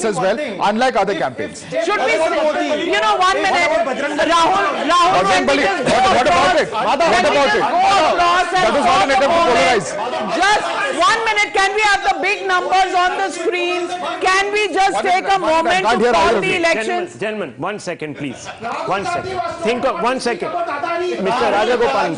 as well, unlike other campaigns. Should we, 1 minute, Rahul, what about it? What about it? That is not an attempt to polarize. Just 1 minute, can we have the big numbers on the screen? Can we just take a moment to call the elections? Gentlemen, 1 second, please. 1 second. Think of 1 second. Mr. Rajagopal. 1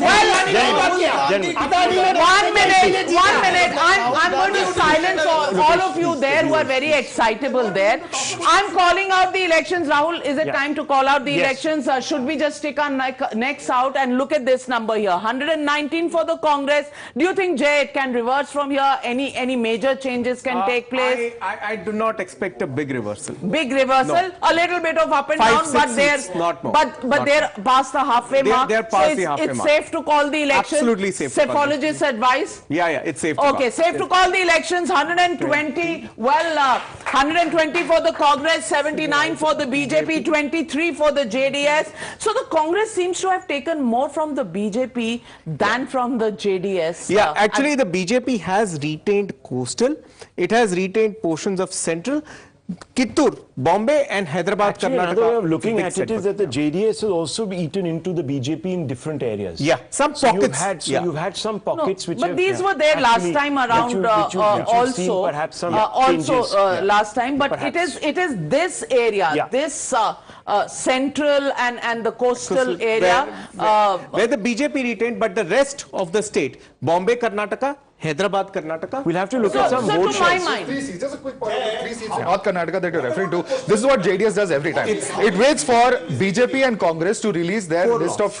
minute. I'm going to silence all of you there who are very excitable there. I'm calling out the elections. Rahul, is it time to call out the elections? Should we just stick our necks out and look at this number here? 119 for the Congress. Do you think, Jay, it can reverse from here? Any major changes can take place? I do not expect a big reversal. Big reversal? No. A little bit of up and down, but they're not more. But they're past the halfway mark. They're past the halfway mark. It's safe to call the elections. Absolutely safe. Psephologists advice. Yeah, it's safe. Okay, safe to call the elections. 120. Well, 120 for the Congress, 79 for the BJP, 23 for the JDS. So the Congress seems to have taken more from the BJP than from the JDS. Yeah, actually the BJP has retained coastal. It has retained portions of central. Kittur, Bombay and Hyderabad, Actually, Karnataka. another way of looking at it is that the JDS has also eaten into the BJP in different areas. Yeah, some pockets. You've had some pockets which but have... these were there last time around also. Perhaps some last time, but it is this area, this central and the coastal area. Where the BJP retained, but the rest of the state, Bombay, Karnataka, Hyderabad, Karnataka. We'll have to look at some vote to my mind. Just a quick point. 3 seats in North Karnataka that you're referring to. This is what JDS does every time. It waits for BJP and Congress to release their list of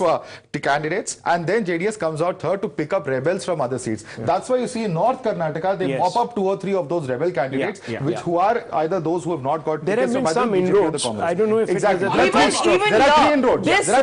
candidates, and then JDS comes out third to pick up rebels from other seats. That's why you see in North Karnataka they mop up 2 or 3 of those rebel candidates, who are either those who have not got there have been some inroads. I don't know if exactly. Even there are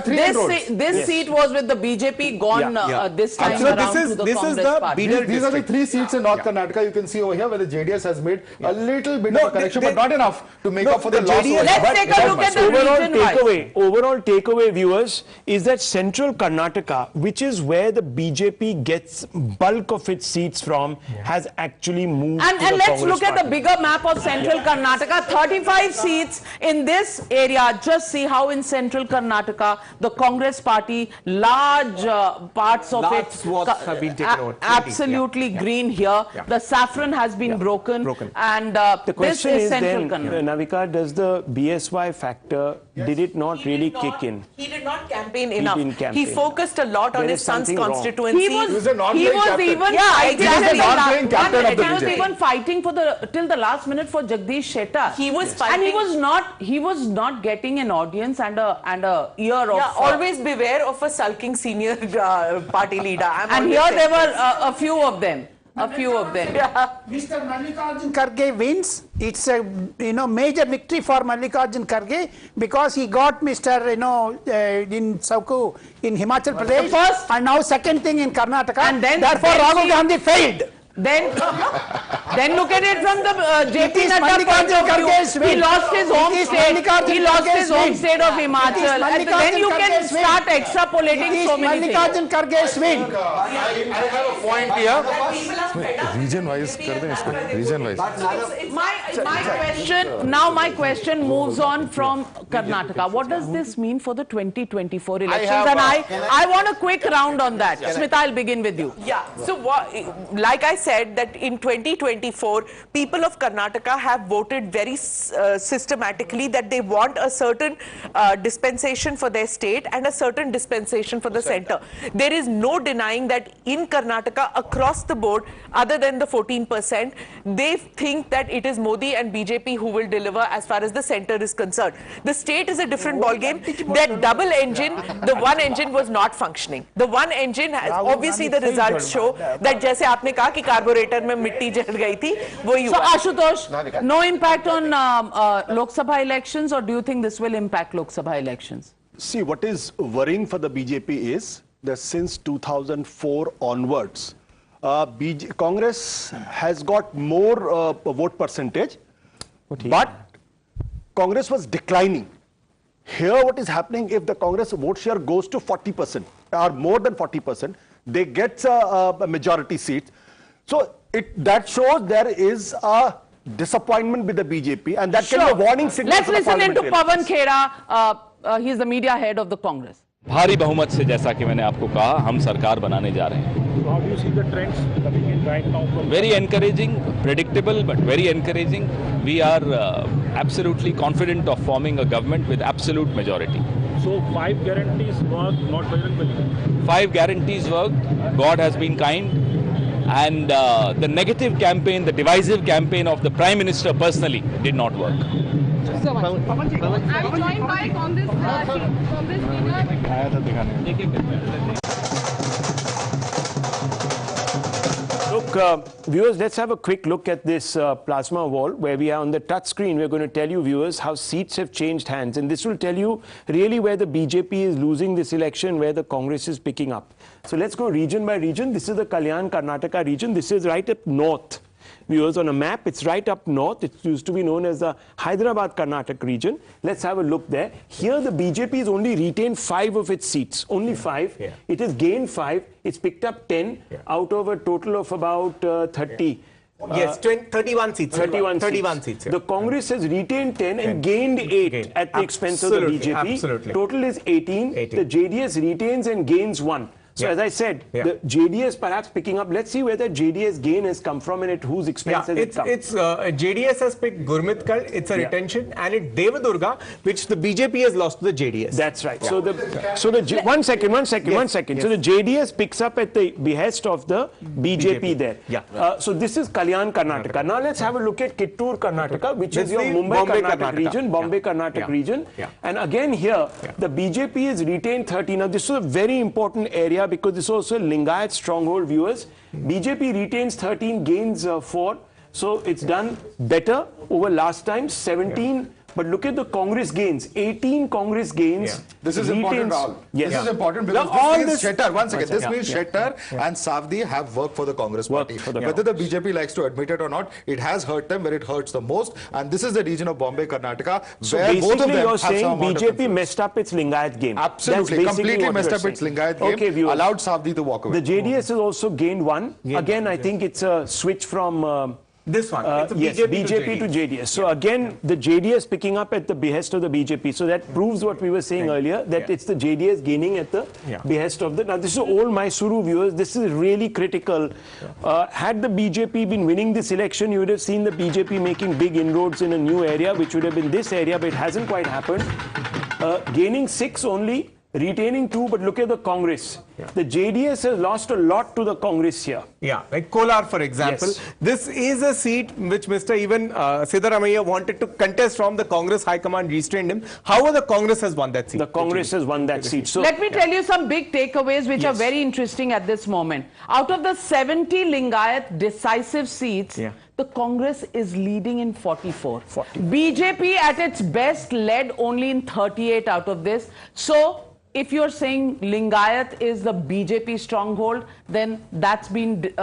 3 inroads. This seat was with the BJP gone this time around to the Congress party. These are the 3 seats in North Karnataka. You can see over here where the JDS has made a little bit of a correction, but not enough to make up for the loss. Let's take a look at the overall takeaway, viewers, is that central Karnataka, which is where the BJP gets bulk of its seats from, has actually moved to the And let's Congress look at the party. bigger map of central Karnataka. 35 seats in this area. Just see how in central Karnataka the Congress party, large parts of it have been taken over. absolutely green here. The saffron has been broken. And the question this is is central then, Karnataka. Navika, does the BSY factor, did it not really kick in? He did not campaign enough. didn't campaign. He focused a lot on his son's constituency. He was even fighting for till the last minute for Jagdish Shettar. He was fighting, and he was not getting an audience and a ear of. Always beware of a sulking senior party leader. And here there were a few of them. Mr. Mallikarjun Kharge wins. It's a major victory for Mallikarjun Kharge because he got Mr. in Sauku in Himachal Pradesh, first, and now second thing in Karnataka. And then therefore Rahul Gandhi failed. Then look at it from the JP Nadda point of view. He lost his home state. He lost his home state of Himachal. And then you can start extrapolating so many things. Mallikarjun Kharge's win. I have a point here. Region-wise, region-wise. My question moves on from Karnataka. What does this mean for the 2024 elections? And I want a quick round on that. Smita, I'll begin with you. Yeah. So, like I said, that in 2024, people of Karnataka have voted very systematically that they want a certain dispensation for their state and a certain dispensation for the center. There is no denying that in Karnataka, across the board, other than the 14%, they think that it is Modi and BJP who will deliver as far as the center is concerned. The state is a different ballgame. That double engine, the one engine was not functioning. The one engine has, obviously the results show that जैसे आपने कहा कि carburettor में मिट्टी जल गई थी वही हुआ. So Ashutosh, no impact on Lok Sabha elections, or do you think this will impact Lok Sabha elections? See, what is worrying for the BJP is that since 2004 onwards, Congress has got more vote percentage, but Congress was declining. Here what is happening, if the Congress vote share goes to 40% or more than 40%, they get a majority seat. So that shows there is a disappointment with the BJP, and that can be a warning signal. Let's listen into Pawan elections. Khera. He is the media head of the Congress. भारी बहुमत से जैसा कि मैंने आपको कहा हम सरकार बनाने जा रहे हैं. How do you see the trends coming in right now? Very encouraging, predictable but very encouraging. We are absolutely confident of forming a government with absolute majority. So 5 guarantees work, not Bajrang Bali. 5 guarantees worked. God has been kind, and the negative campaign, the divisive campaign of the Prime Minister personally did not work. I'm joined by Congress leader. Look, viewers, let's have a quick look at this plasma wall where we are on the touch screen. We're going to tell you, viewers, how seats have changed hands. And this will tell you really where the BJP is losing this election, where the Congress is picking up. So let's go region by region. This is the Kalyan, Karnataka region. This is right up north. Viewers, on a map, it's right up north. It used to be known as the Hyderabad, Karnataka region. Let's have a look there. Here, the BJP has only retained 5 of its seats. Only 5. Yeah. It has gained 5. It's picked up 10 out of a total of about 30. Yes, 31 seats. 31 seats. The Congress has retained 10 and gained 8 at the expense of the BJP. Absolutely. Total is 18. The JDS retains and gains 1. So as I said, the JDS perhaps picking up. Let's see where the JDS gain has come from and at whose expense has it come. JDS has picked Gurmit Kal, it's a retention, and it's Devadurga, which the BJP has lost to the JDS. That's right. So one second. So the JDS picks up at the behest of the BJP there. So this is Kalyan, Karnataka. Now let's have a look at Kittur, Karnataka, which is your Mumbai, Karnataka region, Bombay, Karnataka region. And again here, the BJP has retained 30. Now this is a very important area, because this is also a Lingayat stronghold, viewers. BJP retains 13, gains 4. So it's done better over last time, 17. But look at the Congress gains, 18 Congress gains. This is important, Rahul. Yes. This is important because this means Shettar, one second, this means Shettar and Savdi have worked for the Congress party. Whether the BJP likes to admit it or not, it has hurt them where it hurts the most. And this is the region of Bombay, Karnataka, so where both of them you're have saying some amount BJP messed up its Lingayat game. Absolutely, completely messed up its Lingayat game, okay, viewers, allowed Savdi to walk away. The JDS has also gained 1. Again, I think it's a switch from... this one, yes, BJP to JDS. So again, the JDS picking up at the behest of the BJP. So that proves what we were saying earlier, that it's the JDS gaining at the behest of the... Now this is old Mysuru, viewers. This is really critical. Had the BJP been winning this election, you would have seen the BJP making big inroads in a new area, which would have been this area, but it hasn't quite happened. Gaining 6 only, retaining 2, but look at the Congress. The JDS has lost a lot to the Congress here. Yeah, like Kolar, for example. Yes. This is a seat which Mr. even Siddaramaiah wanted to contest from. The Congress High Command restrained him. However, the Congress has won that seat. The Congress has won that seat. So let me tell you some big takeaways which are very interesting at this moment. Out of the 70 Lingayat decisive seats, the Congress is leading in 44. BJP at its best led only in 38 out of this. So if you're saying Lingayat is the BJP stronghold, then that's been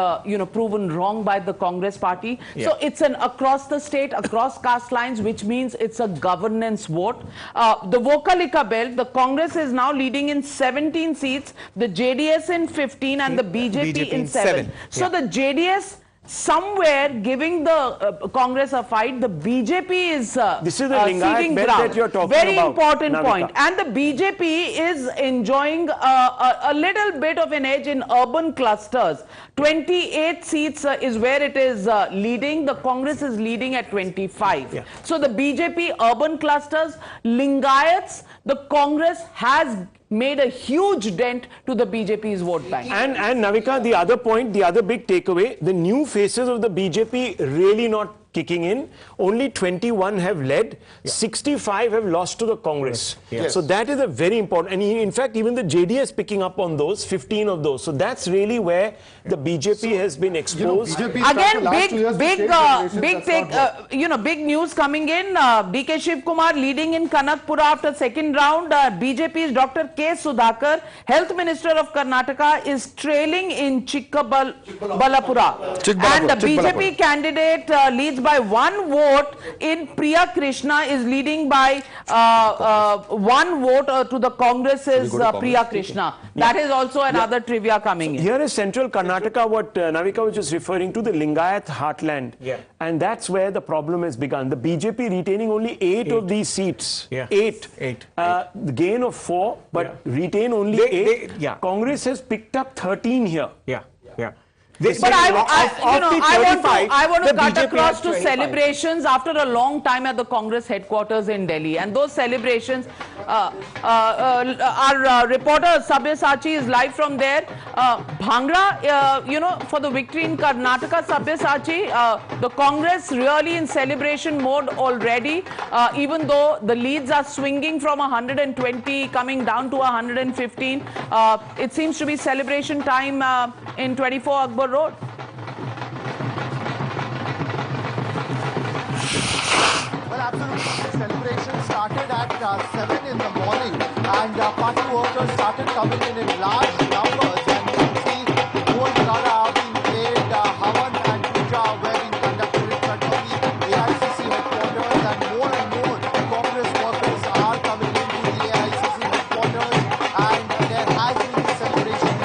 proven wrong by the Congress party. So it's an across the state, across caste lines, which means it's a governance vote. The Vokalika belt, the Congress is now leading in 17 seats, the JDS in 15 and the BJP in 7. So the JDS somewhere giving the Congress a fight. The BJP is this is the Lingayat belt that you're talking very about. Important Navika. point. And the BJP is enjoying a little bit of an edge in urban clusters. 28 seats is where it is leading. The Congress is leading at 25. So the BJP urban clusters, Lingayats, the Congress has made a huge dent to the BJP's vote bank. And Navika, the other point, the other big takeaway, the new faces of the BJP really not kicking in. Only 21 have led, 65 have lost to the Congress. So that is a very important, and in fact even the JDS picking up on those, 15 of those. So that's really where the BJP has been exposed. Again, big news coming in. DK Shivakumar leading in Kanakpura after second round. BJP's Dr. K. Sudhakar, Health Minister of Karnataka, is trailing in Chikkabalapura. And the BJP candidate leads by one vote in Priya Krishna is leading by one vote to the Congress's Priya Krishna. That is also another trivia coming in. Here is central Karnataka, what Navika was just referring to, the Lingayat heartland. Yeah. And that's where the problem has begun. The BJP retaining only 8 of these seats. Yeah. 8. The gain of 4, but retain only 8. Congress has picked up 13 here. But I want to cut across to celebrations after a long time at the Congress headquarters in Delhi. And those celebrations, our reporter Sabyasachi is live from there. Bhangra, for the victory in Karnataka, Sabyasachi, the Congress really in celebration mode already, even though the leads are swinging from 120 coming down to 115. It seems to be celebration time in 24 Akbar Road. Well, absolutely. The celebration started at 7 in the morning, and party workers started coming in large numbers. And you can see whole Gada being played, Havan and Puja were being conducted in front of the AICC headquarters, and more Congress workers are coming into the AICC headquarters, and there has been a celebration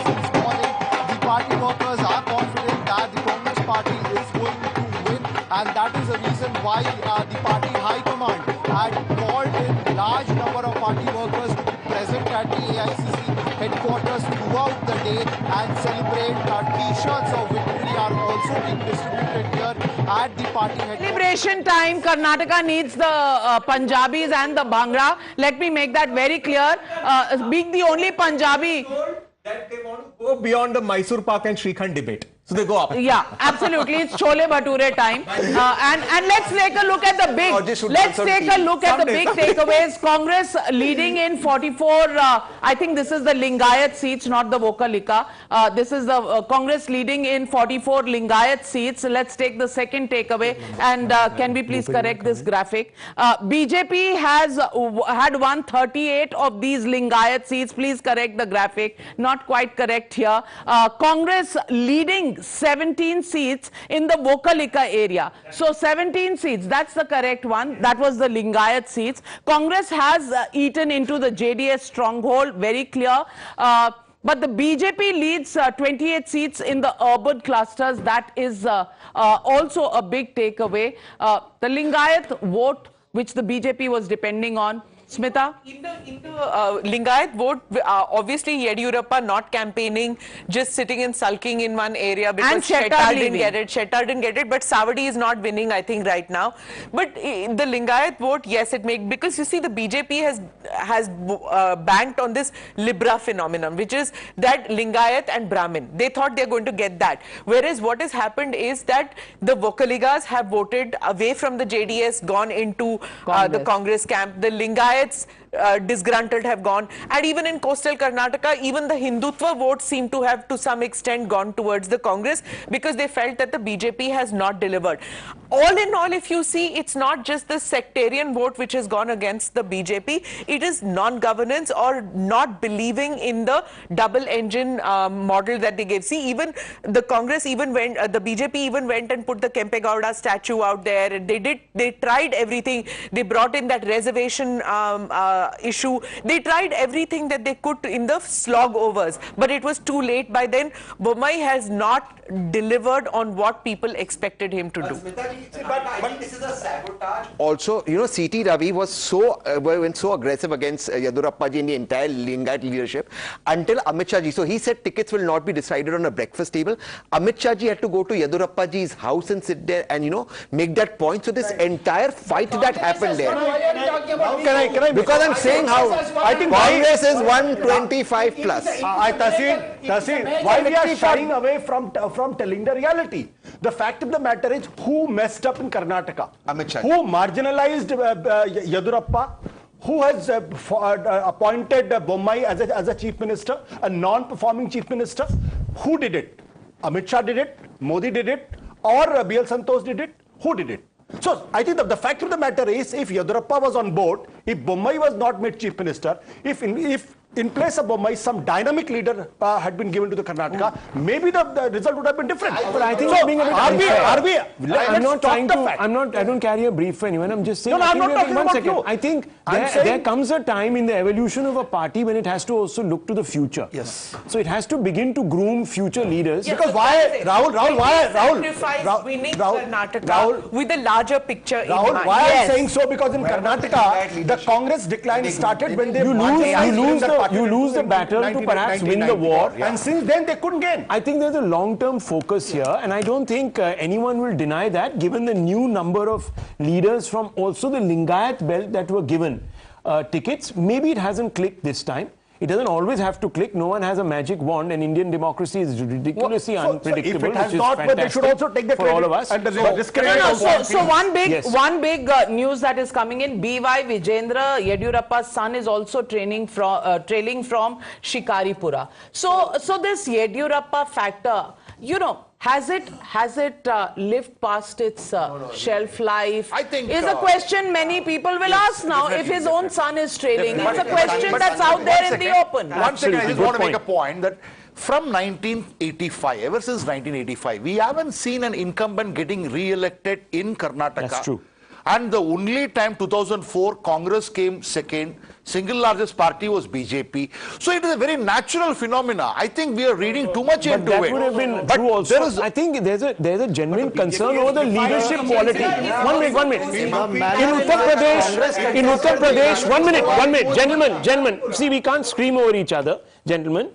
since morning. The party workers are confident that the Congress party is going to win, and that is the reason why the party high command had called in large number of party workers to be present at the AICC headquarters throughout the day and celebrate. T-shirts of victory are also being distributed here at the party headquarters. Celebration time. Karnataka needs the Punjabis and the Bhangra. Let me make that very clear. Being the only Punjabi. That they want to go beyond the Mysore Pak and Shrikhand debate. So they go up. Yeah, absolutely. It's Chole Bhature time. And let's take a look at the big, takeaways. Congress leading in 44, I think this is the Lingayat seats, not the Vokalika. This is the Congress leading in 44 Lingayat seats. Let's take the second takeaway. And can we please correct this graphic? BJP has had won 38 of these Lingayat seats. Please correct the graphic. Not quite correct here. Congress leading 17 seats in the Vokalika area. So 17 seats, that's the correct one. That was the Lingayat seats. Congress has eaten into the JDS stronghold, very clear. But the BJP leads 28 seats in the urban clusters. That is also a big takeaway. The Lingayat vote, which the BJP was depending on. Smita? In the Lingayat vote, obviously Yediyurappa not campaigning, just sitting and sulking in one area because Shettar didn't get it. Shettar didn't get it, but Savadi is not winning, I think, right now. But the Lingayat vote, yes, it makes, because you see the BJP has banked on this Libra phenomenon, which is that Lingayat and Brahmin. They thought they're going to get that. Whereas what has happened is that the Vokaligas have voted away from the JDS, gone into the Congress camp. The Lingayat disgruntled have gone, and even in coastal Karnataka, even the Hindutva votes seem to have to some extent gone towards the Congress because they felt that the BJP has not delivered. All in all, if you see, it's not just the sectarian vote which has gone against the BJP, it is non-governance or not believing in the double engine model that they gave. See, even the Congress even went, the BJP even went and put the Kempe Gowda statue out there. They tried everything. They brought in that reservation issue. They tried everything that they could in the slog overs, but it was too late by then. Bommai has not delivered on what people expected him to do. But this is a sabotage. Also, C.T. Ravi was went so aggressive against Yediyurappa ji in the entire Lingayat leadership until Amit Shah ji. So he said tickets will not be decided on a breakfast table. Amit Shah ji had to go to Yediyurappa ji's house and sit there and make that point. So this entire fight that happened there. Can I because I'm saying how I think Congress is 125 plus. Taseen, why we are shying away from telling the reality? The fact of the matter is, who messed up in Karnataka? Amit Shah. Who marginalized Yediyurappa? Who has appointed Bommai as a chief minister, a non-performing chief minister? Who did it? Amit Shah did it, Modi did it, or B.L. Santosh did it? Who did it? So I think the fact of the matter is, if Yediyurappa was on board, if Bommai was not made chief minister, if in place of Bommai, some dynamic leader had been given to the Karnataka, maybe the result would have been different. But I think so, being a bit I'm not trying to. I don't carry a brief for anyone. I'm just saying. No, I'm not talking about second. you. I think there comes a time in the evolution of a party when it has to also look to the future. Yes. So it has to begin to groom future leaders. Yes, because so why, Rahul, sacrifice winning Karnataka with a larger picture in mind. Why I'm saying so? Because in Karnataka, the Congress decline started when they you lose the battle to perhaps win the war, and since then they couldn't gain. I think there's a long-term focus here, and I don't think anyone will deny that, given the new number of leaders from also the Lingayat belt that were given tickets. Maybe it hasn't clicked this time. It doesn't always have to click. No one has a magic wand, and Indian democracy is ridiculously unpredictable. So if it has not, but they should also take the credit for all of us. And the So one big news that is coming in: B.Y. Vijendra Yediyurappa's son is also trailing from Shikaripura. So this Yediyurappa factor, you know, has it lived past its shelf life? I think is a question many people will ask now. If his own son is trailing, it's a question that's out there in the open. One second, I just want to make a point that from 1985, ever since 1985, we haven't seen an incumbent getting re-elected in Karnataka. That's true. And the only time, 2004, Congress came second. Single largest party was BJP. So it is a very natural phenomena. I think we are reading too much into that it. Would have been true also. I think there's a genuine concern over the leadership quality. One minute. In Uttar Pradesh, one minute, gentlemen. See, we can't scream over each other, gentlemen.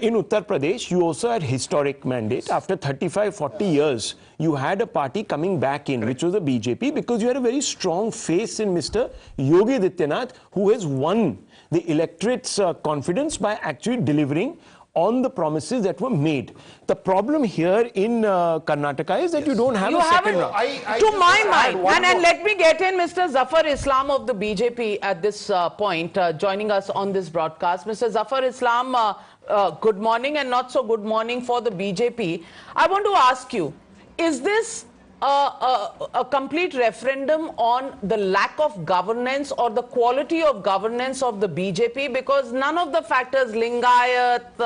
In Uttar Pradesh, you also had historic mandate. After 35-40 years, you had a party coming back in, which was the BJP, because you had a very strong face in Mr. Yogi Adityanath, who has won the electorate's confidence by actually delivering on the promises that were made. The problem here in Karnataka is that you don't have a second round. To my mind, and let me get in Mr. Zafar Islam of the BJP at this point, joining us on this broadcast. Mr. Zafar Islam, good morning, and not so good morning for the BJP. I want to ask you, is this a complete referendum on the lack of governance or the quality of governance of the BJP? Because none of the factors, Lingayat,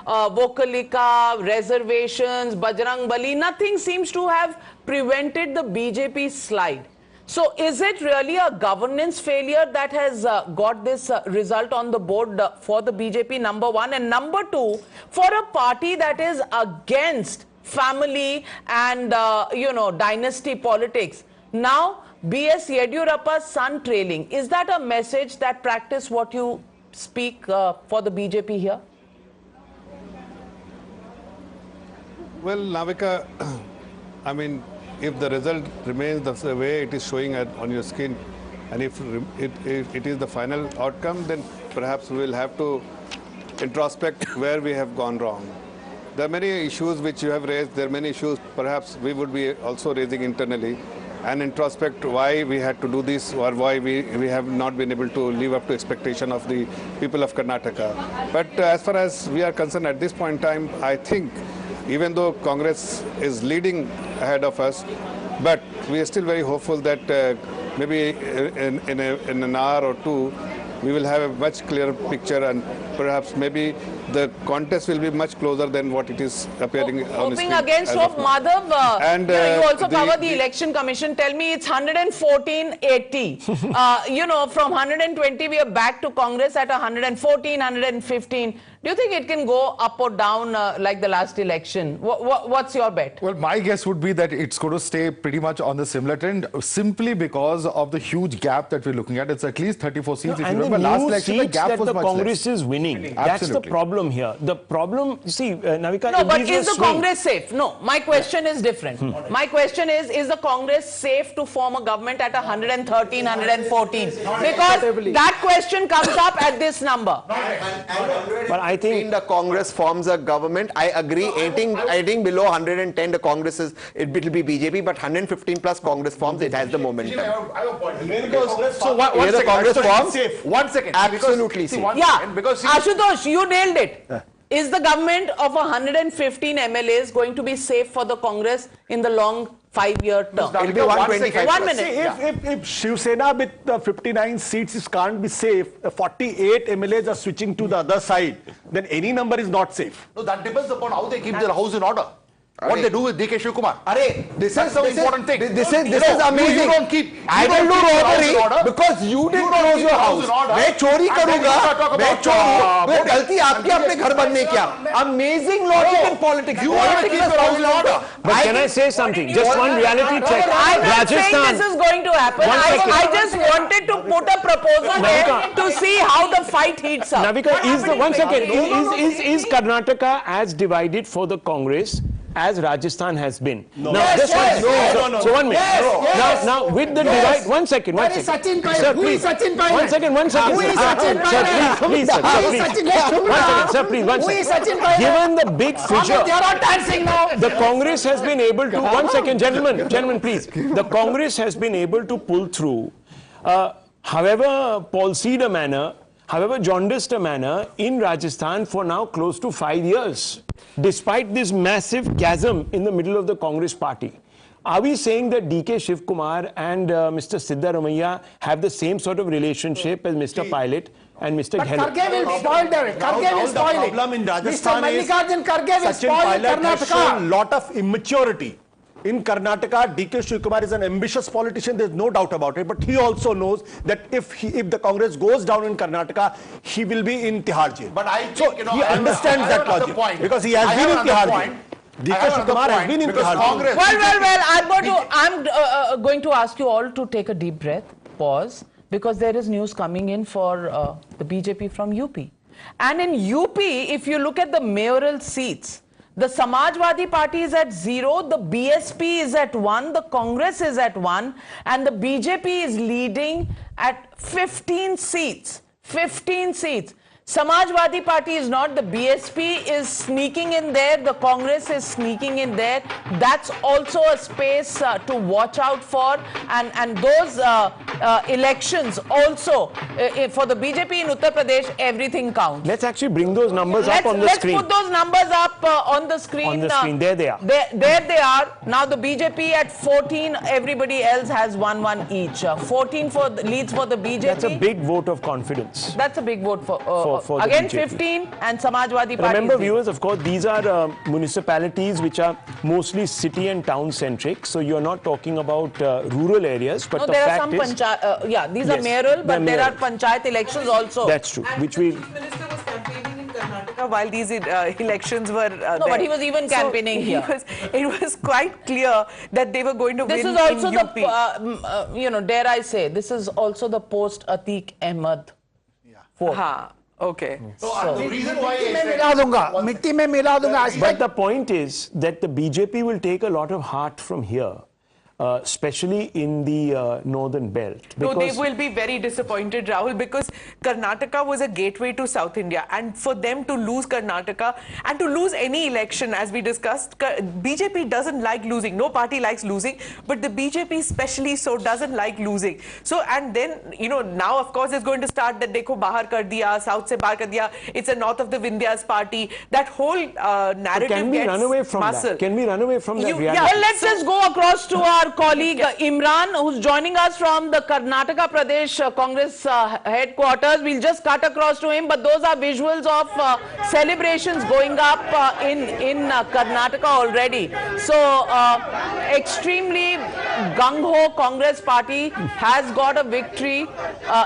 Vokalika, reservations, Bajrang Bali, nothing seems to have prevented the BJP slide. So is it really a governance failure that has got this result on the board for the BJP, number one? And number two, for a party that is against family and, dynasty politics, now B.S. Yediyurappa's son trailing, is that a message that practice what you speak for the BJP here? Well, Navika, I mean, if the result remains the way it is showing on your screen, and if it is the final outcome, then perhaps we will have to introspect where we have gone wrong. There are many issues which you have raised. There are many issues perhaps we would be also raising internally, and introspect why we had to do this, or why we have not been able to live up to expectation of the people of Karnataka. But as far as we are concerned at this point in time, I think even though Congress is leading ahead of us, but we are still very hopeful that maybe in an hour or two, we will have a much clearer picture, and perhaps maybe the contest will be much closer than what it is appearing on the screen. Hoping against hope, Madhav. And you also cover the election commission. Tell me, it's 114-80. From 120, we are back to Congress at 114, 115. Do you think it can go up or down like the last election? What's your bet? Well, my guess would be that it's going to stay pretty much on the similar trend, simply because of the huge gap that we're looking at. It's at least 34 seats. If you remember last election, the gap was much less. Congress is winning. That's the problem here. The problem, see, Navika... No, but is the Congress safe? No, my question is different. My question is the Congress safe to form a government at 113, 114? Because that question comes up at this number. But I think the Congress forms a government. I agree. Anything below 110, the Congress it will be BJP, but 115 plus Congress forms, it has the momentum. I have a point. So what the Congress forms? One second. Absolutely safe. Because Ashutosh, you nailed it. Is the government of 115 MLAs going to be safe for the Congress in the long 5-year term. It'll be 125. 1 minute. See, if Shiv Sena with 59 seats can't be safe, 48 MLAs are switching to the other side, then any number is not safe. No, that depends upon how they keep their house in order. What they do with DK Shivakumar. This is the important thing. This is amazing. You don't keep. I will do robbery because you didn't close your house. मैं चोरी करूँगा, मैं चोरी, वो गलती आपकी अपने घर बनने क्या? Amazing logic in politics. You want to keep your house in order. But can I say something? Just one reality check. I'm not saying Rajasthan. this is going to happen. I just wanted to put a proposal there to see how the fight heats up. Navika, is Karnataka as divided for the Congress as Rajasthan has been? No. Now, Yes, just yes, one, yes. so, so 1 minute. Yes. Now, with the divide, one second. Where is Sachin Pilot? Sir, Who please. is Sachin Pilot? One second. Who is Sachin Sir, Pilot? please, sir, Who is please. Sachin? One second, sir, please, one Who is second. Sachin Pilot? Given the big fissure, They are all dancing now. the Congress has been able to, one second, gentlemen, please. The Congress has been able to pull through, however palsied a manner, however jaundiced a manner, in Rajasthan for now close to 5 years, despite this massive chasm in the middle of the Congress party. Are we saying that DK Shivakumar and Mr. Siddaramaiah have the same sort of relationship as Mr. Pilot and Mr. But Gehlot? Karge will spoil it. Karge will spoil it. The problem in Rajasthan Mr. is Mallikarjun Karge will Sachin spoil Pilot has shown Karnataka. lot of immaturity. In Karnataka, DK Shivakumar is an ambitious politician, there's no doubt about it, but he also knows that if the Congress goes down in Karnataka, he will be in Tihar jail. But I think, so he understands that logic, because he has been in Tihar jail. DK Shivakumar has been in Tihar jail. Well, I'm going to ask you all to take a deep breath, pause, because there is news coming in for the BJP from UP. And in UP, if you look at the mayoral seats, the Samajwadi Party is at 0, the BSP is at 1, the Congress is at 1, and the BJP is leading at 15 seats. 15 seats. Samajwadi Party is not, the BSP is sneaking in there, the Congress is sneaking in there. That's also a space to watch out for, and those elections also, for the BJP in Uttar Pradesh, everything counts. Let's actually bring those numbers up on the screen. Let's put those numbers up on the screen. On the screen, there they are. There they are. Now the BJP at 14, everybody else has 1-1 each. 14 for leads for the BJP. That's a big vote of confidence. That's a big vote for the again BJP. 15 and Samajwadi Party. Remember, viewers, of course, these are municipalities which are mostly city and town centric. So you're not talking about rural areas. But no, the there are fact some is, yeah, these are mayoral, but there are mayoral. panchayat elections also. That's true. And Which the we. Chief Minister was campaigning in Karnataka while these elections were there. No, but he was even campaigning here. It was quite clear that they were going to This win is also in UP. the, dare I say, this is also the post Atiq Ahmed vote. Okay. So the reason why मिट्टी में मिला दूंगा. But the point is that the BJP will take a lot of heart from here, especially in the northern belt. No, they will be very disappointed, Rahul, because Karnataka was a gateway to South India, and for them to lose Karnataka and to lose any election, as we discussed, BJP doesn't like losing. No party likes losing, but the BJP especially so doesn't like losing. So, and then, now of course it's going to start that dekho bahar kar diya, south se bahar kar diya, it's a north of the Vindhyas party. That whole narrative Can we gets run away from muscle. that? Can we run away from that reality? Yeah, well, let's just go across to our colleague Imran, who's joining us from the Karnataka Pradesh Congress headquarters. We'll just cut across to him, but those are visuals of celebrations going up in Karnataka already. So, extremely gung-ho Congress party has got a victory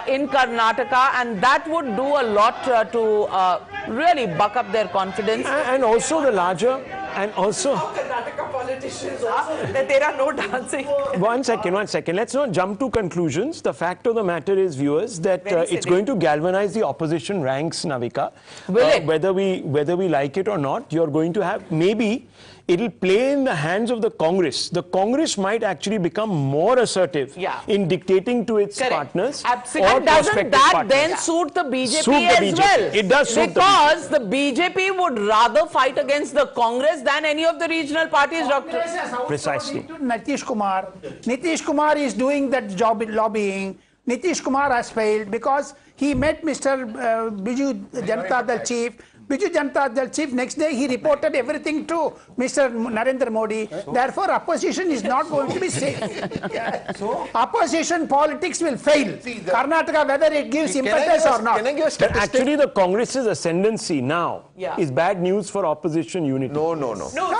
in Karnataka, and that would do a lot to really buck up their confidence. And also the larger, and also... Karnataka politicians also, that there are no dancing. One second. Let's not jump to conclusions. The fact of the matter is, viewers, that it's going to galvanize the opposition ranks, Navika. Will it? Whether we like it or not, you're going to have, maybe it'll play in the hands of the Congress. The Congress might actually become more assertive in dictating to its partners. Absolutely. And doesn't that then suit the BJP as well? It does suit because the BJP would rather fight against the Congress than any of the regional parties, Dr. Precisely. Nitish Kumar. Nitish Kumar is doing that job in lobbying. Nitish Kumar has failed because he met Mr. Biju Janata Dal chief. Biju Janata Dal chief. Next day he reported everything to Mr. Narendra Modi. Therefore, opposition is not going to be safe. So, opposition politics will fail. Karnataka, whether it gives impetus or not. Actually, the Congress's ascendancy now is bad news for opposition unity. No. No,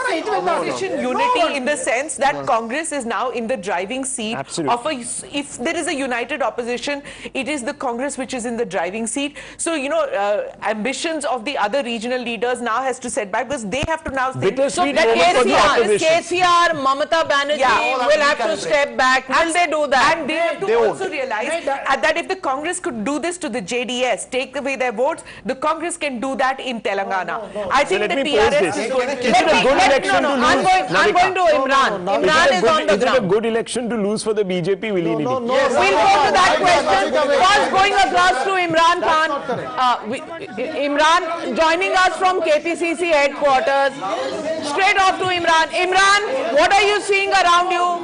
it will not. Opposition unity in the sense that Congress is now in the driving seat of a, if there is a united opposition, it is the Congress which is in the driving seat. So, you know, ambitions of the other regional leaders now has to set back because they have to now think. So KCR, Mamata Banerjee will have to step back. Will they do that? And they have to also realize that if the Congress could do this to the JDS, take away their votes, the Congress can do that in Telangana. I think the TRS is going to... I'm going to Imran. Imran is on the ground. Is it a good election to lose for the BJP willy-nilly? Yes. We'll go to that question. First going across to Imran Khan. Imran joining us from KPCC headquarters. Straight off to Imran. Imran, what are you seeing around you?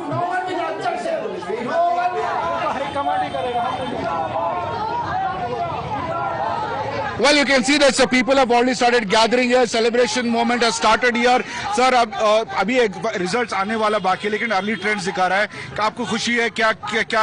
Well, you can see that so people have already started gathering here. Celebration moment has started here. Sir, अभी results आने वाला बाकी है, लेकिन early trends दिखा रहा है. आपको खुशी है? क्या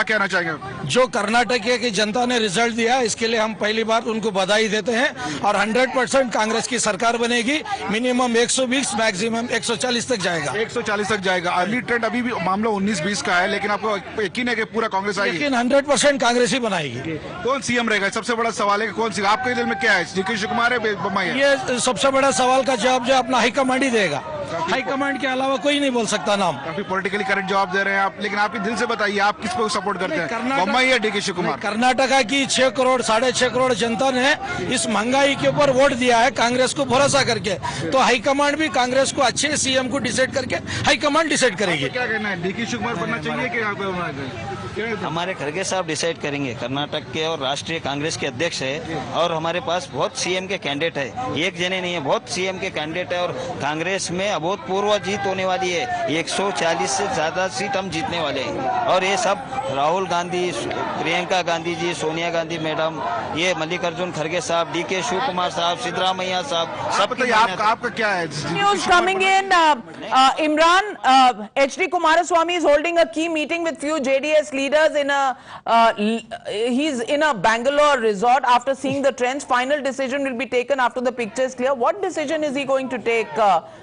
कहना चाहेंगे? जो कर्नाटक की जनता ने रिजल्ट दिया, इसके लिए हम पहली बार उनको बधाई देते हैं और 100% कांग्रेस की सरकार बनेगी. मिनिमम 120, मैक्सिमम 140 तक जाएगा. 140 तक जाएगा. अर्ली ट्रेंड अभी भी मामला 19-20 का है, लेकिन आपको यकीन है कि पूरा कांग्रेस आएगी? लेकिन 100% कांग्रेस ही बनाएगी. कौन सीएम रहेगा? सबसे बड़ा सवाल है कि कौन सी आपके दिल में क्या है? शिवकुमार है, बोम्मई है? ये सबसे बड़ा सवाल का जवाब जो अपना हाईकमांड ही देगा. हाईकमांड के अलावा कोई नहीं बोल सकता नाम. काफी पॉलिटिकली करेक्ट जवाब दे रहे हैं आप, लेकिन आपके दिल से बताइए आप किसको सपोर्ट करते हैं, बोम्मई या डीके शिवकुमार? कर्नाटका की 6 करोड़ 6.5 करोड़ जनता ने इस महंगाई के ऊपर वोट दिया है कांग्रेस को भरोसा करके, तो हाईकमांड भी कांग्रेस को अच्छे सीएम को डिसाइड करके हाईकमांड डिसाइड करेगी. क्या कहना है, डीके शिवकुमार बनना चाहिए कि हमारे खड़गे साहब डिसाइड करेंगे. कर्नाटक के और राष्ट्रीय कांग्रेस के अध्यक्ष है और हमारे पास बहुत सीएम के कैंडिडेट है, एक जने नहीं है, बहुत सीएम के कैंडिडेट है और कांग्रेस में अभूतपूर्व जीत होने वाली है. 140 से ज्यादा सीट हम जीतने वाले हैं और ये सब राहुल गांधी, प्रियंका गांधी जी, सोनिया गांधी मैडम, ये मल्लिकार्जुन खड़गे साहब, डीके शिवकुमार साहब, सिद्धरामैया साहब, सब. आपका क्या है? News coming in. Imran, HD Kumaraswamy is holding a key meeting with few JDS leaders in a he's in a Bangalore resort after seeing the trends. Final decision will be taken after the picture is clear. What decision is he going to take?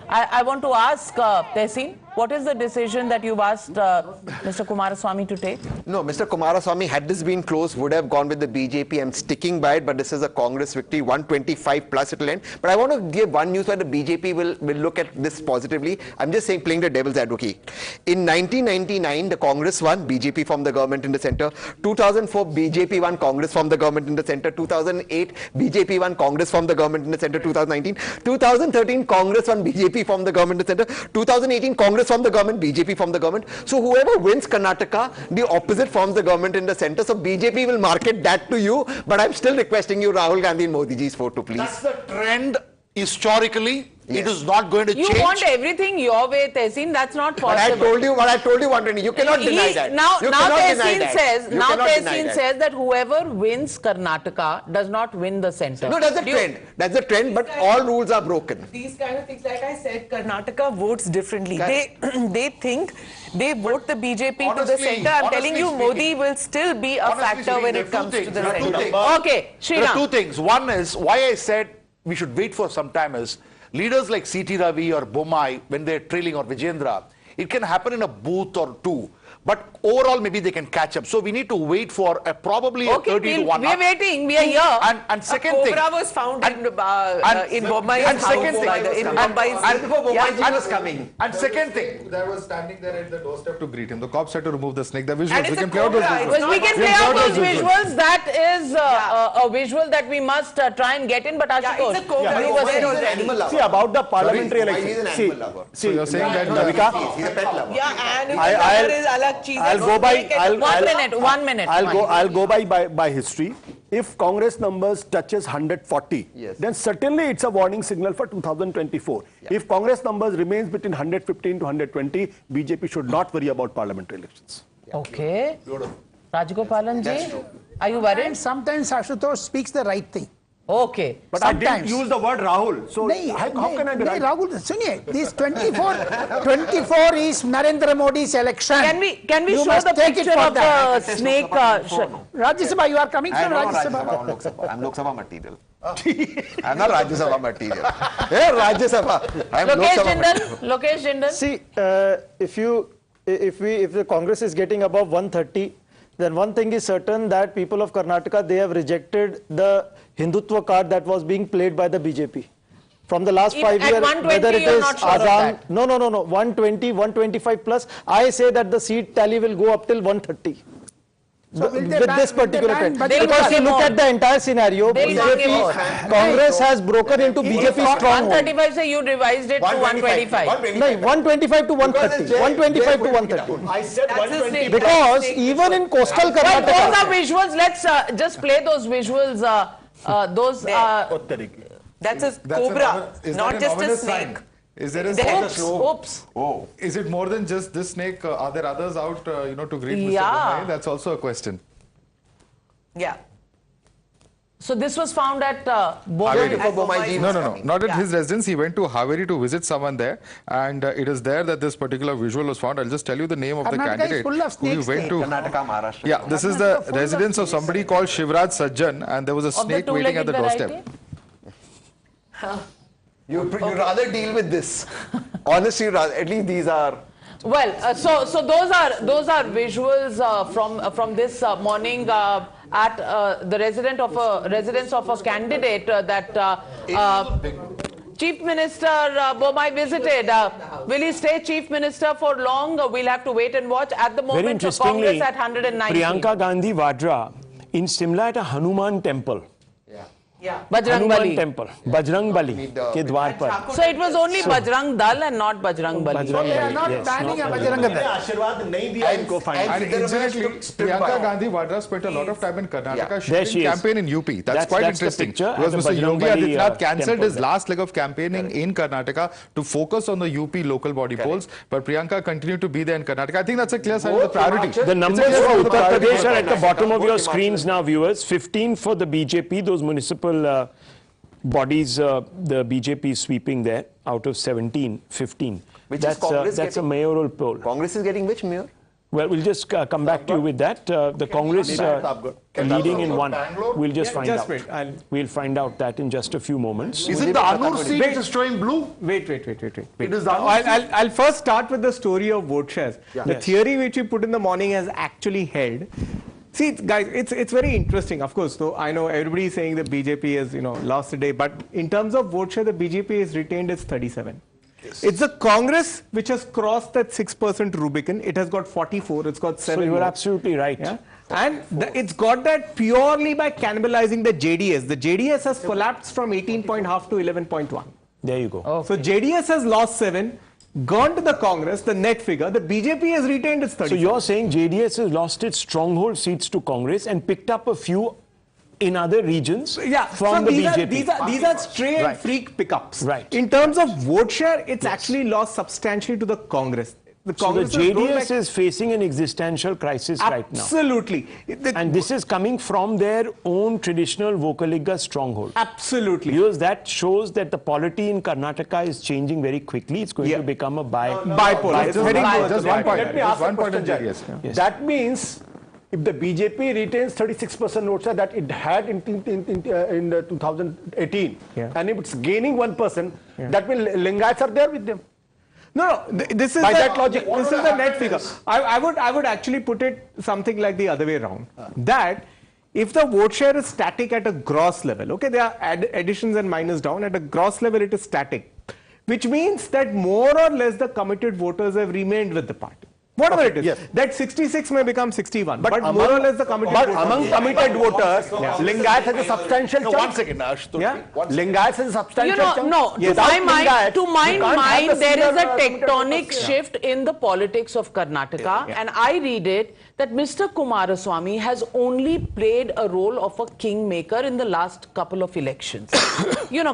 I want to ask Tehseen, what is the decision that you've asked Mr. Kumaraswamy to take? No, Mr. Kumaraswamy, had this been close, would have gone with the BJP. I'm sticking by it, but this is a Congress victory, 125 plus it will end. But I want to give one news where the BJP will look at this positively. I'm just saying, playing the devil's advocate. In 1999, the Congress won, BJP formed the government in the center. 2004, BJP won, Congress formed the government in the center. 2008, BJP won, Congress formed the government in the center. 2019, 2013, Congress won, BJP formed the government in the center. 2018, Congress from the government, BJP from the government. So whoever wins Karnataka, the opposite forms the government in the center. So BJP will market that to you, but I'm still requesting you, Rahul Gandhi and Modi ji's photo, please. That's the trend historically. Yes. It is not going to change. You want everything your way, Tehseen. That's not possible. But I told you what I told you, Wandrini. You cannot deny that. Now Tehseen says that whoever wins Karnataka does not win the center. No, that's the trend. That's the trend, but all rules are broken. These kind of things, like I said, Karnataka votes differently. They think they vote the BJP to the center. I'm telling you, Modi will still be a factor when it comes to the center. Okay, Sriram. There are two things. One is, why I said we should wait for some time is, leaders like C.T. Ravi or Bommai, when they're trailing, or Vijayendra, it can happen in a booth or two. But overall, maybe they can catch up. So we need to wait for probably a 30 to 1. We are waiting. We are here. And second thing, Cobra was found in Bommai's house. Second thing, in Bombai's. And before Bommai was coming. And second thing, they were standing there at the doorstep to greet him. The cops had to remove the snake. The visuals. And We can play out those visuals. We can play out those visuals. That is a visual that we must try and get in. But Ashutosh, it's a cobra. you were saying. See, about the parliamentary election. See, So you're saying that Navika, he's a pet lover. Yeah, and I'll go by. One minute. I'll go by history. If Congress numbers touches 140, then certainly it's a warning signal for 2024. If Congress numbers remains between 115 to 120, BJP should not worry about parliamentary elections. Okay. Rajgopalan ji, are you worried? And sometimes Ashutosh speaks the right thing. Okay. But I didn't use the word Rahul. So how can I be right? Rahul, Suniye, this 24 is Narendra Modi's election. Can we You show must the take it picture for of that. the snake? Rajya Sabha, you are coming from Rajya Sabha. I'm Lok Sabha material. I'm not Rajya Sabha material. Hey, Rajya Sabha. I'm Lok Sabha material. Lokesh Jindal. See, if the Congress is getting above 130, then one thing is certain, that people of Karnataka, they have rejected the Hindutva card that was being played by the BJP. From the last 5 years, whether it is Azam, no, 120, 125 plus, I say that the seat tally will go up till 130. So with this particular trend. Because you look at the entire scenario, BJP, Congress has broken into BJP stronghold. 135, say you revised it to 125. No, 125 to 130. 125 to 130. I said 120. Because even in coastal Karnataka. Well, those are visuals. Let's just play those visuals. That's a cobra, not just a snake. Is there a Oops. Oh. Is it more than just this snake? Are there others out, to greet Mr. Yeah. Bommai? That's also a question. Yeah. So this was found at Bommai. No, not at his residence. He went to Haveri to visit someone there, and it is there that this particular visual was found. I'll just tell you the name of the candidate who he went to. Karnataka, Maharashtra. Yeah, this is the residence of somebody called Shivraj Sajjan, and there was a snake waiting at the doorstep. You rather deal with this. Honestly, at least these are. Well, so those are visuals from this morning at the residence of a candidate that Chief Minister Bommai visited. Will he stay Chief Minister for long? We'll have to wait and watch. At the moment, Congress at 190. Priyanka Gandhi Vadra in Simla at a Hanuman temple. Yeah. Bajrang Bali. Temple. Bajrang Bali ke dwar par. So it was only Bajrang Dal and not Bajrang Bali. They are not banning a Bajrang Dal. And incidentally, Priyanka Gandhi Vadra spent a lot of time in Karnataka shooting campaign in UP. That's quite interesting. Because Mr. Yogi Adityanath cancelled his last leg of campaigning in Karnataka to focus on the UP local body polls. But Priyanka continued to be there in Karnataka. I think that's a clear sign of the priority. The numbers for Uttar Pradesh are at the bottom of your screens now, viewers. 15 for the BJP, those municipal bodies, the BJP is sweeping there out of 17, 15. That's a mayoral poll. Congress is getting which mayor? Well, we'll just come back to you with that. The Congress leading in one. We'll just find out. We'll find out that in just a few moments. Is it the Anur seat which is showing blue? Wait. It is the I'll first start with the story of vote shares. Yeah. The theory which we put in the morning has actually held. See, guys, it's very interesting. Of course, though, I know everybody is saying the BJP has lost the day, but in terms of vote share, the BJP has retained its 37. Yes. It's the Congress which has crossed that 6% Rubicon. It has got 44. It's got 7. So you are absolutely right. Yeah? And it's got that purely by cannibalizing the JDS. The JDS has collapsed from 18.5 to 11.1. There you go. Okay. So JDS has lost 7. Gone to the Congress, the net figure, the BJP has retained its 30. So you're saying JDS has lost its stronghold seats to Congress and picked up a few in other regions from the BJP. These are stray and freak pickups. Right. In terms of vote share, it's actually lost substantially to the Congress. So the JDS is facing an existential crisis right now. Absolutely. And this is coming from their own traditional Vocaliga stronghold. Absolutely. Because that shows that the polity in Karnataka is changing very quickly. It's going to become a bipolar. Just one point. Let me ask one point on JDS. Yes. That means if the BJP retains 36% votes that it had in 2018, and if it's gaining 1%, that means Lingayats are there with them. No, this is that logic. This is the net figure. I would actually put it something like the other way around. That if the vote share is static at a gross level, okay, there are additions and minus down. At a gross level, it is static, which means that more or less the committed voters have remained with the party. Whatever it is, that 66 may become 61, but more or less the committed voters. Among committed voters, Lingayat has a substantial chunk. 1 second, Lingayat has a substantial chunk. No, to my mind, there is a tectonic shift in the politics of Karnataka, and I read it that Mr. Kumaraswamy has only played a role of a kingmaker in the last couple of elections.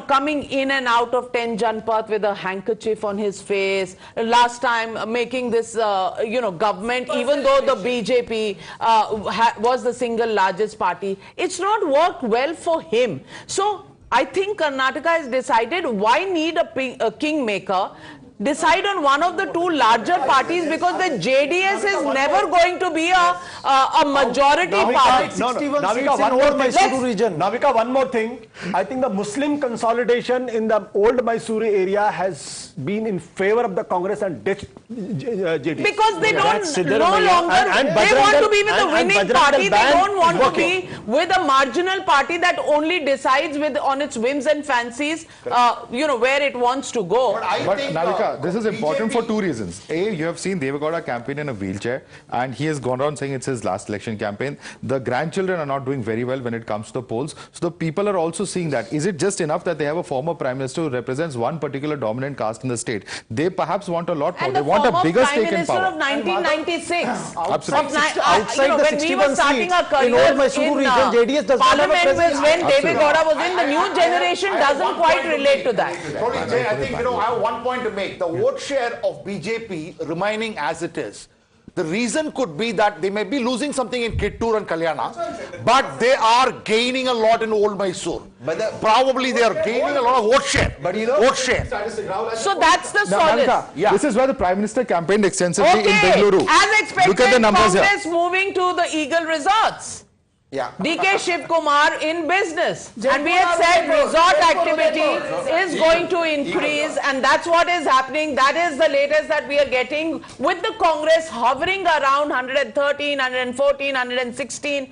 Coming in and out of 10 Janpath with a handkerchief on his face, last time making this government, even though the BJP was the single largest party, it's not worked well for him. So I think Karnataka has decided why need a kingmaker. Decide on one of the two larger parties, because the JDS is never going to be a majority party. Navika, one more thing. I think the Muslim consolidation in the old Mysuru area has been in favor of the Congress and JDS. Because they don't no longer, they want to be with the winning party. They don't want to be with a marginal party that only decides on its whims and fancies, where it wants to go. But Navika, this is important for two reasons. A, you have seen Devagowda campaign in a wheelchair, and he has gone around saying it's his last election campaign. The grandchildren are not doing very well when it comes to the polls. So the people are also seeing that. Is it just enough that they have a former prime minister who represents one particular dominant caste in the state? They perhaps want a lot more. They want a bigger stake in power. Of 1996. Absolutely. Outside the 61 starting our career in JDS does Parliament when Devagowda was in, the new generation doesn't quite relate to that. I think, I have one point to make. The vote share of BJP remaining as it is. The reason could be that they may be losing something in Kittur and Kalyana, but they are gaining a lot in Old Mysore. Probably they are gaining a lot of vote share. But vote share. So that's the solace. Yeah. This is where the Prime Minister campaigned extensively in Bengaluru. As expected, look at the numbers Congress here. moving to the Eagle Resorts. Yeah. DK Shivakumar in business. And we had said resort activity is going to increase, and that's what is happening. That is the latest that we are getting, with the Congress hovering around 113, 114, 116.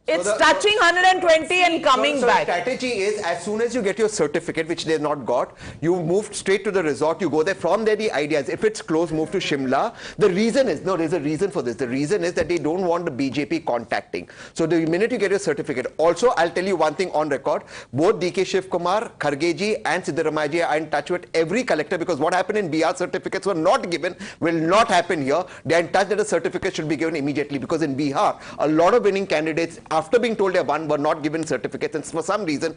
It's touching 120 and coming back. So the strategy is, as soon as you get your certificate, which they've not got, you move straight to the resort, you go there. From there, the idea is, if it's close, move to Shimla. The reason is, there's a reason for this. The reason is that they don't want the BJP contacting. So the minute you get your certificate. Also, I'll tell you one thing on record. Both DK Shivakumar, Khargeji and Siddaramaiah are in touch with every collector, because what happened in BR, certificates were not given, will not happen here. They're in touch that a certificate should be given immediately, because in Bihar, a lot of winning candidates, after being told they won, were not given certificates, and for some reason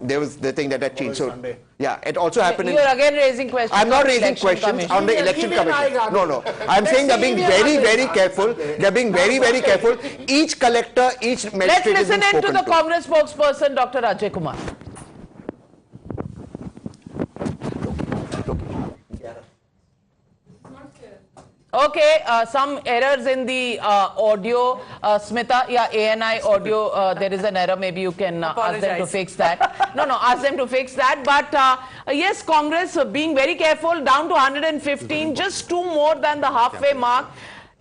there was the thing that had changed. So yeah, it also happened. You're again raising questions. I'm not raising questions on the election commission. No. I'm saying they're being very, very careful. They're being very, very careful. Each collector, each magistrate. Let's listen in to the Congress spokesperson, Dr. Ajay Kumar. Okay, some errors in the audio. Smita, ANI audio, there is an error. Maybe you can ask them to fix that. No, ask them to fix that. But yes, Congress being very careful, down to 115, just 2 more than the halfway mark.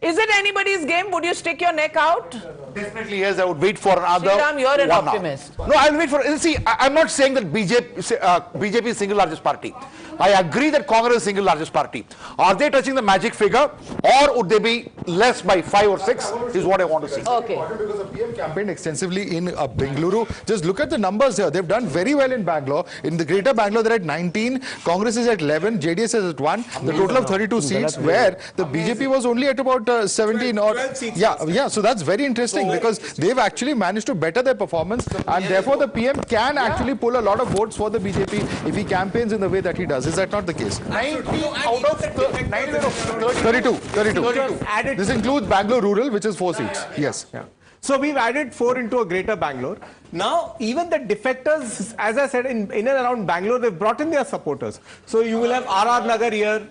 Is it anybody's game? Would you stick your neck out? Definitely yes, I would wait for another. Sriram, you're an optimist. No, I'll wait for. See, I'm not saying that BJP is single largest party. I agree that Congress is single largest party. Are they touching the magic figure, or would they be less by 5 or 6? Is what I want to see. Okay. Because the PM campaigned extensively in Bengaluru. Just look at the numbers here. They've done very well in Bangalore. In the Greater Bangalore, they're at 19. Congress is at 11. JDS is at 1. The total of 32 seats, where the BJP was only at about 17 or yeah. So that's very interesting, because they've actually managed to better their performance, and therefore the PM can actually pull a lot of votes for the BJP if he campaigns in the way that he does. Is that not the case? 19 out of 32. This includes Bangalore Rural, which is 4 seats. Yes. Yeah. So we've added 4 into a Greater Bangalore. Now, even the defectors, as I said, in and around Bangalore, they've brought in their supporters. So you will have RR Nagar here.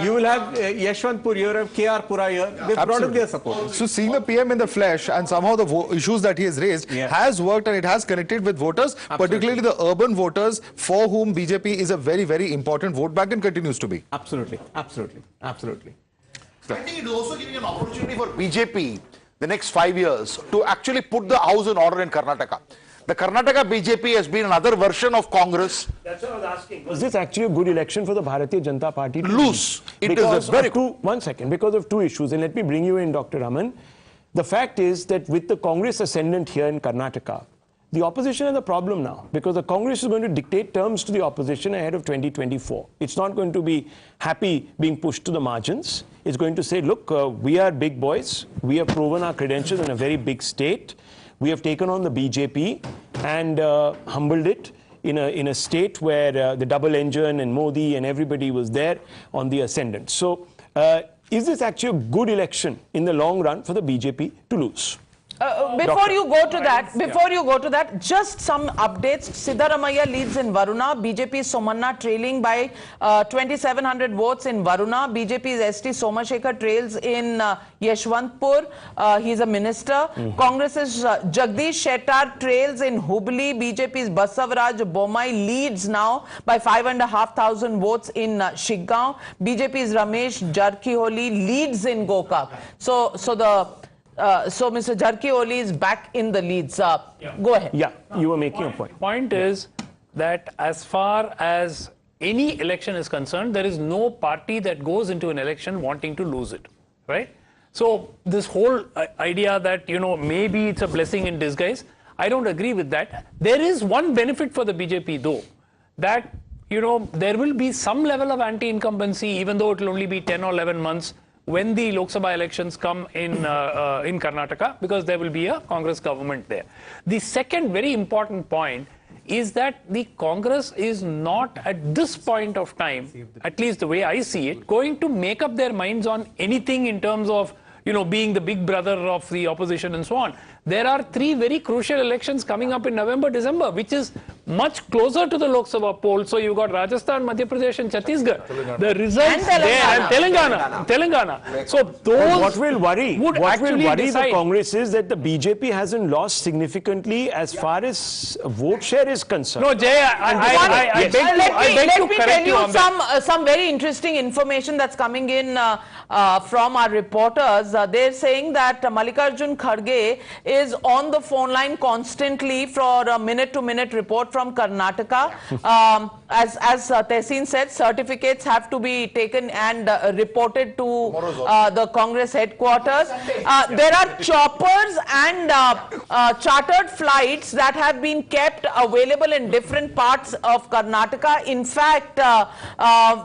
You will have Yeshwantpur here, KR Pura here. They've brought in their support. So seeing the PM in the flesh, and somehow the issues that he has raised has worked, and it has connected with voters, particularly the urban voters, for whom BJP is a very, very important vote bank and continues to be. Absolutely. I think it is also giving an opportunity for BJP the next 5 years to actually put the house in order in Karnataka. The Karnataka BJP has been another version of Congress. That's what I was asking. Was this actually a good election for the Bharatiya Janata Party? Loose. It is very good. 1 second. Because of 2 issues, and let me bring you in, Dr. Raman. The fact is that with the Congress ascendant here in Karnataka, the opposition has a problem now, because the Congress is going to dictate terms to the opposition ahead of 2024. It's not going to be happy being pushed to the margins. It's going to say, look, we are big boys. We have proven our credentials in a very big state. We have taken on the BJP and humbled it in a state where the double engine and Modi and everybody was there on the ascendant. So is this actually a good election in the long run for the BJP to lose? Before you go to that, just some updates. Siddaramaiah leads in Varuna. BJP's Somanna trailing by 2,700 votes in Varuna. BJP's ST Somashekar trails in Yeshwantpur. He's a minister. Congress's Jagdish Shettar trails in Hubli. BJP's Basavaraj Bommai leads now by 5,500 votes in Shiggaon. BJP's Ramesh Jarkiholi leads in Gokak. So Mr. Jarkiholi is back in the leads. Go ahead. Yeah, you were making a point. Point is that as far as any election is concerned, there is no party that goes into an election wanting to lose it, right? So this whole idea that, maybe it's a blessing in disguise, I don't agree with that. There is one benefit for the BJP though, that, there will be some level of anti-incumbency, even though it will only be 10 or 11 months when the Lok Sabha elections come in Karnataka, because there will be a Congress government there. The second very important point is that the Congress is not at this point of time, at least the way I see it, going to make up their minds on anything in terms of being the big brother of the opposition and so on. There are 3 very crucial elections coming up in November, December, which is much closer to the Lok Sabha poll. So you've got Rajasthan, Madhya Pradesh and Chhattisgarh. The results there and Telangana. So those what will worry decide. the Congress is that the BJP hasn't lost significantly as far as vote share is concerned. No, Jay, I beg to correct you on that. Some very interesting information that's coming in from our reporters. They're saying that Mallikarjun Kharge is on the phone line constantly for a minute-to-minute report from Karnataka. As Tehseen said, certificates have to be taken and reported to the Congress headquarters. There are choppers and chartered flights that have been kept available in different parts of Karnataka. In fact,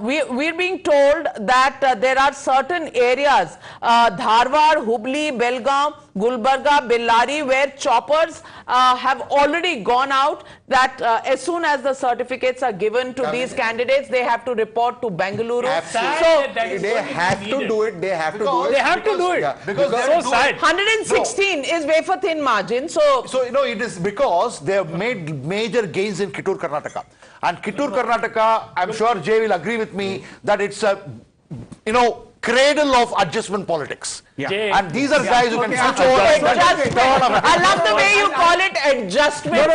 we're being told that there are certain areas, Dharwad, Hubli, Belgaum, Gulbarga, Bellari, where choppers have already gone out, that as soon as the certificates are given to these candidates, they have to report to Bengaluru. So they have to do it. They have to do it. They have to do it. Yeah, because so sad. 116 is wafer thin margin. So it is because they have made major gains in Kittur, Karnataka. And Kittur, Karnataka, I'm sure Jay will agree with me that it's a, cradle of adjustment politics. Yeah. And these are guys who can switch over. I love the way you call it adjustment.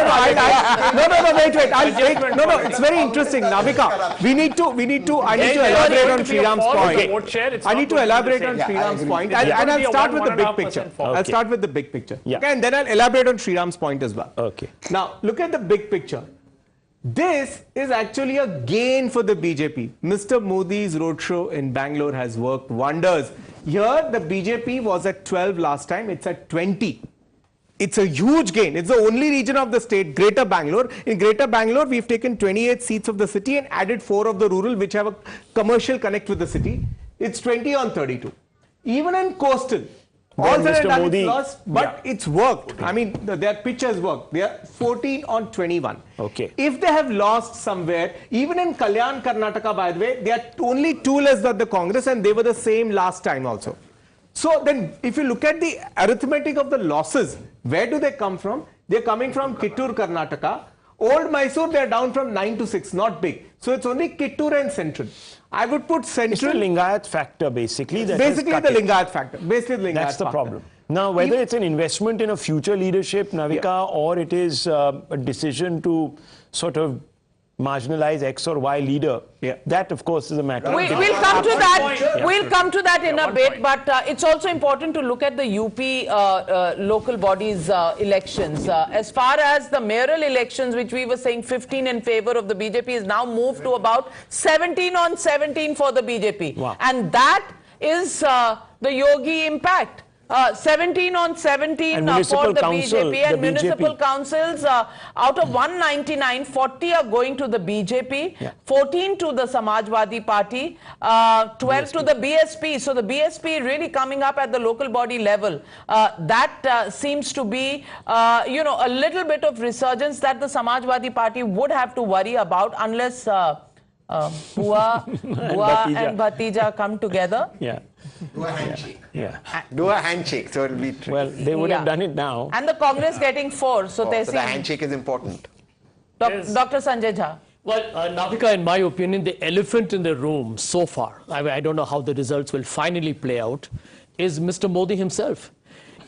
No, it's very interesting. Navika, I need to elaborate on Sriram's point. I need to elaborate on Sriram's point. And I'll start with the big picture. I'll start with the big picture. Okay, and then I'll elaborate on Sriram's point as well. Okay. Now, look at the big picture. This is actually a gain for the BJP. Mr. Modi's roadshow in Bangalore has worked wonders. Here, the BJP was at 12 last time. It's at 20. It's a huge gain. It's the only region of the state, Greater Bangalore. In Greater Bangalore, we've taken 28 seats of the city and added 4 of the rural, which have a commercial connect with the city. It's 20 on 32. Even in coastal, also Modi lost, but it's worked. Okay. I mean, their pitch has worked. They are 14 on 21. Okay. If they have lost somewhere, even in Kalyan, Karnataka, by the way, they are only 2 less than the Congress, and they were the same last time also. So then, if you look at the arithmetic of the losses, where do they come from? They're coming from Kittur, Karnataka. Old Mysore, they're down from 9 to 6, not big. So it's only Kittur and Central. I would put Central. It's the Lingayat factor, basically. Basically, the Lingayat factor. That's the problem. Now, whether it's an investment in a future leadership, Navika, or it is a decision to sort of marginalize X or Y leader, that of course is a matter. We'll come to that. We'll come to that in a bit. But it's also important to look at the UP local bodies elections. As far as the mayoral elections, which we were saying 15 in favor of the BJP, is now moved to about 17 on 17 for the BJP. Wow. And that is the Yogi impact. 17 on 17 for the BJP, and municipal councils, out of 199, 40 are going to the BJP, 14 to the Samajwadi Party, 12 to the BSP. So the BSP really coming up at the local body level. That seems to be, a little bit of resurgence that the Samajwadi Party would have to worry about unless Bua and Bhatija come together. Yeah. Do a handshake. Yeah. Do a handshake. So it'll be tricky. Well, they would have done it now. And the Congress getting 4. So, so the handshake is important. Dr. Sanjay Jha. Well, Navika, in my opinion, the elephant in the room so far, I don't know how the results will finally play out, is Mr. Modi himself.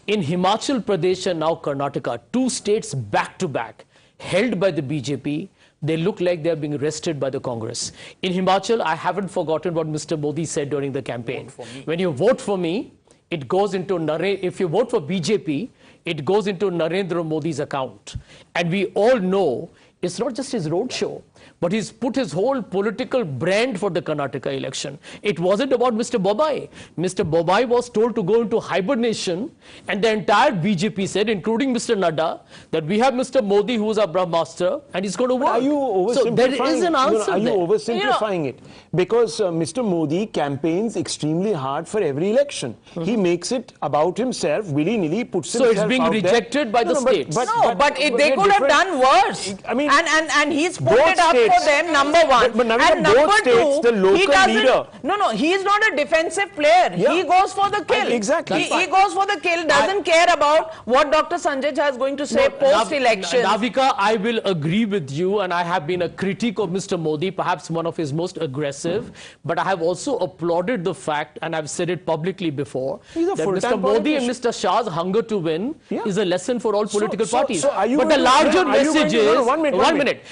In Himachal Pradesh and now Karnataka, 2 states back to back, held by the BJP, they look like they're being arrested by the Congress. In Himachal, I haven't forgotten what Mr. Modi said during the campaign. When you vote for me, it goes into if you vote for BJP, it goes into Narendra Modi's account. And we all know it's not just his roadshow, but he's put his whole political brand for the Karnataka election. It wasn't about Mr. Bommai. Mr. Bommai was told to go into hibernation, and the entire BJP said, including Mr. Nadda, that we have Mr. Modi, who's our Brahmastra, and he's going to work. Are you oversimplifying? So there is an answer Are you there. oversimplifying it? Because Mr. Modi campaigns extremely hard for every election. He makes it about himself, willy-nilly, puts himself out there. So it's being rejected by the states. But they could have done worse. I mean, and he's put it up for them, number one. But and number two, the local he doesn't. leader. No, he's not a defensive player. Yeah. He goes for the kill. Exactly. He goes for the kill, doesn't care about what Dr. Sanjay Jha is going to say post-election. Navika, I will agree with you, and I have been a critic of Mr. Modi, perhaps one of his most aggressive, but I have also applauded the fact, and I've said it publicly before, that Mr. Modi and Mr. Shah's hunger to win is a lesson for all political parties. But the larger message is, one minute.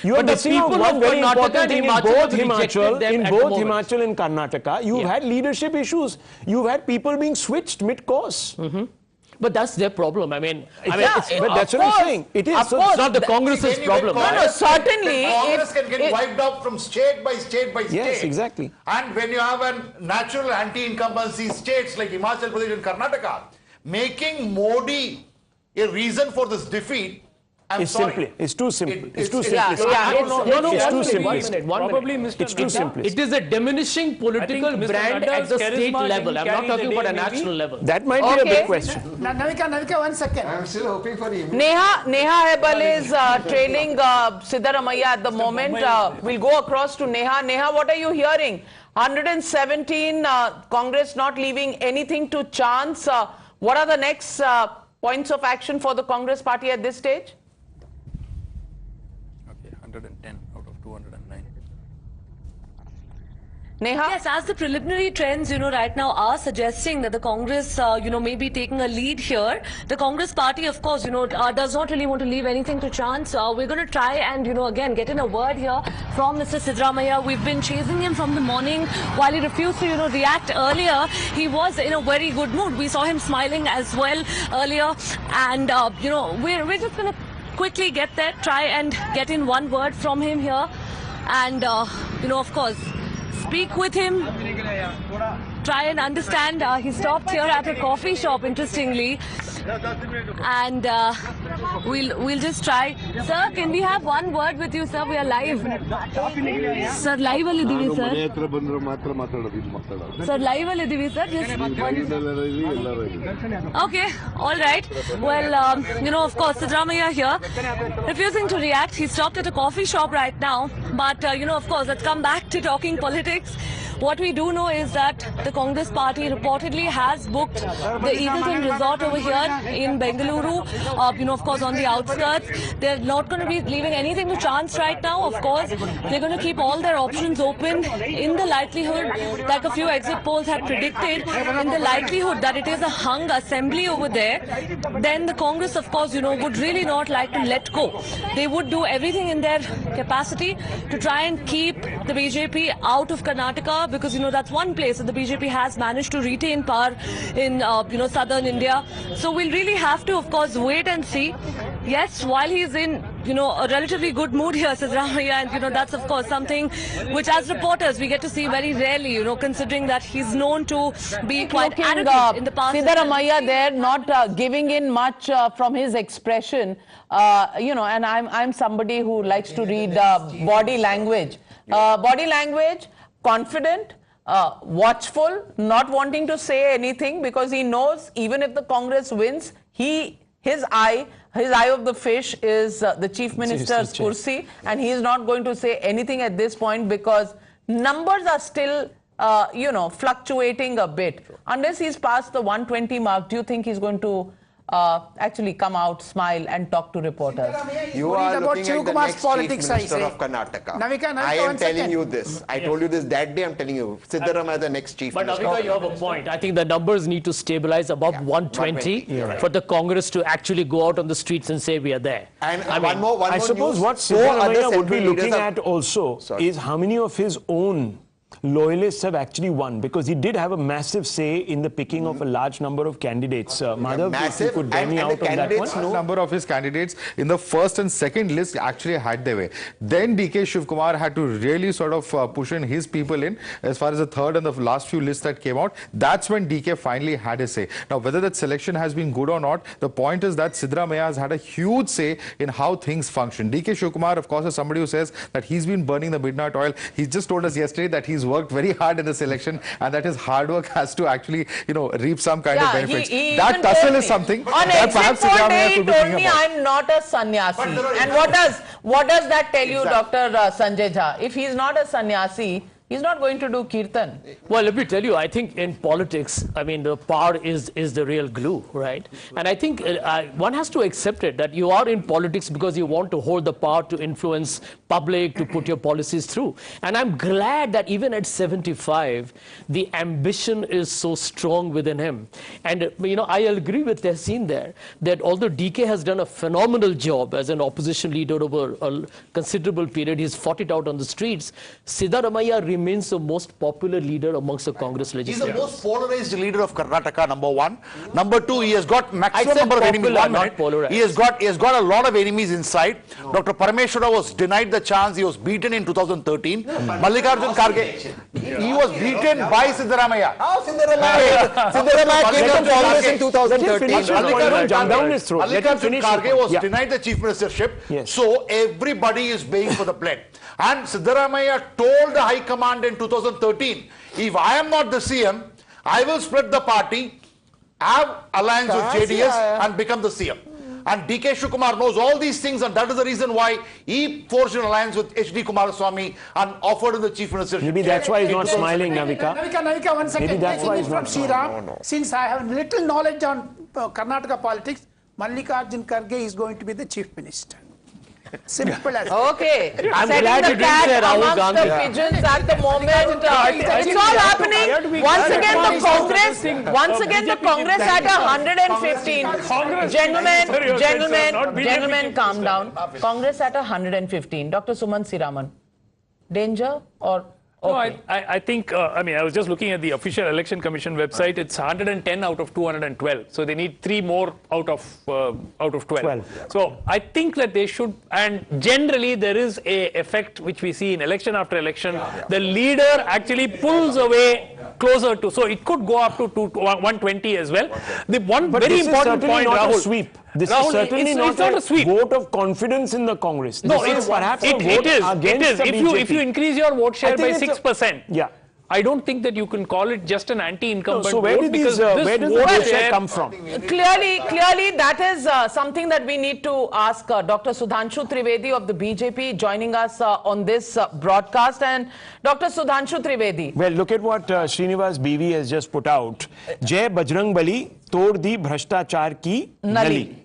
You are missing out one very important thing. In both Himachal and Karnataka, you've had leadership issues. You've had people being switched mid-course. But that's their problem. I mean, but that's what I'm saying. It is. So it's not the Congress's problem. No, certainly. Congress can get wiped out from state by state by state. Yes, exactly. And when you have a natural anti-incumbency states like Himachal Pradesh and Karnataka, making Modi a reason for this defeat, It's too simple. It's too simple. It's too simple. Probably Mr. It's too simple. It is a diminishing political brand at the state level. I'm not talking about a national level. That might be a big question. Navika, 1 second. I'm still hoping for the Neha Hebal is trailing Siddaramaiah at the moment. We'll go across to Neha. Neha, what are you hearing? 117, Congress not leaving anything to chance. What are the next points of action for the Congress party at this stage? 110 out of 209. Neha? Yes, as the preliminary trends, right now are suggesting that the Congress, may be taking a lead here. The Congress party, of course, does not really want to leave anything to chance. We're going to try and, again, get in a word here from Mr. Siddaramaiah. We've been chasing him from the morning while he refused to, react earlier. He was in a very good mood. We saw him smiling as well earlier. And, we're just going to quickly get there, try and get in one word from him here. And, of course, speak with him, try and understand. He stopped here at a coffee shop, interestingly, and we'll just try. Sir, can we have one word with you, sir? We are live. Sir, live alidhivi, sir. Sir, live alidhivi, sir. Just okay, all right. Well, of course, Siddaramaiah here, refusing to react. He stopped at a coffee shop right now. But, of course, let's come back to talking politics. What we do know is that the Congress party reportedly has booked the Eagleton Resort over here in Bengaluru, of course, on the outskirts. They're not going to be leaving anything to chance right now, of course. They're going to keep all their options open in the likelihood, like a few exit polls had predicted, in the likelihood that it is a hung assembly over there. Then the Congress, of course, would really not like to let go. They would do everything in their capacity to try and keep the BJP out of Karnataka, because, that's one place that the BJP has managed to retain power in, southern India. So we'll really have to, of course, wait and see. Yes, while he's in, a relatively good mood here, Siddaramaiah, and, that's, of course, something which, as reporters, we get to see very rarely, considering that he's known to be quite arrogant in the past. Siddaramaiah there, not giving in much from his expression, and I'm somebody who likes to read body language. Body language, confident, watchful, not wanting to say anything because he knows even if the Congress wins, his eye of the fish is the Chief Minister's kursi, and he is not going to say anything at this point because numbers are still you know, fluctuating a bit. Unless he's past the 120 mark, do you think he's going to actually come out, smile and talk to reporters? You are looking at the Shivakumar's next politics, Chief Minister I say. of Karnataka. Navika, I am one telling second. you this. I told you this that day. I'm telling you. Siddaramaiah, the next Chief But Minister. Navika, you have a point. I think the numbers need to stabilize above 120 for the Congress to actually go out on the streets and say we are there. And I suppose what Siddaramaiah would be looking at also is how many of his own loyalists have actually won, because he did have a massive say in the picking of a large number of candidates. Madhav, if you could bring me out on that one. Number of his candidates in the first and second list actually had their way. Then DK Shivakumar had to really sort of push in his people in as far as the third and the last few lists that came out. That's when DK finally had his say. Now, whether that selection has been good or not, the point is that Siddaramaiah has had a huge say in how things function. DK Shivakumar, of course, is somebody who says that he's been burning the midnight oil. He just told us yesterday that he's worked very hard in this election and that his hard work has to actually, you know, reap some kind of benefits. That tussle is something that perhaps Siddaramaiah could be thinking about. I'm not a sannyasi. And what does that tell you, Dr. Sanjay Jha? If he's not a sannyasi, he's not going to do kirtan. Well, let me tell you, I think in politics, I mean, the power is the real glue, right? And I think one has to accept it, that you are in politics because you want to hold the power to influence public, to put your policies through. And I'm glad that even at 75, the ambition is so strong within him. And, you know, I agree with Tehseen there, that although DK has done a phenomenal job as an opposition leader over a considerable period, he's fought it out on the streets, Siddaramaiah remains the most popular leader amongst the Congress legislators. He's the most polarized leader of Karnataka, number one. Number two, he has got maximum number of enemies. He has got a lot of enemies inside. Dr. Parameshwara was denied the chance. He was beaten in 2013. Mallikarjun Kharge, he was beaten by Siddaramaiah. How Siddaramaiah came to Congress in 2013. Mallikarjun Kharge was denied the chief ministership. So everybody is paying for the blame. And Siddaramaiah told the High Command in 2013, if I am not the CM, I will split the party, have alliance with JDS and become the CM. And DK Shivakumar knows all these things, and that is the reason why he forged an alliance with HD Kumaraswamy and offered him the chief ministership. Maybe that's why he's not smiling, Navika. Navika, 1 second. Maybe that's why he's from not Sriram. Since I have little knowledge on Karnataka politics, Mallikarjun Kharge is going to be the chief minister. Simple as okay. I'm Setting glad the you didn't say cat Rahul amongst Gandhi. the pigeons at the moment. It's all happening. Once again, the Congress at 115. Gentlemen, calm down. Congress at 115. Dr. Suman Siraman. Danger or? Okay. No, I think, I mean, I was just looking at the official Election Commission website. It's 110 out of 212. So they need 3 more out of 12. So I think that they should, and generally there is a effect which we see in election after election. The leader actually pulls away closer to, so it could go up to 120 as well. The one But very this important is point, not Rahul. a sweep. This Rahul, is certainly it's not a sweep. vote of confidence in the Congress. No, this it's perhaps a vote it is. against the If you increase your vote share by 6%, yeah. I don't think that you can call it just an anti-incumbent so where vote, did because where does the vote share come from? Clearly, that is something that we need to ask Dr. Sudhanshu Trivedi of the BJP joining us on this broadcast. And Dr. Sudhanshu Trivedi. Well, look at what Srinivas BV has just put out. Jai Bajrang Bali, tod di bhrashtachar ki nali.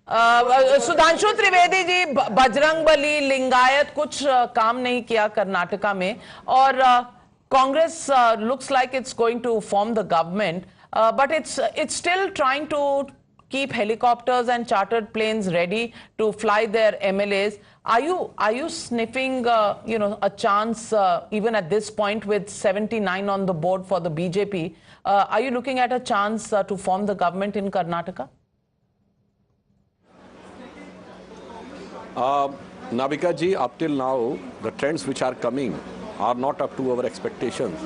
Sudhanshu Trivedi ji, Bajrang Bali, Lingayat कुछ काम नहीं किया कर्नाटका में, और Congress looks like it's going to form the government, but it's still trying to keep helicopters and chartered planes ready to fly their MLAs. Are you sniffing a chance even at this point with 79 on the board for the BJP? Are you looking at a chance to form the government in Karnataka? Navika ji, up till now, the trends which are coming are not up to our expectations.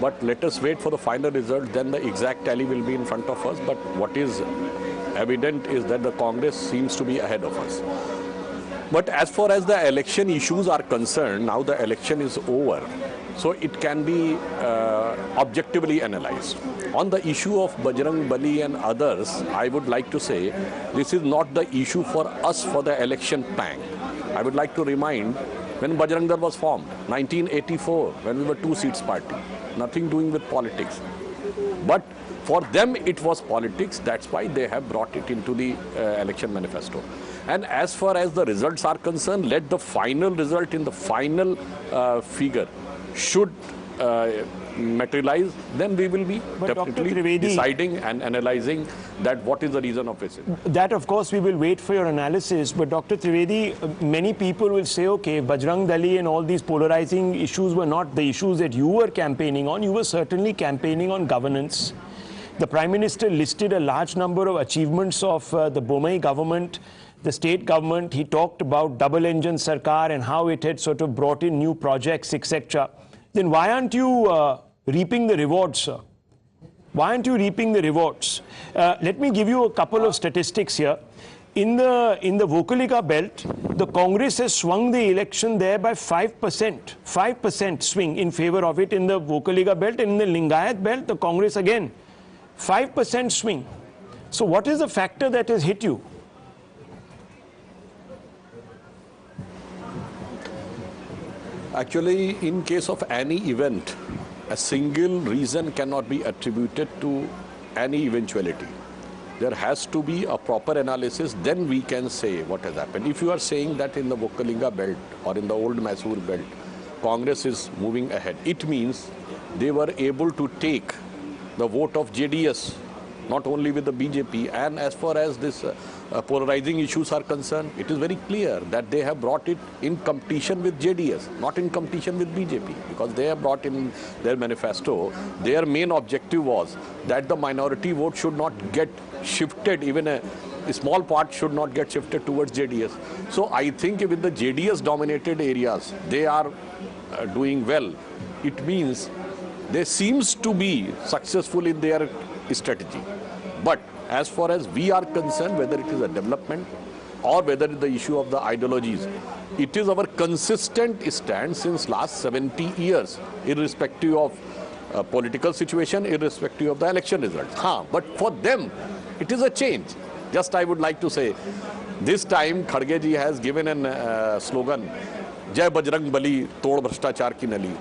But let us wait for the final result, then the exact tally will be in front of us. But what is evident is that the Congress seems to be ahead of us. But as far as the election issues are concerned, now the election is over. So it can be objectively analyzed. On the issue of Bajrang Bali and others, I would like to say this is not the issue for us for the election pang. I would like to remind when Bajrang Dal was formed, 1984, when we were 2 seats party. nothing doing with politics. But for them, it was politics. That's why they have brought it into the election manifesto. And as far as the results are concerned, let the final result in the final figure should materialize, then we will be definitely deciding and analyzing that what is the reason of it. That, of course, we will wait for your analysis. But Dr. Trivedi, many people will say, okay, Bajrang Dali and all these polarizing issues were not the issues that you were campaigning on. You were certainly campaigning on governance. The Prime Minister listed a large number of achievements of the Bommai government, the state government. He talked about double-engine Sarkar and how it had sort of brought in new projects, etc. Then why aren't you reaping the rewards, sir? Why aren't you reaping the rewards? Let me give you a couple of statistics here. In the Vocaliga belt, the Congress has swung the election there by 5%. 5% swing in favor of it in the Vocaliga belt. And in the Lingayat belt, the Congress again, 5% swing. So what is the factor that has hit you? Actually, in case of any event, a single reason cannot be attributed to any eventuality. There has to be a proper analysis, then we can say what has happened. If you are saying that in the Vokalinga belt or in the old Mysore belt, Congress is moving ahead, it means they were able to take the vote of JDS, not only with the BJP. And as far as this polarizing issues are concerned, it is very clear that they have brought it in competition with JDS, not in competition with BJP, because they have brought in their manifesto. Their main objective was that the minority vote should not get shifted, even a small part should not get shifted towards JDS. So I think with the JDS dominated areas, they are doing well. It means they seems to be successful in their strategy. But as far as we are concerned, whether it is a development or whether it is the issue of the ideologies, it is our consistent stand since last 70 years, irrespective of political situation, irrespective of the election results. But for them, it is a change. Just I would like to say, this time Khadge ji has given a slogan, Jai Bajrang Bali, Tod Bhrashtachar Ki Nali.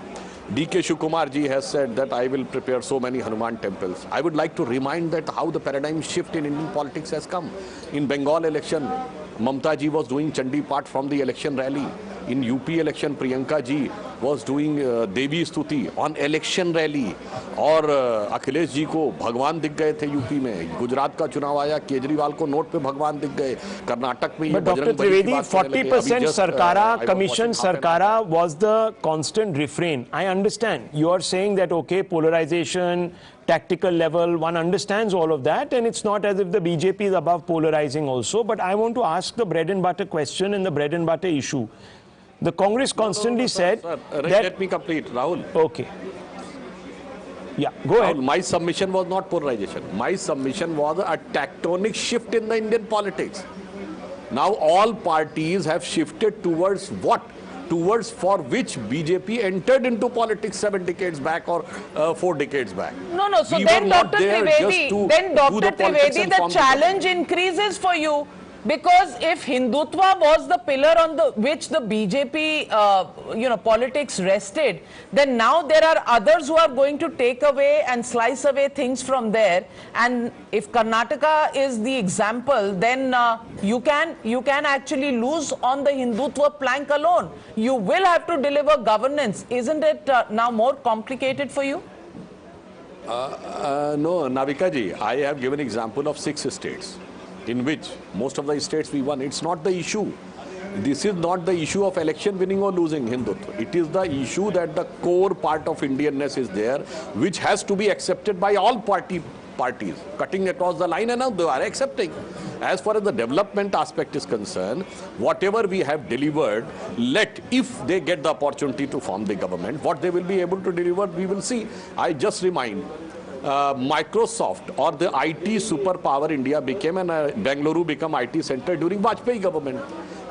D.K. Shivakumar ji has said that I will prepare so many Hanuman temples. I would like to remind that how the paradigm shift in Indian politics has come. In Bengal election, Mamta ji was doing Chandi Path from the election rally. In UP election, Priyanka ji was doing Devi Stuti on election rally. और अखिलेश जी को भगवान दिख गए थे UP में. गुजरात का चुनाव आया, केजरीवाल को नोट पे भगवान दिख गए. कर्नाटक में But Dr. Trivedi, 40% Sarkara, Commission Sarkara was the constant refrain. I understand. You are saying that, okay, polarization, tactical level, one understands all of that, and it's not as if the BJP is above polarizing also. But I want to ask the bread and butter question and the bread and butter issue. The Congress constantly said sir, that... Let me complete, Rahul. Okay. Yeah, go ahead. My submission was not polarization. My submission was a tectonic shift in the Indian politics. Now all parties have shifted towards what? Towards for which BJP entered into politics 7 decades back or 4 decades back. No. So then, Dr. Trivedi, the challenge increases for you. Because if Hindutva was the pillar on which the BJP, politics rested, then now there are others who are going to take away and slice away things from there. And if Karnataka is the example, then you can actually lose on the Hindutva plank alone. You will have to deliver governance. Isn't it now more complicated for you? No, Navika ji, I have given example of 6 states. In which most of the states we won. It's not the issue. This is not the issue of election winning or losing Hindutva. It is the issue that the core part of Indianness is there, which has to be accepted by all parties, cutting across the line, and now they are accepting. As far as the development aspect is concerned, whatever we have delivered, if they get the opportunity to form the government, what they will be able to deliver, we will see. I just remind, Microsoft or the IT superpower India became, and Bengaluru became IT center during Vajpayee government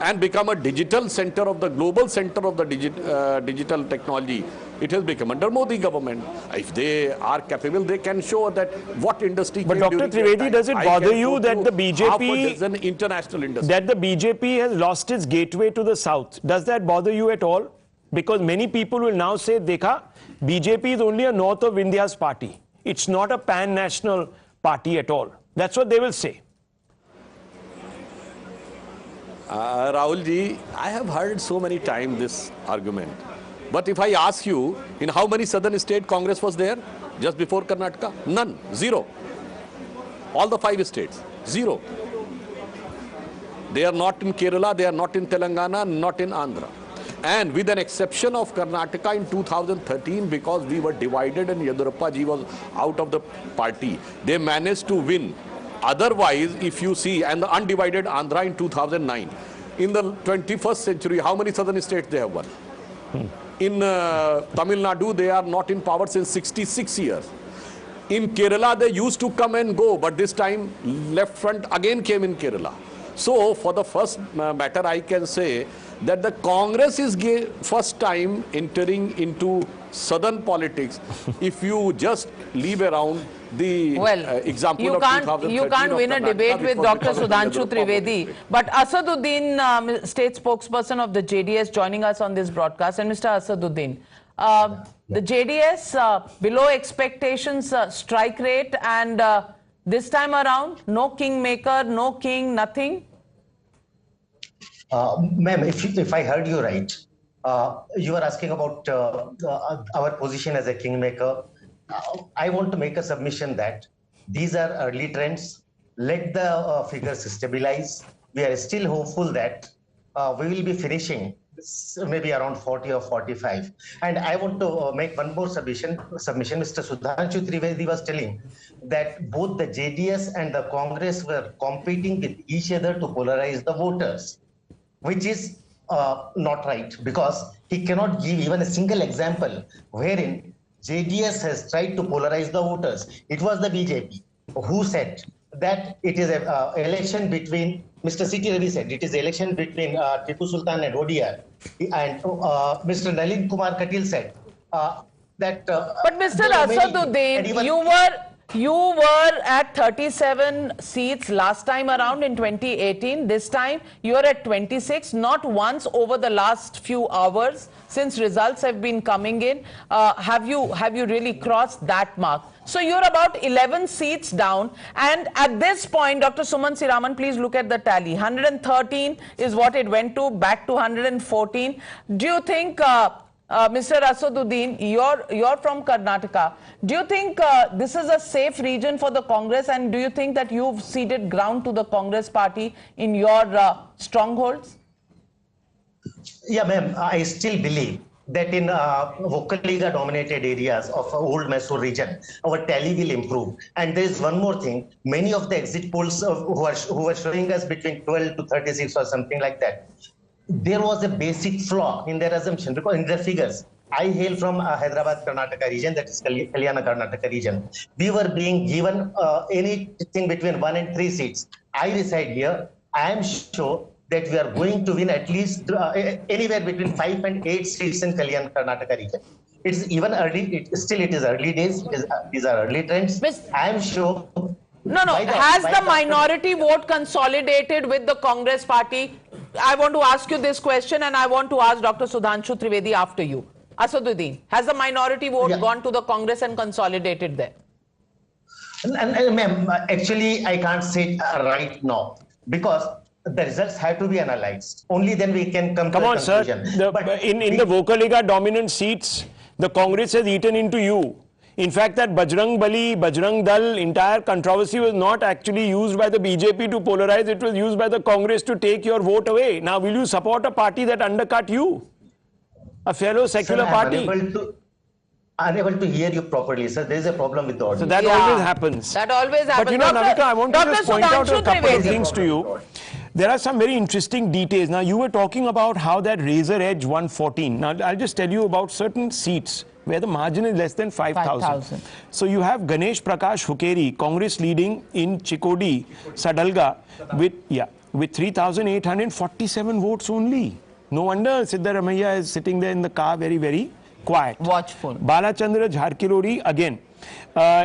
and become a digital center of the global center of the digital technology. It has become under Modi government. If they are capable, they can show that what industry. But Dr. Trivedi, does it bother you that the BJP is an international industry? That the BJP has lost its gateway to the south? Does that bother you at all? Because many people will now say, Dekha, BJP is only a north of India's party. It's not a pan-national party at all. That's what they will say. Rahul ji, I have heard so many times this argument. But if I ask you, in how many southern state Congress was there just before Karnataka? None. Zero. All the 5 states. Zero. They are not in Kerala, they are not in Telangana, not in Andhra. And with an exception of Karnataka in 2013, because we were divided and Yediyurappa ji was out of the party, they managed to win. Otherwise, if you see, and the undivided Andhra in 2009, in the 21st century, how many southern states they have won? In Tamil Nadu, they are not in power since 66 years. In Kerala, they used to come and go, but this time left front again came in Kerala. So, for the first matter, I can say that the Congress is first time entering into southern politics. If you just leave around the example of 2013 you can't win a debate with Dr. Sudhanshu Trivedi. But Asaduddin, state spokesperson of the JDS, joining us on this broadcast. And Mr. Asaduddin, the JDS below expectations strike rate, and this time around, no kingmaker, no king, nothing? Ma'am, if I heard you right, you are asking about our position as a kingmaker. I want to make a submission that these are early trends. Let the figures stabilize. We are still hopeful that we will be finishing maybe around 40 or 45. And I want to make one more submission. Mr. Sudhanshu Trivedi was telling that both the JDS and the Congress were competing with each other to polarize the voters, which is not right, because he cannot give even a single example wherein JDS has tried to polarize the voters. It was the BJP who said that it is an election between, Mr. C.T. Ravi said, it is an election between Tipu Sultan and ODR. And Mr. Nalin Kumar Katil said that... but Mr. Asaduddin, you were at 37 seats last time around in 2018. This time you're at 26. Not once over the last few hours since results have been coming in have you really crossed that mark. So you're about 11 seats down, and at this point, Dr. Suman Siraman, please look at the tally. 113 is what it went to, back to 114. Do you think, Mr. Asaduddin, you're from Karnataka, do you think this is a safe region for the Congress, and do you think that you've ceded ground to the Congress party in your strongholds? Yeah, ma'am, I still believe that in Vocaliga dominated areas of old Mysore region, our tally will improve. And there is one more thing. Many of the exit polls who are showing us between 12 to 36 or something like that, there was a basic flaw in their assumption, because in their figures. I hail from Hyderabad, Karnataka region, that is Kalyana, Karnataka region. We were being given anything between 1 and 3 seats. I reside here. I am sure that we are going to win at least anywhere between 5 and 8 seats in Kalyana, Karnataka region. It's even early, it is early days, these are early trends. I am sure. Has the minority vote consolidated with the Congress party? I want to ask you this question, and I want to ask Dr. Sudhanshu Trivedi after you. Asaduddin, has the minority vote gone to the Congress and consolidated there? Ma'am, actually, I can't say it right now, because the results have to be analyzed. Only then we can come to a conclusion. Sir. In the Vocaliga dominant seats, the Congress has eaten into you. In fact, that Bajrang Bali, Bajrang Dal entire controversy was not actually used by the BJP to polarize. It was used by the Congress to take your vote away. Now, will you support a party that undercut you? A fellow secular party? Unable to hear you properly, sir. There is a problem with the audio. So that always happens. That always happens. But you know, Navika, I want to just point out a couple of things to you. There are some very interesting details. Now, you were talking about how that razor edge 114. Now, I'll just tell you about certain seats where the margin is less than 5,000. So you have Ganesh Prakash Hukeri, Congress leading in Chikodi, Sadalga with 3,847 votes only. No wonder Siddaramaiah is sitting there in the car very, very quiet. Watchful. Balachandra Jharkirori again.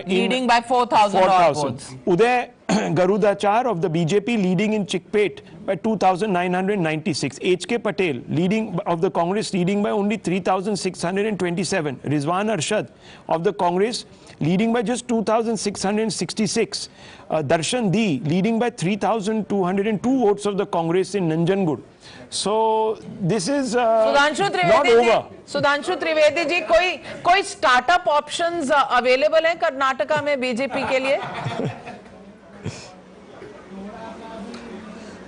Leading by 4,000 votes. Uday Garudachar of the BJP leading in Chikpet by 2,996. H.K. Patel leading of the Congress leading by only 3,627. Rizwan Arshad of the Congress leading by just 2,666. Darshan D leading by 3,202 votes of the Congress in Nanjangud. So this is not over. Sudhanshu Trivedi ji, कोई startup options available हैं कर्नाटका में BJP के लिए?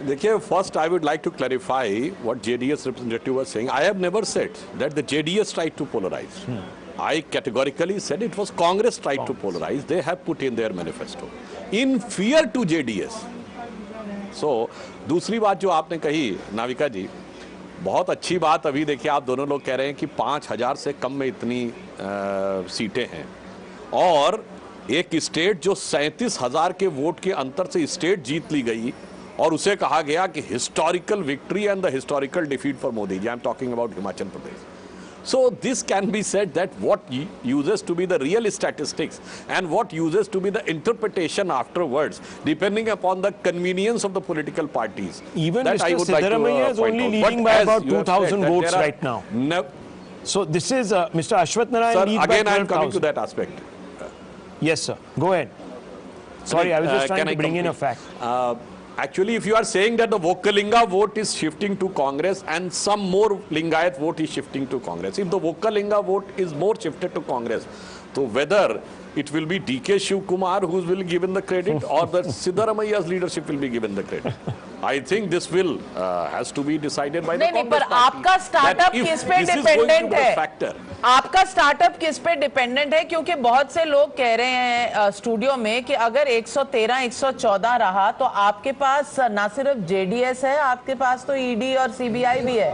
देखिए, first I would like to clarify what JDS representative was saying. I have never said that the JDS tried to polarize. I categorically said it was Congress tried to polarize. They have put in their manifesto in fear to JDS. So, दूसरी बात जो आपने कही नाविका जी, बहुत अच्छी बात। अभी देखिए, आप दोनों लोग कह रहे हैं कि 5,000 से कम में इतनी सीटें हैं, और एक स्टेट जो 37,000 के वोट के अंतर से स्टेट जीत ली गई, और उसे कहा गया कि historical victory and the historical defeat for Modi ji. I am talking about Himachal Pradesh. So this can be said that what uses to be the real statistics and what uses to be the interpretation afterwards, depending upon the convenience of the political parties. Even Mr. Siddaramaiah is only leading by about 2,000 votes right now. No. So this is Mr. Ashwath Narayan lead by 12,000. Again, I am coming to that aspect. Yes, sir. Go ahead. Sorry, I was just trying to bring in a fact. Actually, if you are saying that the Vokalinga vote is shifting to Congress and some more Lingayat vote is shifting to Congress, if the Vokalinga vote is more shifted to Congress, so whether it will be DK Shivakumar who will be given the credit or the Siddaramaiah's leadership will be given the credit, I think this will has to be decided by the Congress पर आपका startup किस पे dependent है? आपका startup किस पे dependent है? क्योंकि बहुत से लोग कह रहे हैं स्टूडियो में कि अगर 113, 114 रहा तो आपके पास ना सिर्फ जेडीएस है, आपके पास तो ईडी और सीबीआई भी है.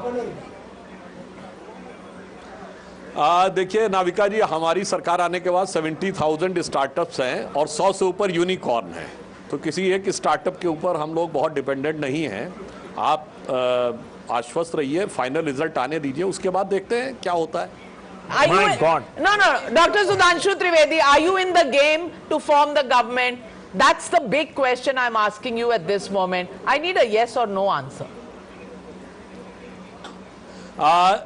देखिए नाविका जी, हमारी सरकार आने के बाद 70,000 स्टार्टअप्स हैं और 100 से ऊपर यूनिकॉर्न हैं, तो किसी एक स्टार्टअप के ऊपर हम लोग बहुत डिपेंडेंट नहीं हैं. आप आश्वस्त रहिए, फाइनल रिजल्ट आने दीजिए, उसके बाद देखते हैं क्या होता है. My God. No, Dr. Sudhanshu Trivedi, are you in the game to form the government? That's the big question I'm asking you at this moment. I need a yes or no answer.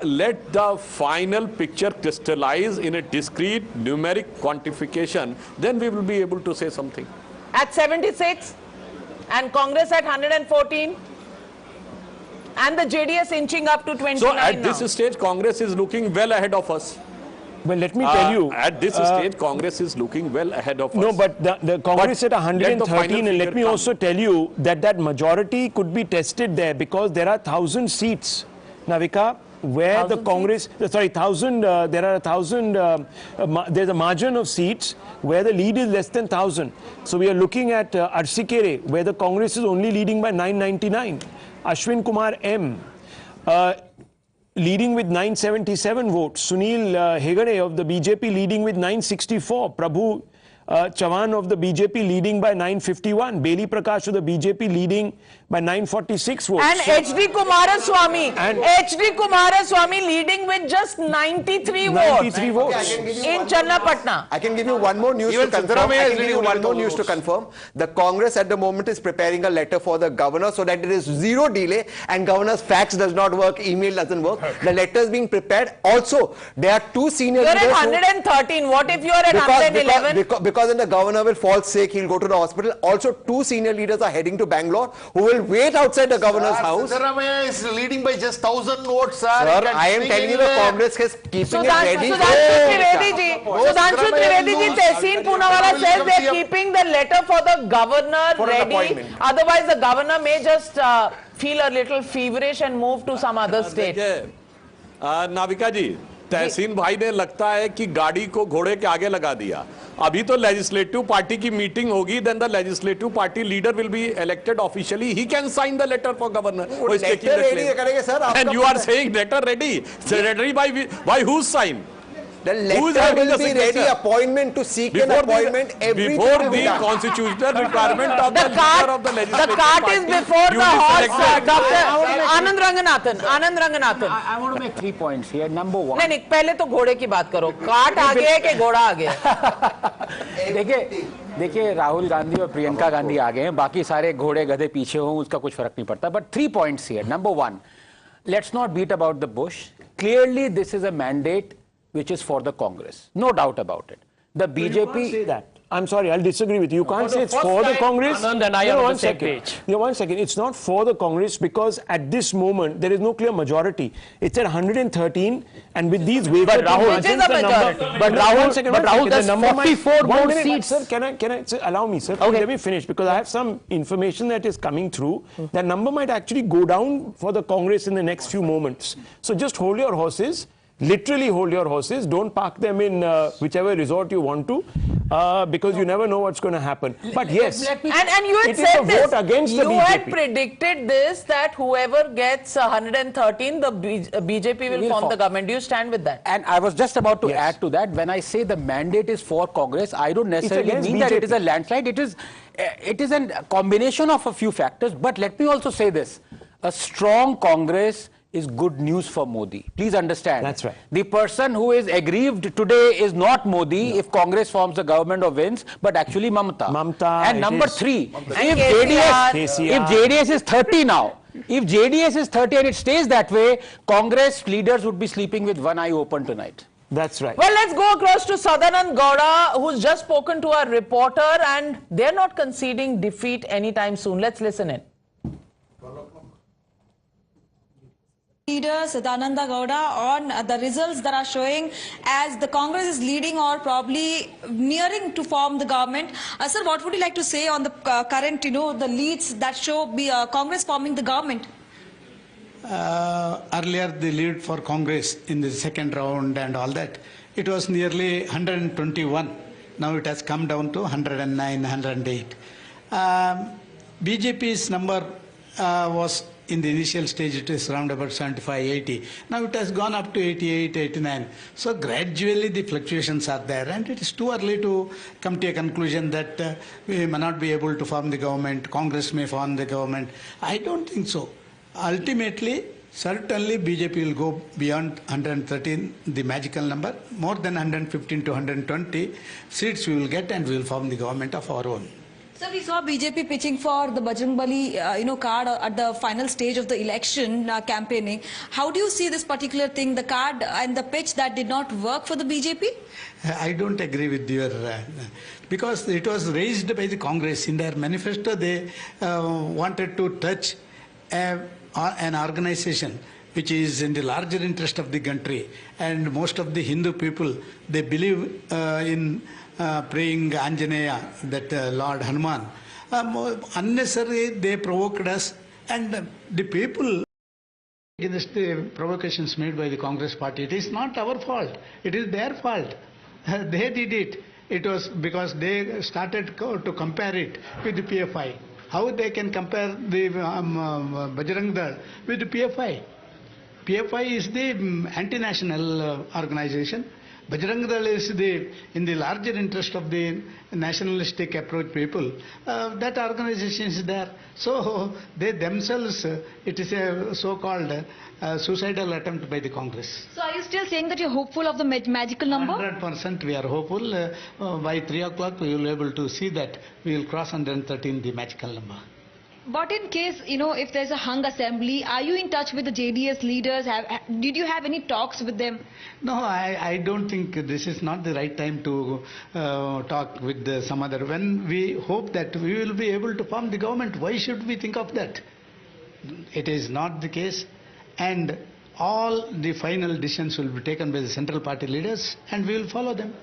Let the final picture crystallize in a discrete numeric quantification, then we will be able to say something. At 76 and Congress at 114 and the JDS inching up to 29 So at now. this stage, Congress is looking well ahead of us. Well, let me tell you. At this stage, Congress is looking well ahead of us. No, but the Congress at 113, and let me also tell you that majority could be tested there because there are 1,000 seats, Navika, where the Congress, sorry, 1,000, there are 1,000, there's a margin of seats where the lead is less than 1,000. So we are looking at Arsikere, where the Congress is only leading by 999. Ashwin Kumar M. Leading with 977 votes. Sunil Hegade of the BJP leading with 964. Prabhu Chavan of the BJP leading by 951. Beli Prakash of the BJP leading by 946 votes. And HD Kumaraswamy leading with just 93 votes. In Channapatna. I can give you one more news to confirm. The Congress at the moment is preparing a letter for the governor so that there is zero delay and governor's fax does not work, email doesn't work. The letter is being prepared. Also, there are two senior leaders. You're at 113. What if you're at 111? Because then the governor will fall sick, he'll go to the hospital. Also, two senior leaders are heading to Bangalore who will wait outside the governor's house. Siddaramaiah is leading by just 1,000 votes, sir. Sir, I am telling you the Congress is keeping it ready. Sudhanshu Trivedi ji, Tehseen Poonawala says they're keeping the letter for the governor ready. Otherwise, the governor may just feel a little feverish and move to some other state. Navika जी, तहसीन भाई ने लगता है कि गाड़ी को घोड़े के आगे लगा दिया. अभी तो लेजिस्लेटिव पार्टी की मीटिंग होगी, then the legislative party leader will be elected officially. He can sign the letter for governor. Who is taking the claim. And you are saying letter ready? Ready by whose sign? The letter will be ready, appointment to seek an appointment, everything. Before the constitutional requirement of the leader of the legislative The cart is before the horse, Dr. Anand Ranganathan. I want to make 3 points here. Number one. नहीं, पहले तो घोड़े की बात करो. Cart आगे है कि घोड़ा आगे है? देखिए राहुल गांधी और प्रियंका गांधी आगे हैं, बाकी सारे घोड़े गधे पीछे हों उसका कुछ फर्क नहीं पड़ता. But 3 points here. Number one, let's not beat about the bush. Clearly, this is a mandate which is for the Congress. No doubt about it. The BJP... You can't say that. I'm sorry, I'll disagree with you. You can't say it's for the Congress. Anand and I are on the same page. One second. It's not for the Congress because at this moment, there is no clear majority. It's at 113 and with these waivers... But Rahul, which is the majority? But Rahul, there's 44 more seats. Sir, can I allow me, sir? Okay. Let me finish because I have some information that is coming through. That number might actually go down for the Congress in the next few moments. So just hold your horses. Literally hold your horses. Don't park them in whichever resort you want to, because you never know what's going to happen. But yes, and you had said this. Against you the BJP. Had predicted this, that whoever gets 113, the BJP will form the government. Do you stand with that? And I was just about to add to that. When I say the mandate is for Congress, I don't necessarily mean that it is a landslide. It is a combination of a few factors. But let me also say this: a strong Congress is good news for Modi. Please understand. That's right. The person who is aggrieved today is not Modi if Congress forms the government or wins, but actually Mamata. And number 3, if JDS is 30 now, if JDS is 30 and it stays that way, Congress leaders would be sleeping with one eye open tonight. That's right. Well, let's go across to Siddaramaiah Gowda, who's just spoken to a reporter, and they're not conceding defeat anytime soon. Let's listen in. Leader Siddaramaiah Gowda on the results that are showing as the Congress is leading or probably nearing to form the government. Sir, what would you like to say on the current, the leads that show Congress forming the government? Earlier, the lead for Congress in the second round and all that, it was nearly 121. Now it has come down to 109, 108. BJP's number was in the initial stage, it is around about 75, 80. Now it has gone up to 88, 89. So gradually the fluctuations are there, and it is too early to come to a conclusion that we may not be able to form the government, Congress may form the government. I don't think so. Ultimately, certainly BJP will go beyond 113, the magical number. More than 115 to 120 seats we will get, and we will form the government of our own. So we saw BJP pitching for the Bajrangbali, card at the final stage of the election campaigning. How do you see this particular thing, the card and the pitch that did not work for the BJP? I don't agree with your, because it was raised by the Congress. In their manifesto, they wanted to touch an organization which is in the larger interest of the country. And most of the Hindu people, they believe in praying Anjaneya, that Lord Hanuman. Unnecessarily they provoked us, and the people against the provocations made by the Congress party. It is not our fault. It is their fault. They did it. It was because they started to compare it with the PFI. How they can compare the Bajrang Dal with the PFI? PFI is the anti-national organization. Bajrang Dal is in the larger interest of the nationalistic approach people. That organization is there. So they themselves, it is a so-called suicidal attempt by the Congress. So are you still saying that you're hopeful of the magical number? 100% we are hopeful. By 3 o'clock we will be able to see that we will cross 113, the magical number. But in case, if there's a hung assembly, are you in touch with the JDS leaders? Did you have any talks with them? No, I don't think this is not the right time to talk with some other. When we hope that we will be able to form the government, why should we think of that? It is not the case. And all the final decisions will be taken by the central party leaders, and we will follow them.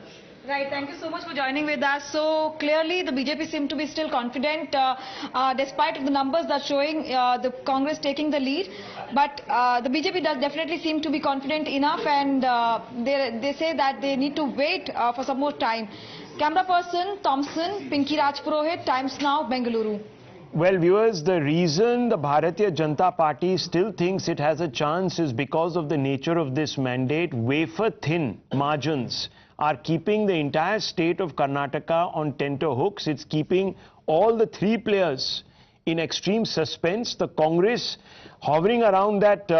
Right, thank you so much for joining with us. So clearly the BJP seem to be still confident despite the numbers that showing the Congress taking the lead. But the BJP does definitely seem to be confident enough, and they say that they need to wait for some more time. Camera person Thompson, Pinky Rajpurohit, Times Now, Bengaluru. Well, viewers, the reason the Bharatiya Janata Party still thinks it has a chance is because of the nature of this mandate. Wafer-thin margins are keeping the entire state of Karnataka on tenterhooks. It's keeping all the three players in extreme suspense. The Congress hovering around that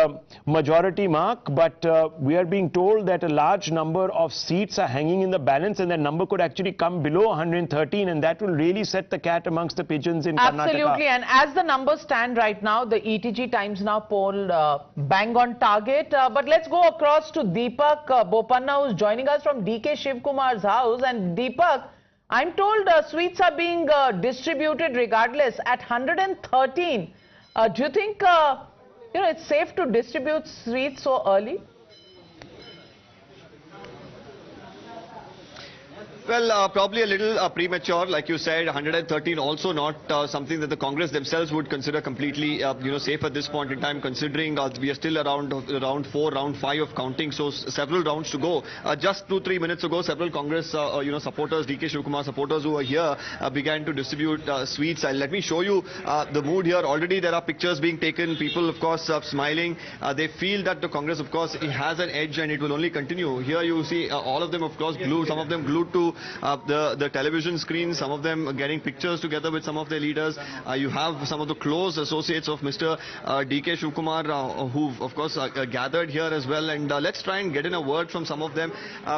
majority mark, but we are being told that a large number of seats are hanging in the balance, and that number could actually come below 113, and that will really set the cat amongst the pigeons in Karnataka. Absolutely, and as the numbers stand right now, the ETG Times Now poll bang on target. But let's go across to Deepak Bopanna, who's joining us from DK Shivakumar's house. And Deepak, I'm told sweets are being distributed regardless at 113. Do you think it's safe to distribute sweets so early? Well, probably a little premature, like you said. 113 also not something that the Congress themselves would consider completely, safe at this point in time, considering we are still around round 4, round 5 of counting, so several rounds to go. Just 2-3 minutes ago, several Congress, supporters, DK Shivakumar supporters who were here began to distribute sweets. Let me show you the mood here. Already there are pictures being taken. People, of course, smiling. They feel that the Congress, of course, it has an edge and it will only continue. Here you see all of them, of course, glued. Some of them glued to the television screen, some of them getting pictures together with some of their leaders. You have some of the close associates of Mr. DK Shivakumar who of course gathered here as well, and let's try and get in a word from some of them.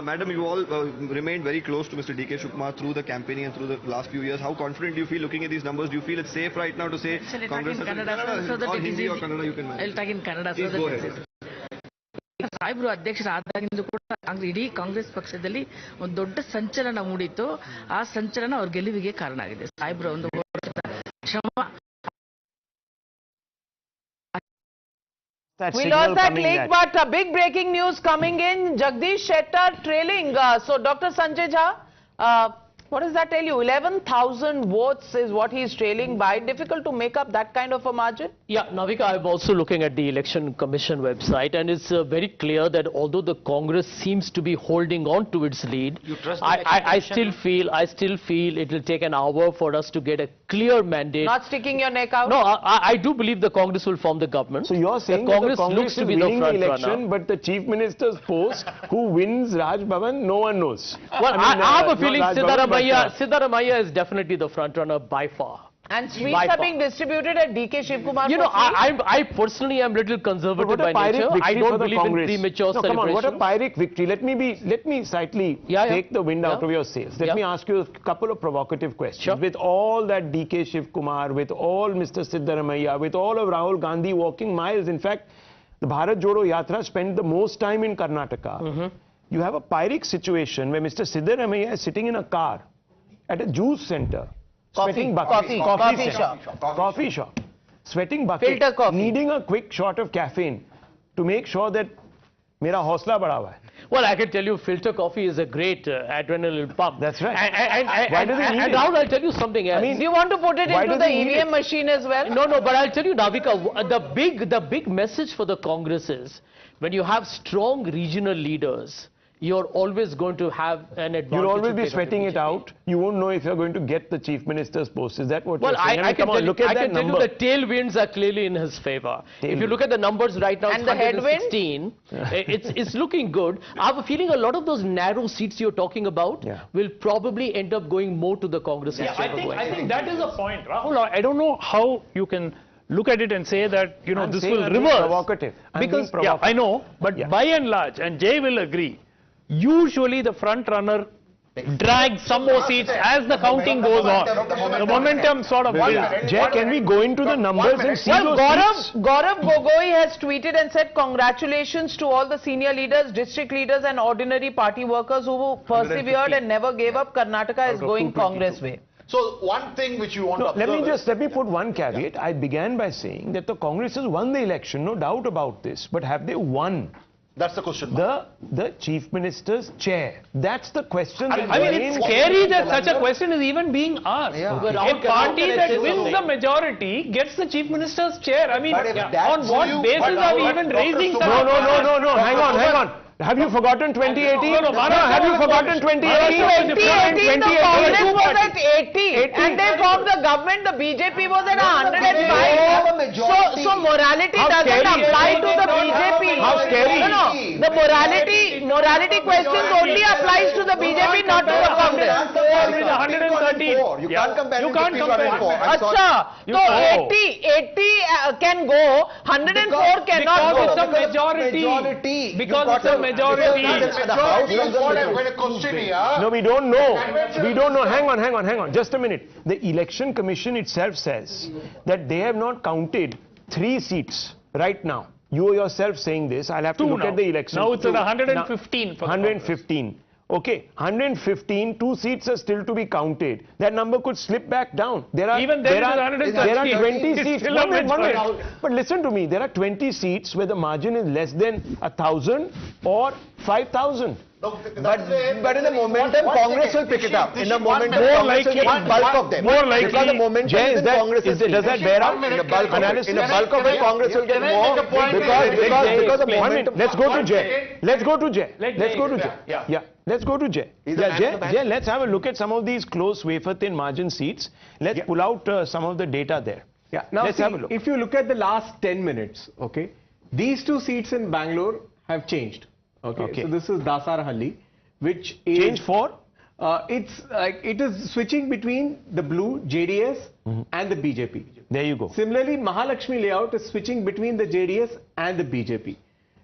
Madam, you all remained very close to Mr. DK Shivakumar through the campaigning and through the last few years. How confident do you feel looking at these numbers? Do you feel it's safe right now to say Congress has or Hindi or Kannada, you can manage. I'll talk in Kannada. Please go ahead. ಸಾಹೇಬರು ಅಧ್ಯಕ್ಷರಾದಾಗಿಂದ ಕೂಡ ಇಡೀ ಕಾಂಗ್ರೆಸ್ ಪಕ್ಷದಲ್ಲಿ ಒಂದು ದೊಡ್ಡ ಸಂಚಲನ ಮೂಡಿತ್ತು. ಆ ಸಂಚಲನ ಅವ್ರ ಗೆಲುವಿಗೆ ಕಾರಣ ಆಗಿದೆ. ಸಾಹೇಬರು ಒಂದು ಶ್ರಮ. We lost that link, but big breaking news coming in. Jagdish Shettar trailing. So Dr. Sanjay Jha, what does that tell you? 11,000 votes is what he's trailing by. Difficult to make up that kind of a margin? Yeah, Navika, I'm also looking at the Election Commission website, and it's very clear that although the Congress seems to be holding on to its lead, I still feel it will take an hour for us to get a clear mandate. Not sticking your neck out? No, I do believe the Congress will form the government. So you're saying the Congress, looks to is be the winning front the election, runner. but the Chief Minister's post, who wins Raj Bhavan, no one knows. Well, I have a feeling Siddaramaiah is definitely the front runner by far. And sweets are being distributed at DK Shivakumar. I personally am a little conservative by nature. I don't believe in premature celebrations. Come on, what a Pyrrhic victory. Let me slightly take the wind out of your sails. Let me ask you a couple of provocative questions. Sure. With all that DK Shivakumar, with all Mr. Siddaramaiah, with all of Rahul Gandhi walking miles, in fact, the Bharat Jodo Yatra spent the most time in Karnataka. You have a Pyrrhic situation where Mr. Siddaramaiah is sitting in a car at a juice center, sweating buckets, coffee shop, sweating buckets, filter coffee, needing a quick shot of caffeine to make sure that mera hausla bada hua hai. Well, I can tell you, filter coffee is a great adrenaline pump. That's right. Why do they need it? Rahul, I'll tell you something else. Do you want to put it into the EVM machine as well? No, but I'll tell you, Navika, the big message for the Congress is when you have strong regional leaders, you're always going to have an advantage. You'll always be sweating it out. You won't know if you're going to get the Chief Minister's post. Is that what you're saying? I can tell you the tailwinds are clearly in his favor. If you look at the numbers right now, and the headwind? 16, it's looking good. I have a feeling a lot of those narrow seats you're talking about will probably end up going more to the Congress. Yeah, I think that is a point. Rahul, I don't know how you can look at it and say that, this will reverse. Provocative. Because, I know, but by and large, and Jay will agree, usually the front runner drags some more seats as the counting goes on. The momentum sort of builds. Jay, can we go into the numbers and see those seats? Gaurav Gogoi has tweeted and said congratulations to all the senior leaders, district leaders and ordinary party workers who persevered and never gave up. Karnataka is going Congress way. So one thing which you want to observe let me put one caveat. I began by saying that the Congress has won the election, no doubt about this, but have they won? That's the question. The Chief Minister's chair. That's the question. I mean, it's scary that such a question is even being asked. A party that wins the majority gets the Chief Minister's chair. I mean, on what basis are we even raising such? No. Hang on. Have you forgotten 2018? No, have you forgotten 2018? 2018, the Congress was at 80 and they formed the government. The BJP was at 105. So morality doesn't apply to the BJP. How scary. No. The morality questions only applies to the BJP, not to the Congress. 113. You can't compare. You can't compare. Acha, so 80 can go, 104 cannot go. Because it's a majority. Because it's a majority. No, we don't know. We don't know. Hang on. Just a minute. The Election Commission itself says that they have not counted 3 seats right now. You yourself saying this. I'll have to look at the election. Now it's at 115. 115. Okay, 115, 2 seats are still to be counted. That number could slip back down. There are 20 seats. One minute. But listen to me. There are 20 seats where the margin is less than 1,000 or 5,000. But in the momentum, Congress will pick it up. In the momentum, Congress will get bulk of them. More likely. Because the momentum is in Congress's does that bear out? In the bulk of it, Congress will get more because the momentum. Let's go to Jay. Let's go to Jay. Yeah. Let's go to Jay. Jay, let's have a look at some of these close wafer-thin margin seats. Let's pull out some of the data there. Yeah. Now, let's have a look. If you look at the last 10 minutes, okay, these 2 seats in Bangalore have changed. Okay. So this is Dasarahalli, which is change for? It is switching between the blue JDS and the BJP. There you go. Similarly, Mahalakshmi layout is switching between the JDS and the BJP.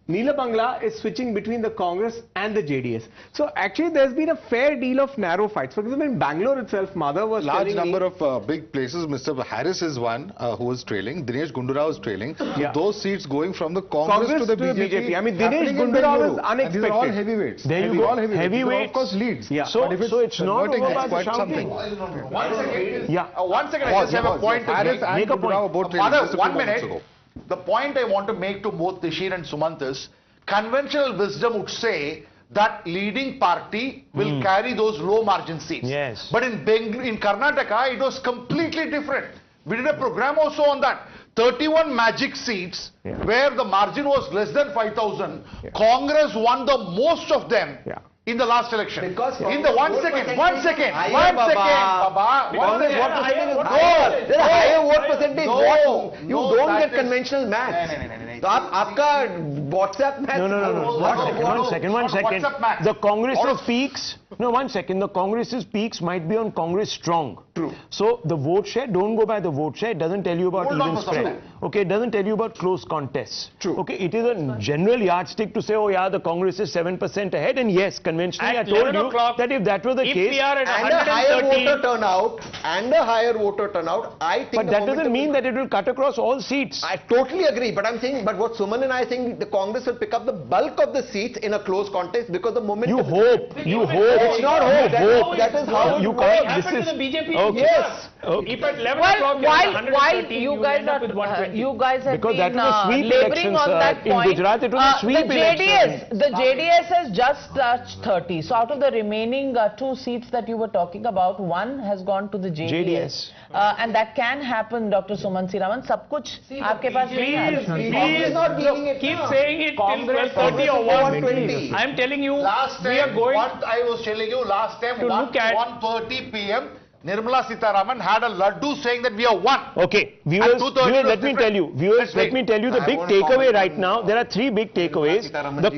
Neela Bangla is switching between the Congress and the JDS. So actually there's been a fair deal of narrow fights. For example, in Bangalore itself, Madhav was large number of big places. Mr. Harris is one who was trailing. Dinesh Gundurao is trailing. Yeah. Those seats going from the Congress to the BJP. I mean, Dinesh Gundurao is unexpected. These are all heavyweights. There you go. Heavyweights. Of course, leads. Yeah. So it's not over by the shouting. One second. Yeah. One second. I just have a point to make. Make a point. Mother, 1 minute. The point I want to make to both Tishir and Sumant is, conventional wisdom would say that leading party will carry those low margin seats. Yes. But in Karnataka, it was completely different. We did a program also on that. 31 magic seats where the margin was less than 5,000. Congress won the most of them. In the last election. Because in the 1 second, Baba. There's a higher vote percentage. You don't get conventional maths. So aapka WhatsApp maths. No. One second. The Congress's peaks. No, 1 second. The Congress's peaks might be on Congress strong. True. So the vote share, don't go by the vote share. It doesn't tell you about even spread. Okay, it doesn't tell you about close contests. True. Okay, it is a general yardstick to say, oh yeah, the Congress is 7% ahead. And yes, conventionally, I told you that if that were the case, and a higher voter turnout, I think. But that doesn't mean that it will cut across all seats. I totally agree. But I'm saying, but what Suman and I think, the Congress will pick up the bulk of the seats in a close contest because the momentum. You hope. It's not hope. That is how you can't. This is the BJP. Okay. Yes. Okay. If at 11 o'clock While you guys have been laboring on that point, in Gujarat, it was a sweep the JDS has just touched 30. So out of the remaining 2 seats that you were talking about, 1 has gone to the JDS. And that can happen, Dr. Suman Siraman. Sab kuch aapke paas please keep saying it till 12:30 or 1:20. I am telling you, we are going. What I was telling you last time, to look at 1:30 p.m. Nirmala Sitharaman had a laddu saying that we are one. Okay, viewers, let me tell you the big takeaway right now. There are 3 big takeaways. The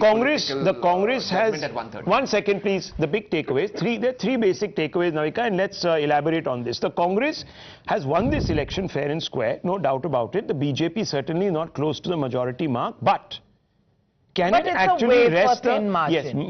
Congress has 1 second, please. The big takeaways. There are 3 basic takeaways, Navika, and let's elaborate on this. The Congress has won this election fair and square, no doubt about it. The BJP certainly not close to the majority mark, but can it actually rest the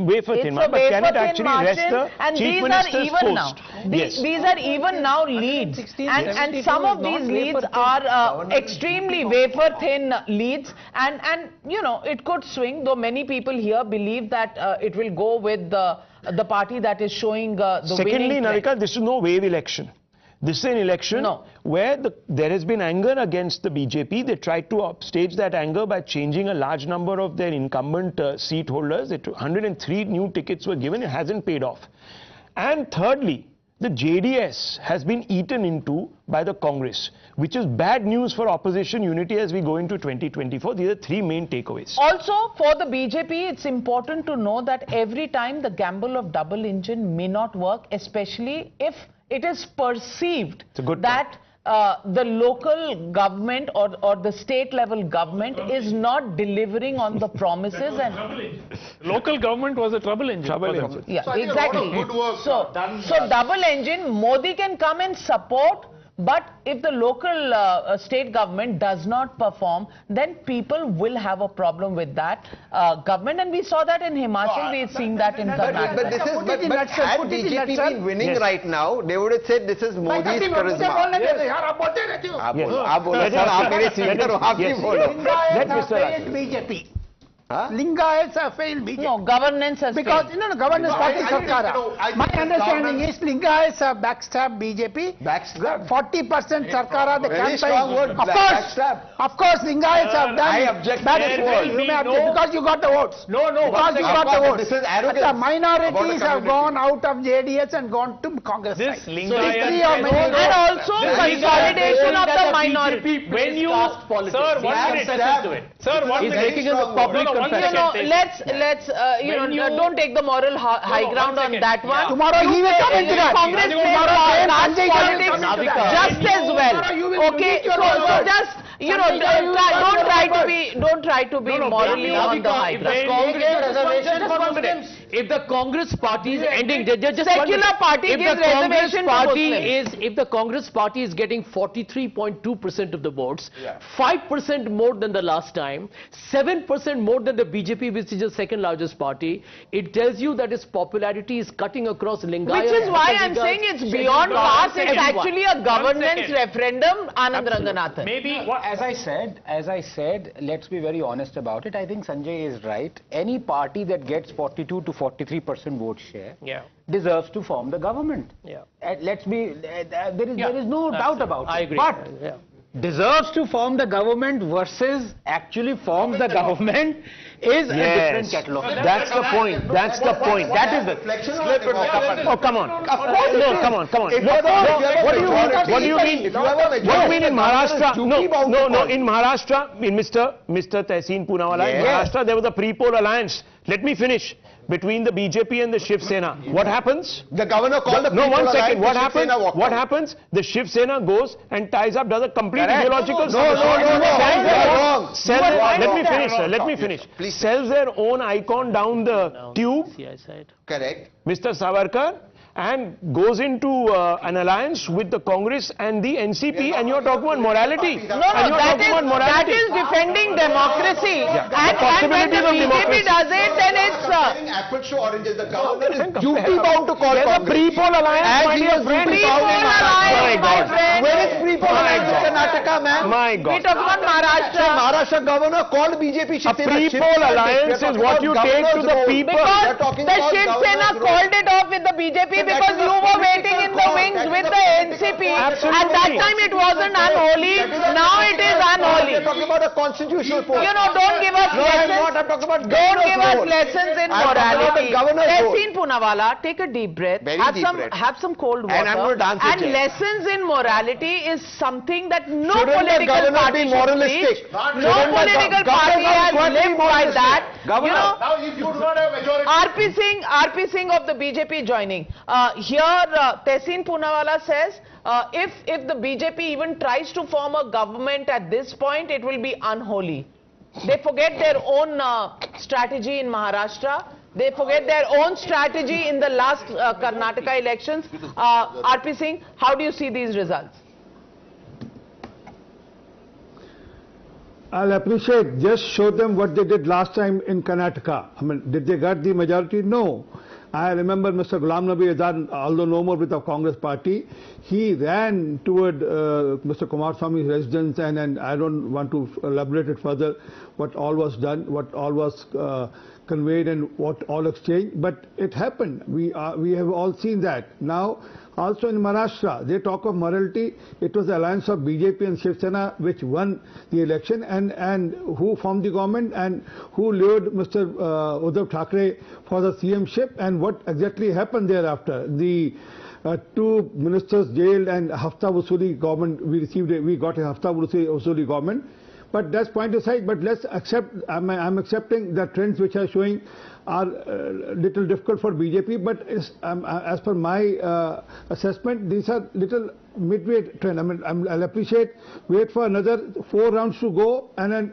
wafer-thin margin? But can it actually rest the Chief Minister's post? These are even now leads, and some of these leads are extremely wafer-thin leads, and you know it could swing. Though many people here believe that it will go with the party that is showing the winning. Secondly, Navika, this is no wave election. This is an election where there has been anger against the BJP. They tried to upstage that anger by changing a large number of their incumbent seat holders. 103 new tickets were given. It hasn't paid off. And thirdly, the JDS has been eaten into by the Congress, which is bad news for opposition unity as we go into 2024. These are three main takeaways. Also, for the BJP, it's important to know that every time the gamble of double engine may not work, especially if it is perceived that the local government or the state level government is not delivering on the promises. And local government was a trouble engine. Yeah, exactly. So double engine, Modi can come and support, but if the local state government does not perform, then people will have a problem with that government, and we saw that in Himachal, we've seen that in Karnataka. But had BJP been winning right now, they would have said this is Modi's charisma. BJP. Lingayats have failed BJP. No, governance has because, failed. No, governance party Sarkara. My understanding is Lingayats have backstabbed BJP. 40% Sarkara, the campaign. Strong word, of course, Lingayats have done. I object. You may object because you got the votes. Because you got the votes. The minorities have gone out of JDS and gone to Congress. This side. and also consolidation of the minority. When you, sir, one minute. Sir, one minute. Making a public confession. Let's don't take the moral high ground on that one. Tomorrow he will come into that. Congress plays politics just as well. Okay, so just don't try to be morally on the high ground. If the Congress party is ending, secular party gives reservation to Muslims. If the Congress party is getting 43.2% of the votes, 5% more than the last time, 7% more than the BJP, which is the second largest party, it tells you that its popularity is cutting across Lingayat. Which is why I'm saying it's beyond caste. It's actually a governance referendum, Anand Ranganathan. Maybe, as I said, let's be very honest about it. I think Sanjay is right. Any party that gets 42 to 43% vote share deserves to form the government. Let's be, there is no doubt about it. I agree. But deserves to form the government versus actually forms the government is a different kettle of fish. That's the point. That's the point. That is the. Oh, come on. No, come on. What do you mean? What do you mean in Maharashtra? No. In Maharashtra, in Mr. Tehseen Poonawala, in Maharashtra, there was a pre-poll alliance. Let me finish. Between the BJP and the Shiv Sena. What happens? The governor called the No, one second. What happens? What happens? The Shiv Sena goes and ties up, does a complete ideological... No. Let me finish. Please. Sells their own icon down the tube. Correct. Mr. Savarkar. And goes into an alliance with the Congress and the NCP, and you're talking about morality. That is defending democracy. And when the BJP does it, then it's... Apples to oranges. The governor is duty bound to call Congress. There's a pre-poll alliance, my dear friend. Pre-poll alliance, my friend. Where is pre-poll alliance in Karnataka, man? My God. We talk about Maharashtra. Maharashtra governor called BJP Shiv Sena. A pre-poll alliance is what you take to the people. Because the Shiv Sena called it off with the BJP because you were waiting in the wings with the NCP. Absolutely. At that time it wasn't unholy. Now it is unholy. You're talking about a constitutional post. Don't give us lessons. I'm talking about Don't give us lessons in morality. Tehseen Poonawala, take a deep breath. Have some cold water. And I'm going to dance and lessons in morality is something that no political party moralistic. No political party has lived by that. RP Singh of the BJP joining. Here Tehseen Poonawala says if the BJP even tries to form a government at this point, it will be unholy. They forget their own strategy in Maharashtra. They forget their own strategy in the last Karnataka elections. RP Singh, how do you see these results? I'll appreciate. Just show them what they did last time in Karnataka. I mean, did they get the majority? No. I remember Mr. Ghulam Nabi Azad, although no more with the Congress party, he ran toward Mr. Kumaraswamy's residence, and I don't want to elaborate it further what all was done, what all was conveyed and what all exchanged, but it happened. We have all seen that. Now, also in Maharashtra, they talk of morality. It was the alliance of BJP and Shiv Sena which won the election, and who formed the government and who lured Mr. Uddhav Thackeray for the CM-ship, and what exactly happened thereafter. The 2 ministers jailed and hafta wasuli government, we got a hafta wasuli government. But that's point aside, but let's accept, I'm accepting the trends which are showing are little difficult for BJP, but as per my assessment, these are little midway trend. I mean, I'll appreciate, wait for another 4 rounds to go, and then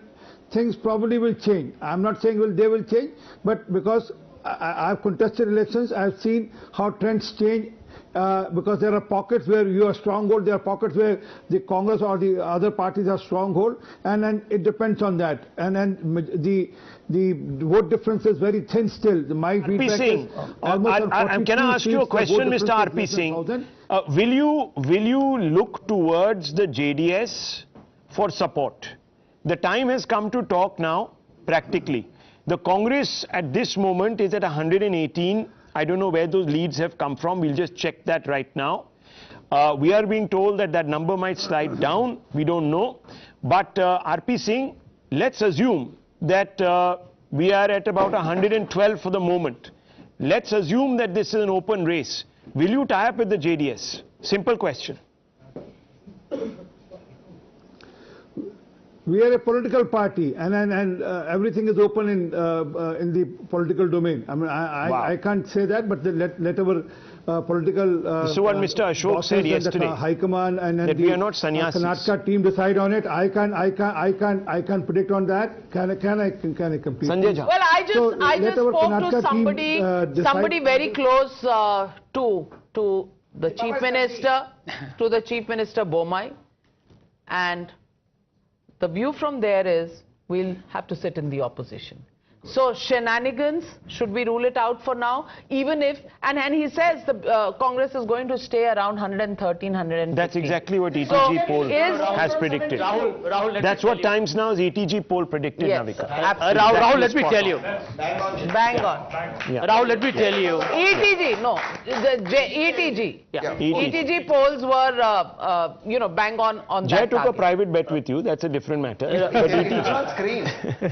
things probably will change. I'm not saying they will change, but because I've contested elections, I've seen how trends change. Because there are pockets where you are stronghold, there are pockets where the Congress or the other parties are stronghold, and then it depends on that. And then the vote difference is very thin still. My feedback is almost can I ask you a question, Mr. R.P. Singh? Will you look towards the JDS for support? The time has come to talk now, practically. The Congress at this moment is at 118. I don't know where those leads have come from. We'll just check that right now. We are being told that that number might slide down. We don't know. But R.P. Singh, let's assume that we are at about 112 for the moment. Let's assume that this is an open race. Will you tie up with the JDS? Simple question. We are a political party, and everything is open in the political domain. I mean, I can't say that, but let our political. This is what Mr. Ashok said yesterday. High command and that we are not sannyasis. Karnataka team decide on it. I can't predict on that. Can I compete? Sanjay Jha. Well, I just spoke to somebody very close to the Chief Minister, Bommai, and the view from there is we'll have to sit in the opposition. So shenanigans, should we rule it out for now? Even if, and he says the Congress is going to stay around 113, 115. That's exactly what ETG poll has predicted. Rahul, that's what Times Now's ETG poll predicted, yes, Navika. Rahul, let me tell you. Bang on. Yeah. Rahul, let me tell you. ETG, no, ETG. Yeah. ETG polls were, bang on Jay that took target. a private bet with you. That's a different matter. But it's on screen.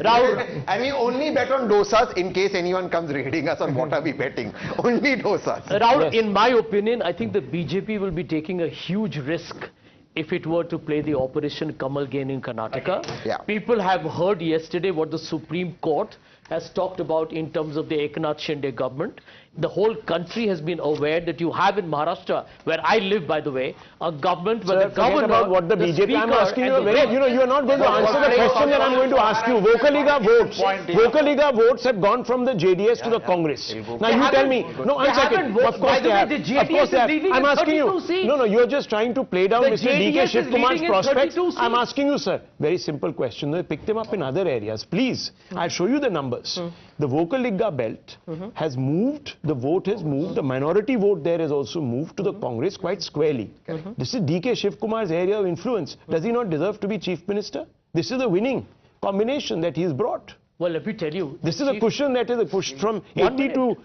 Rahul, and we only bet on dosas in case anyone comes raiding us on what are we betting. Only dosas. Rahul, in my opinion, I think the BJP will be taking a huge risk if it were to play the Operation Kamal game in Karnataka. Yeah. People have heard yesterday what the Supreme Court has talked about in terms of the Eknath Shinde government. The whole country has been aware that you have in Maharashtra, where I live, by the way, a government where the governor, about what the BJP, I'm asking you, you are not going to answer the question that I'm going to ask you. Vocaliga votes have gone from the JDS to the Congress. Now you tell me, no, one second, of course they have. Of course they have. I'm asking you, no, you're just trying to play down Mr. D.K. Shivakumar's prospects. I'm asking you, sir, very simple question. They pick them up in other areas. Please, I'll show you the numbers. The Vocaliga belt has moved, the vote has moved, the minority vote there has also moved to the Congress quite squarely. This is D.K. Shivakumar's area of influence. Does he not deserve to be Chief Minister? This is the winning combination that he's brought. Well, let me tell you. This is a cushion that is a push from 80 to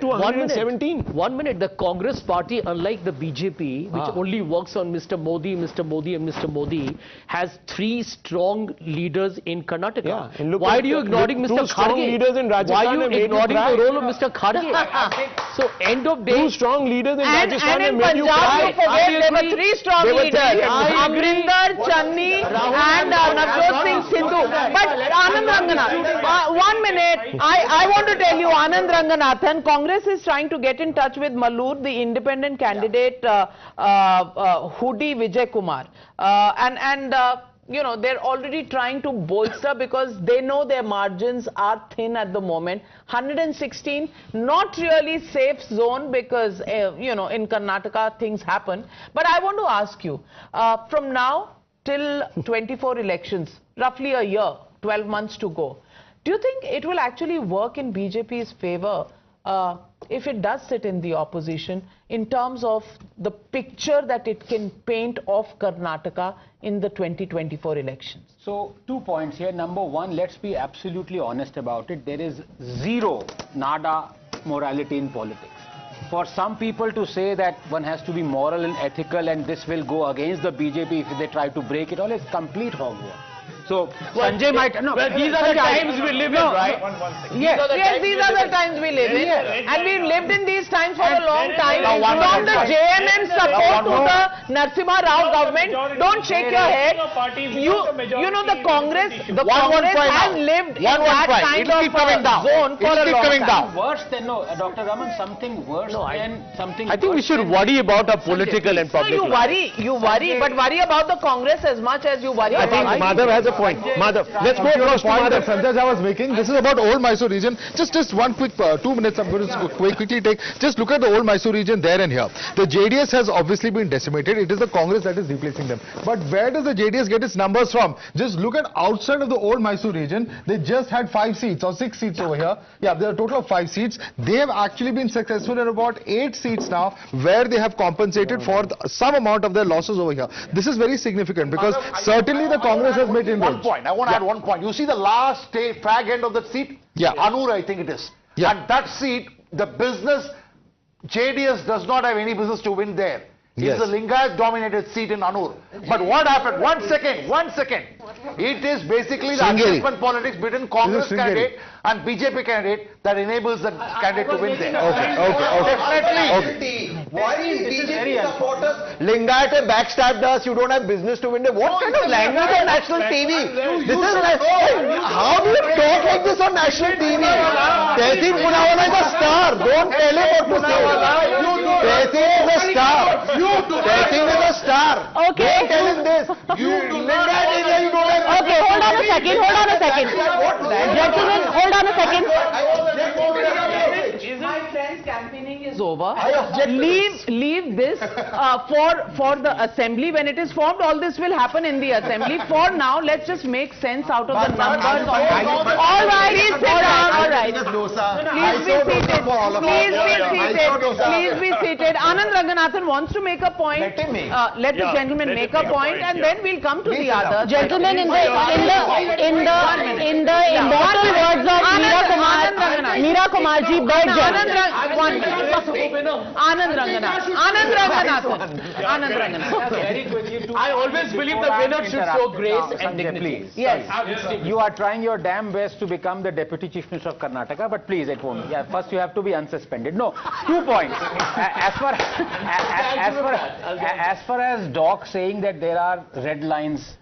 117. 1 minute. The Congress party, unlike the BJP, which only works on Mr. Modi, Mr. Modi and Mr. Modi, has 3 strong leaders in Karnataka. Yeah, and look, why are you ignoring Mr. strong Kharge? leaders in Rajasthan? Why are you ignoring the role of Mr. Kharge? So, end of day. 2 strong leaders in Rajasthan and in Punjab, there were 3 strong leaders. Amrinder, Channi and Navjot Singh Sindhu. But Anand Ranganath, 1 minute. I want to tell you, Anand Ranganathan, Congress is trying to get in touch with Malur, the independent candidate, Hudi Vijay Kumar. They're already trying to bolster because they know their margins are thin at the moment. 116, not really safe zone because, in Karnataka things happen. But I want to ask you, from now till 24 elections, roughly a year, 12 months to go, do you think it will actually work in BJP's favor if it does sit in the opposition in terms of the picture that it can paint of Karnataka in the 2024 elections? So 2 points here. Number one, let's be absolutely honest about it. There is zero nada morality in politics. For some people to say that one has to be moral and ethical and this will go against the BJP if they try to break it all is complete hogwash. So Sanjay might no. Well, these are the times we live in, right? Yes, these are the times we live in, and we've lived in these times for a long time. From the JMM support to the Narasimha Rao government, don't shake your head. You know the Congress has lived in that kind of zone for a long time. Worse than Dr. Raman, something worse than something. I think we should worry about our political and public. You worry, but worry about the Congress as much as you worry about. I think Madhav has a point. Madhav, let's go across to Madhav. Sanjay I was making. This is about old Mysore region. Just one quick 2 minutes. I'm going to quickly take. Just look at the old Mysore region there and here. The JDS has obviously been decimated. It is the Congress that is replacing them. But where does the JDS get its numbers from? Just look at outside of the old Mysore region. They just had 5 seats or 6 seats over here. Yeah, there are a total of 5 seats. They have actually been successful in about 8 seats now, where they have compensated for some amount of their losses over here. This is very significant because certainly the Congress has made inroads. One point. I want to add one point. You see the last fag end of that seat? Yeah. Anur, I think it is. Yeah. And that seat, the business, JDS does not have any business to win there. It's a Lingayat dominated seat in Anur. But what happened? 1 second. It is basically the adjustment politics between Congress candidate and BJP candidate that enables the candidate to win there. Definitely. Why is BJP supporters Lingayat backstabbed us? You don't have business to win there. What kind of language on national TV? This is like, how do you talk like this on national TV? Tehsin Punavala is a star. Don't tell him what to say. Tehsin is a star. Tehsin is a star. Okay. Don't tell him this. Lingayat area, you don't have. Okay, hold on a second. Gentlemen, hold on a second. My friend's campaigning is over. Leave this for the assembly. When it is formed, all this will happen in the assembly. For now, let's just make sense out of the numbers. All right, please sit down. All right. Please be seated. Anand Ranganathan wants to make a point. Let the gentleman make a point, and then we'll come to the others. Gentlemen, in the immortal words of Meera Kumarji, Anand Ranganathan. I always believe the winner should show grace and dignity. Yes. You are trying your damn best to become the Deputy Chief Minister of Karnataka, but please, it won't. Yeah, first you have to be unsuspended. No, 2 points. As far as Doc saying that there are red lines,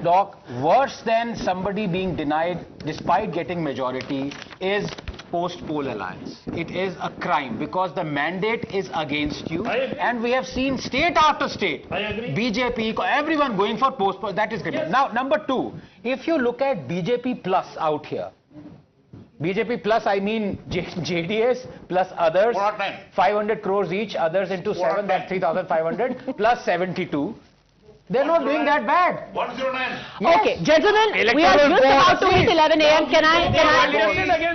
Doc, worse than somebody being denied despite getting majority is post-poll alliance. It is a crime because the mandate is against you, and we have seen state after state, BJP, everyone going for post-poll. That is criminal. Now, number 2, if you look at BJP plus out here, BJP plus, I mean JDS plus others, 500 crores each, others into 7, that's 3,500 plus 72. They're not doing that bad. 109. Okay, gentlemen, we are just about to hit 11 a.m. Can I?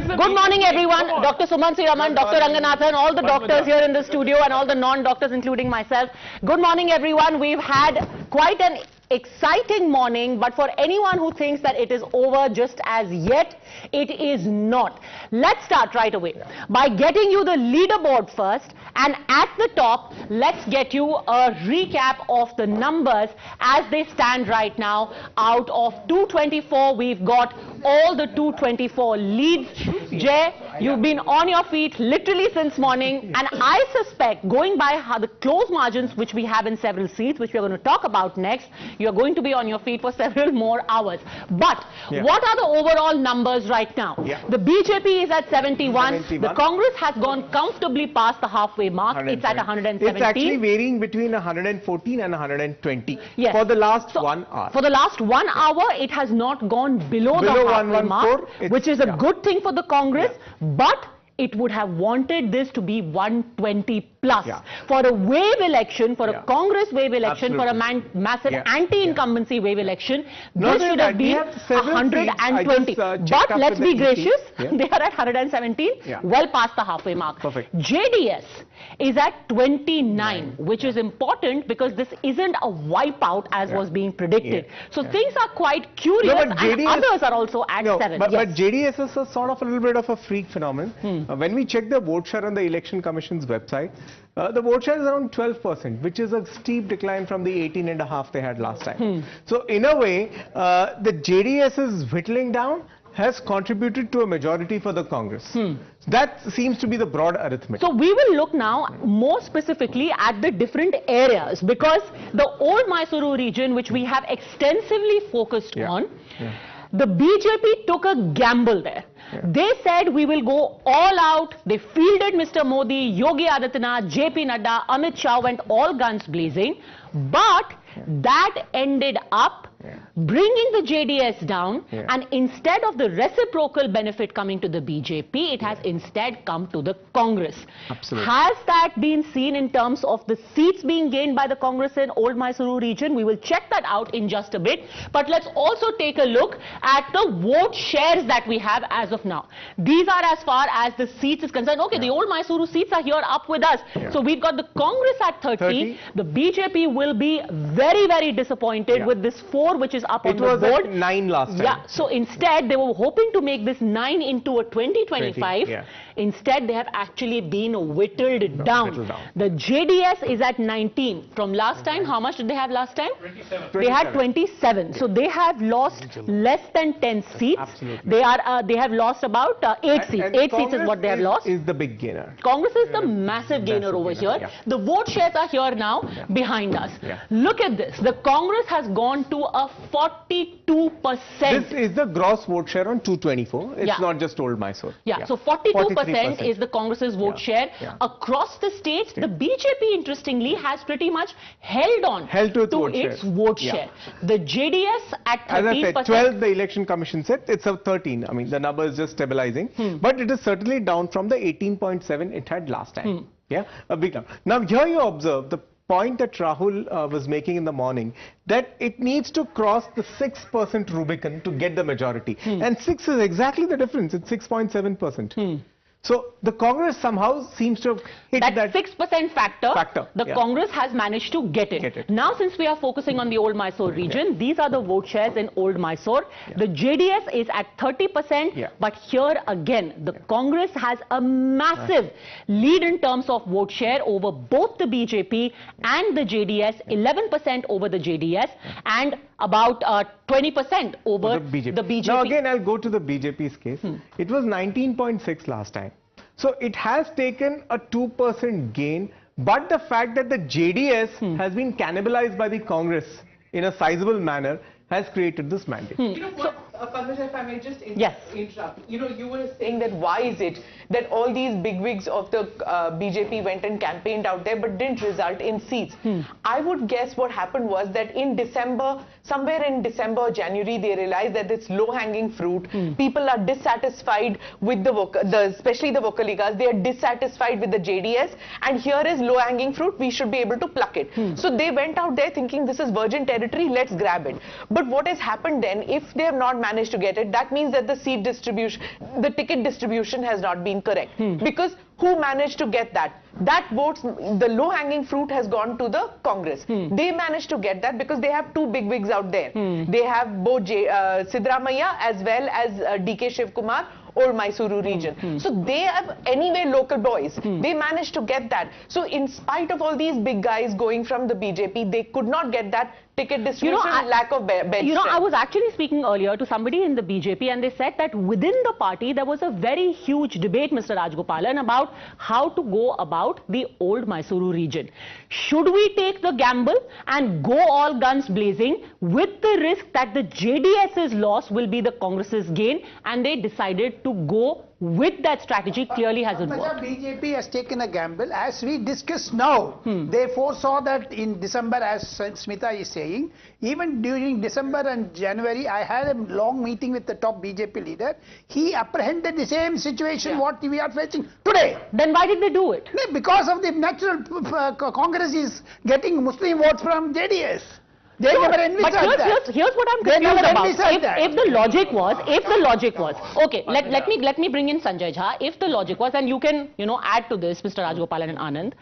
Good morning, everyone. Dr. Suman Siraman, Dr. Ranganathan, all the doctors here in the studio and all the non-doctors, including myself. Good morning, everyone. We've had quite an exciting morning, but for anyone who thinks that it is over just as yet, it is not. Let's start right away by getting you the leaderboard first, and at the top, let's get you a recap of the numbers as they stand right now. Out of 224, we've got all the 224 leads. Jay, you've been on your feet literally since morning, and I suspect, going by how the close margins which we have in several seats, which we're going to talk about next, you're going to be on your feet for several more hours. But what are the overall numbers right now? The BJP is at 71. The Congress has gone comfortably past the halfway mark. It's at 117. It's actually varying between 114 and 120 for the last 1 hour. For the last 1 hour, it has not gone below the halfway mark, which is a good thing for the Congress, but it would have wanted this to be 120 plus. For a wave election, for a Congress wave election, for a massive anti-incumbency wave election, this should have been 120. But let's be gracious, they are at 117, well past the halfway mark. JDS is at 29, which is important because this isn't a wipeout as was being predicted. So things are quite curious, and others are also at 7. But JDS is a sort of a little bit of a freak phenomenon. When we check the vote share on the Election Commission's website, the vote share is around 12%, which is a steep decline from the 18.5% they had last time. So in a way, the JDS's whittling down has contributed to a majority for the Congress. That seems to be the broad arithmetic. So we will look now more specifically at the different areas, because the old Mysuru region, which we have extensively focused on, the BJP took a gamble there. They said we will go all out. They fielded Mr. Modi, Yogi Adityanath, JP Nadda, Amit Shah went all guns blazing. But that ended up bringing the JDS down, and instead of the reciprocal benefit coming to the BJP, it has instead come to the Congress. Absolutely. Has that been seen in terms of the seats being gained by the Congress in Old Mysuru region? We will check that out in just a bit. But let's also take a look at the vote shares that we have as of now. These are as far as the seats is concerned. Okay, the Old Mysuru seats are here up with us. So we've got the Congress at 30. The BJP will be very, very disappointed with this 4 which is up on the board. It was at 9 last time. Yeah, so instead they were hoping to make this 9 into a 2025. Instead they have actually been whittled down. The JDS is at 19. From last time, how much did they have last time? 27. They had 27. So they have lost less than 10 seats. They have lost about 8 seats. 8 seats is what they have lost. Is the big gainer. Congress is the massive gainer over here. The vote shares are here now behind us. Look at this. The Congress has gone to a 42%. This is the gross vote share on 224. It's not just Old Mysore. So 42% is the Congress's vote share. Across the states, the BJP, interestingly, has pretty much held on to its vote share. The JDS at 13%. As I said, 12 the election commission said, it's a 13. I mean, the number is just stabilizing. But it is certainly down from the 18.7 it had last time. A big number. Now, here you observe the point that Rahul was making in the morning, that it needs to cross the 6% Rubicon to get the majority. And 6 is exactly the difference. It's 6.7%. So the Congress somehow seems to have hit that 6% factor. The Congress has managed to get it. Now, since we are focusing on the Old Mysore region, these are the vote shares in Old Mysore. The JDS is at 30%, but here again, the Congress has a massive lead in terms of vote share over both the BJP and the JDS, 11% over the JDS and about 20% over the BJP. Now again, I'll go to the BJP's case. It was 19.6 last time. So it has taken a 2% gain, but the fact that the JDS has been cannibalized by the Congress in a sizable manner has created this mandate. You know what, Padmaja, if I may just interrupt. You know, you were saying that why is it that all these bigwigs of the BJP went and campaigned out there but didn't result in seats? I would guess what happened was that in December, somewhere in December or January, they realized that it's low-hanging fruit. People are dissatisfied with especially the Vocaligas. They are dissatisfied with the JDS, and here is low-hanging fruit. We should be able to pluck it. So they went out there thinking this is virgin territory. Let's grab it. But what has happened then, if they have not managed to get it, that means that the seat distribution, the ticket distribution has not been correct. Because who managed to get that? That votes, the low-hanging fruit has gone to the Congress. They managed to get that because they have 2 bigwigs out there. They have both Siddaramaiah as well as DK Shivakumar, Old Mysuru region. So they have anyway local boys. They managed to get that. So in spite of all these big guys going from the BJP, they could not get that ticket distribution, lack of bench strength. I was actually speaking earlier to somebody in the BJP, and they said that within the party there was a very huge debate, Mr. Rajgopalan, about how to go about the Old Mysuru region. Should we take the gamble and go all guns blazing with the risk that the JDS's loss will be the Congress's gain? And they decided to go with that strategy. Clearly hasn't worked. BJP has taken a gamble. As we discuss now, they foresaw that in December, as Smita is saying, even during December and January, I had a long meeting with the top BJP leader. He apprehended the same situation what we are facing today. Then why did they do it? Because of the natural Congress is getting Muslim votes from JDS. They no, never envisaged that. Here's what I'm confused about. If the logic was, okay, let me bring in Sanjay Jha. If the logic was, and you can, add to this, Mr. Rajgopalan and Anand.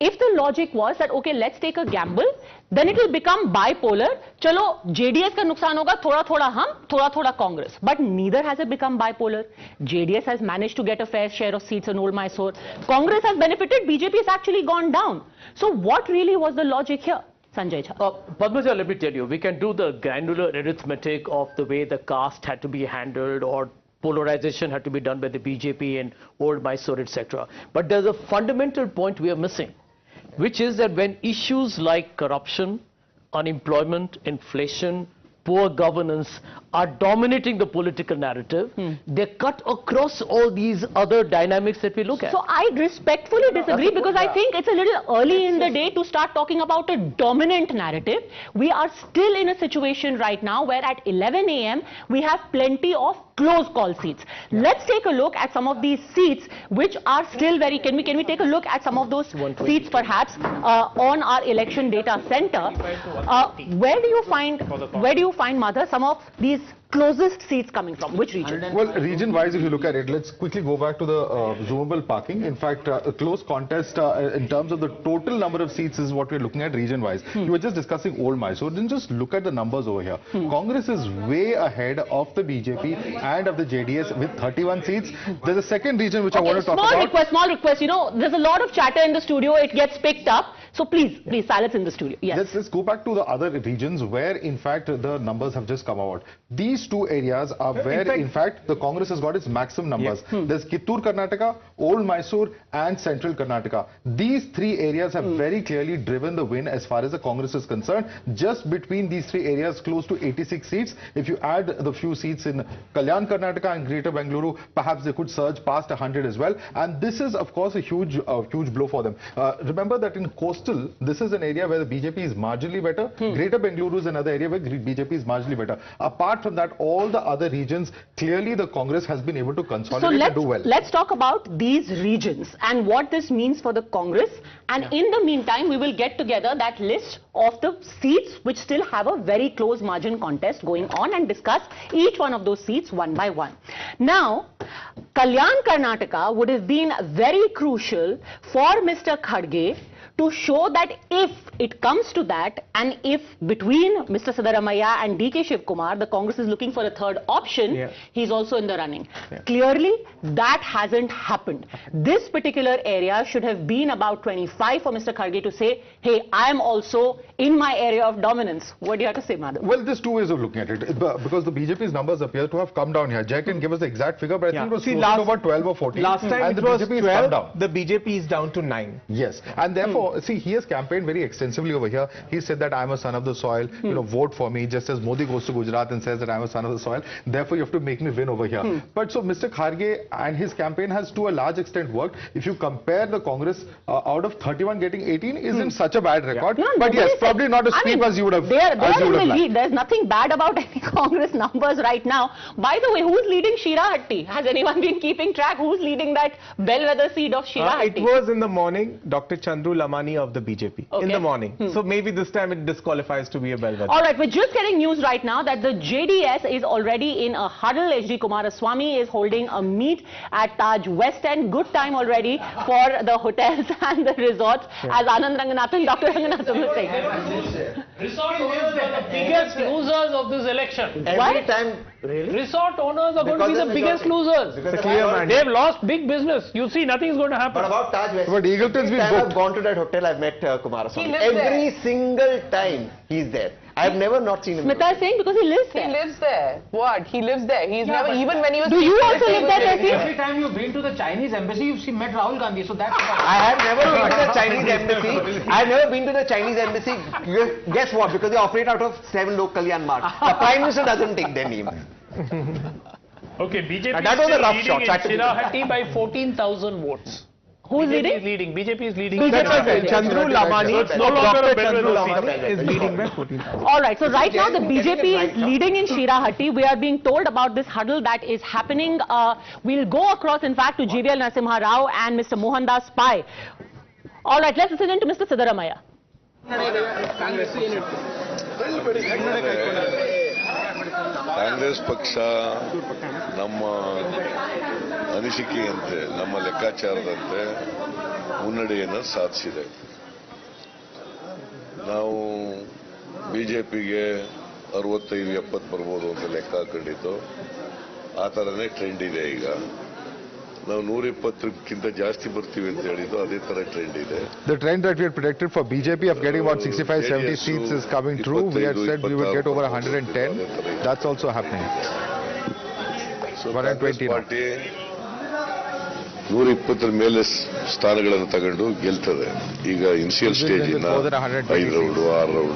if the logic was that, okay, let's take a gamble, then it will become bipolar. Chalo, JDS ka nuksan hoga, thoda hum, thoda Congress. But neither has it become bipolar. JDS has managed to get a fair share of seats in Old Mysore. Congress has benefited, BJP has actually gone down. So what really was the logic here? Sanjay Jha. Padmaja, let me tell you, we can do the granular arithmetic of the way the caste had to be handled or polarization had to be done by the BJP in Old Mysore, etc. But there's a fundamental point we are missing, which is that when issues like corruption, unemployment, inflation, poor governance are dominating the political narrative, they cut across all these other dynamics that we look at. So I respectfully disagree, because I think it's a little early in the day to start talking about a dominant narrative. We are still in a situation right now where at 11 a.m. we have plenty of close call seats. Let's take a look at some of these seats which are still very, can we take a look at some of those seats perhaps on our election data center. Where do you find, Madha, some of these closest seats coming from? Which region? Well, region-wise, if you look at it, let's quickly go back to the zoomable parking. In fact, a close contest in terms of the total number of seats is what we're looking at region-wise. You were just discussing Old Mysore. Then just look at the numbers over here. Congress is way ahead of the BJP and of the JDS with 31 seats. There's a second region which I want to talk about. Small request. You know, there's a lot of chatter in the studio. It gets picked up. So please, silence in the studio. Yes. Let's go back to the other regions where, in fact, the numbers have just come out. These two areas are where, in fact, the Congress has got its maximum numbers. There's Kittur, Karnataka, Old Mysore, and Central Karnataka. These three areas have very clearly driven the win as far as the Congress is concerned. Just between these three areas, close to 86 seats. If you add the few seats in Kalyan, Karnataka, and Greater Bengaluru, perhaps they could surge past 100 as well. And this is, of course, a huge blow for them. Remember that in coastal, this is an area where the BJP is marginally better. Greater Bengaluru is another area where BJP is marginally better. Apart from that, all the other regions, clearly the Congress has been able to consolidate and do well. Let's talk about these regions and what this means for the Congress. And in the meantime, we will get together that list of the seats which still have a very close margin contest going on and discuss each one of those seats one by one. Now, Kalyan, Karnataka would have been very crucial for Mr. Kharge to show that if it comes to that, and if between Mr. Siddaramaiah and DK Shivakumar, the Congress is looking for a third option, he's also in the running. Clearly, that hasn't happened. This particular area should have been about 25 for Mr. Kharge to say, hey, I am also in my area of dominance. What do you have to say, Madhav? Well, there's two ways of looking at it. Because the BJP's numbers appear to have come down here. Jay can give us the exact figure, but I think it was close to about 12 or 14. Last time and it the was BJP 12, the BJP is down to 9. Yes, and therefore, see, he has campaigned very extensively over here. He said that I'm a son of the soil, you know, vote for me, just as Modi goes to Gujarat and says that I'm a son of the soil. Therefore, you have to make me win over here. But so Mr. Kharge and his campaign has to a large extent worked. If you compare the Congress, out of 31 getting 18 isn't such a bad record. No, but yes, probably not as steep as you would have. They're in the lead. There's nothing bad about any Congress numbers right now. By the way, who's leading Shirahatti? Has anyone been keeping track? Who's leading that bellwether seat of Shirahatti? It was in the morning, Dr. Chandru Lamani of the BJP. In the morning. So maybe this time it disqualifies to be a bellwether. All right, we're just getting news right now that the JDS is already in a huddle. HD Kumaraswamy is holding a meet at Taj West End. Good time already for the hotels and the resorts, as Anand Ranganathan, Dr. Ranganathan was saying. Resort owners are the biggest losers of this election. Every time. Really? Resort owners are going to be the biggest losers. They've lost big business. You see, nothing is going to happen. But about Taj West, but Eagleton's been booked. I've gone to that hotel, I've met Kumaraswamy. Every single time he's there. I have never not seen him. Smita is saying because he lives there. He lives there. What? He lives there. He's never, even when he was... Do you also live there, Tessie? Every time you've been to the Chinese embassy, you've met Rahul Gandhi. So that's... I have never been to the Chinese embassy. I have never been to the Chinese embassy. Guess what? Because they operate out of 7 local Kalyan Mart. The Prime Minister doesn't take their name. Okay, BJP that was a rough leading shot. in Shirahatti by 14,000 votes. Who's leading? BJP is leading. Chandru Lamani, it's no longer a bellwether Lamani is leading by 14,000. All right, so right now the BJP is leading in Shirahatti. We are being told about this huddle that is happening. We'll go across, in fact, to GVL Narasimha Rao and Mr. Mohandas Pai. All right, let's listen in to Mr. Siddaramaiah. Congress ಪಕ್ಷ ನಮ್ಮ ಅನಿಸಿಕೆಯಂತೆ ನಮ್ಮ ಲೆಕ್ಕಾಚಾರದಂತೆ ಮುನ್ನಡೆಯನ್ನು ಸಾಧಿಸಿದೆ. ನಾವು ಬಿಜೆಪಿಗೆ 65-70 ಬರ್ಬೋದು ಅಂತ ಲೆಕ್ಕ ಹಾಕೊಂಡಿದ್ದು. ಆ ಥರನೇ ಟ್ರೆಂಡ್ ಇದೆ ಈಗ. ನಾವು 120ಕ್ಕಿಂತ ಜಾಸ್ತಿ ಬರ್ತೀವಿ ಅಂತ ಹೇಳಿದ್ದು ಅದೇ ತರ ಟ್ರೆಂಡ್ ಇದೆ. The trend that we had predicted for BJP of getting about 65-70 seats is coming true. We had said we would get over 110. That's also happening. So Congress party 120 ಮೇಲೆ ಸ್ಥಾನಗಳನ್ನು ತಗೊಂಡು ಗೆಲ್ತದೆ. ಈಗ ಇನಿಷಿಯಲ್ ಸ್ಟೇಜ್ ಇಂದ 5 ರೌಂಡ್ 6 ರೌಂಡ್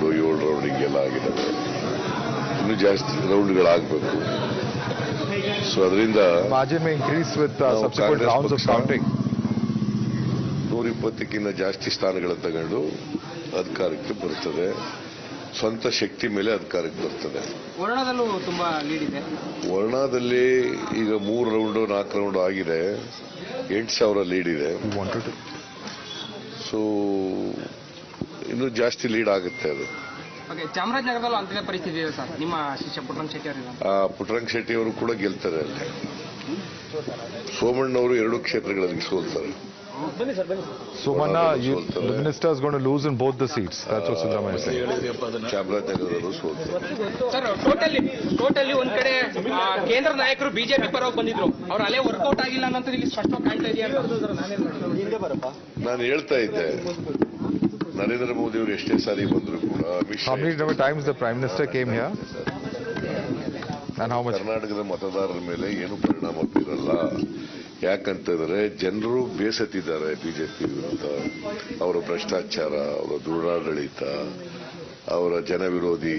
7 ರೌಂಡ್ ಹಿಂಗೆಲ್ಲ ಆಗಿದ್ದಾವೆ. ಇನ್ನೂ ಜಾಸ್ತಿ ರೌಂಡ್ಗಳಾಗಬೇಕು. So ಅದರಿಂದ margin may increase with subsequent rounds of counting. 120ಕ್ಕಿಂತ ಜಾಸ್ತಿ ಸ್ಥಾನಗಳನ್ನು ತಗೊಂಡು ಅಧಿಕಾರಕ್ಕೆ ಬರುತ್ತದೆ. ಸ್ವಂತ ಶಕ್ತಿ ಮೇಲೆ ಅಧಿಕಾರಕ್ಕೆ ಬರ್ತದೆ. ವರ್ಣದಲ್ಲೂ ತುಂಬಾ ಲೀಡ್ ಇದೆ. ವರ್ಣದಲ್ಲಿ ಈಗ 3 ರೌಂಡ್ 4 ರೌಂಡ್ ಆಗಿದೆ. 8,000 ಲೀಡ್ ಇದೆ. ಸೊ ಇನ್ನೂ ಜಾಸ್ತಿ ಲೀಡ್ ಆಗುತ್ತೆ ಅದು. ಚಾಮರಾಜನಗರದಲ್ಲೂ ಅಂತಿನ ಪರಿಸ್ಥಿತಿ ಇದೆ ಸರ್. ನಿಮ್ಮ ಶಿಷ್ಯ ಪುಟ್ಟರಂಗ ಶೆಟ್ಟಿ ಅವರು ಪುಟ್ಟರಂಗ ಶೆಟ್ಟಿ ಅವರು ಕೂಡ ಗೆಲ್ತಾರೆ ಅಲ್ಲಿ. ಸೋಮಣ್ಣವರು 2 ಕ್ಷೇತ್ರಗಳಲ್ಲಿ ಸೋಲ್ತಾರೆ. Somana, the minister is going to lose in both the seats. That's what Siddaramaiah is saying. ಚಾಮರಾಜನಗರದಲ್ಲೂ ಸೋಲ್ತಾರೆ. ಸರ್ ಟೋಟಲಿ ಒಂದ್ ಕಡೆ ಕೇಂದ್ರ ನಾಯಕರು ಬಿಜೆಪಿ ಪರವಾಗಿ ಬಂದಿದ್ರು. ಅವ್ರ ಅಲೆ ವರ್ಕೌಟ್ ಆಗಿಲ್ಲ ಅನ್ನೋದು ಇಲ್ಲಿ ಸ್ಪಷ್ಟವಾಗಿ ಕಾಣ್ತಾ ಇದೆಯಾ? ನಾನು ಹೇಳ್ತಾ ಇದ್ದೆ, ನರೇಂದ್ರ ಮೋದಿ ಅವರು ಎಷ್ಟೇ ಸಾರಿ ಬಂದ್ರು ಕೂಡ how many times the prime minister came here and how much ಕರ್ನಾಟಕದ ಮತದಾರರ ಮೇಲೆ ಏನು ಪರಿಣಾಮ ಬೀರಲ್ಲ. ಯಾಕಂತಂದ್ರೆ ಜನರು ಬೇಸತ್ತಿದ್ದಾರೆ ಬಿಜೆಪಿ ವಿರುದ್ಧ. ಅವರ ಭ್ರಷ್ಟಾಚಾರ, ಅವರ ದುರಾಡಳಿತ, ಅವರ ಜನವಿರೋಧಿ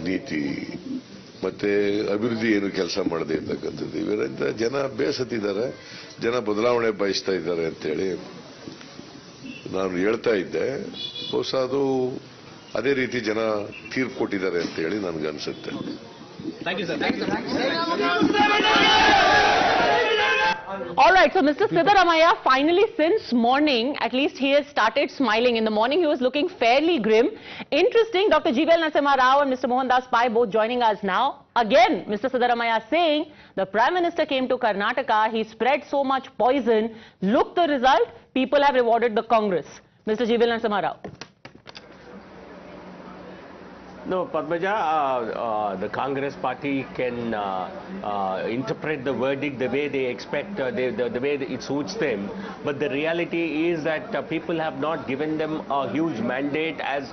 ನೀತಿ ಮತ್ತೆ ಅಭಿವೃದ್ಧಿ ಏನು ಕೆಲಸ ಮಾಡದೆ ಇರ್ತಕ್ಕಂಥದ್ದು, ಇವರಿಂದ ಜನ ಬೇಸತ್ತಿದ್ದಾರೆ. ಜನ ಬದಲಾವಣೆ ಬಯಸ್ತಾ ಇದ್ದಾರೆ ಅಂತೇಳಿ ನಾನು ಹೇಳ್ತಾ ಇದ್ದೆ. ಬಹುಶಃ ಅದು ಅದೇ ರೀತಿ ಜನ ತೀರ್ಪು ಕೊಟ್ಟಿದ್ದಾರೆ ಅಂತ ಹೇಳಿ ನನಗೆ ಅನ್ಸುತ್ತೆ. All right, so Mr. Siddaramaiah, finally since morning, at least he has started smiling. In the morning he was looking fairly grim. Interesting, Dr. G.V.L. Narasimha Rao and Mr. Mohandas Pai both joining us now. Again, Mr. Siddaramaiah saying the Prime Minister came to Karnataka, he spread so much poison. Look the result, people have rewarded the Congress. Mr. G.V.L. Narasimha Rao. No, Padmaja, the Congress party can interpret the verdict the way they expect, the way it suits them. But the reality is that people have not given them a huge mandate as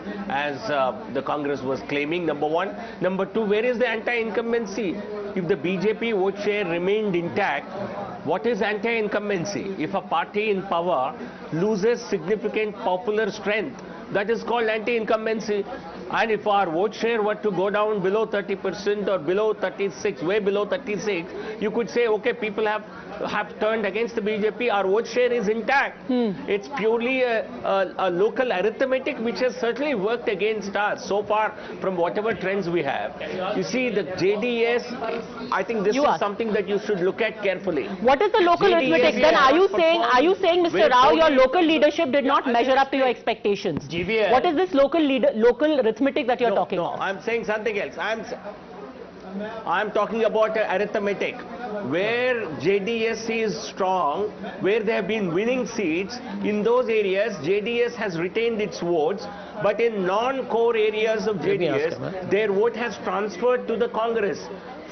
the Congress was claiming, number one. Number two, where is the anti-incumbency? If the BJP vote share remained intact, what is anti-incumbency? If a party in power loses significant popular strength, that is called anti-incumbency. And if our vote share were to go down below 30% or below 36, way below 36, you could say, okay, people have turned against the BJP, our vote share is intact. It's purely a local arithmetic which has certainly worked against us so far from whatever trends we have. You see, the JDS, I think this is something that you should look at carefully. What is the local arithmetic? Then are you saying, Mr. Rao, your local leadership did not measure up to your expectations? GVL. What is this local arithmetic that you're talking about? No, I'm saying something else. I'm talking about arithmetic. Where JDS is strong, where they have been winning seats, in those areas JDS has retained its votes, but in non-core areas of JDS, their vote has transferred to the Congress.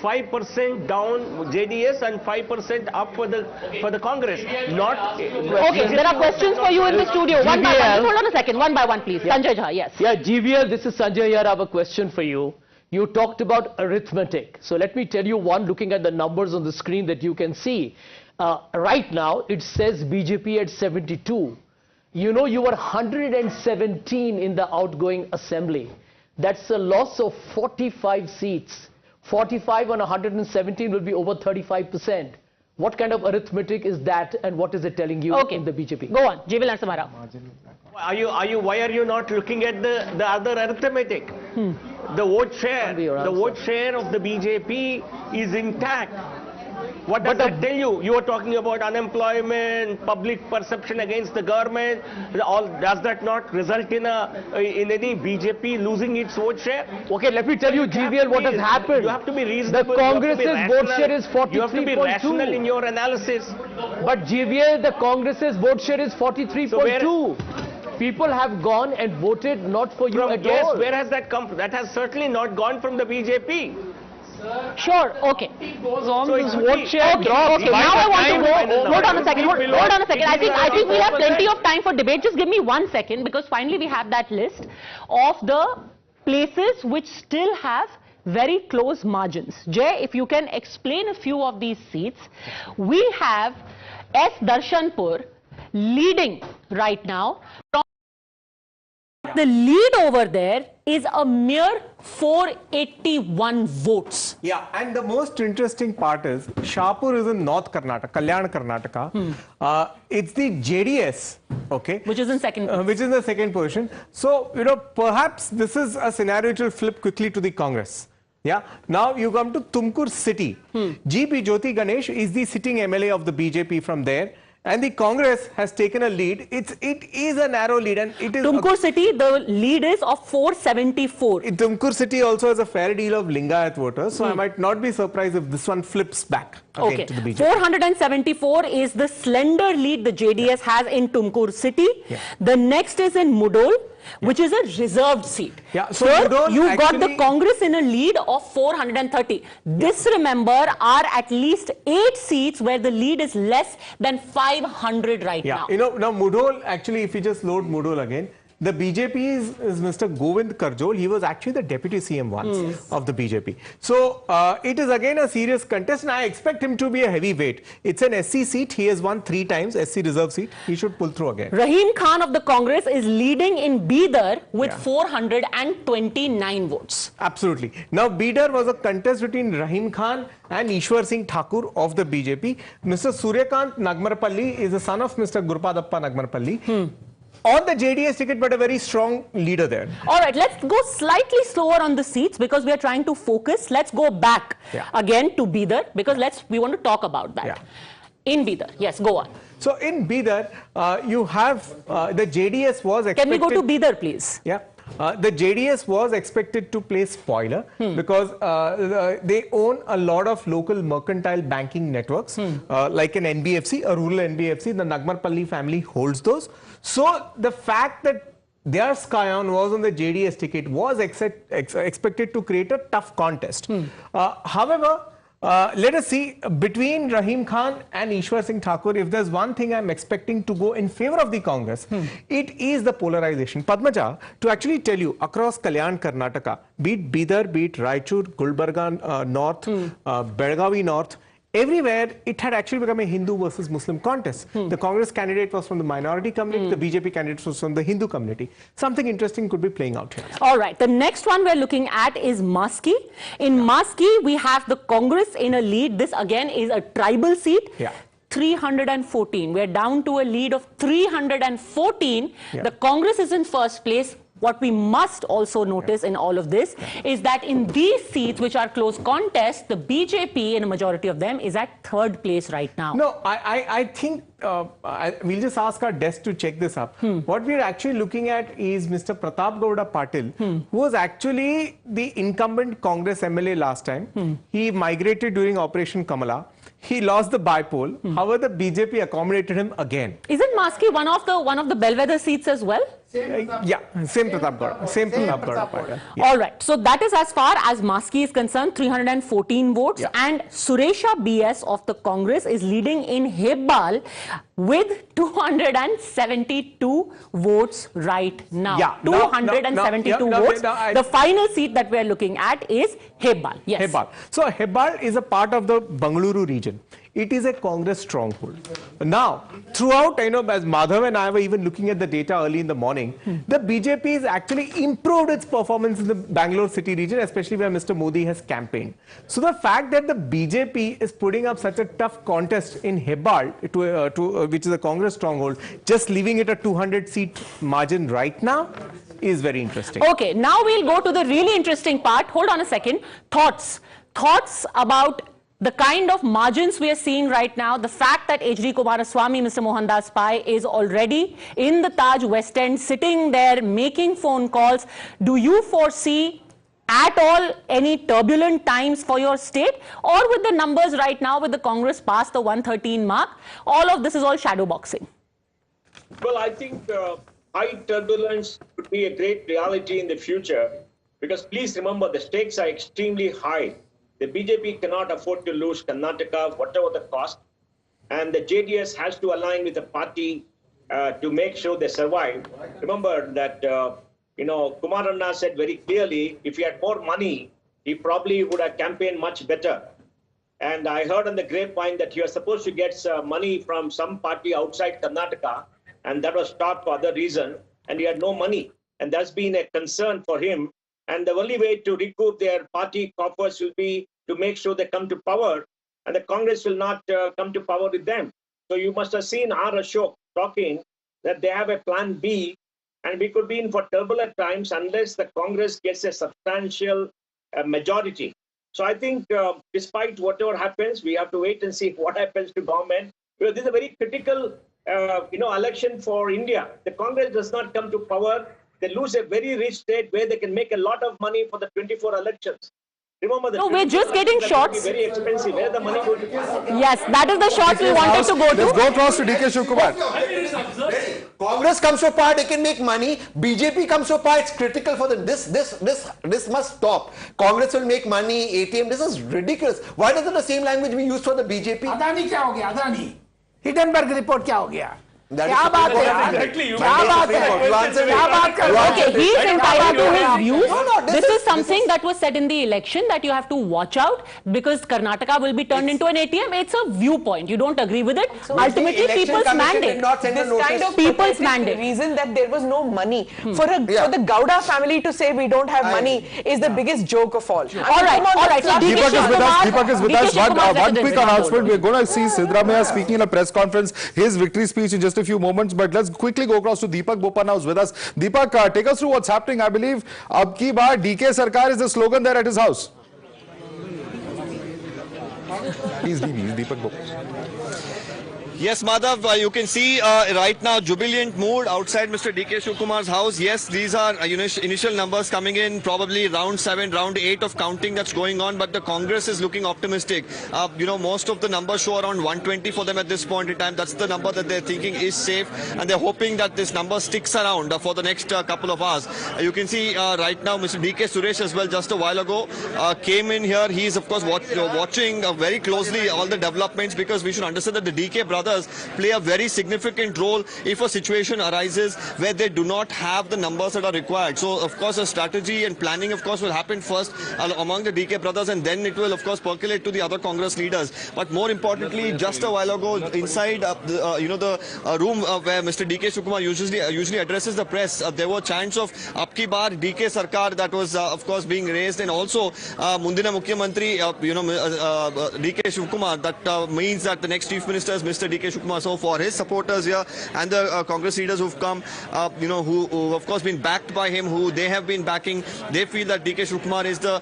5% down JDS and 5% up for the Congress. Not okay, there are questions for you in the studio. One by one. Hold on a second. One by one, please. Yeah. Sanjay Jha, yes. Yeah, GVL, this is Sanjay here. I have a question for you. You talked about arithmetic. So let me tell you one, looking at the numbers on the screen that you can see. Right now, it says BJP at 72. You know, you were 117 in the outgoing assembly. That's a loss of 45 seats. 45 on 117 will be over 35%. What kind of arithmetic is that, and what is it telling you in the BJP? Go on, G.V.L. Narasimha Rao. Why are you not looking at the other arithmetic? The vote share of the BJP is intact. What does that tell you? You are talking about unemployment, public perception against the government. Does that not result in any BJP losing its vote share? Okay, let me tell you, GVL, what has happened. You have to be reasonable. The Congress's vote share is 43.2. You have to be rational in your analysis. But GVL, the Congress's vote share is 43.2. People have gone and voted not for you at Yes, all. where has that come from? That has certainly not gone from the BJP. Sure, okay. Goes on, this vote share Okay, drops. okay. Now I want to know, hold on a second, hold on a second. I think we have plenty of time for debate. Just give me 1 second, because finally we have that list of the places which still have very close margins. Jay, if you can explain a few of these seats. We have S. Darshanpur leading right now. The lead over there is a mere 481 votes. Yeah, and the most interesting part is Shahpur is in North Karnataka, Kalyan Karnataka. It's the JDS, okay, which is in second. Which is in the second position. So perhaps this is a scenario which will flip quickly to the Congress. Yeah. Now you come to Tumkur city. GP Jyoti Ganesh is the sitting MLA of the BJP from there. And the Congress has taken a lead. It is a narrow lead, and it is. Tumkur city, the lead is of 474. Tumkur city also has a fair deal of Lingayat voters, so I might not be surprised if this one flips back again to the BJP. 474 is the slender lead the JDS has in Tumkur city. The next is in Mudol, which is a reserved seat. Yeah, so you got the Congress in a lead of 430. This, remember, are at least 8 seats where the lead is less than 500 right now. Now Mudol, actually, if you just load Mudol again, the BJP is Mr. Govind Karjol. He was actually the deputy CM once of the BJP. So it is again a serious contest, and I expect him to be a heavyweight. It's an SC seat. He has won 3 times, SC reserve seat. He should pull through again. Rahim Khan of the Congress is leading in Bidar with 429 votes. Absolutely. Now Bidar was a contest between Rahim Khan and Ishwar Singh Thakur of the BJP. Mr. Suryakant Nagmarpalli is the son of Mr. Gurupadappa Nagmarpalli. On the JDS ticket, but a very strong leader there. All right, let's go slightly slower on the seats because we are trying to focus. Let's go back again to Bidar because we want to talk about that. In Bidar, yes, go on. So in Bidar, you have the JDS was expected. Can we go to Bidar, please? Yeah. The JDS was expected to play spoiler because they own a lot of local mercantile banking networks, like an NBFC, a rural NBFC. The Nagmarpalli family holds those. So the fact that their Scion was on the JDS ticket was expected to create a tough contest. However, let us see, between Rahim Khan and Ishwar Singh Thakur, if there's one thing I'm expecting to go in favor of the Congress, it is the polarization. Padmaja, to actually tell you, across Kalyan Karnataka, be it Bidar, be it Raichur, Gulbarga North, Belgavi North, everywhere it had actually become a Hindu versus Muslim contest. The Congress candidate was from the minority community, the BJP candidate was from the Hindu community. Something interesting could be playing out here. All right, the next one we're looking at is Maski. In Maski, we have the Congress in a lead. This again is a tribal seat. 314. We're down to a lead of 314. The Congress is in first place. What we must also notice in all of this is that in these seats, which are close contests, the BJP, in a majority of them, is at 3rd place right now. No, I think we'll just ask our desk to check this up. What we're actually looking at is Mr. Pratap Gowda Patil, who was actually the incumbent Congress MLA last time. He migrated during Operation Kamala. He lost the bypoll. However, the BJP accommodated him again. Isn't Maski one of the bellwether seats as well? Yeah, same Pratap Gowda. Same Pratap Gowda. All right. So that is as far as Maski is concerned, 314 votes. And Suresha BS of the Congress is leading in Hebbal with 272 votes right now. 272 votes. The final seat that we are looking at is Hebbal. Yes. Hebbal. So Hebbal is a part of the Bangalore region. It is a Congress stronghold. Now, throughout, I know, as Madhav and I were even looking at the data early in the morning, the BJP has actually improved its performance in the Bangalore city region, especially where Mr. Modi has campaigned. So the fact that the BJP is putting up such a tough contest in Hebbal, which is a Congress stronghold, just leaving it a 200-seat margin right now, is very interesting. Okay, now we'll go to the really interesting part. Hold on a second. Thoughts about the kind of margins we are seeing right now, the fact that H.D. Kumaraswamy, Mr. Mohandas Pai, is already in the Taj West End, sitting there, making phone calls. Do you foresee at all any turbulent times for your state? Or with the numbers right now, with the Congress past the 113 mark, all of this is all shadow boxing? Well, I think high turbulence could be a great reality in the future, because please remember the stakes are extremely high. The BJP cannot afford to lose Karnataka, whatever the cost, and the JDS has to align with the party to make sure they survive. Remember that, Kumar Anna said very clearly, if he had more money, he probably would have campaigned much better. And I heard on the grapevine that he was supposed to get money from some party outside Karnataka, and that was stopped for other reason, and he had no money. And that's been a concern for him. And the only way to recoup their party coffers will be to make sure they come to power, and the Congress will not come to power with them. So you must have seen R. Ashok talking that they have a plan B, and we could be in for turbulent times unless the Congress gets a substantial majority. So I think despite whatever happens, we have to wait and see what happens to government. Because this is a very critical election for India. The Congress does not come to power. They lose a very rich state where they can make a lot of money for the 24 elections. Remember that. No, we're just getting shots. Very expensive. Where the money going to go? Yes, that is the shots we wanted to go to. Let's go across to DK Shivakumar. Congress comes to power, they can make money. BJP comes to power, it's critical for them. This must stop. Congress will make money, ATM. This is ridiculous. Why doesn't the same language be used for the BJP? Adani क्या हो गया? Adani. Hindenburg report क्या हो गया? क्या बात है यार? क्या बात है? Okay, he is entitled to his views. This is something that was said in the election that you have to watch out because Karnataka will be turned into an ATM. It's a viewpoint. You don't agree with it. Ultimately, people's mandate. This kind of people's mandate. reason that there was no money for the Gowda family to say we don't have money is the biggest joke of all. All right. So Deepak is with us. One quick announcement. We're going to see Siddaramaiah speaking in a press conference. His victory speech in just a few moments, but let's quickly go across to Deepak Bopana who's with us. Deepak, take us through what's happening. I believe Ab Ki Baar DK Sarkar is the slogan there at his house. He's Deepak Bopana. Yes, Madhav, you can see right now jubilant mood outside Mr. DK Shivakumar's house. Yes, these are initial numbers coming in, probably round 7, round 8 of counting that's going on, but the Congress is looking optimistic. Most of the numbers show around 120 for them at this point in time. That's the number that they're thinking is safe, and they're hoping that this number sticks around for the next couple of hours. You can see right now Mr. DK Suresh as well, just a while ago, came in here. He's, of course, watching very closely all the developments, because we should understand that the DK brothers play a very significant role if a situation arises where they do not have the numbers that are required. So, of course, a strategy and planning, of course, will happen first among the DK brothers, and then it will, of course, percolate to the other Congress leaders. But more importantly, just a while ago, inside the room where Mr. DK Shivakumar usually addresses the press, there were chants of Ab Ki Baar DK Sarkar that was, of course, being raised, and also Mundina Mukhyamantri, DK Shivakumar. That means that the next Chief Minister is Mr. DK Shivakumar. So for his supporters here and the Congress leaders who've come, who of course been backed by him, who they have been backing, they feel that DK Shivakumar is the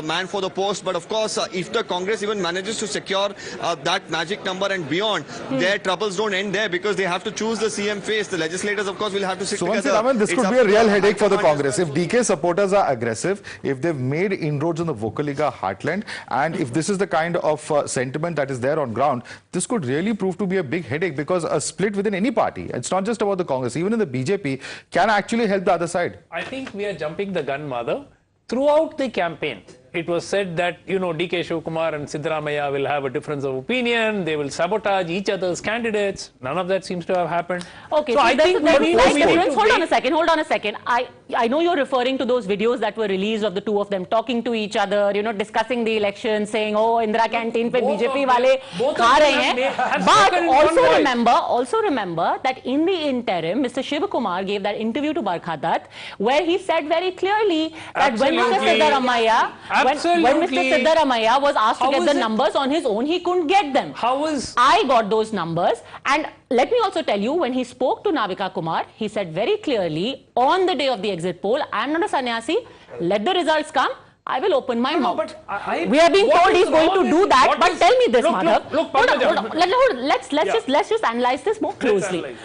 man for the post. But of course, if the Congress even manages to secure that magic number and beyond, their troubles don't end there, because they have to choose the CM face. The legislators, of course, will have to sit together. This could be a real headache for the Congress. If DK supporters are aggressive, if they've made inroads in the Vocaliga heartland, and if this is the kind of sentiment that is there on ground, this could really prove to be a big headache, because a split within any party, it's not just about the Congress, even in the BJP, can actually help the other side. I think we are jumping the gun, Madhav. Throughout the campaign, it was said that, DK Shivakumar and Siddaramaiah will have a difference of opinion, they will sabotage each other's candidates. None of that seems to have happened. Okay, so I think hold on a second. I know you're referring to those videos that were released of the two of them talking to each other, discussing the election, saying, oh, Indira canteen pe BJP wale kha rahe hain. But also remember that in the interim, Mr. Shivakumar gave that interview to Barkha Dutt, where he said very clearly that when Mr. Siddaramaiah when Mr. Siddaramaiah was asked to get the numbers on his own, he couldn't get them. I got those numbers, and let me also tell you, when he spoke to Navika Kumar, he said very clearly on the day of the exit poll, I am not a sannyasi, let the results come, I will open my mouth. We are being told he's going to do that, but tell me this, Madhav. Let's just analyze this more closely.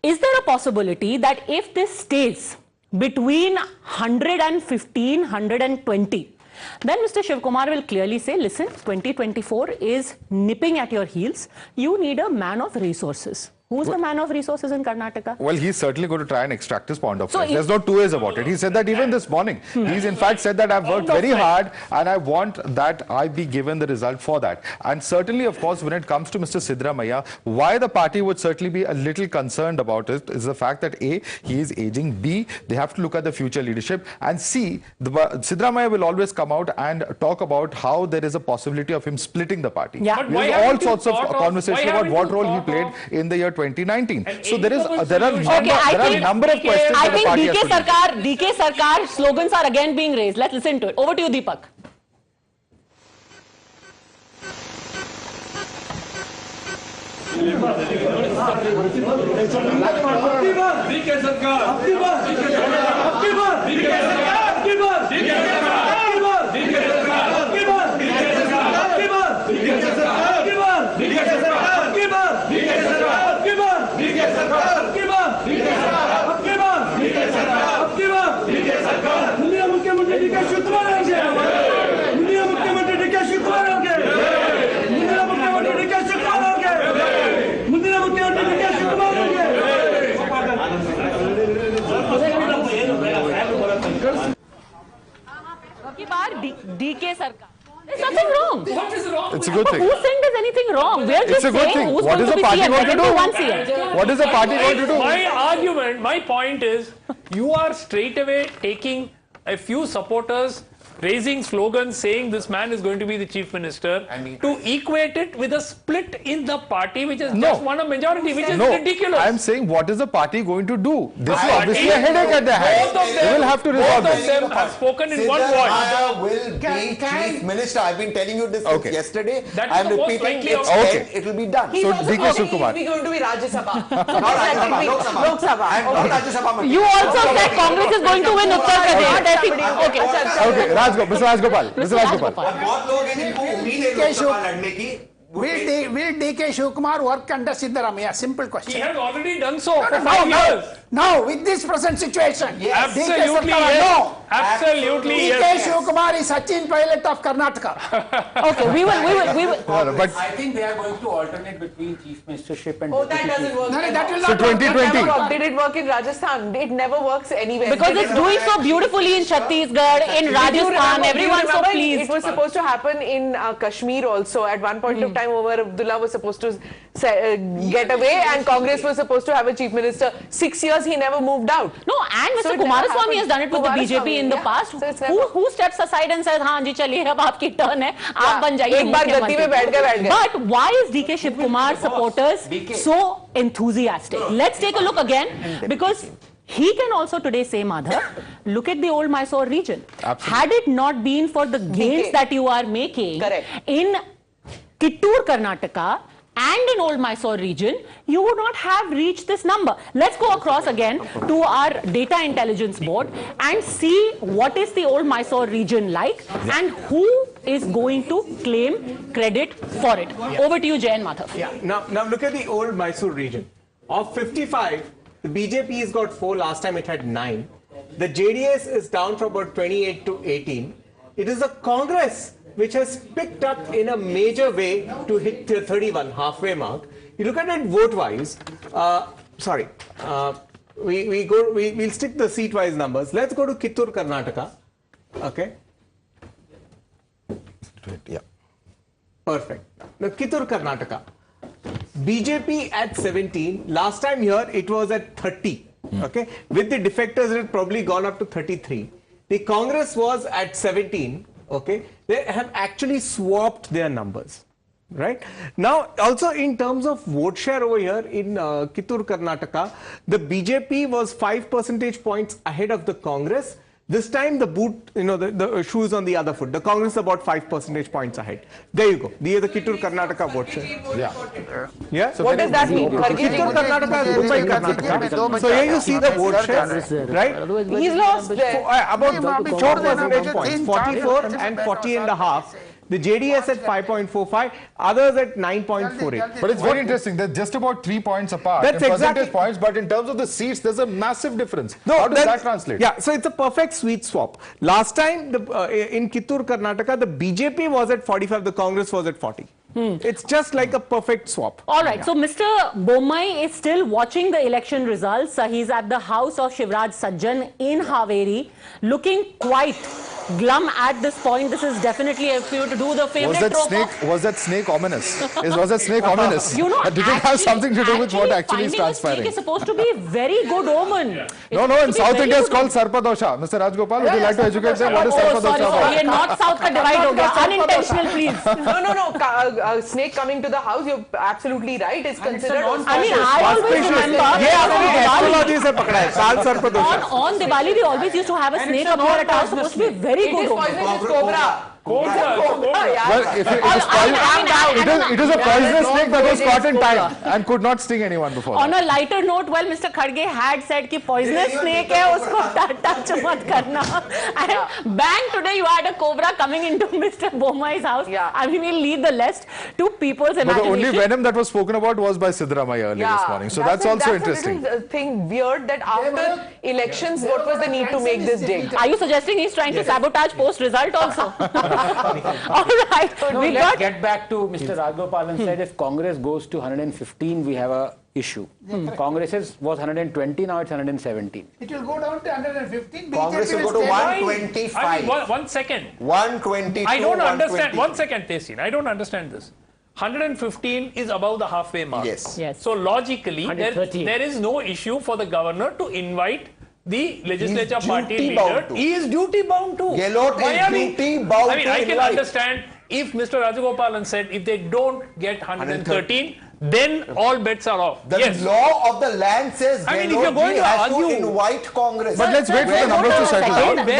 Is there a possibility that if this stays between 115, 120, then Mr. Shivakumar will clearly say, listen, 2024 is nipping at your heels. You need a man of resources. Who's the man of resources in Karnataka? Well, he's certainly going to try and extract his point of So view. There's no two ways about it. He said that even this morning. He's in fact said that I've worked very hard and I want that I be given the result for that. And certainly, of course, when it comes to Mr. Siddaramaiah, why the party would certainly be a little concerned about it is the fact that A, he is aging, B, they have to look at the future leadership, and C, Siddaramaiah will always come out and talk about how there is a possibility of him splitting the party. Yeah. There's all sorts of conversation about what role he played in the year 2019. So there are a number of questions I that the party has to think DK Sarkar slogans are again being raised. Let's listen to it. Over to you, Deepak. DK Sarkar. There's nothing wrong. What is wrong? It's a good thing. Who's saying there's anything wrong? We're just saying who's What going is to the be party CM. going to do? One CM. What is the party going to do? My argument, my point is, you are straight away taking a few supporters raising slogans saying this man is going to be the chief minister to equate it with a split in the party which has just won a majority, which is ridiculous. I'm saying what is the party going to do? This is obviously a headache at their hands. They will have to resolve this. Both of them have spoken in one voice. Siddaramaiah will be chief minister. I've been telling you this since yesterday. I'm repeating it will be done. He's So also DK going Shivakumar. to be going to be Rajya Sabha. Lok Sabha. I'm not Rajya Sabha. You also said Congress is going to win Uttar Pradesh. Okay, Mr. Rajgopal. Mr. Rajgopal. बहुत लोग हैं जिनको उम्मीद है लोकसभा लड़ने की. Will DK Shivakumar work under Siddaramaiah? Simple question. He has already done so for 5 years. No, with this present situation. Yes. DK Absolutely Sarkar, yes. no. Absolutely DK yes. Shivakumar is Sachin Pilot of Karnataka. Okay, we will. But I think they are going to alternate between chief ministership and that doesn't work. No, that will So not work. 2020. Did it work in Rajasthan? It never works anywhere. Because it's doing so beautifully in Chhattisgarh, in Rajasthan, everyone's so pleased. It was supposed to happen in Kashmir also. At one point of time, Omar Abdullah was supposed to get away and Congress was supposed to have a chief minister. 6 years he never moved out. No, and Mr. Kumaraswamy has done it with the BJP in the past. Who steps aside and says, "Haan ji, chaliye, ab aapki turn hai, aap ban jaiye mukhyamantri." But why is DK Shivakumar supporters so enthusiastic? Let's take a look again, because he can also today say, Madhav, look at the old Mysore region. Absolutely. Had it not been for the gains that you are making in Kittur, Karnataka, and in old Mysore region, you would not have reached this number. Let's go across again to our data intelligence board and see what is the old Mysore region like and who is going to claim credit for it. Over to you, Jay and Madhav. Yeah. Now look at the old Mysore region. Of 55, the BJP has got 4. Last time it had 9. The JDS is down from about 28 to 18. It is the Congress which has picked up in a major way to hit the 31 halfway mark. You look at it vote-wise. We'll stick the seat-wise numbers. Let's go to Kittur, Karnataka. Okay. Yeah. Perfect. Now Kittur, Karnataka. BJP at 17. Last time here it was at 30. Okay. With the defectors, it had probably gone up to 33. The Congress was at 17. Okay, they have actually swapped their numbers, right? Now, also in terms of vote share over here in Kittur, Karnataka, the BJP was 5 percentage points ahead of the Congress. This time the boot, the shoes on the other foot. The Congress about 5 percentage points ahead. There you go. These are the Kittur, Karnataka vote share. Yeah. So what does that mean? Kittur, Karnataka is Bommai, Karnataka. So here you see the vote share, right? He's lost About 4 percentage points, 44 and 40.5. The JDS at 5.45, others at 9.48. But it's very interesting. They're just about 3 points apart. That's in exactly percentage points, but in terms of the seats, there's a massive difference. How does that translate? Yeah, so it's a perfect sweet swap. Last time in Kittur, Karnataka, the BJP was at 45, the Congress was at 40. It's just like a perfect swap. All right. So Mr. Bommai is still watching the election results. He's at the house of Shivraj Sajjan in Haveri, looking quite glum at this point. This is definitely a few to do the favorite Was that snake ominous? Was that snake ominous? You know, did it have something to do with what actually is transpiring? Snake is supposed to be a very good omen. No, in South India it's called Sarpadosha. Mr. Rajgopal, would you like to educate them what is Sarpadosha? Sorry, North South ka divide ho gaya. Unintentional, please. No. Snake coming to the house, you're absolutely right. It's considered. I always remember. On Diwali, we always used to have a snake up here at our house. Supposed to be very good. It is poisonous, it's cobra. Well, it is a poisonous snake that was caught in time and could not sting anyone before. On a lighter note, well, Mr. Khadge had said कि poisonous snake है, उसको touch मत करना. And bang, today you had a cobra coming into Mr. Bommai's house. I mean, we'll leave the rest to people's imagination. But the only venom that was spoken about was by Siddaramaiah earlier this morning. So that's also interesting. That's a thing weird that after elections, what was the need to make this dig? Are you suggesting he's trying to sabotage post-result also? All right. No, let's get back to Mr. Rajgopal and said if Congress goes to 115, we have a issue. Congress was 120, now it's 117. It will go down to 115. Congress will go to 125. I mean, one second. 122. I don't understand. 1 second, Tessin. I don't understand this. 115 is above the halfway mark. Yes. So logically, there is no issue for the governor to invite the legislature party leader. He is duty bound to. Gehlot is duty bound to. I mean, I can understand if Mr. Rajagopalan said if they don't get 113, then all bets are off. The law of the land says I mean, if you're going to argue, invite Congress. But let's wait for the numbers to settle down. The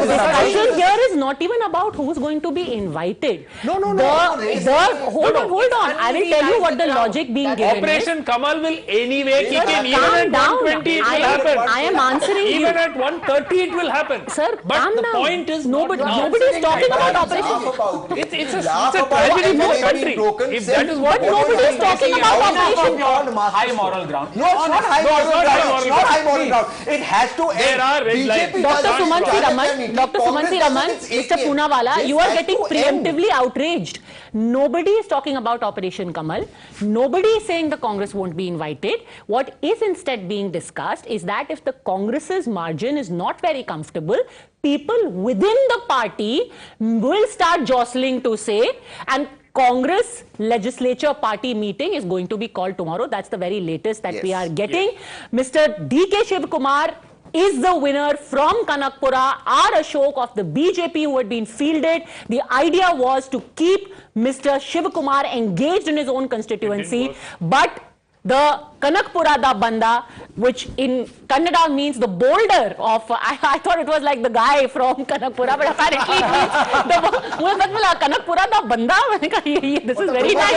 discussion here is not even about who's going to be invited. No. Hold on. I will tell you what the logic being given Operation Kamal will anyway kick in. Even at 120 it will happen. I am answering you. Even at 130 it will happen. Sir, but the point is nobody is talking about Operation. It's a tragedy for the country. If that is what nobody is talking about Operation. High moral ground. No, it's not high moral ground. It has to end. There are red lines. Dr. Sumansi Raman, Mr. Poonawala, you are getting preemptively outraged. Nobody is talking about Operation Kamal. Nobody is saying the Congress won't be invited. What is instead being discussed is that if the Congress's margin is not very comfortable, people within the party will start jostling to say, and Congress legislature party meeting is going to be called tomorrow. That's the very latest that we are getting. Mr. D.K. Shivakumar is the winner from Kanakpura, R. Ashok of the BJP who had been fielded. The idea was to keep Mr. Shivakumar engaged in his own constituency, but the Kanakpura da Banda, which in Kannada means the boulder of, I thought it was like the guy from Kanakpura, but apparently it means the Kanakpura da Banda. This is very nice.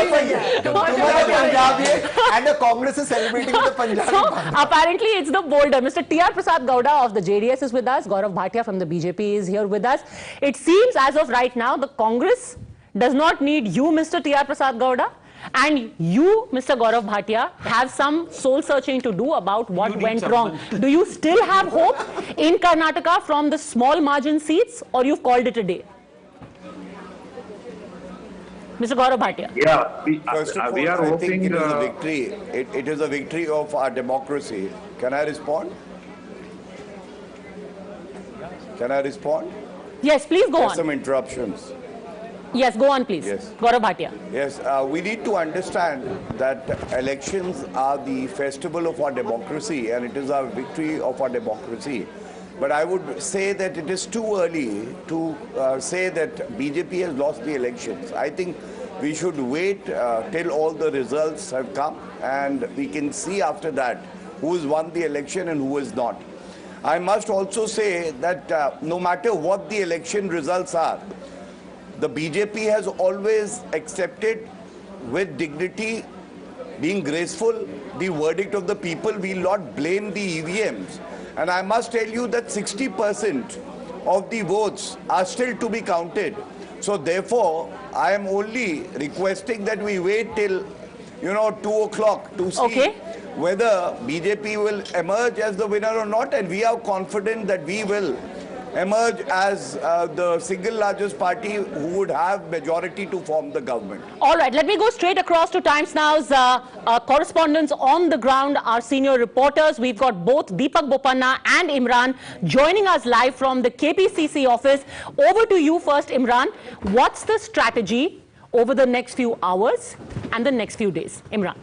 And the Congress is celebrating the Punjabi. So apparently it's the boulder. Mr. T.R. Prasad Gowda of the JDS is with us. Gaurav Bhatia from the BJP is here with us. It seems as of right now, the Congress does not need you, Mr. T.R. Prasad Gowda. And you, Mr. Gaurav Bhatia, have some soul searching to do about what went wrong. Do you still have hope in Karnataka from the small margin seats, or you've called it a day? Mr. Gaurav Bhatia. Yeah, First of all, we are hoping think it is a victory. It is a victory of our democracy. Can I respond? Can I respond? Yes, please go There's on. some interruptions. Yes, go on, please. Yes. Gaurav Bhatia. Yes, we need to understand that elections are the festival of our democracy and it is a victory of our democracy. But I would say that it is too early to say that BJP has lost the elections. I think we should wait till all the results have come and we can see after that who has won the election and who has not. I must also say that no matter what the election results are, the BJP has always accepted with dignity, being graceful, the verdict of the people. We will not blame the EVMs. And I must tell you that 60% of the votes are still to be counted. So therefore, I am only requesting that we wait till, 2 o'clock to see whether BJP will emerge as the winner or not. And we are confident that we will emerge as the single largest party who would have majority to form the government. All right, let me go straight across to Times Now's correspondents on the ground, our senior reporters. We've got both Deepak Bopanna and Imran joining us live from the KPCC office. Over to you first, Imran. What's the strategy over the next few hours and the next few days? Imran.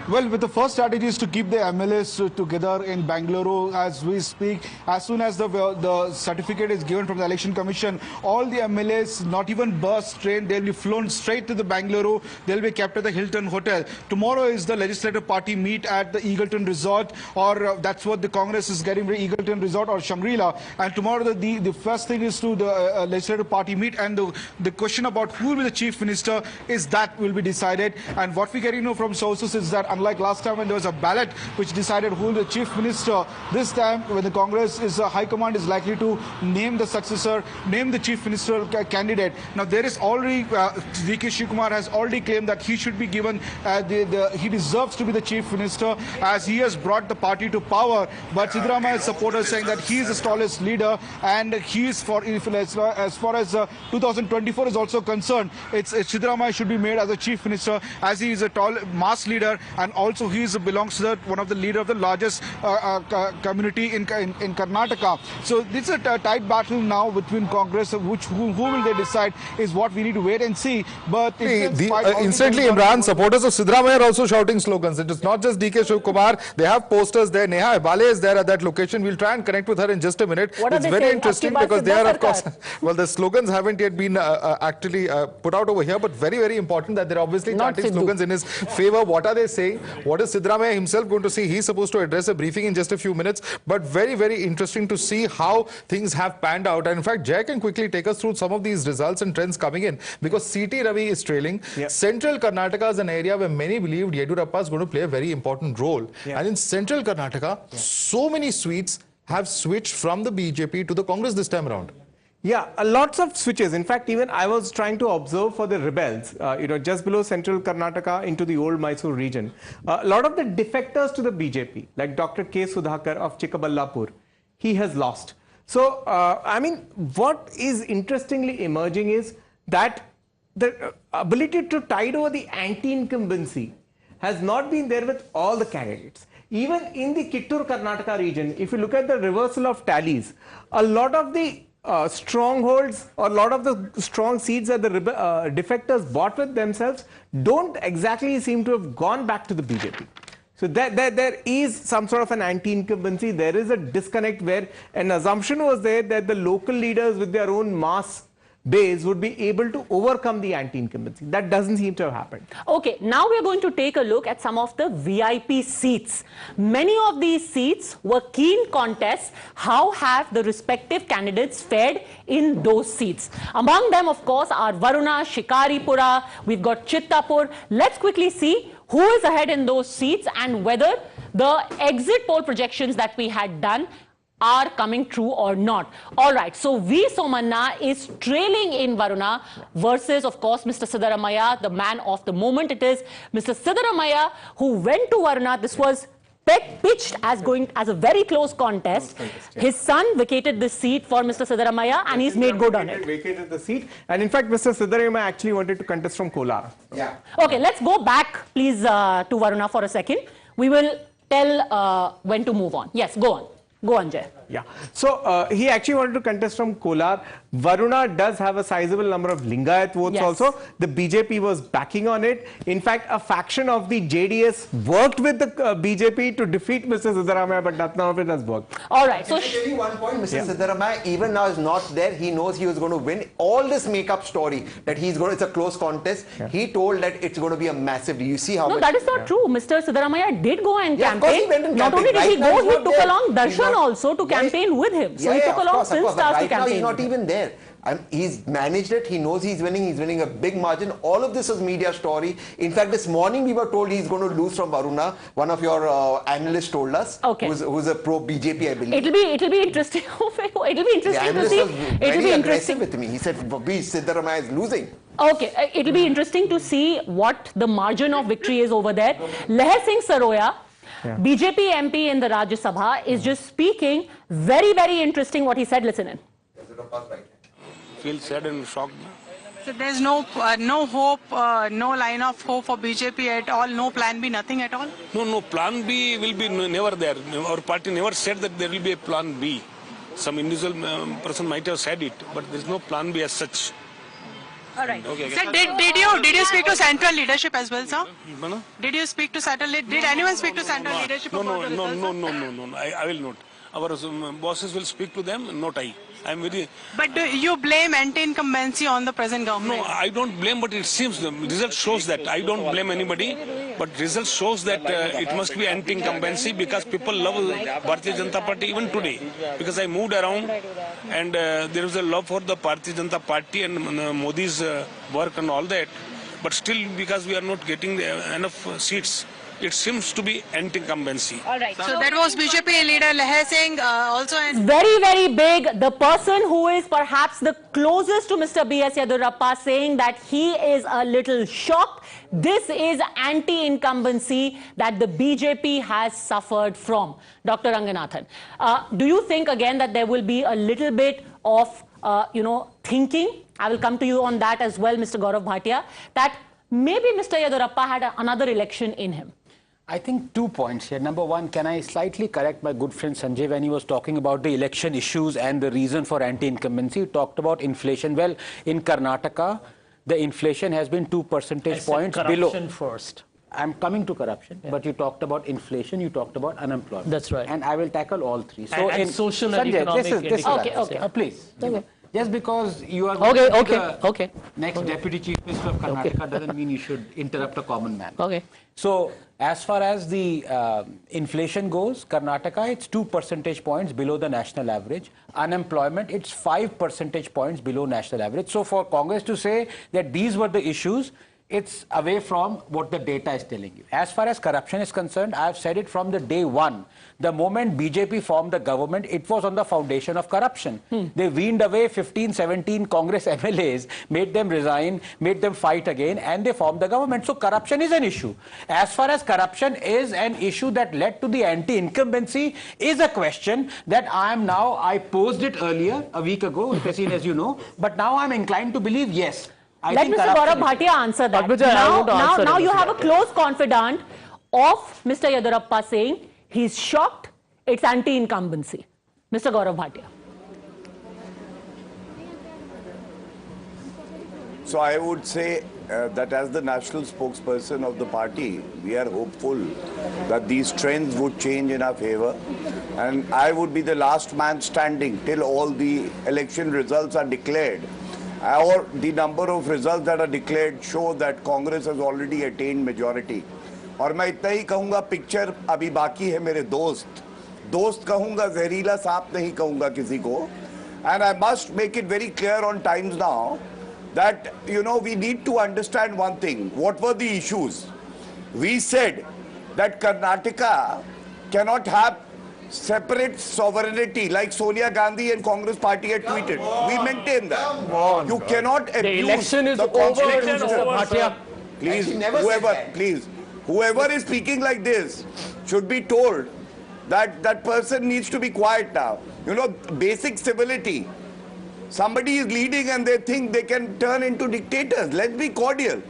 Well, with the first strategy is to keep the MLAs together in Bangalore as we speak. As soon as the certificate is given from the Election Commission, all the MLAs, not even bus, train, they'll be flown straight to the Bangalore. They'll be kept at the Hilton Hotel. Tomorrow is the Legislative Party meet at the Eagleton Resort, or that's what the Congress is getting, the Eagleton Resort or Shangri-La. And tomorrow the first thing is to the Legislative Party meet, and the question about who will be the Chief Minister is that will be decided. And what we get to know from sources is that unlike last time when there was a ballot which decided who the Chief Minister, this time when the Congress is High Command is likely to name the successor, name the Chief Minister candidate. Now there is already, VK Shivakumar has already claimed that he should be given, he deserves to be the Chief Minister as he has brought the party to power. But Siddaramaiah supporters saying that he is the tallest leader, and he is as far as 2024 is also concerned, Siddaramaiah should be made as a Chief Minister as he is a tall mass leader, and also he belongs to one of the leader of the largest community in Karnataka. So this is a tight battle now between Congress. Who will they decide is what we need to wait and see. But instantly, Imran, supporters of Siddaramaiah are also shouting slogans. It is not just DK Shivakumar. They have posters there. Neha Ebale is there at that location. We'll try and connect with her in just a minute. It's very interesting because they are, of course, well, the slogans haven't yet been actually put out over here, but very, very important that they're obviously chanting slogans in his favor. What are they saying? What is Siddaramaiah himself going to see? He's supposed to address a briefing in just a few minutes, but very, very interesting to see how things have panned out. And in fact, Jay can quickly take us through some of these results and trends coming in, because CT Ravi is trailing. Central Karnataka is an area where many believed Yediyurappa is going to play a very important role. And in Central Karnataka, so many seats have switched from the BJP to the Congress this time around. Yeah, lots of switches. In fact, even I was trying to observe for the rebels, just below central Karnataka into the old Mysore region. A lot of the defectors to the BJP, like Dr. K. Sudhakar of Chikkaballapur, he has lost. So, I mean, what is interestingly emerging is that the ability to tide over the anti-incumbency has not been there with all the candidates. Even in the Kittur Karnataka region, if you look at the reversal of tallies, a lot of the strongholds or a lot of the strong seats that the defectors bought with themselves don't exactly seem to have gone back to the BJP. So there is some sort of an anti-incumbency. There is a disconnect where an assumption was there that the local leaders with their own mass base would be able to overcome the anti-incumbency. That doesn't seem to have happened. Okay, now we're going to take a look at some of the VIP seats. Many of these seats were keen contests. How have the respective candidates fared in those seats? Among them, of course, are Varuna, Shikaripura, we've got Chittapur. Let's quickly see who is ahead in those seats and whether the exit poll projections that we had done are coming true or not. All right, so V. Somanna is trailing in Varuna versus, of course, Mr. Siddaramaiah, the man of the moment. It is Mr. Siddaramaiah who went to Varuna. This was pitched as a very close contest. His son vacated the seat for Mr. Siddaramaiah and he's made good on it. Vacated the seat, and in fact, Mr. Siddaramaiah actually wanted to contest from Kolar. Yeah. Okay, let's go back, please, to Varuna for a second. We will tell when to move on. Yes, go on. Go on, Jay. Yeah. So he actually wanted to contest from Kolar. Varuna does have a sizable number of Lingayat votes also. The BJP was backing on it. In fact, a faction of the JDS worked with the BJP to defeat Mr. Siddaramaiah, but none of it has worked. All right. So, tell you one point, Mr. Siddaramaiah even now is not there. He knows he was going to win. All this make-up story that it's a close contest. He told that it's going to be a massive. Do you see how much? No, that is not true. Mr. Siddaramaiah did go and campaign. Not only did he go, he took along Darshan also to campaign with him. So he took along film stars to campaign. Now he's not even there. He's managed it. He knows he's winning. He's winning a big margin. All of this is media story. In fact, this morning we were told he's going to lose from Varuna. One of your analysts told us. Okay. Who's a pro BJP, I believe. It'll be interesting. It'll be interesting to see. It'll be interesting with me. He said Siddaramaiah is losing. Okay, it'll be interesting to see what the margin of victory is over there. Leher Singh Saroya, BJP MP in the Rajya Sabha, is just speaking. Very, very interesting what he said. Listen in. Feel sad and shocked. So there's no hope, no line of hope for BJP at all, no plan B, nothing at all? No, plan B will be never there. Our party never said that there will be a plan B. Some individual person might have said it, but there is no plan B as such. All right. Okay. Sir, did you speak to central leadership as well, sir? Did you speak to central? Did anyone speak to central leadership? No. I will not. Our bosses will speak to them, not I. I'm very. But do you blame anti-incumbency on the present government? No, I don't blame, but it seems the result shows that. I don't blame anybody, but result shows that it must be anti-incumbency because people love Bharatiya Janata Party even today. Because I moved around and there is a love for the Bharatiya Janata Party and Modi's work and all that. But still, because we are not getting enough seats, it seems to be anti-incumbency. All right. So that was BJP leader Leher Singh also. Very, very big. The person who is perhaps the closest to Mr. B.S. Yediyurappa saying that he is a little shocked. This is anti-incumbency that the BJP has suffered from. Dr. Ranganathan, do you think again that there will be a little bit of, thinking? I will come to you on that as well, Mr. Gaurav Bhatia, that maybe Mr. Yediyurappa had another election in him. I think 2 points here. Number one, can I slightly correct my good friend Sanjay when he was talking about the election issues and the reason for anti-incumbency? He talked about inflation. Well, in Karnataka, the inflation has been 2 percentage points below. Corruption first. I'm coming to corruption, but you talked about inflation, you talked about unemployment. That's right. And I will tackle all three. So and social and Sanjay, economic this is indicators. please. Okay. Just because you are next Deputy Chief Minister of Karnataka doesn't mean you should interrupt a common man. Okay. So as far as the inflation goes, Karnataka, it's 2 percentage points below the national average. Unemployment, it's 5 percentage points below national average. So for Congress to say that these were the issues, it's away from what the data is telling you. As far as corruption is concerned, I've said it from the day one. The moment BJP formed the government, it was on the foundation of corruption. They weaned away 15, 17 Congress MLAs, made them resign, made them fight again, and they formed the government. So corruption is an issue. As far as corruption is an issue that led to the anti-incumbency is a question that I posed it earlier, a week ago, as you know, but now I'm inclined to believe yes. Let Mr. Gaurav Bhatia answer that. Now you have a close confidant of Mr. Yediyurappa saying he's shocked, it's anti-incumbency. Mr. Gaurav Bhatia. So I would say that as the national spokesperson of the party, we are hopeful that these trends would change in our favor. And I would be the last man standing till all the election results are declared. Or the number of results that are declared show that Congress has already attained majority. और मैं इतना ही कहूँगा, picture अभी बाकी है मेरे दोस्त कहूँगा, जहरीला सांप नहीं कहूँगा किसी को. And I must make it very clear on Times Now that, we need to understand one thing. What were the issues? We said that Karnataka cannot have separate sovereignty like Sonia Gandhi and Congress party had tweeted. We maintain that. You cannot abuse the election is the over. Please, whoever is speaking like this should be told that that person needs to be quiet now. Basic civility. Somebody is leading and they think they can turn into dictators. Let's be cordial.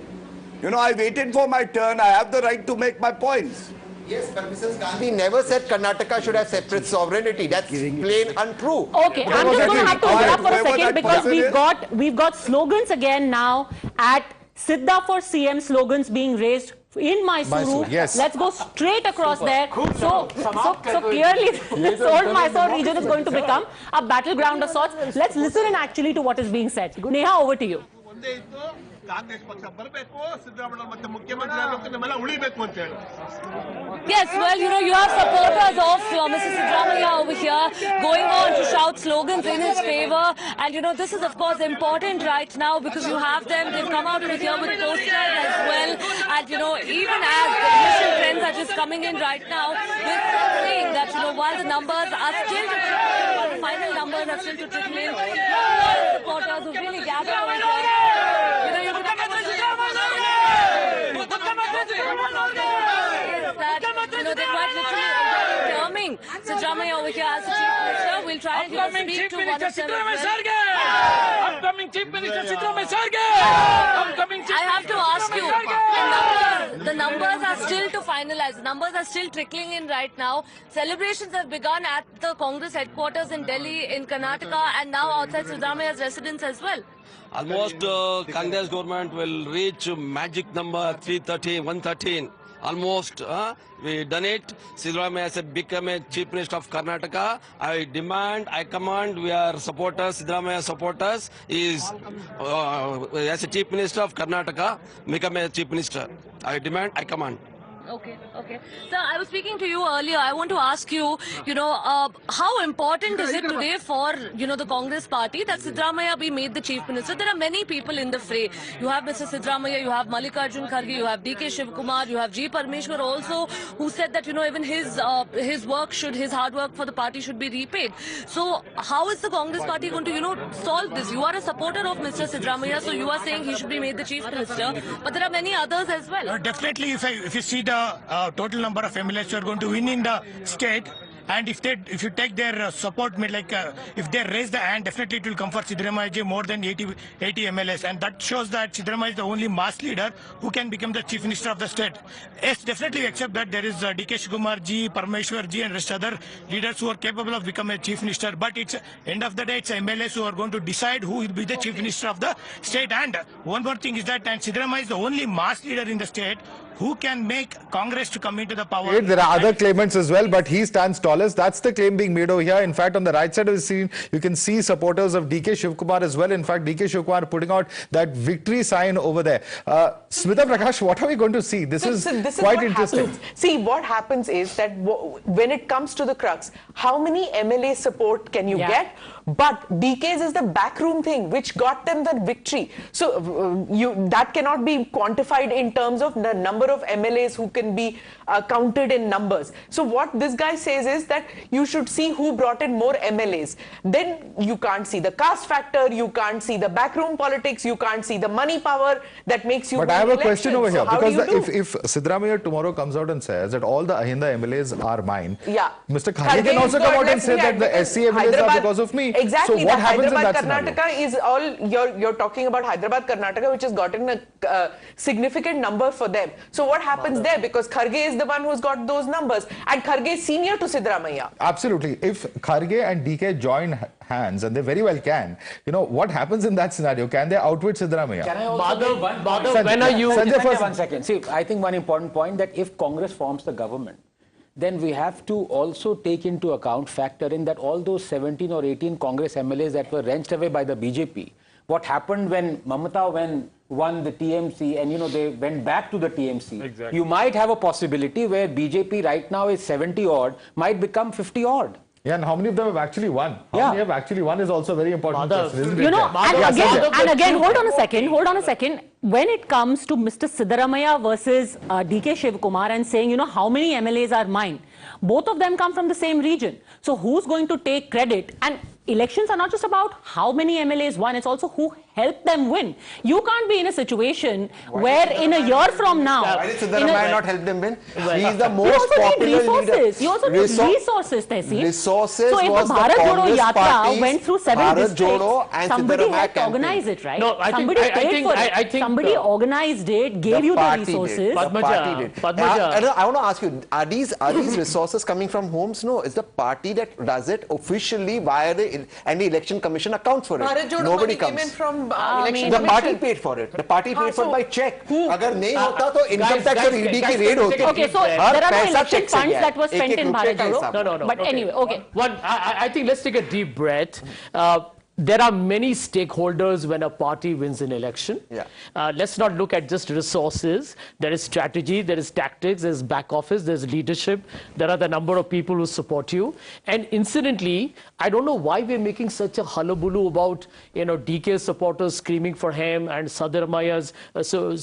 I waited for my turn. I have the right to make my points. Yes, but Mrs. Gandhi never said Karnataka should have separate sovereignty. That's plain untrue. Okay, I'm just going to have to interrupt for a second because we've got slogans again now at Sidda for CM slogans being raised in Mysuru. Yes. Let's go straight across there. So clearly this old Mysore region is going to become a battleground of sorts. Let's listen in actually to what is being said. Neha, over to you. Yes, well, you have supporters of Mr. Siddaramaiah over here going on to shout slogans in his favor. And, this is, of course, important right now because you have them. They've come out over here with posters as well. And, even as the initial trends are just coming in right now, we're saying that, while the numbers are still to trickle in, while the final numbers are still to trickle in, supporters who really gather over here. You Siddaramaiah over here as the Chief Minister. We'll try and speak to one of them as well. Upcoming Chief Minister Siddaramaiah. I have to ask you, the numbers are still to finalize. The numbers are still trickling in right now. Celebrations have begun at the Congress headquarters in Delhi, in Karnataka, and now outside Siddaramaiah's residence as well. Almost Congress government will reach magic number 330, 113. Almost, we done it. Siddaramaiah has become a Chief Minister of Karnataka. I demand, I command, we are supporters, Siddaramaiah supporters, is as a Chief Minister of Karnataka, become a Chief Minister. I demand, I command. Okay, okay. Sir, I was speaking to you earlier. I want to ask you, how important is it today for, the Congress party that Siddaramaiah be made the Chief Minister? There are many people in the fray. You have Mr. Siddaramaiah, you have Mallikarjun Kharge, you have DK Shivakumar, you have G. Parmeshwar also, who said that, even his work his hard work for the party should be repaid. So, how is the Congress party going to, solve this? You are a supporter of Mr. Siddaramaiah, so you are saying he should be made the Chief Minister, but there are many others as well. Definitely, if you see the total number of MLAs who are going to win in the state, and if you take their support, if they raise the hand, definitely it will come for Siddaramaiah more than 80 MLAs, and that shows that Siddaramaiah is the only mass leader who can become the Chief Minister of the state. Yes, definitely accept that there is DK Shivakumar G, Parmeshwar G, and rest other leaders who are capable of becoming a Chief Minister. But it's end of the day, it's MLAs who are going to decide who will be the Chief Minister of the state. And one more thing is that, and Siddaramaiah is the only mass leader in the state who can make Congress to come into the power. There are other claimants as well, but he stands tallest. That's the claim being made over here. In fact, on the right side of the screen, you can see supporters of DK Shivakumar as well. In fact, DK Shivakumar putting out that victory sign over there. Smita Prakash, what are we going to see? This is quite interesting. Happens. See, what happens is that when it comes to the crux, how many MLA support can you get? But DK's is the backroom thing which got them the victory. So that cannot be quantified in terms of the number of MLAs who can be counted in numbers. So what this guy says is that you should see who brought in more MLAs. Then you can't see the caste factor, you can't see the backroom politics, you can't see the money power that makes you. But I have a question over here, because if Siddaramaiah tomorrow comes out and says that all the Ahinda MLAs are mine, Mr. Kharge can also come out and say that the SC MLAs are because of me. Exactly. So what happens in that Karnataka scenario? is all you're talking about Hyderabad, Karnataka, which has gotten a significant number for them. So what happens there? Because Kharge is the one who's got those numbers, and Kharge is senior to Siddaramaiah. Absolutely. If Kharge and DK join hands, and they very well can, what happens in that scenario? Can they outwit Siddaramaiah? Can I also when are you? One second. See, I think one important point that if Congress forms the government, then we have to also take into account, factor in that all those 17 or 18 Congress MLAs that were wrenched away by the BJP, what happened when Mamata won the TMC and they went back to the TMC. Exactly. You might have a possibility where BJP right now is 70 odd, might become 50 odd. Yeah, and how many of them have actually won? How many have actually won is also a very important question, isn't it? And again, hold on a second. When it comes to Mr. Siddaramaiah versus DK Shivakumar and saying, how many MLAs are mine, both of them come from the same region. So who's going to take credit? And elections are not just about how many MLAs won, it's also who helped them win. You can't be in a situation where in a year from now... Why did Siddaramaiah not help them win? He is the most popular leader. You also need resources, Tehsil. Resources. So if the Bharat Jodo Yatra went through 7 districts, somebody had to organize it, right? No, somebody paid for it. Somebody organized it, gave you the resources. Padmaja. I want to ask you, are these resources coming from homes? No, it's the party that does it officially via the election commission accounts for it. Nobody comes. Came in from the party paid for it. The party paid for it by check. Agar nahi hota to income tax or ED ki raid hoti. Okay, so there are no election funds that were spent in Bharat Jodo. No. But anyway, okay. I think let's take a deep breath. There are many stakeholders when a party wins an election. Let's not look at just resources. There is strategy, there is tactics, there's back office, there's leadership. There are the number of people who support you. And incidentally, I don't know why we're making such a hullabaloo about, DK's supporters screaming for him and Siddaramaiah's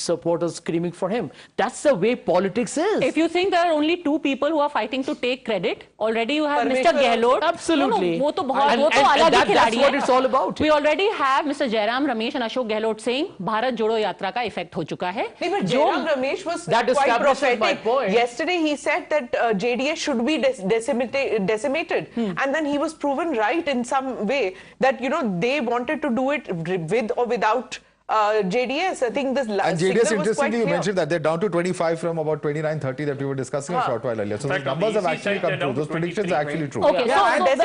supporters screaming for him. That's the way politics is. If you think there are only 2 people who are fighting to take credit, already you have Mr. Gehlot. Absolutely. That's what it's all about. We already have Mr. Jairam Ramesh and Ashok Gehlot saying Bharat Jodo Yatra ka effect ho chuka hai. No, but Jairam Ramesh was That quite establishes my prophetic. point. Yesterday he said that JDS should be decimated, and then he was proven right in some way that they wanted to do it with or without JDS. I think this and JDS, interestingly, you mentioned that they're down to 25 from about 29, 30 that we were discussing a short while earlier. So those numbers have actually come true. Those predictions are actually true. Okay, so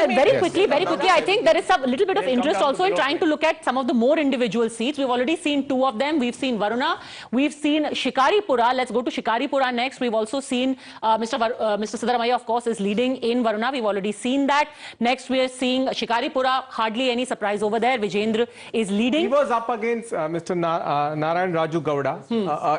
very quickly, I think there is a little bit of interest also in trying to look at some of the more individual seats. We've already seen 2 of them. We've seen Varuna. We've seen Shikaripura. Let's go to Shikaripura next. We've also seen Mr. Siddaramaiah, of course, is leading in Varuna. We've already seen that. Next, we are seeing Shikaripura. Hardly any surprise over there. Vijendra is leading. He was up against Mr. Narayan Raju Gowda,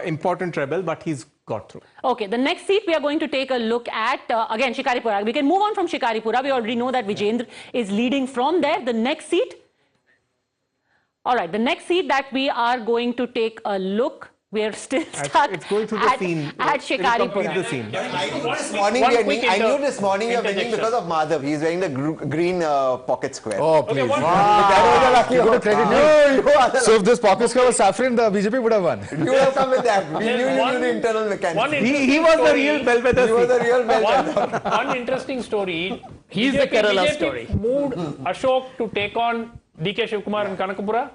important rebel, but he's got through. Okay, the next seat we are going to take a look at, again, Shikaripura. We can move on from Shikaripura. We already know that Vijendra is leading from there. The next seat. All right, the next seat that we are going to take a look. We're still stuck it's going through the scene. At Shikaripura. I knew this morning you're winning because of Madhav. He's wearing the green pocket square. Oh, please. So if this pocket square was saffron, the BJP would have won. You would have come with that. We knew you knew the internal mechanics. He was the real bellwether. He was the real bellwether. One interesting story. He's the Kerala story. Moved Ashok to take on DK Shivakumar in Kanakapura.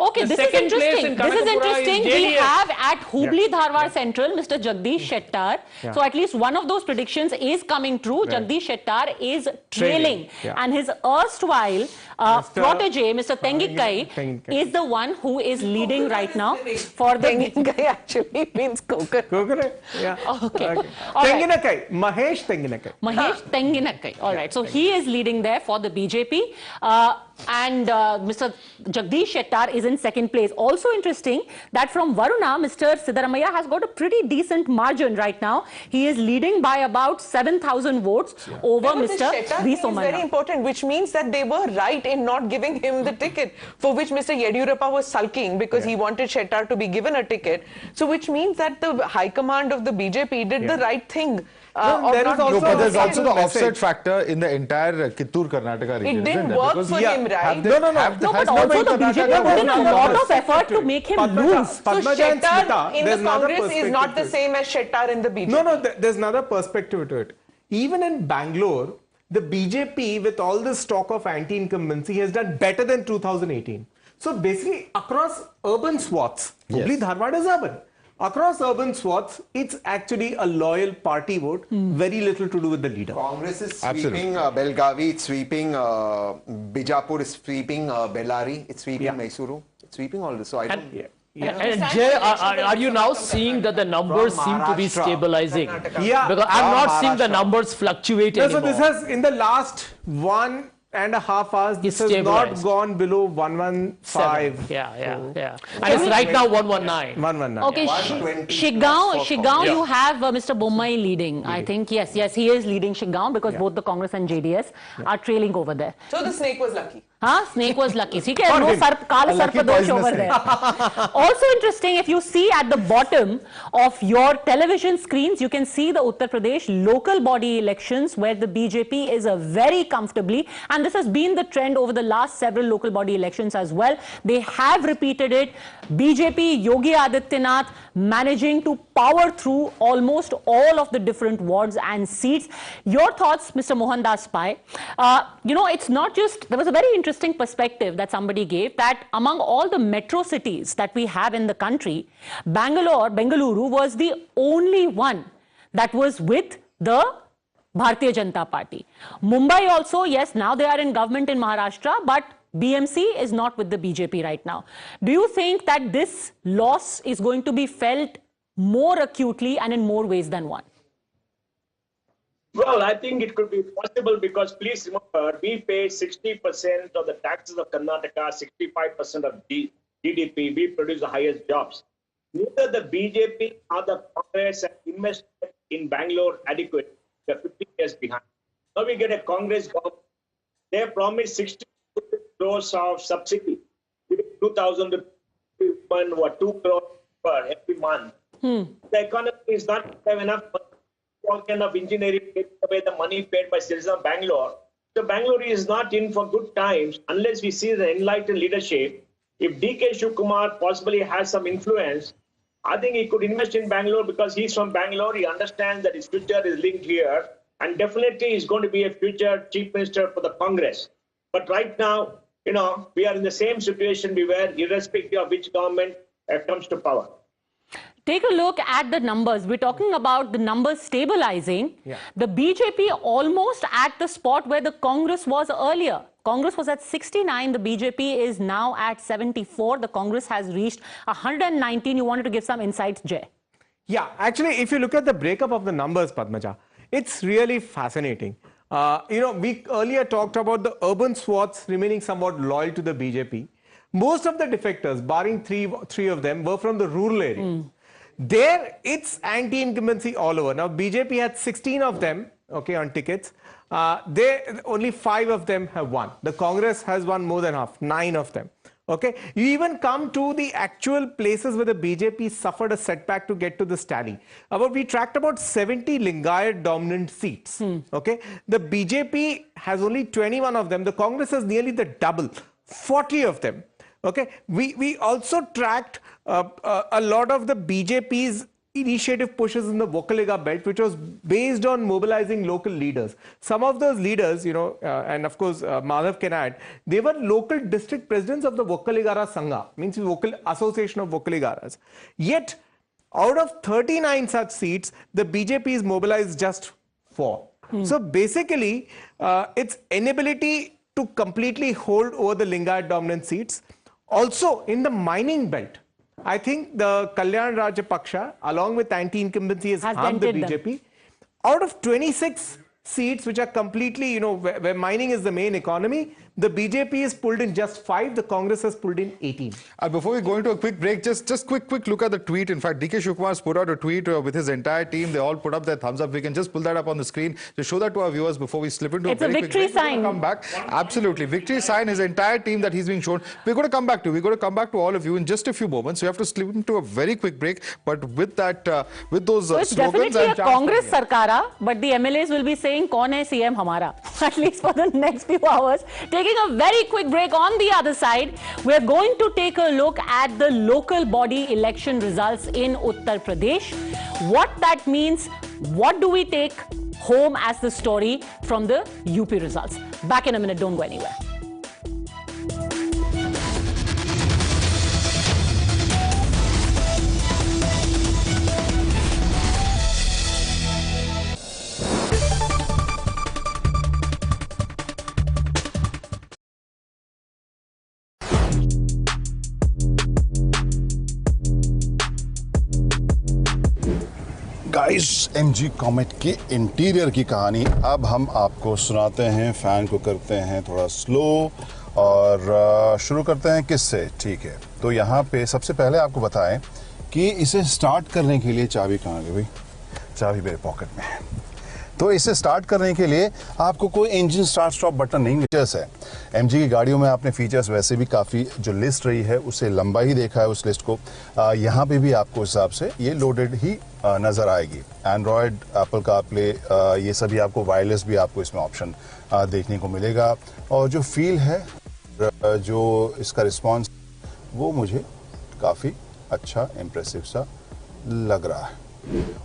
Okay, this is interesting. We have at Hubli Dharwad Central Mr. Jagdish Shettar. So at least one of those predictions is coming true. Jagdish Shettar is trailing. And his erstwhile protege, Mr. Tengikai, is the one who is leading right now. For the Tengikai actually means coconut. Coconut? Yeah. Okay. Tenginakai. Mahesh Tenginakai. Mahesh Tenginakai. All right. So he is leading there for the BJP. And Mr. Jagdish Shettar is in second place. Also interesting that from Varuna, Mr. Siddaramaiah has got a pretty decent margin right now. He is leading by about 7,000 votes over Mr. V. Somana. Very important, which means that they were right in not giving him the ticket, for which Mr. Yediyurappa was sulking because he wanted Shettar to be given a ticket. So which means that the high command of the BJP did the right thing. But there's also the offset factor in the entire Kittur Karnataka region. It didn't work for him, right? But also the BJP put in a lot of effort to make him lose. So Shettar in the Congress is not the same as Shettar in the BJP. No, there's another perspective to it. Even in Bangalore, the BJP, with all this talk of anti-incumbency, has done better than 2018. So basically, across urban swaths, Hubli Dharwad is urban. Across urban swaths, it's actually a loyal party vote, very little to do with the leader. Congress is sweeping Belgavi, it's sweeping Bijapur, it's sweeping Bellary, it's sweeping Mysuru, it's sweeping all this. So I don't... And Jay, are you now seeing that the numbers seem to be stabilizing? Yeah. Because I'm not seeing the numbers fluctuate anymore. So this has, in the last 1.5 hours, this has not gone below 115. Yeah. And it's right now 119. 119. Okay, Shigaon, you have Mr. Bommai leading. I think, yes, he is leading Shigaon because both the Congress and JDS are trailing over there. So the snake was lucky. Snake was lucky. See, no Kala Sarpadosh over there. Also interesting, if you see at the bottom of your television screens, you can see the Uttar Pradesh local body elections where the BJP is very comfortably, and this has been the trend over the last several local body elections as well. They have repeated it. BJP, Yogi Adityanath managing to power through almost all of the different wards and seats. Your thoughts, Mr. Mohandas Pai? It's not just, there was a very interesting perspective that somebody gave that among all the metro cities that we have in the country, Bengaluru was the only one that was with the Bharatiya Janata Party. Mumbai also, yes, now they are in government in Maharashtra, but BMC is not with the BJP right now. Do you think that this loss is going to be felt more acutely and in more ways than one? Well, I think it could be possible because please remember, we pay 60% of the taxes of Karnataka, 65% of GDP. We produce the highest jobs. Neither the BJP nor the Congress have invested in Bangalore adequately. They're 50 years behind. Now we get a Congress government. They promised 60 crores of subsidy, giving 2,000 or 2 crores per every month. The economy is not have enough money. All kind of engineering, take away the money paid by citizens of Bangalore. So Bangalore is not in for good times unless we see the enlightened leadership. If DK Shivakumar possibly has some influence, I think he could invest in Bangalore because he's from Bangalore. He understands that his future is linked here, and definitely he's going to be a future chief minister for the Congress. But right now, we are in the same situation we were, irrespective of which government comes to power. Take a look at the numbers. We're talking about the numbers stabilizing. Yeah. The BJP almost at the spot where the Congress was earlier. Congress was at 69. The BJP is now at 74. The Congress has reached 119. You wanted to give some insights, Jay. Yeah, actually, if you look at the breakup of the numbers, Padmaja, it's really fascinating. We earlier talked about the urban swaths remaining somewhat loyal to the BJP. Most of the defectors, barring three of them, were from the rural areas. There, it's anti-incumbency all over. Now, BJP had 16 of them, on tickets. Only 5 of them have won. The Congress has won more than half, 9 of them. You even come to the actual places where the BJP suffered a setback to get to this tally. We tracked about 70 Lingayat dominant seats. The BJP has only 21 of them. The Congress has nearly the double, 40 of them. We also tracked a lot of the BJP's initiative pushes in the Vokkaliga belt, which was based on mobilizing local leaders. Some of those leaders, and of course Madhav can add, they were local district presidents of the Vokkaligara Sangha, means Association of Vokkaligaras. Yet, out of 39 such seats, the BJP is mobilized just 4. So basically, its inability to completely hold over the Lingayat dominant seats. Also, in the mining belt, I think the Kalyan Rajapaksha, along with anti-incumbency, has harmed the BJP. Out of 26 seats, which are completely, where mining is the main economy, the BJP is pulled in just 5. The Congress has pulled in 18. Before we go into a quick break, just quick look at the tweet. In fact, DK Shivakumar has put out a tweet with his entire team. They all put up their thumbs up. We can just pull that up on the screen to show that to our viewers before we slip into a very quick break. It's a victory sign. Come back. Absolutely. Victory sign, his entire team that he's being shown. We're going to come back to. We're going to come back to all of you in just a few moments. We have to slip into a very quick break. But with that, with those so it's slogans definitely and a Congress Sarkara, but the MLAs will be saying, "Kaun hai CM hamara?" At least for the next few hours. Taking a very quick break. On the other side, we're going to take a look at the local body election results in Uttar Pradesh. What that means, what do we take home as the story from the UP results? Back in a minute, don't go anywhere. Guys MG Comet के interior की कहानी अब हम आपको सुनाते हैं। Fan को करते हैं थोड़ा स्लो और शुरू करते हैं किससे। ठीक है, तो यहाँ पे सबसे पहले आपको बताएं कि इसे स्टार्ट करने के लिए चाबी कहाँ गई भाई? चाबी मेरे पॉकेट में है। तो इसे स्टार्ट करने के लिए आपको कोई इंजन स्टार्ट स्टॉप बटन नहीं। फीचर्स है एमजी की गाड़ियों में, आपने फीचर्स वैसे भी काफ़ी जो लिस्ट रही है उससे लंबा ही देखा है उस लिस्ट को। यहाँ पे भी आपको हिसाब से ये लोडेड ही नज़र आएगी। एंड्रॉयड, एप्पल कारप्ले, ये सभी आपको वायरलेस भी आपको इसमें ऑप्शन देखने को मिलेगा। और जो फील है, जो इसका रिस्पॉन्स, वो मुझे काफ़ी अच्छा इम्प्रेसिव सा लग रहा है।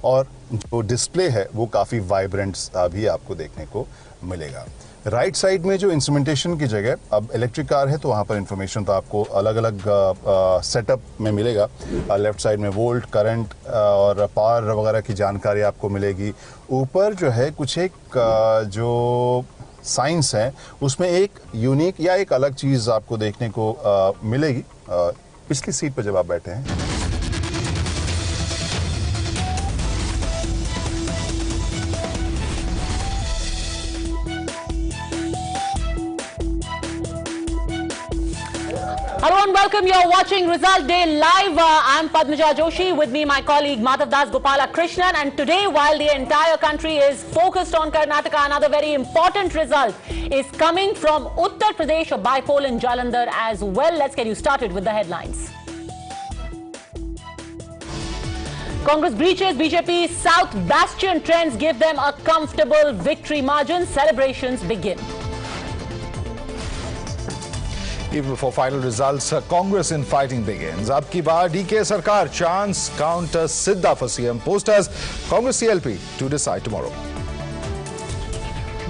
और जो डिस्प्ले है वो काफ़ी वाइब्रेंट भी आपको देखने को मिलेगा। राइट साइड में जो इंस्ट्रूमेंटेशन की जगह, अब इलेक्ट्रिक कार है तो वहाँ पर इंफॉर्मेशन तो आपको अलग अलग सेटअप में मिलेगा। लेफ्ट साइड में वोल्ट, करंट और पावर वगैरह की जानकारी आपको मिलेगी। ऊपर जो है कुछ एक जो साइंस है उसमें एक यूनिक या एक अलग चीज़ आपको देखने को मिलेगी पिछली सीट पर जब आप बैठे हैं। Hello and welcome. You're watching Result Day Live. I'm Padmaja Joshi. With me, my colleague Madhav Das Gopala Krishnan. And today, while the entire country is focused on Karnataka, another very important result is coming from Uttar Pradesh, a by-poll in Jalandhar as well. Let's get you started with the headlines. Congress breaches BJP's South Bastion. Trends give them a comfortable victory margin. Celebrations begin. Even before final results, Congress in fighting begins. Ab ki baar DK Sarkar chance count Sidda for CM post as Congress CLP to decide tomorrow.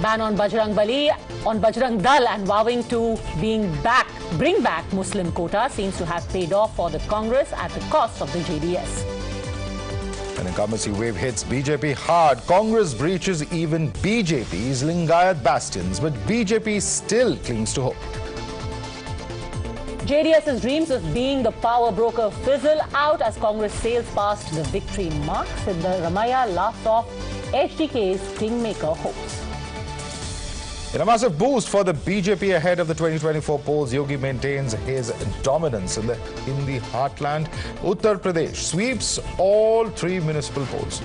Ban on Bajrang Dal and vowing to bring back Muslim quota seems to have paid off for the Congress at the cost of the JDS. An incumbency wave hits BJP hard. Congress breaches even BJP's Lingayat bastions, but BJP still clings to hope. JDS's dreams of being the power broker fizzle out as Congress sails past the victory mark. Siddaramaiah laughs off HDK's kingmaker hopes. In a massive boost for the BJP ahead of the 2024 polls, Yogi maintains his dominance in the heartland. Uttar Pradesh sweeps all 3 municipal polls.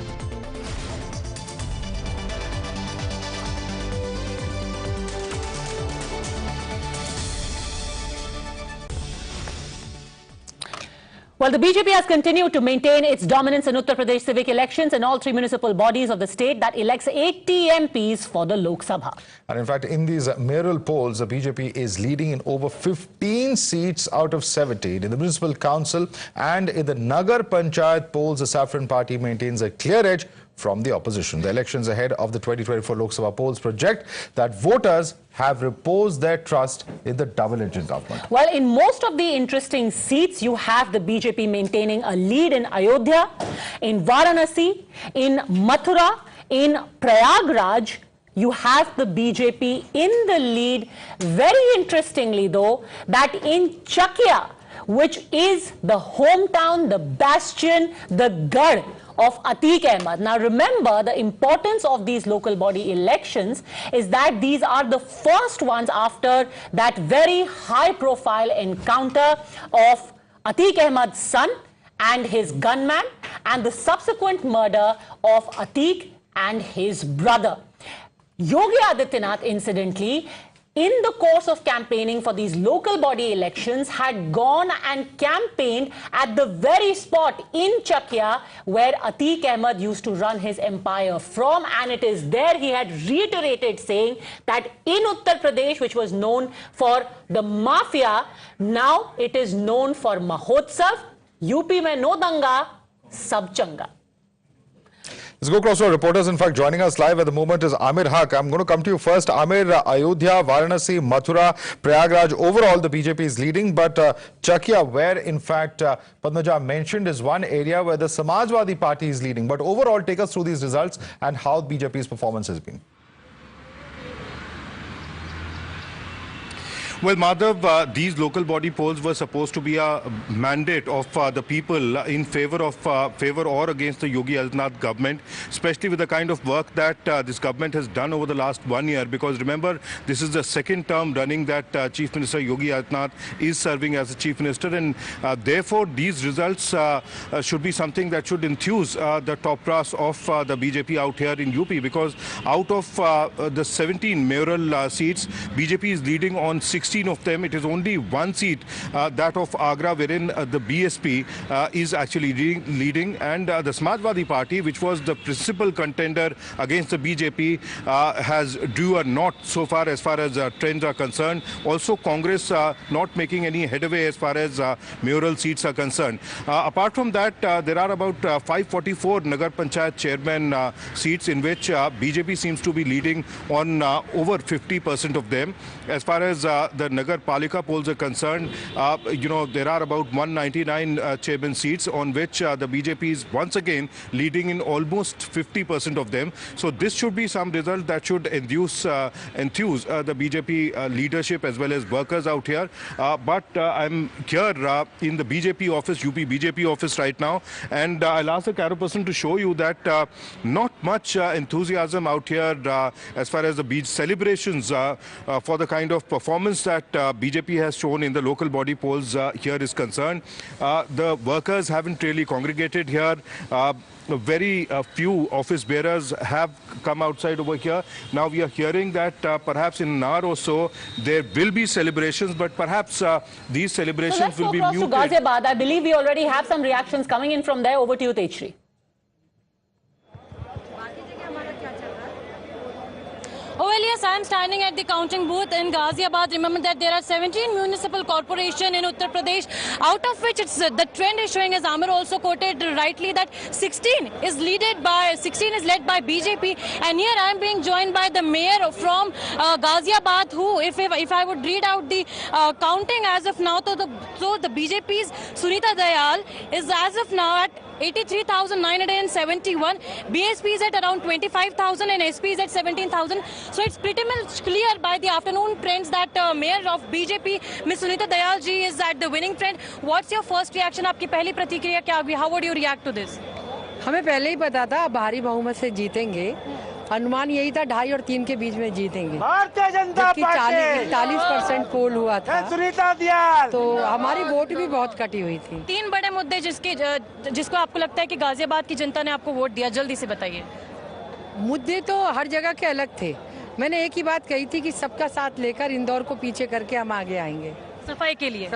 Well, the BJP has continued to maintain its dominance in Uttar Pradesh civic elections in all 3 municipal bodies of the state that elects 80 MPs for the Lok Sabha. And in fact, in these mayoral polls, the BJP is leading in over 15 seats out of 17. In the municipal council and in the Nagar Panchayat polls, the Saffron party maintains a clear edge from the opposition. The elections ahead of the 2024 Lok Sabha polls project that voters have reposed their trust in the double-engine government. Well, in most of the interesting seats, you have the BJP maintaining a lead in Ayodhya, in Varanasi, in Mathura, in Prayagraj. You have the BJP in the lead. Very interestingly, though, that in Chakia, which is the hometown, the bastion, the Garh of Atiq Ahmed. Now remember, the importance of these local body elections is that these are the first ones after that very high profile encounter of Atiq Ahmed's son and his gunman and the subsequent murder of Atiq and his brother. Yogi Adityanath, incidentally, in the course of campaigning for these local body elections, had gone and campaigned at the very spot in Chakia where Atiq Ahmed used to run his empire from, and it is there he had reiterated saying that in Uttar Pradesh, which was known for the mafia, now it is known for Mahotsav. UP mein no danga, sab changa. Let's go across to our reporters. In fact, joining us live at the moment is Amir Haq. I'm going to come to you first. Amir, Ayodhya, Varanasi, Mathura, Prayagraj, overall the BJP is leading. But Chakia, where in fact Padmaja mentioned, is one area where the Samajwadi party is leading. But overall, take us through these results and how BJP's performance has been. Well, Madhav, these local body polls were supposed to be a mandate of the people in favor or against the Yogi Adityanath government, especially with the kind of work that this government has done over the last 1 year. Because remember, this is the second term running that Chief Minister Yogi Adityanath is serving as the Chief Minister, and therefore these results should be something that should enthuse the top brass of the BJP out here in UP. Because out of the 17 mayoral seats, BJP is leading on 16 of them. It is only one seat, that of Agra, wherein the BSP is actually leading, and the Samajwadi Party, which was the principal contender against the BJP, has drew a knot so far as trends are concerned. Also, Congress not making any headway as far as mayoral seats are concerned. Apart from that, there are about 544 Nagar Panchayat chairman seats in which BJP seems to be leading on over 50% of them. As far as the Nagar Palika polls are concerned, there are about 199 chairman seats on which the BJP is once again leading in almost 50% of them. So this should be some result that should enthuse the BJP leadership as well as workers out here. But I'm here in the BJP office, UP BJP office right now, and I'll ask the Caro person to show you that not much enthusiasm out here as far as the celebrations for the kind of performance that BJP has shown in the local body polls here is concerned. The workers haven't really congregated here. Very few office bearers have come outside over here. Now we are hearing that perhaps in an hour or so there will be celebrations, but perhaps these celebrations will be muted. So let's go across to Ghaziabad. I believe we already have some reactions coming in from there. Over to you, Tejshri. Oh, well, yes, I am standing at the counting booth in Ghaziabad. Remember that there are 17 municipal corporations in Uttar Pradesh, out of which the trend is showing, as Amir also quoted rightly, that 16 is led by BJP. And here I am being joined by the mayor from Ghaziabad, who, if I would read out the counting as of now, so the BJP's Sunita Dayal is as of now at 83,971, BSP is at around 25,000 and SP is at 17,000. So it's pretty much clear by the afternoon trends that Mayor of BJP, Ms. Sunita Dayal ji, is at the winning trend. What's your first reaction? आपकी पहली प्रतिक्रिया क्या होगी? How would you react to this? हमें पहले ही पता था भारी बहुमत से जीतेंगे. अनुमान यही था 2.5 और 3 के बीच में जीतेंगे. भारतीय जनता पार्टी 40% पोल हुआ था. सुनीता दयाल. तो हमारी वोट भी बहुत कटी हुई थी. 3 बड़े मुद्दे जिसको आपको लगता है कि गाजियाबाद की जनता ने आपको वोट दिया, जल्दी से बताइए. मुद्दे तो हर जगह के अलग थे. मैंने एक ही बात कही थी कि सबका साथ लेकर इंदौर को पीछे करके हम आगे आएंगे. सफाई के लिए. और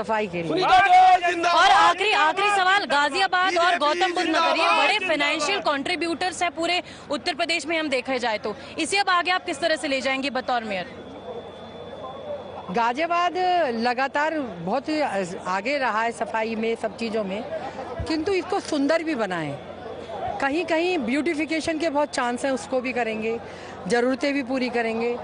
आखिरी सवाल, गाजियाबाद और गौतम बुद्ध नगर ये बड़े फाइनेंशियल कंट्रीब्यूटर्स है पूरे उत्तर प्रदेश में हम देखा जाए तो, इसे अब आगे आप किस तरह से ले जाएंगे बतौर मेयर? गाजियाबाद लगातार बहुत आगे रहा है सफाई में, सब चीज़ों में, किंतु इसको सुंदर भी बनाएं. कहीं कहीं ब्यूटिफिकेशन के बहुत चांस हैं, उसको भी करेंगे. ज़रूरतें भी पूरी करेंगे.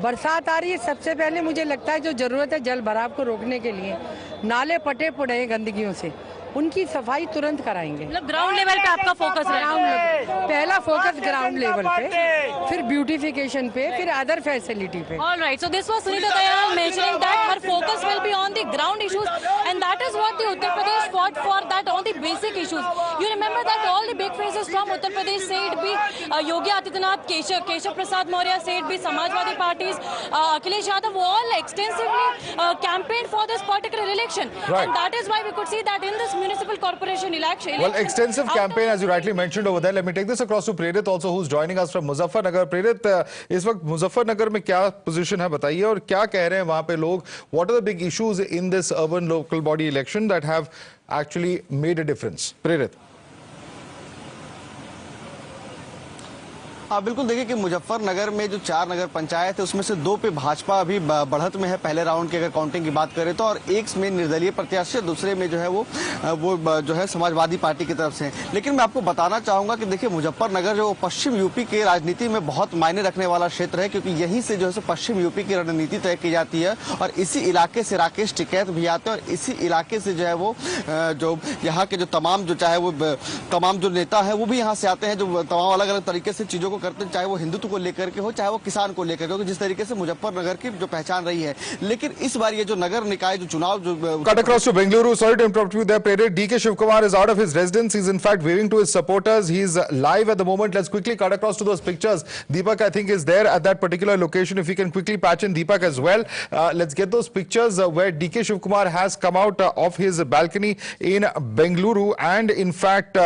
बरसात आ रही है, सबसे पहले मुझे लगता है जो ज़रूरत है जल भराव को रोकने के लिए, नाले पटे पड़े हैं गंदगियों से, उनकी सफाई तुरंत कराएंगे. मतलब ग्राउंड लेवल पे आपका फोकस है? पहला फोकस ग्राउंड लेवल पे, फिर ब्यूटिफिकेशन पे, फिर अदर फैसिलिटी पे. All right, so this was Sunita Dayal mentioning that her focus will be on the ground issues, and that is what the Uttar Pradesh fought for, that on the basic issues. You remember that all the big faces from Uttar Pradesh, say it be Yogi Adityanath, Keshav Prasad Maurya, say it be Samajwadi parties, Akhilesh Yadav, all extensively campaigned for this particular election. Right. And that is why we could see that in this municipal corporation election. Well, extensive campaign, as you rightly mentioned over there. Let me take this across to Prerit also, who's joining us from Muzaffarnagar. Prerit, इस वक्त मुजफ्फरनगर में क्या position है बताइए, और क्या कह रहे हैं वहां पे लोग? What are the big issues in this urban local body election that have actually made a difference? Prerit. बिल्कुल, देखिए कि मुजफ्फरनगर में जो 4 नगर पंचायत है उसमें से 2 पे भाजपा अभी बढ़त में है पहले राउंड की अगर काउंटिंग की बात करें तो, और 1 में निर्दलीय प्रत्याशी, दूसरे में जो है वो जो है समाजवादी पार्टी की तरफ से. लेकिन मैं आपको बताना चाहूंगा कि देखिए मुजफ्फरनगर जो पश्चिम यूपी के राजनीति में बहुत मायने रखने वाला क्षेत्र है, क्योंकि यहीं से जो है पश्चिम यूपी की रणनीति तय की जाती है, और इसी इलाके से राकेश टिकैत भी आते हैं, और इसी इलाके से जो है वो जो यहाँ के जो तमाम जो चाहे वो तमाम जो नेता है वो भी यहाँ से आते हैं, जो तमाम अलग अलग तरीके से चीजों को करते हैं, चाहे वो हिंदुत्व को लेकर के हो, चाहे वो किसान को लेकर के हो, जिस तरीके से मुजफ्फरनगर की जो पहचान रही है. लेकिन इस बार ये जो नगर निकाय जो चुनाव जो cut across to Bengaluru. Sorry to interrupt you there, Prerit. DK Shivakumar is out of his residence. He's in fact waving to his supporters. He's live at the moment. Let's quickly cut across to those pictures. Deepak, I think, is there at that particular location. If we can quickly patch in Deepak as well. Let's get those pictures where DK Shivakumar has come out of his balcony in Bengaluru, and in fact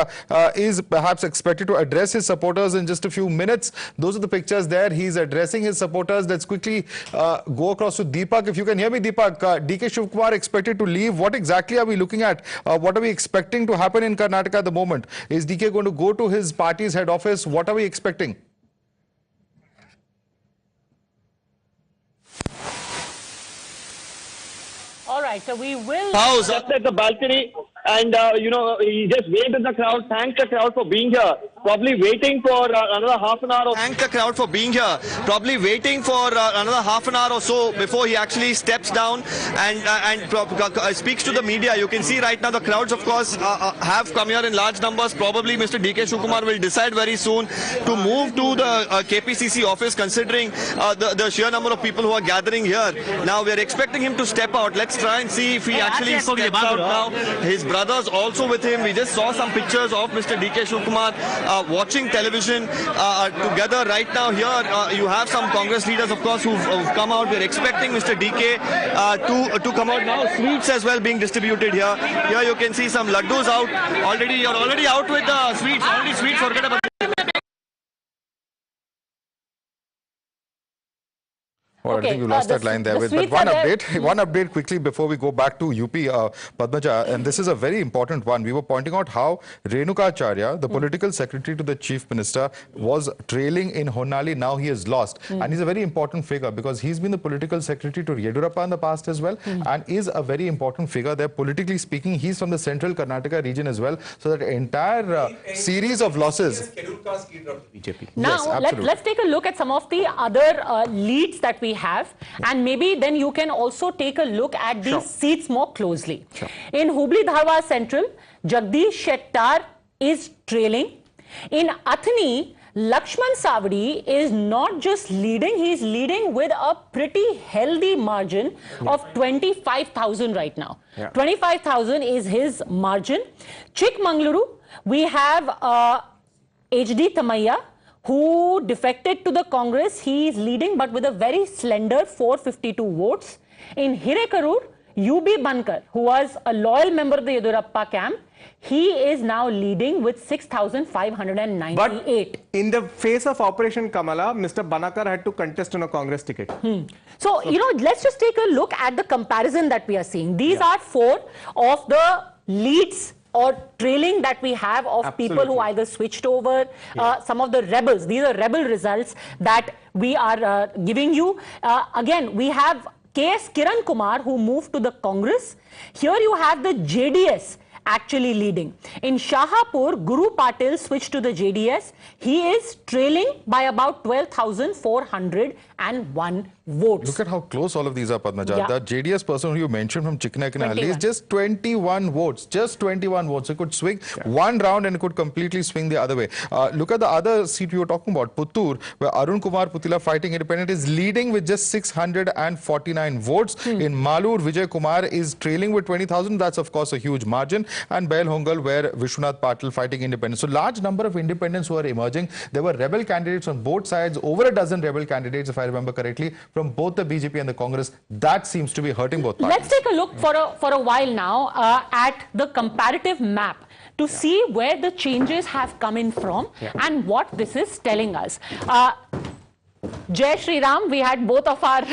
is perhaps expected to address his supporters in just a few minutes. Those are the pictures there. He's addressing his supporters. Let's quickly go across to Deepak. If you can hear me, Deepak, DK Shivakumar expected to leave. What exactly are we looking at? What are we expecting to happen in Karnataka at the moment? Is DK going to go to his party's head office? What are we expecting? All right, so we will house up at the balcony, and he just waved at the crowd, thanked the crowd for being here, probably waiting for another half an hour. Thank the crowd for being here, probably waiting for another half an hour or so before he actually steps down and speaks to the media. You can see right now the crowds, of course, have come here in large numbers. Probably Mr. DK Shivakumar will decide very soon to move to the KPCC office, considering the sheer number of people who are gathering here. Now we are expecting him to step out. Let's try and see if he actually steps out now. His brothers also with him. We just saw some pictures of Mr. DK Shivakumar watching television together right now. Here you have some Congress leaders, of course, who've come out. We're expecting Mr. DK to come out now. Sweets as well being distributed here. Here you can see some laddus out already. You're already out with the sweets. Already sweets. Forget about Well, I think you lost that line there. But one update quickly before we go back to UP, Padmaja, and this is a very important one. We were pointing out how Renuka Acharya, the political secretary to the chief minister, was trailing in Honnali. Now he has lost. And he's a very important figure because he's been the political secretary to Yediyurappa in the past as well and is a very important figure there. Politically speaking, he's from the central Karnataka region as well. So that entire series of losses. Now, let's take a look at some of the other leads that we have, and maybe then you can also take a look at these seats more closely. In Hubli Dharwad Central, Jagdish Shettar is trailing. In Athni, Lakshman Savadi is not just leading, he's leading with a pretty healthy margin of 25,000 right now. 25,000 is his margin. Chikmagaluru, we have HD Thamaiya, who defected to the Congress. He is leading but with a very slender 452 votes. In Hirekarur, UB Bankar, who was a loyal member of the Yediyurappa camp, he is now leading with 6,598. But in the face of Operation Kamala, Mr. Banakar had to contest on a Congress ticket. So, let's just take a look at the comparison that we are seeing. These are 4 of the leads or trailing that we have of people who either switched over, some of the rebels. These are rebel results that we are giving you. Again, we have K.S. Kiran Kumar, who moved to the Congress. Here you have the JDS actually leading. In Shahapur, Guru Patil switched to the JDS. He is trailing by about 12,401 votes. Look at how close all of these are, Padmaja. The JDS person who you mentioned from Chiknakinhalli is just 21 votes. Just 21 votes. It could swing one round and it could completely swing the other way. Look at the other seat we were talking about, Puttur, where Arun Kumar Putila Fighting Independent is leading with just 649 votes. In Malur, Vijay Kumar is trailing with 20,000. That's, of course, a huge margin. And Bail Hongal, where Vishwanath Patil Fighting Independent. So, large number of independents who are emerging. There were rebel candidates on both sides, over a dozen rebel candidates, if I remember correctly, from both the BJP and the Congress. That seems to be hurting both parties. Let's take a look for a while now at the comparative map to see where the changes have come in from and what this is telling us. Jai Shri Ram, we had both of our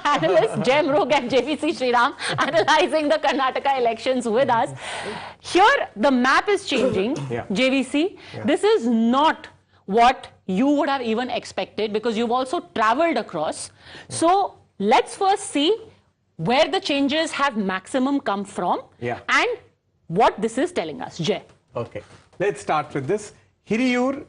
analysts, Jai Mrug and JVC Shri Ram, analyzing the Karnataka elections with us. Here, the map is changing, JVC. This is not what you would have even expected because you've also traveled across. So, let's first see where the changes have maximum come from and what this is telling us. Jai. Okay, let's start with this. Hiriyur.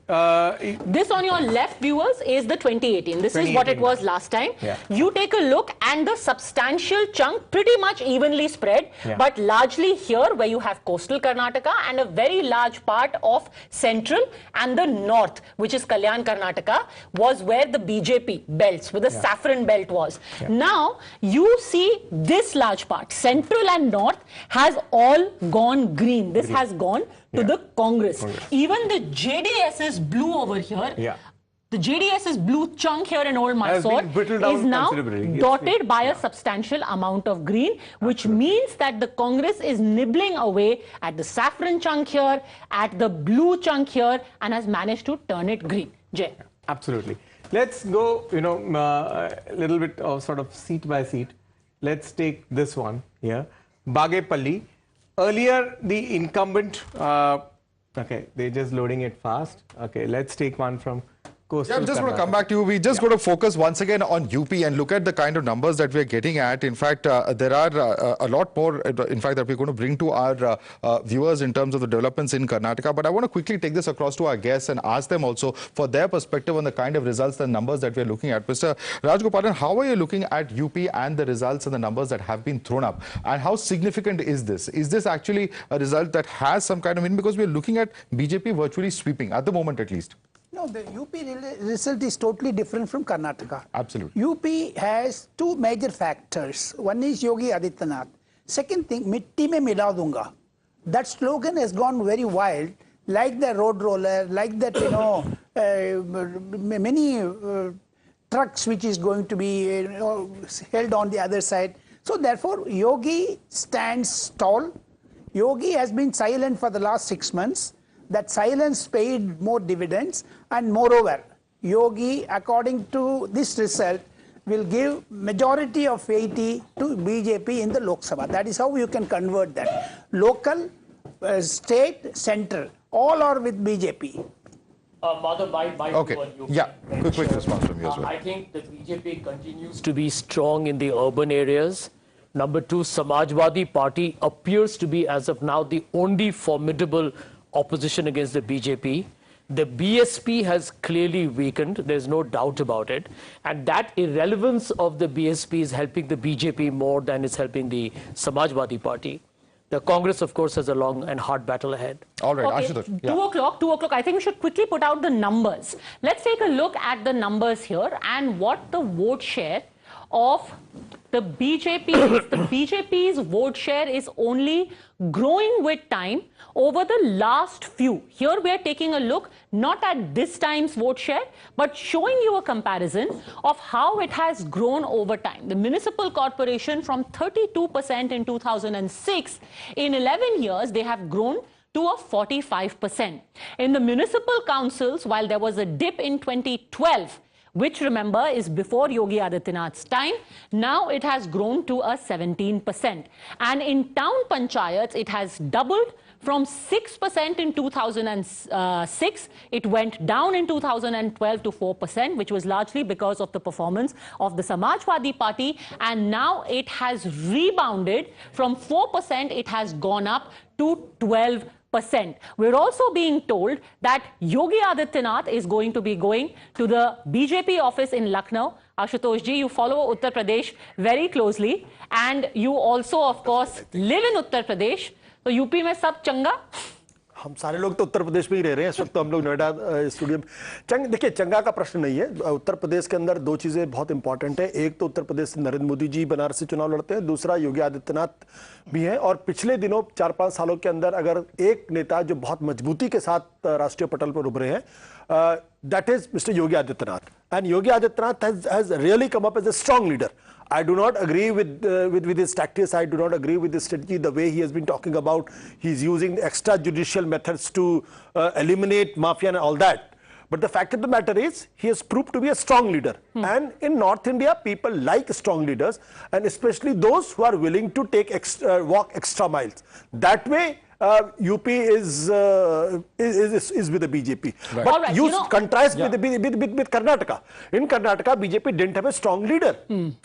This on your left, viewers, is the 2018. This is what it was last time. You take a look and the substantial chunk pretty much evenly spread, but largely here where you have coastal Karnataka and a very large part of central and the north, which is Kalyan Karnataka, was where the BJP belts, where the saffron belt was. Now, you see this large part, central and north, has all gone green. This has gone to the Congress. Even the JDS is blue over here. The JDS is blue chunk here in Old Mysore is now dotted by a substantial amount of green, which means that the Congress is nibbling away at the saffron chunk here, at the blue chunk here, and has managed to turn it green. Jay. Absolutely. Let's go, a little bit of sort of seat by seat. Let's take this one here. Bagepalli. Earlier, the incumbent, okay, they're just loading it fast. Okay, let's take one from coastal I'm just going to Karnataka. come back to you. We just going to focus once again on UP and look at the kind of numbers that we're getting at. In fact, there are a lot more, in fact, that we're going to bring to our viewers in terms of the developments in Karnataka. But I want to quickly take this across to our guests and ask them also for their perspective on the kind of results and numbers that we're looking at. Mr. Rajgopalan, how are you looking at UP and the results and the numbers that have been thrown up? And how significant is this? Is this actually a result that has some kind of meaning? Because we're looking at BJP virtually sweeping, at the moment at least. No, the UP result is totally different from Karnataka. Absolutely. UP has two major factors. One is Yogi Adityanath. Second thing, Mitti mein mila dunga. That slogan has gone very wild, like the road roller, like that, many trucks which is going to be held on the other side. So therefore, Yogi stands tall. Yogi has been silent for the last 6 months. That silence paid more dividends, and moreover, Yogi, according to this result, will give majority of 80 to BJP in the Lok Sabha. That is how you can convert that. Local, state, central, all are with BJP. Madhav, my Okay. view on UP. Yeah, quick response from you as well. I think the BJP continues to be strong in the urban areas. Number two, Samajwadi Party appears to be, as of now, the only formidable opposition against the BJP. The BSP has clearly weakened, there's no doubt about it. And that irrelevance of the BSP is helping the BJP more than it's helping the Samajwadi Party. The Congress, of course, has a long and hard battle ahead. All right, Okay, Ashutosh. 2 o'clock. I think we should quickly put out the numbers. Let's take a look at the numbers here and what the vote share of the BJP is. The BJP's vote share is only growing with time over the last few. Here we are taking a look not at this time's vote share, but showing you a comparison of how it has grown over time. The municipal corporation from 32% in 2006, in 11 years, they have grown to a 45%. In the municipal councils, while there was a dip in 2012, which remember is before Yogi Adityanath's time, now it has grown to a 17%. And in town panchayats, it has doubled from 6% in 2006. It went down in 2012 to 4%, which was largely because of the performance of the Samajwadi Party. And now it has rebounded from 4%, it has gone up to 12%. We're also being told that Yogi Adityanath is going to be going to the BJP office in Lucknow. Ashutosh ji, you follow Uttar Pradesh very closely, and you also, of course, live in Uttar Pradesh. So UP में सब चंगा? हम सारे लोग तो उत्तर प्रदेश में ही रह रहे हैं इस वक्त तो हम लोग नोएडा स्टूडियो में देखिए चंगा का प्रश्न नहीं है उत्तर प्रदेश के अंदर दो चीजें बहुत इंपॉर्टेंट है एक तो उत्तर प्रदेश से नरेंद्र मोदी जी बनारस से चुनाव लड़ते हैं दूसरा योगी आदित्यनाथ भी हैं और पिछले दिनों 4-5 सालों के अंदर अगर एक नेता जो बहुत मजबूती के साथ राष्ट्रीय पटल पर उभरे हैं that is mister Yogi Adityanath and Yogi Adityanath has really come up as a strong leader I do not agree with his tactics. I do not agree with his strategy. The way he has been talking about, he's using extrajudicial methods to eliminate mafia and all that. But the fact of the matter is, he has proved to be a strong leader. And in North India, people like strong leaders, and especially those who are willing to take walk extra miles. That way, UP is with the BJP. Right. But right, you contrast with Karnataka. In Karnataka, BJP didn't have a strong leader.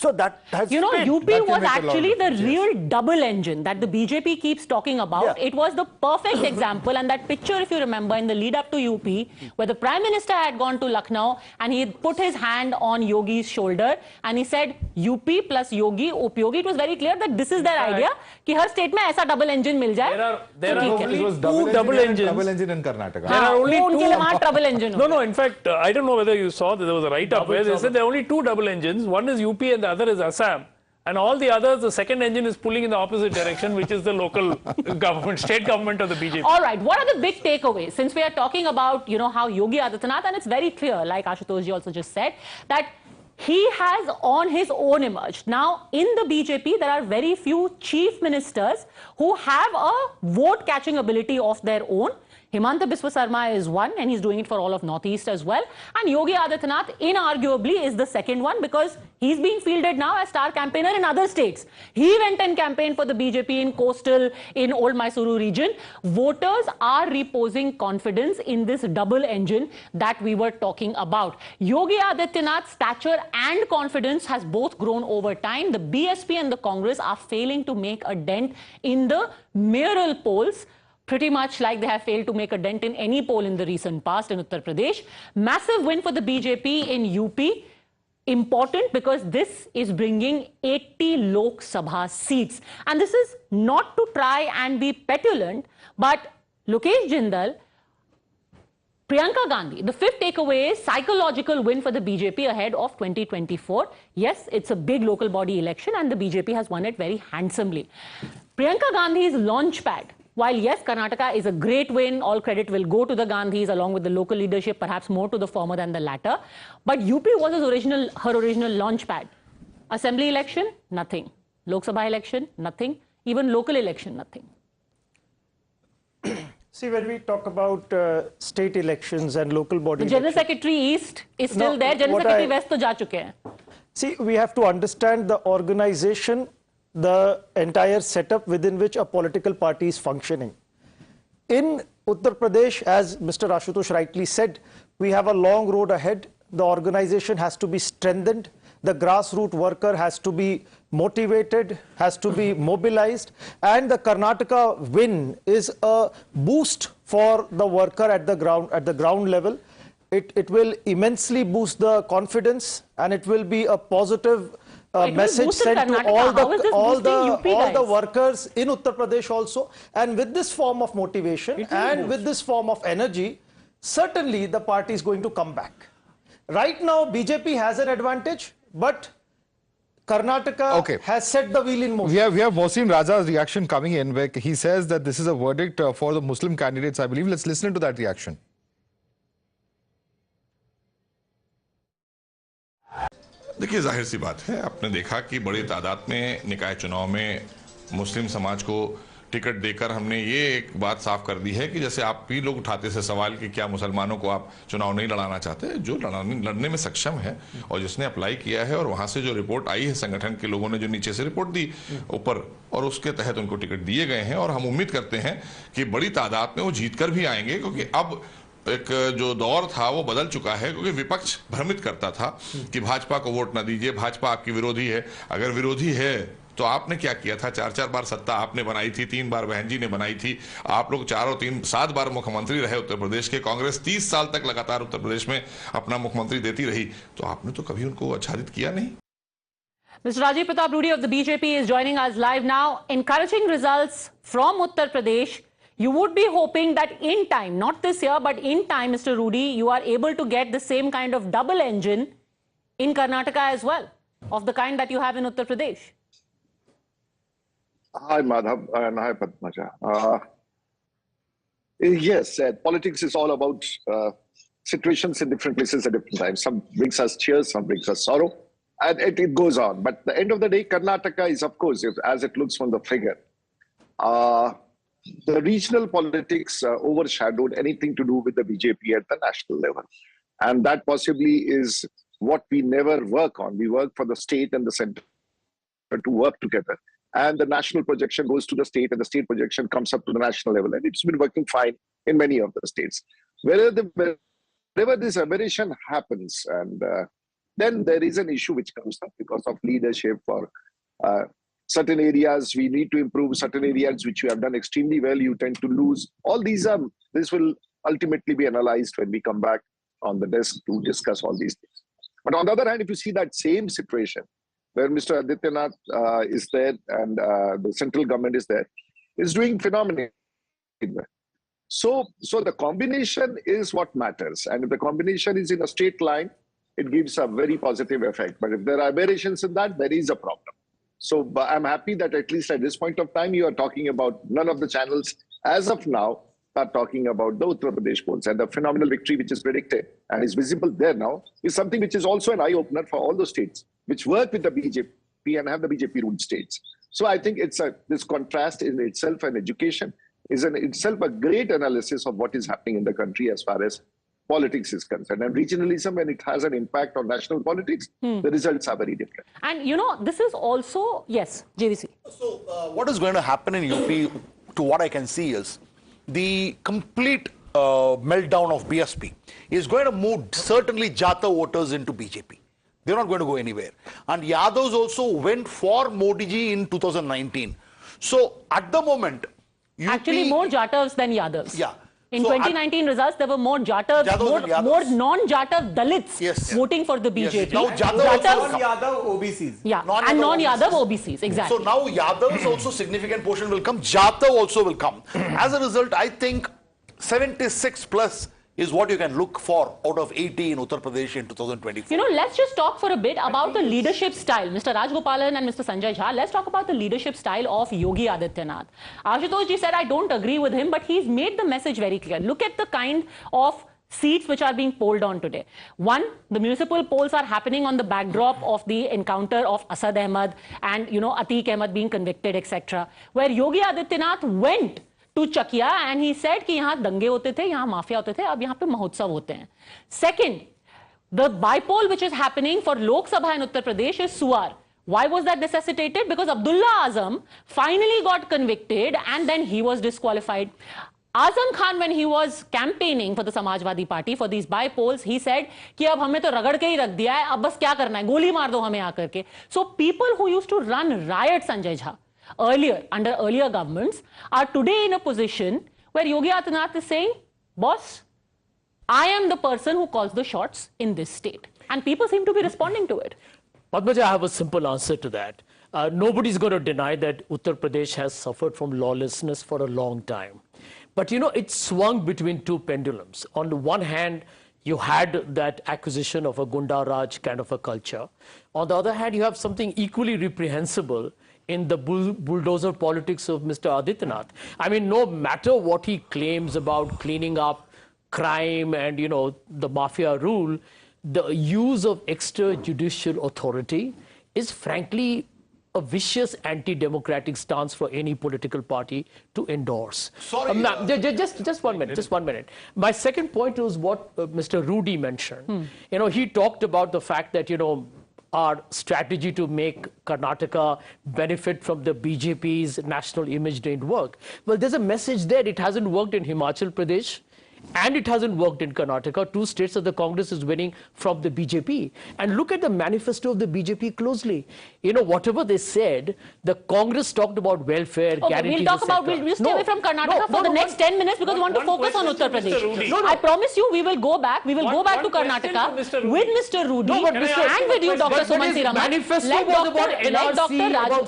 So that has... UP was actually the real double engine that the BJP keeps talking about. Yeah. It was the perfect example, and that picture, if you remember, in the lead up to UP, where the Prime Minister had gone to Lucknow and he put his hand on Yogi's shoulder and he said, UP plus Yogi, Upyogi. It was very clear that this is their idea, कि हर state में ऐसा double engine मिल जाए. There are only two double engine in Karnataka. There are only two double engine. No, in fact, I don't know whether you saw that there was a write-up where they said there are only two double engines. One is UP and the other is Assam. And all the others, the second engine is pulling in the opposite direction, which is the local government, state government of the BJP. All right, what are the big takeaways? Since we are talking about, how Yogi Adityanath, and it's very clear, like Ashutosh ji also just said, that he has on his own emerged. Now, in the BJP, there are very few chief ministers who have a vote-catching ability of their own. Himanta Biswa Sarma is one, and he's doing it for all of Northeast as well. And Yogi Adityanath, inarguably, is the second one because he's being fielded now as star campaigner in other states. He went and campaigned for the BJP in coastal, in Old Mysuru region. Voters are reposing confidence in this double engine that we were talking about. Yogi Adityanath's stature and confidence has both grown over time. The BSP and the Congress are failing to make a dent in the mayoral polls, pretty much like they have failed to make a dent in any poll in the recent past in Uttar Pradesh. Massive win for the BJP in UP. Important because this is bringing 80 Lok Sabha seats. And this is not to try and be petulant, but Lokesh Jindal, Priyanka Gandhi, the fifth takeaway is psychological win for the BJP ahead of 2024. Yes, it's a big local body election and the BJP has won it very handsomely. Priyanka Gandhi's launchpad. While yes, Karnataka is a great win, all credit will go to the Gandhis along with the local leadership, perhaps more to the former than the latter. But UP was her original launchpad. Assembly election, nothing. Lok Sabha election, nothing. Even local election, nothing. See, when we talk about state elections and local body the General Secretary East is still there. General Secretary West to ja chuke hain. See, we have to understand the organization, the entire setup within which a political party is functioning. In Uttar Pradesh, as Mr. Ashutosh rightly said, we have a long road ahead. The organization has to be strengthened. The grassroots worker has to be motivated, has to be mobilized. And the Karnataka win is a boost for the worker at the ground level. It will immensely boost the confidence, and it will be a positive message sent to all the workers in Uttar Pradesh also. And with this form of motivation and with this form of energy, certainly the party is going to come back. Right now, BJP has an advantage, but Karnataka has set the wheel in motion. We have Mohsin Raja's reaction coming in, where he says that this is a verdict for the Muslim candidates, I believe. Let's listen to that reaction. देखिए, जाहिर सी बात है, आपने देखा कि बड़ी तादाद में निकाय चुनाव में मुस्लिम समाज को टिकट देकर हमने ये एक बात साफ कर दी है कि जैसे आप भी लोग उठाते थे सवाल कि क्या मुसलमानों को आप चुनाव नहीं लड़ाना चाहते, जो लड़ने में सक्षम है और जिसने अप्लाई किया है और वहां से जो रिपोर्ट आई है संगठन के लोगों ने जो नीचे से रिपोर्ट दी ऊपर, और उसके तहत उनको टिकट दिए गए हैं। और हम उम्मीद करते हैं कि बड़ी तादाद में वो जीत कर भी आएंगे, क्योंकि अब एक जो दौर था वो बदल चुका है। क्योंकि विपक्ष भ्रमित करता था कि भाजपा को वोट ना दीजिए, भाजपा आपकी विरोधी है। अगर विरोधी है तो आपने क्या किया था? 4-4 बार सत्ता आपने बनाई थी, 3 बार बहन जी ने बनाई थी, आप लोग 4 और 3 7 बार मुख्यमंत्री रहे उत्तर प्रदेश के। कांग्रेस 30 साल तक लगातार उत्तर प्रदेश में अपना मुख्यमंत्री देती रही, तो आपने तो कभी उनको आच्छादित किया नहीं। Mr. Rajiv Pratap Rudy of the BJP is joining us live now. Encouraging results from Uttar Pradesh. You would be hoping that in time, not this year, but in time, Mr. Rudy, you are able to get the same kind of double engine in Karnataka as well, of the kind that you have in Uttar Pradesh. Hi, Madhav, and hi, Padmaja. Yes, politics is all about situations in different places at different times. Some brings us cheer, some brings us sorrow, and it goes on. But at the end of the day, Karnataka is, of course, as it looks from the figure, the regional politics overshadowed anything to do with the BJP at the national level. And that possibly is what we never work on. We work for the state and the center to work together. And the national projection goes to the state, and the state projection comes up to the national level. And it's been working fine in many of the states. Wherever this aberration happens, and then there is an issue which comes up because of leadership or certain areas we need to improve, certain areas which you have done extremely well, you tend to lose. All these this will ultimately be analyzed when we come back on the desk to discuss all these things. But on the other hand, if you see that same situation where Mr. Adityanath is there and the central government is there, is doing phenomenally. So the combination is what matters. And if the combination is in a straight line, it gives a very positive effect. But if there are aberrations in that, there is a problem. So I'm happy that at least at this point of time, you are talking about, none of the channels as of now are talking about the Uttar Pradesh polls, and the phenomenal victory which is predicted and is visible there now is something which is also an eye-opener for all those states which work with the BJP and have the BJP-ruled states. So I think it's this contrast in itself, and education is in itself a great analysis of what is happening in the country as far as politics is concerned. And regionalism, when it has an impact on national politics, the results are very different. And you know, this is also, yes, JVC. So what is going to happen in UP, to what I can see, is the complete meltdown of BSP is going to move certainly Jata voters into BJP. They're not going to go anywhere. And Yadavs also went for Modi ji in 2019. So at the moment, UP, actually more Jatavs than Yadavs. Yeah. In 2019 results, there were more Jatavs, more non-Jatav Dalits voting for the BJP. Yes. Now non-Yadav OBCs. Yeah, and non-Yadav OBCs, exactly. So now Yadav's also significant portion will come, Jatav also will come. As a result, I think 76 plus is what you can look for out of 80 in Uttar Pradesh in 2024. You know, let's just talk for a bit about the leadership style. Mr. Rajgopalan and Mr. Sanjay Jha, let's talk about the leadership style of Yogi Adityanath. Ashutosh ji said, I don't agree with him, but he's made the message very clear. Look at the kind of seats which are being polled on today. One, the municipal polls are happening on the backdrop of the encounter of Asad Ahmed and, you know, Atiq Ahmed being convicted, etc. Where Yogi Adityanath went to Chakia and he said कि यहाँ दंगे होते थे, यहाँ mafia होते थे, अब यहाँ पे महोत्सव होते हैं. Second, The bypoll which is happening for Lok Sabha in Uttar Pradesh is Suar. Why was that necessitated? Because Abdullah Azam finally got convicted and then he was disqualified. Azam Khan, when he was campaigning for the Samajwadi Party for these bypolls, he said कि अब हमें तो रगड़ के ही रख दिया है, अब बस क्या करना है, गोली मार दो हमें आकर के. So people who used to run riots, Sanjay Jha, earlier, under earlier governments, are today in a position where Yogi Adityanath is saying, boss, I am the person who calls the shots in this state. And people seem to be responding to it. Padmaja, I have a simple answer to that. Nobody's going to deny that Uttar Pradesh has suffered from lawlessness for a long time. But you know, it swung between two pendulums. On the one hand, you had that acquisition of a Gunda Raj kind of a culture. On the other hand, you have something equally reprehensible in the bulldozer politics of Mr. Adityanath. I mean, no matter what he claims about cleaning up crime and, you know, the mafia rule, the use of extrajudicial authority is frankly a vicious anti-democratic stance for any political party to endorse. Sorry. Just 1 minute, just 1 minute. My second point was what Mr. Rudy mentioned. You know, he talked about the fact that, you know, our strategy to make Karnataka benefit from the BJP's national image didn't work. Well, there's a message there. It hasn't worked in Himachal Pradesh. And it hasn't worked in Karnataka, two states that the Congress is winning from the BJP. And look at the manifesto of the BJP closely. You know, whatever they said, the Congress talked about welfare, guarantees, We'll talk about, we'll stay away from Karnataka for the next 10 minutes because we want to focus on Uttar Pradesh. I promise you, we will go back. We will go back to Karnataka with Mr. Rudy and with you, Dr. Sumansi Raman.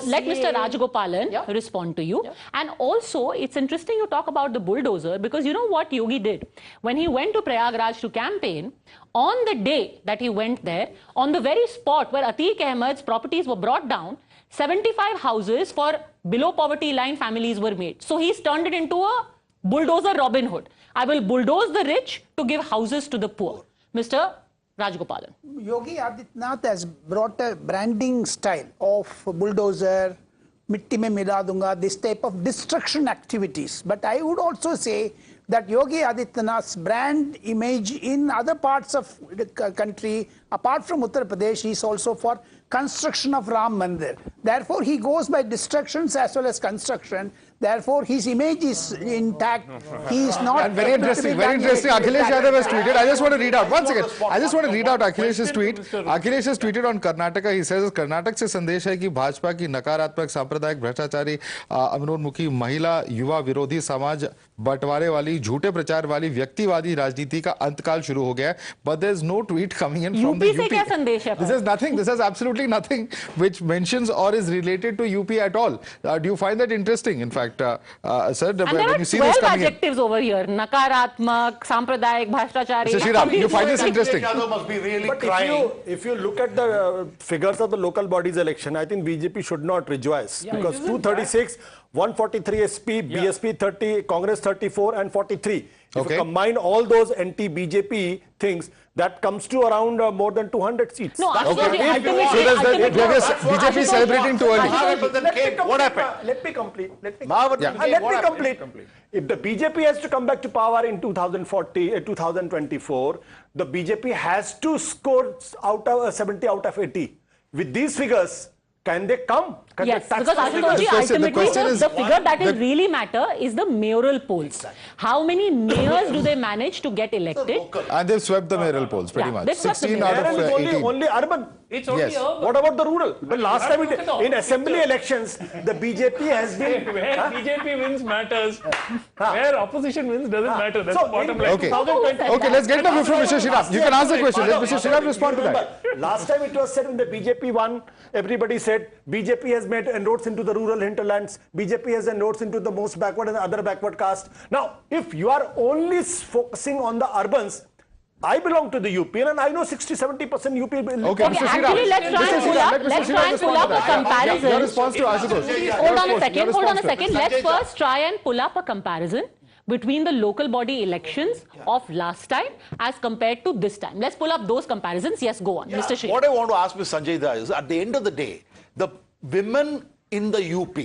Let Mr. Rajgopalan respond to you. And also, it's interesting you talk about the bulldozer because you know what Yogi did? When he went to Prayagraj to campaign, on the day that he went there, on the very spot where Atiq Ahmed's properties were brought down, 75 houses for below poverty line families were made. So he's turned it into a bulldozer Robin Hood. I will bulldoze the rich to give houses to the poor. Mr. Rajgopalan. Yogi Adityanath has brought a branding style of bulldozer, mitti mein mila dunga, this type of destruction activities. But I would also say that Yogi Adityanath's brand image in other parts of the country, apart from Uttar Pradesh, is also for construction of Ram Mandir. Therefore, he goes by destructions as well as construction. Therefore, his image is intact. He is not. And very interesting, very interesting. Akhilesh Yadav has tweeted. I just want to read out, once again, I just want to read out Akhilesh's tweet. Akhilesh has tweeted on Karnataka. He says, Karnataka से संदेश है कि भाजपा की नकारात्मक सांप्रदायिक भ्रष्टाचारी अवनोन्मुखी महिला युवा विरोधी समाज बंटवारे वाली झूठे प्रचार वाली व्यक्तिवादी राजनीति का अंतकाल शुरू हो गया है. But there is no tweet coming in from the UP. This is nothing. This is absolutely nothing which mentions or is related to UP at all. Do you find that interesting? In fact, sir, when you see this coming in. Adjectives over here. Nakaratmak, Sampradayak, Bhashtachari. Mr. Shriram, you find this interesting? Must be really but crying. If you look at the figures of the local bodies election, I think BJP should not rejoice because 236, 143 SP, BSP 30, Congress 34 and 43. If you combine all those anti-BJP things, that comes to around more than 200 seats. No, BJP is celebrating too early. What happened? Let me complete. Let me complete. If the BJP has to come back to power in 2024, the BJP has to score out of 70 out of 80. With these figures, can they come? Can yes, because ultimately the figure that will really matter is the mayoral polls. How many mayors do they manage to get elected? And they've swept the mayoral polls pretty much. 16 out of 18. Only urban. It's only urban. What about the rural? But last time in assembly elections, the BJP has been... Where BJP wins matters. Where opposition wins doesn't matter. That's the bottom line. Okay, let's get the view from Mr. Shriram. You can ask the question. Let Mr. Shriram respond to that. Last time it was said when the BJP won, everybody said BJP has made inroads into the rural hinterlands. BJP has inroads into the most backward and other backward caste. Now, if you are only focusing on the urbans, I belong to the UP and I know 60-70% UP. Okay, actually, let's try and pull up a comparison. Your response to Ashutosh. Hold on a second. Let's first try and pull up a comparison between the local body elections of last time as compared to this time. Let's pull up those comparisons. Yes, go on, Mr. What I want to ask Ms. Sanjay Da is, at the end of the day, the women in the UP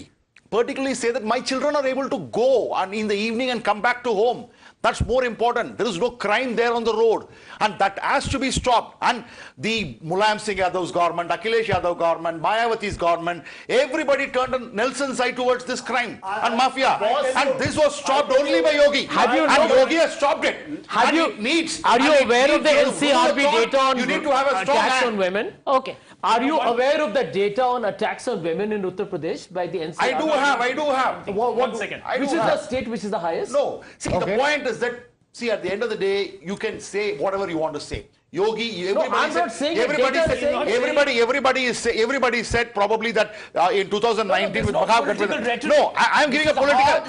particularly say that my children are able to go and in the evening and come back to home. That's more important. There is no crime there on the road, and that has to be stopped. And the Mulayam Singh Yadav's government, Akhilesh Yadav government, Mayawati's government, everybody turned on Nelson's side towards this crime and mafia. And this was stopped only by Yogi. And Yogi has stopped it. Are you aware of the NCRB data on attacks on women? Okay. Are you aware of the data on attacks on women in Uttar Pradesh by the NCRB? I do have. One second. Which is the state which is the highest? No. See, the point is that, see, at the end of the day, you can say whatever you want to say. Yogi, everybody said probably that in 2019 with Mahabharata. No, I am giving a political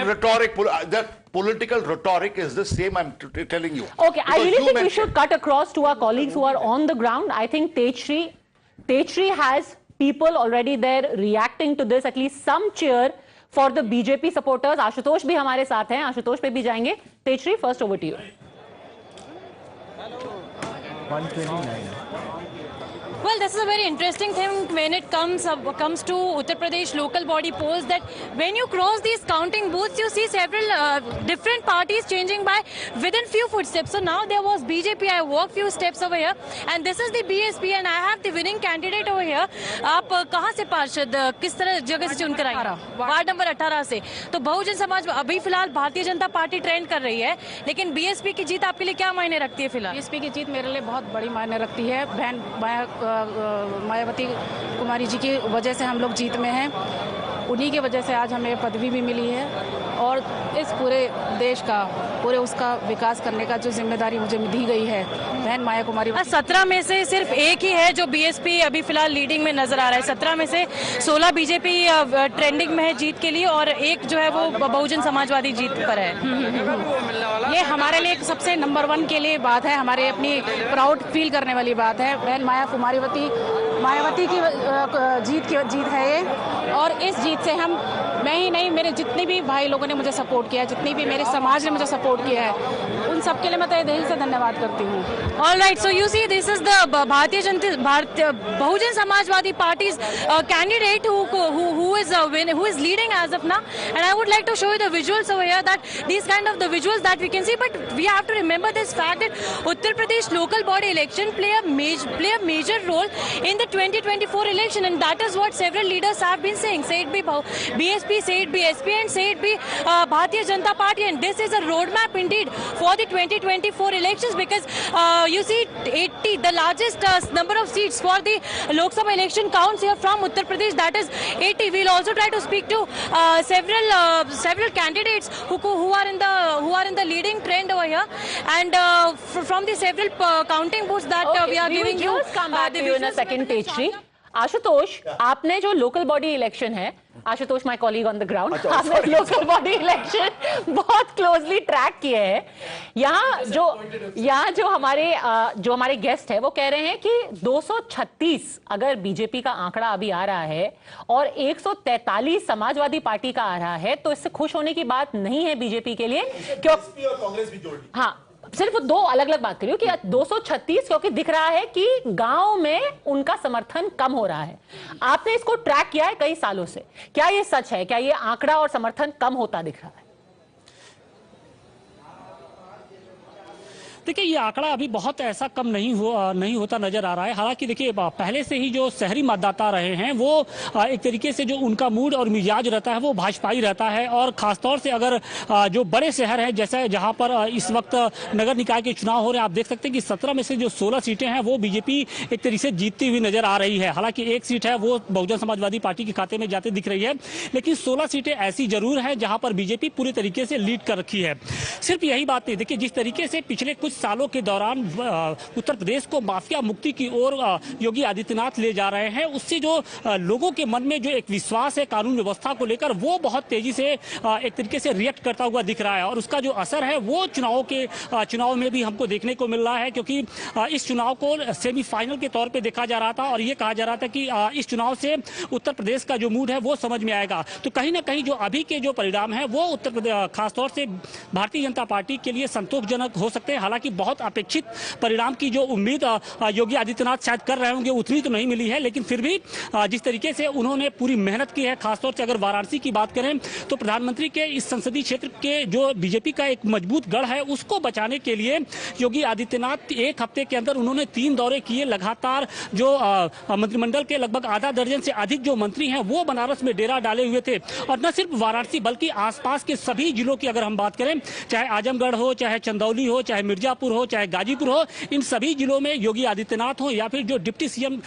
rhetoric. That political rhetoric is the same, I'm telling you. Okay, I really think we should cut across to our colleagues who are on the ground. I think Tejshri has people already there reacting to this, at least some cheer for the BJP supporters. Ashutosh भी हमारे साथ हैं, आशुतोष पे भी जाएंगे. Tejshri, first over to you. 129. Well, this is a very interesting thing when it comes to Uttar Pradesh local body polls, that when you cross these counting booths, you see several different parties changing by within few footsteps. So now there was BJP, I walked few steps over here, and this is the BSP, and I have the winning candidate over here. आप कहाँ से पार्षद किस तरह जगह से चुनकर आई? Ward number 18 से. तो बहुजन समाज अभी फिलहाल भारतीय जनता पार्टी ट्रेंड कर रही है, लेकिन बीएसपी की जीत आपके लिए क्या मायने रखती है फिलहाल? बीएसपी की जीत मेरे लिए बहुत बड़ी मायने रखती है. बहन मायावती कुमारी जी की वजह से हम लोग जीत में हैं. उन्हीं की वजह से आज हमें पदवी भी मिली है और इस पूरे देश का उसका विकास करने का जो जिम्मेदारी मुझे दी गई है बहन माया कुमारी. 17 में से सिर्फ एक ही है जो बीएसपी अभी फिलहाल लीडिंग में नजर आ रहा है. 17 में से 16 बीजेपी ट्रेंडिंग में है जीत के लिए और एक जो है वो बहुजन समाजवादी जीत पर है. ये हमारे लिए सबसे नंबर 1 के लिए बात है, हमारे अपनी प्राउड फील करने वाली बात है. बहन मायावती की जीत है ये, और इस जीत से मैं ही नहीं, मेरे जितने भी भाई लोगों ने मुझे सपोर्ट किया, जितनी भी मेरे समाज ने मुझे सपोर्ट किया है, उन सबके लिए मैं दिल से धन्यवाद करती हूँ. All right, so you see, this is the Bahujan Samajwadi party's candidate who is leading as of now, and I would like to show you the visuals over here, that these kind of the visuals that we can see, but we have to remember this fact that Uttar Pradesh local body election play a major role in the 2024 election, and that is what several leaders have been saying. Say it be BSP, say it be SP, and say it be Bharatiya Janata Party, and this is a roadmap indeed for the 2024 elections, because you see 80, the largest number of seats for the Lok Sabha election counts here from Uttar Pradesh, that is 80. We'll also try to speak to several candidates who are in the leading trend over here, and from the several counting booths that we are giving you. Come back to you in a second, Tejshri. Ashutosh, आपने जो local body election है, Ashutosh my colleague on the ground, आपने local body election बहुत closely track किए हैं. यहाँ जो हमारे गेस्ट है वो कह रहे हैं कि 236 अगर बीजेपी का आंकड़ा अभी आ रहा है और 143 समाजवादी पार्टी का आ रहा है, तो इससे खुश होने की बात नहीं है बीजेपी के लिए. क्यों? कांग्रेस भी जोड़ ली. हाँ, सिर्फ दो अलग अलग बात करियो कि 236, क्योंकि दिख रहा है कि गांव में उनका समर्थन कम हो रहा है. आपने इसको ट्रैक किया है कई सालों से, क्या ये सच है? क्या ये आंकड़ा और समर्थन कम होता दिख रहा है? देखिए, ये आंकड़ा अभी बहुत ऐसा कम नहीं होता नजर आ रहा है. हालांकि देखिए, पहले से ही जो शहरी मतदाता रहे हैं वो एक तरीके से जो उनका मूड और मिजाज रहता है वो भाजपाई रहता है, और खासतौर से अगर जो बड़े शहर हैं जैसे जहां पर इस वक्त नगर निकाय के चुनाव हो रहे हैं, आप देख सकते हैं कि 17 में से जो 16 सीटें हैं वो बीजेपी एक तरीके से जीतती हुई नजर आ रही है. हालांकि एक सीट है वो बहुजन समाजवादी पार्टी के खाते में जाते दिख रही है, लेकिन 16 सीटें ऐसी जरूर है जहां पर बीजेपी पूरी तरीके से लीड कर रखी है. सिर्फ यही बात नहीं, देखिए जिस तरीके से पिछले कुछ सालों के दौरान उत्तर प्रदेश को माफिया मुक्ति की ओर योगी आदित्यनाथ ले जा रहे हैं, उससे जो लोगों के मन में जो एक विश्वास है कानून व्यवस्था को लेकर, वो बहुत तेजी से एक तरीके से रिएक्ट करता हुआ दिख रहा है. और उसका जो असर है वो चुनाव में भी हमको देखने को मिल रहा है, क्योंकि इस चुनाव को सेमीफाइनल के तौर पर देखा जा रहा था और ये कहा जा रहा था कि इस चुनाव से उत्तर प्रदेश का जो मूड है वो समझ में आएगा. तो कहीं ना कहीं जो अभी के जो परिणाम है वो उत्तर प्रदेश, खासतौर से भारतीय जनता पार्टी के लिए संतोषजनक हो सकते हैं। हालांकि बहुत अपेक्षित परिणाम की जो उम्मीद योगी आदित्यनाथ शायद कर रहे होंगे उतनी तो नहीं मिली है, लेकिन फिर भी जिस तरीके से उन्होंने पूरी मेहनत की है, खासतौर से अगर वाराणसी की बात करें तो प्रधानमंत्री के इस संसदीय क्षेत्र के जो बीजेपी का एक मजबूत गढ़ है उसको बचाने के लिए योगी आदित्यनाथ एक हफ्ते के अंदर उन्होंने 3 दौरे किए लगातार। जो मंत्रिमंडल के लगभग आधा दर्जन से अधिक जो मंत्री हैं वो बनारस में डेरा डाले हुए थे, और न सिर्फ वाराणसी बल्कि आसपास के सभी जिलों की अगर हम बात करें, चाहे आजमगढ़ हो, चाहे चंदौली हो, चाहे मिर्जापुर हो, चाहे गाजीपुर हो, इन सभी जिलों में योगी आदित्यनाथ हो या फिर जो डिप्टी सीएम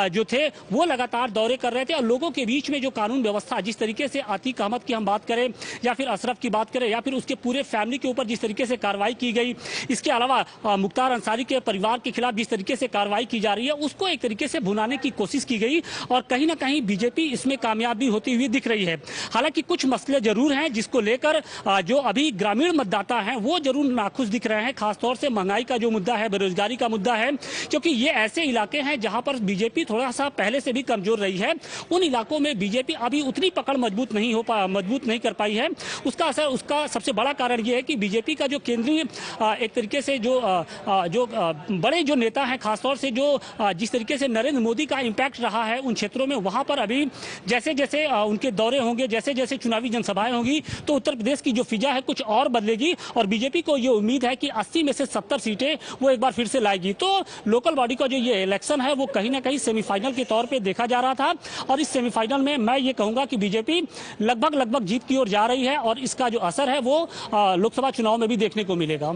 जो थे वो लगातार दौरे कर रहे थे। और लोगों के बीच में जो कानून व्यवस्था, जिस तरीके से अतीक अहमद की हम बात करें या फिर अशरफ की बात करें या फिर उसके पूरे फैमिली के ऊपर जिस तरीके से कार्रवाई की गई, इसके अलावा मुख्तार अंसारी के परिवार के खिलाफ जिस तरीके से कार्रवाई की जा रही है उसको एक तरीके से भुनाने की कोशिश की गई, और कहीं ना कहीं बीजेपी इसमें कामयाब भी होती हुई दिख रही है। हालांकि कुछ मसले जरूर हैं जिसको लेकर जो अभी ग्रामीण मतदाता हैं वो जरूर नाखुश दिख रहे हैं, खासतौर से महंगाई का जो मुद्दा है, बेरोजगारी का मुद्दा है, क्योंकि ये ऐसे इलाके हैं जहां पर बीजेपी थोड़ा सा पहले से भी कमजोर रही है। उन इलाकों में बीजेपी अभी उतनी पकड़ मजबूत नहीं कर पाई है। उसका असर, उसका सबसे बड़ा कारण यह है कि बीजेपी का जो केंद्रीय एक तरीके से जो बड़े जो नेता हैं, खासतौर से जो जिस तरीके से नरेंद्र मोदी का इंपैक्ट रहा है उन क्षेत्रों में, वहां पर अभी जैसे जैसे उनके दौरे होंगे, जैसे जैसे चुनावी जनसभाएं होंगी तो उत्तर प्रदेश की जो फिजा है कुछ और बदलेगी, और बीजेपी को ये उम्मीद है कि 80 में से 70 सीटें वो एक बार फिर से लाएगी। तो लोकल बॉडी का जो ये इलेक्शन है वो कहीं ना कहीं सेमीफाइनल के तौर पे देखा जा रहा था, और इस सेमीफाइनल में मैं ये कहूंगा कि बीजेपी लगभग जीत की ओर जा रही है, और इसका जो असर है वो लोकसभा चुनाव में भी देखने को मिलेगा।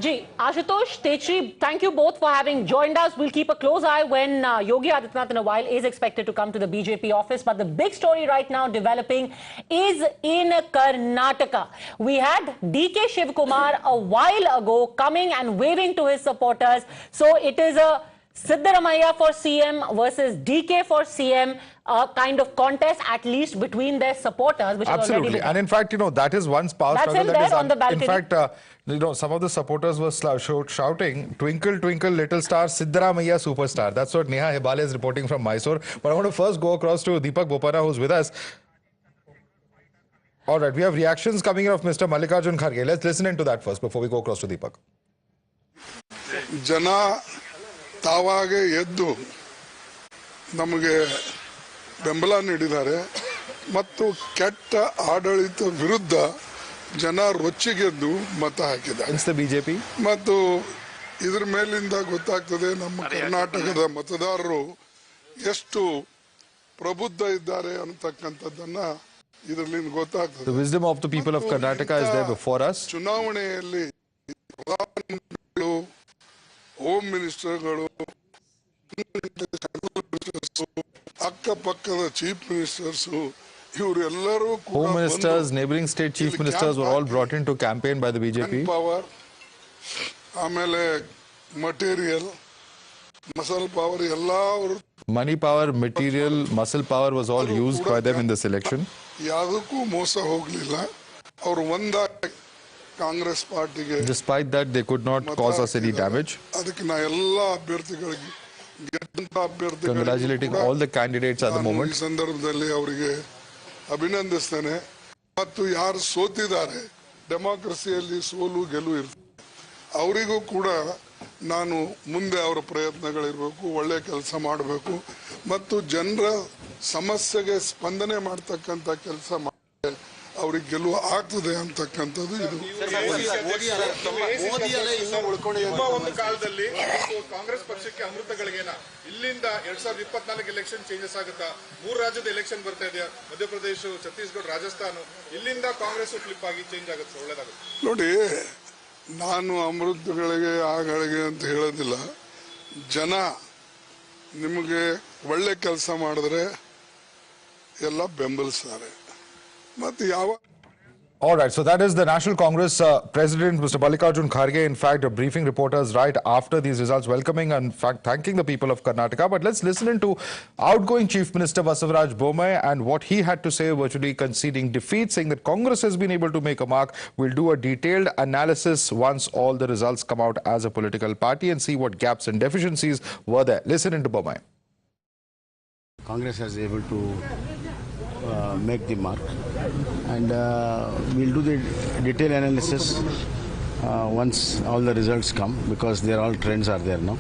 Ji, Ashutosh, Techri, thank you both for having joined us. We'll keep a close eye when Yogi Adityanath in a while is expected to come to the BJP office. But the big story right now developing is in Karnataka. We had DK Shivakumar a while ago coming and waving to his supporters. So it is a Siddaramaiah for CM versus DK for CM, a kind of contest at least between their supporters, which absolutely. And in fact, you know, that is one power struggle that is on the balcony. In fact, you know, some of the supporters were shouting, "Twinkle, twinkle, little star, Siddaramaiah superstar." That's what Neha Hebale is reporting from Mysore. But I want to first go across to Deepak Bopara, who's with us. All right, we have reactions coming of Mr. Mallikarjun Kharge. Let's listen into that first before we go across to Deepak. Jana ತಾವಾಗೆ ಎದ್ದು ನಮಗೆ ಬೆಂಬಲ ನೀಡಿದ್ದಾರೆ ಮತ್ತು ಕೆಟ್ಟ ಆಡಳಿತ ವಿರುದ್ಧ ಜನ ರೊಚ್ಚಿಗೆದ್ದು ಮತ ಹಾಕಿದ್ದಾರೆ ಬಿಜೆಪಿ ಮತ್ತು ಇದರ ಮೇಲಿಂದ ಗೊತ್ತಾಗ್ತದೆ ನಮ್ಮ ಕರ್ನಾಟಕದ ಮತದಾರರು ಎಷ್ಟು ಪ್ರಬುದ್ಧ ಇದ್ದಾರೆ ಅಂತಕ್ಕಂಥದ್ದನ್ನ ಇದರಿಂದ ಗೊತ್ತಾಗ್ತದೆ. The wisdom of the people of Karnataka is there before us. ಚುನಾವಣೆಯಲ್ಲಿ ಪ್ರಧಾನಮಂತ್ರಿಗಳು, ಹೋಮ್ ಮಿನಿಸ್ಟರ್ಗಳು, ಅಕ್ಕಪಕ್ಕದ ಚೀಫ್ ಮಿನಿಸ್ಟರ್ಸ್ ಇವರೆಲ್ಲರೂ Home ministers, neighboring state chief ministers were all brought in to campaign by the BJP. Power, ಆಮೇಲೆ ಮಟೀರಿಯಲ್, ಮಸಲ್ ಪವರ್ ಎಲ್ಲ money power, material, muscle power was all used by them in this election. ಯಾವುದಕ್ಕೂ ಮೋಸ ಹೋಗಲಿಲ್ಲ. ಅವರು ಒಂದಾಗಿ ಕಾಂಗ್ರೆಸ್ ಪಾರ್ಟಿಗೆ, despite that they could not cause us any damage. ಅದಕ್ಕೆ ನಾ ಎಲ್ಲ ಅಭ್ಯರ್ಥಿಗಳಿಗೆ, ಗೆದ್ದಂತ ಅಭ್ಯರ್ಥಿಗಳಿಗೆ congratulating all the candidates at the moment. ಈ ಸಂದರ್ಭದಲ್ಲಿ ಅವರಿಗೆ ಅಭಿನಂದಿಸ್ತೇನೆ. ಮತ್ತು ಯಾರು ಸೋತಿದ್ದಾರೆ, ಡೆಮಾಕ್ರಸಿಯಲ್ಲಿ ಸೋಲು ಗೆಲುವು ಇರ್ತದೆ, ಅವರಿಗೂ ಕೂಡ ನಾನು ಮುಂದೆ ಅವರ ಪ್ರಯತ್ನಗಳಿರಬೇಕು, ಒಳ್ಳೆ ಕೆಲಸ ಮಾಡಬೇಕು ಮತ್ತು ಜನರ ಸಮಸ್ಯೆಗೆ ಸ್ಪಂದನೆ ಮಾಡ್ತಕ್ಕಂಥ ಕೆಲಸ ಮಾಡಿದ್ರೆ ಅವ್ರಿಗೆ ಗೆಲುವು ಆಗ್ತದೆ ಅಂತಕ್ಕಂಥದ್ದು ಇದು. ಒಂದು ಕಾಲದಲ್ಲಿ ಕಾಂಗ್ರೆಸ್ ಪಕ್ಷಕ್ಕೆ ಅಮೃತಗಳಿಗೇನ ಇಲ್ಲಿಂದ 2024 ಎಲೆಕ್ಷನ್ ಚೇಂಜಸ್ ಆಗುತ್ತಾ? 3 ರಾಜ್ಯದ ಎಲೆಕ್ಷನ್ ಬರ್ತಾ ಇದೆ, ಮಧ್ಯಪ್ರದೇಶ, ಛತ್ತೀಸ್ಗಢ, ರಾಜಸ್ಥಾನ. ಇಲ್ಲಿಂದ ಕಾಂಗ್ರೆಸ್ ಫ್ಲಿಪ್ ಆಗಿ ಚೇಂಜ್ ಆಗುತ್ತೆ, ಒಳ್ಳೇದಾಗುತ್ತೆ. ನೋಡಿ, ನಾನು ಅಮೃತಗಳಿಗೆ ಆಗಳಿಗೆ ಅಂತ ಹೇಳೋದಿಲ್ಲ. ಜನ ನಿಮಗೆ ಒಳ್ಳೆ ಕೆಲಸ ಮಾಡಿದ್ರೆ ಎಲ್ಲ ಬೆಂಬಲಿಸ್ತಾರೆ. ಮತ್ತೆ ಯಾವ All right, so that is the National Congress President, Mr. Mallikarjun Kharge, in fact, briefing reporters right after these results, welcoming and in fact thanking the people of Karnataka. But let's listen into outgoing Chief Minister Basavaraj Bommai and what he had to say, virtually conceding defeat, saying that Congress has been able to make a mark. We'll do a detailed analysis once all the results come out as a political party and see what gaps and deficiencies were there. Listen into Bommai. Congress has able to make the mark. and we'll do the detailed analysis once all the results come, because they're all trends are there now.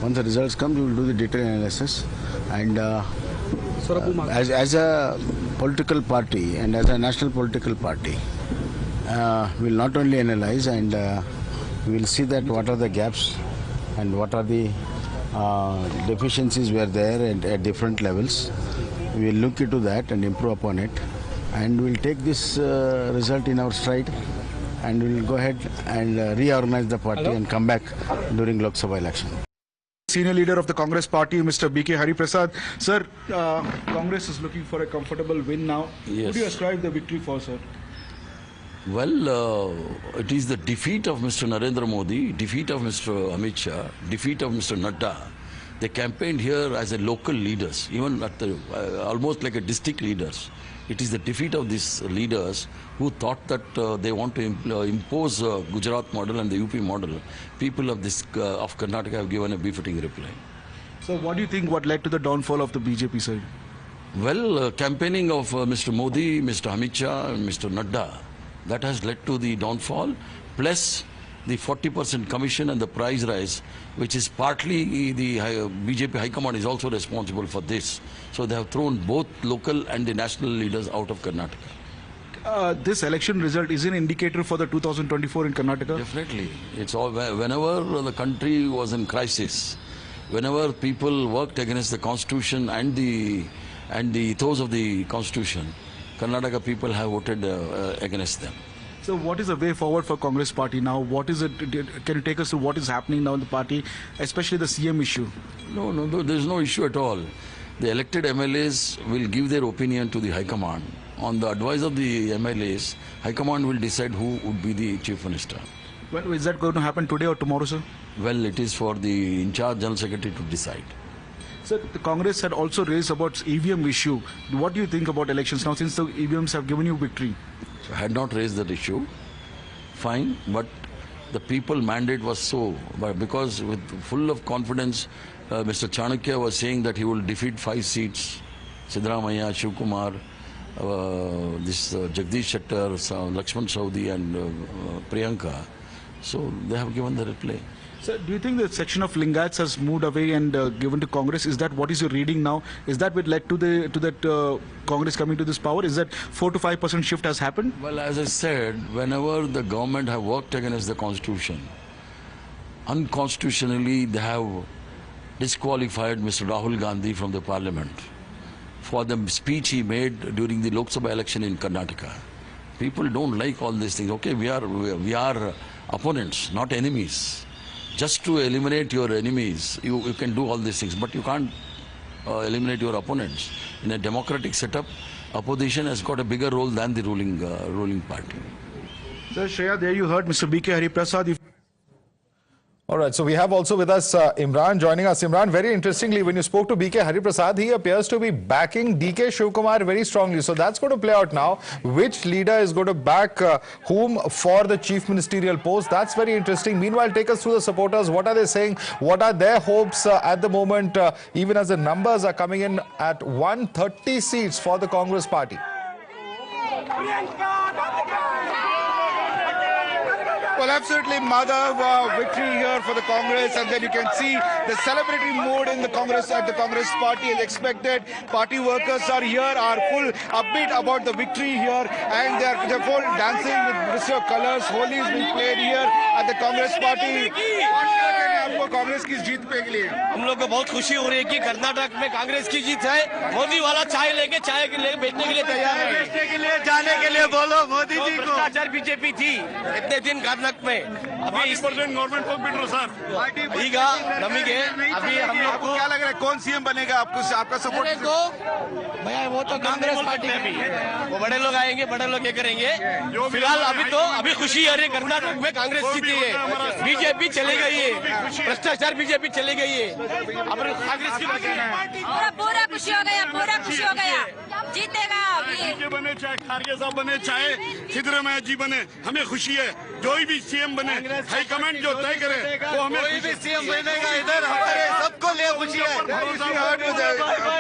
Once the results come, we will do the detailed analysis, and as a political party and as a national political party, we'll not only analyze, and we'll see that what are the gaps and what are the deficiencies were there at different levels. We'll look into that and improve upon it, and we'll take this result in our stride, and we'll go ahead and reorganize the party and come back during Lok Sabha election. Senior leader of the Congress party, Mr. B.K. Hariprasad. Sir, Congress is looking for a comfortable win now. Yes. What do you ascribe the victory for, sir? Well, it is the defeat of Mr. Narendra Modi, defeat of Mr. Amit Shah, defeat of Mr. Nadda. They campaigned here as a local leaders, even at the almost like a district leaders. It is the defeat of these leaders who thought that they want to impose Gujarat model and the UP model. People of Karnataka have given a befitting reply. So what do you think what led to the downfall of the BJP side? Well, campaigning of Mr. Modi, Mr. Amit Shah and Mr. Nadda, that has led to the downfall, plus the 40% commission and the price rise, which is partly the BJP High Command is also responsible for this. So they have thrown both local and the national leaders out of Karnataka. This election result is an indicator for the 2024 in Karnataka? Definitely. It's all, whenever the country was in crisis, whenever people worked against the constitution and the ethos of the constitution, Karnataka people have voted against them. So what is the way forward for Congress party now? What is it? Can you take us to what is happening now in the party, especially the CM issue? No, there's no issue at all. The elected MLAs will give their opinion to the High Command. On the advice of the MLAs, High Command will decide who would be the Chief Minister. Well, is that going to happen today or tomorrow, sir? Well, it is for the in-charge General Secretary to decide. Sir, the Congress had also raised about EVM issue. What do you think about elections now, since the EVMs have given you victory? I had not raised that issue. Fine, but the people mandate was so, but because with full of confidence, Mr. Chanakya was saying that he will defeat 5 seats, Siddaramaiah, Shivakumar, Jagdish Shettar, Lakshman Saudi and Priyanka. So they have given the reply. Sir, do you think the section of Lingayats has moved away and given to Congress? Is that what is your reading now? Is that what led to that Congress coming to this power? Is that 4 to 5% shift has happened? Well, as I said, whenever the government have worked against the constitution, unconstitutionally they have disqualified Mr. Rahul Gandhi from the parliament for the speech he made during the Lok Sabha election in Karnataka. People don't like all these things. Okay, we are opponents, not enemies. Just to eliminate your enemies, you can do all these things, but you can't eliminate your opponents. In a democratic setup, opposition has got a bigger role than the ruling party. Sir, Shreya, there you heard Mr. B.K. Hariprasad. All right, so we have also with us Imran joining us. Imran, very interestingly, when you spoke to B.K. Hariprasad, he appears to be backing D.K. Shivakumar very strongly. So that's going to play out now. Which leader is going to back whom for the chief ministerial post? That's very interesting. Meanwhile, take us through the supporters. What are they saying? What are their hopes at the moment, even as the numbers are coming in at 130 seats for the Congress party? Well, absolutely, Madhav, victory here for the Congress, and then you can see the celebratory mood in the Congress at the Congress party as expected. Party workers are here, are full upbeat about the victory here, and they're full dancing with Mr. Colors. Holi is being played here at the Congress party. आपको कांग्रेस की जीत पे के लिए हम लोग को बहुत खुशी हो रही है कि कर्नाटक में कांग्रेस की जीत है। मोदी वाला चाय लेके बेचने के लिए तैयार है। बेचने के लिए जाने के लिए बोलो मोदी जी को। भ्रष्टाचार बीजेपी थी इतने दिन कर्नाटक में। अभी 40% गवर्नमेंट को बिट्रो सर। ಈಗ ನಮಗೆ अभी हम लोग को क्या लग रहा है कौन सीएम बनेगा? आपका सपोर्ट को भैया वो तो कांग्रेस पार्टी अभी वो बड़े लोग आएंगे, बड़े लोग ये करेंगे। फिलहाल अभी खुशी है कर्नाटक में कांग्रेस जीती है, बीजेपी चली गई है, भ्रष्टाचार बीजेपी चली गई है। अब कांग्रेस की पूरा खुशी हो गया, पूरा खुशी हो गया, जीतेगा अभी बने चाहे खारगे साहब बने चाहे सिद्धरामैया जी बने, हमें खुशी है। जो भी सीएम बने हाई कमेंट जो तय करे वो हमें कोई भी सीएम बनेगा इधर हमारे सबको ले खुशी है.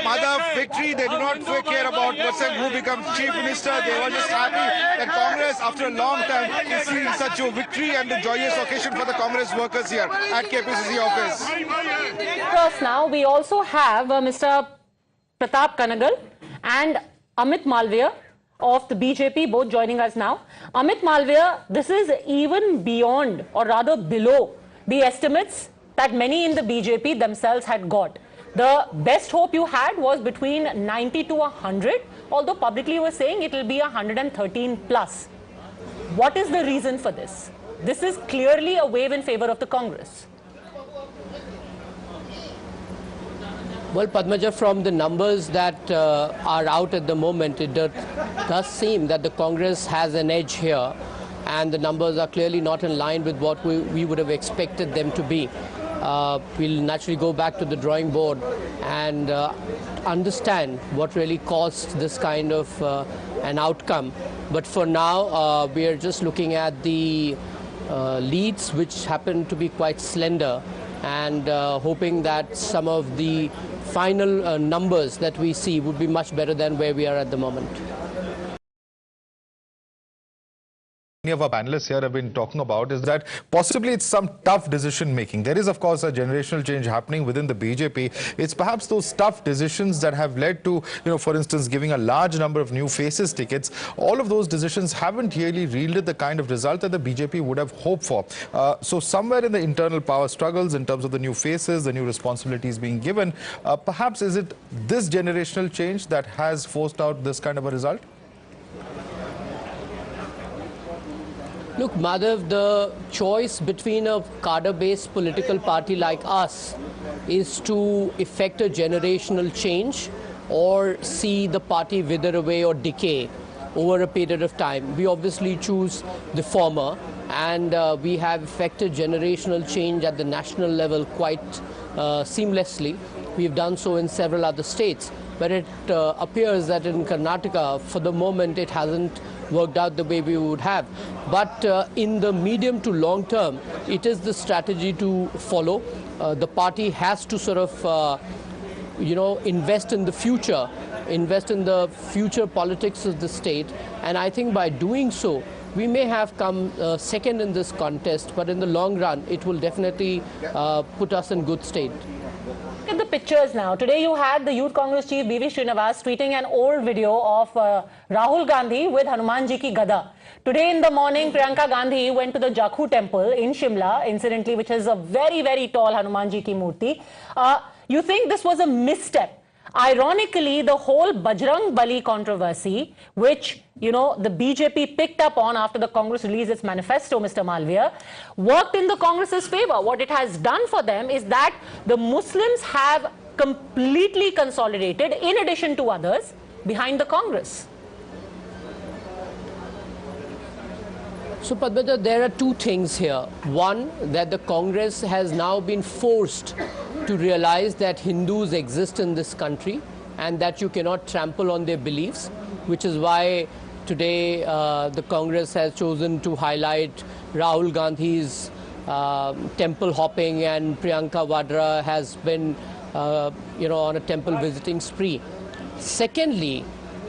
Madhav, victory, they do not care about who becomes chief minister. They were just happy that Congress, after a long time, is seeing such a victory and a joyous occasion for the Congress workers here at KPCC office. First, now we also have Mr. Pratap Kanagal and Amit Malviya of the BJP, both joining us now. Amit Malviya, this is even beyond, or rather below, the estimates that many in the BJP themselves had got. The best hope you had was between 90 to 100, although publicly you were saying it will be 113 plus. What is the reason for this? This is clearly a wave in favor of the Congress. Well, Padmaja, from the numbers that are out at the moment, it does seem that the Congress has an edge here, and the numbers are clearly not in line with what we would have expected them to be. We'll naturally go back to the drawing board and understand what really caused this kind of an outcome. But for now, we are just looking at the leads, which happen to be quite slender, and hoping that some of the final numbers that we see would be much better than where we are at the moment. Many of our panelists here have been talking about is that possibly it's some tough decision making. There is, of course, a generational change happening within the BJP. It's perhaps those tough decisions that have led to, for instance, giving a large number of new faces tickets. All of those decisions haven't really yielded the kind of result that the BJP would have hoped for. So somewhere in the internal power struggles, in terms of the new faces, the new responsibilities being given, perhaps is it this generational change that has forced out this kind of a result? Look, Madhav, the choice between a cadre-based political party like us is to effect a generational change or see the party wither away or decay over a period of time. We obviously choose the former, and we have effected generational change at the national level quite seamlessly. We've done so in several other states, but it appears that in Karnataka, for the moment, it hasn't worked out the way we would have. But in the medium to long term, it is the strategy to follow. The party has to sort of, invest in the future, invest in the future politics of the state. And I think by doing so, we may have come second in this contest, but in the long run, it will definitely put us in good state. Look at the pictures now. Today you had the Youth Congress chief B.V. Srinivas tweeting an old video of Rahul Gandhi with Hanumanji ki gada. Today in the morning, Priyanka Gandhi went to the Jakhu temple in Shimla, incidentally, which is a very, very tall Hanumanji ki murti. You think this was a misstep? Ironically, the whole Bajrang Bali controversy, which, the BJP picked up on after the Congress released its manifesto, Mr. Malviya, worked in the Congress's favor. What it has done for them is that the Muslims have completely consolidated, in addition to others, behind the Congress. So, Padmaja, there are two things here. One, that the Congress has now been forced to realize that Hindus exist in this country and that you cannot trample on their beliefs, which is why today the Congress has chosen to highlight Rahul Gandhi's temple hopping, and Priyanka Vadra has been, on a temple visiting spree. Secondly,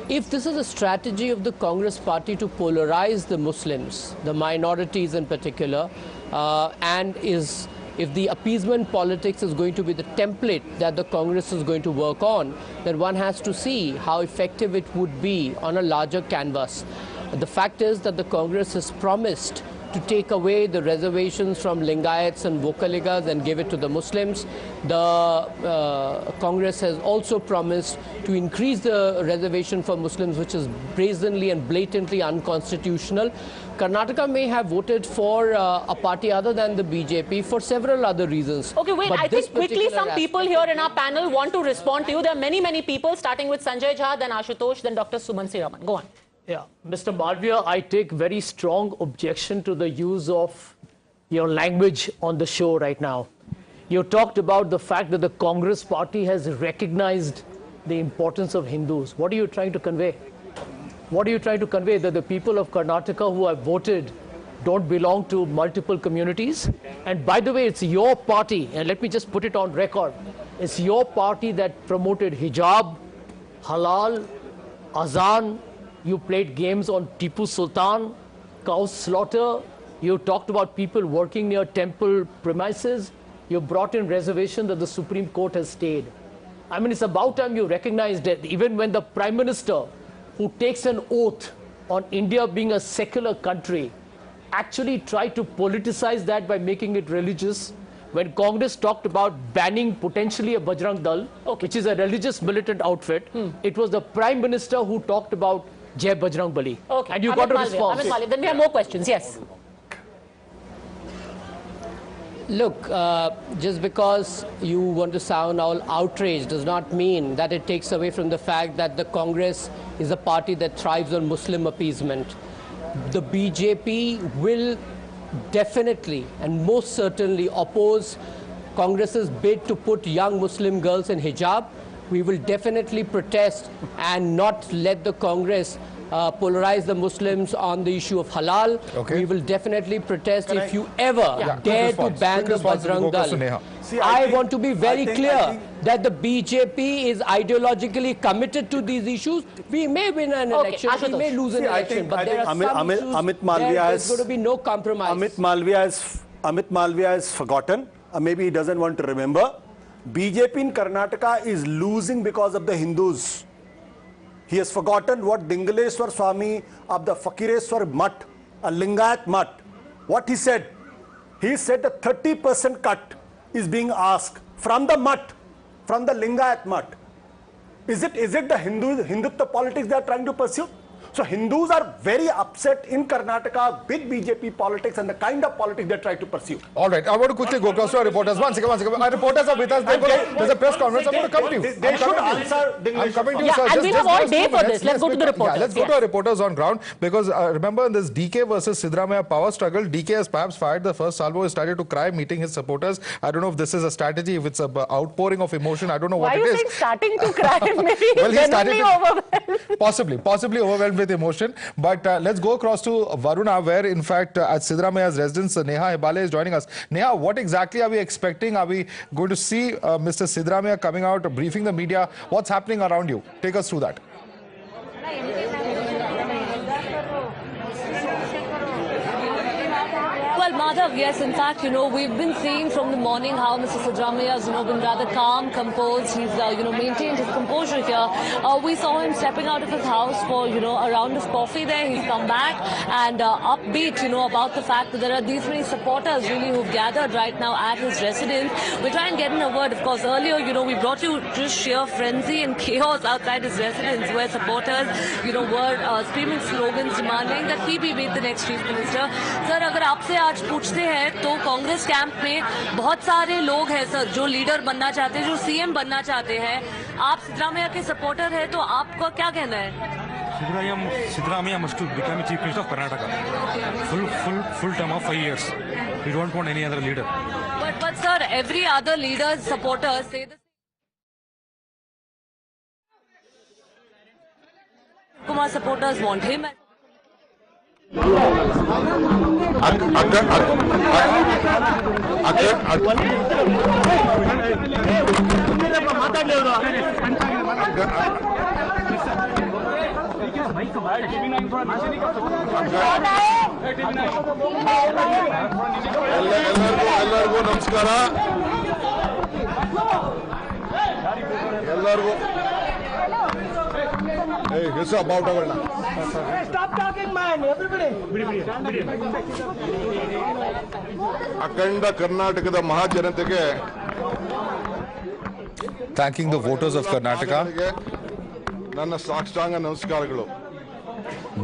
if this is a strategy of the Congress party to polarize the Muslims, the minorities in particular, and if the appeasement politics is going to be the template that the Congress is going to work on, then one has to see how effective it would be on a larger canvas. The fact is that the Congress has promised to take away the reservations from Lingayats and Vokaligas and give it to the Muslims. The Congress has also promised to increase the reservation for Muslims, which is brazenly and blatantly unconstitutional. Karnataka may have voted for a party other than the BJP for several other reasons. Okay, wait, but I think quickly some people here in our panel want to respond to you. There are many, many people, starting with Sanjay Jha, then Ashutosh, then Dr. Suman Raman. Go on. Yeah, Mr. Malviya, I take very strong objection to the use of your language on the show right now. You talked about the fact that the Congress party has recognized the importance of Hindus. What are you trying to convey? What are you trying to convey? That the people of Karnataka who have voted don't belong to multiple communities. And by the way, it's your party, and let me just put it on record, it's your party that promoted hijab, halal, azan. You played games on Tipu Sultan, cow slaughter. You talked about people working near temple premises. You brought in reservation that the Supreme Court has stayed. I mean, it's about time you recognized that even when the Prime Minister, who takes an oath on India being a secular country, actually tried to politicize that by making it religious. When Congress talked about banning potentially a Bajrang Dal, which is a religious militant outfit, it was the Prime Minister who talked about Jai Bajrang Bali. Okay. And you got a response. Amit Malviya. Then we have more questions. Yes. Look, just because you want to sound all outraged does not mean that it takes away from the fact that the Congress is a party that thrives on Muslim appeasement. The BJP will definitely and most certainly oppose Congress's bid to put young Muslim girls in hijab. We will definitely protest and not let the Congress polarize the Muslims on the issue of halal. We will definitely protest if you ever dare to ban the Bajrang Dal. I want to be very clear that the BJP is ideologically committed to these issues. We may win an election, we may lose an election, but there are some issues there's going to be no compromise. Amit Malviya has forgotten, or maybe he doesn't want to remember. BJP in Karnataka is losing because of the Hindus. He has forgotten what Dingaleswar Swami of the Fakireswar Mutt, a Lingayat Mutt, what he said. He said a 30% cut is being asked from the Mutt, from the Lingayat Mutt. Is it the Hindutva politics they are trying to pursue? So Hindus are very upset in Karnataka with BJP politics and the kind of politics they try to pursue. All right, I want to quickly go across to our reporters. One second. Our reporters are with us. There's a press conference. I'm going to come to you. They should answer. I'm coming to you, sir. And we have all day for this. Let's go to the reporters. Yeah, let's go to our reporters on ground, because remember in this DK versus Siddaramaiah power struggle, DK has perhaps fired the first salvo. He started to cry meeting his supporters. I don't know if this is a strategy, if it's an outpouring of emotion. I don't know what it is. Why are you saying starting to cry? Maybe well, he started overwhelmed. Possibly overwhelmed with emotion. But let's go across to Varuna, where in fact at Siddaramaiah's residence, Neha Hebale is joining us. Neha, what exactly are we expecting? Are we going to see Mr. Siddaramaiah coming out, briefing the media? What's happening around you? Take us through that. Well, Madhav, yes, in fact, we've been seeing from the morning how Mr. Siddaramaiah has, been rather calm, composed. He's, maintained his composure here. We saw him stepping out of his house for, a round of coffee there. He's come back and upbeat, about the fact that there are these many supporters really who've gathered right now at his residence. We'll try and get in a word. Of course, earlier, we brought you just sheer frenzy and chaos outside his residence where supporters, were screaming slogans demanding that he be made the next chief minister. Sir, अगर आपसे आज पूछते हैं तो Congress camp में बहुत सारे लोग हैं सर जो लीडर बनना चाहते हैं, जो सीएम बनना चाहते हैं. आप सिद्धरामैया के सपोर्टर हैं तो आपका क्या कहना है? Siddaramaiah must become chief minister of Karnataka. Full term of 5 years. We don't want any other leader. But sir, every other leader's supporters say the Shivakumar supporters want him. ಎಲ್ಲರಿಗೂ ನಮಸ್ಕಾರ. ಎಲ್ಲರಿಗೂ ಹೆಸರು ಬಾವುಟಗಳನ್ನ ಅಖಂಡ ಕರ್ನಾಟಕದ ಮಹಾಜನತೆಗೆ thanking the voters of Karnataka, ನನ್ನ ಸಾಷ್ಟಾಂಗ ನಮಸ್ಕಾರಗಳು.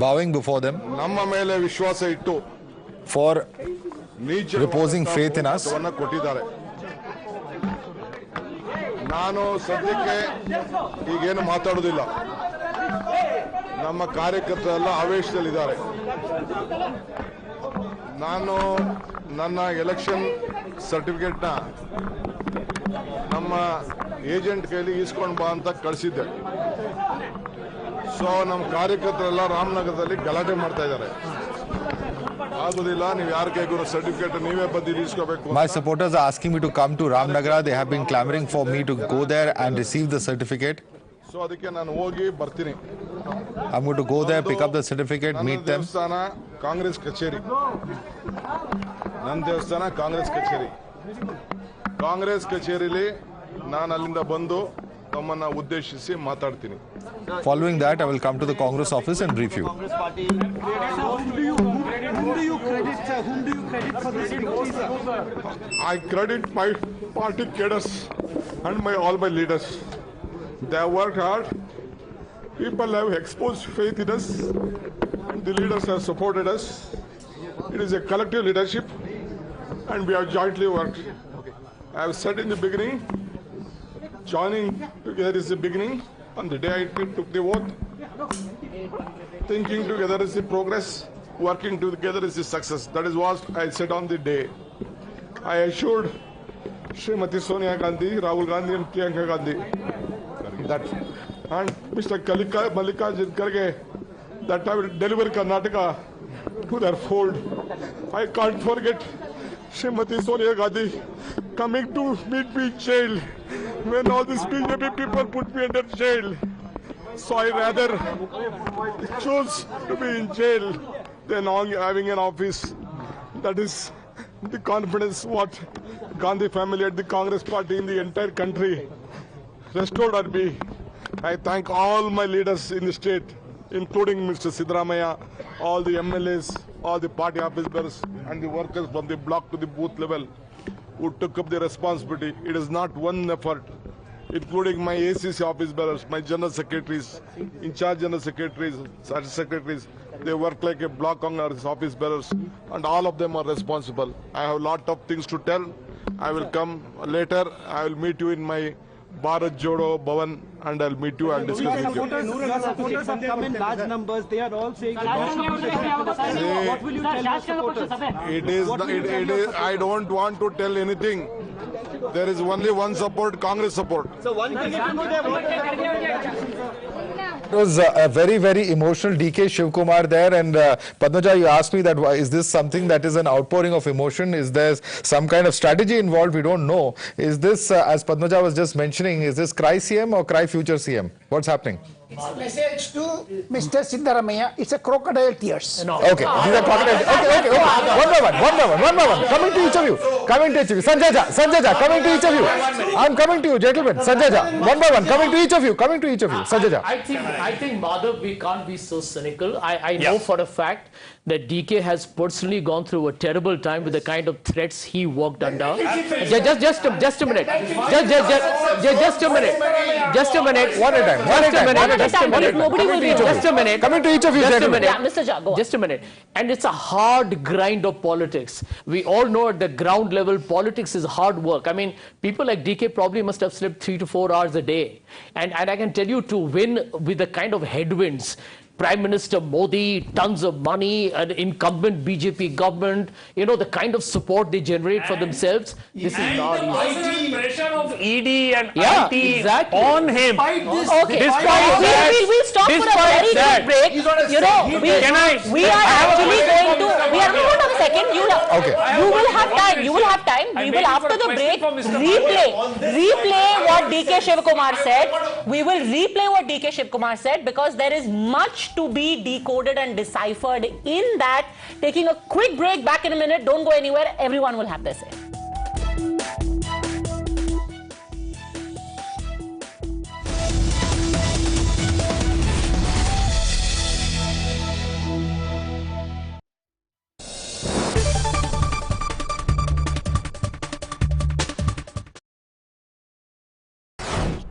bowing before them, ನಮ್ಮ ಮೇಲೆ ವಿಶ್ವಾಸ ಇಟ್ಟು for reposing faith in us. ಕೊಟ್ಟಿದ್ದಾರೆ. ನಾನು ಸದ್ಯಕ್ಕೆ ಈಗೇನು ಮಾತಾಡೋದಿಲ್ಲ. ನಮ್ಮ ಕಾರ್ಯಕರ್ತರೆಲ್ಲ ಆವೇಶದಲ್ಲಿದ್ದಾರೆ. ನಾನು ನನ್ನ ಎಲೆಕ್ಷನ್ ಸರ್ಟಿಫಿಕೇಟ್ನ ನಮ್ಮ ಏಜೆಂಟ್ ಕೈಲಿ ಈಸ್ಕೊಂಡು ಬಾ ಅಂತ ಕಳಿಸಿದ್ದೆ. ಸೊ ನಮ್ಮ ಕಾರ್ಯಕರ್ತರೆಲ್ಲ ರಾಮನಗರದಲ್ಲಿ ಗಲಾಟೆ ಮಾಡ್ತಾ ಇದ್ದಾರೆ. My supporters are asking me to come to Ramnagara. They have been clamoring for me to go there and receive the certificate. I'm going to go there, pick up the certificate, meet them. Congress Kacheri. Congress Kacheri ನಾನು ಅಲ್ಲಿಂದ ಬಂದು ತಮ್ಮನ್ನ ಉದ್ದೇಶಿಸಿ ಮಾತಾಡ್ತೀನಿ. Following that, I will come to the Congress office and brief you. Whom do you credit, sir? Whom do you credit for this victory, sir? I credit my party cadres and all my leaders. They have worked hard. People have exposed faith in us. The leaders have supported us. It is a collective leadership, and we have jointly worked. I have said in the beginning, joining together is the beginning. On the day I took the oath, thinking together is the progress, working together is the success. That is what I said on the day. I assured Srimati Sonia Gandhi, Rahul Gandhi and Priyanka Gandhi that, and Mr. Mallikarjun Kharge, that I will deliver Karnataka to their fold. I can't forget Srimati Sonia Gandhi coming to meet me in jail when all these BJP people put me under jail. So I rather choose to be in jail than having an office. That is the confidence what Gandhi family and the Congress party in the entire country restored on me. I thank all my leaders in the state, including Mr. Siddaramaiah, all the MLAs, all the party officers and the workers from the block to the booth level who took up the responsibility. It is not one effort, including my ACC office bearers, my general secretaries, in-charge general secretaries, secretaries. They work like a block Congress office bearers, and all of them are responsible. I have a lot of things to tell. I will come later. I will meet you in my Bharat Jodo Bhavan, and I'll meet you and discuss with you. Supporters have come in large numbers. They are all saying what will you tell your supporters? It is, I don't want to tell anything. There is only one support, Congress support. So one thing It was a very, very emotional DK Shivakumar there, and Padmaja, you asked me that is this something that is an outpouring of emotion? Is there some kind of strategy involved? We don't know. Is this, as Padmaja was just mentioning, is this cry CM or cry future CM? What's happening? It's a message to Mr. Siddaramaiah. It's a crocodile tears. No. Okay, these are crocodile. Okay. One by one. Coming to each of you. Sanjay Jha, coming to each of you. I'm coming to you, gentlemen. Sanjay Jha, one by one, coming to each of you. Sanjay Jha. I think, Madhav, we can't be so cynical. I know for a fact that DK has personally gone through a terrible time with the kind of threats he worked under. Just a minute. Just a minute. One at a time. Nobody will read. Just a minute. Coming to each of you, gentlemen. Mr. Jha, go on. Just a minute. And it's a hard grind of politics. We all know at the ground level, politics is hard work. I mean, people like DK probably must have slept 3 to 4 hours a day. And I can tell you, to win with the kind of headwinds, Prime Minister Modi, tons of money, an incumbent BJP government, you know, the kind of support they generate for themselves, this is not easy. The pressure of ED and IT on him. Okay, we'll stop for a very quick break. You know, we are actually going to, hold on a second, you will have time. We will, after the break, replay what DK Shivakumar said. We will replay what DK Shivakumar said, because there is much to be decoded and deciphered in that. Taking a quick break, back in a minute. Don't go anywhere. Everyone will have their say.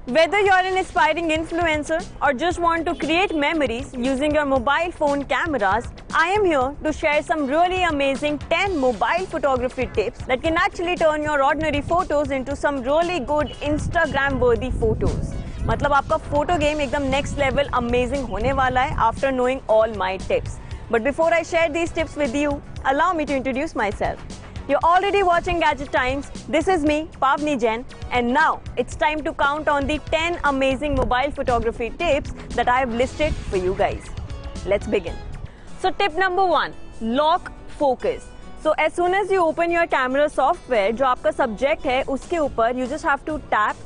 Whether you're an aspiring influencer or just want to create memories using your mobile phone cameras, I am here to share some really amazing 10 mobile photography tips that can actually turn your ordinary photos into some really good Instagram-worthy photos. मतलब आपका photo game एकदम next level amazing होने वाला है after knowing all my tips. But before I share these tips with you, allow me to introduce myself. You're already watching Gadget Times. This is me, Pavni Jain, and now it's time to count on the 10 amazing mobile photography tips that I have listed for you guys. Let's begin. So tip number 1, lock focus. So as soon as you open your camera software, जो आपका subject है उसके ऊपर you just have to tap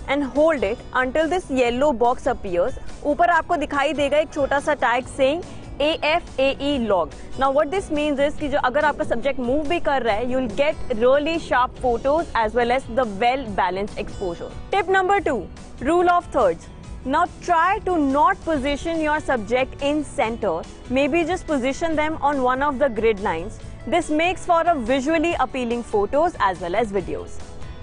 and hold it until this yellow box appears. ऊपर आपको दिखाई देगा एक छोटा सा tag saying AFAE log. Now what this means is कि जो अगर आपका subject move भी कर रहा है, you'll get really sharp photos as well as the well balanced exposure. Tip number 2, rule of thirds. Now try to not position your subject in center. Maybe just position them on one of the grid lines. This makes for a visually appealing photos as well as videos.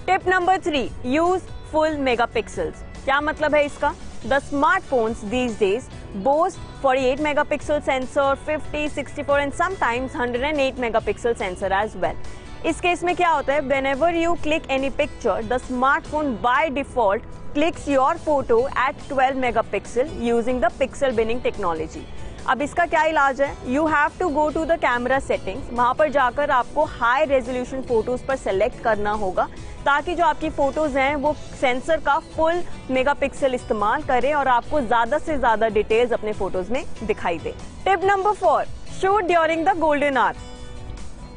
Tip number 3, use full megapixels. क्या मतलब है इसका? The smartphones these days boast 48 megapixel sensor, 50, 64 and sometimes 108 megapixel sensor as well. इस case में क्या होता है? Whenever you click any picture, the smartphone by default clicks your photo at 12 megapixel using the pixel binning technology. अब इसका क्या इलाज है? You have to go to the camera settings. वहाँ पर जाकर आपको high resolution photos पर select करना होगा ताकि जो आपकी फोटोज हैं वो सेंसर का फुल मेगापिक्सल इस्तेमाल करें और आपको ज्यादा से ज्यादा डिटेल्स अपने फोटोज में दिखाई दे. Tip number 4, shoot during the golden hour.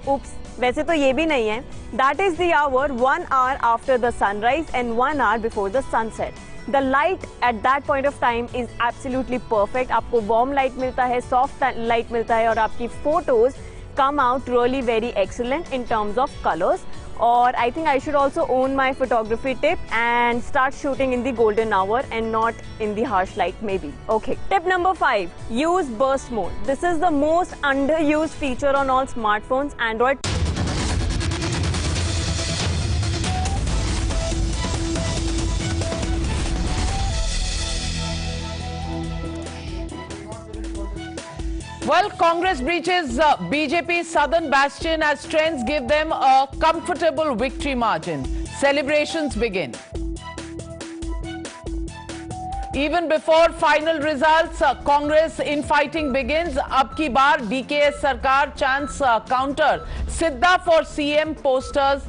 Oops, वैसे तो ये भी नहीं है. That is the hour 1 hour after the sunrise and 1 hour before the sunset. The light at that point of time is absolutely perfect. आपको warm light मिलता है, soft light मिलता है और आपकी photos come out really very excellent in terms of colors. Or I think I should also own my photography tip and start shooting in the golden hour and not in the harsh light maybe. Okay. Tip number 5, use burst mode. This is the most underused feature on all smartphones, Android. Well, Congress breaches BJP's southern bastion as trends give them a comfortable victory margin. Celebrations begin. Even before final results, Congress infighting begins. Ab ki baar DKS Sarkar chants counter. Sidda for CM posters.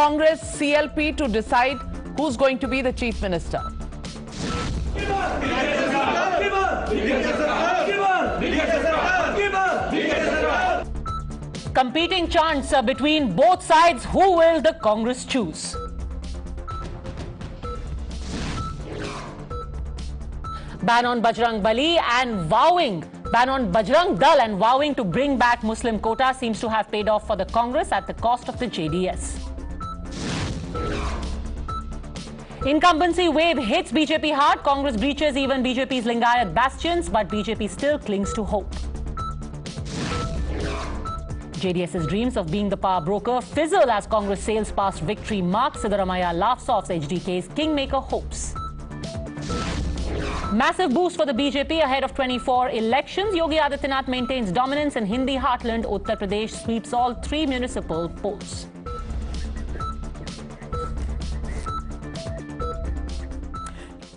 Congress CLP to decide who's going to be the Chief Minister. Competing chants between both sides. Who will the Congress choose? Ban on Bajrang Dal and vowing to bring back Muslim quota seems to have paid off for the Congress at the cost of the JDS. Incumbency wave hits BJP hard. Congress breaches even BJP's Lingayat bastions, but BJP still clings to hope. JDS's dreams of being the power broker fizzle as Congress sails past victory mark. Siddaramaiah laughs off HDK's kingmaker hopes. Massive boost for the BJP ahead of 24 elections. Yogi Adityanath maintains dominance in Hindi heartland. Uttar Pradesh sweeps all 3 municipal polls.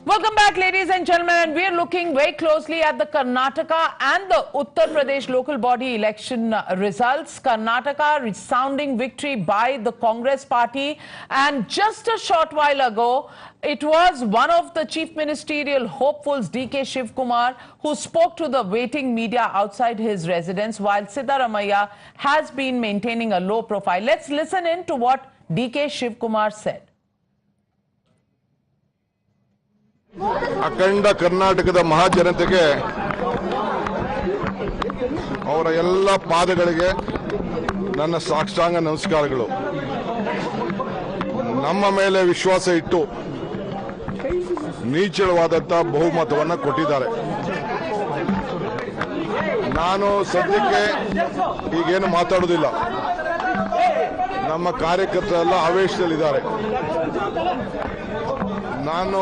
Welcome back, ladies and gentlemen, and we're looking very closely at the Karnataka and the Uttar Pradesh local body election results. Karnataka resounding victory by the Congress party, and just a short while ago, it was one of the chief ministerial hopefuls, DK Shivakumar, who spoke to the waiting media outside his residence, while Siddaramaiah has been maintaining a low profile. Let's listen in to what DK Shivakumar said. ಅಖಂಡ ಕರ್ನಾಟಕದ ಮಹಾಜನತೆಗೆ ಅವರ ಎಲ್ಲ ಪಾದಗಳಿಗೆ ನನ್ನ ಸಾಷ್ಟಾಂಗ ನಮಸ್ಕಾರಗಳು. ನಮ್ಮ ಮೇಲೆ ವಿಶ್ವಾಸ ಇಟ್ಟು ನೀಚಳವಾದಂತ ಬಹುಮತವನ್ನು ಕೊಟ್ಟಿದ್ದಾರೆ. ನಾನು ಸದ್ಯಕ್ಕೆ ಈಗೇನು ಮಾತಾಡೋದಿಲ್ಲ. ನಮ್ಮ ಕಾರ್ಯಕರ್ತರೆಲ್ಲ ಆವೇಶದಲ್ಲಿದ್ದಾರೆ. ನಾನು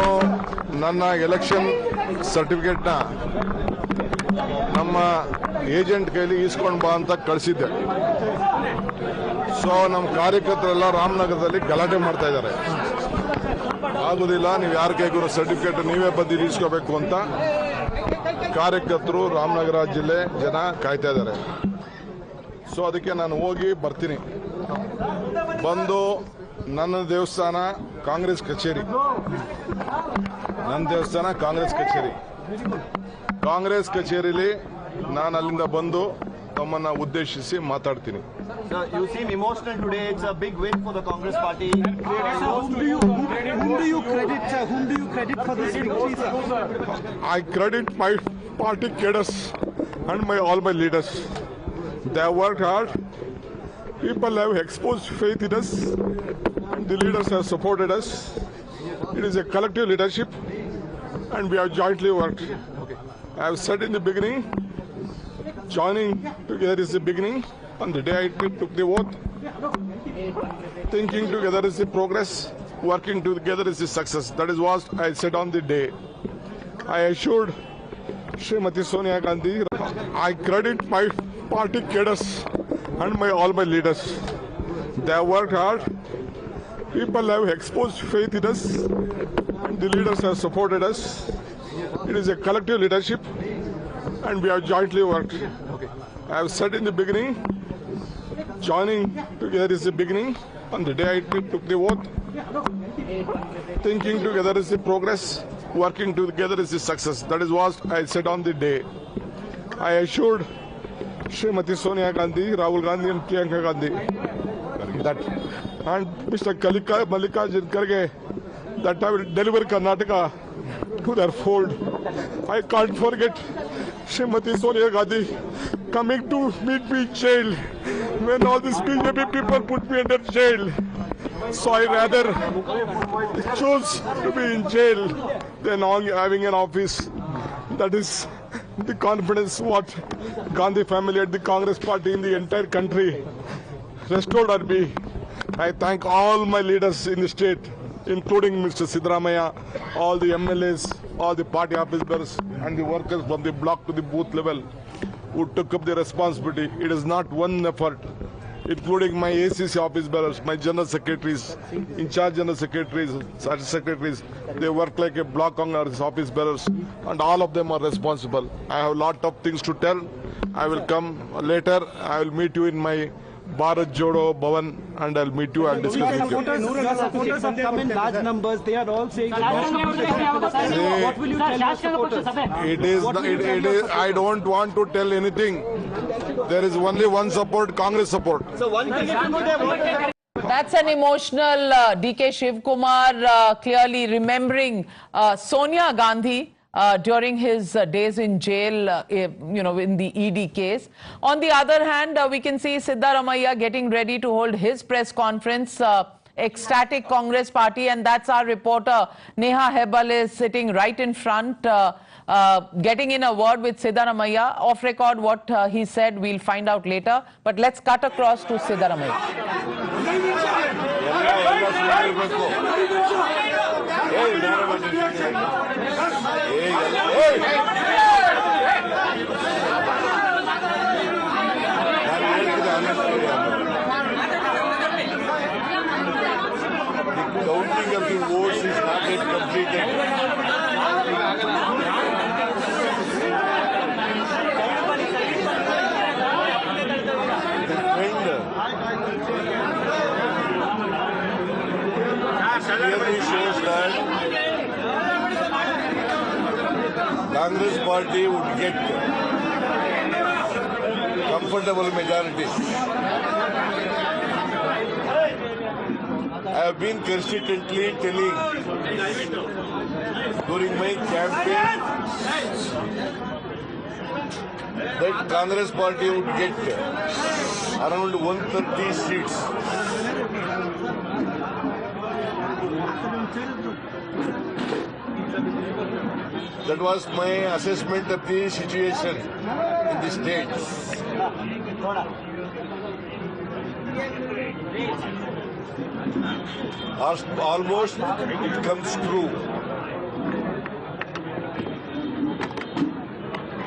ನನ್ನ ಎಲೆಕ್ಷನ್ ಸರ್ಟಿಫಿಕೇಟ್ನ ನಮ್ಮ ಏಜೆಂಟ್ ಕೈಲಿ ಈಸ್ಕೊಂಡು ಬಾ ಅಂತ ಕಳಿಸಿದ್ದೆ. ಸೊ ನಮ್ಮ ಕಾರ್ಯಕರ್ತರೆಲ್ಲ ರಾಮನಗರದಲ್ಲಿ ಗಲಾಟೆ ಮಾಡ್ತಾ ಇದ್ದಾರೆ. ಆಗೋದಿಲ್ಲ, ನೀವು ಯಾರ ಕೈಗೂ ಸರ್ಟಿಫಿಕೇಟ್ ನೀವೇ ಬಂದು ಈಸ್ಕೋಬೇಕು ಅಂತ ಕಾರ್ಯಕರ್ತರು ರಾಮನಗರ ಜಿಲ್ಲೆ ಜನ ಕಾಯ್ತಾ ಇದ್ದಾರೆ. ಸೊ ಅದಕ್ಕೆ ನಾನು ಹೋಗಿ ಬರ್ತೀನಿ. ಬಂದು ನನ್ನ ದೇವಸ್ಥಾನ ಕಾಂಗ್ರೆಸ್ ಕಚೇರಿ, ನನ್ನ ದೇವಸ್ಥಾನ ಕಾಂಗ್ರೆಸ್ ಕಚೇರಿ, ಕಾಂಗ್ರೆಸ್ ಕಚೇರಿಲಿ ನಾನು ಅಲ್ಲಿಂದ ಬಂದು ತಮ್ಮನ್ನ ಉದ್ದೇಶಿಸಿ ಮಾತಾಡ್ತೀನಿ. Sir, you seem emotional today. It's a big win for the Congress party. Whom do you credit for this victory, sir? I credit my party cadres and all my leaders. They have worked hard. People have exposed faith in us. The leaders have supported us. It is a collective leadership, and we have jointly worked. I have said in the beginning, joining together is the beginning. On the day I took the oath, thinking together is the progress, working together is the success. That is what I said on the day. I assured Srimati Sonia Gandhi, I credit my party cadres and all my leaders. They have worked hard. People have exposed faith in us. The leaders have supported us. It is a collective leadership, and we have jointly worked. I have said in the beginning, joining together is the beginning. On the day I took the oath, thinking together is the progress, working together is the success. That is what I said on the day. I assured Srimati Sonia Gandhi, Rahul Gandhi and Priyanka Gandhi that, and Mr. Mallikarjun Kharge, that I will deliver Karnataka to their fold. I can't forget Srimati Sonia Gandhi coming to meet me in jail when all these BJP people put me under jail. So I rather choose to be in jail than having an office. That is the confidence what Gandhi family and the Congress party in the entire country restored on me. I thank all my leaders in the state, including Mr. Siddaramaiah, all the MLAs, all the party officers and the workers from the block to the booth level who took up the responsibility. It is not one effort, including my ACC office bearers, my general secretaries, in charge general secretaries, secretaries. They work like a block Congress office bearers, and all of them are responsible. I have a lot of things to tell. I will come later. I will meet you in my Bharat Jodo Bhavan, and I'll meet you and discuss with you. Your supporters have come in large numbers. They are all saying what will you tell your supporters? I don't want to tell anything. There is only one support, Congress support. So one That's an emotional DK Shivakumar clearly remembering Sonia Gandhi during his days in jail, in the ED case. On the other hand, we can see Siddaramaiah getting ready to hold his press conference, ecstatic Congress party, and that's our reporter Neha Hebal is sitting right in front, getting in a word with Siddaramaiah. Off record, what he said, we'll find out later. But let's cut across to Siddaramaiah. The counting of the votes is not yet completed. Clearly shows that Congress party would get comfortable majority. I have been consistently telling during my campaign that Congress party would get around 130 seats. That was my assessment of the situation in the state. Almost it comes true.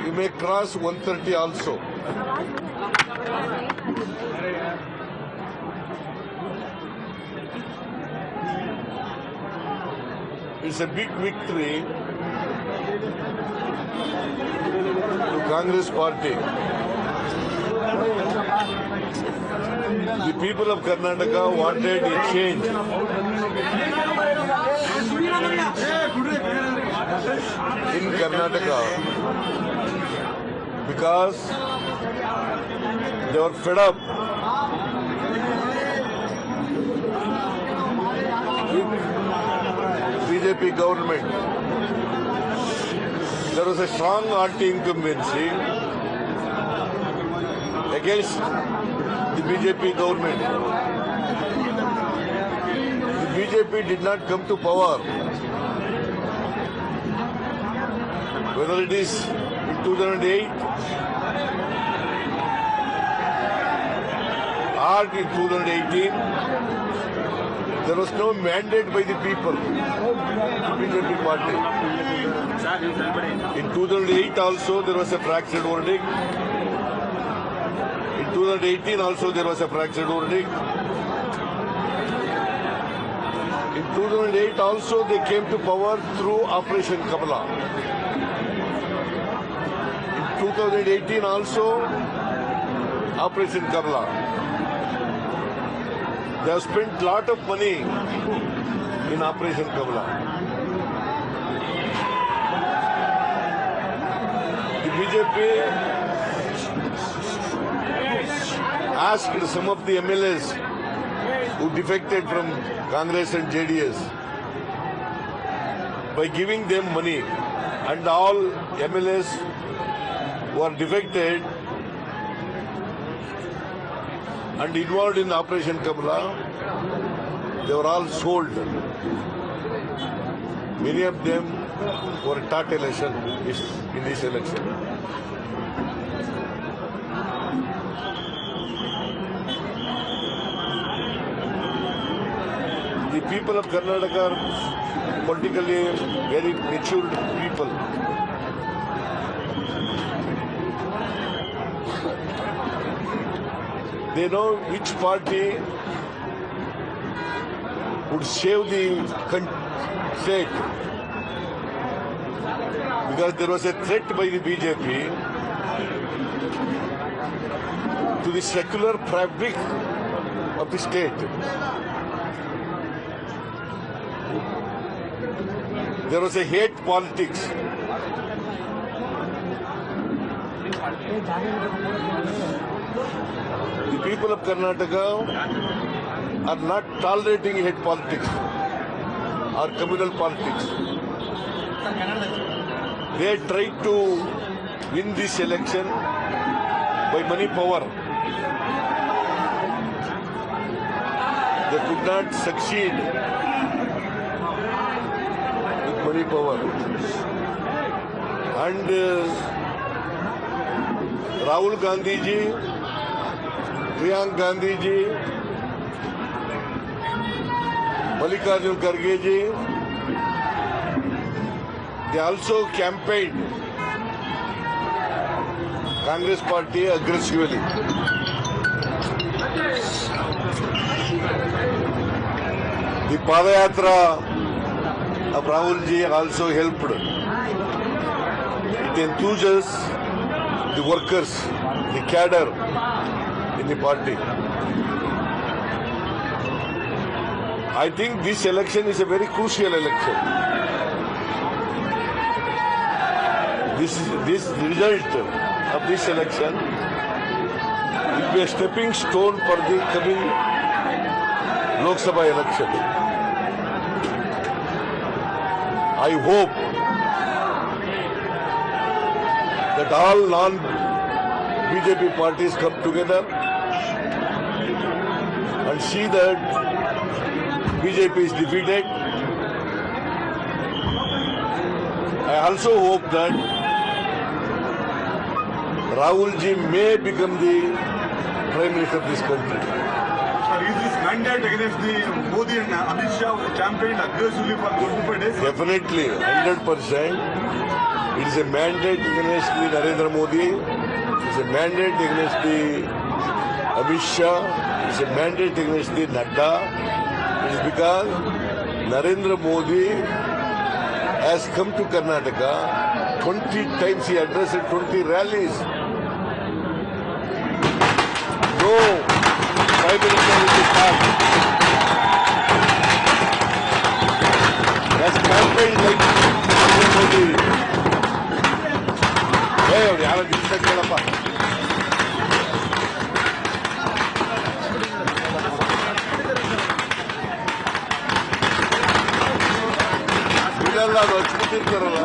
You may cross 130 also. It's a big victory to Congress party. The people of Karnataka wanted a change. In Karnataka, because They were fed up with BJP government. There was a strong anti-incumbency against the BJP government. The BJP did not come to power. Whether it is in 2008 or in 2018, there was no mandate by the people, BJP party. In 2008 also there was a fractured verdict. In 2018 also there was a fractured verdict. In 2008 also they came to power through Operation Kamala. In 2018 also Operation Kamala. They have spent a lot of money in Operation Kamala. The BJP asked some of the MLAs who defected from Congress and JDS by giving them money, and all MLAs who are defected and involved in Operation Kamala, they were all sold. Many of them were taught a lesson in this election. The people of Karnataka are politically very matured people. They know which party would save the state, because there was a threat by the BJP to the secular fabric of the state. There was a hate politics. The people of Karnataka are not tolerating hate politics or communal politics. They tried to win this election by money power. They could not succeed with money power. And Rahul Gandhi ji, Priyanka Gandhi ji, Mallikarjun Kharge ji, they also campaigned Congress party aggressively. The Padayatra of Rahul ji also helped. It enthuses the workers, the cadre in the party. I think this election is a very crucial election. This result of this election will be a stepping stone for the coming Lok Sabha election. I hope that all non-BJP parties come together and see that BJP is defeated. I also hope that Rahul ji may become the Prime Minister of this country. Is this mandate against the Modi and Amit Shah who campaigned aggressively for 25 days? Definitely, 100%. It is a mandate against the Narendra Modi. It is a mandate against the Amit Shah. It is a mandate against the Nadda. It is because Narendra Modi has come to Karnataka 20 times. He addressed 20 rallies. No Prime Minister will be back. He has campaigned like Narendra Modi. Hey, ಅದು ಹಚ್ಬಿಟ್ಟಿರ್ತಾರಲ್ಲ.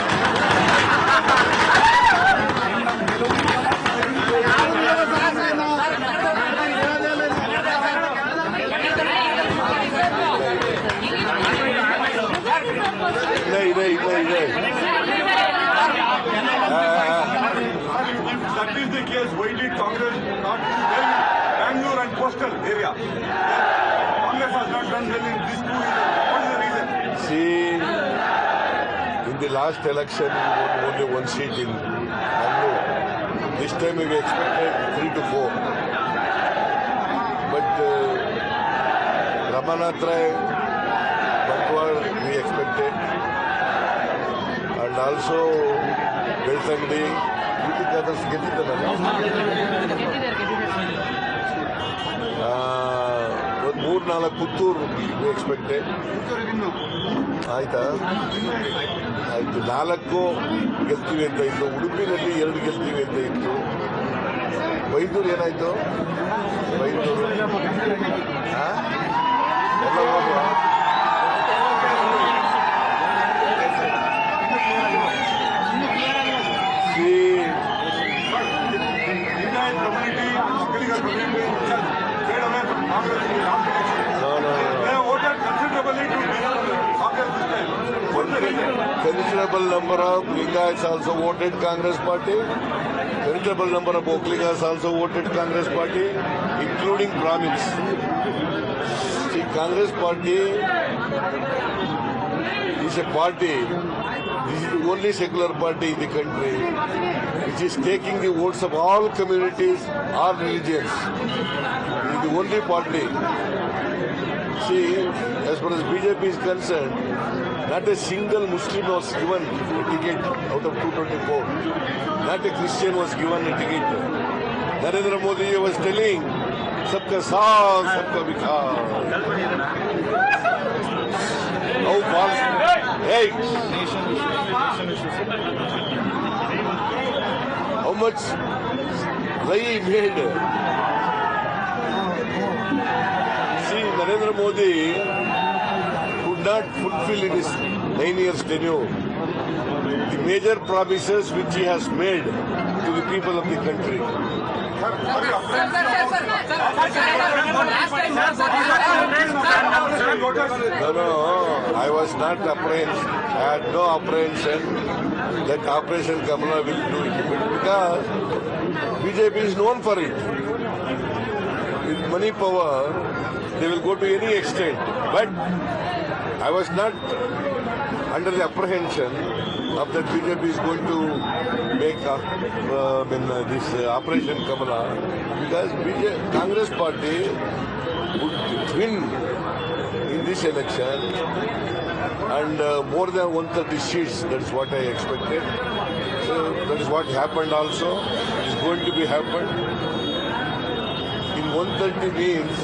ಇದೆ. That is the case. Why did Congress not do well in Bangalore and coastal area? Congress has not done well in these 2 years. What is the reason? See, in the last election, we won only 1 seat in Bangalore. This time we expected 3 to 4. But Ramanath Rai, Bangalore, we expected. And also Beltangdi, you think others get it? One more nala Puttur we expected. Aita. ಆಯ್ತು 4 ಗೆಲ್ತೀವಿ ಅಂತ ಇತ್ತು. ಉಡುಪಿನಲ್ಲಿ 2 ಗೆಲ್ತೀವಿ ಅಂತ ಇತ್ತು. ಬೈದೂರು ಏನಾಯ್ತು? ಬೈದೂರು ಎಲ್ಲ ಹೋಗುವ. Considerable number of Lingayats also voted Congress party. Considerable number of Okligas also voted Congress party, including Brahmins. See, Congress party is a party. This is the only secular party in the country which is taking the votes of all communities, all religions. It is the only party. See, as far as BJP is concerned, not a single Muslim was given a ticket out of 224. Not a Christian was given a ticket. Narendra Modi was telling, "Sabka saath, sabka vikas." How false? Hey! How much lie he made? See, Narendra Modi could not fulfill in his 9 years tenure the major promises which he has made to the people of the country. No, I was not apprehensive. I had no apprehension that Operation Kamala will do it because BJP is known for it. With money power, they will go to any extent. But I was not under the apprehension of that BJP is going to make this Operation Kamala because Congress party would win in this election and more than 130 seats. That is what I expected. So that is what happened also. It is going to be happened. In 130 means,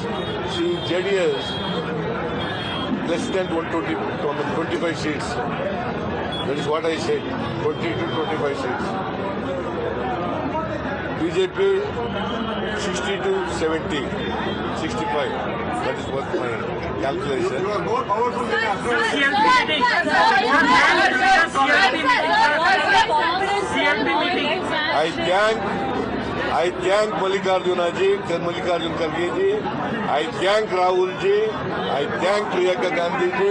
see, JDS less than 25 seats. That is what I said, 20 to 25 seats. BJP 60 to 70, 65. That is what my calculation. You are more powerful than I thank Mallikarjuna ji, Mallikarjun Kharge ji. I thank Rahul ji. I thank Priyanka Gandhi ji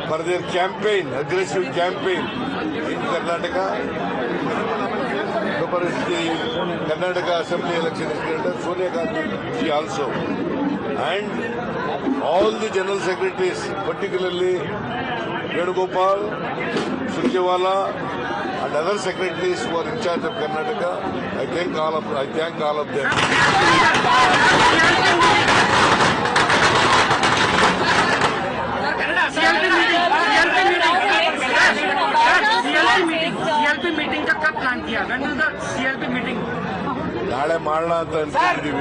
for their campaign, aggressive campaign in Karnataka. So as the Karnataka Assembly election is concerned, Sonia Gandhi ji also. And all the general secretaries, particularly Venugopal, Surjewala, and other secretaries who are in charge of Karnataka, I thank all of them. CLP meeting का कब plan किया? When is the CLP meeting? नाले मारना तो अंतिम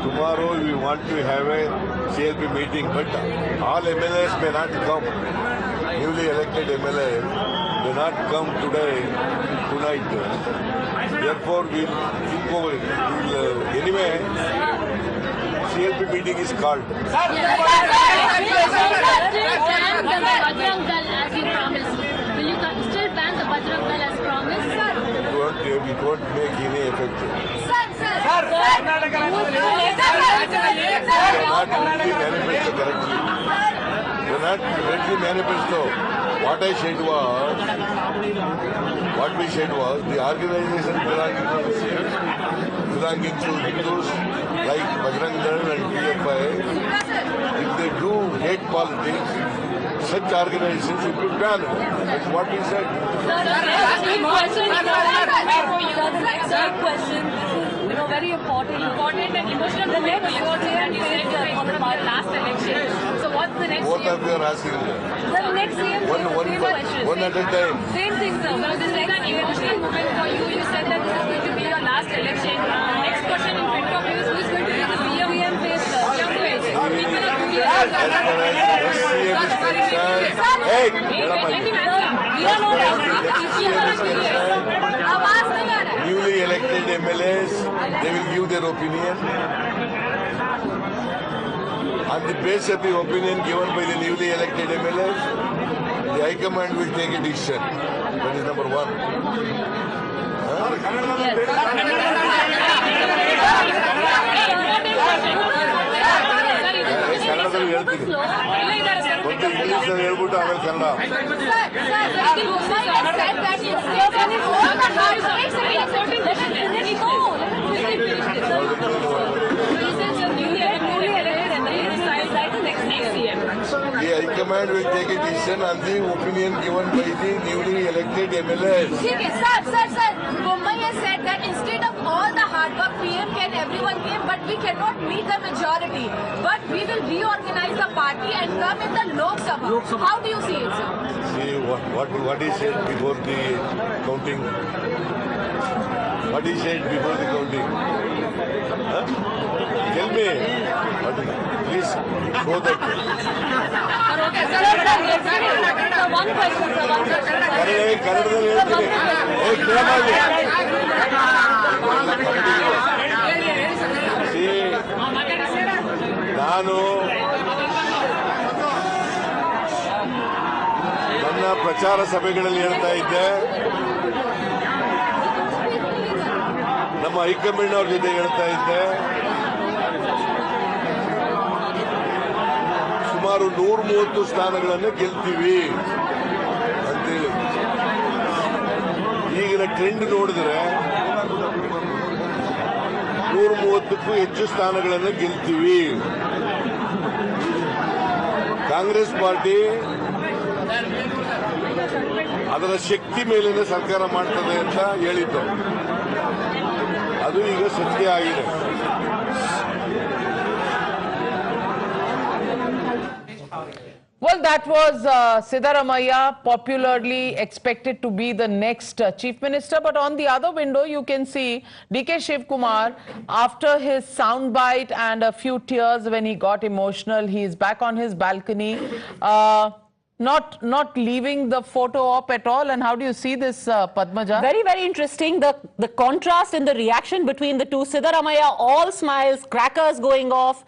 tomorrow we want to have a CLP meeting, but all MLAs may not come. Newly elected MLAs may not come tonight. Therefore, we'll think over it. Anyway, CLP meeting is called. Will you still ban the Bajrang Dal as promised? It won't make any effect. You're not read the manifesto. What we said was the organization belonging to Hindus like Bajrang Dal and PFI, if they do hate politics, such organizations should be banned. That's what we said. Next question. Very important and emotional. The next on the last election. So what's the next? Both of you are asking. The next CM. One at a time. Same thing, sir. Well, this is like an emotional moment for you. You said that this is going to be your last election. Next question in front of you is who is going to be the PM face, young face, or people are going to be Hey, newly elected MLAs, they will give their opinion. On the basis of the opinion given by the newly elected MLAs, the High Command will take a decision. That is number one. ಕನ್ನಡದಲ್ಲಿ ಹೇಳ್ತೀನಿ ಒಂದು English ಅಲ್ಲಿ ಹೇಳ್ಬಿಟ್ಟು ಆಮೇಲೆ Kannada The High Command will take a decision on the opinion given by the newly elected MLAs. Sir, Bommai has said that instead of all the hard work, PM can, everyone came, but we cannot meet the majority. But we will reorganize the party and come in the Lok Sabha. How do you see it, sir? See what he said before the counting. What he said before the counting. Huh? Tell me. Please go that. One question, sir. ಕನ್ನಡದಲ್ಲಿ ಹೇಳ್ತೀನಿ. ನಾನು ನನ್ನ ಪ್ರಚಾರ ಸಭೆಗಳಲ್ಲಿ ಹೇಳ್ತಾ ಇದ್ದೆ, ನಮ್ಮ high command ಅವ್ರ ಜೊತೆ ಹೇಳ್ತಾ ಇದ್ದೆ, ಸುಮಾರು 130 ಸ್ಥಾನಗಳನ್ನು ಗೆಲ್ತೀವಿ ಅಂತೇಳಿ. ಈಗಿನ ಟ್ರೆಂಡ್ ನೋಡಿದ್ರೆ 130ಕ್ಕೂ ಹೆಚ್ಚು ಸ್ಥಾನಗಳನ್ನು ಗೆಲ್ತೀವಿ. ಕಾಂಗ್ರೆಸ್ ಪಾರ್ಟಿ ಅದರ ಶಕ್ತಿ ಮೇಲಿನ ಸರ್ಕಾರ ಮಾಡ್ತದೆ ಅಂತ ಹೇಳಿದ್ದು, ಅದು ಈಗ ಸತ್ಯ ಆಗಿದೆ. Well, that was Siddaramaiah, popularly expected to be the next chief minister. But on the other window, you can see DK Shivakumar, after his soundbite and a few tears when he got emotional, he is back on his balcony, not leaving the photo op at all. And how do you see this, Padmaja? Very, very interesting. The contrast in the reaction between the two. Siddaramaiah, all smiles, crackers going off.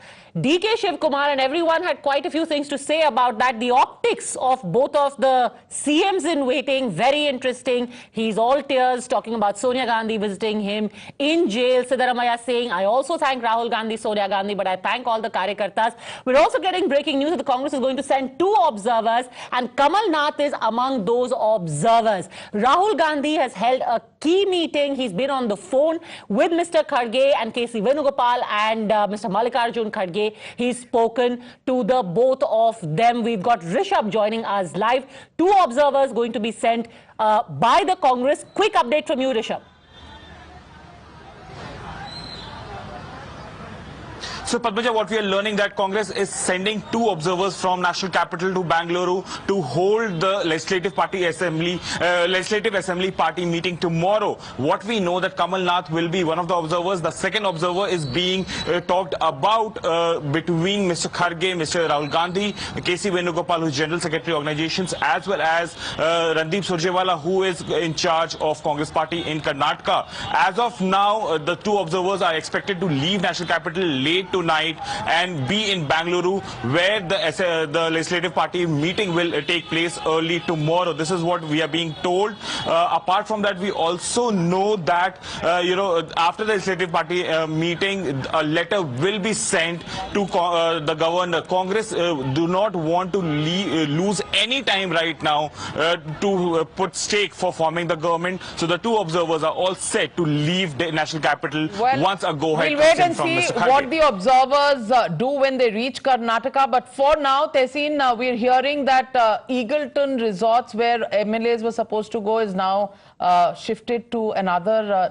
DK Shivakumar and everyone had quite a few things to say about that. The optics of both of the CMs in waiting, very interesting. He's all tears, talking about Sonia Gandhi visiting him in jail. Siddaramaiah saying, I also thank Rahul Gandhi, Sonia Gandhi, but I thank all the Karyakartas. We're also getting breaking news that the Congress is going to send 2 observers, and Kamal Nath is among those observers. Rahul Gandhi has held a key meeting. He's been on the phone with Mr. Kharge and KC Venugopal and Mr. Mallikarjun Kharge. He's spoken to the both of them. We've got Rishabh joining us live. 2 observers going to be sent by the Congress. Quick update from you, Rishabh. So, Padmaja, what we are learning that Congress is sending 2 observers from National Capital to Bangalore to hold the Legislative Assembly Party meeting tomorrow. What we know that Kamal Nath will be one of the observers. The second observer is being talked about between Mr. Kharge, Mr. Rahul Gandhi, KC Venugopal, who is General Secretary Organizations, as well as Randeep Surjewala, who is in charge of Congress Party in Karnataka. As of now, the 2 observers are expected to leave National Capital late tonight and be in Bangalore, where the Legislative Party meeting will take place early tomorrow. This is what we are being told. Apart from that, we also know that, after the Legislative Party meeting, a letter will be sent to the governor. Congress do not want to lose any time right now to put stake for forming the government. So the two observers are all set to leave the national capital once a go-ahead we'll wait comes and in see from Mr. what Kharge. the observers do when they reach Karnataka. But for now, Tehseen, we're hearing that Eagleton Resorts, where MLAs were supposed to go, is now shifted to another.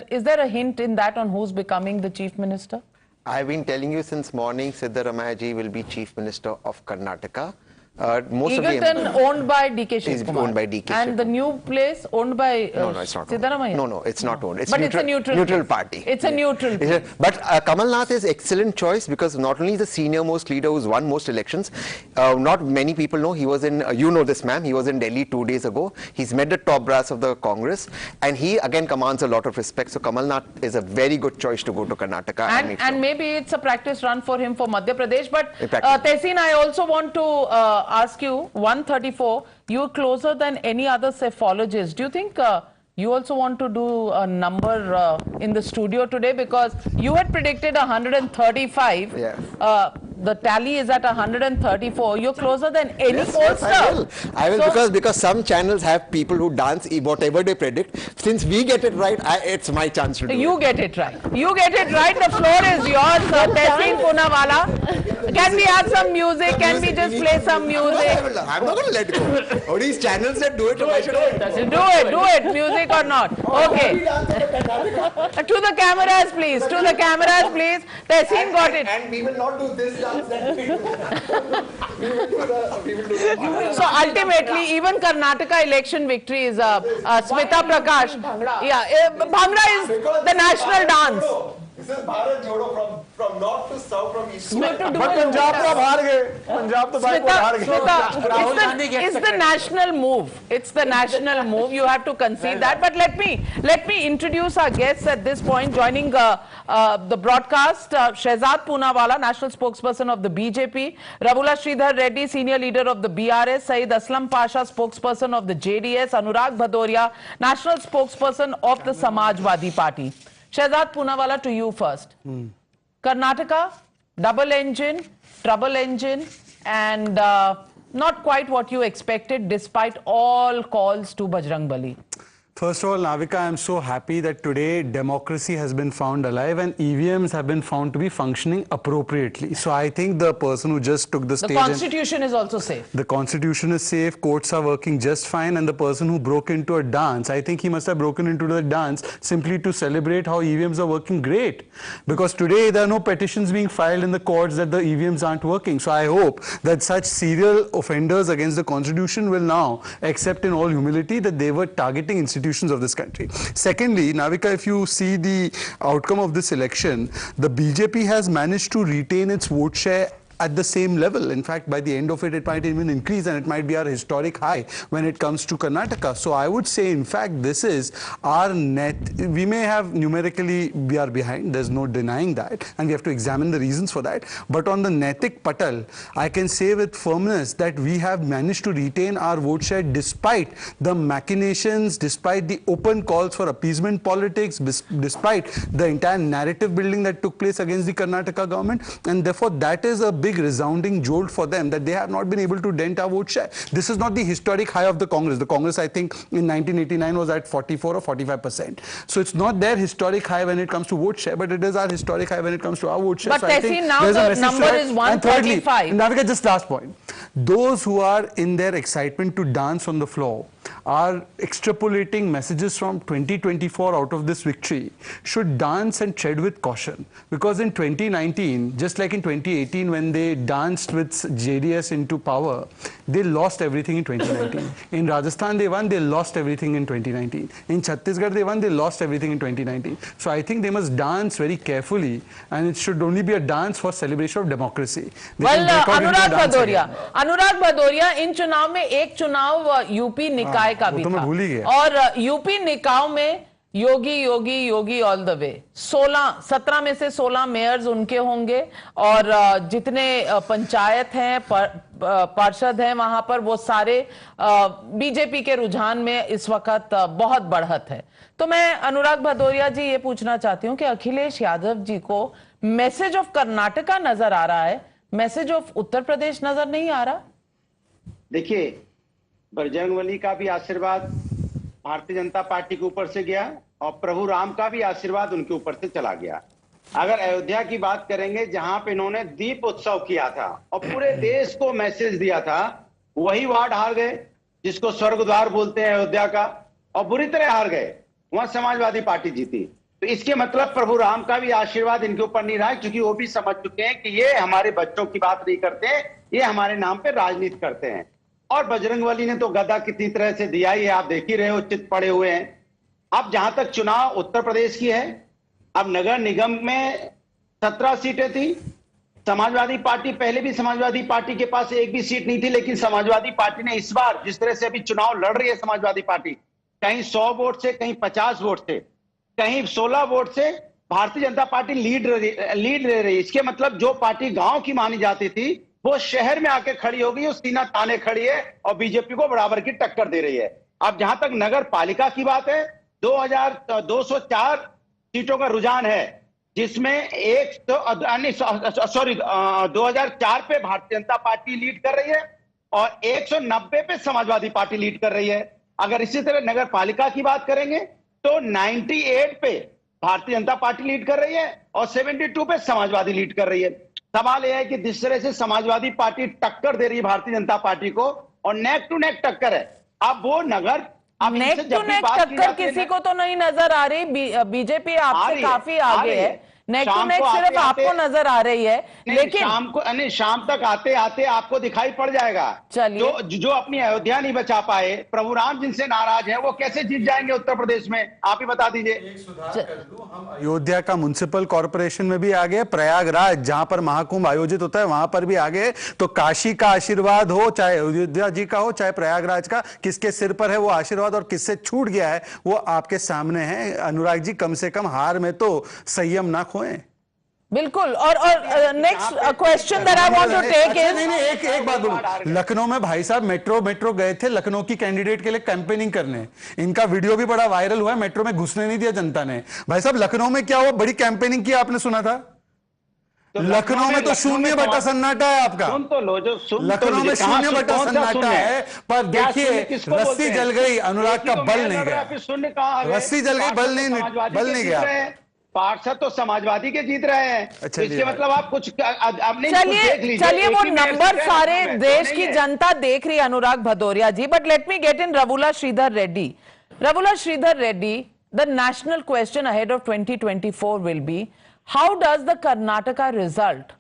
Is there a hint in that on who's becoming the Chief Minister? I've been telling you since morning, Siddaramaiah ji will be Chief Minister of Karnataka. Eagleton owned by D.K. Shivakumar. Owned by D.K. And the new place owned by No, it's not Siddaramaiah? No, it's not owned. It's but neutral, it's a neutral party. It's a neutral party. But Kamal Nath is excellent choice because not only is the senior most leader who's won most elections, not many people know he was in, you know this ma'am, he was in Delhi 2 days ago. He's met the top brass of the Congress and he again commands a lot of respect. So Kamal Nath is a very good choice to go to Karnataka. And maybe it's a practice run for him for Madhya Pradesh. But Tehseen, I also want to ask you, 134, you're closer than any other cephalogist. Do you think you also want to do a number in the studio today? Because you had predicted 135. Yes. The tally is at 134. You're closer than any pollster. Yes, I will because some channels have people who dance whatever they predict. Since we get it right, it's my chance to do You get it right. You get it right. The floor is yours, Tehseen Poonawalla. Can we have some music? Can we just play some music? I'm not going to let go. All these channels that do it, do it, music or not. Okay. To the cameras, please. To the cameras, please. Tehseen got it. And we will not do this dance that we do. So ultimately, even Karnataka election victory is Smita Prakash. Yeah, Bhangra is the national dance. This is Bharat Jodo from north to south, from east to west. But Punjab to हार गए. Punjab to it's the national move. It's the national move. You have to concede that. But let me introduce our guests at this point. Joining the broadcast, Shehzad Poonawalla, national spokesperson of the BJP, Rabula Sridhar Reddy, senior leader of the BRS, Saeed Aslam Pasha, spokesperson of the JDS, Anurag Bhadoria, national spokesperson of the Samajwadi Party. Shehzad Poonawalla, to you first. Karnataka, double engine, trouble engine, and not quite what you expected despite all calls to Bajrang Bali. First of all, Navika, I am so happy that today democracy has been found alive and EVMs have been found to be functioning appropriately. So I think the person who just took the stage... The constitution is also safe. The constitution is safe, courts are working just fine, and the person who broke into a dance, I think he must have broken into the dance simply to celebrate how EVMs are working great. Because today there are no petitions being filed in the courts that the EVMs aren't working. So I hope that such serial offenders against the constitution will now accept in all humility that they were targeting institutions of this country. Secondly, Navika, if you see the outcome of this election, the BJP has managed to retain its vote share at the same level. In fact, by the end of it, it might even increase and it might be our historic high when it comes to Karnataka. So I would say, in fact, this is our net. We may have numerically, we are behind. There's no denying that. And we have to examine the reasons for that. But on the Naitik Patal, I can say with firmness that we have managed to retain our vote share despite the machinations, despite the open calls for appeasement politics, despite the entire narrative building that took place against the Karnataka government. And therefore, that is a big resounding jolt for them that they have not been able to dent our vote share. This is not the historic high of the Congress. The Congress, I think, in 1989 was at 44 or 45%. So it's not their historic high when it comes to vote share, but it is our historic high when it comes to our vote share. But so Tehseen, now the number is 135. And Navika, just last point. Those who are in their excitement to dance on the floor are extrapolating messages from 2024 out of this victory should dance and tread with caution. Because in 2019, just like in 2018 when they danced with JDS into power, they lost everything in 2019. In Rajasthan they won, they lost everything in 2019. In Chhattisgarh they won, they lost everything in 2019. So I think they must dance very carefully and it should only be a dance for celebration of democracy. Well, Anurag Bhadoria, in चुनाव में एक चुनाव UP निकाय का भी था और UP निकाय में Yogi Yogi Yogi all the way. 17 में से 16 मेयर्स उनके होंगे और जितने पंचायत हैं, पार्षद हैं वहां पर, वो सारे बीजेपी के रुझान में इस वक्त बहुत बढ़त है। तो मैं अनुराग भदौरिया जी ये पूछना चाहती हूँ कि अखिलेश यादव जी को मैसेज ऑफ कर्नाटका नजर आ रहा है, मैसेज ऑफ उत्तर प्रदेश नजर नहीं आ रहा? देखिए, बजरंगबली का भी आशीर्वाद भारतीय जनता पार्टी के ऊपर से गया और प्रभु राम का भी आशीर्वाद उनके ऊपर से चला गया। अगर अयोध्या की बात करेंगे, जहां पे इन्होंने दीप उत्सव किया था और पूरे देश को मैसेज दिया था, वही वार्ड हार गए जिसको स्वर्ग द्वार बोलते हैं अयोध्या का, और बुरी तरह हार गए। वहां समाजवादी पार्टी जीती। तो इसके मतलब प्रभु राम का भी आशीर्वाद इनके ऊपर नहीं रहा, क्योंकि वो भी समझ चुके हैं कि ये हमारे बच्चों की बात नहीं करते, ये हमारे नाम पे राजनीति करते हैं। और बजरंगबली ने तो गदा कितनी तरह से दिया ही है, आप देख ही रहे हो, चित पड़े हुए हैं। अब जहां तक चुनाव उत्तर प्रदेश की है, अब नगर निगम में 17 सीटें थी। समाजवादी पार्टी, पहले भी समाजवादी पार्टी के पास एक भी सीट नहीं थी, लेकिन समाजवादी पार्टी ने इस बार जिस तरह से अभी चुनाव लड़ रही है समाजवादी पार्टी, कहीं 100 वोट से, कहीं 50 वोट से, कहीं 16 वोट से भारतीय जनता पार्टी लीड ले रही है। इसके मतलब जो पार्टी गांव की मानी जाती थी वो शहर में आके खड़ी हो गई, वो सीना ताने खड़ी है और बीजेपी को बराबर की टक्कर दे रही है। अब जहां तक नगर पालिका की बात है, 2204 सीटों का रुझान है, जिसमें 2004 पे भारतीय जनता पार्टी लीड कर रही है और 190 पे समाजवादी पार्टी लीड कर रही है। अगर इसी तरह नगर पालिका की बात करेंगे तो 98 पे भारतीय जनता पार्टी लीड कर रही है और 72 पे समाजवादी लीड कर रही है। सवाल यह है कि जिस तरह से समाजवादी पार्टी टक्कर दे रही है भारतीय जनता पार्टी को, और नेक टू नेक टक्कर है, अब वो नगर, अब नेक टू नेक टक्कर किसी को तो नहीं नजर आ रही। बीजेपी आपसे काफी आगे है। नेक टू नेक सिर्फ आपको नजर आ रही है, लेकिन शाम तक आते आते आपको दिखाई पड़ जाएगा। चलिए, जो अपनी अयोध्या नहीं बचा पाए, प्रभु राम जिनसे नाराज है, वो कैसे जीत जाएंगे उत्तर प्रदेश में, आप ही बता दीजिए। अयोध्या का म्युनिसिपल कॉर्पोरेशन में भी आगे, प्रयागराज जहां पर महाकुंभ आयोजित होता है वहां पर भी आगे। तो काशी का आशीर्वाद हो, चाहे अयोध्या जी का हो, चाहे प्रयागराज का, किसके सिर पर है वो आशीर्वाद और किससे छूट गया है वो आपके सामने है। अनुराग जी, कम से कम हार में तो संयम ना खोएं। बिल्कुल। और next question that I want to take is, एक बात बोलूं, लखनऊ में भाई साहब मेट्रो गए थे लखनऊ की कैंडिडेट के लिए कैंपेनिंग करने, इनका वीडियो भी बड़ा वायरल हुआ है, मेट्रो में घुसने नहीं दिया जनता ने। भाई साहब, लखनऊ में क्या हुआ, बड़ी कैंपेनिंग की, आपने सुना था? तो लखनऊ में तो 0% सन्नाटा है आपका। लखनऊ में 0% सन्नाटा है, पर देखिए रस्सी जल गई, अनुराग का बल नहीं गया, रस्सी जल गई, बल नहीं गया। पार्षद तो समाजवादी के जीत रहे हैं। अच्छा, इसके मतलब आप कुछ देख लीजिए। चलिए, वो नंबर सारे देश की जनता देख रही है Anurag Bhadauria ji. But let me get in Ravula Sridhar Reddy. Ravula Sridhar Reddy, the national question ahead of 2024 will be, how does the Karnataka result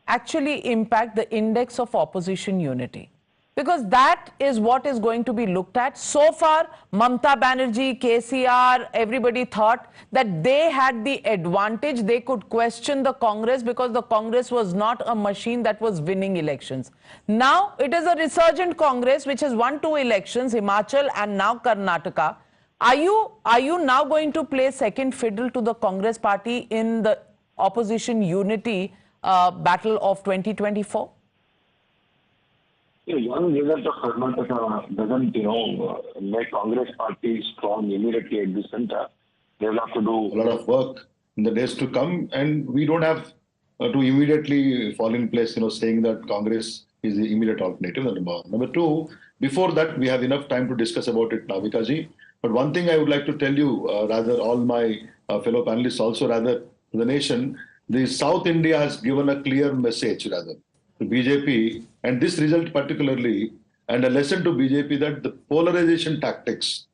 actually impact the index of opposition unity? Because that is what is going to be looked at. So far, Mamata Banerjee, KCR, everybody thought that they had the advantage. They could question the Congress because the Congress was not a machine that was winning elections. Now, it is a resurgent Congress which has won 2 elections, Himachal and now Karnataka. Are you now going to play second fiddle to the Congress party in the opposition unity battle of 2024? One result of Karnataka doesn't, make Congress party strong immediately at the center. They will have to do a lot of work in the days to come, and we don't have to immediately fall in place, saying that Congress is the immediate alternative. Number one. Number two, before that, we have enough time to discuss about it, Navika ji. But one thing I would like to tell you, rather all my fellow panelists also, rather the nation, the South India has given a clear message, rather, to BJP, and this result particularly, and a lesson to BJP that the polarization tactics,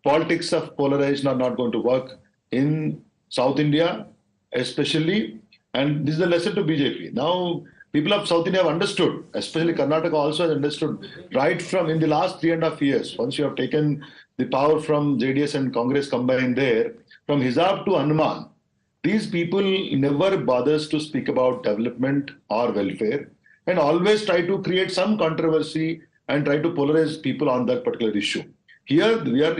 politics of polarization are not going to work in South India, especially, and this is a lesson to BJP. Now, people of South India have understood, especially Karnataka also has understood, right from in the last 3.5 years, once you have taken the power from JDS and Congress combined there, from Hizab to Hanuman, these people never bothers to speak about development or welfare, and always try to create some controversy and try to polarize people on that particular issue. Here we are,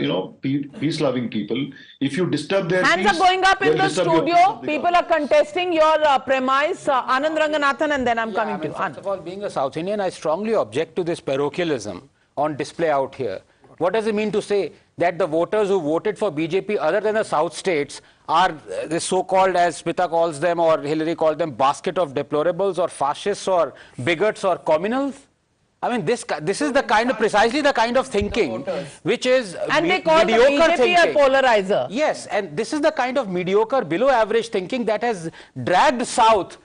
peace-loving people. If you disturb their hands peace, are going up in they'll the disturb your peace studio. of the People are contesting your premise. Anand Ranganathan, and then I'm coming to you. First of all, being a South Indian, I strongly object to this parochialism on display out here. What does it mean to say that the voters who voted for BJP other than the South states are the so-called, as Smita calls them or Hillary called them, basket of deplorables or fascists or bigots or communals? I mean, this is the kind of, precisely the kind of thinking which is and they call the BJP a polarizer. Yes, and this is the kind of mediocre, below average thinking that has dragged South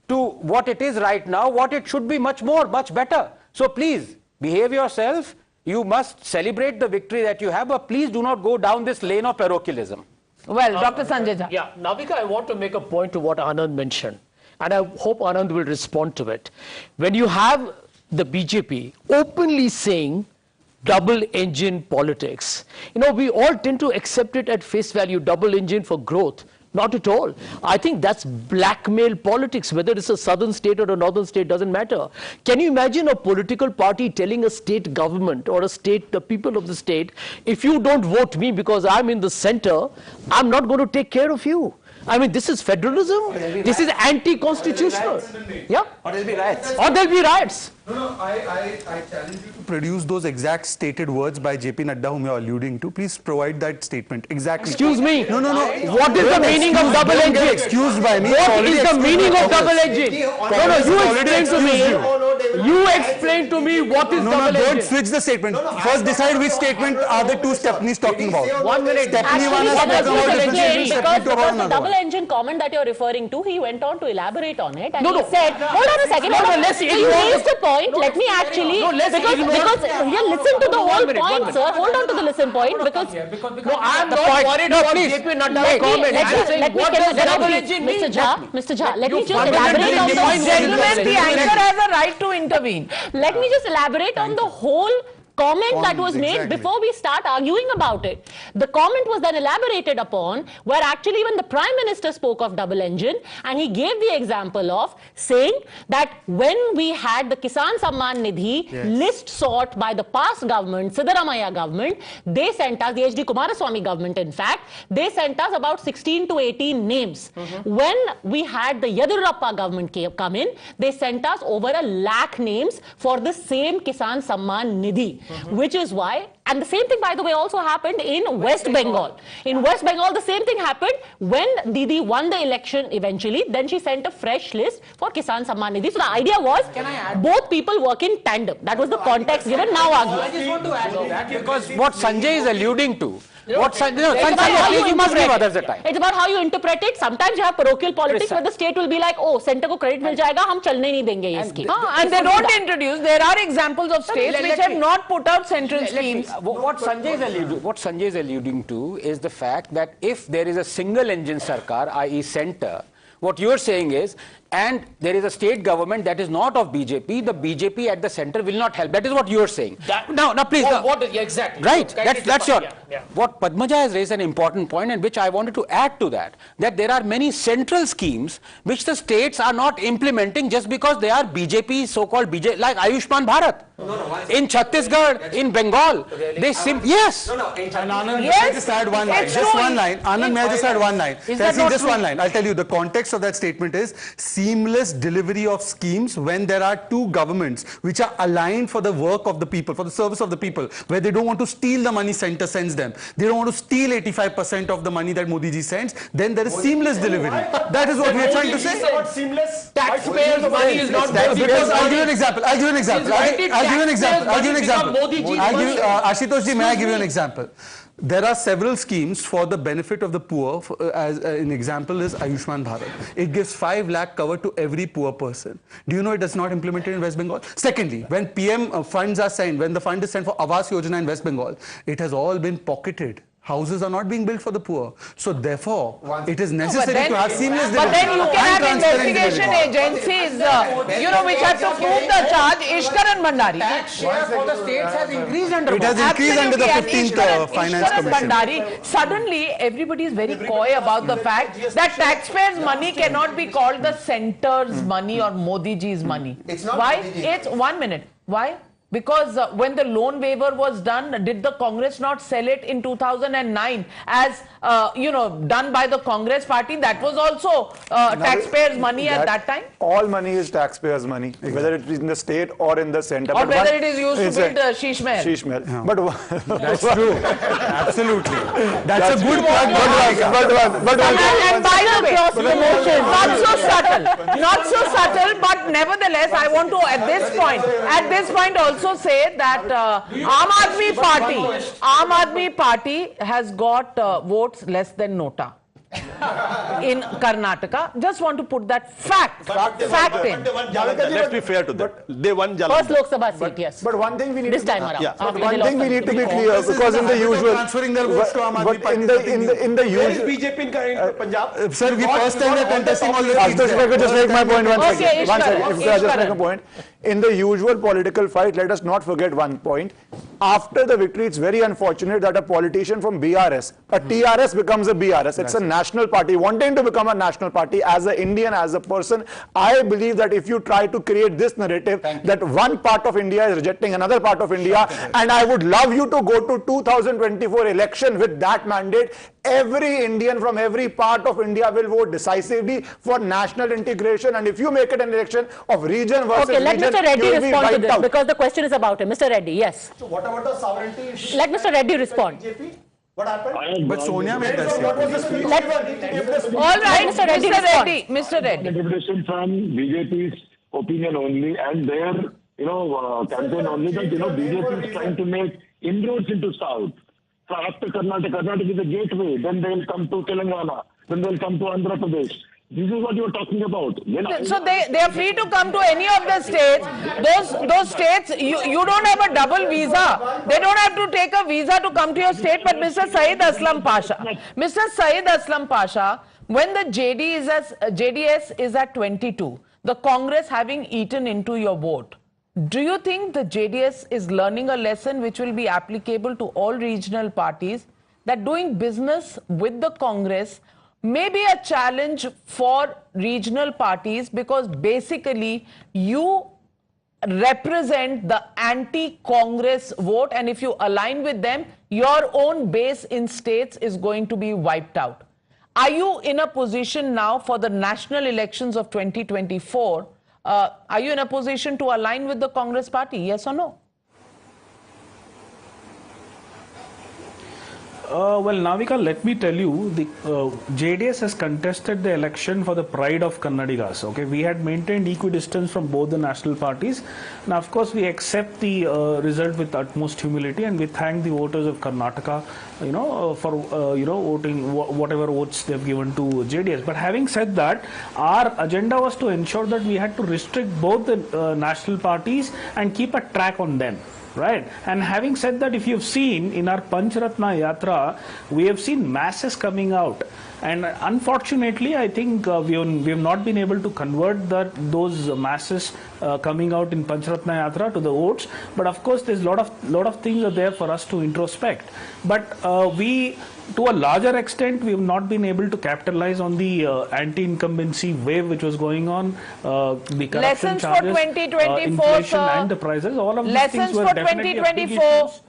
to what it is right now, what it should be much more, much better. So please, behave yourself. You must celebrate the victory that you have, but please do not go down this lane of parochialism. Well, Dr. Sanjay Jha. Yeah, Navika, I want to make a point to what Anand mentioned, and I hope Anand will respond to it. When you have the BJP openly saying double engine politics, we all tend to accept it at face value, double engine for growth. Not at all. I think that's blackmail politics. Whether it's a southern state or a northern state doesn't matter. Can you imagine a political party telling a state government or the people of the state, if you don't vote me because I'm in the center, I'm not going to take care of you? I mean, this is federalism. This is anti-constitutional. Yeah? Or there'll be riots. Or there'll be riots. No, I challenge you to produce those exact stated words by JP Nadda whom you are alluding to. Please provide that statement. Exactly. Excuse me. No. What is the meaning of double engine? Excused by me. What is the meaning of double engine? No, you explain to me. You explain to me what is double engine. No, don't switch the statement. First decide which statement are the two Stepneys talking about. 1 minute. Actually, let us explain, because the double one. engine comment that you're referring to, he went on to elaborate on it, and No, he said, hold on a second, let's you raised a point, let me actually, because listen to the whole point, sir, hold on to the listen point, because I'm not worried about JP Nadda's comment. Mr. Jha, let me just elaborate on the Gentlemen, the anchor has a right to intervene. Let me just elaborate on the whole comment that was made before we start arguing about it. The comment was then elaborated upon, where actually even the Prime Minister spoke of double engine, and he gave the example of saying that when we had the Kisan Samman Nidhi list sought by the past government, Siddaramaiah government, they sent us, the H.D. Kumaraswamy government in fact, they sent us about 16 to 18 names. When we had the Yediyurappa government come in, they sent us over 1 lakh names for the same Kisan Samman Nidhi. Which is why, and the same thing by the way also happened in West Bengal. In West Bengal the same thing happened when Didi won the election eventually, then she sent a fresh list for Kisan Samman Nidhi. So the idea was both people work in tandem. That was the context given, now argue. I just want to add to that, because what Sanjay is alluding to, Sanjay, you must give others a time. It's about how you interpret it. Sometimes you have parochial politics where the state will be like, oh, center ko credit mil jayega, hum chalne nahi denge ye scheme. And they don't introduce, there are examples of states which have not put out central schemes. What Sanjay is alluding to is the fact that if there is a single engine sarkar, i.e. center, what you are saying is, and there is a state government that is not of BJP, the BJP at the center will not help. That is what you are saying. Now, please. Exactly. Right. That's your. What Padmaja has raised an important point, and which I wanted to add to that there are many central schemes which the states are not implementing just because they are BJP, so-called BJP, like Ayushman Bharat. In Chhattisgarh, in Bengal, they yes. Anand, may I just add one line? Just one line. Anand, may I just add one line? Just one line. I'll tell you, the context of that statement is seamless delivery of schemes when there are two governments which are aligned for the work of the people, for the service of the people, where they don't want to steal the money center sends them. They don't want to steal 85% of the money that Modi ji sends. Then there is seamless delivery. That is what we are trying to say. Seamless taxpayers' money is not because I'll give you an example. Ashutosh ji, may I give you an example? There are several schemes for the benefit of the poor. As an example is Ayushman Bharat. It gives 5 lakh cover to every poor person. Do you know it is not implemented in West Bengal? Secondly, when PM funds are sent, when the fund is sent for Awas Yojana in West Bengal, it has all been pocketed. Houses are not being built for the poor. So therefore, it is necessary to have seamless delivery. But then you can have investigation agencies, which have to prove the charge. Ishkar and Bhandari. Tax share for the states has increased under it has increased under the 15th Finance Commission. Bhandari, suddenly everybody is very coy about the fact that taxpayers' money cannot be called the center's money or Modi ji's money. It's not Why? Modi ji. It's 1 minute. Why? Because when the loan waiver was done, did the Congress not sell it in 2009 as, done by the Congress party? That was also taxpayers' money at that time? All money is taxpayers' money, exactly. Whether it is in the state or in the center. Or whether it is used to build Sheesh Mahal. Sheesh Mahal. Yeah. But that's true. Absolutely. That's a good plug. And by the way, not so subtle, but nevertheless, I want to at this point also say that Aam Aadmi Party has got votes less than Nota in Karnataka. Just want to put that fact in. Let's be fair to them. They won Jalandhar. First Lok Sabha seat, yes. But one thing we need this time around. Yeah. But one thing we need to be clear, because in the usual transferring their votes to Aam Aadmi Party. in the usual. Where is BJP in Punjab? Sir, we first time they're contesting all the seats. If I could just make my point one second. Okay, One second. If I just make a point. In the usual political fight, let us not forget one point. After the victory, it's very unfortunate that a politician from BRS, a TRS becomes a BRS. It's a national party. Wanting to become a national party, as an Indian, as a person, I believe that if you try to create this narrative that one part of India is rejecting another part of India, and I would love you to go to 2024 election with that mandate, every Indian from every part of India will vote decisively for national integration. And if you make it an election of region versus region, let Mr. Reddy respond to this out. because the question is about him. Mr. Reddy, yes. So what about the sovereignty issue? Let Mr. Reddy respond. What happened? But Sonia made that What was the speech? All right, Mr. Reddy. Mr. Reddy. Interpretation from BJP's opinion only and their, campaign only that, BJP is trying to make inroads into South. So after Karnataka is a gateway, then they will come to Telangana, then they will come to Andhra Pradesh. This is what you are talking about. So they are free to come to any of the states. Those states, you don't have a double visa. They don't have to take a visa to come to your state. But Mr. Syed Aslam Pasha, when the JDS is at 22, the Congress having eaten into your vote, do you think the JDS is learning a lesson which will be applicable to all regional parties, that doing business with the Congress may be a challenge for regional parties because basically you represent the anti-Congress vote, and if you align with them, your own base in states is going to be wiped out? Are you in a position now for the national elections of 2024? Are you in a position to align with the Congress party? Yes or no? Well, Navika, let me tell you, the JDS has contested the election for the pride of Kannadigas. Okay, we had maintained equidistance from both the national parties. Now, of course, we accept the result with utmost humility, and we thank the voters of Karnataka, for voting whatever votes they've given to JDS. But having said that, our agenda was to ensure that we had to restrict both the national parties and keep a track on them. Right, and having said that, if you've seen in our Pancharatna Yatra, we have seen masses coming out, and unfortunately, I think we have not been able to convert those masses coming out in Pancharatna Yatra to the votes. But of course, there's lot of things are there for us to introspect. But to a larger extent, we have not been able to capitalize on the anti-incumbency wave which was going on, the corruption lessons charges, for 2024, inflation and the prices. All of these things were definitely a big issues.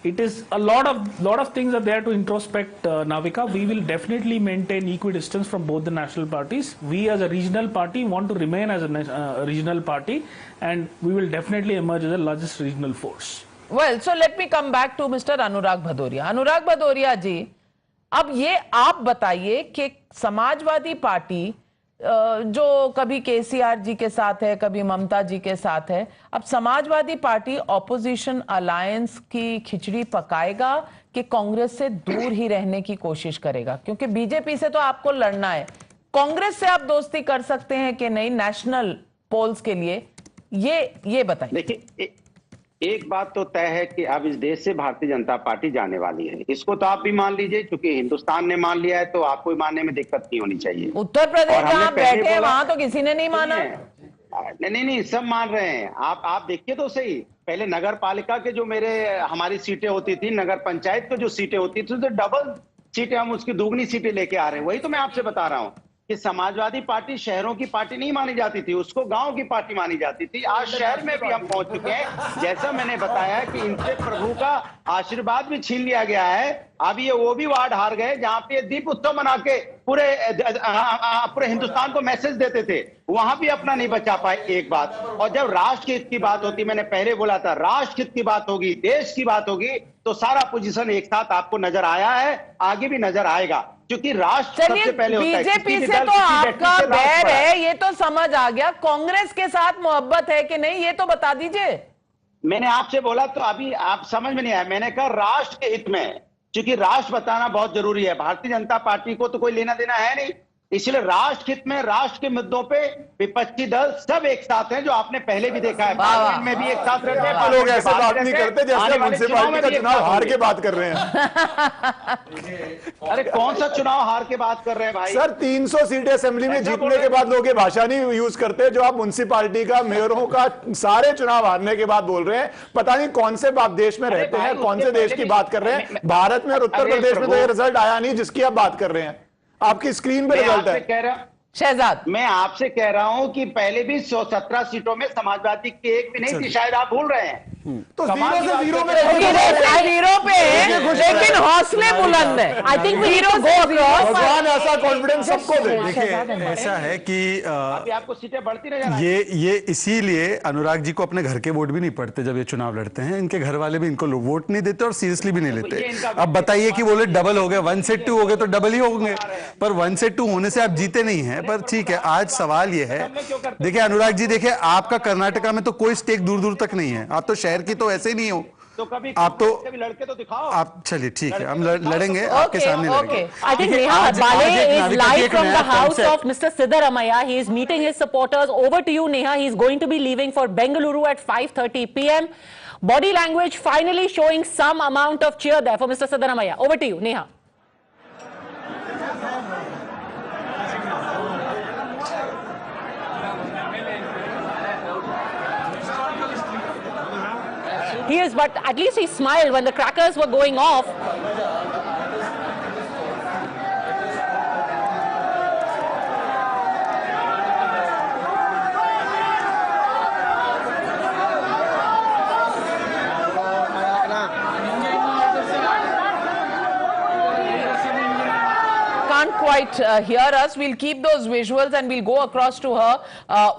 It is a lot of things are there to introspect, Navika. We will definitely maintain equidistance from both the national parties. We as a regional party want to remain as a regional party, and we will definitely emerge as the largest regional force. Well, so let me come back to Mr. Anurag Bhadoria. Anurag Bhadoria जी, अब ये आप बताइए कि Samajwadi party जो कभी केसीआर जी के साथ है, कभी ममता जी के साथ है, अब समाजवादी पार्टी ऑपोजिशन अलायंस की खिचड़ी पकाएगा कि कांग्रेस से दूर ही रहने की कोशिश करेगा? क्योंकि बीजेपी से तो आपको लड़ना है, कांग्रेस से आप दोस्ती कर सकते हैं कि नहीं नेशनल पोल्स के लिए, ये बताइए। देखिए, एक बात तो तय है कि अब इस देश से भारतीय जनता पार्टी जाने वाली है। इसको तो आप भी मान लीजिए, क्योंकि हिंदुस्तान ने मान लिया है तो आपको भी मानने में दिक्कत नहीं होनी चाहिए। उत्तर प्रदेश जहां बैठे हैं वहां तो किसी ने नहीं माना। नहीं, सब मान रहे हैं। आप देखिए तो सही, पहले नगर पालिका के जो हमारी सीटें होती थी, नगर पंचायत की जो सीटें होती थी, तो डबल सीटें हम उसकी दोगुनी सीटें लेके आ रहे हैं। वही तो मैं आपसे बता रहा हूँ। कि समाजवादी पार्टी शहरों की पार्टी नहीं मानी जाती थी, उसको गांव की पार्टी मानी जाती थी। आज शहर में भी हम पहुंच चुके हैं। जैसा मैंने बताया कि इनसे प्रभु का आशीर्वाद भी छीन लिया गया है। अब ये वो भी वार्ड हार गए जहां पे दीप उत्सव मना के पूरे हिंदुस्तान को मैसेज देते थे, वहां भी अपना नहीं बचा पाए एक बात। और जब राष्ट्र हित की बात होती, मैंने पहले बोला था, राष्ट्र हित की बात होगी, देश की बात होगी, तो सारा पोजीशन एक साथ आपको नजर आया है, आगे भी नजर आएगा, क्योंकि राष्ट्र सबसे पहले होता है। बीजेपी से तो आपका बैर है, ये तो समझ आ गया। कांग्रेस के साथ मोहब्बत है कि नहीं, ये तो बता दीजिए। मैंने आपसे बोला तो अभी आप समझ में नहीं आया। मैंने कहा राष्ट्र के हित में, क्योंकि राष्ट्र बताना बहुत जरूरी है। भारतीय जनता पार्टी को तो कोई लेना देना है नहीं, इसलिए राष्ट्र हित में, राष्ट्र के मुद्दों पे विपक्षी दल सब एक साथ हैं, जो आपने पहले भी देखा है। पार्लियामेंट में भी एक साथ रहते हैं। लोग ऐसे बात नहीं करते जैसे म्युनिसिपैलिटी का चुनाव हार के बात कर रहे हैं। अरे कौन सा चुनाव हार के बात कर रहे हैं भाई? सर 300 सीटें असेंबली में जीतने के बाद लोग ये भाषा नहीं यूज करते जो आप म्युनिसिपैलिटी का, मेयरों का सारे चुनाव हारने के बाद बोल रहे हैं। पता नहीं कौन से आप देश में रहते हैं, कौन से देश की बात कर रहे हैं। भारत में और उत्तर प्रदेश में तो ये रिजल्ट आया नहीं जिसकी आप बात कर रहे हैं। आपकी स्क्रीन पे रिजल्ट है। शहजाद, मैं आपसे कह रहा हूं कि पहले भी 117 सीटों में समाजवादी की एक भी नहीं थी, शायद आप भूल रहे हैं। तो जीरो से जीरो में जीरो पे है, लेकिन हौसले बुलंद है। आई थिंक भगवान ऐसा कॉन्फिडेंस सबको दे। देखिए ऐसा है कि आपको सीटें बढ़ती नजर ये इसीलिए अनुराग जी को अपने घर के वोट भी नहीं पड़ते जब ये चुनाव लड़ते हैं। इनके घर वाले भी इनको वोट नहीं देते और सीरियसली भी नहीं लेते। अब बताइए कि बोले डबल हो गए, 1 से 2 हो गए तो डबल ही होंगे, पर 1 से 2 होने से आप जीते नहीं है। पर ठीक है, आज सवाल ये है, देखिए अनुराग जी, देखिए आपका कर्नाटका में तो कोई स्टेक दूर दूर तक नहीं है। आप तो शहर की तो ऐसे ही नहीं हो, तो कभी आप तो लड़के तो दिखाओ। आप चलिए ठीक है, हम लड़ेंगे आपके सामने लड़ेंगे। I think Neha Bale is live from the house of Mr. Siddaramaiah. He is meeting his supporters. Over to you, Neha. He is going to be leaving for Bengaluru at 5:30 p.m. Body language finally showing some amount of cheer there for Mr. Siddaramaiah. Over to you, Neha. He is, but at least he smiled when the crackers were going off. Can't quite hear us. We'll keep those visuals and we'll go across to her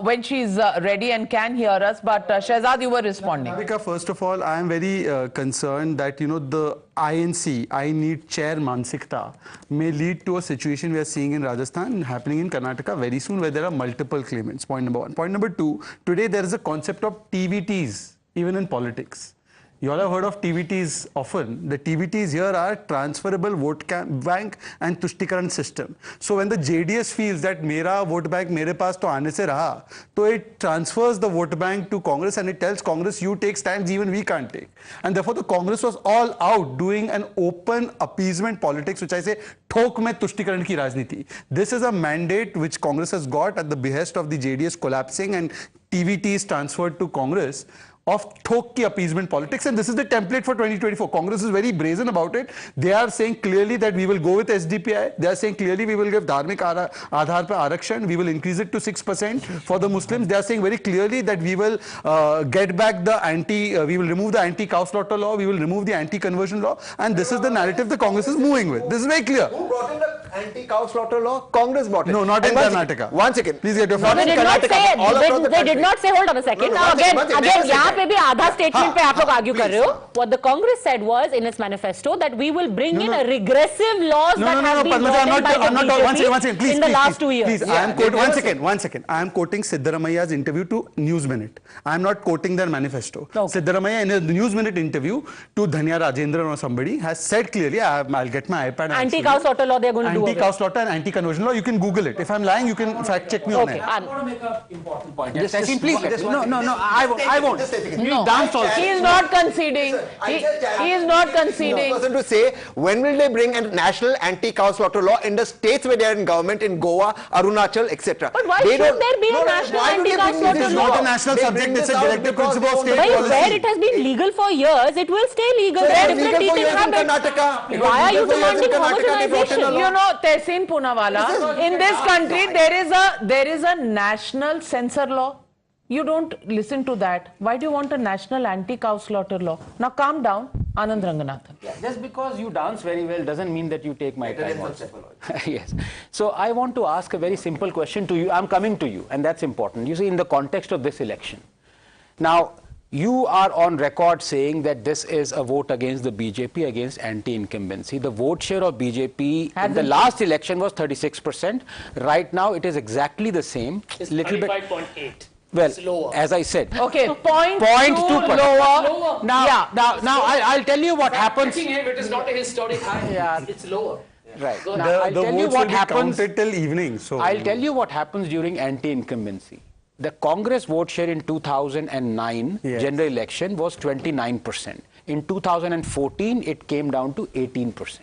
when she's ready and can hear us. But Shehzad, you were responding. Because first of all, I am very concerned that, you know, the INC, I need chair Mansikta, may lead to a situation we are seeing in Rajasthan happening in Karnataka very soon, where there are multiple claimants. Point number one. Point number two, today there is a concept of TVTs, even in politics. You all have heard of TVTs often. The TVTs here are transferable vote bank and Tushtikaran system. So when the JDS feels that mera vote bank mere paas to aane se raha, so it transfers the vote bank to Congress and it tells Congress, you take stands even we can't take. And therefore the Congress was all out doing an open appeasement politics, which I say, thok mein Tushtikaran ki rajniti. This is a mandate which Congress has got at the behest of the JDS collapsing and TVTs transferred to Congress, of thok ki appeasement politics, and this is the template for 2024. Congress is very brazen about it. They are saying clearly that we will go with SDPI. They are saying clearly we will give dharmik aadhar pe arakshan. We will increase it to 6% for the Muslims. They are saying very clearly that we will get back the we will remove the anti-cow slaughter law. We will remove the anti-conversion law. And this is the narrative the Congress is moving with. This is very clear. Who brought in the anti-cow slaughter law? Congress brought it. No, not in Karnataka. One second. Please get your No, they did not say. They did not say. Hold on a second. Now again, यहाँ पे भी आधा statement पे आप लोग argue कर रहे हो. What the Congress said was in its manifesto that we will bring in a regressive laws that have been brought in by the BJP in the last 2 years. Please, I am quoting. One second. I am quoting Siddaramaiah's interview to News Minute. I am not quoting their manifesto. Siddaramaiah in a News Minute interview to Dhanya Rajendran or somebody has said clearly, I'll get my iPad. Anti-cow slaughter law they are going to do. Anti-cow slaughter and anti-conversion law. You can Google it. If I'm lying, you can fact check me on it. I want to make an important point. Please. No, I won't. He is not conceding. He is not conceding. Person to say when will they bring a national anti-cow slaughter law in the states where they are in government, in Goa, Arunachal, etc. But why should there be a national anti-cow slaughter law? This is not a national subject. It's a directive principle of state policy. Where it has been legal for years, it will stay legal. There are different details. Why are you demanding homogenization? You know, Tehseen Poonawalla, in this country there is a national censor law. You don't listen to that. Why do you want a national anti-cow slaughter law? Now calm down, Anand Ranganathan. Yeah, just because you dance very well doesn't mean that you take my time also. Yes. So I want to ask a very simple question to you. I'm coming to you, and that's important. You see, in the context of this election. Now, you are on record saying that this is a vote against the BJP, against anti-incumbency. The vote share of BJP in the last election was 36%. Right now, it is exactly the same. It's little 35.8. Well, as I said, okay, 0.2 lower. Now, I'll tell you what happens. It is not a historic high. Yeah. It's lower. Right. The I'll tell you votes what will be happens counted till evening. So I'll tell you what happens during anti-incumbency. The Congress vote share in 2009 general election was 29%. In 2014, it came down to 18%.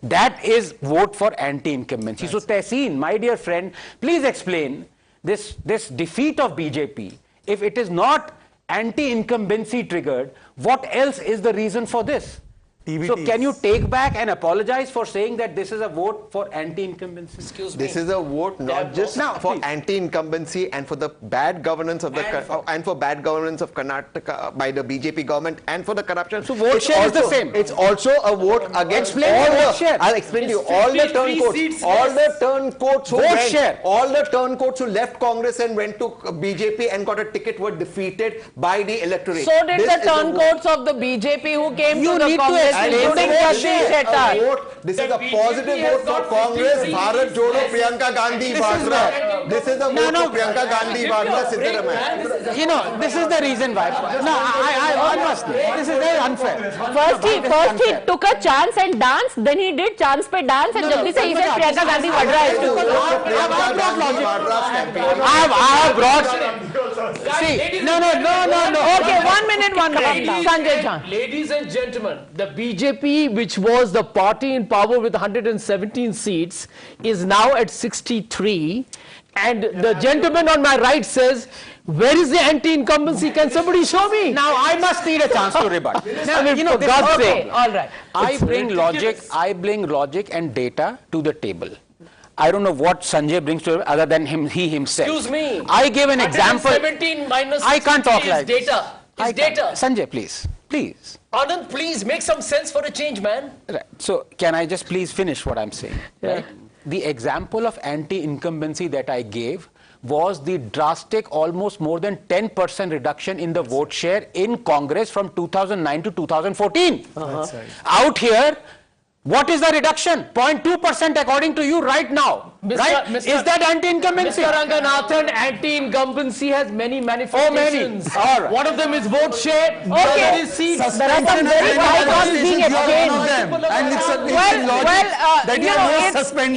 That is vote for anti-incumbency. So, Tehseen, my dear friend, please explain this defeat of BJP. If it is not anti-incumbency triggered, what else is the reason for this? TVTs. So can you take back and apologize for saying that this is a vote for anti-incumbency? Excuse me. This is a vote not just for anti-incumbency and for the bad governance of the and for bad governance of Karnataka by the BJP government and for the corruption. So vote share is the same. It's also a vote against all the vote share. I'll explain to you. All the turncoats, all the turncoats who vote share. All the turncoats who left Congress and went to BJP and got a ticket were defeated by the electorate. So did the turncoats of the BJP who came to the Congress. Including Jagdish Shettar. This is a positive vote for Congress. Bharat Jodo Priyanka Gandhi Vadra. This is a vote for Priyanka Gandhi Vadra Siddaramaiah. You know, this is the reason why. No, I honestly, this is very unfair. First he took a chance and danced, then he did chance pe dance, and jaldi se he said Priyanka Gandhi Vadra is too. I have brought. See, no. Okay, 1 minute. Sanjay Jhan. Ladies and gentlemen, the BJP, which was the party in power with 117 seats, is now at 63. And the gentleman on my right says, where is the anti-incumbency? Can somebody show me? Now, I must need a chance to rebut. Now, you know, this okay, all right. I bring logic and data to the table. I don't know what Sanjay brings to it other than he himself. Excuse me. I gave an example. 117 minus 63 I can't talk like is data. Is data. Sanjay, please. Anand, please make some sense for a change, man. Right. So, can I just please finish what I'm saying? Yeah. Right? The example of anti-incumbency that I gave was the drastic, almost more than 10% reduction in the vote share in Congress from 2009 to 2014. Right. Out here, what is the reduction? 0.2% according to you right now. Right? Is that anti-incumbency? Mr. Ranganathan, anti-incumbency has many manifestations. Oh, many. All right. One of them is vote share. Okay. Is seats. There are some very high being exchanged. And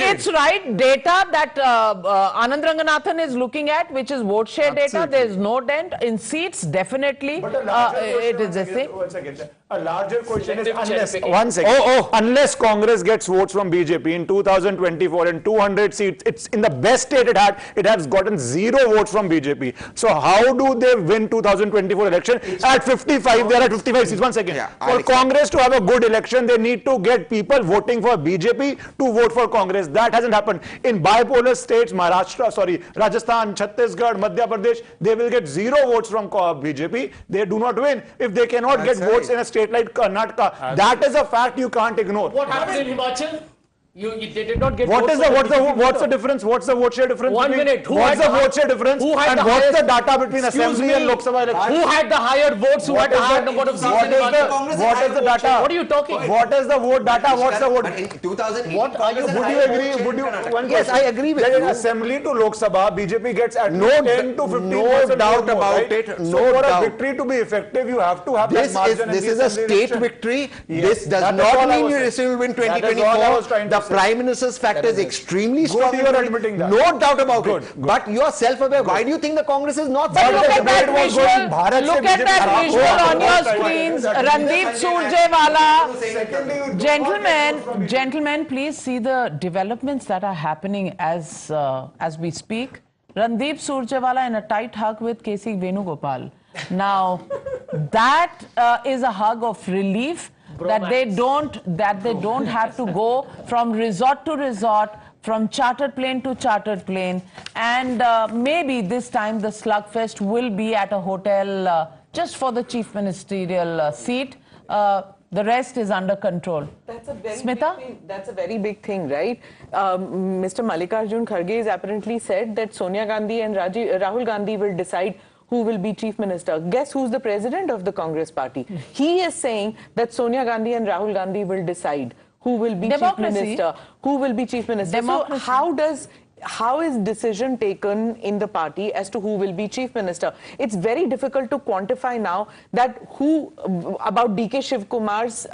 It's right data that Anand Ranganathan is looking at, which is vote share data. There is no dent in seats. Definitely, it is the same. One second. A larger question is Selective unless Congress gets votes from BJP in 2024 and 200 seats, it's in the best state it has gotten 0 votes from BJP. So how do they win 2024 election? At 55, there are 55 seats. 1 second. For Congress to have a good election, they need to get people voting for BJP to vote for Congress. That hasn't happened. In bipolar states, Rajasthan, Chhattisgarh, Madhya Pradesh, they will get 0 votes from BJP. They do not win. If they cannot get votes in a state like Karnataka, that is a fact you can't ignore. What happened in Himachal? They did not get what's the difference? What's the vote share difference? 1 minute. What's the vote share difference? And what's the data between Assembly and Lok Sabha elections? Who had the higher votes? Who had the higher number of seats? What is the data? What are you talking? What is the vote data? What's the vote? In 2008, Would you agree? Yes, I agree with you. Assembly to Lok Sabha, BJP gets at least 10 to 15%. No doubt about it. So for a victory to be effective, you have to have that margin. This is a state victory. This does not mean you will win 2024. The Prime Minister's factor is extremely strong. You are admitting that. No doubt about it. But you are self-aware. Why do you think the Congress is not? But look at that visual. Look at that visual on your screens. Randeep Surjewala. Gentlemen, please see the developments that are happening as we speak. Randeep Surjewala in a tight hug with KC Venugopal. Now, that is a hug of relief. that they don't have to go from resort to resort, from chartered plane to chartered plane, and maybe this time the slugfest will be at a hotel just for the chief ministerial seat. The rest is under control. That's a very Smita? big thing. That's a very big thing, right? Mr. Mallikarjun Kharge has apparently said that Sonia Gandhi and Rahul Gandhi will decide who will be chief minister. Guess who's the president of the Congress party? He is saying that Sonia Gandhi and Rahul Gandhi will decide who will be chief minister. Who will be chief minister? So how is decision taken in the party as to who will be chief minister? It's very difficult to quantify now that about DK Shivakumar's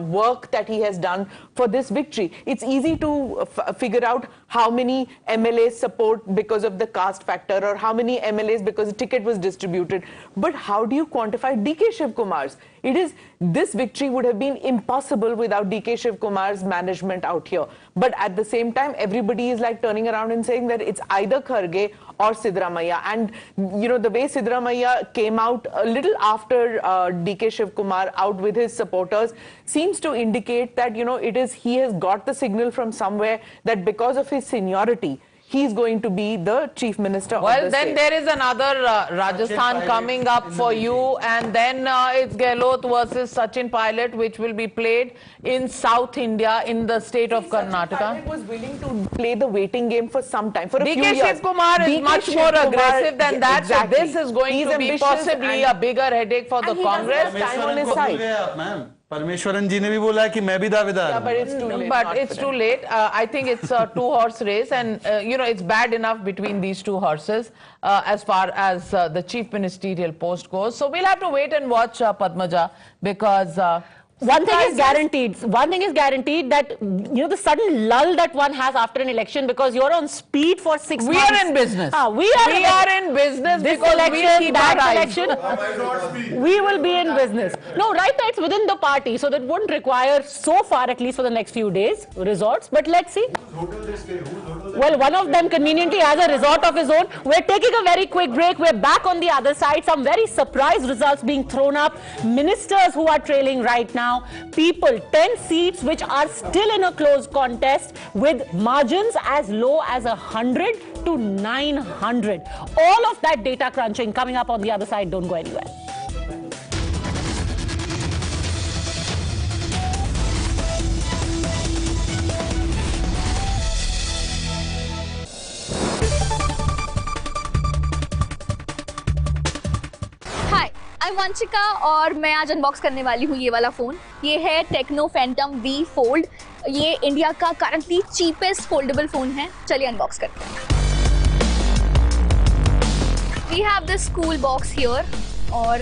work that he has done for this victory. It's easy to figure out how many MLAs support because of the caste factor, or how many MLAs because the ticket was distributed. But how do you quantify DK Shivakumar's? This victory would have been impossible without DK Shivakumar's management out here. But at the same time, everybody is like turning around and saying that it's either Kharge or Siddaramaiah. And you know, the way Siddaramaiah came out a little after DK Shivakumar out with his supporters seems to indicate that, you know, he has got the signal from somewhere that because of his seniority, he's going to be the chief minister of the state. Well, then there is another Rajasthan coming up for you, and then it's Gehlot versus Sachin Pilot, which will be played in South India in the state of Karnataka. Pilot was willing to play the waiting game for some time, for a few DK years. Shivakumar is much more aggressive than that, exactly. So this is going to be possibly a bigger headache for the Congress. Time on his side. Parameswaran जी ने भी बोला है कि मैं भी दावेदार हूं. But it's too late. But it's too late. I think it's a two-horse race, and you know, it's bad enough between these two horses as far as the chief ministerial post goes. So we'll have to wait and watch, Padmaja, because one thing is guaranteed that, you know, the sudden lull that one has after an election because you're on speed for 6 months. We are in business. We are in business. This election, that election, we will be in business. No, right now it's within the party, so that wouldn't require, so far at least for the next few days, resorts. But let's see. Well, one of them conveniently has a resort of his own. We're taking a very quick break. We're back on the other side. Some very surprise results being thrown up. Ministers who are trailing right now. People, 10 seats which are still in a close contest with margins as low as 100 to 900. All of that data crunching coming up on the other side. Don't go anywhere. I'm Vanshika और मैं आज unbox करने वाली हूँ ये वाला phone. ये है टेक्नो फैंटम V Fold. ये इंडिया का करंटली चीपेस्ट फोल्डेबल फ़ोन है. चलिए अनबॉक्स करते हैं. We have this cool box here और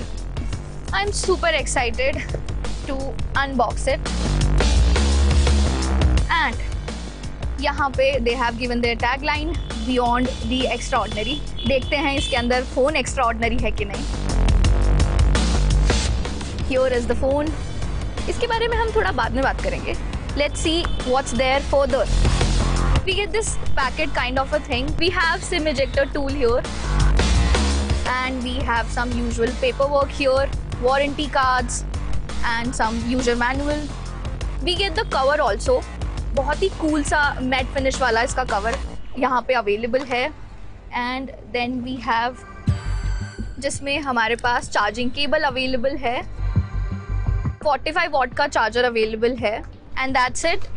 I'm super excited to unbox it. And यहाँ पे they have given their tagline Beyond the Extraordinary. देखते हैं इसके अंदर फ़ोन extraordinary है कि नहीं. Here is the phone. इसके बारे में हम थोड़ा बाद में बात करेंगे. Let's see what's there further. We get this packet kind of a thing. We have SIM ejector tool here. And we have some usual paperwork here, warranty cards and some user manual. We get the cover also. बहुत ही cool सा matte finish वाला इसका cover यहाँ पे available है. And then we have जिसमें हमारे पास charging cable available है. 45 watt का चार्जर अवेलेबल है and that's it.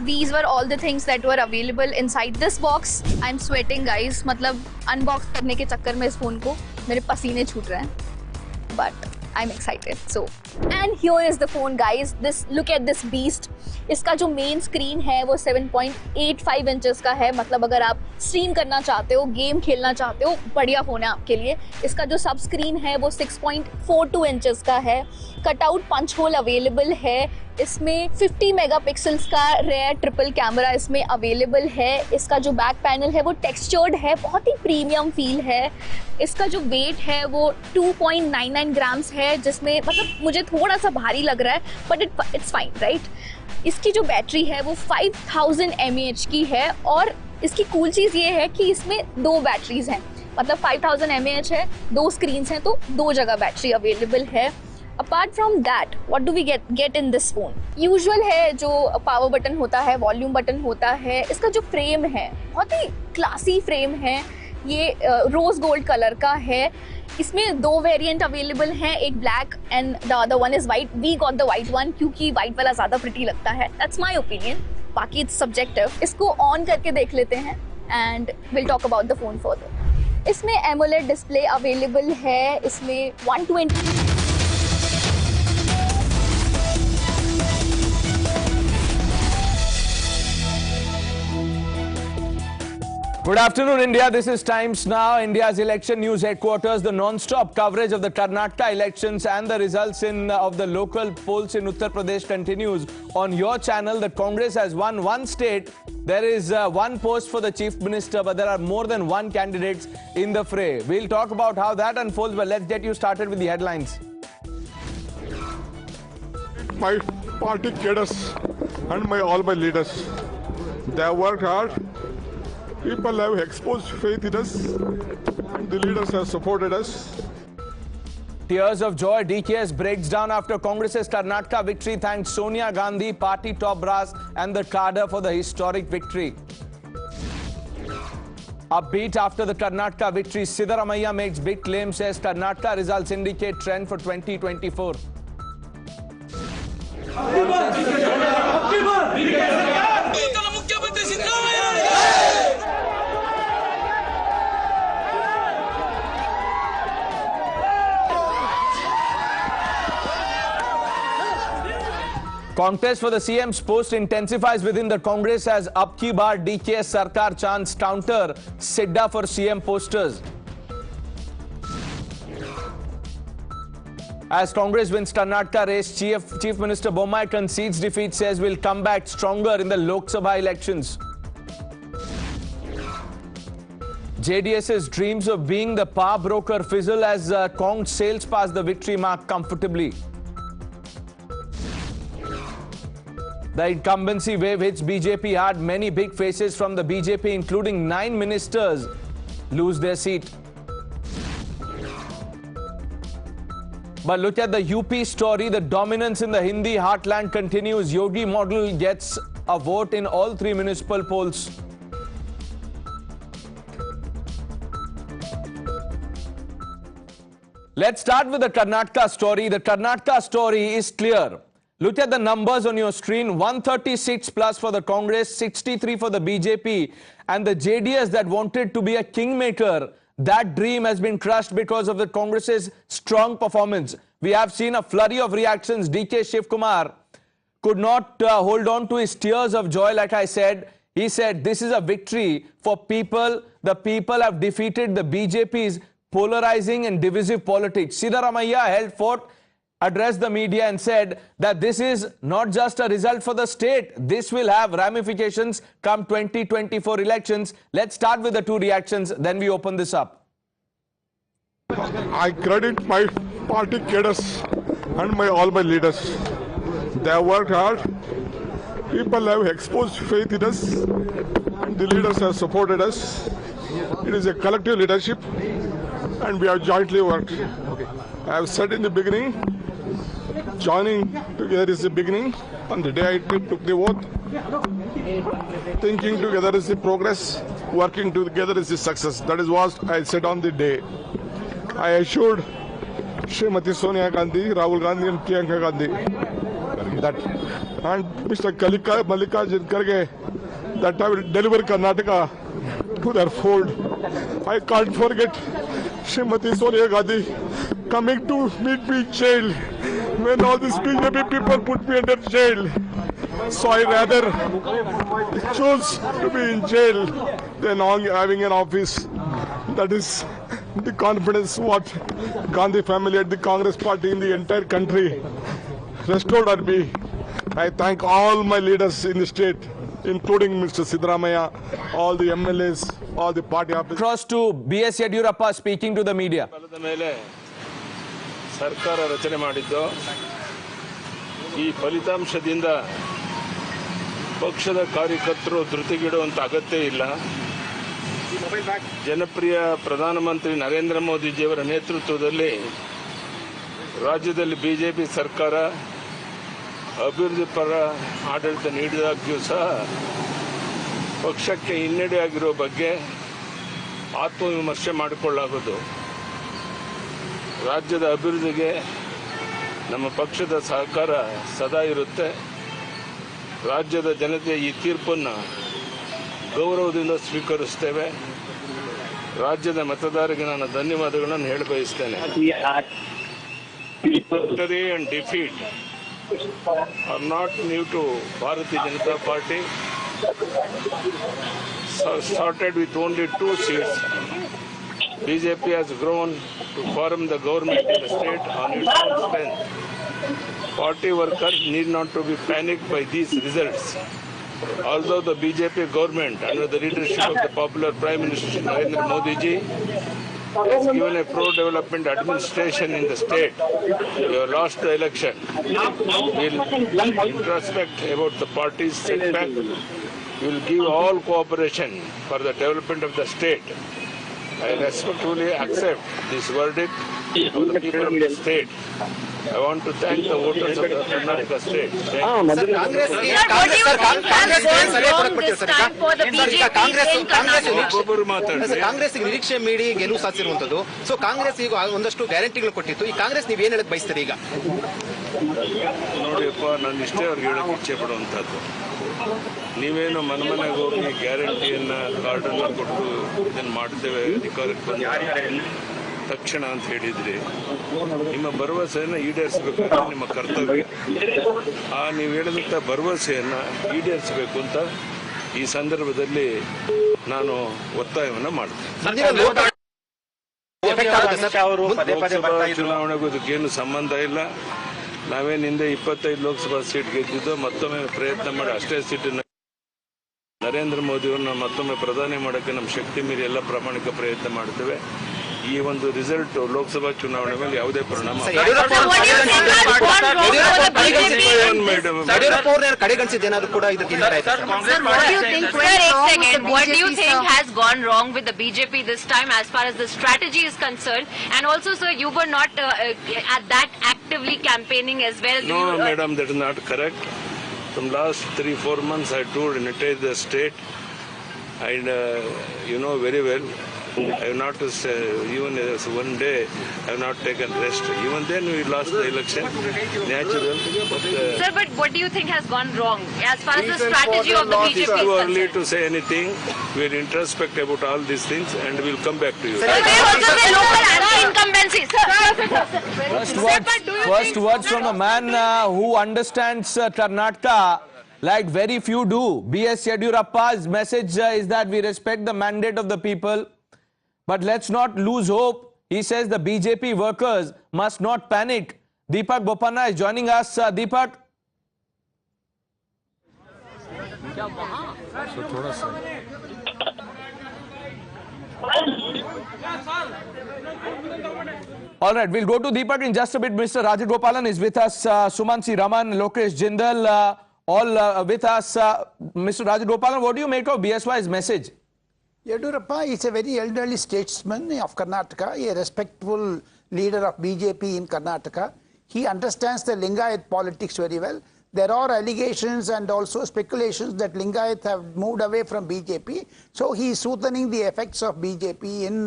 These were all the things that were available inside this box. I'm sweating guys, मतलब अनबॉक्स करने के चक्कर में इस फोन को मेरे पसीने छूट रहे हैं. But I'm excited. So, and here is the phone guys. Look at this beast. इसका जो मेन स्क्रीन है वो 7.85 इंचेस का है. मतलब अगर आप स्ट्रीम करना चाहते हो, गेम खेलना चाहते हो, बढ़िया फ़ोन है आपके लिए. इसका जो सब स्क्रीन है वो 6.42 इंचेस का है. कटआउट पंच होल अवेलेबल है. इसमें 50 मेगापिक्सल्स का रेयर ट्रिपल कैमरा इसमें अवेलेबल है. इसका जो बैक पैनल है वो टेक्सचर्ड है, बहुत ही प्रीमियम फील है. इसका जो वेट है वो 2.99 ग्राम्स है, जिसमें मतलब मुझे थोड़ा सा भारी लग रहा है, बट इट्स फाइन राइट. इसकी जो बैटरी है वो 5000 mAh की है और इसकी कूल चीज़ ये है कि इसमें 2 बैटरीज हैं. मतलब 5000 mAh है, 2 स्क्रीन्स हैं, तो 2 जगह बैटरी अवेलेबल है. Apart from that, what do we get in this phone? Usual है जो power button होता है, volume button होता है, इसका जो frame है बहुत ही classy frame है, ये rose gold color का है. इसमें दो वेरिएंट अवेलेबल हैं, एक black and the other one is white. We got the white one क्योंकि वाइट वाला ज्यादा प्रिटी लगता है. That's my opinion. बाकी इट्स सब्जेक्टिव. इसको ऑन करके देख लेते हैं and will talk about the phone further. इसमें एमोलेड डिस्प्ले अवेलेबल है. इसमें 120 Good afternoon, India. This is Times Now, India's election news headquarters. The non-stop coverage of the Karnataka elections and the results of the local polls in Uttar Pradesh continues on your channel. The Congress has won one state. There is one post for the Chief Minister, but there are more than one candidates in the fray. We'll talk about how that unfolds, but let's get you started with the headlines. My party cadres and all my leaders, they have worked hard. People have exposed faith in us. The leaders have supported us. Tears of joy. DKS breaks down after Congress's Karnataka victory. Thanks Sonia Gandhi, party top brass and the cadre for the historic victory. Upbeat after the Karnataka victory. Siddaramaiah makes big claim, says Karnataka results indicate trend for 2024. Contest for the CM's post intensifies within the Congress as Ab Ki Baar DKS Sarkar chants counter Sidda for CM posters. As Congress wins Karnataka race, Chief Minister Bommai concedes defeat, says will come back stronger in the Lok Sabha elections. JDS's dreams of being the power broker fizzle as Cong sails past the victory mark comfortably. The incumbency wave hits BJP hard. Many big faces from the BJP, including 9 ministers, lose their seat. But look at the UP story. The dominance in the Hindi heartland continues. Yogi model gets a vote in all 3 municipal polls. Let's start with the Karnataka story. The Karnataka story is clear. Look at the numbers on your screen. 136 plus for the Congress, 63 for the BJP, and the JDS that wanted to be a kingmaker. That dream has been crushed because of the Congress's strong performance. We have seen a flurry of reactions. DK Shivakumar could not hold on to his tears of joy, like I said. He said, this is a victory for people. The people have defeated the BJP's polarizing and divisive politics. Siddaramaiah held forth, addressed the media and said that this is not just a result for the state. This will have ramifications come 2024 elections. Let's start with the 2 reactions, then we open this up. I credit my party cadres and all my leaders. They have worked hard. People have exposed faith in us. The leaders have supported us. It is a collective leadership and we have jointly worked. I have said in the beginning, joining together is the beginning. On the day I took the oath, thinking together is the progress, working together is the success. That is what I said on the day. I assured Srimati Sonia Gandhi, Rahul Gandhi and Priyanka Gandhi that, and Mr. Mallikarjun Kharge, that I will deliver Karnataka to their fold. I can't forget Srimati Sonia Gandhi coming to meet me in jail when all these BJP people put me under jail. So I rather choose to be in jail than having an office. That is the confidence what Gandhi family and the Congress party in the entire country restored on me. I thank all my leaders in the state, including Mr. Siddaramaiah, all the MLAs, all the party officers. Across to B.S. Yadurappa speaking to the media. ಸರ್ಕಾರ ರಚನೆ ಮಾಡಿದ್ದು ಈ ಫಲಿತಾಂಶದಿಂದ ಪಕ್ಷದ ಕಾರ್ಯಕರ್ತರು ಧೃತಿಗೆಡುವಂತ ಅಗತ್ಯ ಇಲ್ಲ. ಜನಪ್ರಿಯ ಪ್ರಧಾನಮಂತ್ರಿ ನರೇಂದ್ರ ಮೋದಿಜಿಯವರ ನೇತೃತ್ವದಲ್ಲಿ ರಾಜ್ಯದಲ್ಲಿ ಬಿಜೆಪಿ ಸರ್ಕಾರ ಅಭಿವೃದ್ಧಿ ಪರ ಆಡಳಿತ ನೀಡಿದಾಗ್ಯೂ ಸಹ ಪಕ್ಷಕ್ಕೆ ಹಿನ್ನಡೆ ಆಗಿರೋ ಬಗ್ಗೆ ಆತ್ಮವಿಮರ್ಶೆ ಮಾಡಿಕೊಳ್ಳಲಾಗುವುದು. ರಾಜ್ಯದ ಅಭಿವೃದ್ಧಿಗೆ ನಮ್ಮ ಪಕ್ಷದ ಸಹಕಾರ ಸದಾ ಇರುತ್ತೆ. ರಾಜ್ಯದ ಜನತೆಯ ಈ ತೀರ್ಪನ್ನು ಗೌರವದಿಂದ ಸ್ವೀಕರಿಸುತ್ತೇವೆ. ರಾಜ್ಯದ ಮತದಾರರಿಗೆ ನಾನು ಧನ್ಯವಾದಗಳನ್ನು ಹೇಳ ಬಯಸುತ್ತೇನೆ. Victory and defeat are not new to Bharatiya Janata Party. Started with only 2 seats. BJP has grown to form the government in the state on its own strength. Party workers need not to be panicked by these results. Although the BJP government, under the leadership of the popular Prime Minister Narendra Modi ji, has given a pro-development administration in the state, we have lost the election. We will introspect about the party's setback. We will give all cooperation for the development of the state. I respectfully accept this verdict of the people of the state. I want to thank the voters of the Karnataka state. Congress ನಿರೀಕ್ಷೆ ಮೀರಿ ಗೆಲುವು ಸಾಧಿಸಿರುವಂತದ್ದು. So Congress ಈಗ ಒಂದಷ್ಟು ಗ್ಯಾರಂಟಿಗಳು ಕೊಟ್ಟಿತ್ತು. ಈ ಕಾಂಗ್ರೆಸ್ ನೀವು ಏನ್ ಹೇಳಕ್ ಬಯಸ್ತೀರಿ ಈಗ? ನೋಡಿಯಪ್ಪ, ನಾನು ಇಷ್ಟೇ ಅವ್ರಿಗೆ ಹೇಳಕ್ ಇಚ್ಛೆ ಪಡುವಂಥದ್ದು. ನೀವೇನು ಮನೆಗೆ ಹೋಗಿ ಗ್ಯಾರಂಟಿಯನ್ನ ಕಾರ್ಡನ್ನ ಕೊಟ್ಟು ಇದನ್ನು ಮಾಡ್ತೇವೆ ಅಧಿಕಾರಕ್ಕೆ ಬಂದ ತಕ್ಷಣ ಅಂತ ಹೇಳಿದ್ರಿ. ನಿಮ್ಮ ಭರವಸೆಯನ್ನು ಈಡೇರಿಸಬೇಕಾದ್ರೆ ನಿಮ್ಮ ಕರ್ತವ್ಯ. ನೀವು ಹೇಳಿದಂಥ ಭರವಸೆಯನ್ನು ಈಡೇರಿಸಬೇಕು ಅಂತ ಈ ಸಂದರ್ಭದಲ್ಲಿ ನಾನು ಒತ್ತಾಯವನ್ನು ಮಾಡ್ತೇನೆ. ಚುನಾವಣೆಗೂ ಇದಕ್ಕೇನು ಸಂಬಂಧ ಇಲ್ಲ. ನಾವೇನು ಹಿಂದೆ 25 ಲೋಕಸಭಾ ಸೀಟ್ ಗೆದ್ದಿದ್ದು, ಮತ್ತೊಮ್ಮೆ ಪ್ರಯತ್ನ ಮಾಡಿ ಅಷ್ಟೇ ಸೀಟನ್ನು ನರೇಂದ್ರ ಮೋದಿಯವ್ರನ್ನ ಮತ್ತೊಮ್ಮೆ ಪ್ರಧಾನಿ ಮಾಡೋಕ್ಕೆ ನಮ್ಮ ಶಕ್ತಿ ಮೀರಿ ಎಲ್ಲ ಪ್ರಾಮಾಣಿಕ ಪ್ರಯತ್ನ ಮಾಡ್ತೇವೆ. ಈ ಒಂದು ರಿಸಲ್ಟ್ ಲೋಕಸಭಾ ಚುನಾವಣೆ ಮೇಲೆ ಯಾವುದೇ ಪರಿಣಾಮ ಕಡೆಗಣಿಸಿದ್ದೇನಾದ್ರೂ ಕೂಡ ಇದಕ್ಕೆ What do you think has gone wrong with the BJP this time as far as the strategy is concerned? And also, sir, you were not that actively campaigning as well. No, madam, that is not correct. From last 3-4 months, I toured in the state, and you know very well, I have not even one day I have not taken rest. Even then we lost the election. Natural. Sir, but what do you think has gone wrong as far as the strategy of the BJP is concerned? It's too early to say anything. We will introspect about all these things and we will come back to you. Sir, they also say local anti-incumbency. First words from a man who understands Karnataka like very few do. B.S. Yediyurappa's message is that we respect the mandate of the people. But let's not lose hope. He says the BJP workers must not panic. Deepak Boppana is joining us. Deepak. All right, we'll go to Deepak in just a bit. Mr. Rajat Gopalan is with us. Sumansi Raman, Lokesh Jindal, all with us. Mr. Rajat Gopalan, what do you make of BSY's message? Yediyurappa is a very elderly statesman of Karnataka, a respectful leader of BJP in Karnataka. He understands the Lingayat politics very well. There are allegations and also speculations that Lingayat have moved away from BJP. So he is soothing the effects of BJP in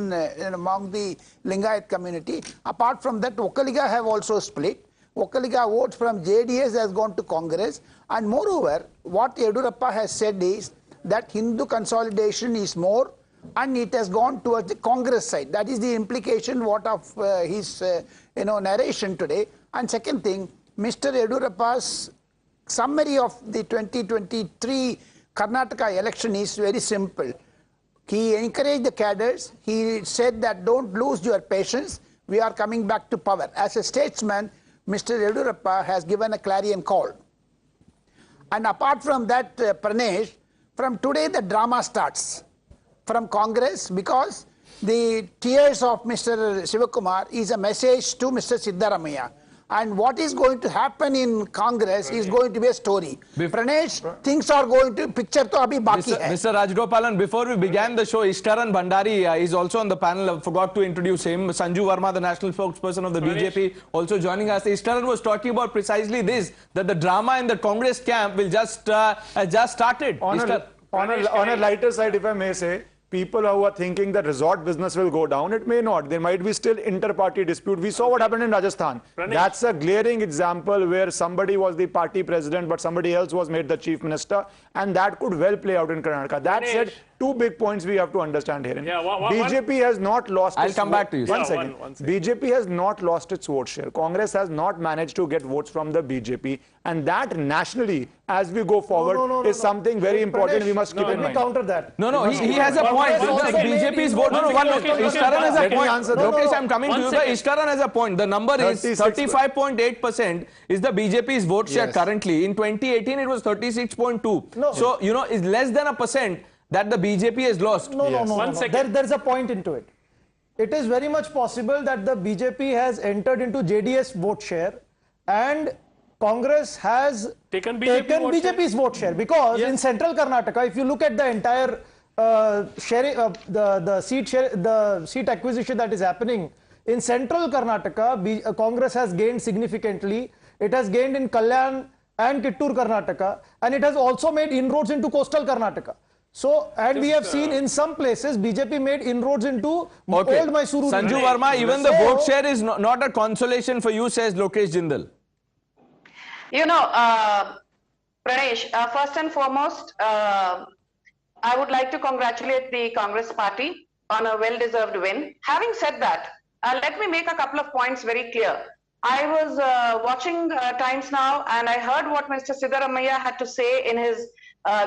among the Lingayat community. Apart from that, Okkaliga have also split. Okkaliga votes from JDS has gone to Congress. And moreover, what Yediyurappa has said is that Hindu consolidation is more and it has gone towards the Congress side. That is the implication what of his narration today. And second thing, Mr. Yediyurappa's summary of the 2023 Karnataka election is very simple. He encouraged the cadres. He said that don't lose your patience. We are coming back to power. As a statesman, Mr. Yediyurappa has given a clarion call. And apart from that, Pranesh, from today the drama starts from Congress, because the tears of Mr. Shivakumar is a message to Mr. Siddaramaiah. And what is going to happen in Congress is going to be a story. Pranesh, things are going to, picture to abhi baki hai. Mr. Rajgopalan, before we began the show, Ishtaran Bhandari is also on the panel. I forgot to introduce him. Sanju Verma, the national spokesperson of the BJP, also joining us. Ishtaran was talking about precisely this, that the drama in the Congress camp will just started. On a lighter side, if I may say, people who are thinking that resort business will go down, it may not. There might be still inter-party dispute. We saw what happened in Rajasthan. That's a glaring example where somebody was the party president, but somebody else was made the chief minister, and that could well play out in Karnataka. That said, two big points we have to understand here. BJP has not lost its... I'll come back to you. One second. BJP has not lost its vote share. Congress has not managed to get votes from the BJP, and that nationally, as we go forward, is something very important we must keep in mind. Let me counter that. He has a point. The BJP's vote. Ishtaran has a point. Lokesh, I'm coming to you. Ishtaran has a point. The number is 35.8% is the BJP's vote share currently. In 2018, it was 36.2. So, it's less than a percent that the BJP has lost. No. There's a point into it. It is very much possible that the BJP has entered into JDS vote share and Congress has taken BJP's vote share, because in central Karnataka, if you look at the entire the seat acquisition that is happening in central Karnataka, Congress has gained significantly. It has gained in Kalyan and Kittur Karnataka, and it has also made inroads into coastal Karnataka. So, and we have seen in some places BJP made inroads into old Mysuru. Sanju Verma, even the vote share is not a consolation for you, says Lokesh Jindal. Pranesh, first and foremost, I would like to congratulate the Congress party on a well-deserved win. Having said that, let me make a couple of points very clear. I was watching Times Now and I heard what Mr. Siddaramaiah had to say in his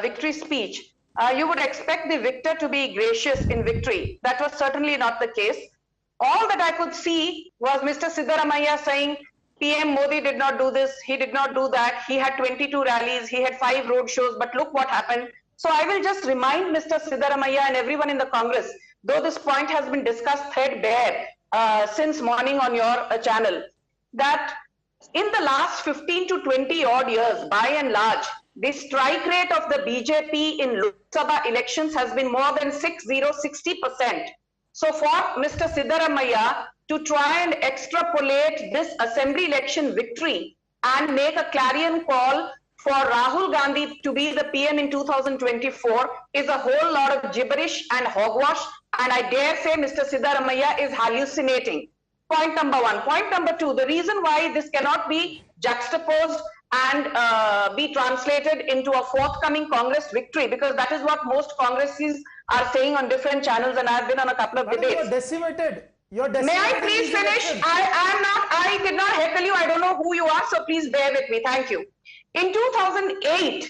victory speech. You would expect the victor to be gracious in victory. That was certainly not the case. All that I could see was Mr. Siddaramaiah saying, PM Modi did not do this, he did not do that, he had 22 rallies, he had 5 road shows, but look what happened. So I will just remind Mr. Siddaramaiah and everyone in the Congress, though this point has been discussed threadbare since morning on your channel, that in the last 15 to 20 odd years, by and large, the strike rate of the BJP in Lok Sabha elections has been more than 60%. So for Mr. Siddaramaiah to try and extrapolate this assembly election victory and make a clarion call for Rahul Gandhi to be the PM in 2024 is a whole lot of gibberish and hogwash, and I dare say Mr. Siddaramaiah is hallucinating. Point number one. Point number two, the reason why this cannot be juxtaposed and be translated into a forthcoming Congress victory, because that is what most Congressies are saying on different channels, and I have been on a couple of debates. You're decimated. May I please finish? I did not heckle you. I don't know who you are, so please bear with me. Thank you. In 2008,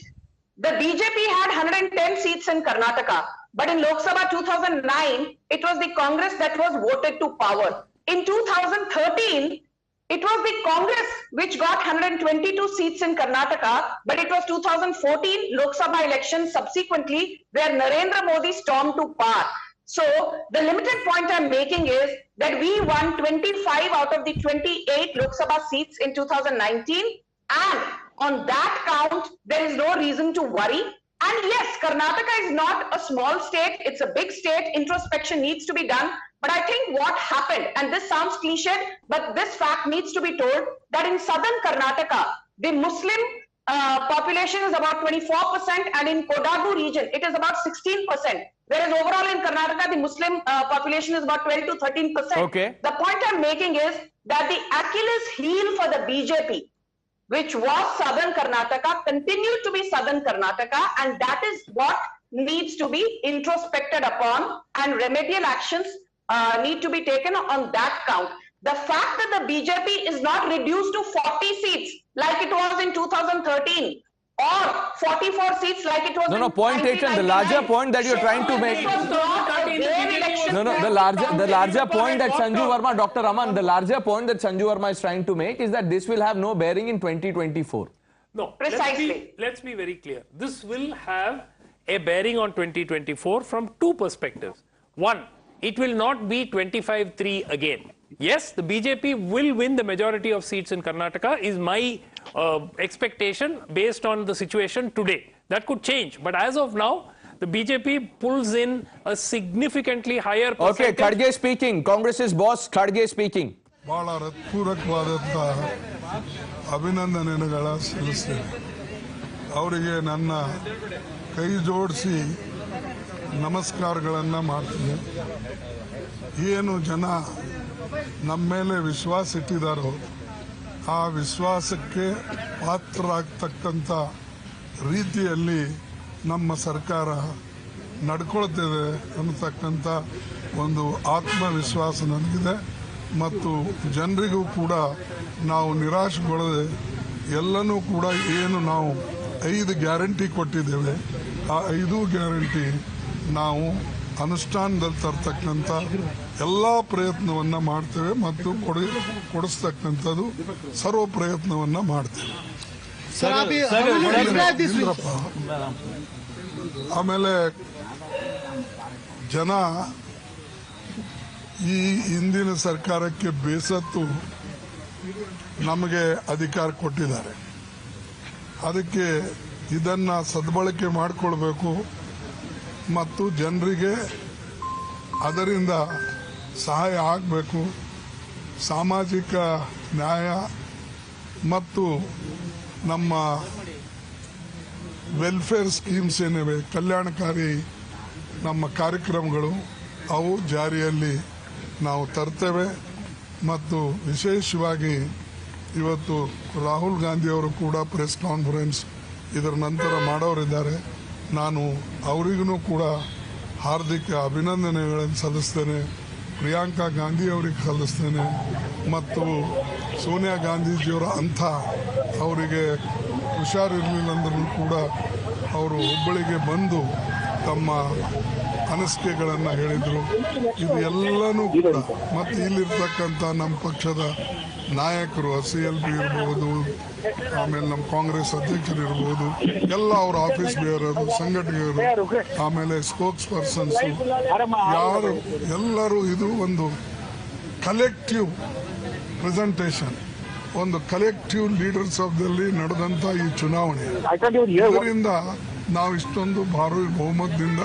the BJP had 110 seats in Karnataka, but in Lok Sabha 2009, it was the Congress that was voted to power. In 2013, it was the Congress which got 122 seats in Karnataka, but it was 2014 Lok Sabha election subsequently where Narendra Modi stormed to power. So the limited point I'm making is that we won 25 out of the 28 Lok Sabha seats in 2019, and on that count, there is no reason to worry. And yes, Karnataka is not a small state, it's a big state, introspection needs to be done. But I think what happened, and this sounds cliched, but this fact needs to be told, that in southern Karnataka, the Muslim population is about 24%, and in Kodagu region, it is about 16%. Whereas overall in Karnataka, the Muslim population is about 12 to 13%. Okay. The point I'm making is that the Achilles heel for the BJP, which was southern Karnataka, continued to be southern Karnataka, and that is what needs to be introspected upon, and remedial actions need to be taken on that count. The fact that the BJP is not reduced to 40 seats like it was in 2013 or 44 seats like it was in 1999. Point taken. The larger point that you're trying to make. The larger point that Sanju Verma, Dr. Aman, the larger point that Sanju Verma is trying to make is that this will have no bearing in 2024. No, precisely. Let's be very clear. This will have a bearing on 2024 from two perspectives. One, it will not be 25-3 again. Yes, the BJP will win the majority of seats in Karnataka is my expectation based on the situation today. That could change, but as of now, the BJP pulls in a significantly higher percentage. Okay, Kharge speaking. Congress's boss, Kharge speaking. ಬಹಳ ಹೃತ್ಪೂರ್ವಕವಾದಂಥ ಅಭಿನಂದನೆಗಳ ಸಲ್ಲಿಸ್ತೇನೆ. ಅವರಿಗೆ ನನ್ನ ಕೈ ಜೋಡಿಸಿ ನಮಸ್ಕಾರಗಳನ್ನು ಮಾಡ್ತೀನಿ. ಏನು ಜನ ನಮ್ಮ ಮೇಲೆ ವಿಶ್ವಾಸ ಇಟ್ಟಿದ್ದಾರೋ ಆ ವಿಶ್ವಾಸಕ್ಕೆ ಪಾತ್ರರಾಗತಕ್ಕಂಥ ರೀತಿಯಲ್ಲಿ ನಮ್ಮ ಸರ್ಕಾರ ನಡ್ಕೊಳ್ತಿದೆ ಅನ್ನತಕ್ಕಂಥ ಒಂದು ಆತ್ಮವಿಶ್ವಾಸ ನನಗಿದೆ. ಮತ್ತು ಜನರಿಗೂ ಕೂಡ ನಾವು ನಿರಾಶೆಗೊಳ್ಳದೆ ಎಲ್ಲನೂ ಕೂಡ ಏನು ನಾವು 5 ಗ್ಯಾರಂಟಿ ಕೊಟ್ಟಿದ್ದೇವೆ ಆ 5 ಗ್ಯಾರಂಟಿ ನಾವು ಅನುಷ್ಠಾನದಲ್ಲಿ ತರ್ತಕ್ಕಂಥ ಎಲ್ಲ ಪ್ರಯತ್ನವನ್ನು ಮಾಡ್ತೇವೆ ಮತ್ತು ಕೊಡಿಸ್ತಕ್ಕಂಥದ್ದು ಸರ್ವ ಪ್ರಯತ್ನವನ್ನು ಮಾಡ್ತೇವೆ. ಆಮೇಲೆ ಜನ ಈ ಹಿಂದಿನ ಸರ್ಕಾರಕ್ಕೆ ಬೇಸತ್ತು ನಮಗೆ ಅಧಿಕಾರ ಕೊಟ್ಟಿದ್ದಾರೆ. ಅದಕ್ಕೆ ಇದನ್ನು ಸದ್ಬಳಕೆ ಮಾಡಿಕೊಳ್ಬೇಕು ಮತ್ತು ಜನರಿಗೆ ಅದರಿಂದ ಸಹಾಯ ಆಗಬೇಕು. ಸಾಮಾಜಿಕ ನ್ಯಾಯ ಮತ್ತು ನಮ್ಮ ವೆಲ್ಫೇರ್ ಸ್ಕೀಮ್ಸ್ ಏನಿವೆ, ಕಲ್ಯಾಣಕಾರಿ ನಮ್ಮ ಕಾರ್ಯಕ್ರಮಗಳು ಅವು ಜಾರಿಯಲ್ಲಿ ನಾವು ತರ್ತೇವೆ. ಮತ್ತು ವಿಶೇಷವಾಗಿ ಇವತ್ತು ರಾಹುಲ್ ಗಾಂಧಿಯವರು ಕೂಡ ಪ್ರೆಸ್ ಕಾನ್ಫರೆನ್ಸ್ ಇದರ ನಂತರ ಮಾಡೋರಿದ್ದಾರೆ. ನಾನು ಅವರಿಗೂ ಕೂಡ ಹಾರ್ದಿಕ ಅಭಿನಂದನೆಗಳನ್ನು ಸಲ್ಲಿಸ್ತೇನೆ. ಪ್ರಿಯಾಂಕಾ ಗಾಂಧಿ ಅವರಿಗೆ ಸಲ್ಲಿಸ್ತೇನೆ ಮತ್ತು ಸೋನಿಯಾ ಗಾಂಧೀಜಿಯವರ ಅಂಥ ಅವರಿಗೆ ಹುಷಾರಿರಲಿಲ್ಲ ಅಂದ್ರೂ ಕೂಡ ಅವರು ಹುಬ್ಬಳ್ಳಿಗೆ ಬಂದು ತಮ್ಮ ಅನಿಸಿಕೆಗಳನ್ನು ಹೇಳಿದರು. ಇದು ಎಲ್ಲನೂ ಕೂಡ ಮತ್ತು ಇಲ್ಲಿರ್ತಕ್ಕಂಥ ನಮ್ಮ ಪಕ್ಷದ ನಾಯಕರು CLP ಇರ್ಬೋದು, ಆಮೇಲೆ ನಮ್ಮ ಕಾಂಗ್ರೆಸ್ ಅಧ್ಯಕ್ಷರು ಇರ್ಬೋದು, ಎಲ್ಲ ಅವರ ಆಫೀಸ್ ಬೇಯರು, ಸಂಘಟಕರು, ಆಮೇಲೆ ಸ್ಪೋಕ್ಸ್ ಪರ್ಸನ್ಸು ಯಾರು ಎಲ್ಲರೂ ಇದು ಒಂದು ಕಲೆಕ್ಟಿವ್ ಪ್ರೆಸೆಂಟೇಷನ್, ಒಂದು ಕಲೆಕ್ಟಿವ್ ಲೀಡರ್ಸ್ ಆಫ್ದಲ್ಲಿ ನಡೆದಂಥ ಈ ಚುನಾವಣೆ. ಇದರಿಂದ ನಾವು ಇಷ್ಟೊಂದು ಭಾರಿ ಬಹುಮತದಿಂದ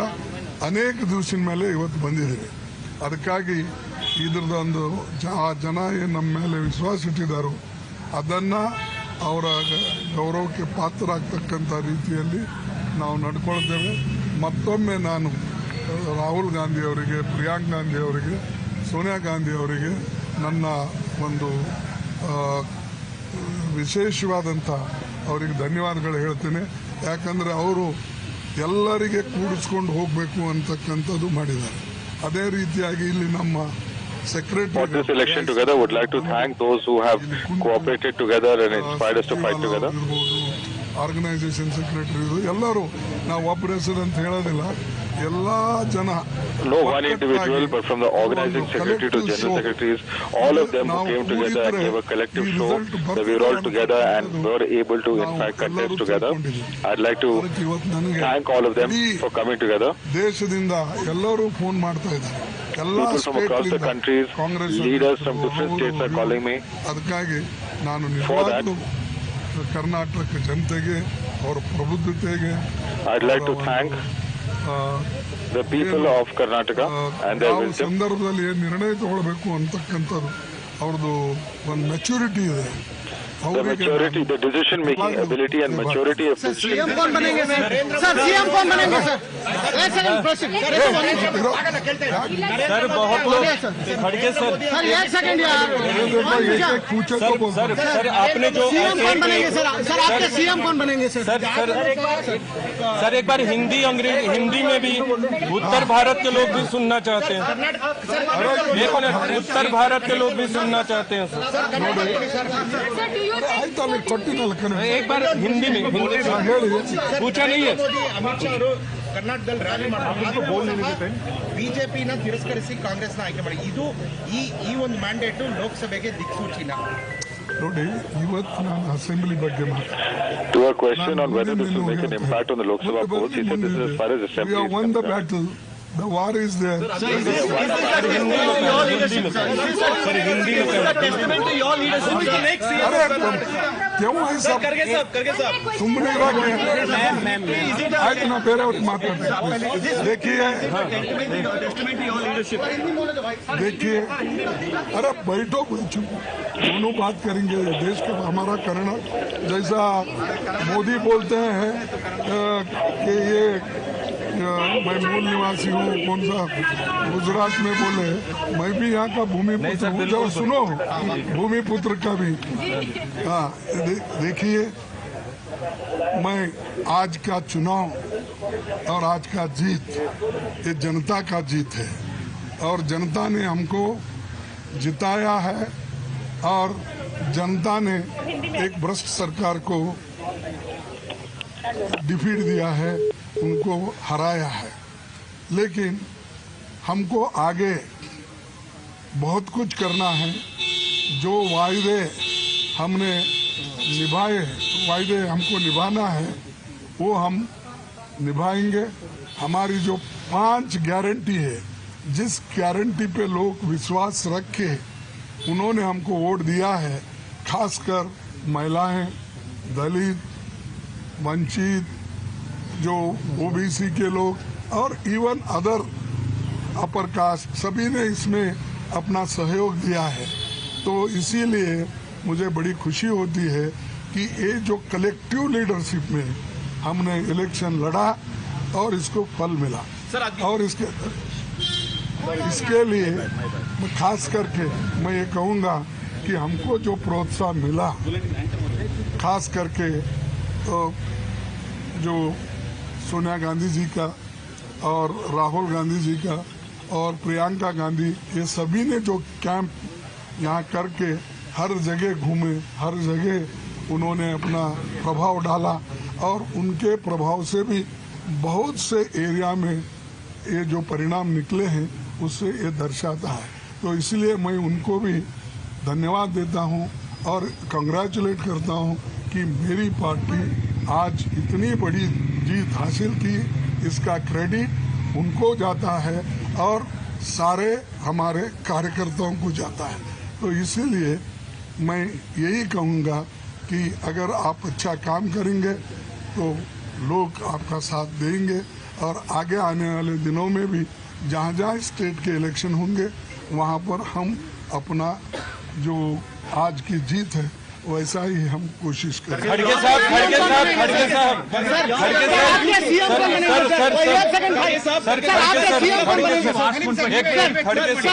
ಅನೇಕ ದಿವಸದ ಮೇಲೆ ಇವತ್ತು ಬಂದಿದ್ದೀವಿ. ಅದಕ್ಕಾಗಿ ಇದ್ರದ್ದೊಂದು ಜನ ಏನು ನಮ್ಮ ಮೇಲೆ ವಿಶ್ವಾಸ ಇಟ್ಟಿದ್ದಾರೋ ಅದನ್ನು ಅವರ ಗೌರವಕ್ಕೆ ಪಾತ್ರರಾಗ್ತಕ್ಕಂಥ ರೀತಿಯಲ್ಲಿ ನಾವು ನಡ್ಕೊಳ್ತೇವೆ. ಮತ್ತೊಮ್ಮೆ ನಾನು ರಾಹುಲ್ ಗಾಂಧಿ ಅವರಿಗೆ, ಪ್ರಿಯಾಂಕಾ ಗಾಂಧಿ ಅವರಿಗೆ, ಸೋನಿಯಾ ಗಾಂಧಿ ಅವರಿಗೆ ನನ್ನ ಒಂದು ವಿಶೇಷವಾದಂಥ ಅವರಿಗೆ ಧನ್ಯವಾದಗಳು ಹೇಳ್ತೇನೆ. ಯಾಕಂದರೆ ಅವರು ಎಲ್ಲರಿಗೆ ಕೂಡಿಸ್ಕೊಂಡು ಹೋಗಬೇಕು ಅಂತಕ್ಕಂಥದ್ದು ಮಾಡಿದ್ದಾರೆ. ಅದೇ ರೀತಿಯಾಗಿ ಇಲ್ಲಿ ನಮ್ಮ For this election together, would like to thank those who have cooperated together and inspired us to fight together. Organisation secretary ಎಲ್ಲರೂ ನಾವು ಒಬ್ಬರ ಅಂತ ಹೇಳೋದಿಲ್ಲ, ಎಲ್ಲ ಜನ. No one individual, but from the organizing secretary to general secretaries, all of them who came together and gave a collective show that we were all together and were able to in fact contest together. I'd like to thank all of them for coming together. ದೇಶದಿಂದ ಎಲ್ಲರೂ phone ಮಾಡ್ತಾ ಇದ್ದಾರೆ. People from across the countries, leaders from different states are calling me. ಅದಕ್ಕಾಗಿ ನಾನು ನಿಜವಾಗ್ಲೂ ಕರ್ನಾಟಕ ಜನತೆಗೆ ಅವರ ಪ್ರಬುದ್ಧತೆಗೆ I'd like to thank the people of Karnataka and their wisdom. ಸಂದರ್ಭದಲ್ಲಿ ಏನು ನಿರ್ಣಯ ತಗೊಳ್ಬೇಕು ಅಂತಕ್ಕಂಥದ್ದು ಅವ್ರದ್ದು ಒಂದು ಮೆಚುರಿಟಿ ಇದೆ. The maturity, the decision making ability and maturity of decision. CM कौन बनेंगे सर? CM कौन बनेंगे सर? एक सेकंड प्रोसीड सर, बहुत लोग खड़गे सर एक सेकंड यार सर आपने जो CM कौन बनेंगे सर? सर आपके CM कौन बनेंगे सर? सर एक बार हिंदी अंग्रेजी हिंदी में भी उत्तर भारत के लोग भी सुनना चाहते हैं. एक मिनट, उत्तर भारत के लोग भी सुनना चाहते हैं सर. एक बार हिंदी में पूछा नहीं है. ಅಮಿತ್ ಶಾ ಅವರು ಕರ್ನಾಟಕದಲ್ಲಿ ರ್ಯಾಲಿ ಮಾಡ್ತಾರೆ, ಬಿಜೆಪಿನ ತಿರಸ್ಕರಿಸಿ ಕಾಂಗ್ರೆಸ್ನ ಆಯ್ಕೆ ಮಾಡಿ, ಇದು ಈ ಒಂದು ಮ್ಯಾಂಡೇಟ್ ಲೋಕಸಭೆಗೆ ದಿಕ್ಸೂಚಿನ. ನೋಡಿ, ಇವತ್ತು ನಾನು ಅಸೆಂಬ್ಲಿ ಬಗ್ಗೆ To a question on whether this will make an impact on the Lok Sabha polls, he said this is as far as assembly is concerned. The war is there. क्यों ऐसा तुमने आज ना मेरे मत देखिए अरे बैठो दोनों बात करेंगे देश का हमारा करना जैसा मोदी बोलते हैं कि ये मैं मूल निवासी हूँ कौन सा गुजरात में बोले मैं भी यहाँ का भूमिपुत्र हूँ जब सुनो भूमिपुत्र का भी हाँ देखिए मैं आज का चुनाव और आज का जीत ये जनता का जीत है और जनता ने हमको जिताया है और जनता ने एक भ्रष्ट सरकार को डिफीट दिया है उनको हराया है लेकिन हमको आगे बहुत कुछ करना है जो वायदे हमने निभाए वायदे हमको निभाना है वो हम निभाएंगे हमारी जो 5 गारंटी है जिस गारंटी पे लोग विश्वास रख के उन्होंने हमको वोट दिया है खासकर महिलाएं दलित वंचित जो ओबीसी के लोग और इवन अदर अपर कास्ट सभी ने इसमें अपना सहयोग दिया है तो इसीलिए मुझे बड़ी खुशी होती है कि ये जो कलेक्टिव लीडरशिप में हमने इलेक्शन लड़ा और इसको फल मिला और इसके लिए मैं खास करके मैं ये कहूँगा कि हमको जो प्रोत्साहन मिला खास करके जो सोनिया गांधी जी का और राहुल गांधी जी का और प्रियंका गांधी ये सभी ने जो कैंप यहाँ करके हर जगह घूमे हर जगह उन्होंने अपना प्रभाव डाला और उनके प्रभाव से भी बहुत से एरिया में ये जो परिणाम निकले हैं उससे ये दर्शाता है तो इसलिए मैं उनको भी धन्यवाद देता हूँ और कंग्रेचुलेट करता हूँ कि मेरी पार्टी आज इतनी बड़ी जीत हासिल की इसका क्रेडिट उनको जाता है और सारे हमारे कार्यकर्ताओं को जाता है तो इसीलिए मैं यही कहूँगा कि अगर आप अच्छा काम करेंगे तो लोग आपका साथ देंगे और आगे आने वाले दिनों में भी जहाँ जहाँ स्टेट के इलेक्शन होंगे वहाँ पर हम अपना जो आज की जीत है वैसा ही हम कोशिश करेंगे। खड़गे साहब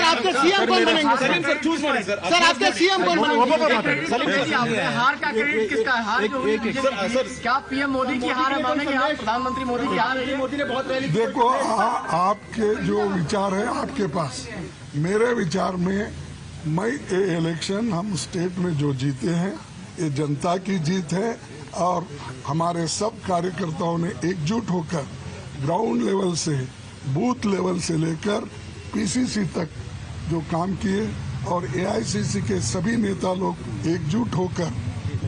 आपके सीएम कौन बनेंगे सर आपके सीएम कौन बनेंगे हार का क्रेडिट किसका है क्या पीएम मोदी की हार है मानेंगे आप प्रधानमंत्री मोदी की हार है मोदी ने बहुत पहले देखो आपके जो विचार है आपके पास मेरे विचार में मैं ये इलेक्शन हम स्टेट में जो जीते हैं ये जनता की जीत है और हमारे सब कार्यकर्ताओं ने एकजुट होकर ग्राउंड लेवल से बूथ लेवल से लेकर पीसीसी तक जो काम किए और एआईसीसी के सभी नेता लोग एकजुट होकर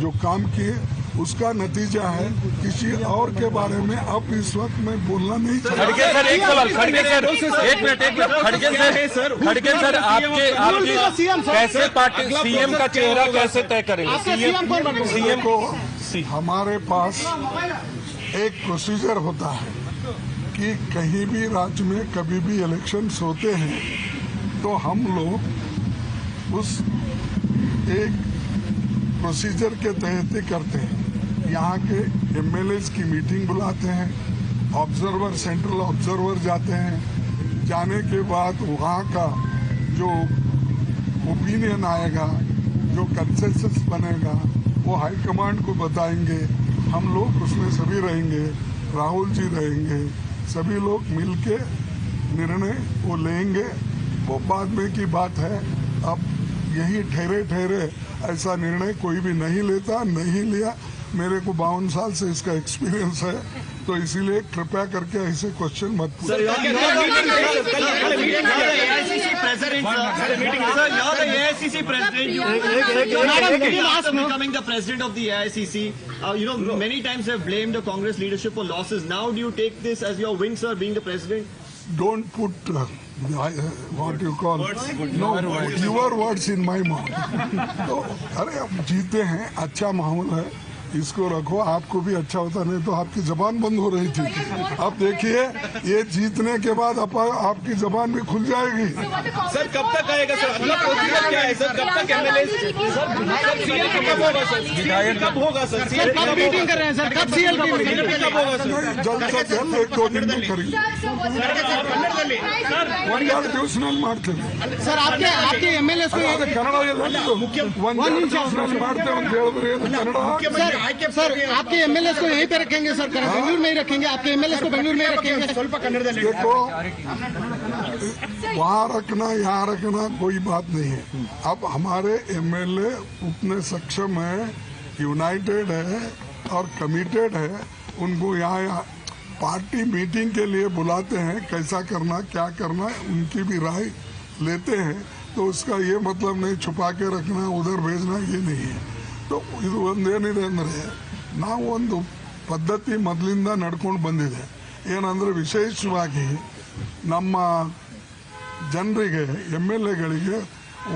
जो काम किए उसका नतीजा है किसी और के बारे में अब इस वक्त मैं बोलना नहीं चाहता। खड़गे सर एक सवाल खड़गे सर एक मिनट खड़गे सर आपके कैसे पार्टी सीएम का चेहरा कैसे तय करेंगे सीएम को हमारे पास एक प्रोसीजर होता है कि कहीं भी राज्य में कभी भी इलेक्शंस होते हैं तो हम लोग उस एक प्रोसीजर के तहत ही करते हैं यहाँ के एमएलएस की मीटिंग बुलाते हैं ऑब्जर्वर सेंट्रल ऑब्जर्वर जाते हैं जाने के बाद वहाँ का जो ओपिनियन आएगा जो कंसेंसस बनेगा वो हाईकमांड को बताएंगे हम लोग उसमें सभी रहेंगे राहुल जी रहेंगे सभी लोग मिलके निर्णय वो लेंगे वो बाद में की बात है अब यही ठहरे ऐसा निर्णय कोई भी नहीं लेता नहीं लिया मेरे को 52 साल से इसका एक्सपीरियंस है तो इसीलिए कृपया करके ऐसे क्वेश्चन मत पूछिए। Becoming the president of the AICC, many times have blamed the Congress leadership for losses. Now, do you take this as your win, sir, being the president? don't put what you call your words in my mouth. तो अरे अब जीते हैं, अच्छा माहौल है, इसको रखो, आपको भी अच्छा होता, नहीं तो आपकी जबान बंद हो रही थी। अब देखिए ये जीतने के बाद आपकी जबान भी खुल जाएगी। सर कब तक आएगा सर? अगला प्रोसीजर क्या है सर? कब तक एमएलए सीएल कब होगा सर? विधायक कब होगा सर? सीएल कब मीटिंग कर रहे हैं सर? कब सीएल की मीटिंग कब होगा सर? जल्द से जल्द 1-2 दिन में करेंगे। ट्यूशनल मारते सर आपके एमएलए को कन्नड़ सर आपके एमएलए को यहीं पे रखेंगे सर, बेंगलुरु में ही रखेंगे, आपके एमएलए को बेंगलुरु में ही रखेंगे। देखो वहाँ रखना यहाँ रखना कोई बात नहीं है। अब हमारे एमएलए उतने सक्षम है, यूनाइटेड है और कमिटेड है, उनको यहाँ पार्टी मीटिंग के लिए बुलाते हैं, कैसा करना क्या करना उनकी भी राय लेते हैं, तो उसका ये मतलब नहीं छुपा के रखना उधर भेजना, ये नहीं है। तो ಇದು ಒಂದೇನಿದೆ ಅಂದರೆ ನಾವು ಒಂದು ಪದ್ಧತಿ ಮೊದಲಿಂದ ನಡ್ಕೊಂಡು ಬಂದಿದೆ. ಏನಂದರೆ ವಿಶೇಷವಾಗಿ ನಮ್ಮ ಜನರಿಗೆ ಎಮ್ಎಲ್ಎಗಳಿಗೆ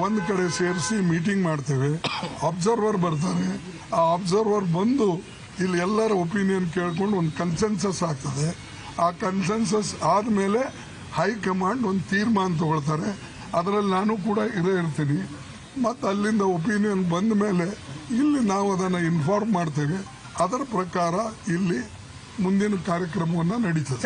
ಒಂದು ಕಡೆ ಸೇರಿಸಿ ಮೀಟಿಂಗ್ ಮಾಡ್ತೇವೆ, ಅಬ್ಸರ್ವರ್ ಬರ್ತಾರೆ, ಆ ಅಬ್ಸರ್ವರ್ ಬಂದು ಇಲ್ಲಿ ಎಲ್ಲರ ಒಪಿನಿಯನ್ ಕೇಳ್ಕೊಂಡು ಒಂದು ಕನ್ಸೆನ್ಸಸ್ ಆಗ್ತದೆ. ಆ ಕನ್ಸೆನ್ಸಸ್ ಆದಮೇಲೆ ಹೈಕಮಾಂಡ್ ಒಂದು ತೀರ್ಮಾನ ತಗೊಳ್ತಾರೆ, ಅದರಲ್ಲಿ ನಾನು ಕೂಡ ಇರ್ತೀನಿ. ಮತ್ತು ಅಲ್ಲಿಂದ ಒಪಿನಿಯನ್ ಬಂದ ಮೇಲೆ ಇಲ್ಲಿ ನಾವು ಅದನ್ನು ಇನ್ಫಾರ್ಮ್ ಮಾಡ್ತೇವೆ, ಅದರ ಪ್ರಕಾರ ಇಲ್ಲಿ ಮುಂದಿನ ಕಾರ್ಯಕ್ರಮವನ್ನು ನಡೀತದೆ.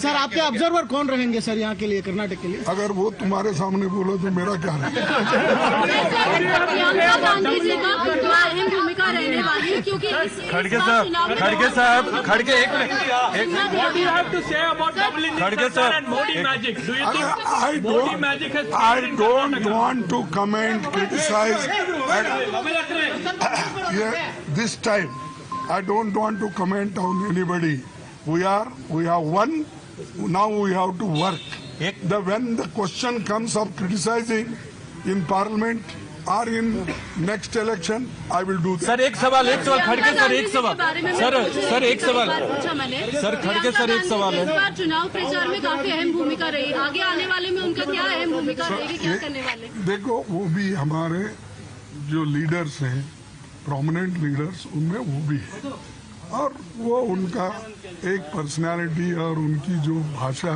सर आपके ऑब्जर्वर कौन रहेंगे सर यहाँ के लिए, कर्नाटक के लिए? अगर वो तुम्हारे सामने बोलो तो मेरा क्या है? भूमिका रहने वाली है क्योंकि खड़गे साहब खड़गे एक minute What do you have to say about double indexation and Modi magic? Do you think Modi magic has I don't want to comment, criticize. This time, I don't want to comment on anybody. We have won. Now we have to work. When the question comes of criticizing in Parliament or in next election, I will do that. Sir एक सवाल खड़गे sir एक सवाल sir एक सवाल sir खड़गे sir एक सवाल है। इस बार चुनाव प्रचार में काफी अहम भूमिका रही, आगे आने वाले में उनका क्या अहम भूमिका रहेगी, क्या करने वाले? देखो वो भी हमारे जो लीडर्स हैं, प्रोमिनेंट लीडर्स, उनमें वो भी है और वो उनका एक पर्सनालिटी और उनकी जो भाषा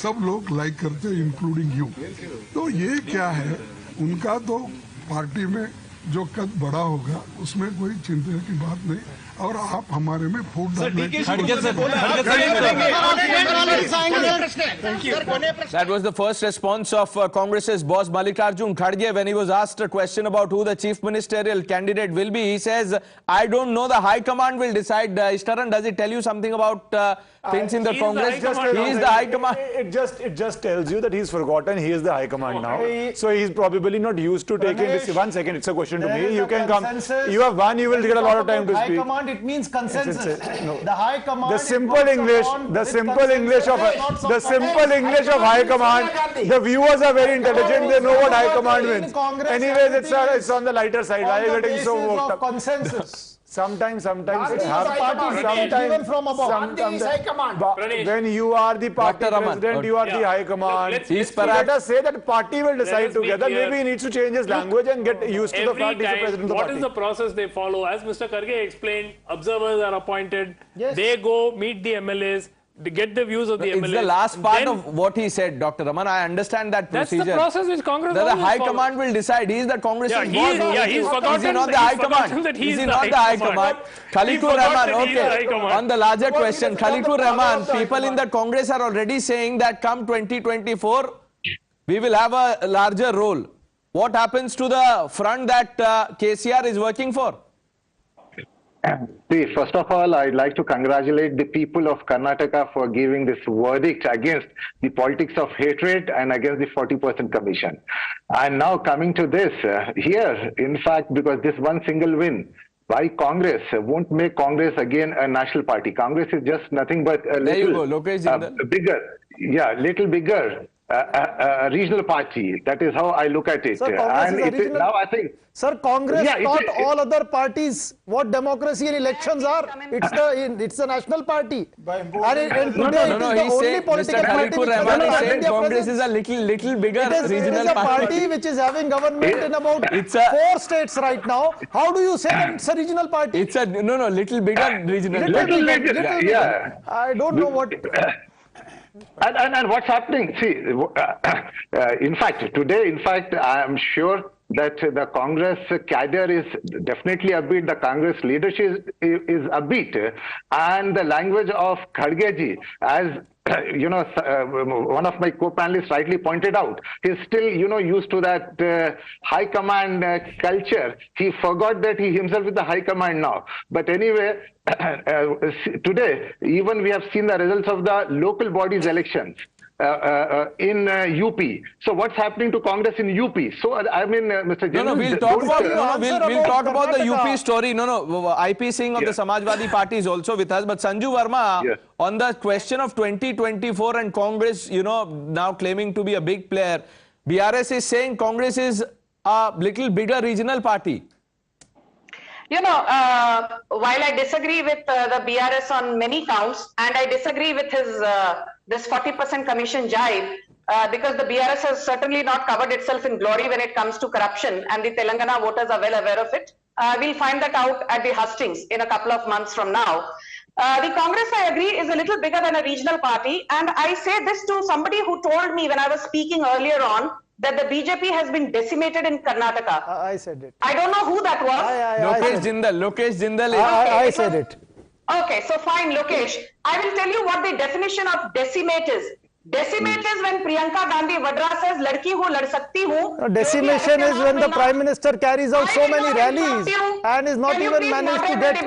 सब लोग लाइक करते हैं, इंक्लूडिंग यू। तो ये क्या है, उनका तो पार्टी में जो कद बड़ा होगा उसमें कोई चिंता की बात नहीं, और आप हमारे में फूट डालने की That was the first response of Congress's boss Mallikarjun Kharge when he was asked a question about who the chief ministerial candidate will be. He says, I don't know, the High Command will decide. Ishtaran, does it tell you something about things in the Congress? He is the High Command. It just tells you that he's forgotten he is the High Command now. So he's probably not used to taking this. 1 second, it's a question to me. You can come. You have one, you will get a lot of time to speak. High Command, it means consensus. No. The High Command. The simple English of High Command. The viewers are very intelligent. They know what High Command means. Anyways, it's on the lighter side. Why are you getting so worked up? Consensus. Sometimes even from above. When you are the party president, you are the High Command. Let us say that party will decide together. Maybe he needs to change his language and get used to the fact he's the president of the party. What is the process they follow? As Mr. Kharge explained, observers are appointed. They go meet the MLAs. To get the views of the MLAs. It's the last part of what he said, Dr. Raman. I understand that procedure. That's the process which Congress the High Command will decide. He is the Congress boss. He's forgotten. Is he not the High Command? Is he not the High Command? Khaliqur Rahman, okay. On the larger question, Khaliqur Rahman, people in the Congress are already saying that come 2024, we will have a larger role. What happens to the front that KCR is working for? See, first of all, I'd like to congratulate the people of Karnataka for giving this verdict against the politics of hatred and against the 40% commission. And now coming to this, here, in fact, because this one single win by Congress won't make Congress again a national party. Congress is just nothing but a little bigger. Yeah, little bigger regional party. That is how I look at it. Sir, Congress and is a regional... now I think... Sir, Congress taught all other parties what democracy and elections are. It's the national party. And today it is the only political party which said Congress is a little bigger regional party. It is a party which is having government in about 4 states right now. How do you say that it's a regional party? It's a little bigger regional party. Little bigger, yeah. I don't know what... And what's happening? See, in fact, today, I am sure that the Congress cadre is definitely upbeat, the Congress leadership is upbeat, and the language of Khargeji, as one of my co-panelists rightly pointed out, he's still, used to that high command culture. He forgot that he himself is the high command now. But anyway, today, even we have seen the results of the local bodies elections in UP. So what's happening to Congress in UP? So I mean, Mr. General, we'll talk about the UP story. IP Singh of the Samajwadi Party is also with us. But Sanju Verma, on the question of 2024 and Congress, now claiming to be a big player, BRS is saying Congress is a little bigger regional party. While I disagree with the BRS on many counts, and I disagree with his this 40% commission jibe, because the BRS has certainly not covered itself in glory when it comes to corruption, and the Telangana voters are well aware of it. We'll find that out at the hustings in a couple of months from now. The Congress, I agree, is a little bigger than a regional party, and I say this to somebody who told me when I was speaking earlier on that the BJP has been decimated in Karnataka. I said it. I don't know who that was. Lokesh Jindal. I said it. Okay, so fine, Lokesh. I will tell you what the definition of decimate is. Decimate is when Priyanka Gandhi Vadra says, "Ladki hu, lad sakti hu." Decimation is when the Prime Minister carries out so many rallies and is not even managed to get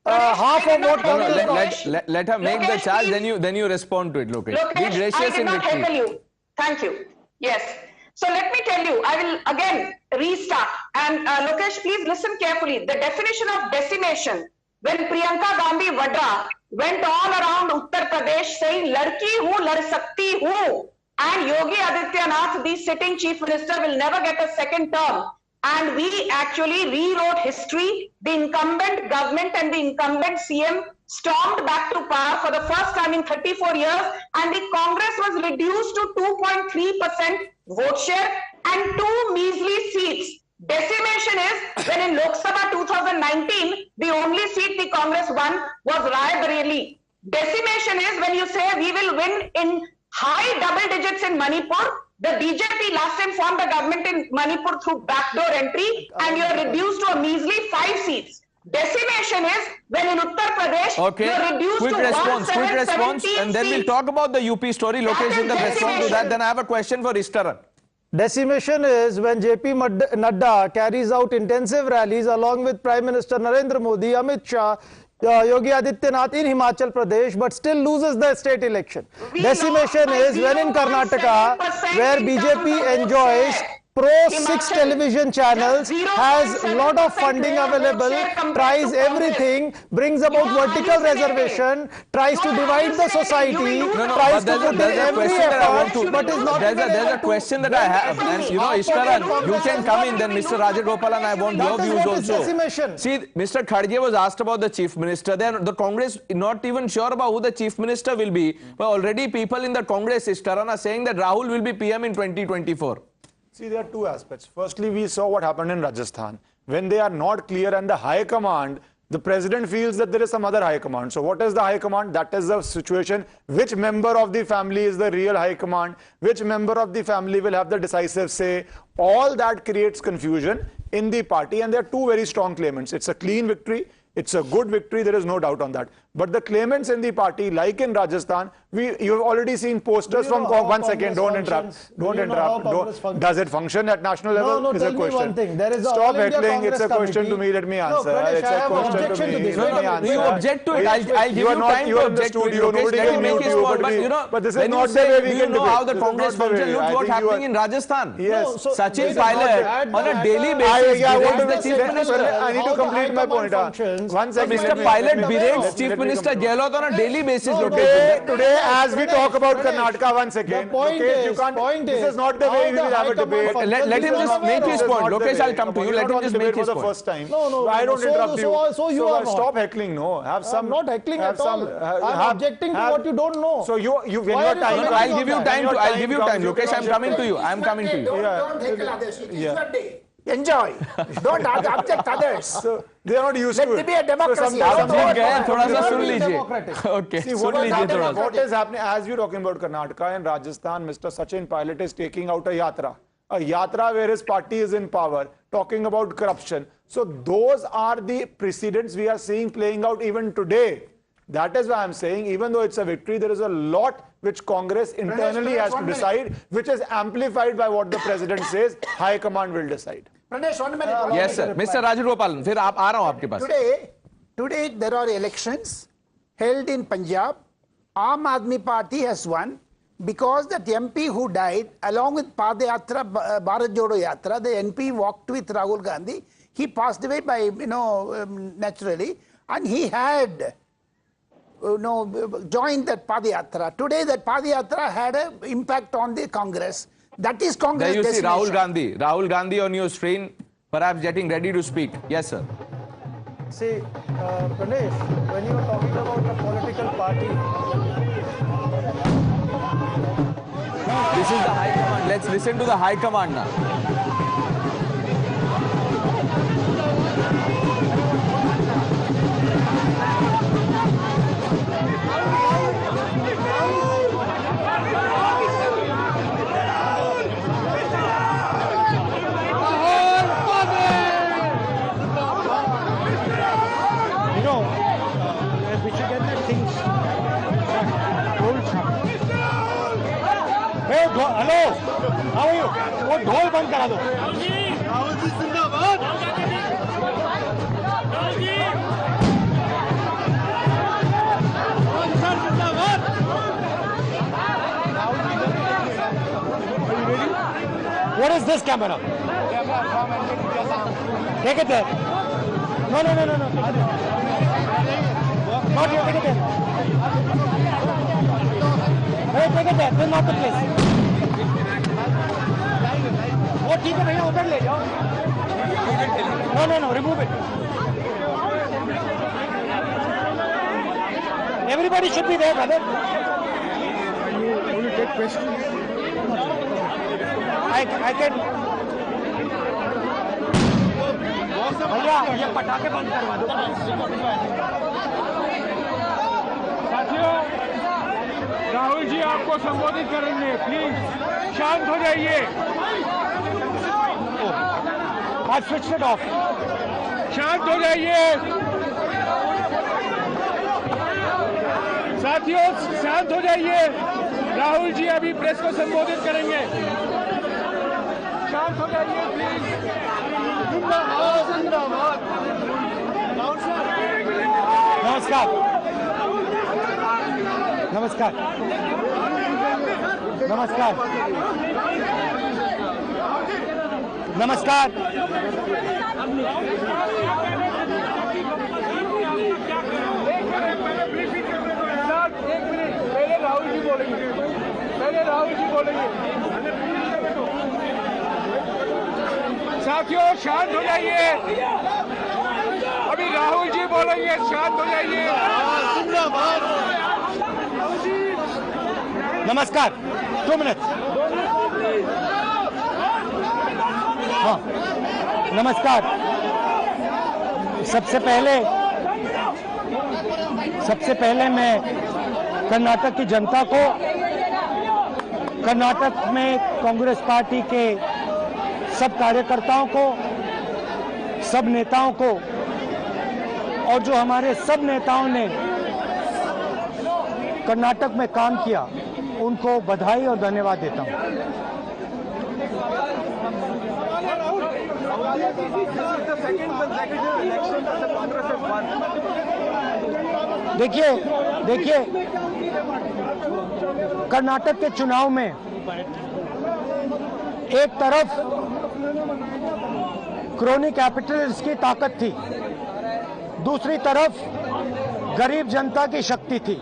half of what Congress got. Let her make the charge, then you respond to it, Lokesh. Lokesh, be gracious in heckle you. Thank you. Yes. So let me tell you, I will again restart. And Lokesh, please listen carefully. The definition of decimation, when Priyanka Gandhi Vadra went all around Uttar Pradesh saying, "Ladki hu, lad sakti hu," and Yogi Adityanath, the sitting chief minister, will never get a second term. And we actually rewrote history. The incumbent government and the incumbent CM stormed back to power for the first time in 34 years, and the Congress was reduced to 2.3% vote share and 2 measly seats. Decimation is when in Lok Sabha 2019, the only seat the Congress won was Rai Bareli. Decimation is when you say we will win in high double digits in Manipur. The BJP last time formed a government in Manipur through backdoor entry, and you are reduced to a measly 5 seats. Decimation is when in Uttar Pradesh, you are reduced quick to response, and then we'll talk about the UP story. Lokesh will respond to that. Then I have a question for Ishtaran. Decimation is when JP Nadda carries out intensive rallies along with Prime Minister Narendra Modi, Amit Shah, Yogi Adityanath in Himachal Pradesh, but still loses the state election. Decimation is when in Karnataka, where BJP enjoys pro-6 television channels, has a lot of funding available, tries everything, brings about vertical reservation, tries to divide the society, tries to put in every effort, but is not... There's a question that I have, and Ishtaran, you can come in, then Mr. Rajagopalan, I want your views also. See, Mr. Kharge was asked about the Chief Minister. Then the Congress not even sure about who the Chief Minister will be, but already people in the Congress, Ishtaran, are saying that Rahul will be PM in 2024. See, there are two aspects. Firstly, we saw what happened in Rajasthan. When they are not clear and the high command, the president feels that there is some other high command. So what is the high command? That is the situation. Which member of the family is the real high command? Which member of the family will have the decisive say? All that creates confusion in the party, and there are two very strong claimants. It's a clean victory. It's a good victory. There is no doubt on that. But the claimants in the party, like in Rajasthan, you have already seen posters from... One second, don't interrupt. Don't interrupt. Does it function at national level? No, is a question. One thing. There is Stop heckling. It's a question to me. Let me answer. It's a question to me. Let me answer. You object to it. I'll give you time to object to it. Nobody can mute you. But this is not the way we can debate. You know how the Congress function. Look what's happening in Rajasthan. Yes. Sachin Pilot on a daily basis. I need to complete my point. elections. One second. Mr. Pilot berates Chief Minister Gehlot on a daily basis. Today, as we talk about Karnataka, one second. Point is, this is not the way we will have a debate. Let him just make his point. Lokesh, I'll come to you. Let him just make his point. For the first time. No. I don't interrupt you. So you are not. Stop heckling. No, have some. I'm not heckling at all. I'm objecting to what you don't know. So you when you are time. I'll give you time. I'll give you time. Lokesh, I'm coming to you. I'm coming to you. Don't heckle others. It is your day. Enjoy. Don't object others. So they are not used to it. Let there be a democracy. Okay. See, what is happening as we're talking about Karnataka and Rajasthan, Mr. Sachin Pilot is taking out a yatra where his party is in power, talking about corruption. So those are the precedents we are seeing playing out even today. That is why I'm saying, even though it's a victory, there is a lot which Congress internally has to decide, which is amplified by what the president says. High command will decide. Pranesh, 1 minute. Yes, sir. Mr. Rajagopalan, फिर आप आ रहा हूँ आपके पास. Today there are elections held in Punjab. Aam Aadmi Party has won because that MP who died, along with Padayatra, Bharat Jodo Yatra, the MP walked with Rahul Gandhi. He passed away by, naturally, and he had joined that Padayatra. Today that Padayatra had an impact on the Congress. That is Congress. There you see destination. Rahul Gandhi on your screen, perhaps getting ready to speak. Yes, sir. See, Pranesh, when you are talking about a political party, this is the high command. Let's listen to the high command now. Hello how are you वो ढोल बंद करा दो राहुल जी जिंदाबाद राहुल जी जिंदाबाद What is this camera? Take it there. No. Not here, take it there. Hey, take it there. This is not the place. वो ठीक है भैया उधर ले जाओ No, remove it. Everybody should be there, brother. Will you take questions? I can. भैया ये पटाखे बंद करवा दो साथियों राहुल जी आपको संबोधित करेंगे प्लीज शांत हो जाइए I switched it off. शांत हो जाइए साथियों शांत हो जाइए राहुल जी अभी प्रेस को संबोधित करेंगे शांत हो जाइए प्लीज नमस्कार नमस्कार नमस्कार नमस्कार पहले राहुल जी बोलेंगे साथियों शांत हो जाइए अभी राहुल जी बोलेंगे शांत हो जाइए नमस्कार 2 मिनट हाँ नमस्कार सबसे पहले मैं कर्नाटक की जनता को कर्नाटक में कांग्रेस पार्टी के सब कार्यकर्ताओं को सब नेताओं को और जो हमारे सब नेताओं ने कर्नाटक में काम किया उनको बधाई और धन्यवाद देता हूं देखिए कर्नाटक के चुनाव में एक तरफ क्रोनी कैपिटल्स की ताकत थी दूसरी तरफ गरीब जनता की शक्ति थी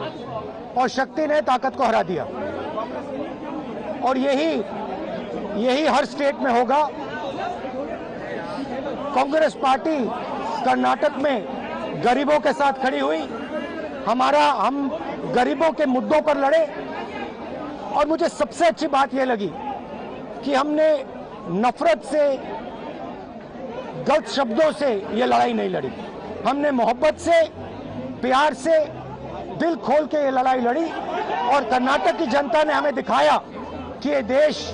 और शक्ति ने ताकत को हरा दिया। और यही हर स्टेट में होगा। कांग्रेस पार्टी कर्नाटक में गरीबों के साथ खड़ी हुई, हम गरीबों के मुद्दों पर लड़े। और मुझे सबसे अच्छी बात यह लगी कि हमने नफरत से, गलत शब्दों से ये लड़ाई नहीं लड़ी। हमने मोहब्बत से, प्यार से, दिल खोल के ये लड़ाई लड़ी। और कर्नाटक की जनता ने हमें दिखाया कि ये देश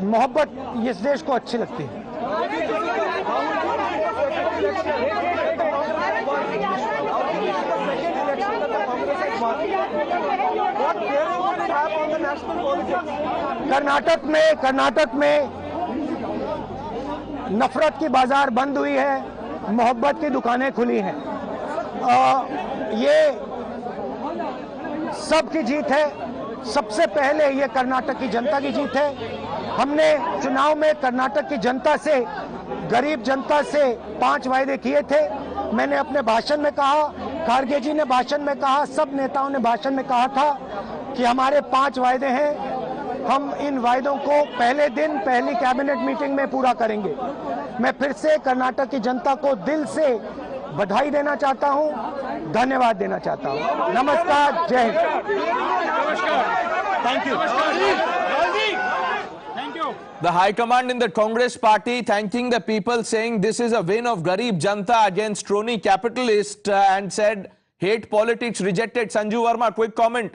मोहब्बत इस देश को अच्छी लगती है। कर्नाटक में नफरत की बाजार बंद हुई है, मोहब्बत की दुकानें खुली हैं। ये सबकी जीत है। सबसे पहले ये कर्नाटक की जनता की जीत है। हमने चुनाव में कर्नाटक की जनता से, गरीब जनता से 5 वायदे किए थे। मैंने अपने भाषण में कहा, खारगे जी ने भाषण में कहा, सब नेताओं ने भाषण में कहा था कि हमारे 5 वायदे हैं। हम इन वायदों को पहले दिन पहली कैबिनेट मीटिंग में पूरा करेंगे। मैं फिर से कर्नाटक की जनता को दिल से बधाई देना चाहता हूं, धन्यवाद देना चाहता हूं। नमस्कार, जय Hind. Thank you. The High Command in the Congress Party thanking the people, saying this is a win of Garib Janta against crony capitalist, and said hate politics rejected. Sanju Verma, quick comment.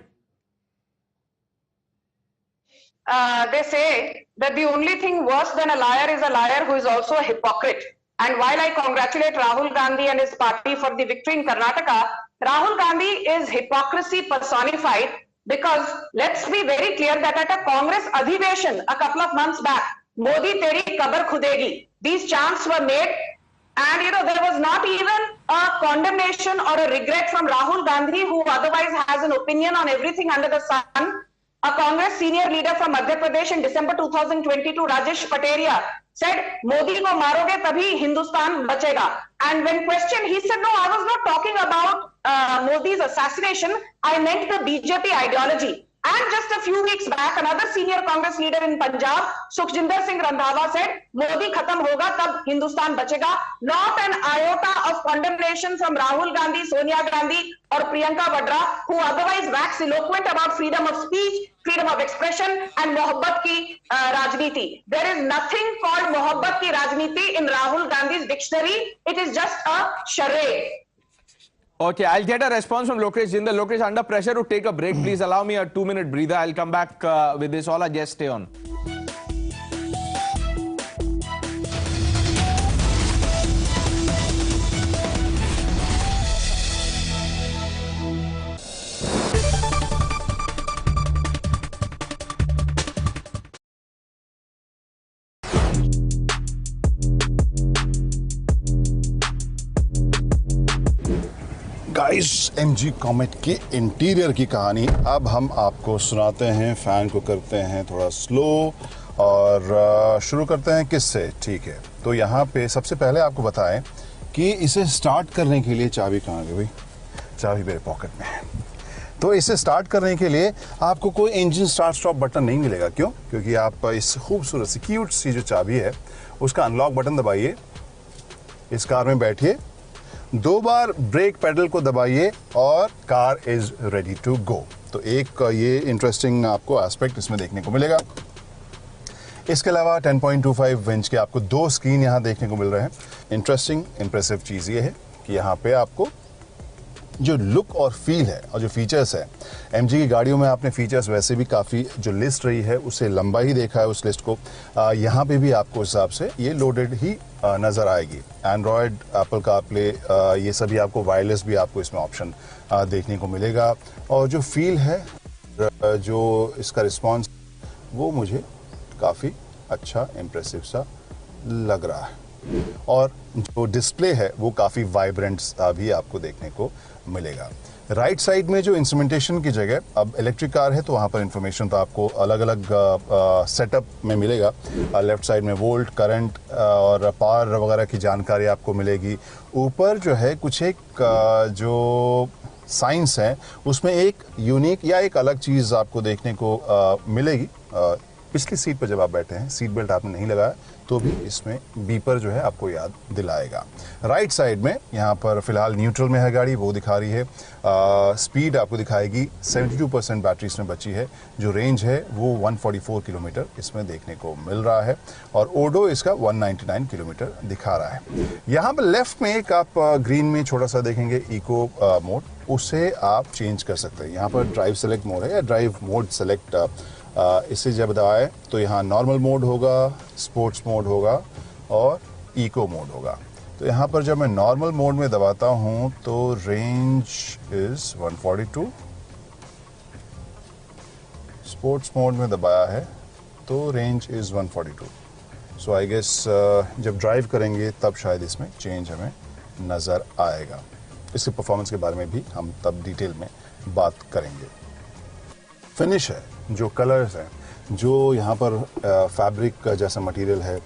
They say that the only thing worse than a liar is a liar who is also a hypocrite. And while I congratulate Rahul Gandhi and his party for the victory in Karnataka, Rahul Gandhi is hypocrisy personified. Because let's be very clear that at a Congress adhiveshan a couple of months back, Modi teri kabar khudegi, these chants were made, and there was not even a condemnation or a regret from Rahul Gandhi, who otherwise has an opinion on everything under the sun. A Congress senior leader from Madhya Pradesh in December 2022, Rajesh Pateria, said, Modi ko maroge tabhi Hindustan bachega. And when questioned, he said, no, I was not talking about Modi's assassination. I meant the BJP ideology. And just a few weeks back, another senior Congress leader in Punjab, Sukhjinder Singh Randhawa, said, Modi khatam hoga, tab Hindustan bachega. Not an iota of condemnation from Rahul Gandhi, Sonia Gandhi, or Priyanka Vadra, who otherwise wax eloquent about freedom of speech, freedom of expression, and mohabbat ki rajniti. There is nothing called mohabbat ki rajniti in Rahul Gandhi's dictionary. It is just a charade. Okay, I'll get a response from Lokesh Jindal. Lokesh, under pressure to take a break, please allow me a 2-minute breather. I'll come back with this. All our guests stay on. Guys, MG Comet के interior की कहानी अब हम आपको सुनाते हैं। Fan को करते हैं थोड़ा स्लो और शुरू करते हैं किससे। ठीक है, तो यहाँ पे सबसे पहले आपको बताएं कि इसे स्टार्ट करने के लिए चाबी कहाँ गई? भाई चाबी मेरे पॉकेट में है। तो इसे स्टार्ट करने के लिए आपको कोई इंजन स्टार्ट स्टॉप बटन नहीं मिलेगा। क्यों? क्योंकि आप इस खूबसूरत सी क्यूट सी जो चाबी है उसका अनलॉक बटन दबाइए, इस कार में बैठिए, 2 बार ब्रेक पेडल को दबाइए और car is ready to go. तो एक ये इंटरेस्टिंग आपको एस्पेक्ट इसमें देखने को मिलेगा। इसके अलावा 10.25 इंच के आपको 2 स्क्रीन यहाँ देखने को मिल रहे हैं। इंटरेस्टिंग इंप्रेसिव चीज़ ये है कि यहाँ पे आपको जो लुक और फील है और जो फीचर्स है, एमजी की गाड़ियों में आपने फीचर्स वैसे भी काफ़ी जो लिस्ट रही है उससे लंबा ही देखा है उस लिस्ट को। यहाँ पे भी आपको उस हिसाब से ये लोडेड ही नज़र आएगी। एंड्रॉयड, एप्पल कारप्ले, ये सभी आपको वायरलेस भी आपको इसमें ऑप्शन देखने को मिलेगा। और जो फील है, जो इसका रिस्पॉन्स, वो मुझे काफ़ी अच्छा इम्प्रेसिव सा लग रहा है। और जो डिस्प्ले है वो काफ़ी वाइब्रेंट भी आपको देखने को मिलेगा। राइट साइड में जो इंस्ट्रूमेंटेशन की जगह अब इलेक्ट्रिक कार है तो वहाँ पर इंफॉर्मेशन तो आपको अलग अलग सेटअप में मिलेगा। लेफ्ट साइड में वोल्ट, करंट और पावर वगैरह की जानकारी आपको मिलेगी। ऊपर जो है कुछ एक जो साइंस है उसमें एक यूनिक या एक अलग चीज़ आपको देखने को मिलेगी। पिछली सीट पर जब आप बैठे हैं, सीट बेल्ट आपने नहीं लगाया तो भी इसमें बीपर जो है आपको याद दिलाएगा। राइट साइड में यहाँ पर फिलहाल न्यूट्रल में है गाड़ी, वो दिखा रही है। स्पीड आपको दिखाएगी 72% बैटरी इसमें बची है। जो रेंज है वो 144 किलोमीटर इसमें देखने को मिल रहा है और ओडो इसका 199 किलोमीटर दिखा रहा है। यहाँ पर लेफ्ट में एक आप ग्रीन में छोटा सा देखेंगे इको मोड, उसे आप चेंज कर सकते हैं। यहाँ पर ड्राइव सेलेक्ट मोड है या ड्राइव मोड सेलेक्ट इसे जब दबाए तो यहाँ नॉर्मल मोड होगा, स्पोर्ट्स मोड होगा और इको मोड होगा। तो यहाँ पर जब मैं नॉर्मल मोड में दबाता हूँ तो रेंज इज 142, स्पोर्ट्स मोड में दबाया है तो range is 142। So I guess जब ड्राइव करेंगे तब शायद इसमें चेंज हमें नज़र आएगा। इसके परफॉर्मेंस के बारे में भी हम तब डिटेल में बात करेंगे। फिनिश है, जो कलर्स हैं, जो यहाँ पर फैब्रिक जैसा मटेरियल है,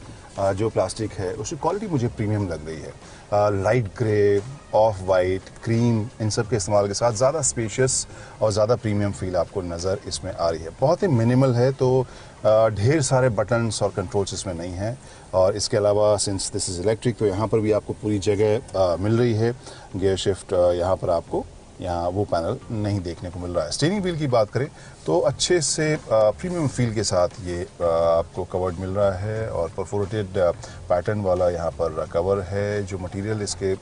जो प्लास्टिक है, उसकी क्वालिटी मुझे प्रीमियम लग रही है। Light grey, off white, cream, इन सब के इस्तेमाल के साथ ज़्यादा स्पेशियस और ज़्यादा प्रीमियम फील आपको नज़र इसमें आ रही है। बहुत ही मिनिमल है, तो ढेर सारे बटन्स और कंट्रोल्स इसमें नहीं हैं। और इसके अलावा सिंस दिस इज़ इलेक्ट्रिक तो यहाँ पर भी आपको पूरी जगह मिल रही है। गियर शिफ्ट यहाँ पर आपको यहाँ वो पैनल नहीं देखने को मिल रहा है। स्टीयरिंग व्हील की बात करें तो अच्छे से प्रीमियम फील के साथ ये आपको कवर्ड मिल रहा है और परफोरेटेड पैटर्न वाला यहाँ पर कवर है। जो मटेरियल इसके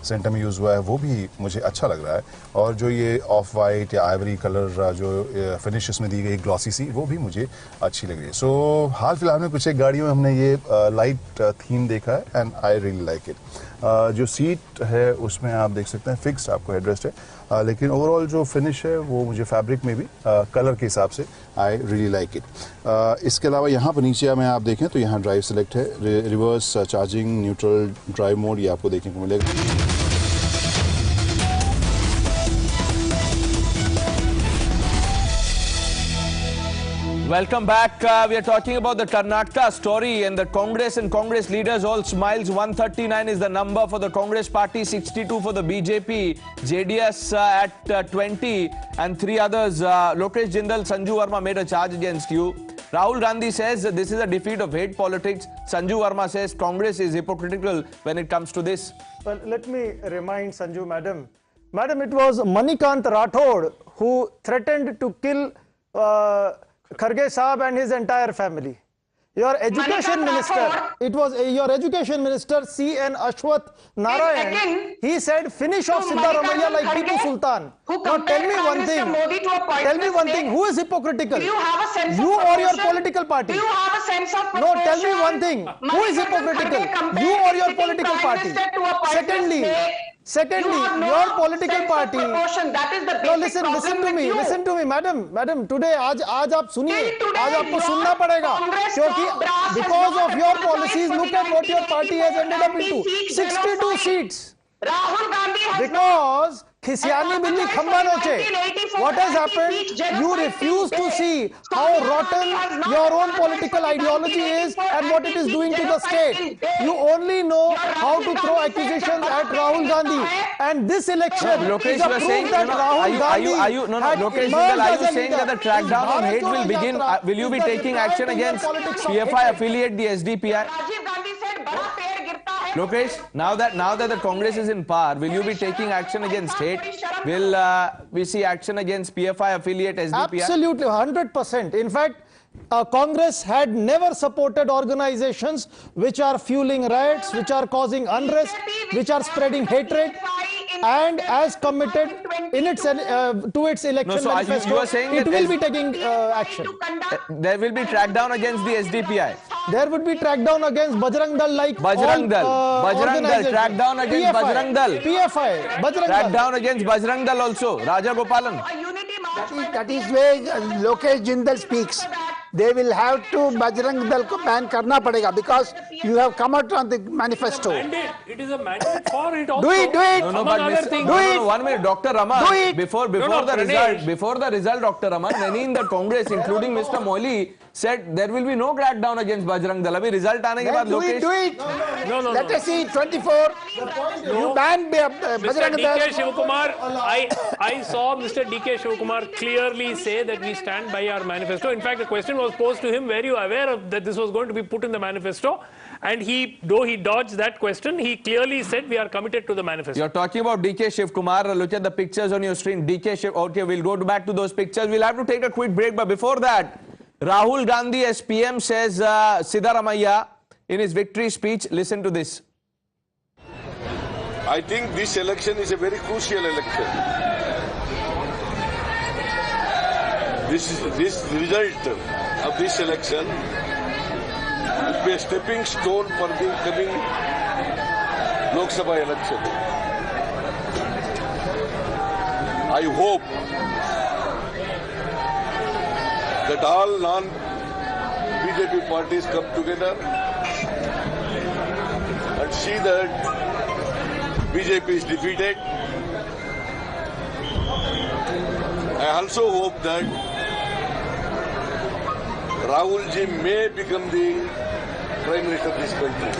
सेंटर में यूज़ हुआ है वो भी मुझे अच्छा लग रहा है और जो ये ऑफ वाइट या आइवरी कलर जो फिनिश इसमें दी गई ग्लॉसी सी, वो भी मुझे अच्छी लग रही है। सो हाल फिलहाल में कुछ एक गाड़ियों में हमने ये लाइट थीम देखा है and I really like it. जो सीट है उसमें आप देख सकते हैं फिक्स्ड आपको हेडरेस्ट है, लेकिन ओवरऑल जो फिनिश है वो मुझे फैब्रिक में भी कलर के हिसाब से आई रियली लाइक इट। इसके अलावा यहाँ पर नीचे में आप देखें तो यहाँ ड्राइव सेलेक्ट है, reverse charging, neutral, drive mode ये आपको देखने को मिलेगा। Welcome back. We are talking about the Karnataka story and the Congress and Congress leaders all smiles. 139 is the number for the Congress party, 62 for the BJP, JDS at 20 and three others. Lokesh Jindal, Sanju Verma made a charge against you. Rahul Gandhi says that this is a defeat of hate politics. Sanju Verma says Congress is hypocritical when it comes to this. Well, let me remind Sanju madam. Madam, it was Manikant Rathod who threatened to kill Kharge Saab and his entire family. Your education minister, it was your education minister C.N. Ashwath Narayan. He said finish off Siddaramaiah like Tipu Sultan. Now tell me one thing. Tell me one thing. Who is hypocritical? Do you have a sense you of or your proportion? political party? Do you have a sense of No, proportion? tell me one thing. Who is hypocritical? You or your political party? Secondly, your political party. That is the basic No, listen to me, madam. Today, आज आप सुनिए, आज आपको सुनना पड़ेगा, क्योंकि because of your policies, look at what your party has ended up into, 62 seats. Rahul Gandhi has because खिसियानी बिल्ली खंबा नोचे. What has happened? You refuse to see how rotten your own political ideology is and what it is doing to the state. You only know how to throw accusations at Rahul Gandhi. And this election is a proof that Rahul Gandhi Lokesh Jindal, are you saying that the crackdown on hate will begin? Will you be taking action against PFI affiliate, the SDPI? Lokesh, now that the Congress is in power, will you be taking action against hate? Will we see action against PFI affiliate SDPI? Absolutely, 100%. In fact, Congress had never supported organizations which are fueling riots, which are causing unrest, which are spreading hatred, and as committed in its to its election manifesto, it will be taking action. There will be crackdown against the SDPI. There would be crackdown against Bajrang Dal like Bajrang Dal, crackdown against PFI, Bajrang Dal. PFI, Bajrang Dal. Crackdown against Bajrang Dal also. Raja Gopalan. That is where Lokesh Jindal speaks. they will have to Bajrang Dal ko ban karna padega because you have come out on the manifesto. It is a mandate for it also. Do it, do it. No, but Do it. 1 minute, Dr. Raman. Do it. Before the result, Dr. Raman, many in the Congress, including Mr. Moili, said there will be no crackdown against Bajrang Dal. Abhi result aane ke baad Do it. No. Let us see 24. You ban Bajrang Dal. Mr. DK Shivakumar, I saw Mr. DK Shivakumar clearly say that we stand by our manifesto. In fact, the question was posed to him, were you aware of that this was going to be put in the manifesto? And though he dodged that question, he clearly said we are committed to the manifesto. You're talking about DK Shivakumar. Look at the pictures on your screen. DK Shiv. Okay, we'll go back to those pictures. We'll have to take a quick break. But before that, Rahul Gandhi as PM says Siddaramaiah in his victory speech. Listen to this. I think this election is a very crucial election. This result of this election will be a stepping stone for the coming Lok Sabha election. I hope that all non-BJP parties come together and see that BJP is defeated. I also hope that Rahul ji may become the Prime Minister of this country.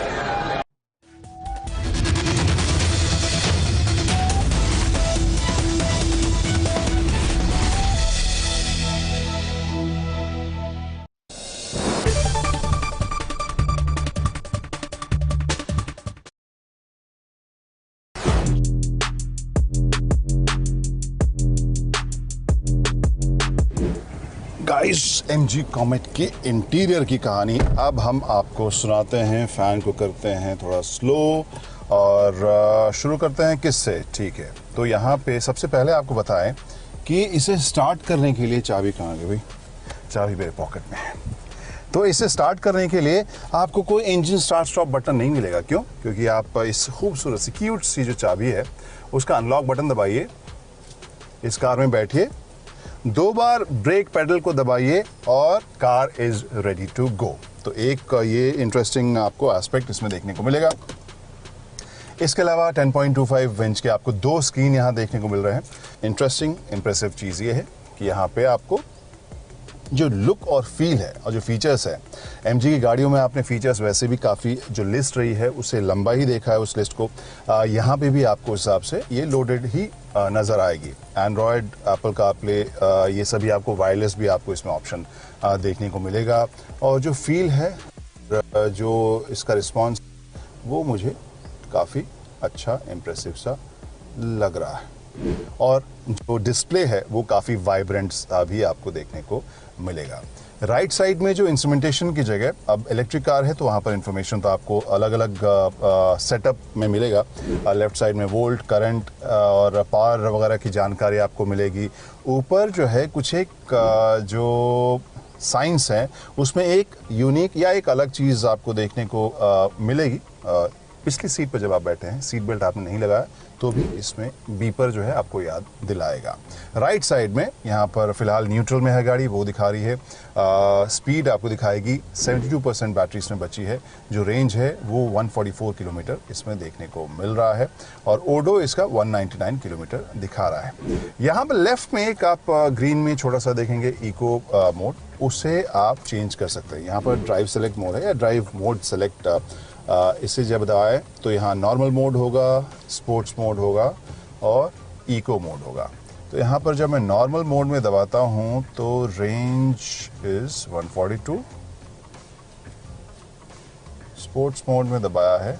Guys, MG Comet के interior की कहानी अब हम आपको सुनाते हैं। Fan को करते हैं थोड़ा स्लो और शुरू करते हैं किससे। ठीक है, तो यहाँ पे सबसे पहले आपको बताएं कि इसे स्टार्ट करने के लिए चाबी कहाँ गई भाई? चाबी मेरे पॉकेट में है। तो इसे स्टार्ट करने के लिए आपको कोई इंजन स्टार्ट स्टॉप बटन नहीं मिलेगा। क्यों? क्योंकि आप इस खूबसूरत सी क्यूट सी जो चाबी है उसका अनलॉक बटन दबाइए, इस कार में बैठिए, 2 बार ब्रेक पेडल को दबाइए और car is ready to go. तो एक ये इंटरेस्टिंग आपको एस्पेक्ट इसमें देखने को मिलेगा। इसके अलावा 10.25 इंच के आपको 2 स्क्रीन यहाँ देखने को मिल रहे हैं। इंटरेस्टिंग इंप्रेसिव चीज़ ये है कि यहाँ पे आपको जो लुक और फील है और जो फीचर्स है, एमजी की गाड़ियों में आपने फीचर्स वैसे भी काफ़ी जो लिस्ट रही है उससे लंबा ही देखा है उस लिस्ट को। यहाँ पे भी आपको उस हिसाब से ये लोडेड ही नज़र आएगी। एंड्रॉयड, एप्पल कारप्ले, ये सभी आपको वायरलेस भी आपको इसमें ऑप्शन देखने को मिलेगा। और जो फील है, जो इसका रिस्पॉन्स, वो मुझे काफ़ी अच्छा इम्प्रेसिव सा लग रहा है। और जो डिस्प्ले है वो काफ़ी वाइब्रेंट सा भी आपको देखने को मिलेगा। राइट साइड में जो इंस्ट्रूमेंटेशन की जगह, अब इलेक्ट्रिक कार है तो वहाँ पर इंफॉर्मेशन तो आपको अलग अलग सेटअप में मिलेगा। लेफ्ट साइड में वोल्ट, करंट और पावर वगैरह की जानकारी आपको मिलेगी। ऊपर जो है कुछ एक जो साइंस है उसमें एक यूनिक या एक अलग चीज़ आपको देखने को मिलेगी। पिछली सीट पर जब आप बैठे हैं, सीट बेल्ट आपने नहीं लगाया तो भी इसमें बीपर जो है आपको याद दिलाएगा। राइट साइड में यहाँ पर फिलहाल न्यूट्रल में है गाड़ी, वो दिखा रही है। स्पीड आपको दिखाएगी, 72% बैटरी इसमें बची है। जो रेंज है वो 144 किलोमीटर इसमें देखने को मिल रहा है और ओडो इसका 199 किलोमीटर दिखा रहा है। यहाँ पर लेफ्ट में एक आप ग्रीन में छोटा सा देखेंगे इको मोड, उसे आप चेंज कर सकते हैं। यहाँ पर ड्राइव सेलेक्ट मोड है या ड्राइव मोड सेलेक्ट, इसे जब दबाए तो यहाँ नॉर्मल मोड होगा, स्पोर्ट्स मोड होगा और इको मोड होगा। तो यहाँ पर जब मैं नॉर्मल मोड में दबाता हूँ तो रेंज इज 142, स्पोर्ट्स मोड में दबाया है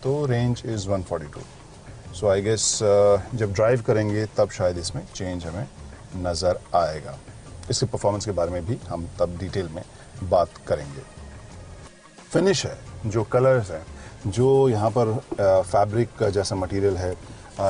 तो range is 142। So I guess जब ड्राइव करेंगे तब शायद इसमें चेंज हमें नज़र आएगा। इसके परफॉर्मेंस के बारे में भी हम तब डिटेल में बात करेंगे। फिनिश है, जो कलर्स हैं, जो यहाँ पर फैब्रिक जैसा मटेरियल है,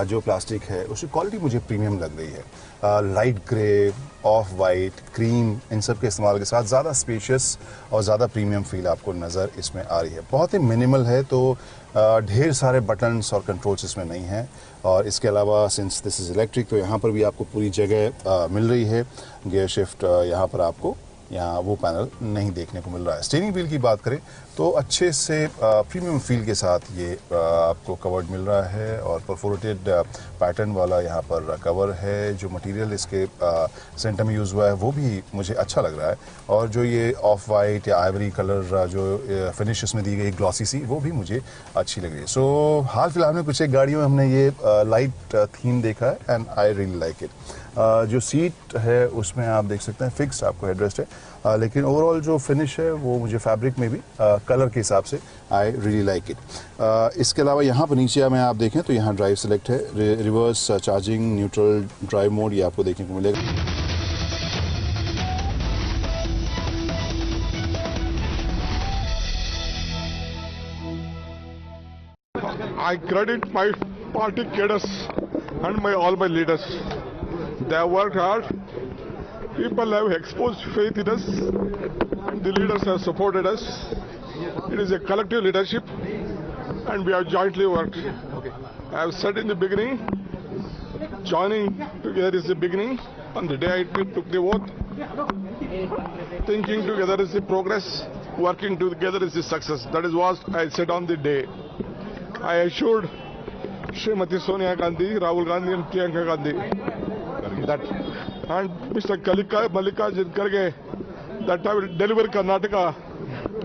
जो प्लास्टिक है, उसकी क्वालिटी मुझे प्रीमियम लग रही है। Light grey, off white, cream, इन सब के इस्तेमाल के साथ ज़्यादा स्पेशियस और ज़्यादा प्रीमियम फील आपको नज़र इसमें आ रही है। बहुत ही मिनिमल है, तो ढेर सारे बटन्स और कंट्रोल्स इसमें नहीं हैं। और इसके अलावा सिंस दिस इज़ इलेक्ट्रिक तो यहाँ पर भी आपको पूरी जगह मिल रही है। गियर शिफ्ट यहाँ पर आपको यहाँ वो पैनल नहीं देखने को मिल रहा है। स्टीयरिंग व्हील की बात करें तो अच्छे से प्रीमियम फील के साथ ये आपको कवर्ड मिल रहा है और परफोरेटेड पैटर्न वाला यहाँ पर कवर है। जो मटेरियल इसके सेंटर में यूज़ हुआ है वो भी मुझे अच्छा लग रहा है और जो ये ऑफ वाइट या आइवरी कलर जो फिनिश इसमें दी गई ग्लॉसी सी वो भी मुझे अच्छी लग रही है। सो हाल फिलहाल में कुछ एक गाड़ियों में हमने ये लाइट थीम देखा है and I really like it. जो सीट है उसमें आप देख सकते हैं फिक्स्ड आपको हेडरेस्ट है, लेकिन ओवरऑल जो फिनिश है वो मुझे फैब्रिक में भी कलर के हिसाब से आई रियली लाइक इट। इसके अलावा यहाँ पर नीचे में आप देखें तो यहाँ ड्राइव सेलेक्ट है, reverse charging, neutral drive mode ये आपको देखने को मिलेगा। I credit my party cadres and all my leaders. They have worked hard. People have exposed faith in us. The leaders have supported us. It is a collective leadership and we have jointly worked. I have said in the beginning, joining together is the beginning. On the day I took the oath, thinking together is the progress, working together is the success. That is what I said on the day. I assured Srimati Sonia Gandhi, Rahul Gandhi and Priyanka Gandhi that, and Mr. Mallikarjun Kharge, that I will deliver Karnataka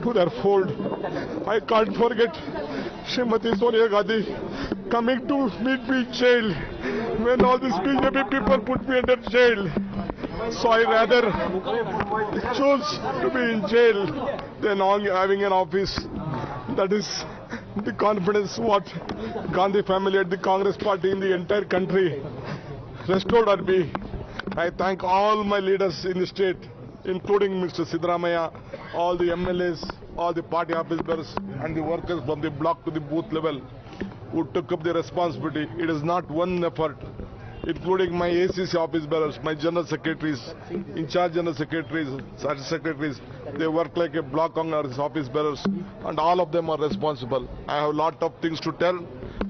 to their fold. I can't forget Srimati Sonia Gandhi coming to meet me in jail when all these BJP people put me under jail. So I rather choose to be in jail than having an office. That is the confidence what Gandhi family and the Congress party in the entire country restored on me. I thank all my leaders in the state, including Mr. Siddaramaiah, all the MLAs, all the party officers and the workers from the block to the booth level who took up the responsibility. It is not one effort, including my ACC office bearers, my general secretaries, in-charge general secretaries, secretaries. They work like a block office bearers and all of them are responsible. I have a lot of things to tell.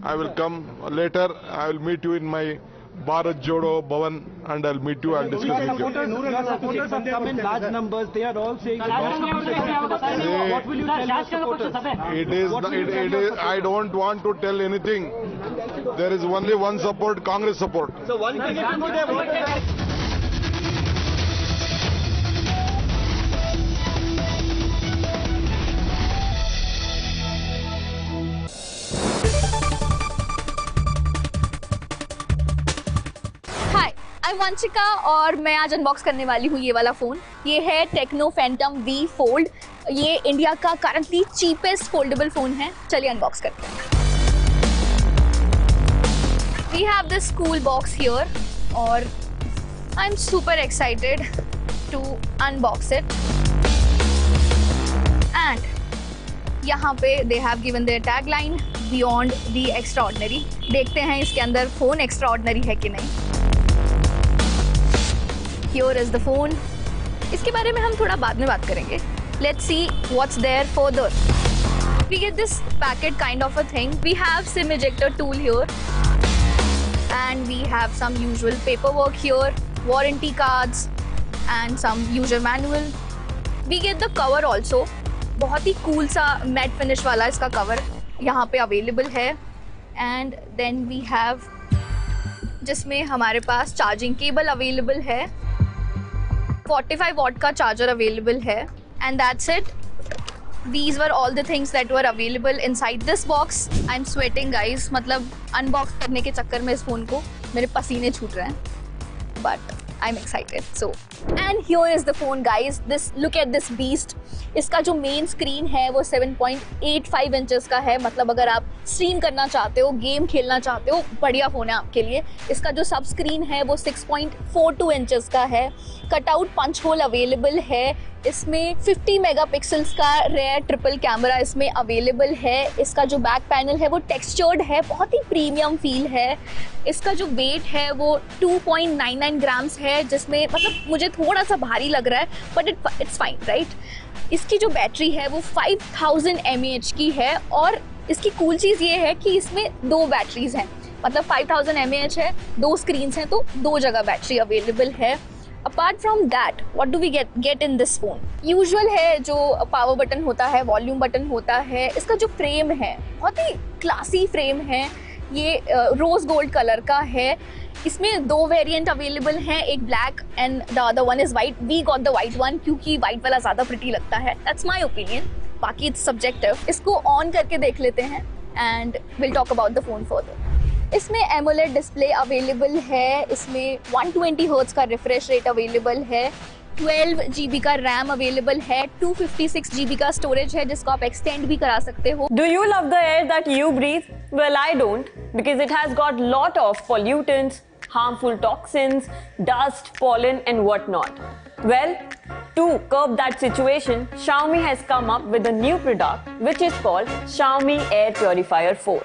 I will come later. I will meet you in my Bharat Jodo Bhavan and I'll meet you and discuss with you. Supporters have come in large numbers. They are all saying what will you tell your supporters? It is, I don't want to tell anything. There is only one support, Congress support. So one thing is before they vote. Vanshika और मैं आज unbox करने वाली हूँ ये वाला phone. ये है टेक्नो फैंटम V फोल्ड। ये इंडिया का करंटली चीपेस्ट फोल्डेबल फ़ोन है। चलिए अनबॉक्स करते हैं। We have this cool box here और I am super excited to unbox it. And यहाँ पे they have given their tagline beyond the extraordinary. देखते हैं इसके अंदर फ़ोन एक्स्ट्रा ऑर्डिनरी है कि नहीं। Here is the phone. इसके बारे में हम थोड़ा बाद में बात करेंगे. Let's see what's there further. We get this packet kind of a thing. We have SIM ejector tool here, and we have some usual paperwork here, warranty cards, and some user manual. We get the cover also. बहुत ही cool सा matte finish वाला इसका cover यहाँ पे available है. And then we have जिसमें हमारे पास charging cable available है, 45 वॉट का चार्जर अवेलेबल है, and that's it. These were all the things that were available inside this box. I'm sweating guys, मतलब अनबॉक्स करने के चक्कर में इस फ़ोन को मेरे पसीने छूट रहे हैं, but I'm excited. So, and here is the phone guys. Look at this beast. इसका जो मेन स्क्रीन है वो 7.85 इंचेस का है. मतलब अगर आप स्ट्रीम करना चाहते हो, गेम खेलना चाहते हो, बढ़िया फ़ोन है आपके लिए. इसका जो सब स्क्रीन है वो 6.42 इंचेस का है. कटआउट पंच होल अवेलेबल है. इसमें 50 मेगापिक्सल्स का रेयर ट्रिपल कैमरा इसमें अवेलेबल है. इसका जो बैक पैनल है वो टेक्सचर्ड है, बहुत ही प्रीमियम फील है. इसका जो वेट है वो 2.99 ग्राम्स है, जिसमें मतलब मुझे थोड़ा सा भारी लग रहा है, बट इट्स फाइन राइट. इसकी जो बैटरी है वो 5000 mAh की है, और इसकी कूल चीज़ ये है कि इसमें 2 बैटरीज हैं. मतलब 5000 mAh है, 2 स्क्रीन्स हैं, तो 2 जगह बैटरी अवेलेबल है. Apart from that, what do we get in this phone? Usual है जो power button होता है, volume button होता है, इसका जो frame है बहुत ही classy frame है, ये rose gold color का है. इसमें दो वेरिएंट अवेलेबल हैं, एक black and the other one is white. We got the white one क्योंकि वाइट वाला ज़्यादा प्रिटी लगता है. That's my opinion. बाकी इट्स सब्जेक्टिव. इसको ऑन करके देख लेते हैं and will talk about the phone further. इसमें एमोलेड डिस्प्ले अवेलेबल है. इसमें 120 हर्ट्ज का रिफ्रेश रेट अवेलेबल है. 12 GB का रैम अवेलेबल है. 256 GB का स्टोरेज है जिसको आप एक्सटेंड भी करा सकते हो. Do you love the air that you breathe? Well, I don't, because it has got lot of pollutants, harmful toxins, dust, pollen and whatnot. Well, to curb that situation, Xiaomi has come up with a new product which is called Xiaomi Air Purifier 4.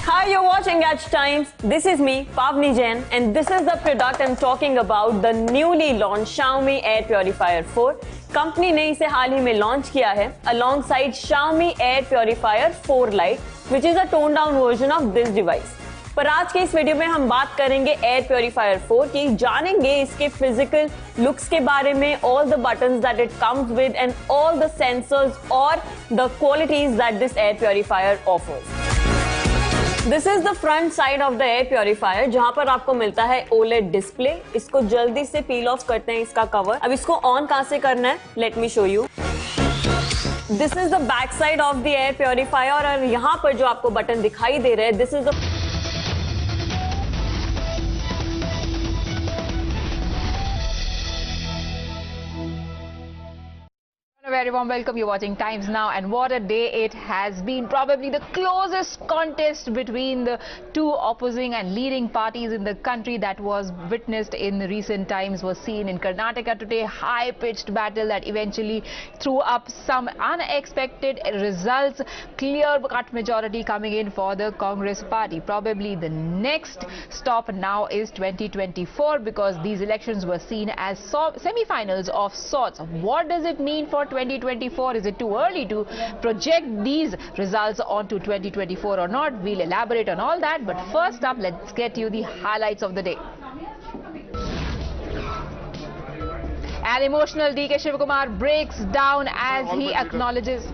Hi, you're watching Edge Times. This is me, Pavni Jain, and this is the product I'm talking about, the newly launched Xiaomi Air Purifier 4. Company ने इसे हाल ही में launch किया है alongside Xiaomi Air Purifier 4 Lite, which is a toned down version of this device. पर आज के इस video में हम बात करेंगे Air Purifier 4 की, जानेंगे इसके फिजिकल लुक्स के बारे में, all the buttons that it comes with and all the sensors or the qualities that this Air Purifier offers. This is the front side of the air purifier, जहां पर आपको मिलता है OLED डिस्प्ले. इसको जल्दी से पील ऑफ करते हैं इसका कवर. अब इसको ऑन कहां से करना है, let me show you. This is the back side of the air purifier और यहाँ पर जो आपको बटन दिखाई दे रहे हैं, this is the very warm welcome. You're watching Times Now, and what a day it has been. Probably the closest contest between the two opposing and leading parties in the country that was witnessed in recent times was seen in Karnataka today. High-pitched battle that eventually threw up some unexpected results. Clear-cut majority coming in for the Congress party. Probably the next stop now is 2024 because these elections were seen as semi-finals of sorts. What does it mean for 2024? Is it too early to project these results onto 2024 or not? We'll elaborate on all that, but first up, let's get you the highlights of the day. An emotional DK Shivakumar breaks down as he acknowledges.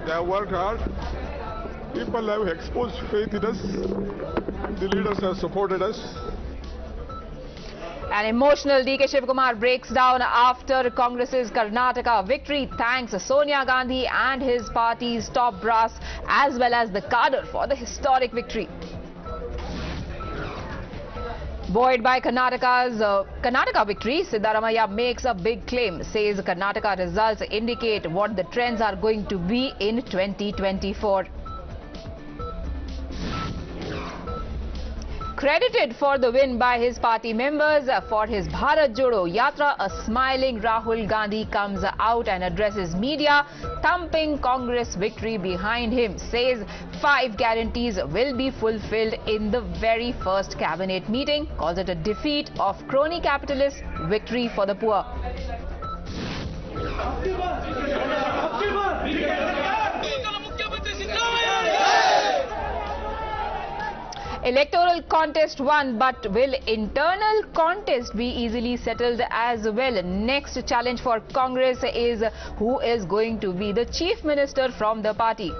They have worked hard. People have exposed faith in us. The leaders have supported us. An emotional DK Shivakumar breaks down after Congress's Karnataka victory. Thanks Sonia Gandhi and his party's top brass as well as the cadre for the historic victory. Buoyed by Karnataka victory, Siddaramaiah makes a big claim. Says Karnataka results indicate what the trends are going to be in 2024. Credited for the win by his party members for his Bharat Jodo Yatra, a smiling Rahul Gandhi comes out and addresses media, thumping Congress victory behind him. Says 5 guarantees will be fulfilled in the very first cabinet meeting. Calls it a defeat of crony capitalists, victory for the poor. Electoral contest won, but will internal contest be easily settled as well? Next challenge for Congress is who is going to be the chief minister from the party.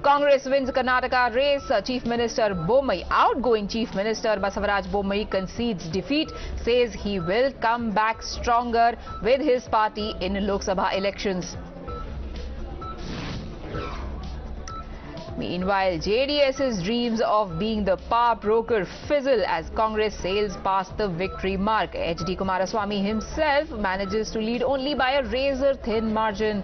Congress wins Karnataka race. Chief Minister Bommai, outgoing Chief Minister Basavaraj Bommai concedes defeat, says he will come back stronger with his party in Lok Sabha elections. Meanwhile, JDS's dreams of being the power broker fizzle as Congress sails past the victory mark. HD Kumaraswamy himself manages to lead only by a razor-thin margin.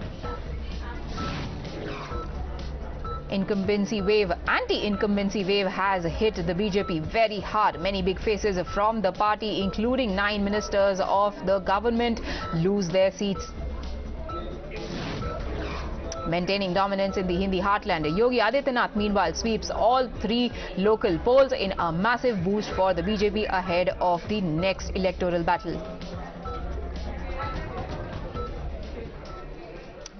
Anti-incumbency wave has hit the BJP very hard. Many big faces from the party, including 9 ministers of the government, lose their seats. Maintaining dominance in the Hindi heartland, Yogi Adityanath meanwhile sweeps all 3 local polls in a massive boost for the BJP ahead of the next electoral battle.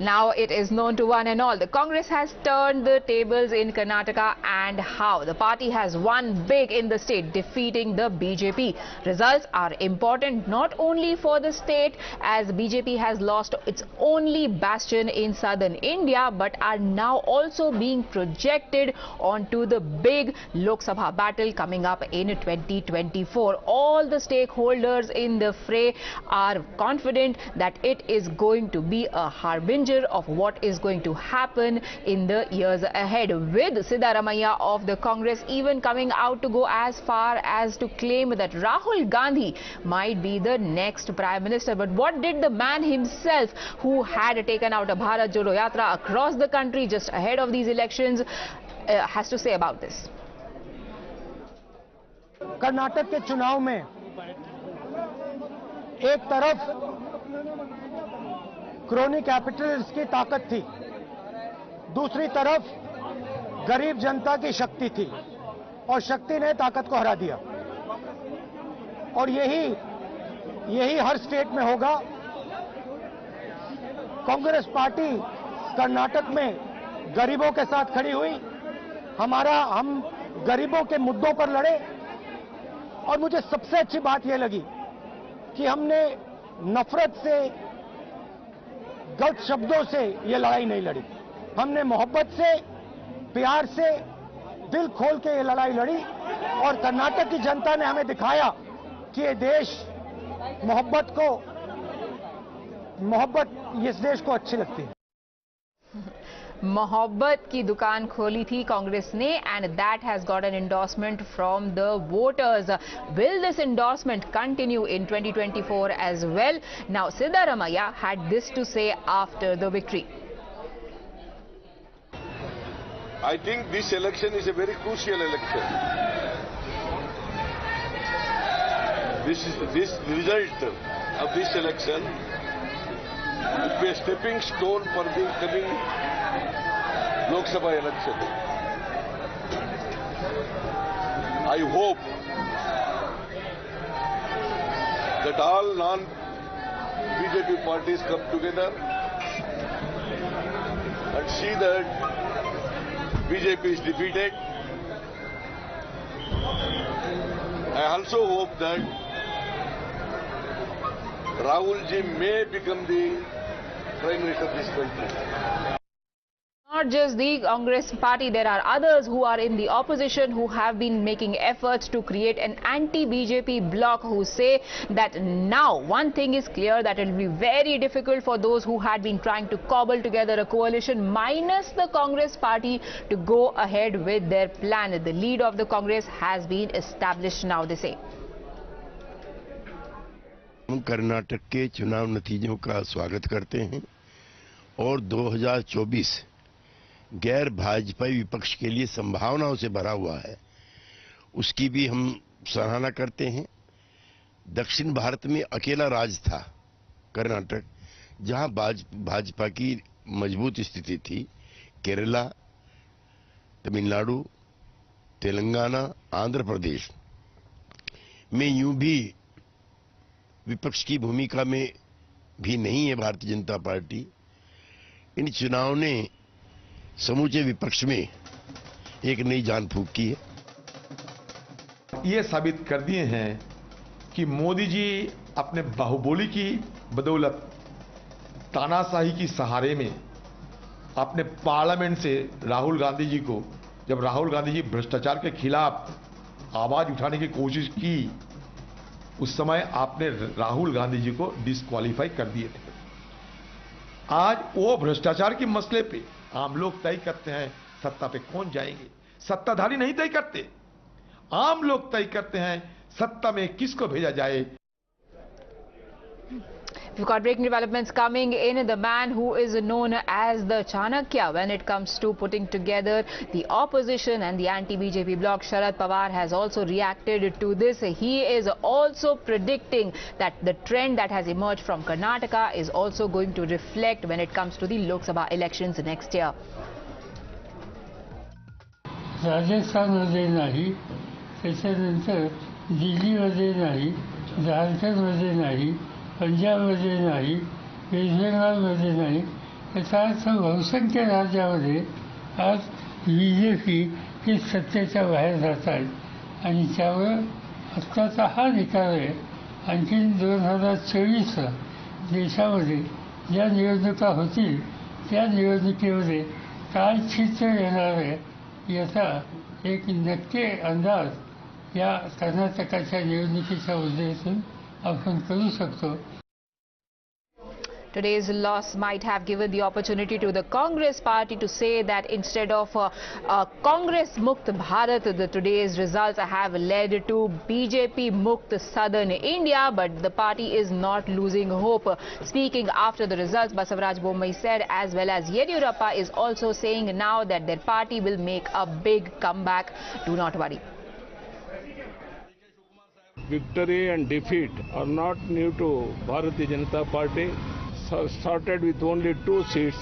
Now it is known to one and all. The Congress has turned the tables in Karnataka, and how. The party has won big in the state, defeating the BJP. Results are important not only for the state, as BJP has lost its only bastion in southern India, but are now also being projected onto the big Lok Sabha battle coming up in 2024. All the stakeholders in the fray are confident that it is going to be a harbinger of what is going to happen in the years ahead, with Siddaramaiah of the Congress even coming out to go as far as to claim that Rahul Gandhi might be the next Prime Minister. But what did the man himself, who had taken out a Bharat Jodo Yatra across the country just ahead of these elections, has to say about this? Karnataka के चुनाव में एक तरफ crony capitalist की ताकत थी, दूसरी तरफ गरीब जनता की शक्ति थी, और शक्ति ने ताकत को हरा दिया। और यही हर स्टेट में होगा। कांग्रेस पार्टी कर्नाटक में गरीबों के साथ खड़ी हुई, हम गरीबों के मुद्दों पर लड़े, और मुझे सबसे अच्छी बात यह लगी कि हमने नफरत से, गलत शब्दों से ये लड़ाई नहीं लड़ी। हमने मोहब्बत से, प्यार से, दिल खोल के ये लड़ाई लड़ी, और कर्नाटक की जनता ने हमें दिखाया कि ये देश मोहब्बत इस देश को अच्छी लगती है। मोहब्बत की दुकान खोली थी कांग्रेस ने, and that has got an endorsement from the voters. Will this endorsement continue in 2024 as well? Now, Siddaramaiah had this to say after the victory. I think this election is a very crucial election. This result of this election will be a stepping stone for the coming Lok Sabha election. I hope that all non-BJP parties come together and see that BJP is defeated. I also hope that Rahul ji may become the Prime Minister of this country. Not just the Congress party, there are others who are in the opposition who have been making efforts to create an anti-BJP bloc, who say that now one thing is clear, that it will be very difficult for those who had been trying to cobble together a coalition minus the Congress party to go ahead with their plan. The lead of the Congress has been established now, they say. हम कर्नाटक के चुनाव नतीजों का स्वागत करते हैं और 2024 गैर भाजपाई विपक्ष के लिए संभावनाओं से भरा हुआ है, उसकी भी हम सराहना करते हैं। दक्षिण भारत में अकेला राज्य था कर्नाटक जहां भाजपा की मजबूत स्थिति थी। केरला, तमिलनाडु, तेलंगाना, आंध्र प्रदेश में यूं भी विपक्ष की भूमिका में भी नहीं है भारतीय जनता पार्टी। इन चुनाव ने समूचे विपक्ष में एक नई जान फूंक की है। ये साबित कर दिए हैं कि मोदी जी अपने बाहुबली की बदौलत, तानाशाही की सहारे में अपने पार्लियामेंट से राहुल गांधी जी को, जब राहुल गांधी जी भ्रष्टाचार के खिलाफ आवाज उठाने की कोशिश की, उस समय आपने राहुल गांधी जी को डिस्क्वालीफाई कर दिए थे। आज वो भ्रष्टाचार के मसले पे आम लोग तय करते हैं सत्ता पे कौन जाएंगे। सत्ताधारी नहीं तय करते, आम लोग तय करते हैं सत्ता में किसको भेजा जाए। We've got breaking developments coming in. The man who is known as the Chanakya when it comes to putting together the opposition and the anti-BJP bloc, Sharad Pawar, has also reacted to this. He is also predicting that the trend that has emerged from Karnataka is also going to reflect when it comes to the Lok Sabha elections next year. राजस्थानमध्ये नाही, त्याच्यानंतर दिल्लीमध्ये नाही, झारखंडमध्ये नाही, पंजाबमध्ये नाही, waste बेंगालमध्ये नाही, याचा अर्थ बहुसंख्य राज्यामध्ये आज BJP हे सत्तेच्या बाहेर जात आहेत आणि त्यावर आत्ताचा हा निकाल आहे. आणखीन 2024 देशामध्ये ज्या निवडणुका होतील त्या निवडणुकीमध्ये काय चित्र येणार आहे याचा एक नक्की अंदाज या कर्नाटकाच्या निवडणुकीच्या उद्देशातून आपण करू शकतो. Today's loss might have given the opportunity to the Congress party to say that instead of Congress Mukt Bharat, today's results have led to BJP Mukt Southern India, but the party is not losing hope. Speaking after the results, Bommai said, as well as Yediyurappa is also saying now that their party will make a big comeback. Do not worry. Victory and defeat are not new to Bharatiya Janata Party. Started with only 2 seats.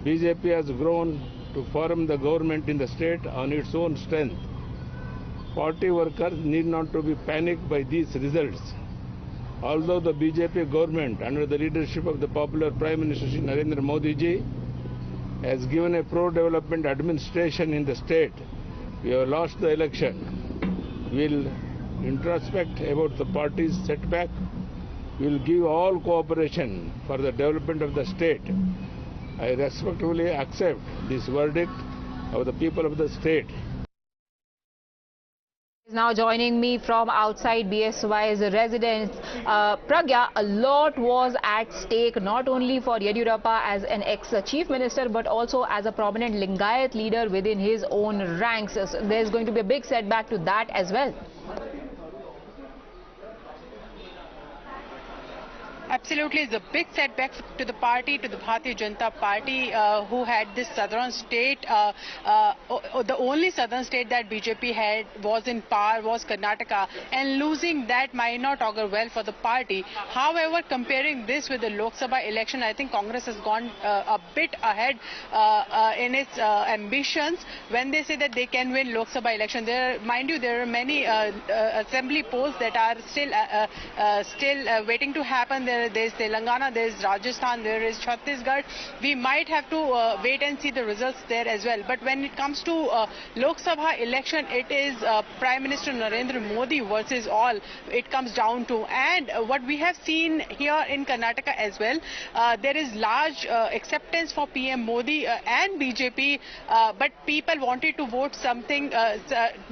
BJP has grown to form the government in the state on its own strength. Party workers need not to be panicked by these results. Although the BJP government under the leadership of the popular Prime Minister Shri Narendra Modi ji has given a pro-development administration in the state, we have lost the election. We will introspect about the party's setback. We will give all cooperation for the development of the state. I respectfully accept this verdict of the people of the state. Now joining me from outside BSY's residence, Pragya, a lot was at stake not only for Yediyurappa as an ex-chief minister but also as a prominent Lingayat leader within his own ranks. So there's going to be a big setback to that as well. Absolutely, it's a big setback to the party, to the Bharatiya Janata Party, who had this southern state. The only southern state that BJP had was in power was Karnataka, and losing that might not augur well for the party. However, comparing this with the Lok Sabha election, I think Congress has gone a bit ahead in its ambitions when they say that they can win Lok Sabha election. Mind you, there are many assembly polls that are still waiting to happen. There's Telangana, there's Rajasthan, there is Chhattisgarh. We might have to wait and see the results there as well. But when it comes to Lok Sabha election, it is Prime Minister Narendra Modi versus all it comes down to. And what we have seen here in Karnataka as well, there is large acceptance for PM Modi and BJP, but people wanted to vote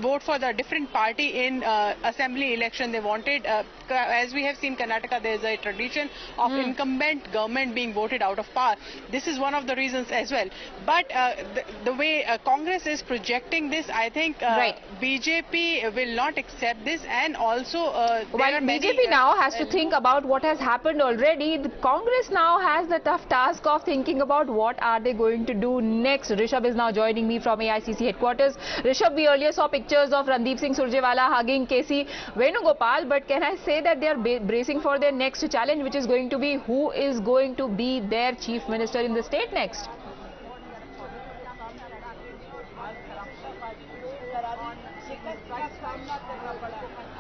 vote for the different party in assembly election. They wanted, as we have seen Karnataka, there is a tradition of incumbent government being voted out of power. This is one of the reasons as well. But the way Congress is projecting this, I think BJP will not accept this, and also while BJP now has to think about what has happened already, the Congress now has the tough task of thinking about what are they going to do next. Rishabh is now joining me from AICC headquarters. Rishabh, we earlier saw pictures of Randeep Singh Surjewala hugging KC Venugopal, but can I say that they are bracing for their next challenge, which is going to be who is going to be their chief minister in the state next?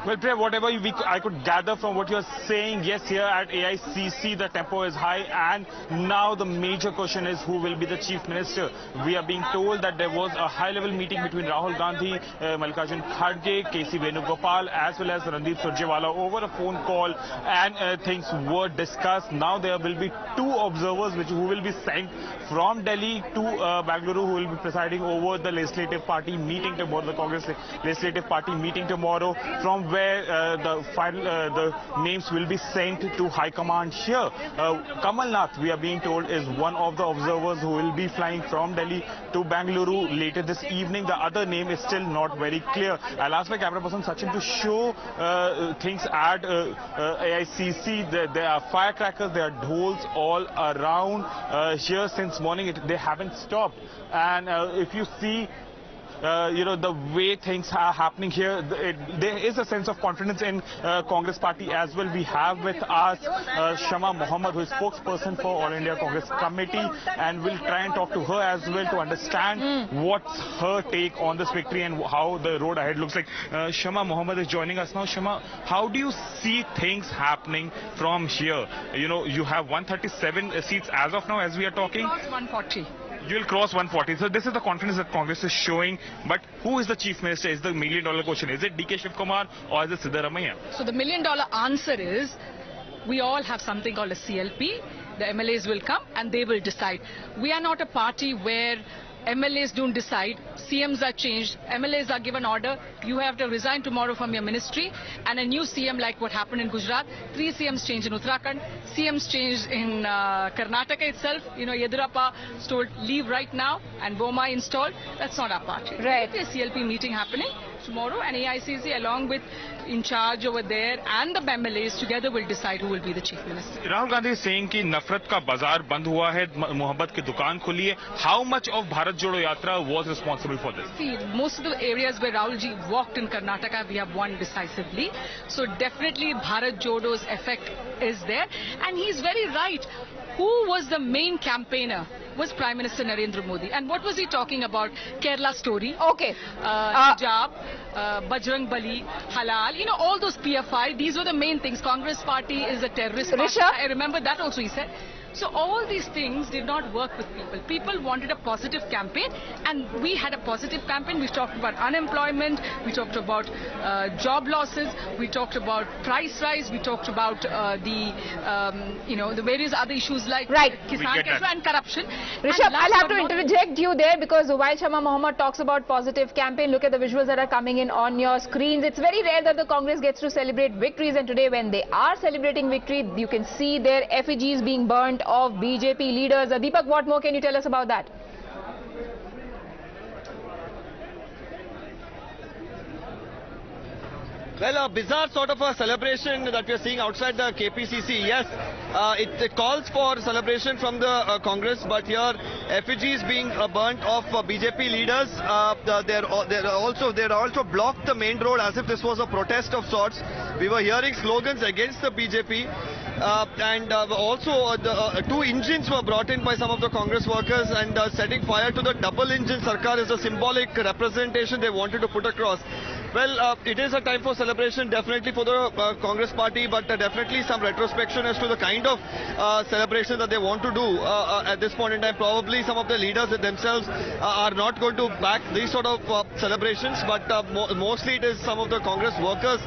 Well, Priya, whatever I could gather from what you're saying, yes, here at AICC, the tempo is high, and now the major question is who will be the chief minister. We are being told that there was a high-level meeting between Rahul Gandhi, Mallikarjun Kharge, KC Venugopal, as well as Randeep Surjewala over a phone call, and things were discussed. Now there will be 2 observers who will be sent from Delhi to Bangalore, who will be presiding over the legislative party meeting tomorrow, the Congress legislative party meeting tomorrow, from where the names will be sent to High Command here. Kamal Nath, we are being told, is one of the observers who will be flying from Delhi to Bangalore later this evening. The other name is still not very clear. I'll ask my camera person Sachin to show things at AICC. There are firecrackers, there are dhols all around here since morning. They haven't stopped. And if you see the way things are happening here, there is a sense of confidence in Congress party as well. We have with us Shama Mohammed, who is spokesperson for All India Congress Committee, and we'll try and talk to her as well to understand what's her take on this victory and how the road ahead looks like. Shama Mohammed is joining us now. Shama, how do you see things happening from here? You have 137 seats as of now as we are talking. 140. You'll cross 140. So this is the confidence that Congress is showing. But who is the chief minister? Is the million-dollar question. Is it DK Shivakumar or is it Siddaramaiah? So the million-dollar answer is, we all have something called a CLP. The MLAs will come and they will decide. We are not a party where MLAs don't decide, CMs are changed, MLAs are given order, you have to resign tomorrow from your ministry, and a new CM, like what happened in Gujarat, 3 CMs changed in Uttarakhand, CMs changed in Karnataka itself. Yedurappa told leave right now, and Bommai installed. That's not our party. Right. There's a CLP meeting happening tomorrow, and AICC along with in charge over there and the MLAs together will decide who will be the chief minister. Rahul Gandhi is saying कि नफरत का बाजार बंद हुआ है, मोहब्बत की दुकान खुली है. How much of Bharat Jodo Yatra was responsible for this? See, most of the areas where Rahul ji walked in Karnataka, we have won decisively. So definitely Bharat Jodo's effect is there, and he's very right. Who was the main campaigner? Was Prime Minister Narendra Modi. And what was he talking about? Kerala story. Okay. Hijab, Bajrang Bali, Halal, all those PFI, these were the main things. Congress party is a terrorist party. I remember that also he said. So all these things did not work with people. People wanted a positive campaign, and we had a positive campaign. We talked about unemployment, we talked about job losses, we talked about price rise, we talked about the various other issues like Kisan Kesho and corruption. Rishabh, I'll have to interject you there, because while Shama Mohammed talks about positive campaign, look at the visuals that are coming in on your screens. It's very rare that the Congress gets to celebrate victories, and today when they are celebrating victory, you can see their effigies being burnt of BJP leaders. Deepak, what more can you tell us about that? Well, a bizarre sort of a celebration that we are seeing outside the KPCC. Yes, it calls for celebration from the Congress, but here effigies being burnt of BJP leaders. They're also blocked the main road as if this was a protest of sorts. We were hearing slogans against the BJP. Also, 2 engines were brought in by some of the Congress workers, and setting fire to the double engine Sarkar is a symbolic representation they wanted to put across. Well, it is a time for celebration, definitely for the Congress party, but definitely some retrospection as to the kind of celebration that they want to do at this point in time. Probably some of the leaders themselves are not going to back these sort of celebrations, but mostly it is some of the Congress workers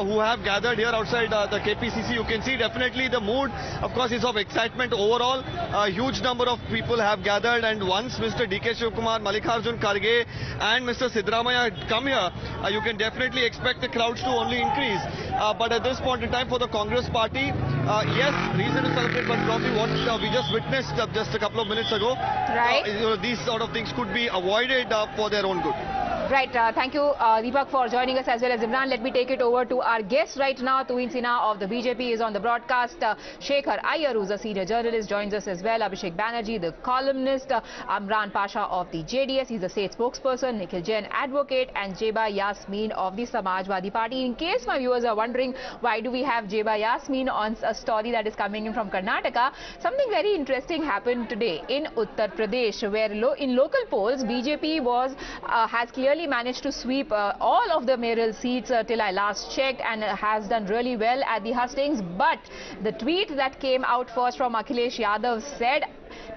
who have gathered here outside the KPCC. You can see definitely the mood, of course, is of excitement overall. A huge number of people have gathered, and once Mr. DK Shivakumar, Mallikarjun Kharge and Mr. Siddaramaiah come here, you can definitely expect the crowds to only increase. But at this point in time for the Congress party, yes, reason to celebrate, but probably what we just witnessed just a couple of minutes ago, these sort of things could be avoided for their own good. Right, thank you Deepak for joining us, as well as Imran. Let me take it over to our guest right now. Tuhin Sinha of the BJP is on the broadcast. Shekhar Iyer, who's a senior journalist, joins us as well. Abhishek Banerjee, the columnist. Amran Pasha of the JDS, he's the state spokesperson. Nikhil Jain, advocate, and Jeba Yasmin of the Samajwadi Party. In case my viewers are wondering why do we have Jeba Yasmin on a story that is coming in from Karnataka, something very interesting happened today in Uttar Pradesh, where in local polls BJP has clearly managed to sweep all of the mayoral seats till I last checked, and has done really well at the hustings. But the tweet that came out first from Akhilesh Yadav said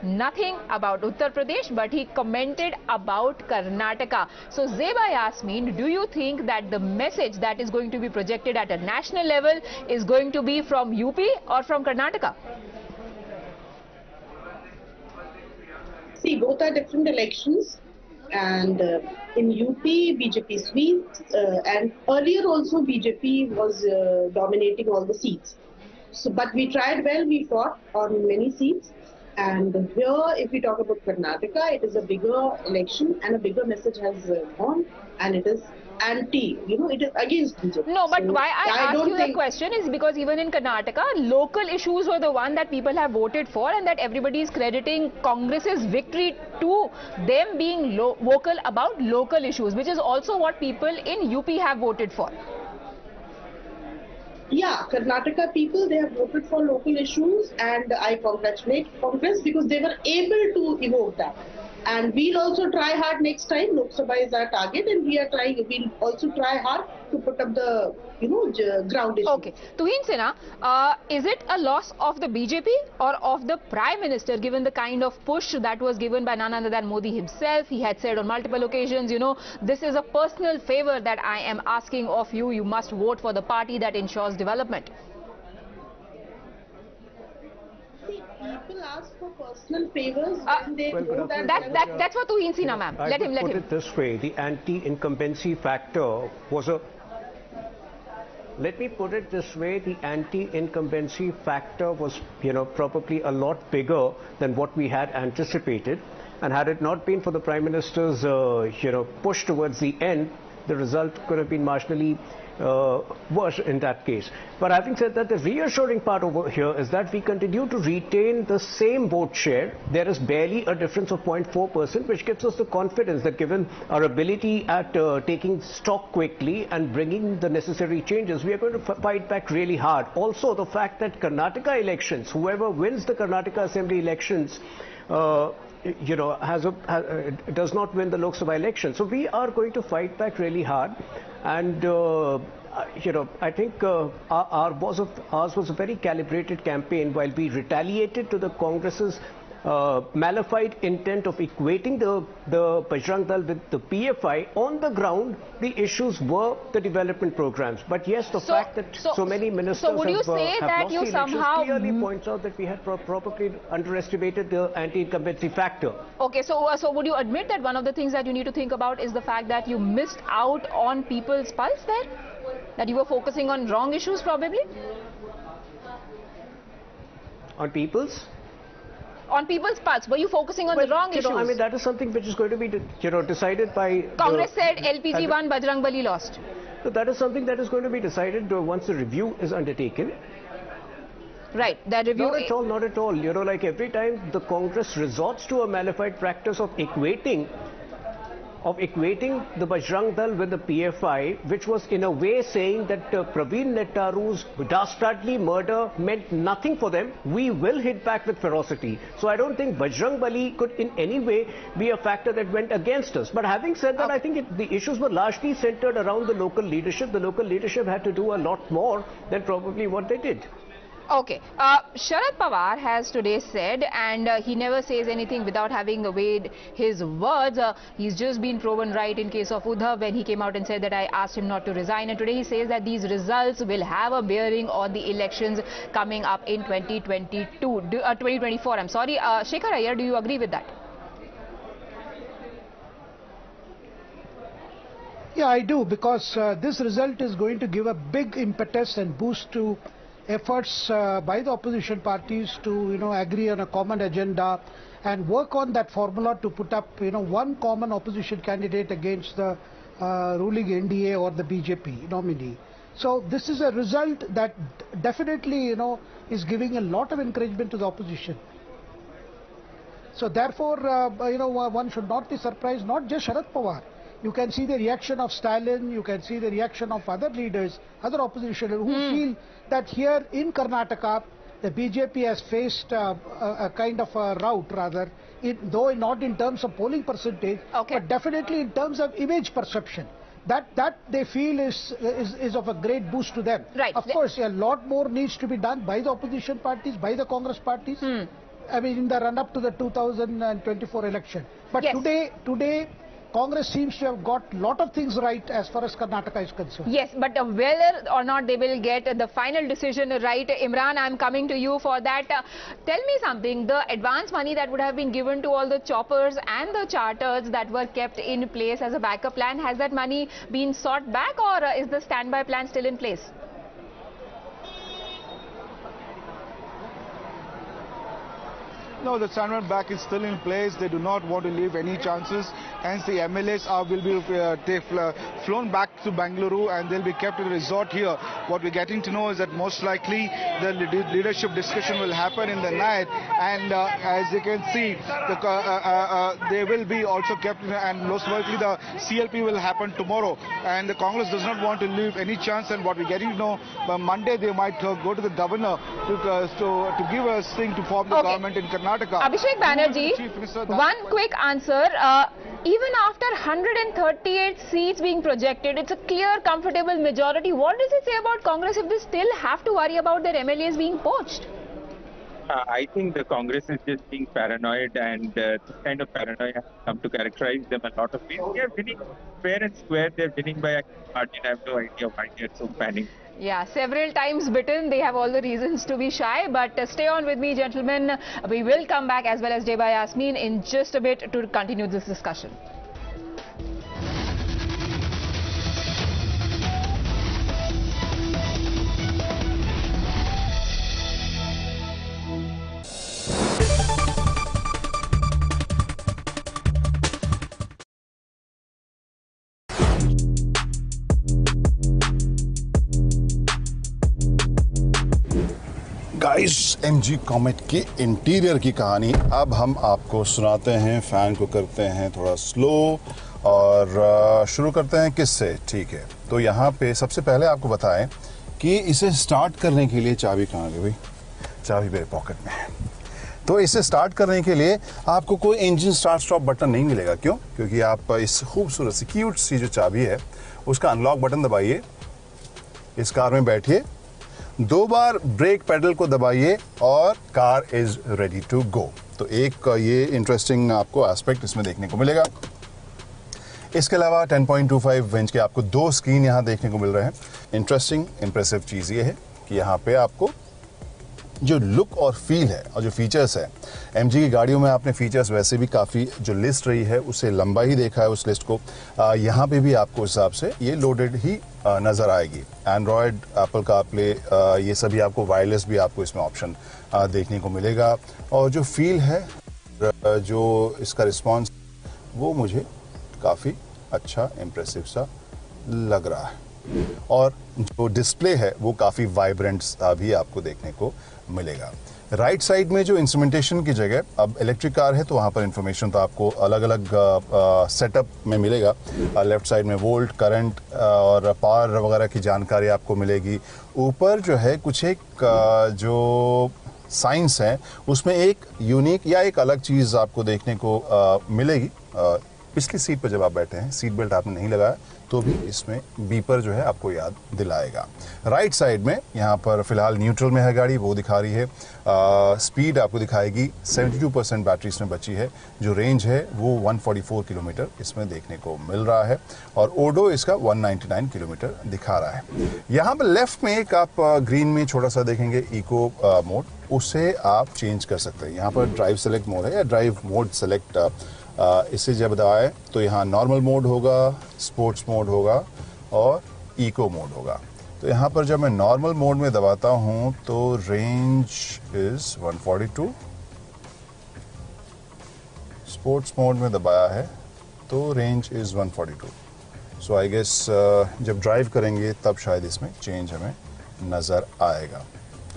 nothing about Uttar Pradesh, but he commented about Karnataka. So Jeba Yasmin, do you think that the message that is going to be projected at a national level is going to be from UP or from Karnataka? See, both are different elections. And in UP, BJP sweeps, and earlier also BJP was dominating all the seats. So, but we tried well, we fought on many seats. And here, if we talk about Karnataka, it is a bigger election and a bigger message has gone, and it is anti, it is against BJP. No, but So why I ask don't you the think question is because even in Karnataka, local issues were the one that people have voted for, and that everybody is crediting Congress's victory to them being vocal about local issues, which is also what people in UP have voted for. Yeah, Karnataka people, they have voted for local issues, and I congratulate Congress because they were able to evoke that. And we'll also try hard next time. Lok Sabha is our target, and we'll also try hard to put up the, ground issue. Okay. Tuhin Sinha, is it a loss of the BJP or of the Prime Minister, given the kind of push that was given by none other than Modi himself? He had said on multiple occasions, this is a personal favor that I am asking of you. You must vote for the party that ensures development. People ask for personal favors when they know that... That's what Tuhin Sinha, ma'am. Let him. Put it this way, the anti-incumbency factor was a... Let me put it this way, the anti-incumbency factor was, probably a lot bigger than what we had anticipated. And had it not been for the Prime Minister's, push towards the end, the result could have been marginally worse in that case. But having said that, the reassuring part over here is that we continue to retain the same vote share. There is barely a difference of 0.4%, which gives us the confidence that given our ability at taking stock quickly and bringing the necessary changes, we are going to fight back really hard. Also, the fact that Karnataka elections, whoever wins the Karnataka Assembly elections, does not win the Lok Sabha election. So we are going to fight back really hard. And, I think ours was a very calibrated campaign. While we retaliated to the Congress's malified intent of equating the Bajrang Dal with the PFI, on the ground, the issues were the development programs. But yes, the fact that so many ministers have lost the elections clearly points out that we had probably underestimated the anti-incumbency factor. Okay, so would you admit that one of the things that you need to think about is the fact that you missed out on people's pulse there? That you were focusing on wrong issues probably? On people's? On people's pulse, were you focusing on the wrong issues? I mean, that is something which is going to be, decided by... Congress said LPG won, Bajrang Bali lost. So that is something that is going to be decided once the review is undertaken. Right, that review... Not at all. Like every time the Congress resorts to a malified practice of equating the Bajrang Dal with the PFI, which was in a way saying that Praveen Nettaru's dastardly murder meant nothing for them, we will hit back with ferocity. So I don't think Bajrang Bali could in any way be a factor that went against us. But having said that, I think the issues were largely centered around the local leadership. The local leadership had to do a lot more than probably what they did. Okay, Sharad Pawar has today said, and he never says anything without having weighed his words. He's just been proven right in case of Uddhav when he came out and said that I asked him not to resign. And today he says that these results will have a bearing on the elections coming up in 2024. I'm sorry, Shekhar Iyer, do you agree with that? Yeah, I do, because this result is going to give a big impetus and boost to efforts by the opposition parties to, agree on a common agenda and work on that formula to put up, one common opposition candidate against the ruling NDA or the BJP nominee. So this is a result that definitely, is giving a lot of encouragement to the opposition. So therefore, one should not be surprised, not just Sharad Pawar. You can see the reaction of Stalin, you can see the reaction of other leaders, other opposition who feel that here in Karnataka, the BJP has faced a kind of a rout rather, though not in terms of polling percentage, but definitely in terms of image perception. That they feel is of a great boost to them. Right. Of course, a lot more needs to be done by the opposition parties, by the Congress parties. I mean, in the run-up to the 2024 election. But today, Congress seems to have got a lot of things right as far as Karnataka is concerned. Yes, but whether or not they will get the final decision right, Imran, I'm coming to you for that. Tell me something, the advance money that would have been given to all the choppers and the charters that were kept in place as a backup plan, has that money been sought back, or is the standby plan still in place? No, the standard back is still in place. They do not want to leave any chances. Hence, the MLAs will be flown back to Bengaluru and they'll be kept in a resort here. What we're getting to know is that most likely the leadership discussion will happen in the night, and as you can see, they will be also kept in, and most likely the CLP will happen tomorrow. And the Congress does not want to leave any chance. And what we're getting to know, by Monday they might go to the governor to give us thing to form the government in Karnataka. Abhishek Banerjee, one quick answer. Even after 138 seats being projected, it's a clear, comfortable majority. What does it say about Congress if they still have to worry about their MLAs being poached? I think the Congress is just being paranoid, and this kind of paranoia has come to characterize them a lot of ways. They are winning fair and square. They are winning by a margin. I have no idea why they are so panicked. Yeah, several times bitten. They have all the reasons to be shy. But stay on with me, gentlemen. We will come back, as well as Deba Yasmin, in just a bit to continue this discussion. Guys, MG Comet के interior की कहानी अब हम आपको सुनाते हैं। Fan को करते हैं थोड़ा स्लो और शुरू करते हैं किससे। ठीक है, तो यहाँ पे सबसे पहले आपको बताएं कि इसे स्टार्ट करने के लिए चाबी कहाँ गई भाई? चाबी मेरे पॉकेट में है। तो इसे स्टार्ट करने के लिए आपको कोई इंजन स्टार्ट स्टॉप बटन नहीं मिलेगा। क्यों? क्योंकि आप इस खूबसूरत सी क्यूट सी जो चाबी है उसका अनलॉक बटन दबाइए, इस कार में बैठिए, 2 बार ब्रेक पेडल को दबाइए और car is ready to go. तो एक ये इंटरेस्टिंग आपको एस्पेक्ट इसमें देखने को मिलेगा। इसके अलावा 10.25 इंच के आपको 2 स्क्रीन यहाँ देखने को मिल रहे हैं। इंटरेस्टिंग इंप्रेसिव चीज़ ये है कि यहाँ पे आपको जो लुक और फील है और जो फीचर्स है, एमजी की गाड़ियों में आपने फीचर्स वैसे भी काफ़ी जो लिस्ट रही है उससे लंबा ही देखा है उस लिस्ट को। यहाँ पे भी आपको उस हिसाब से ये लोडेड ही नज़र आएगी। एंड्रॉयड, एप्पल कारप्ले, ये सभी आपको वायरलेस भी आपको इसमें ऑप्शन देखने को मिलेगा। और जो फील है, जो इसका रिस्पॉन्स, वो मुझे काफ़ी अच्छा इम्प्रेसिव सा लग रहा है। और जो डिस्प्ले है वो काफ़ी वाइब्रेंट भी आपको देखने को मिलेगा। राइट साइड में जो इंस्ट्रूमेंटेशन की जगह, अब इलेक्ट्रिक कार है तो वहाँ पर इंफॉर्मेशन तो आपको अलग अलग सेटअप में मिलेगा। लेफ्ट साइड में वोल्ट, करंट और पावर वगैरह की जानकारी आपको मिलेगी। ऊपर जो है कुछ एक जो साइंस है उसमें एक यूनिक या एक अलग चीज़ आपको देखने को मिलेगी। पिछली सीट पर जब आप बैठे हैं, सीट बेल्ट आपने नहीं लगाया तो भी इसमें बीपर जो है आपको याद दिलाएगा। राइट साइड में यहाँ पर फिलहाल न्यूट्रल में है गाड़ी, वो दिखा रही है। स्पीड आपको दिखाएगी। 72% बैटरी इसमें बची है। जो रेंज है वो 144 किलोमीटर इसमें देखने को मिल रहा है और ओडो इसका 199 किलोमीटर दिखा रहा है। यहाँ पर लेफ्ट में एक आप ग्रीन में छोटा सा देखेंगे इको मोड, उसे आप चेंज कर सकते हैं। यहाँ पर ड्राइव सेलेक्ट मोड है या ड्राइव मोड सेलेक्ट, इसे जब दबाए तो यहाँ नॉर्मल मोड होगा, स्पोर्ट्स मोड होगा और इको मोड होगा। तो यहाँ पर जब मैं नॉर्मल मोड में दबाता हूँ तो रेंज इज 142, स्पोर्ट्स मोड में दबाया है तो range is 142। So I guess जब ड्राइव करेंगे तब शायद इसमें चेंज हमें नज़र आएगा।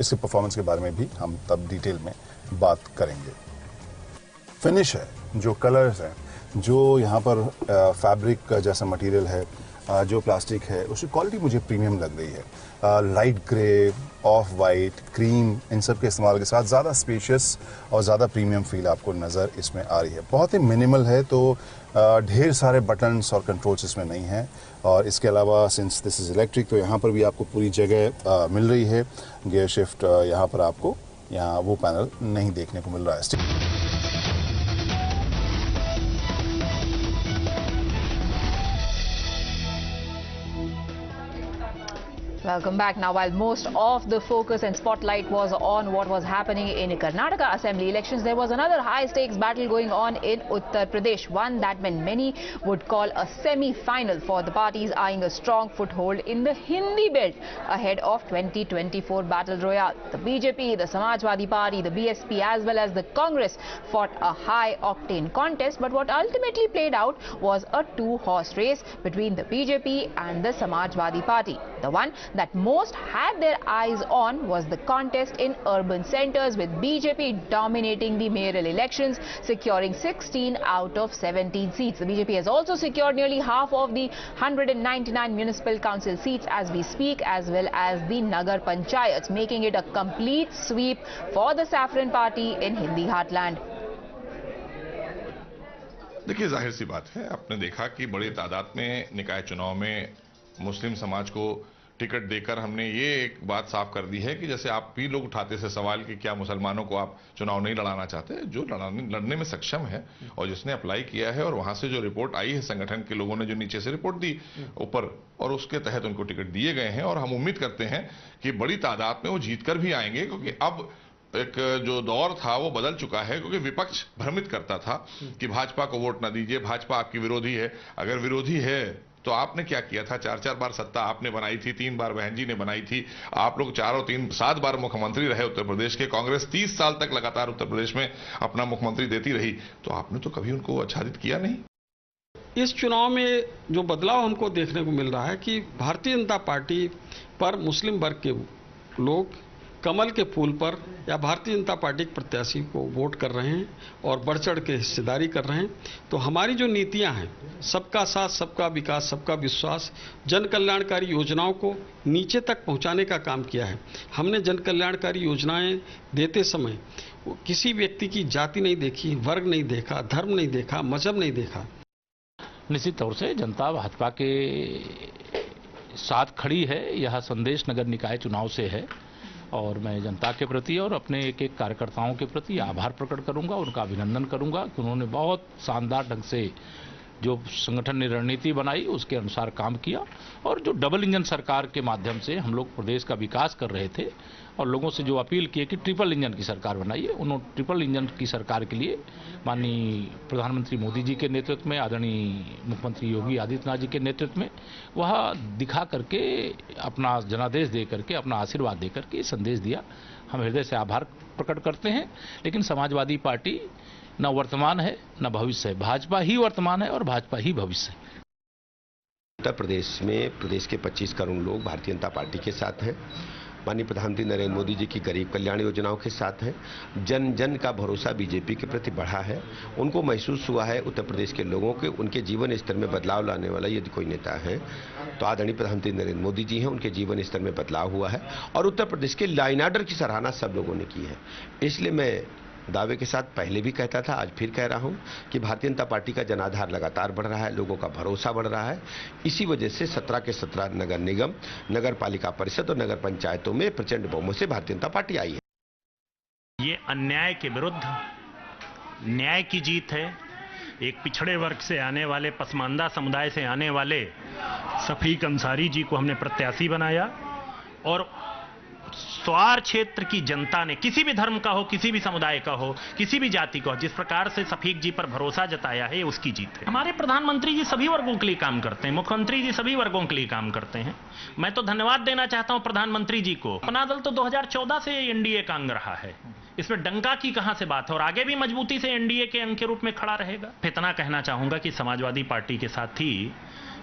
इसके परफॉर्मेंस के बारे में भी हम तब डिटेल में बात करेंगे। फिनिश है, जो कलर्स हैं, जो यहाँ पर फैब्रिक जैसा मटेरियल है, जो प्लास्टिक है, उसकी क्वालिटी मुझे प्रीमियम लग रही है। Light grey, off white, cream, इन सब के इस्तेमाल के साथ ज़्यादा स्पेशियस और ज़्यादा प्रीमियम फील आपको नज़र इसमें आ रही है। बहुत ही मिनिमल है, तो ढेर सारे बटन्स और कंट्रोल्स इसमें नहीं हैं। और इसके अलावा सिंस दिस इज़ इलेक्ट्रिक तो यहाँ पर भी आपको पूरी जगह मिल रही है। गियर शिफ्ट यहाँ पर आपको यहाँ वो पैनल नहीं देखने को मिल रहा है। Welcome back. Now, while most of the focus and spotlight was on what was happening in Karnataka Assembly elections, there was another high-stakes battle going on in Uttar Pradesh, one that many would call a semi-final for the parties eyeing a strong foothold in the Hindi belt ahead of 2024 Battle Royale. The BJP, the Samajwadi Party, the BSP as well as the Congress fought a high-octane contest, but what ultimately played out was a two-horse race between the BJP and the Samajwadi Party. The one that most had their eyes on was the contest in urban centers, with BJP dominating the mayoral elections, securing 16 out of 17 seats. The BJP has also secured nearly half of the 199 municipal council seats as we speak, as well as the Nagar Panchayats, making it a complete sweep for the Saffron Party in Hindi heartland. देखिए, जाहिर सी बात है, आपने देखा कि बड़ी तादाद में निकाय चुनाव में मुस्लिम समाज को टिकट देकर हमने ये एक बात साफ कर दी है कि जैसे आप भी लोग उठाते थे सवाल कि क्या मुसलमानों को आप चुनाव नहीं लड़ाना चाहते, जो लड़ने में सक्षम है और जिसने अप्लाई किया है और वहां से जो रिपोर्ट आई है संगठन के लोगों ने जो नीचे से रिपोर्ट दी ऊपर, और उसके तहत उनको टिकट दिए गए हैं और हम उम्मीद करते हैं कि बड़ी तादाद में वो जीतकर भी आएंगे, क्योंकि अब एक जो दौर था वो बदल चुका है, क्योंकि विपक्ष भ्रमित करता था कि भाजपा को वोट ना दीजिए, भाजपा आपकी विरोधी है। अगर विरोधी है तो आपने क्या किया था? 4-4 बार सत्ता आपने बनाई थी, 3 बार बहन जी ने बनाई थी, आप लोग 7 बार मुख्यमंत्री रहे उत्तर प्रदेश के। कांग्रेस 30 साल तक लगातार उत्तर प्रदेश में अपना मुख्यमंत्री देती रही, तो आपने तो कभी उनको आच्छादित किया नहीं। इस चुनाव में जो बदलाव हमको देखने को मिल रहा है कि भारतीय जनता पार्टी पर मुस्लिम वर्ग के लोग कमल के फूल पर या भारतीय जनता पार्टी के प्रत्याशी को वोट कर रहे हैं और बढ़ चढ़ के हिस्सेदारी कर रहे हैं। तो हमारी जो नीतियां हैं, सबका साथ, सबका विकास, सबका विश्वास, जन कल्याणकारी योजनाओं को नीचे तक पहुंचाने का काम किया है। हमने जन कल्याणकारी योजनाएं देते समय किसी व्यक्ति की जाति नहीं देखी, वर्ग नहीं देखा, धर्म नहीं देखा, मजहब नहीं देखा। निश्चित तौर से जनता भाजपा के साथ खड़ी है, यह संदेश नगर निकाय चुनाव से है और मैं जनता के प्रति और अपने एक एक कार्यकर्ताओं के प्रति आभार प्रकट करूंगा, उनका अभिनंदन करूंगा कि उन्होंने बहुत शानदार ढंग से जो संगठन ने रणनीति बनाई उसके अनुसार काम किया, और जो डबल इंजन सरकार के माध्यम से हम लोग प्रदेश का विकास कर रहे थे और लोगों से जो अपील की कि ट्रिपल इंजन की सरकार बनाइए, उन्होंने ट्रिपल इंजन की सरकार के लिए माननीय प्रधानमंत्री मोदी जी के नेतृत्व में, आदरणीय मुख्यमंत्री योगी आदित्यनाथ जी के नेतृत्व में वह दिखा करके अपना जनादेश दे करके, अपना आशीर्वाद दे करके संदेश दिया। हम हृदय से आभार प्रकट करते हैं। लेकिन समाजवादी पार्टी न वर्तमान है न भविष्य है, भाजपा ही वर्तमान है और भाजपा ही भविष्य है। उत्तर प्रदेश में प्रदेश के 25 करोड़ लोग भारतीय जनता पार्टी के साथ हैं। माननीय प्रधानमंत्री नरेंद्र मोदी जी की गरीब कल्याण योजनाओं के साथ हैं। जन जन का भरोसा बीजेपी के प्रति बढ़ा है। उनको महसूस हुआ है उत्तर प्रदेश के लोगों के, उनके जीवन स्तर में बदलाव लाने वाला यदि कोई नेता है तो आदरणीय प्रधानमंत्री नरेंद्र मोदी जी हैं। उनके जीवन स्तर में बदलाव हुआ है और उत्तर प्रदेश के लाइन ऑर्डर की सराहना सब लोगों ने की है। इसलिए मैं दावे के साथ पहले भी कहता था, आज फिर कह रहा हूं कि भारतीय जनता पार्टी का जनाधार लगातार बढ़ रहा है, लोगों का भरोसा बढ़ रहा है। इसी वजह से 17 के 17 नगर निगम, नगर पालिका परिषद और नगर पंचायतों में प्रचंड बहुमत से भारतीय जनता पार्टी आई है। ये अन्याय के विरुद्ध न्याय की जीत है। एक पिछड़े वर्ग से आने वाले, पसमानदा समुदाय से आने वाले शफीक अंसारी जी को हमने प्रत्याशी बनाया और स्वार क्षेत्र की जनता ने, किसी भी धर्म का हो, किसी भी समुदाय का हो, किसी भी जाति का हो, जिस प्रकार से शफीक जी पर भरोसा जताया है, उसकी जीत है। हमारे प्रधानमंत्री जी सभी वर्गों के लिए काम करते हैं, मुख्यमंत्री जी सभी वर्गों के लिए काम करते हैं। मैं तो धन्यवाद देना चाहता हूं प्रधानमंत्री जी को। अपना दल तो 2014 से एनडीए का अंग रहा है, इसमें डंका की कहां से बात है, और आगे भी मजबूती से एनडीए के अंग के रूप में खड़ा रहेगा। इतना कहना चाहूंगा कि समाजवादी पार्टी के साथ ही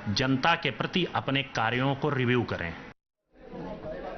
जनता के प्रति अपने कार्यों को रिव्यू करें।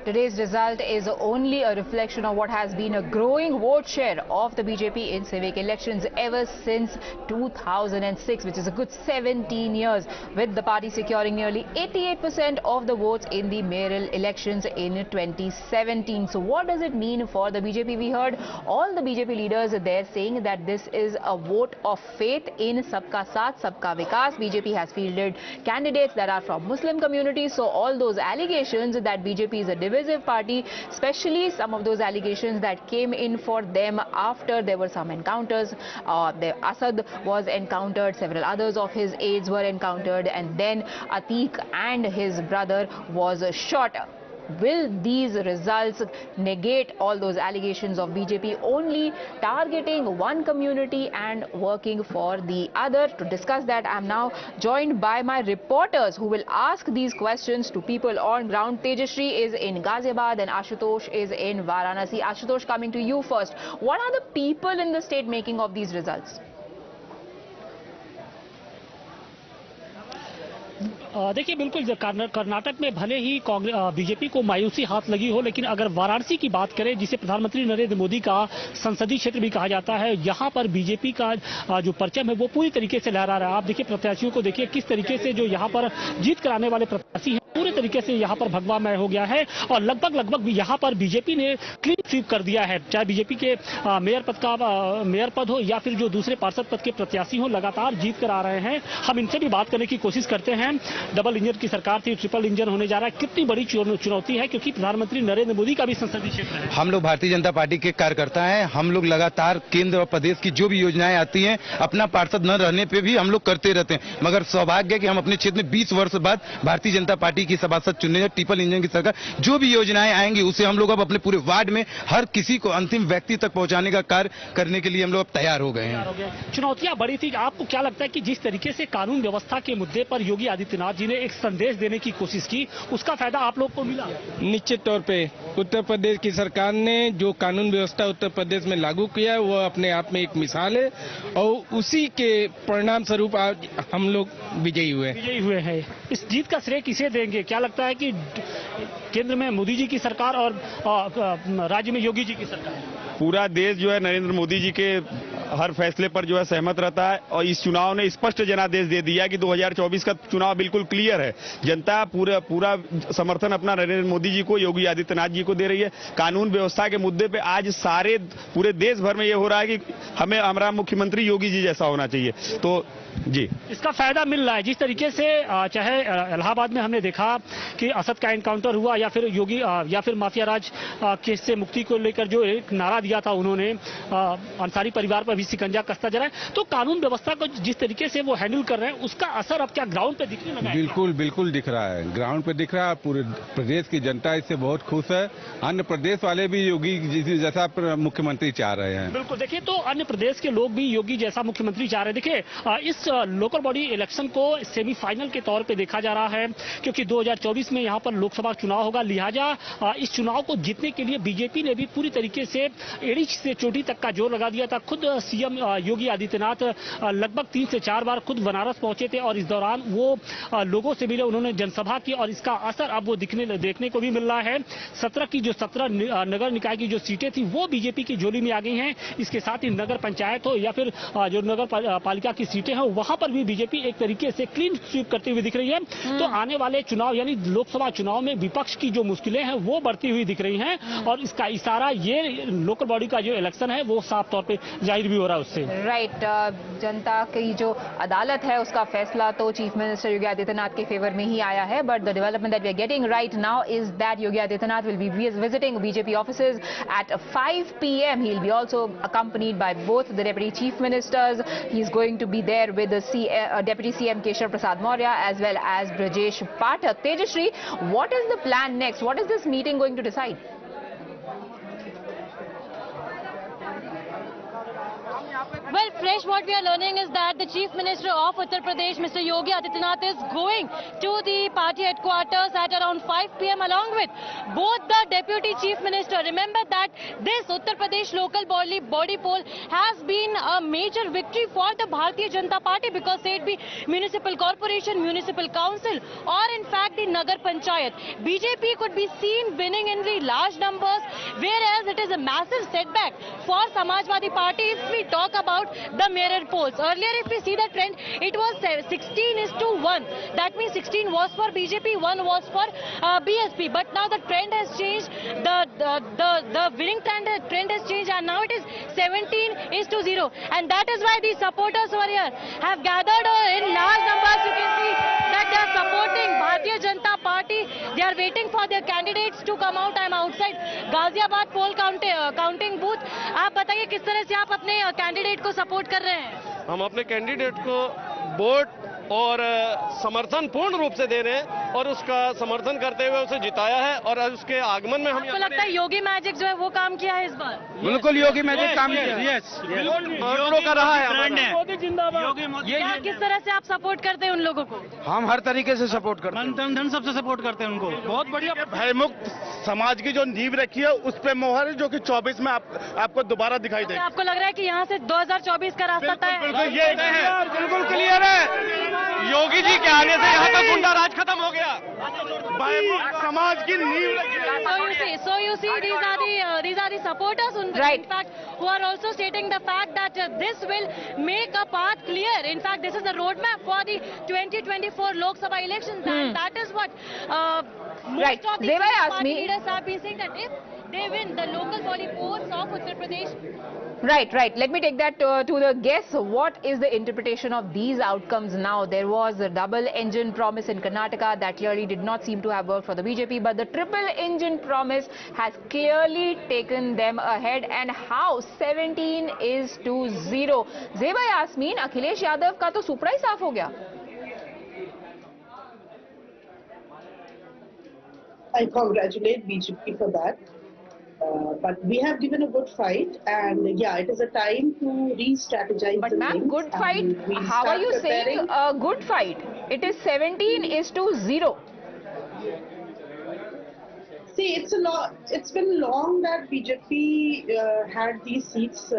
Today's result is only a reflection of what has been a growing vote share of the BJP in civic elections ever since 2006, which is a good 17 years, with the party securing nearly 88% of the votes in the mayoral elections in 2017. So what does it mean for the BJP? We heard all the BJP leaders there saying that this is a vote of faith in Sabka Saath, Sabka Vikas. BJP has fielded candidates that are from Muslim communities. So all those allegations that BJP is a divisive party, especially some of those allegations that came in for them after there were some encounters. Asad was encountered, several others of his aides were encountered, and then Atiq and his brother was shot. Will these results negate all those allegations of BJP only targeting one community and working for the other? To discuss that, I am now joined by my reporters who will ask these questions to people on ground. Tejashree is in Ghaziabad and Ashutosh is in Varanasi. Ashutosh, coming to you first. What are the people in the state making of these results? देखिए, बिल्कुल कर्नाटक में भले ही BJP को मायूसी हाथ लगी हो, लेकिन अगर वाराणसी की बात करें, जिसे प्रधानमंत्री नरेंद्र मोदी का संसदीय क्षेत्र भी कहा जाता है, यहाँ पर बीजेपी का जो परचम है वो पूरी तरीके से लहरा रहा है। आप देखिए, प्रत्याशियों को देखिए किस तरीके से जो यहाँ पर जीत कराने वाले प्रत्याशी हैं पूरे तरीके से यहाँ पर भगवामय हो गया है और लगभग भी यहाँ पर बीजेपी ने क्लीन स्वीप कर दिया है। चाहे बीजेपी के मेयर पद हो या फिर जो दूसरे पार्षद पद के प्रत्याशी हो, लगातार जीत कर आ रहे हैं। हम इनसे भी बात करने की कोशिश करते हैं। डबल इंजन की सरकार थी, ट्रिपल इंजन होने जा रहा है। कितनी बड़ी चुनौती है, क्योंकि प्रधानमंत्री नरेंद्र मोदी का भी संसदीय क्षेत्र है। हम लोग भारतीय जनता पार्टी के कार्यकर्ता हैं। हम लोग लगातार केंद्र और प्रदेश की जो भी योजनाएं आती हैं, अपना पार्षद न रहने पे भी हम लोग करते रहते हैं। मगर सौभाग्य है कि हम अपने क्षेत्र में 20 वर्ष बाद भारतीय जनता पार्टी की सभासद चुने हैं। ट्रिपल इंजन की सरकार, जो भी योजनाएं आएंगी उसे हम लोग अब अपने पूरे वार्ड में हर किसी को अंतिम व्यक्ति तक पहुंचाने का कार्य करने के लिए हम लोग अब तैयार हो गए हैं। चुनौतियां बड़ी थी। आपको क्या लगता है कि जिस तरीके से कानून व्यवस्था के मुद्दे पर योगी आदित्यनाथ जी ने एक संदेश देने की कोशिश की, उसका फायदा आप लोग को मिला? निश्चित तौर पे उत्तर प्रदेश की सरकार ने जो कानून व्यवस्था उत्तर प्रदेश में लागू किया है वो अपने आप में एक मिसाल है और उसी के परिणाम स्वरूप आज हम लोग विजयी हुए हैं। इस जीत का श्रेय किसे देंगे? क्या लगता है कि केंद्र में मोदी जी की सरकार और राज्य में योगी जी की सरकार? पूरा देश जो है नरेंद्र मोदी जी के हर फैसले पर जो है सहमत रहता है और इस चुनाव ने स्पष्ट जनादेश दे दिया कि 2024 का चुनाव बिल्कुल क्लियर है। जनता पूरा समर्थन अपना नरेंद्र मोदी जी को, योगी आदित्यनाथ जी को दे रही है। कानून व्यवस्था के मुद्दे पे आज पूरे देश भर में ये हो रहा है कि हमारा मुख्यमंत्री योगी जी जैसा होना चाहिए। तो जी, इसका फायदा मिल रहा है। जिस तरीके से चाहे इलाहाबाद में हमने देखा कि असद का एनकाउंटर हुआ या फिर योगी या फिर माफिया राज केस से मुक्ति को लेकर जो एक नारा दिया था उन्होंने, अंसारी परिवार पर भी शिकंजा कसता जा रहा है। तो कानून व्यवस्था को जिस तरीके से वो हैंडल कर रहे हैं, उसका असर अब क्या ग्राउंड पे दिखने लगा है? बिल्कुल दिख रहा है, ग्राउंड पे दिख रहा है। पूरे प्रदेश की जनता इससे बहुत खुश है। अन्य प्रदेश वाले भी योगी जी जैसा मुख्यमंत्री चाह रहे हैं। बिल्कुल, देखिए, तो अन्य प्रदेश के लोग भी योगी जैसा मुख्यमंत्री चाह रहे हैं। देखिए, इस लोकल बॉडी इलेक्शन को सेमीफाइनल के तौर पे देखा जा रहा है, क्योंकि 2024 में यहां पर लोकसभा चुनाव होगा। लिहाजा इस चुनाव को जीतने के लिए बीजेपी ने भी पूरी तरीके से एड़ी से चोटी तक का जोर लगा दिया था। खुद सीएम योगी आदित्यनाथ लगभग 3 से 4 बार खुद बनारस पहुंचे थे और इस दौरान वो लोगों से मिले, उन्होंने जनसभा की और इसका असर अब वो देखने को भी मिल रहा है। 17 नगर निकाय की जो सीटें थी वो बीजेपी की झोली में आ गई हैं। इसके साथ ही नगर पंचायत हो या फिर जो नगर पालिका की सीटें हैं वहां पर भी बीजेपी एक तरीके से क्लीन स्वीप करती हुई दिख रही है। तो आने वाले चुनाव यानी लोकसभा चुनाव में विपक्ष की जो मुश्किलें हैं वो बढ़ती हुई दिख रही हैं और इसका इशारा ये लोकल बॉडी का जो इलेक्शन है वो साफ तौर पे जाहिर भी हो रहा है उससे। राइट, जनता की जो अदालत है उसका फैसला तो चीफ मिनिस्टर योगी आदित्यनाथ के फेवर में ही आया है, but the development that we are getting right now is that Yogi Adityanath will be visiting BJP offices at 5 PM. He'll be also accompanied by both the deputy chief ministers. He's going to be there with the Deputy CM Keshav Prasad Maurya as well as Brajesh Pathak. Tejashree, what is the plan next? What is this meeting going to decide? Well, fresh, what we are learning is that the Chief Minister of Uttar Pradesh, Mr. Yogi Adityanath, is going to the party headquarters at around 5 PM along with both the Deputy Chief Minister. Remember that this Uttar Pradesh local body poll has been a major victory for the Bharatiya Janata Party because say it be municipal corporation, municipal council or in fact the Nagar Panchayat. BJP could be seen winning in the large numbers, whereas it is a massive setback for Samajwadi Party if we talk about the mirror polls. Earlier, if we see the trend, it was 16:1. That means 16 was for BJP, 1 was for BSP. But now the trend has changed. The winning trend has changed, and now it is 17:0. And that is why the supporters over here have gathered in large numbers. You can see that they are supporting Bharatiya Janata Party. They are waiting for their candidates to come out. I am outside Ghaziabad poll counting booth. आप बताइए किस तरह से आप अपने candidate को support कर रहे हैं? हम अपने कैंडिडेट को वोट और समर्थन पूर्ण रूप से दे रहे हैं और उसका समर्थन करते हुए उसे जिताया है और उसके आगमन में हम आपको लगता है योगी मैजिक जो है वो काम किया है इस बार? बिल्कुल योगी मैजिक काम किया। योगी का रहा है। मोदी जिंदाबाद। किस तरह से आप सपोर्ट करते हैं उन लोगों को? हम हर तरीके से सपोर्ट करते हैं, धन सबसे सपोर्ट करते हैं उनको। बहुत बढ़िया। भयमुक्त समाज की जो नींव रखी है उस पे मोहर है, जो कि 24 में आपको दोबारा दिखाई देगी। आपको लग रहा है कि यहाँ से 2024 का रास्ता तय है? बिल्कुल क्लियर है। योगी जी के आने से यहाँ का गुंडा राज खत्म हो गया, समाज की नींव रखी है। So you see, these are the supporters in fact who are also stating the fact that this will make a path clear. In fact, this is the roadmap for the 2024 Lok Sabha elections, and that is what most of the party leaders have been saying, that if they win the local body polls of Uttar Pradesh. Right. Let me take that to the guests. What is the interpretation of these outcomes now? There was a double engine promise in Karnataka that clearly did not seem to have worked for the BJP, but the triple engine promise has clearly taken them ahead. And how? 17-0. Zeba Yasmin, Akhilesh Yadav का तो सुपड़ा ही साफ हो गया. I congratulate BJP for that. But we have given a good fight, and yeah, it is a time to re-strategize. But ma'am, good fight, how are you saying a good fight? It is 17-0. See, it's been long that BJP had these seats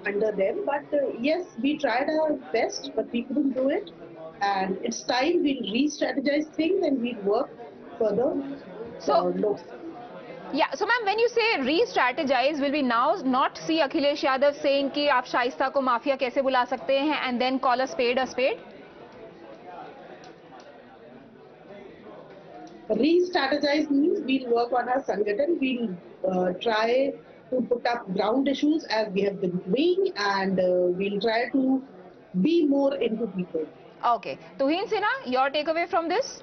under them, but yes, we tried our best, but we couldn't do it. And it's time we'll re-strategize things and we'll work further. Yeah, so ma'am, when you say re-strategize, will we now not see Akhilesh Yadav saying कि आप शाइस्ता को mafia कैसे बुला सकते हैं and then call a spade a spade? Re-strategize means we'll work on our Sangathan, we'll try to put up ground issues as we have been doing, and we'll try to be more into people. Okay, Tuhin Sinha, your takeaway from this?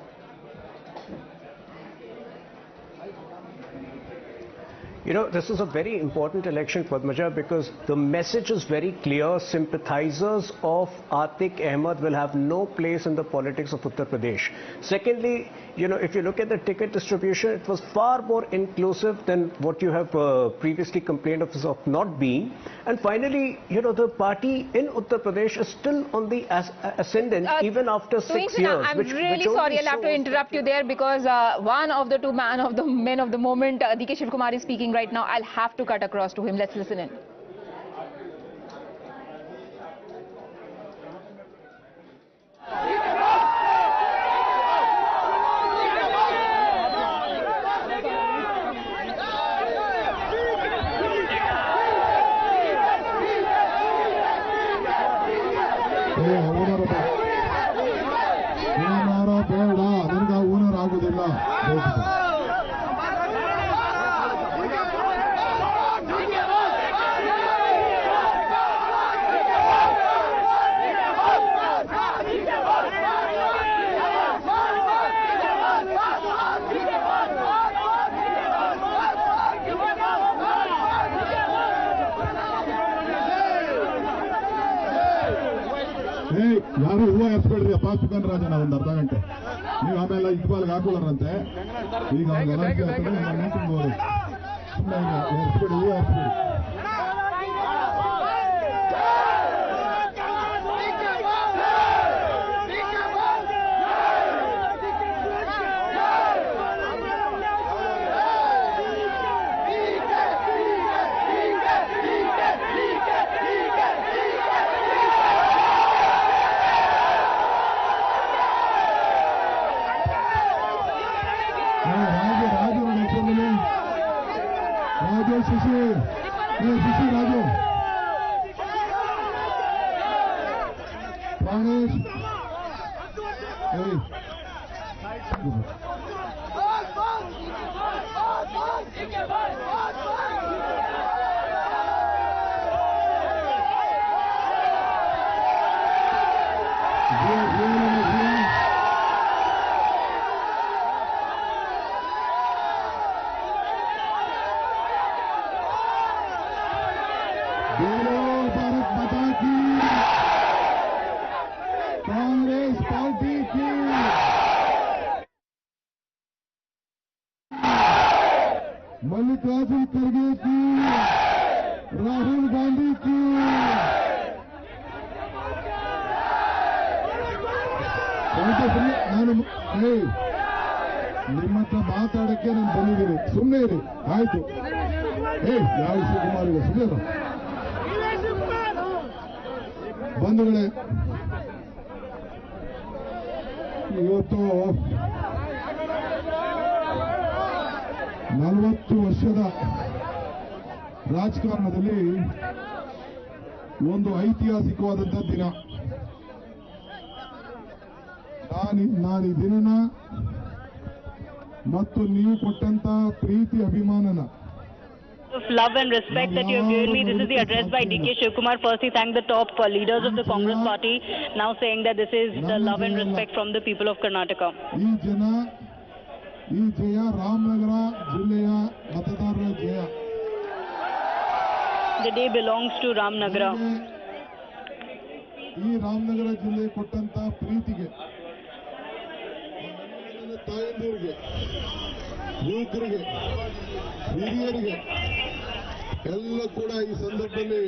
You know, this is a very important election, Padmaja, because the message is very clear. Sympathizers of Atiq Ahmed will have no place in the politics of Uttar Pradesh. Secondly, you know, if you look at the ticket distribution, it was far more inclusive than what you have previously complained of not being. And finally, you know, the party in Uttar Pradesh is still on the ascendant even after 6 years. I'm really sorry, I'll have to interrupt you there because one of the two men of the moment, DK Shivakumar, is speaking right now. I'll have to cut across to him. Let's listen in. ಯಾರು ಹೂವು ಎತ್ಬೇಡ್ರಿ ಅಪ್ಪ ಸುಖನ್ ರಾಜನ ಒಂದು ಅರ್ಧ ಗಂಟೆ ನೀವು ಆಮೇಲೆ ಇಟ್ಬಾಲ್ಗೆ ಹಾಕೊಳ್ಳಾರಂತೆ ಈಗ ಮೀಟಿಂಗ್ ಹೋಗಿ ಸುಮ್ಮನೆ ಎತ್ಬೇಡಿ ಹೂವು ಎತ್ಬೇಡಿ राजू मल्लिकार्जुन खड़गे की, राहुल गांधी की, ನಾನು ನಿಮ್ಮ ಹತ್ರ ಮಾತಾಡಕ್ಕೆ ನಾನು ಬಂದಿದ್ದೀನಿ. ಸುಮ್ಮನೆ ಇರಿ, ಆಯ್ತು. ಯಾವ ಶಿವಕುಮಾರ್ ಇಲ್ಲ, ಸುಮ್ಮನೆ ಬಂಧುಗಳೇ, ಇವತ್ತು 40 ವರ್ಷದ ರಾಜಕಾರಣದಲ್ಲಿ ಒಂದು ಐತಿಹಾಸಿಕವಾದಂಥ ದಿನ. ನಾನು ಈ ದಿನನ ಮತ್ತು ನೀವು ಕೊಟ್ಟಂತ ಪ್ರೀತಿ ಅಭಿಮಾನನ of love and respect that you have given me. This is the address by DK Shivakumar. First, he thanked the top leaders of the Congress party, now saying that this is the love and respect from the people of Karnataka. ಈ ಜಯ ರಾಮನಗರ ಜಿಲ್ಲೆಯ ಮತದಾರರ ಜಯ. The day belongs to Ramnagara. ಈ ರಾಮನಗರ ಜಿಲ್ಲೆ ಕೊಟ್ಟಂತ ಪ್ರೀತಿಗೆ, ತಾಯಂದಿರಿಗೆ, ಯುವಕರಿಗೆ, ಹಿರಿಯರಿಗೆ ಎಲ್ಲ ಕೂಡ ಈ ಸಂದರ್ಭದಲ್ಲಿ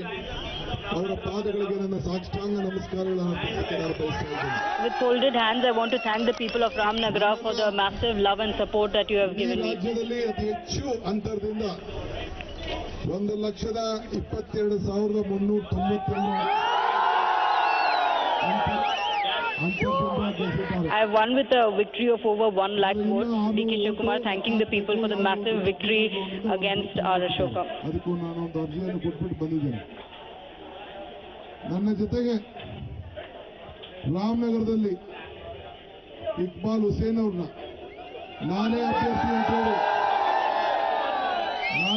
ಅವರ ಪಾದಗಳಿಗೆ ನನ್ನ ಸಾಷ್ಟಾಂಗ ನಮಸ್ಕಾರಗಳನ್ನು ಅರ್ಪಿಸಕ್ಕೆ ನಾನು ಬಯಸ್ತಾ ಇದ್ದೇನೆ. With folded hands, I want to thank the people of Ramnagara for the massive love and support that you have given me. ರಾಜ್ಯದಲ್ಲಿ ಅತಿ ಹೆಚ್ಚು ಅಂತರದಿಂದ 1,22,392 I have won with a victory of over 1 lakh votes. DK Shivakumar thanking the people for the massive victory against R. Ashoka. ಅದಕ್ಕೂ ನಾನೊಂದು ಅರ್ಜಿಯನ್ನು ಕೊಟ್ಬಿಟ್ಟು ಬಂದಿದ್ದೇನೆ. ನನ್ನ ಜೊತೆಗೆ ರಾಮನಗರದಲ್ಲಿ ಇಕ್ಬಾಲ್ ಹುಸೇನ್ ಅವ್ರನ್ನ ನಾನೇ ಅಭ್ಯರ್ಥಿ ಅಂತ ಹೇಳಿ He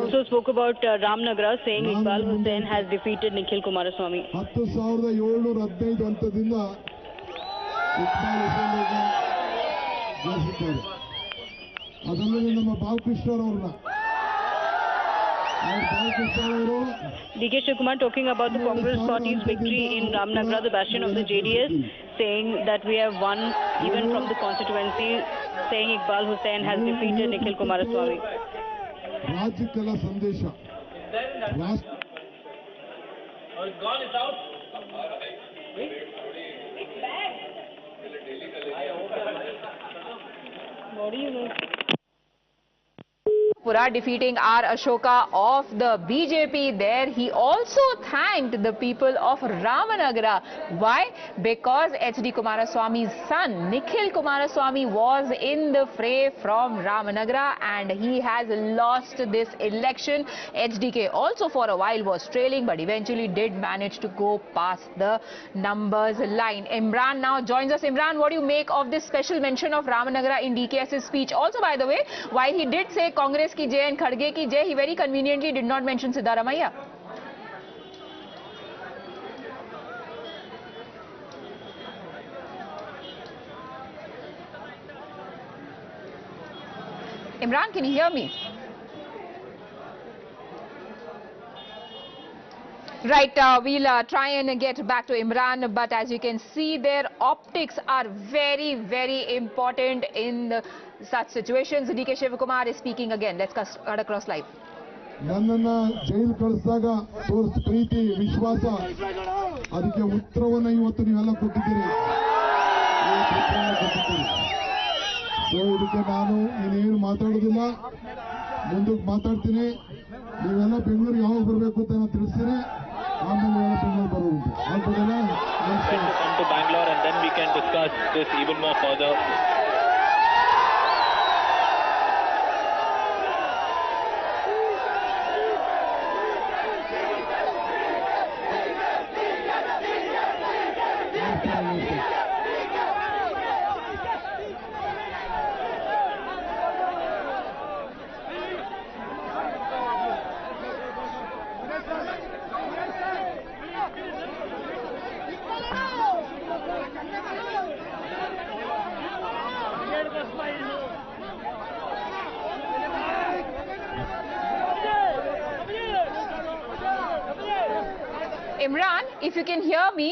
also spoke about Ramnagara, saying Iqbal Hussain has defeated Nikhil Kumaraswamy. 10,715 ಅಂತದಿಂದ Iqbal Hussain ಅವ್ರನ್ನ ಗೆಲ್ಲಿಸಿದ್ದಾರೆ. ಅದಲ್ಲದೆ ನಮ್ಮ ಬಾಲಕೃಷ್ಣರವ್ರನ್ನ DK Shivakumar talking about the Congress party's victory in Ramnagara, the bastion of the JDS, saying that we have won even from the constituency, saying Iqbal Hussain has defeated Nikhil Kumaraswamy. ರಾಜ್ಯಕ್ಕಲ್ಲ ಸಂದೇಶ. Pura defeating R. Ashoka of the BJP there. He also thanked the people of Ramanagara. Why? Because H.D. Kumaraswamy's son, Nikhil Kumaraswamy, was in the fray from Ramanagara and he has lost this election. HDK also for a while was trailing but eventually did manage to go past the numbers line. Imran now joins us. Imran, what do you make of this special mention of Ramanagara in DKS's speech? Also, by the way, while he did say Congress ki jai and Khadge ki jai, he very conveniently did not mention Siddaramaiah. Imran, can you hear me? Right, we'll try and get back to Imran, but as you can see, their optics are very, very important in such situations. DK Shivakumar is speaking again. Let's cut across live. ನನ್ನನ್ನ ಜೈಲು ಕಳಿಸಿದಾಗ ತೋರಿಸ ಪ್ರೀತಿ ವಿಶ್ವಾಸ, ಅದಕ್ಕೆ ಉತ್ತರವನ್ನು ಇವತ್ತು ನೀವೆಲ್ಲ ಕೊಟ್ಟಿದ್ದೀರಿ. So ಇದಕ್ಕೆ ನಾನು ಇನ್ನೇನು ಮಾತಾಡೋದಿಲ್ಲ, ಮುಂದಕ್ಕೆ ಮಾತಾಡ್ತೀನಿ. ನೀವೆಲ್ಲ ಬೆಂಗಳೂರಿಗೆ ಯಾವಾಗ ಬರಬೇಕು ಅಂತ ನಾನು ತಿಳಿಸ್ತೀನಿ, ಆಮೇಲೆ ನೀವೆಲ್ಲ ಬೆಂಗಳೂರು ಬರೋದು ಆಗ್ಬೋದಲ್ಲ? Come to Bangalore and then we can discuss this even more further. Imran, if you can hear me,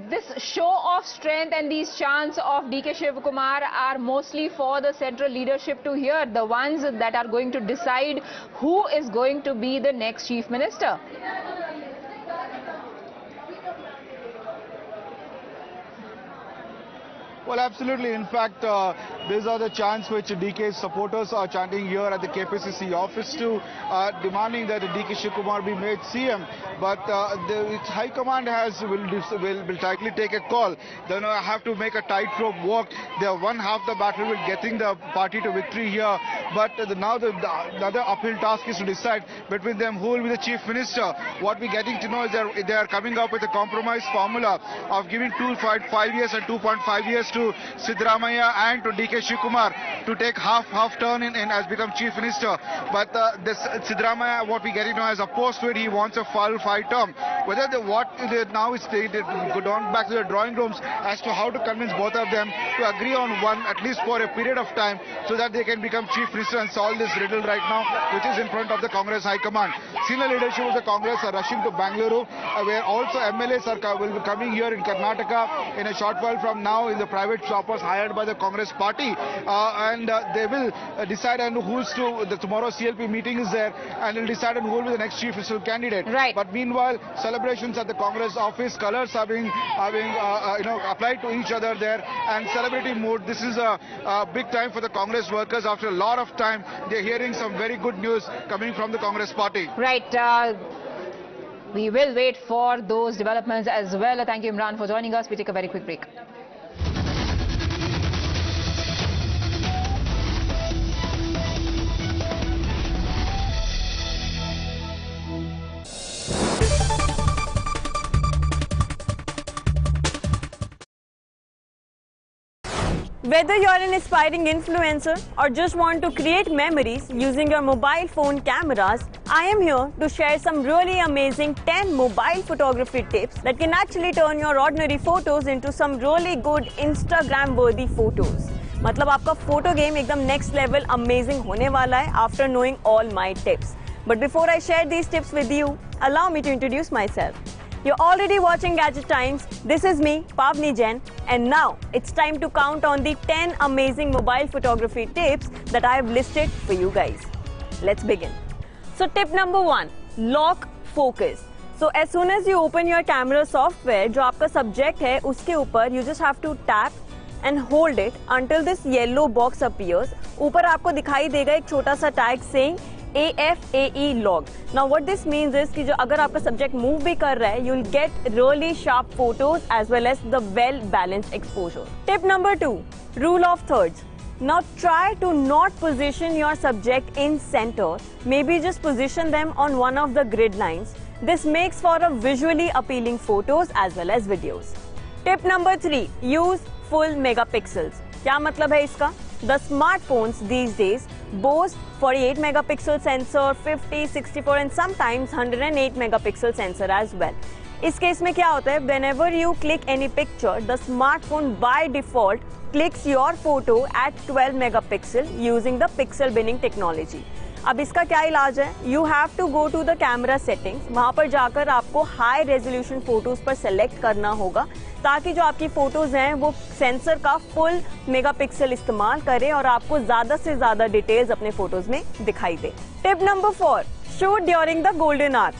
This show of strength and these chants of DK Shivakumar are mostly for the central leadership to hear, the ones that are going to decide who is going to be the next chief minister. Well, absolutely. In fact, these are the chants which DK supporters are chanting here at the KPCC office too, demanding that DK Shivakumar be made CM. But the High Command will tightly take a call. They have to make a tightrope walk. They have won half the battle with getting the party to victory here. But now the other uphill task is to decide between them who will be the chief minister. What we're getting to know is that they are coming up with a compromise formula of giving 2.5 years and 2.5 years to Siddaramaiah and to DK Shivakumar to take half turn in as become chief minister. But this Siddaramaiah, what we getting now as opposed to it, he wants a full 5 term. Whether now is they go down back to the drawing rooms as to how to convince both of them to agree on one at least for a period of time so that they can become chief minister and solve this riddle right now, which is in front of the Congress High Command. Senior leadership of the Congress are rushing to Bangalore, where also MLAs will be coming here in Karnataka in a short while from now in the private shoppers hired by the Congress party, and they will decide on who's to. The tomorrow CLP meeting is there, and will decide on who will be the next chief minister candidate. Right. But meanwhile, celebrations at the Congress office, colors are being applied to each other there, and celebrity mood. This is a big time for the Congress workers. After a lot of time, they're hearing some very good news coming from the Congress party. Right. We will wait for those developments as well. Thank you, Imran, for joining us. We take a very quick break. Whether you're an aspiring influencer or just want to create memories using your mobile phone cameras, I am here to share some really amazing 10 mobile photography tips that can actually turn your ordinary photos into some really good Instagram worthy photos. मतलब आपका photo game एकदम next level amazing होने वाला है after knowing all my tips. But before I share these tips with you, allow me to introduce myself. You're already watching Gadget Times. This is me, Pavni Jain, and now it's time to count on the 10 amazing mobile photography tips that I have listed for you guys. Let's begin. So tip number 1, lock focus. So as soon as you open your camera software, जो आपका subject है उसके ऊपर you just have to tap and hold it until this yellow box appears. ऊपर आपको दिखाई देगा एक छोटा सा tag saying AFAE log. Now what this means is कि जो अगर आपका subject move भी कर रहा है, you'll get really sharp photos as well as the well balanced exposure. Tip number 2, rule of thirds. Now try to not position your subject in center. Maybe just position them on one of the grid lines. This makes for a visually appealing photos as well as videos. Tip number 3, use full megapixels. क्या मतलब है इसका? The smartphones these days boast 48 megapixel sensor, 50, 64 and sometimes 108 megapixel sensor as well. इस case में क्या होता है? Whenever you click any picture, the smartphone by default clicks your photo at 12 megapixel using the pixel binning technology. अब इसका क्या इलाज है? You have to go to the camera settings. वहाँ पर जाकर आपको high resolution photos पर select करना होगा ताकि जो आपकी फोटोज हैं वो सेंसर का फुल मेगापिक्सल इस्तेमाल करे और आपको ज्यादा से ज्यादा डिटेल्स अपने फोटोज में दिखाई दे. Tip number 4, shoot during the golden hour.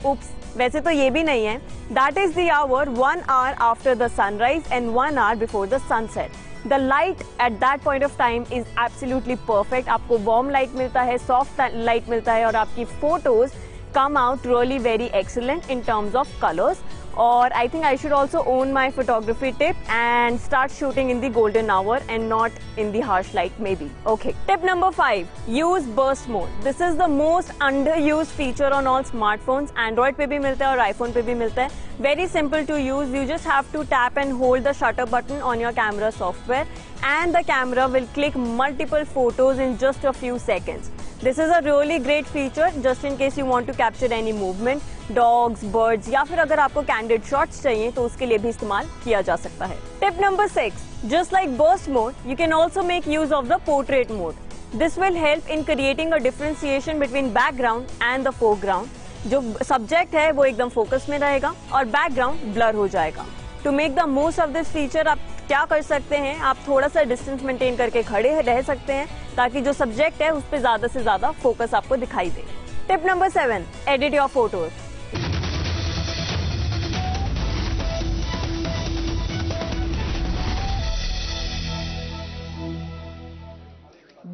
Oops, वैसे तो ये भी नहीं है. That is the hour 1 hour after the sunrise and 1 hour before the sunset. The light at that point of time is absolutely perfect. आपको warm light मिलता है, soft light मिलता है और आपकी photos come out really very excellent in terms of colors. Or I think I should also own my photography tip and start shooting in the golden hour and not in the harsh light maybe. Okay. Tip number 5, use burst mode. This is the most underused feature on all smartphones. Android पे भी मिलता है और iPhone पे भी मिलता है. Very simple to use. You just have to tap and hold the shutter button on your camera software and the camera will click multiple photos in just a few seconds. This is a really great feature just in case you want to capture any movement, dogs, birds या फिर अगर आपको candid shots चाहिए तो उसके लिए भी इस्तेमाल किया जा सकता है. Tip number 6, just like burst mode, you can also make use of the portrait mode. This will help in creating a differentiation between background and the foreground. जो सब्जेक्ट है वो एकदम फोकस में रहेगा और बैकग्राउंड ब्लर हो जाएगा। To make the most of this feature आप क्या कर सकते हैं, आप थोड़ा सा डिस्टेंस मेंटेन करके खड़े रह सकते हैं ताकि जो सब्जेक्ट है उस पर ज्यादा से ज्यादा फोकस आपको दिखाई दे। Tip number 7, edit your photos.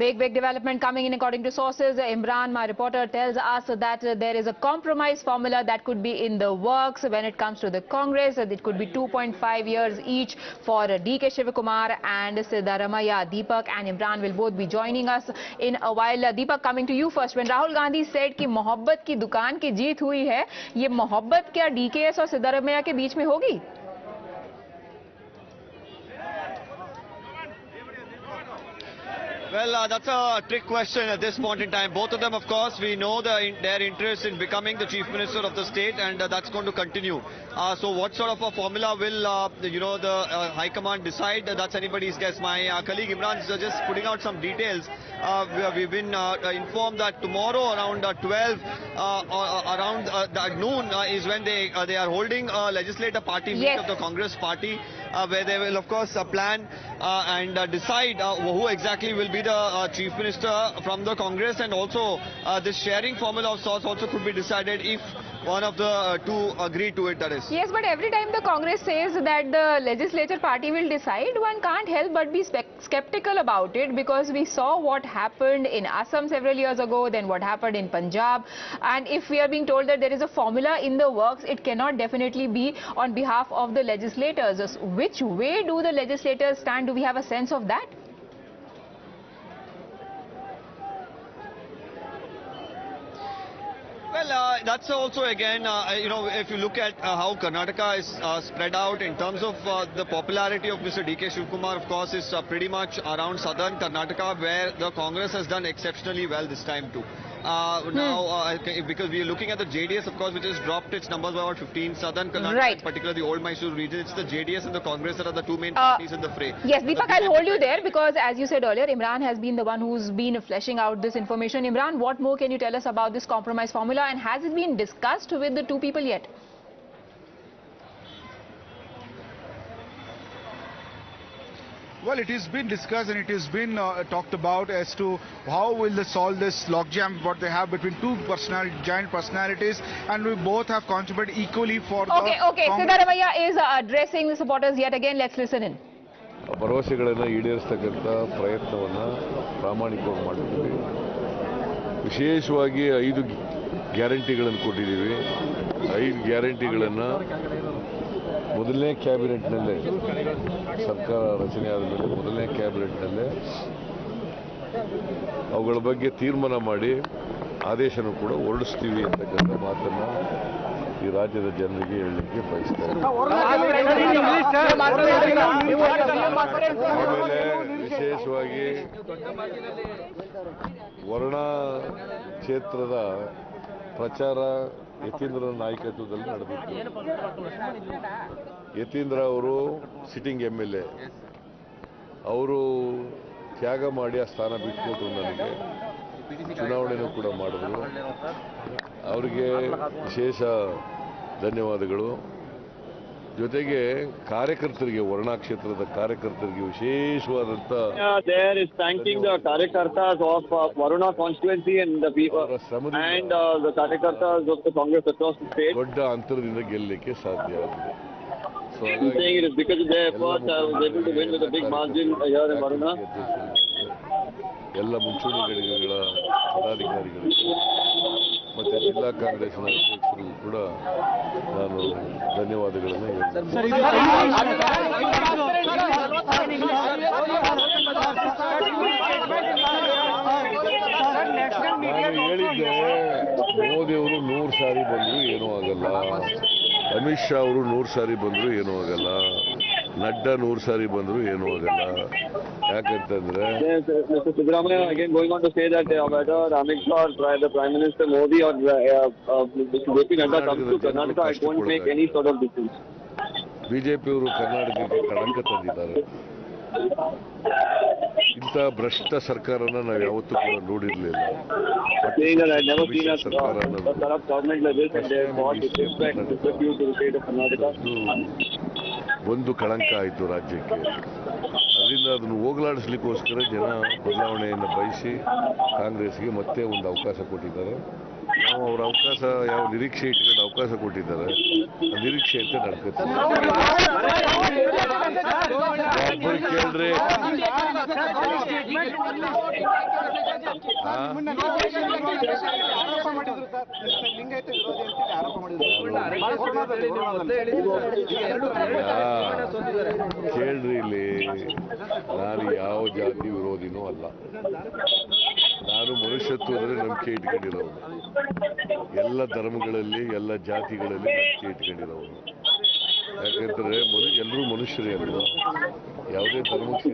Big development coming in according to sources. Imran, my reporter, tells us that there is a compromise formula that could be in the works when it comes to the Congress. It could be 2.5 years each for DK Shivakumar and Siddaramaiah. Deepak and Imran will both be joining us in a while. Deepak, coming to you first. When Rahul Gandhi said कि मोहब्बत की दुकान की जीत हुई है, ये मोहब्बत क्या DKS और सिद्धारमैया के बीच में होगी? Well, that's a trick question at this point in time. Both of them, of course, we know their interest in becoming the Chief Minister of the state, and that's going to continue. So what sort of a formula will, the High Command decide? That's anybody's guess. My colleague Imran is just putting out some details. We've been informed that tomorrow around 12, around noon is when they are holding a legislative party meet of the Congress party, where they will, of course, plan and decide who exactly will be the Chief Minister from the Congress, and also this sharing formula of sorts also could be decided if one of the two agree to it, that is. Yes, but every time the Congress says that the legislature party will decide, one can't help but be skeptical about it, because we saw what happened in Assam several years ago, then what happened in Punjab, and if we are being told that there is a formula in the works, it cannot definitely be on behalf of the legislators. Which way do the legislators stand? Do we have a sense of that? Well, that's also again, if you look at how Karnataka is spread out in terms of the popularity of Mr. DK Shivakumar, of course, is pretty much around southern Karnataka, where the Congress has done exceptionally well this time too. Now, because we are looking at the JDS, of course, which has dropped its numbers by about 15. Southern Karnataka, particularly the old Mysore region, it's the JDS and the Congress that are the two main parties in the fray. Yes, Deepak, I'll hold you there, because as you said earlier, Imran has been the one who's been fleshing out this information. Imran, what more can you tell us about this compromise formula, and has it been discussed with the two people yet? Well, it has been discussed and it has been talked about as to how will they solve this logjam what they have between two giant personalities, and we both have contributed equally for the Okay, Siddaramaiah is addressing the supporters yet again. Let's listen in. ಭರವಸೆಗಳನ್ನು ಈಡೇರಿಸತಕ್ಕಂಥ ಪ್ರಯತ್ನವನ್ನು ಪ್ರಾಮಾಣಿಕವಾಗಿ ಮಾಡಿದ್ದೀವಿ. ವಿಶೇಷವಾಗಿ 5 ಗ್ಯಾರಂಟಿಗಳನ್ನು ಕೊಟ್ಟಿದ್ದೀವಿ. 5 ಗ್ಯಾರಂಟಿಗಳನ್ನು ಮೊದಲನೇ ಕ್ಯಾಬಿನೆಟ್ನಲ್ಲೇ, ಸರ್ಕಾರ ರಚನೆ ಆದ ಮೇಲೆ ಮೊದಲನೇ ಕ್ಯಾಬಿನೆಟ್ನಲ್ಲೇ ಅವುಗಳ ಬಗ್ಗೆ ತೀರ್ಮಾನ ಮಾಡಿ ಆದೇಶನೂ ಕೂಡ ಹೊರಡಿಸ್ತೀವಿ ಅಂತಕ್ಕಂಥ ಮಾತನ್ನು ಈ ರಾಜ್ಯದ ಜನರಿಗೆ ಹೇಳಲಿಕ್ಕೆ ಬಯಸ್ತಾರೆ. ಆಮೇಲೆ ವಿಶೇಷವಾಗಿ ವರ್ಣ ಕ್ಷೇತ್ರದ ಪ್ರಚಾರ ಯತೀಂದ್ರನ ನಾಯಕತ್ವದಲ್ಲಿ ನಡೆದಿತ್ತು. ಯತೀಂದ್ರ ಅವರು ಸಿಟ್ಟಿಂಗ್ MLA, ಅವರು ತ್ಯಾಗ ಮಾಡಿ ಆ ಸ್ಥಾನ ಬಿಟ್ಕೊಟ್ರು. ನನಗೆ ಚುನಾವಣೆನೂ ಕೂಡ ಮಾಡಿದ್ರು. ಅವರಿಗೆ ವಿಶೇಷ ಧನ್ಯವಾದಗಳು. ಜೊತೆಗೆ ಕಾರ್ಯಕರ್ತರಿಗೆ, ವರ್ಣ ಕ್ಷೇತ್ರದ ಕಾರ್ಯಕರ್ತರಿಗೆ ವಿಶೇಷವಾದಂತ there is thanking the ಕಾರ್ಯಕರ್ತರು of Varuna constituency and the people and the ಕಾರ್ಯಕರ್ತರು of the Congress across the state. ದೊಡ್ಡ ಅಂತರದಿಂದ ಗೆಲ್ಲಲಿಕ್ಕೆ ಸಾಧ್ಯ ಆಗಿದೆ. So I'm saying it is because of their efforts I was able to win with a big margin here in Varuna. ಎಲ್ಲ ಮುಂಚೂಣಿ ಘಟಕಗಳ ಪದಾಧಿಕಾರಿಗಳಿಗೆ ಮತ್ತು ಜಿಲ್ಲಾ ಕಾಂಗ್ರೆಸ್ನ ಅಧ್ಯಕ್ಷರಿಗೂ ಕೂಡ ನಾನು ಧನ್ಯವಾದಗಳನ್ನು ಹೇಳ್ತೇನೆ. ನಾನು ಹೇಳಿದ್ದೆ, ಮೋದಿ ಅವರು 100 ಸಾರಿ ಬಂದರೂ ಏನೂ ಆಗಲ್ಲ, ಅಮಿತ್ ಶಾ ಅವರು 100 ಸಾರಿ ಬಂದರೂ ಏನೂ ಆಗಲ್ಲ, ನಡ್ಡಾ 100 ಸಾರಿ ಬಂದರೂ ಏನೂ ಆಗಲ್ಲ. ಯಾಕಂತಂದ್ರೆ Mr. Siddaramaiah again going on to say that whether Amit Shah or the Prime Minister Modi or Mr. JP Nadda comes to Karnataka, it won't make any sort of difference. ಬಿಜೆಪಿಯವರು ಕರ್ನಾಟಕಕ್ಕೆ ಕಳಂಕ ತಂದಿದ್ದಾರೆ. ಇಂಥ ಭ್ರಷ್ಟ ಸರ್ಕಾರನ ನಾವು ಯಾವತ್ತೂ ಕೂಡ ನೋಡಿರಲಿಲ್ಲ. ಒಂದು ಕಳಂಕ ಆಯಿತು ರಾಜ್ಯಕ್ಕೆ. ಅದರಿಂದ ಅದನ್ನು ಹೋಗಲಾಡಿಸ್ಲಿಕ್ಕೋಸ್ಕರ ಜನ ಬದಲಾವಣೆಯನ್ನು ಬಯಸಿ ಕಾಂಗ್ರೆಸ್ಗೆ ಮತ್ತೆ ಒಂದು ಅವಕಾಶ ಕೊಟ್ಟಿದ್ದಾರೆ. ನಾವು ಅವರ ಅವಕಾಶ ಯಾವ ನಿರೀಕ್ಷೆ ಇಟ್ಕೊಂಡು ಅವಕಾಶ ಕೊಟ್ಟಿದ್ದಾರೆ, ಆ ನಿರೀಕ್ಷೆಯಂತೆ ನಡ್ಕೊತಾರೆ. ಕೇಳ್ರಿ, ಕೇಳ್ರಿ ಇಲ್ಲಿ, ನಾನು ಯಾವ ಜಾತಿ ವಿರೋಧಿನೂ ಅಲ್ಲ. ನಾನು ಮನುಷ್ಯತ್ವ ಅಂದರೆ ನಂಬಿಕೆ ಇಟ್ಕೊಂಡಿರೋನು, ಎಲ್ಲ ಧರ್ಮಗಳಲ್ಲಿ ಎಲ್ಲ ಜಾತಿಗಳಲ್ಲಿ ನಂಬಿಕೆ ಇಟ್ಕೊಂಡಿರೋನು. ಯಾಕೆಂದ್ರೆ ಎಲ್ಲರೂ ಮನುಷ್ಯರೇ ಅಲ್ವಾ, ಯಾವುದೇ ಧರ್ಮಕ್ಕೆ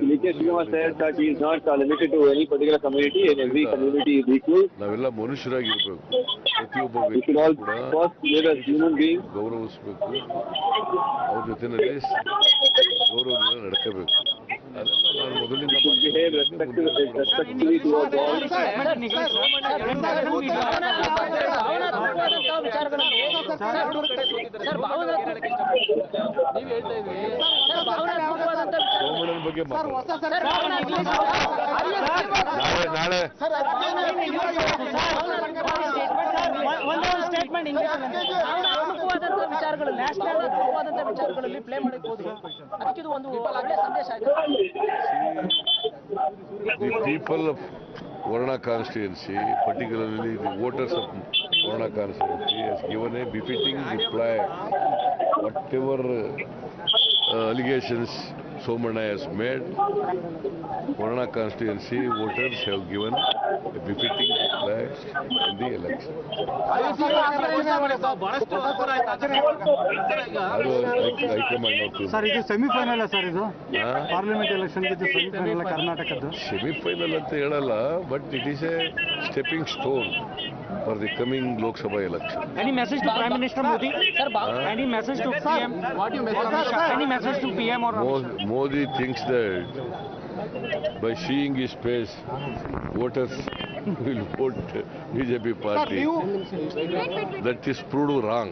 ನಾವೆಲ್ಲ ಮನುಷ್ಯರಾಗಿರ್ಬೇಕು. ಪ್ರತಿಯೊಬ್ಬ ವ್ಯಕ್ತಿ ಕೂಡ ಗೌರವಿಸ್ಬೇಕು, ಅವ್ರ ಜೊತೆನಲ್ಲಿ ಗೌರವದಿಂದ ನಡ್ಕೋಬೇಕು. ಅದೆಲ್ಲ ನಾನು ಮೊದಲಿಂದ ಸೋಮಣ್ಣನ ಬಗ್ಗೆ ನಾಳೆ the people of Varna constituency, particularly the voters of Varna constituency, has given a befitting reply. Whatever allegations Somana has made, Varna constituency voters have given a befitting reply in the election. Sir, ಇದು semifinal sir, ಇದು parliament election semifinal ಕರ್ನಾಟಕದ್ದು. Semifinal ಅಂತ ಹೇಳಲ್ಲ, but it is A stepping stone for the coming Lok Sabha election. Any message to Prime Minister Modi? Sir, any message to PM? What do you message? Any message to PM or Modi thinks that by seeing his face, voters will vote BJP party. That is proved wrong.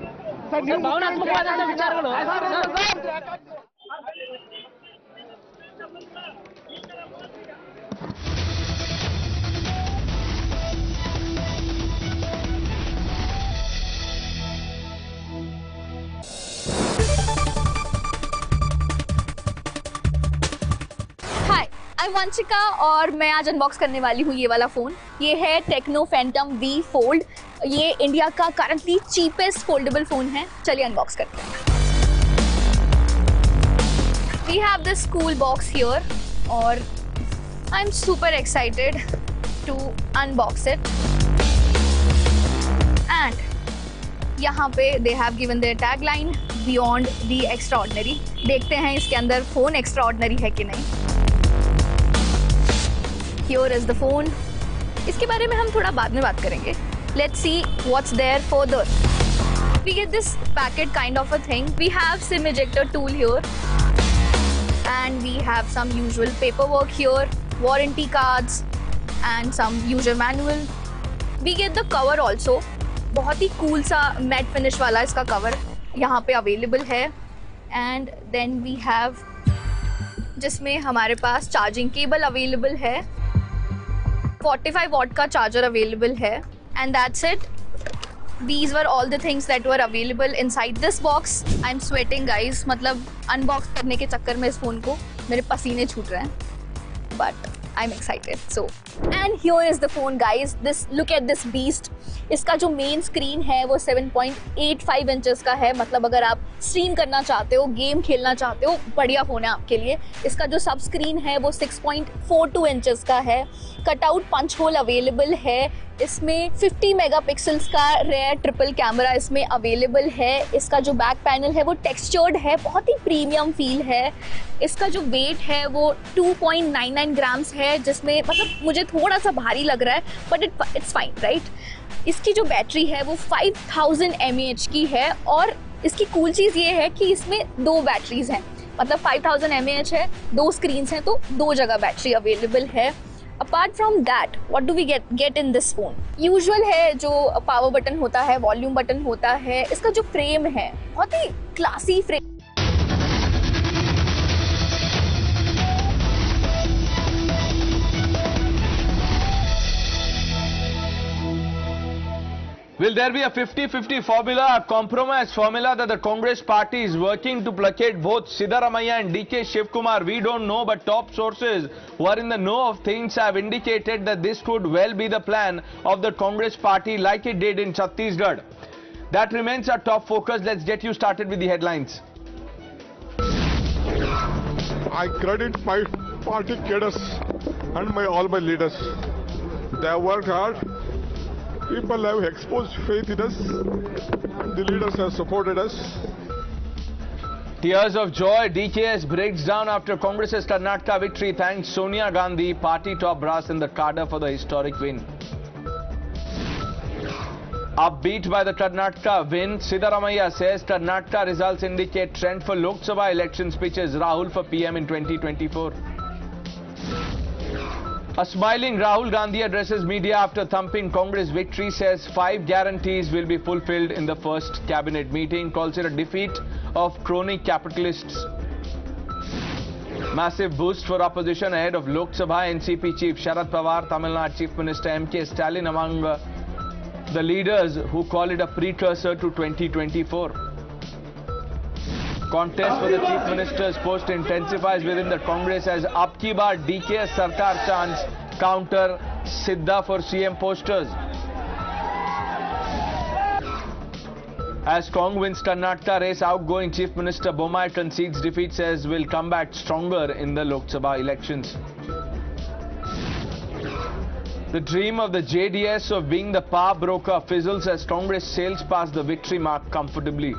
Vanshika और मैं आज unbox करने वाली हूँ ये वाला phone. ये है टेक्नो फैंटम V फोल्ड। ये इंडिया का करंटली चीपेस्ट फोल्डेबल फ़ोन है। चलिए अनबॉक्स करते हैं। We have this cool box here और I am super excited to unbox it. And यहाँ पे they have given their tag line beyond the extraordinary. देखते हैं इसके अंदर फ़ोन एक्स्ट्राऑर्डिनरी है कि नहीं। Here is the phone. इसके बारे में हम थोड़ा बाद में बात करेंगे. Let's see what's there further. We get this packet kind of a thing. We have SIM ejector tool here, and we have some usual paperwork here, warranty cards, and some user manual. We get the cover also. बहुत ही cool सा matte finish वाला इसका cover यहाँ पे available है. And then we have जिसमें हमारे पास charging cable available है, 45 वॉट का चार्जर अवेलेबल है, and that's it. These were all the things that were available inside this box. I'm sweating guys, मतलब अनबॉक्स करने के चक्कर में इस फ़ोन को मेरे पसीने छूट रहे हैं, but I'm excited. So, and here is the phone guys. Look at this beast. इसका जो मेन स्क्रीन है वो 7.85 इंचेस का है. मतलब अगर आप स्ट्रीम करना चाहते हो, गेम खेलना चाहते हो, बढ़िया फ़ोन है आपके लिए. इसका जो सब स्क्रीन है वो 6.42 इंचेस का है. कटआउट पंच होल अवेलेबल है. इसमें 50 मेगापिक्सल्स का रेयर ट्रिपल कैमरा इसमें अवेलेबल है. इसका जो बैक पैनल है वो टेक्सचर्ड है, बहुत ही प्रीमियम फील है. इसका जो वेट है वो 2.99 ग्राम्स है, जिसमें मतलब मुझे थोड़ा सा भारी लग रहा है, बट इट्स फाइन राइट. इसकी जो बैटरी है वो 5000 mAh की है, और इसकी कूल चीज़ ये है कि इसमें 2 बैटरीज हैं. मतलब 5000 mAh है, 2 स्क्रीन्स हैं तो 2 जगह बैटरी अवेलेबल है। Apart from that what do we get in this phone? Usual है जो पावर बटन होता है, वॉल्यूम बटन होता है, इसका जो फ्रेम है बहुत ही classy frame. Will there be a 50-50 formula, a compromise formula that the Congress party is working to placate both Siddaramaiah and DK Shivakumar? We don't know, but top sources who are in the know of things have indicated that this could well be the plan of the Congress party like it did in Chhattisgarh. That remains our top focus. Let's get you started with the headlines. I credit my party cadres and all my leaders. They have worked hard. People have exposed faith in us. The leaders have supported us. Tears of joy. DKS breaks down after Congress's Karnataka victory. Thanks Sonia Gandhi, party top brass in the cadre for the historic win. Upbeat by the Karnataka win, Siddaramaiah says Karnataka results indicate trend for Lok Sabha election speeches. Rahul for PM in 2024. A smiling Rahul Gandhi addresses media after thumping Congress victory, says 5 guarantees will be fulfilled in the first cabinet meeting, calls it a defeat of crony capitalists. Massive boost for opposition ahead of Lok Sabha. NCP Chief Sharad Pawar, Tamil Nadu Chief Minister M.K. Stalin among the leaders who call it a precursor to 2024. Contest for the Chief Minister's post intensifies within the Congress as Ab Ki Baar DK Sarkar chants counter Sidda for CM posters. As Cong wins Karnataka race, outgoing Chief Minister Bommai concedes defeat, says will come back stronger in the Lok Sabha elections. The dream of the JDS of being the power broker fizzles as Congress sails past the victory mark comfortably.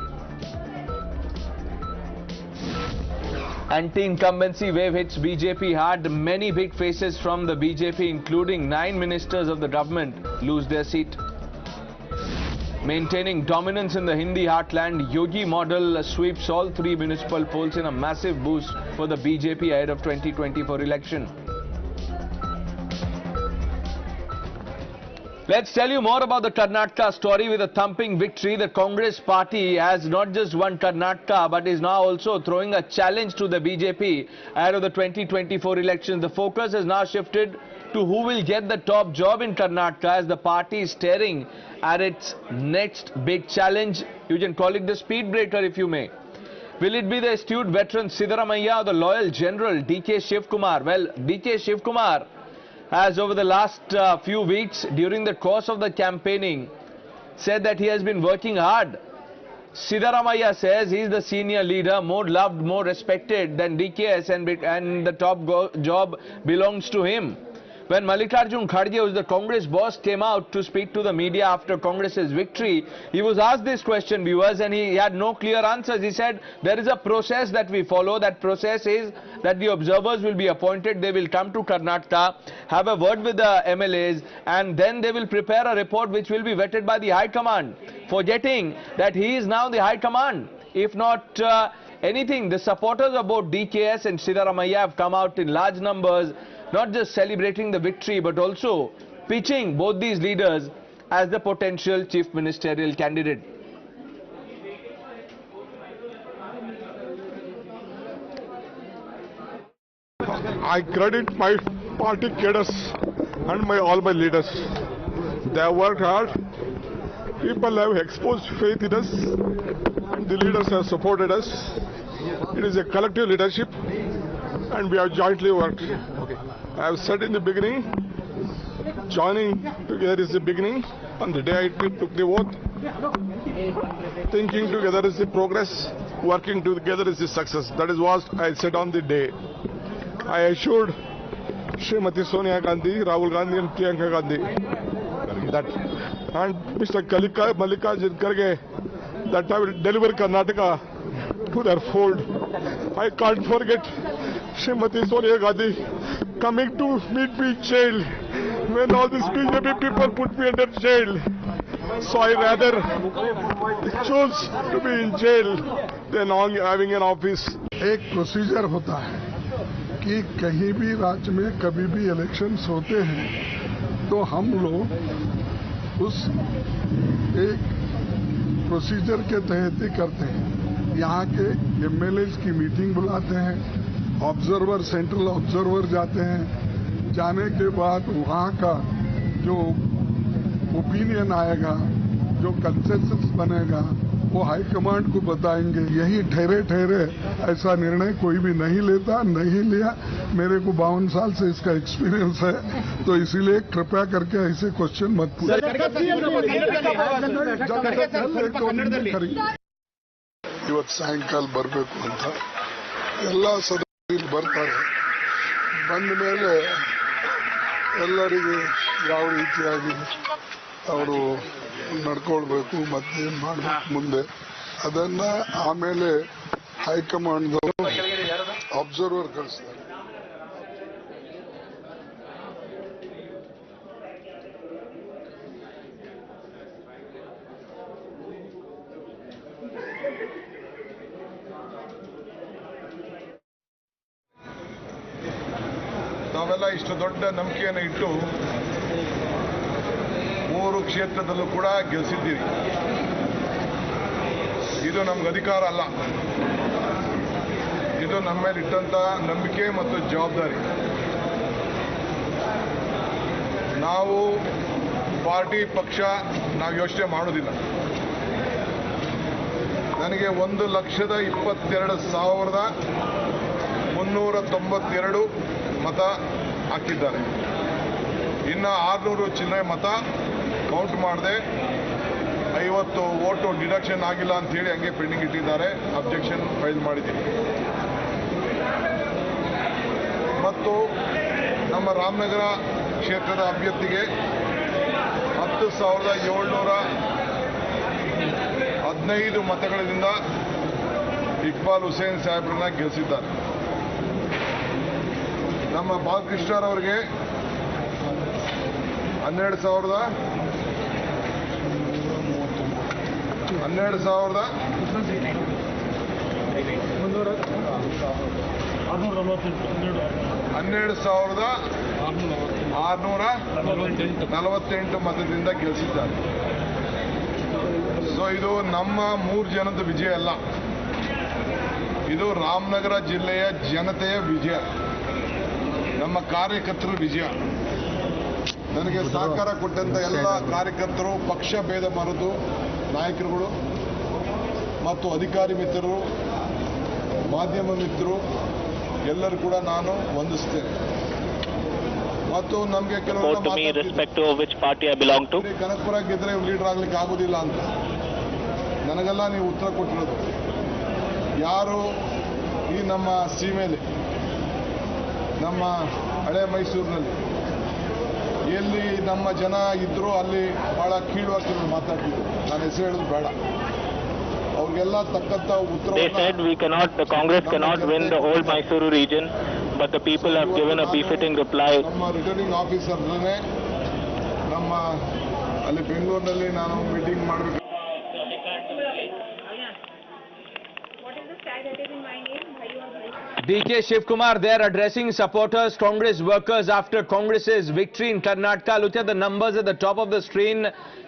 Anti-incumbency wave hits BJP hard. Many big faces from the BJP, including 9 ministers of the government, lose their seat. Maintaining dominance in the Hindi heartland, Yogi model sweeps all 3 municipal polls in a massive boost for the BJP ahead of 2024 election. Let's tell you more about the Karnataka story. With a thumping victory, the Congress party has not just won Karnataka but is now also throwing a challenge to the BJP ahead of the 2024 elections. The focus has now shifted to who will get the top job in Karnataka as the party is staring at its next big challenge. You can call it the speed breaker if you may. Will it be the astute veteran Siddaramaiah or the loyal general DK Shivakumar? Well, DK Shivakumar has over the last few weeks during the course of the campaigning said that he has been working hard. Siddaramaiah says he is the senior leader, more loved, more respected than DKS, and the top job belongs to him. When Mallikarjun Kharge, who is the Congress boss, came out to speak to the media after Congress's victory, he was asked this question, viewers, and he had no clear answers. He said there is a process that we follow. That process is that the observers will be appointed. They will come to Karnataka, have a word with the MLAs, and then they will prepare a report which will be vetted by the High Command, forgetting that he is now the High Command. If not anything, the supporters of both DKS and Siddaramaiah have come out in large numbers, not just celebrating the victory but also pitching both these leaders as the potential chief ministerial candidate. I credit my party cadres and all my leaders. They have worked hard. People have exposed faith in us. The leaders have supported us. It is a collective leadership and we have jointly worked. I have said in the beginning, joining together is the beginning. On the day I took the oath, thinking together is the progress, working together is the success. That is what I said on the day. I assured Srimati Sonia Gandhi, Rahul Gandhi and Priyanka Gandhi that, and Mr. Mallikarjun Kharge, that I will deliver Karnataka to their fold. I can't forget Srimati Sonia Gandhi coming to meet me in jail when all these BJP people put me under jail. So I rather choose to be in jail than having an office. एक procedure होता है कि कहीं भी राज्य में कभी भी इलेक्शंस होते हैं तो हम लोग उस एक प्रोसीजर के तहत ही करते हैं। यहाँ के एमएलएज की मीटिंग बुलाते हैं, ऑब्जर्वर सेंट्रल ऑब्जर्वर जाते हैं, जाने के बाद वहाँ का जो ओपिनियन आएगा, जो कंसेंसस बनेगा, वो हाईकमांड को बताएंगे। यही ठहरे ठहरे ऐसा निर्णय कोई भी नहीं लेता, नहीं लिया। मेरे को 52 साल से इसका एक्सपीरियंस है, तो इसीलिए कृपया करके ऐसे क्वेश्चन मत ಇವತ್ತು ಸಾಯಂಕಾಲ ಬರಬೇಕು ಅಂತ ಎಲ್ಲ ಸದಸ್ಯರು ಬರ್ತಾರೆ. ಬಂದ ಮೇಲೆ ಎಲ್ಲರಿಗೆ ಯಾವ ರೀತಿಯಾಗಿ ಅವರು ನಡ್ಕೊಳ್ಬೇಕು ಮತ್ತೆ ಏನ್ ಮಾಡಬೇಕು ಮುಂದೆ ಅದನ್ನ ಆಮೇಲೆ ಹೈಕಮಾಂಡ್ದವರು ಅಬ್ಸರ್ವರ್ ಕಳಿಸ್ತಾರೆ. ನಾವೆಲ್ಲ ಇಷ್ಟು ದೊಡ್ಡ ನಂಬಿಕೆಯನ್ನು ಇಟ್ಟು 3 ಕ್ಷೇತ್ರದಲ್ಲೂ ಕೂಡ ಗೆಲ್ಲಿಸಿದ್ದೀವಿ. ಇದು ನಮ್ಗೆ ಅಧಿಕಾರ ಅಲ್ಲ, ಇದು ನಮ್ಮ ಮೇಲೆ ಇಟ್ಟಂತ ನಂಬಿಕೆ ಮತ್ತು ಜವಾಬ್ದಾರಿ. ನಾವು ಪಾರ್ಟಿ ಪಕ್ಷ ನಾವು ಯೋಚನೆ ಮಾಡೋದಿಲ್ಲ. ನನಗೆ 1,22,392 ಮತ ಹಾಕಿದ್ದಾರೆ. ಇನ್ನು 600 ಚಿಲ್ಲರೆ ಮತ ಕೌಂಟ್ ಮಾಡದೆ 50 ವೋಟು ಡಿಡಕ್ಷನ್ ಆಗಿಲ್ಲ ಅಂತ ಹೇಳಿ ಹಂಗೆ ಪೆಂಡಿಂಗ್ ಇಟ್ಟಿದ್ದಾರೆ. ಅಬ್ಜೆಕ್ಷನ್ ಫೈಲ್ ಮಾಡಿದ್ದೀನಿ. ಮತ್ತು ನಮ್ಮ ರಾಮನಗರ ಕ್ಷೇತ್ರದ ಅಭ್ಯರ್ಥಿಗೆ 10,715 ಮತಗಳಿಂದ ಇಕ್ಬಾಲ್ ಹುಸೇನ್ ಸಾಹೇಬ್ರನ್ನ ಗೆಲ್ಲಿಸಿದ್ದಾರೆ. ನಮ್ಮ ಬಾಲಕೃಷ್ಣರವರಿಗೆ 12,648 ಮತದಿಂದ ಗೆಲ್ಲಿಸಿದ್ದಾರೆ. ಸೊ ಇದು ನಮ್ಮ 3 ಜನದ ವಿಜಯ ಅಲ್ಲ, ಇದು ರಾಮನಗರ ಜಿಲ್ಲೆಯ ಜನತೆಯ ವಿಜಯ, ನಮ್ಮ ಕಾರ್ಯಕರ್ತರ ವಿಜಯ. ನನಗೆ ಸಹಕಾರ ಕೊಟ್ಟಂತ ಎಲ್ಲ ಕಾರ್ಯಕರ್ತರು, ಪಕ್ಷ ಭೇದ ಮರೆತು ನಾಯಕರುಗಳು ಮತ್ತು ಅಧಿಕಾರಿ ಮಿತ್ರರು, ಮಾಧ್ಯಮ ಮಿತ್ರರು ಎಲ್ಲರೂ ಕೂಡ ನಾನು ವಂದಿಸ್ತೇನೆ. ಮತ್ತು ನಮಗೆ ಕೆಲವರು ಕನಕಪುರ ಗೆದ್ರೆ ಲೀಡರ್ ಆಗ್ಲಿಕ್ಕೆ ಆಗುದಿಲ್ಲ ಅಂತ ನನಗೆಲ್ಲ ನೀವು ಉತ್ತರ ಕೊಟ್ಟಿರೋದು. ಯಾರು ಈ ನಮ್ಮ ಸೀಮೆಯಲ್ಲಿ, ನಮ್ಮ ಹಳೆ ಮೈಸೂರಿನಲ್ಲಿ ಎಲ್ಲಿ ನಮ್ಮ ಜನ ಇದ್ರು ಅಲ್ಲಿ ಬಹಳ ಕೀಳುವಾಕ್ಯ ಮಾತಾಡ್ತಿದ್ರು. ನಾನು ಹೆಸರು ಹೇಳೋದು ಬೇಡ. ಅವ್ರಿಗೆಲ್ಲ ತಕ್ಕಂತ ಉತ್ತರ. They said the Congress cannot win the whole Mysuru region, but the people have given a befitting reply. ನಮ್ಮ ರಿಟರ್ನಿಂಗ್ ಆಫೀಸರ್ನೇ ನಮ್ಮ ಅಲ್ಲಿ ಬೆಂಗಳೂರಿನಲ್ಲಿ ನಾನು ಮೀಟಿಂಗ್ ಮಾಡಬೇಕು. DK Shivakumar there addressing supporters, Congress workers after Congress's victory in Karnataka. Look at the numbers at the top of the screen.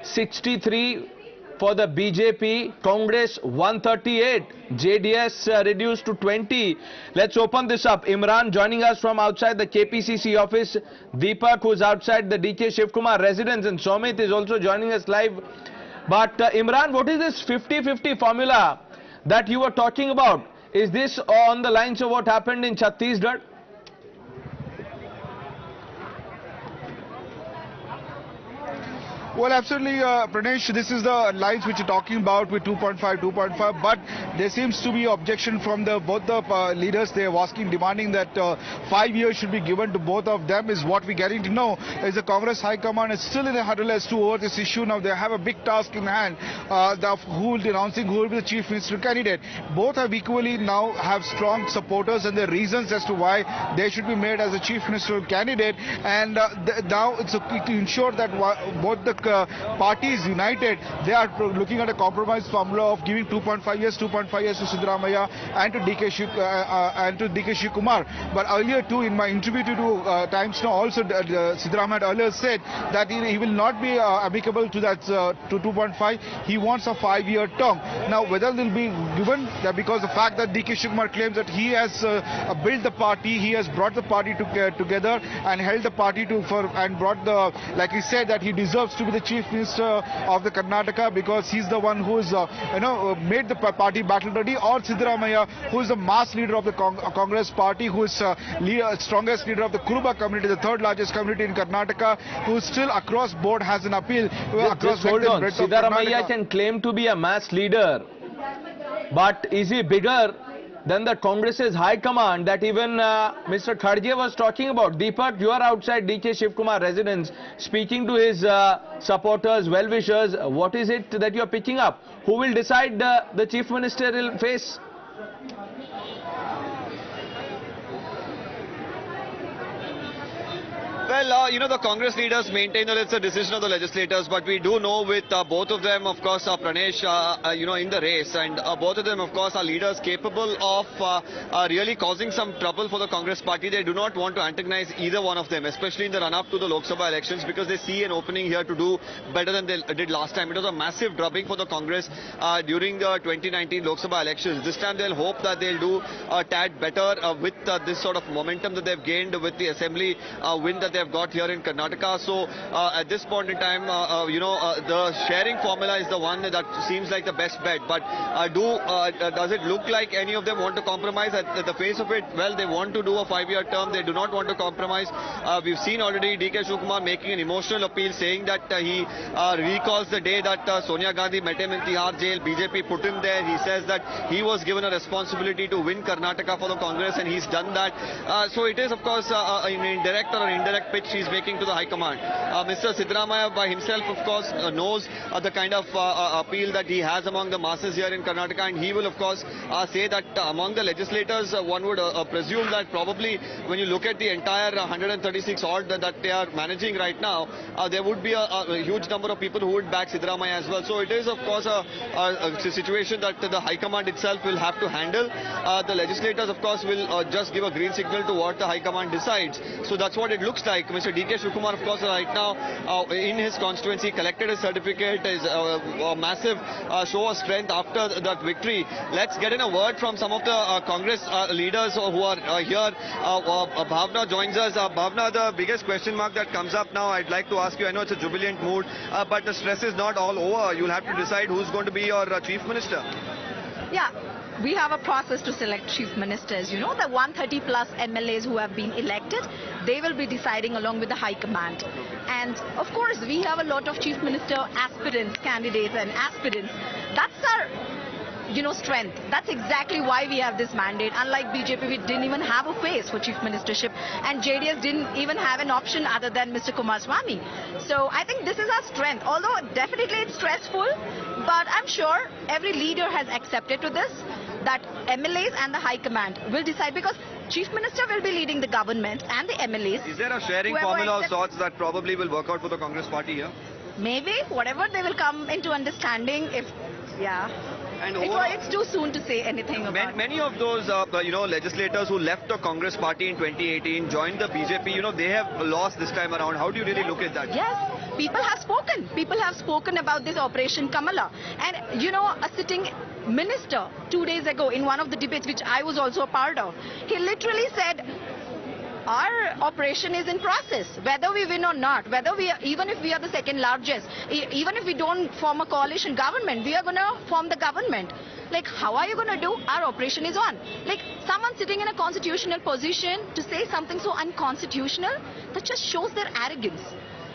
63 for the BJP, Congress 138, JDS reduced to 20. Let's open this up. Imran joining us from outside the KPCC office. Deepak, who's outside the DK Shivakumar residence, and Somit is also joining us live. But Imran, what is this 50-50 formula that you were talking about? Is this on the lines of what happened in Chhattisgarh? Well, absolutely, Pranesh, this is the lines which you're talking about with 2.5, but there seems to be objection from both the leaders. They are asking, demanding that 5 years should be given to both of them. Is what we're getting to know is the Congress High Command is still in a huddle as to over this issue. Now they have a big task in hand, who will be announcing who will be the chief minister candidate. Both have equally now have strong supporters and the reasons as to why they should be made as a chief minister candidate. And now it's to ensure that both the party is united. They are looking at a compromise formula of giving 2.5 years to Siddaramaiah and to DK Shivakumar. But earlier too, in my interview to Times Now, also Siddaramaiah earlier said that he will not be amicable to that to 2.5. He wants a 5-year term. Now, whether they'll be given because the fact that DK Shivakumar claims that he has built the party, he has brought the party together and held the party and brought the, like he said, that he deserves to be the Chief Minister of the Karnataka because he's the one who's made the party battle ready, or Siddaramaiah, who is the mass leader of the Congress party, who is strongest leader of the Kuruba community, the third largest community in Karnataka, who still across board has an appeal across hold on. Siddaramaiah can claim to be a mass leader, but is he bigger than the Congress's high command that even Mr. Kharge was talking about? Deepak, you are outside DK Shivakumar residence speaking to his supporters, well-wishers. What is it that you are picking up? Who will decide the Chief Ministerial face? Well, the Congress leaders maintain that it's a decision of the legislators, but we do know with both of them, of course, Pranesh, in the race, and both of them, of course, are leaders capable of really causing some trouble for the Congress party. They do not want to antagonize either one of them, especially in the run-up to the Lok Sabha elections, because they see an opening here to do better than they did last time. It was a massive drubbing for the Congress during the 2019 Lok Sabha elections. This time they'll hope that they'll do a tad better with this sort of momentum that they've gained with the assembly win that they've got here in Karnataka. So at this point in time, the sharing formula is the one that seems like the best bet. But does it look like any of them want to compromise? At the face of it, well, they want to do a 5-year term. They do not want to compromise. We've seen already DK Shivakumar making an emotional appeal, saying that he recalls the day that Sonia Gandhi met him in Tihar jail. BJP put him there. He says that he was given a responsibility to win Karnataka for the Congress, and he's done that. So it is, of course, an indirect or an indirect pitch he's making to the High Command. Mr. Siddaramaiah by himself, of course, knows the kind of appeal that he has among the masses here in Karnataka, and he will, of course, say that among the legislators, one would presume that probably when you look at the entire 136 odd that they are managing right now, there would be a huge number of people who would back Siddaramaiah as well. So it is, of course, a situation that the High Command itself will have to handle. The legislators, of course, will just give a green signal to what the High Command decides. So that's what it looks like. Mr. DK Shivakumar, of course, right now in his constituency collected his certificate, is a massive show of strength after that victory. Let's get in a word from some of the Congress leaders who are here. Bhavna joins us. Bhavna, the biggest question mark that comes up now, I'd like to ask you, I know it's a jubilant mood, but the stress is not all over. You'll have to decide who's going to be your Chief Minister. Yeah. We have a process to select chief ministers. You know, the 130 plus MLAs who have been elected, they will be deciding along with the High Command. And of course, we have a lot of chief minister aspirants, candidates and aspirants. That's our, strength. That's exactly why we have this mandate. Unlike BJP, we didn't even have a face for chief ministership, and JDS didn't even have an option other than Mr. Kumaraswamy. So I think this is our strength. Although definitely it's stressful, but I'm sure every leader has accepted to this, that MLAs and the High Command will decide, because Chief Minister will be leading the government and the MLAs. Is there a sharing formula of sorts that probably will work out for the Congress party here? Maybe, whatever they will come into understanding. And it's too soon to say anything about it. Many of those, legislators who left the Congress party in 2018, joined the BJP, they have lost this time around. How do you really look at that? Yes, people have spoken. People have spoken about this Operation Kamala. And, a sitting minister 2 days ago in one of the debates, which I was also a part of, he literally said, our operation is in process, whether we win or not, even if we are the second largest, even if we don't form a coalition government, we are going to form the government. Like, how are you going to do? Our operation is on. Like, someone sitting in a constitutional position to say something so unconstitutional, that just shows their arrogance.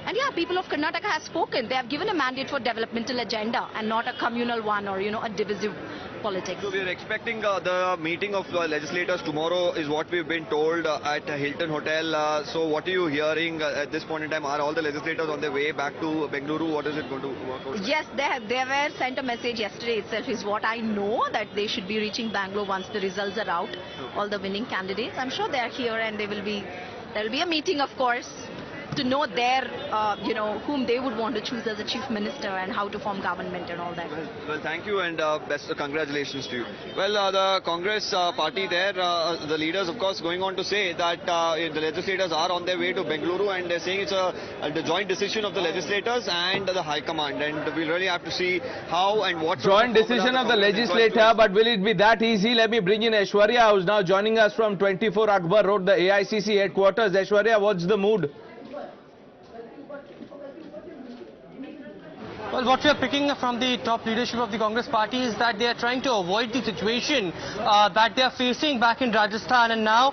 And yeah, people of Karnataka have spoken. They have given a mandate for developmental agenda and not a communal one or, a divisive politics. So we are expecting the meeting of legislators tomorrow is what we've been told at Hilton Hotel. So what are you hearing at this point in time? Are all the legislators on their way back to Bengaluru? What is it going to work out? Yes, they were sent a message yesterday itself, is what I know, that they should be reaching Bangalore once the results are out. Okay. All the winning candidates. I'm sure they are here, and there will be a meeting, of course, to know their, whom they would want to choose as a chief minister and how to form government and all that. Well, thank you and best congratulations to you. Well, the Congress party there, the leaders, of course, going on to say that the legislators are on their way to Bengaluru, and they're saying it's the joint decision of the legislators and the High Command, and we'll really have to see how and what joint decision of the legislator. But will it be that easy? Let me bring in Aishwarya, who's now joining us from 24 Akbar Road, the AICC headquarters. Aishwarya, what's the mood? Well, what we are picking from the top leadership of the Congress party is that they are trying to avoid the situation that they are facing back in Rajasthan, and now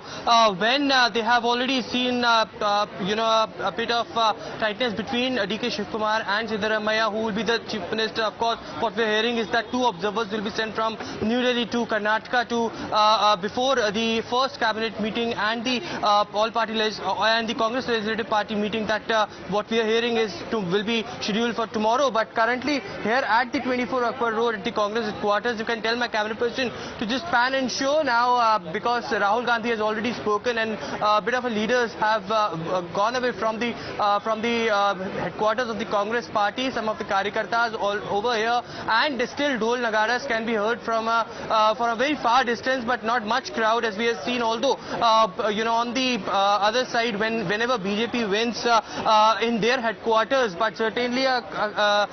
when they have already seen a bit of tightness between DK Shivakumar and Siddaramaiah, who will be the chief minister. Of course, what we are hearing is that 2 observers will be sent from New Delhi to Karnataka to before the first cabinet meeting and the all-party and the Congress Legislative Party meeting that what we are hearing is will be scheduled for tomorrow. But currently here at the 24 Akbar Road at the Congress headquarters, you can tell my camera person to just pan and show now because Rahul Gandhi has already spoken and a bit of a leaders have gone away from the headquarters of the Congress party. Some of the Karyakartas all over here, and still Dhol Nagaras can be heard from a very far distance, but not much crowd as we have seen. Although on the other side, whenever BJP wins in their headquarters, but certainly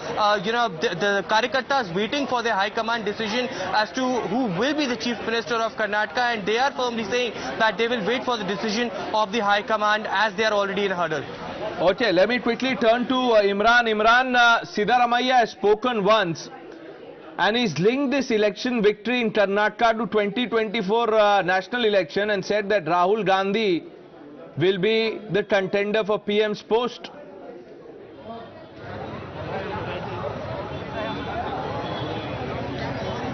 the Karyakartas waiting for their High Command decision as to who will be the Chief Minister of Karnataka, and they are firmly saying that they will wait for the decision of the High Command as they are already in a huddle. Okay, let me quickly turn to Imran. Imran, Siddaramaiah has spoken once and he's linked this election victory in Karnataka to 2024 national election and said that Rahul Gandhi will be the contender for PM's post.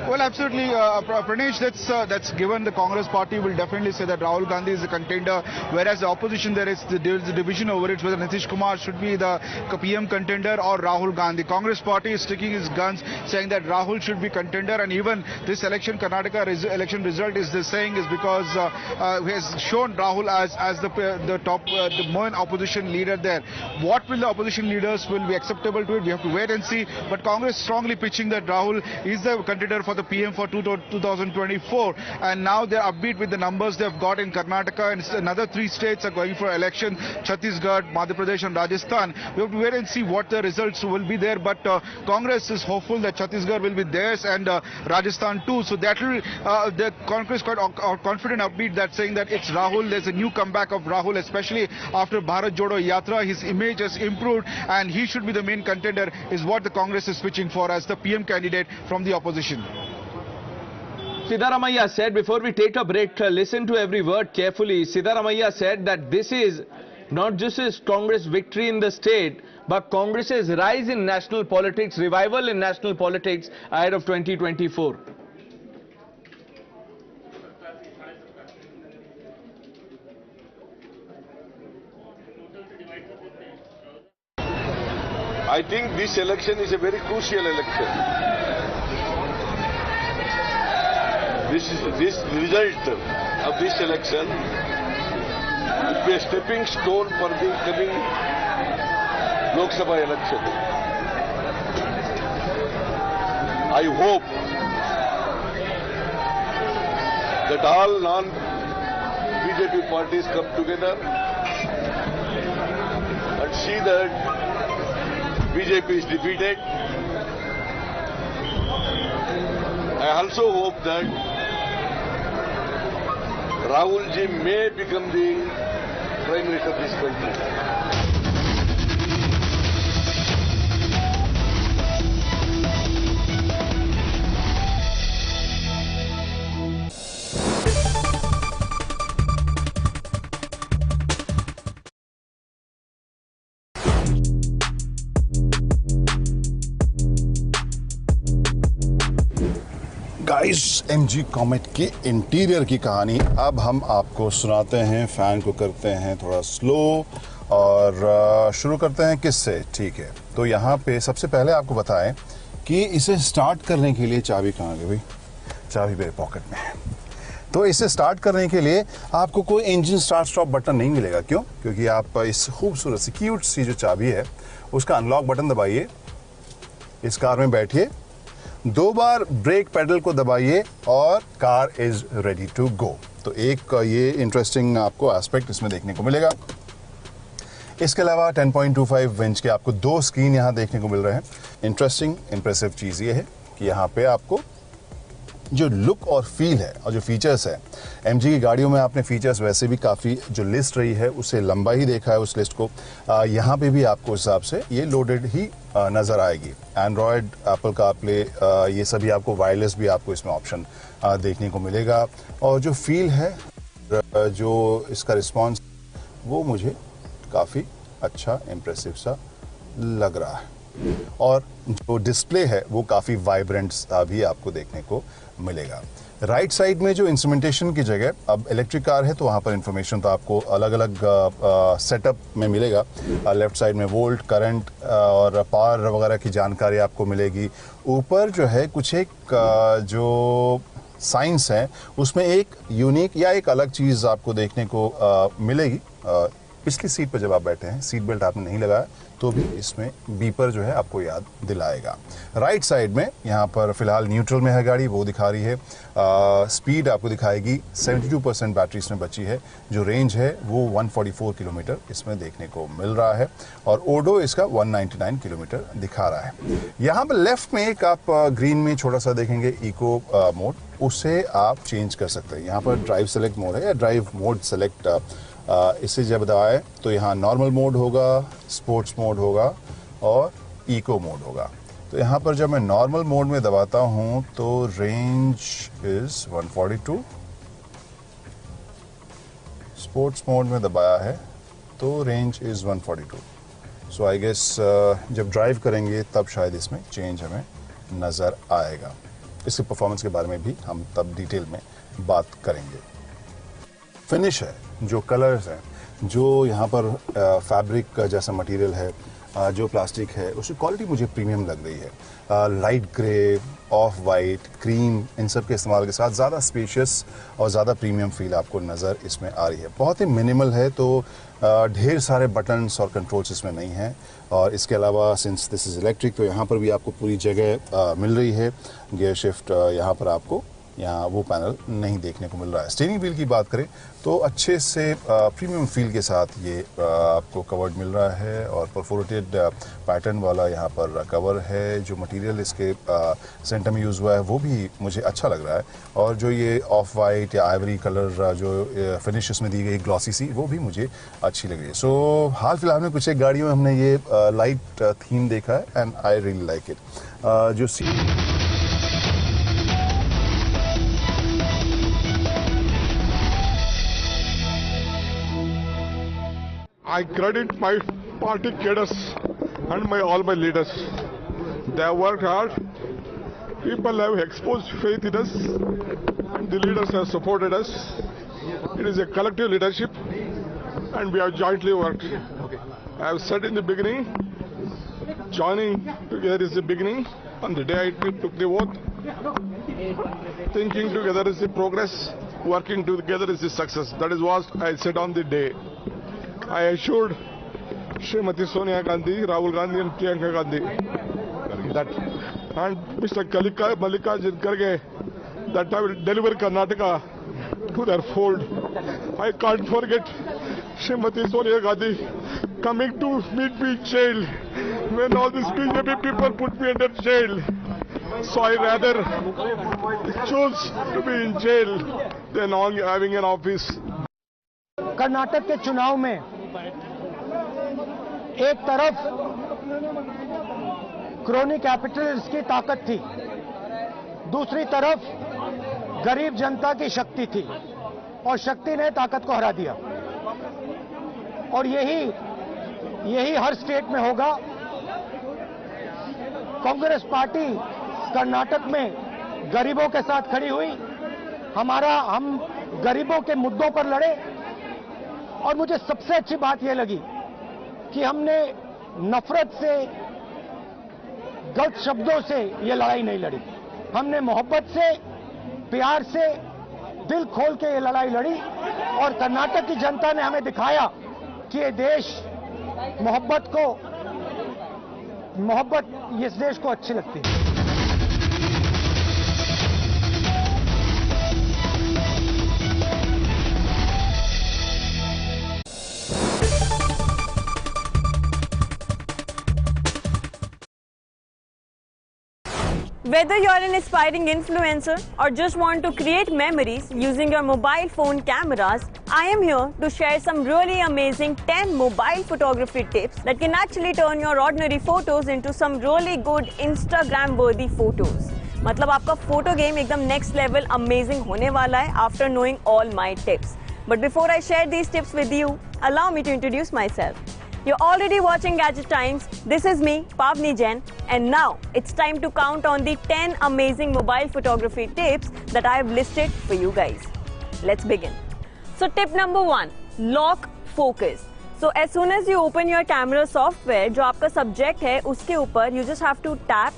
Well, absolutely, Pranesh, that's given. The Congress party will definitely say that Rahul Gandhi is the contender, whereas the opposition, there is the division over it, whether Nitish Kumar should be the PM contender or Rahul Gandhi. Congress party is sticking his guns, saying that Rahul should be contender, and even this election, Karnataka election result is saying is because he has shown Rahul as the top, the main opposition leader there. What will the opposition leaders will be acceptable to it? We have to wait and see. But Congress strongly pitching that Rahul is the contender for the PM for 2024, and now they're upbeat with the numbers they've got in Karnataka, and another 3 states are going for election: Chhattisgarh, Madhya Pradesh and Rajasthan. We have to wait and see what the results will be there, but Congress is hopeful that Chhattisgarh will be theirs and Rajasthan too. So that will the Congress quite confident, upbeat, that saying that it's Rahul. There's a new comeback of Rahul, especially after Bharat Jodo Yatra. His image has improved and he should be the main contender, is what the Congress is pitching for as the PM candidate from the opposition. Siddaramaiah said, before we take a break, listen to every word carefully. Siddaramaiah said that this is not just his Congress victory in the state, but Congress's rise in national politics, revival in national politics ahead of 2024. I think this election is a very crucial election. This result of this election will be a stepping stone for the coming Lok Sabha election. I hope that all non-BJP parties come together and see that BJP is defeated. I also hope that Rahul ji may become the Prime Minister of this country. Guys, MG Comet के interior की कहानी अब हम आपको सुनाते हैं। Fan को करते हैं थोड़ा स्लो और शुरू करते हैं किससे। ठीक है, तो यहाँ पे सबसे पहले आपको बताएं कि इसे स्टार्ट करने के लिए चाबी कहाँ गई भाई? चाबी मेरे पॉकेट में है। तो इसे स्टार्ट करने के लिए आपको कोई इंजन स्टार्ट स्टॉप बटन नहीं मिलेगा। क्यों? क्योंकि आप इस खूबसूरत सी क्यूट सी जो चाबी है उसका अनलॉक बटन दबाइए, इस कार में बैठिए, 2 बार ब्रेक पेडल को दबाइए और car is ready to go. तो एक ये इंटरेस्टिंग आपको एस्पेक्ट इसमें देखने को मिलेगा। इसके अलावा 10.25 इंच के आपको 2 स्क्रीन यहाँ देखने को मिल रहे हैं। इंटरेस्टिंग इंप्रेसिव चीज़ ये है कि यहाँ पे आपको जो लुक और फील है और जो फीचर्स है, एमजी की गाड़ियों में आपने फीचर्स वैसे भी काफ़ी जो लिस्ट रही है उससे लंबा ही देखा है उस लिस्ट को। यहाँ पे भी आपको उस हिसाब से ये लोडेड ही नज़र आएगी। एंड्रॉयड, एप्पल कारप्ले, ये सभी आपको वायरलेस भी आपको इसमें ऑप्शन देखने को मिलेगा। और जो फील है, जो इसका रिस्पॉन्स, वो मुझे काफ़ी अच्छा इम्प्रेसिव सा लग रहा है। और जो डिस्प्ले है वो काफ़ी वाइब्रेंट सा भी आपको देखने को मिलेगा। राइट साइड में जो इंस्ट्रूमेंटेशन की जगह, अब इलेक्ट्रिक कार है तो वहाँ पर इंफॉर्मेशन तो आपको अलग अलग सेटअप में मिलेगा। लेफ्ट साइड में वोल्ट, करंट और पावर वगैरह की जानकारी आपको मिलेगी। ऊपर जो है कुछ एक जो साइंस है उसमें एक यूनिक या एक अलग चीज़ आपको देखने को मिलेगी। पिछली सीट पर जब आप बैठे हैं, सीट बेल्ट आपने नहीं लगाया तो भी इसमें बीपर जो है आपको याद दिलाएगा। राइट साइड में यहाँ पर फिलहाल न्यूट्रल में है गाड़ी, वो दिखा रही है। स्पीड आपको दिखाएगी, 72% बैटरी इसमें बची है। जो रेंज है वो 144 किलोमीटर इसमें देखने को मिल रहा है और ओडो इसका 199 किलोमीटर दिखा रहा है। यहाँ पर लेफ्ट में एक आप ग्रीन में छोटा सा देखेंगे इको मोड, उसे आप चेंज कर सकते हैं। यहाँ पर ड्राइव सेलेक्ट मोड है या ड्राइव मोड सेलेक्ट, इसे जब दबाए तो यहाँ नॉर्मल मोड होगा, स्पोर्ट्स मोड होगा और इको मोड होगा। तो यहाँ पर जब मैं नॉर्मल मोड में दबाता हूँ तो रेंज इज 142, स्पोर्ट्स मोड में दबाया है तो range is 142। So I guess जब ड्राइव करेंगे तब शायद इसमें चेंज हमें नज़र आएगा। इसके परफॉर्मेंस के बारे में भी हम तब डिटेल में बात करेंगे। फिनिश है, जो कलर्स हैं, जो यहाँ पर फैब्रिक जैसा मटेरियल है, जो प्लास्टिक है, उसकी क्वालिटी मुझे प्रीमियम लग रही है। Light grey, off white, cream, इन सब के इस्तेमाल के साथ ज़्यादा स्पेशियस और ज़्यादा प्रीमियम फील आपको नज़र इसमें आ रही है। बहुत ही मिनिमल है, तो ढेर सारे बटन्स और कंट्रोल्स इसमें नहीं हैं। और इसके अलावा सिंस दिस इज़ इलेक्ट्रिक तो यहाँ पर भी आपको पूरी जगह मिल रही है। गियर शिफ्ट यहाँ पर आपको यहाँ वो पैनल नहीं देखने को मिल रहा है। स्टीयरिंग व्हील की बात करें तो अच्छे से प्रीमियम फील के साथ ये आपको कवर्ड मिल रहा है और परफोरेटेड पैटर्न वाला यहाँ पर कवर है। जो मटेरियल इसके सेंटर में यूज़ हुआ है वो भी मुझे अच्छा लग रहा है और जो ये ऑफ वाइट या आइवरी कलर जो फिनिश इसमें दी गई ग्लॉसी सी, वो भी मुझे अच्छी लग रही है। सो हाल फिलहाल में कुछ एक गाड़ियों में हमने ये लाइट थीम देखा है and I really like it. जो I credit my party cadres and all my leaders. They have worked hard. People have exposed faith in us. The leaders have supported us. It is a collective leadership and we have jointly worked. I have said in the beginning, joining together is the beginning. On the day I took the oath, thinking together is the progress, working together is the success. That is what I said on the day. I assured Srimati Sonia Gandhi, Rahul Gandhi and Priyanka Gandhi that, and Mr. Mallikarjun Kharge, that I will deliver Karnataka to their fold. I can't forget Srimati Sonia Gandhi coming to meet me in jail when all these BJP people put me under jail. So I rather choose to be in jail than having an office. Karnataka के चुनाव में एक तरफ crony Capitals की ताकत थी, दूसरी तरफ गरीब जनता की शक्ति थी और शक्ति ने ताकत को हरा दिया। और यही हर स्टेट में होगा। कांग्रेस पार्टी कर्नाटक में गरीबों के साथ खड़ी हुई, हम गरीबों के मुद्दों पर लड़े। और मुझे सबसे अच्छी बात यह लगी कि हमने नफरत से, गलत शब्दों से ये लड़ाई नहीं लड़ी। हमने मोहब्बत से, प्यार से, दिल खोल के ये लड़ाई लड़ी और कर्नाटक की जनता ने हमें दिखाया कि ये देश मोहब्बत इस देश को अच्छी लगती है। Whether you're an aspiring influencer or just want to create memories using your mobile phone cameras, I am here to share some really amazing 10 mobile photography tips that can actually turn your ordinary photos into some really good Instagram worthy photos. मतलब आपका photo game एकदम next level amazing होने वाला है after knowing all my tips. But before I share these tips with you, allow me to introduce myself. You're already watching Gadget Times. This is me, Pavni Jain, and now it's time to count on the 10 amazing mobile photography tips that I have listed for you guys. Let's begin. So tip number 1, lock focus. So as soon as you open your camera software, जो आपका subject है उसके ऊपर you just have to tap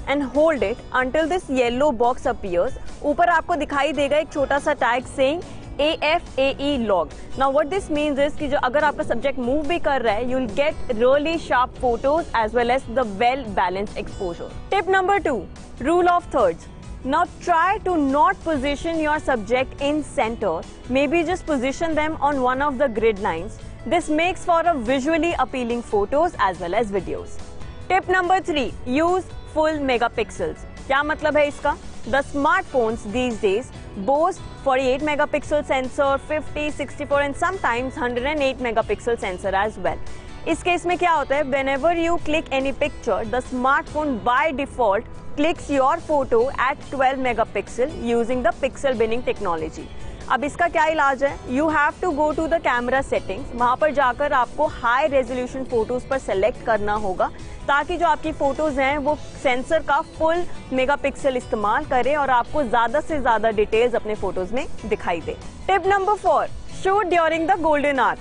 and hold it until this yellow box appears. ऊपर आपको दिखाई देगा एक छोटा सा tag saying AFAE log. Now what this means is कि जो अगर आपका subject move भी कर रहा है, you'll get really sharp photos as well as the well balanced exposure. Tip number 2, rule of thirds. Now try to not position your subject in center. Maybe just position them on one of the grid lines. This makes for a visually appealing photos as well as videos. Tip number 3, use full megapixels. क्या मतलब है इसका? The smartphones these days boast 48 megapixel sensor, 50, 64 and sometimes 108 megapixel sensor as well. इस case में क्या होता है? Whenever you click any picture, the smartphone by default clicks your photo at 12 megapixel using the pixel binning technology. अब इसका क्या इलाज है? You have to go to the camera settings. वहाँ पर जाकर आपको high resolution photos पर select करना होगा ताकि जो आपकी फोटोज हैं वो सेंसर का फुल मेगापिक्सल इस्तेमाल करे और आपको ज्यादा से ज्यादा डिटेल्स अपने फोटोज में दिखाई दे. Tip number 4, shoot during the golden hour.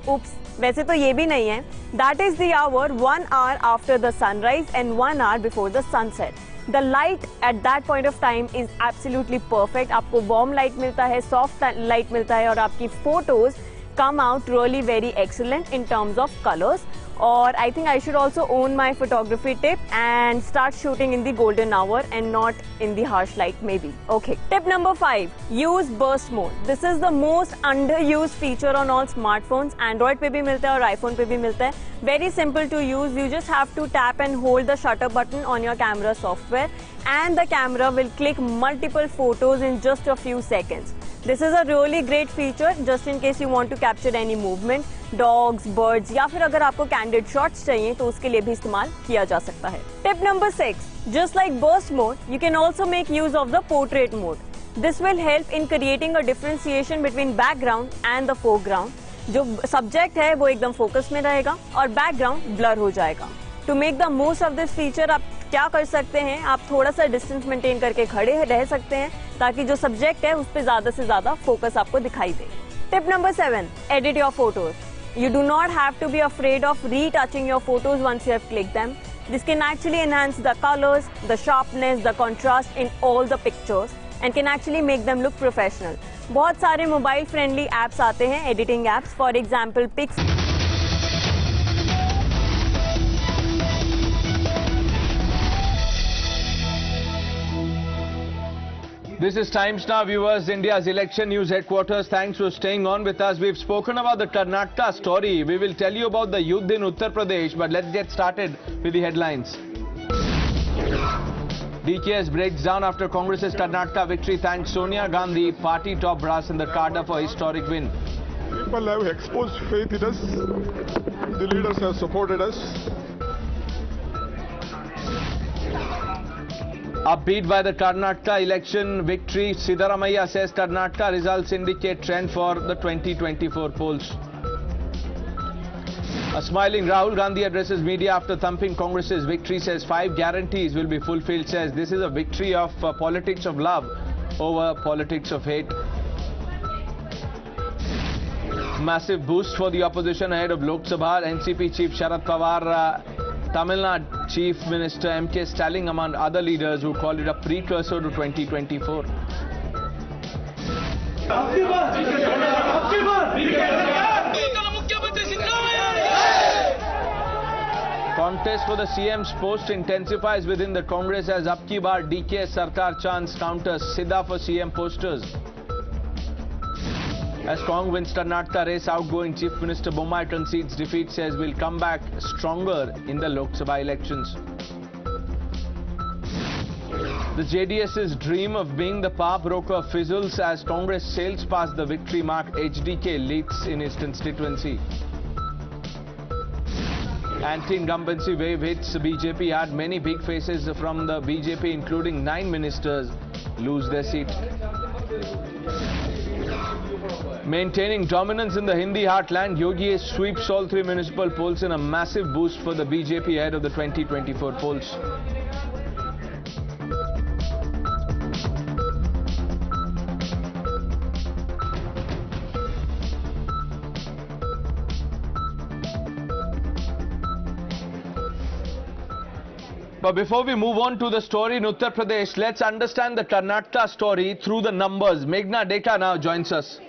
Oops, वैसे तो ये भी नहीं है. That is the hour 1 hour after the sunrise and 1 hour before the sunset. The light at that point of time is absolutely perfect. आपको warm light मिलता है, soft light मिलता है और आपकी photos come out really very excellent in terms of colors. Or I think I should also own my photography tip and start shooting in the golden hour and not in the harsh light maybe. Okay. Tip number 5, use burst mode. This is the most underused feature on all smartphones. Android पे भी मिलता है और iPhone पे भी मिलता है. Very simple to use. You just have to tap and hold the shutter button on your camera software and the camera will click multiple photos in just a few seconds. This is a really great feature just in case you want to capture any movement, dogs, birds या फिर अगर आपको candid shots चाहिए तो उसके लिए भी इस्तेमाल किया जा सकता है. Tip number 6, just like burst mode, you can also make use of the portrait mode. This will help in creating a differentiation between background and the foreground. जो subject है वो एकदम focus में रहेगा और background blur हो जाएगा. To make the most of this feature आप क्या कर सकते हैं? आप थोड़ा सा डिस्टेंस मेंटेन करके खड़े रह सकते हैं ताकि जो सब्जेक्ट है उस पर ज्यादा से ज्यादा फोकस आपको दिखाई दे. Tip number 7, edit your photos. You do not have to be afraid of retouching your photos once you have clicked them. This can actually enhance the colors, the sharpness, the contrast in all the pictures and can actually make them look professional. बहुत सारे mobile friendly apps आते हैं, editing apps. For example pics. This is Times Now, viewers, India's election news headquarters. Thanks for staying on with us. We've spoken about the Karnataka story. We will tell you about the youth in Uttar Pradesh, but let's get started with the headlines. DKS breaks down after Congress's Karnataka victory. Thanks Sonia Gandhi, party top brass in the Kada for historic win. People have exposed faith in us. The leaders have supported us. Upbeat by the Karnataka election victory, Siddaramaiah says Karnataka results indicate trend for the 2024 polls. A smiling Rahul Gandhi addresses media after thumping Congress's victory, says 5 guarantees will be fulfilled, says this is a victory of politics of love over politics of hate. Massive boost for the opposition ahead of Lok Sabha. NCP Chief Sharad Pawar, Tamil Nadu Chief Minister M.K. Stalin among other leaders who called it a precursor to 2024. Contest for the CM's post intensifies within the Congress as Ab Ki Baar DK Sarkar chants counters Sidda for CM posters. As Cong wins Karnataka race, outgoing Chief Minister Bommai concedes defeat, says we'll come back stronger in the Lok Sabha elections. The JDS's dream of being the power broker fizzles as Congress sails past the victory mark. HDK leads in his constituency. Anti-incumbency wave hits BJP. Had many big faces from the BJP, including 9 ministers, lose their seat. Maintaining dominance in the Hindi heartland, Yogi sweeps all 3 municipal polls in a massive boost for the BJP ahead of the 2024 polls. But before we move on to the story in Uttar Pradesh, let's understand the Karnataka story through the numbers. Meghna Deka now joins us.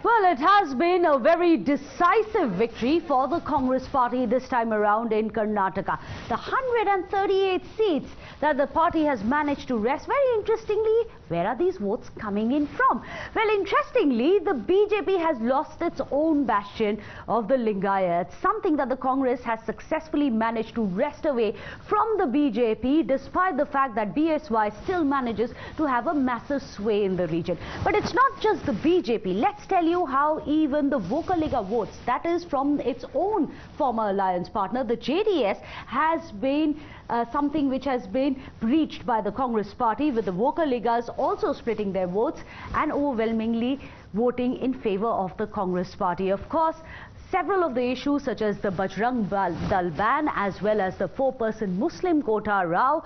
Well, it has been a very decisive victory for the Congress party this time around in Karnataka. The 138 seats that the party has managed to wrest. Very interestingly, where are these votes coming in from? Well, interestingly, the BJP has lost its own bastion of the Lingayats, something that the Congress has successfully managed to wrest away from the BJP, despite the fact that BSY still manages to have a massive sway in the region. But it's not just the BJP. Let's tell you how even the Vocaliga votes, that is from its own former alliance partner, the JDS, has been something which has been breached by the Congress party, with the Vocaligas also splitting their votes and overwhelmingly voting in favor of the Congress party. Of course, several of the issues such as the Bajrang Dal ban as well as the 4-person Muslim quota row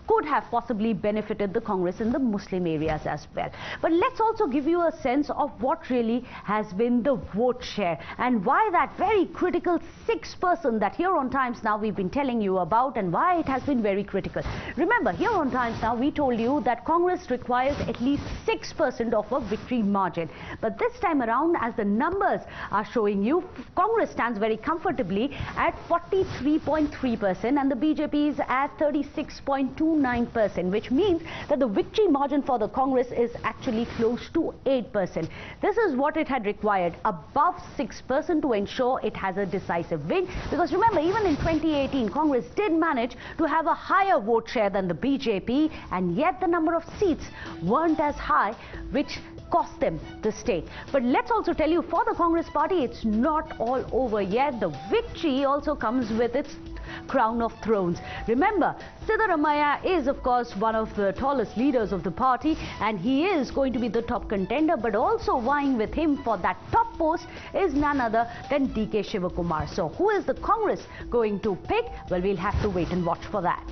could have possibly benefited the Congress in the Muslim areas as well. But let's also give you a sense of what really has been the vote share and why that very critical 6% that Here on Times Now we've been telling you about, and why it has been very critical. Remember, Here on Times Now we told you that Congress requires at least 6% of a victory margin. But this time around, as the numbers are showing you, Congress stands very comfortably at 43.3% and the BJP is at 36.29%, which means that the victory margin for the Congress is actually close to 8%. This is what it had required, above 6% to ensure it has a decisive win. Because remember, even in 2018, Congress did manage to have a higher vote share than the BJP, and yet the number of seats weren't as high, which cost them the state. But let's also tell you, for the Congress party, it's not all over yet. The victory also comes with its crown of thrones. Remember, Siddaramaiah is of course one of the tallest leaders of the party, and he is going to be the top contender, but also vying with him for that top post is none other than DK Shivakumar. So who is the Congress going to pick? Well, we'll have to wait and watch for that.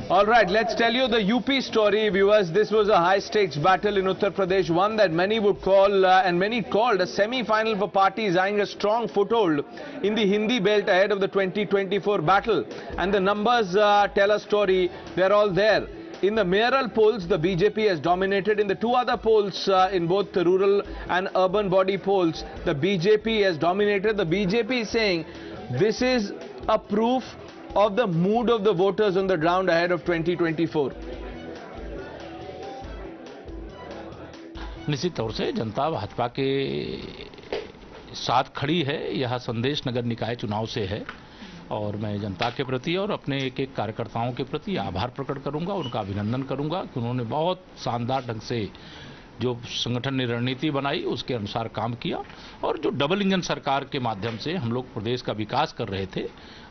All right, let's tell you the UP story, viewers. This was a high-stakes battle in Uttar Pradesh, one that many would call and many called a semi-final for parties eyeing a strong foothold in the Hindi belt ahead of the 2024 battle. And the numbers tell a story. They're all there. In the mayoral polls, the BJP has dominated. In the 2 other polls, in both the rural and urban body polls, the BJP has dominated. The BJP is saying this is a proof of the mood of the voters on the ground ahead of 2024. निश्चित तौर से जनता भाजपा के साथ खड़ी है। यह संदेश नगर निकाय चुनाव से है और मैं जनता के प्रति और अपने एक एक कार्यकर्ताओं के प्रति आभार प्रकट करूंगा, उनका अभिनंदन करूंगा कि उन्होंने बहुत शानदार ढंग से जो संगठन ने रणनीति बनाई उसके अनुसार काम किया, और जो डबल इंजन सरकार के माध्यम से हम लोग प्रदेश का विकास कर रहे थे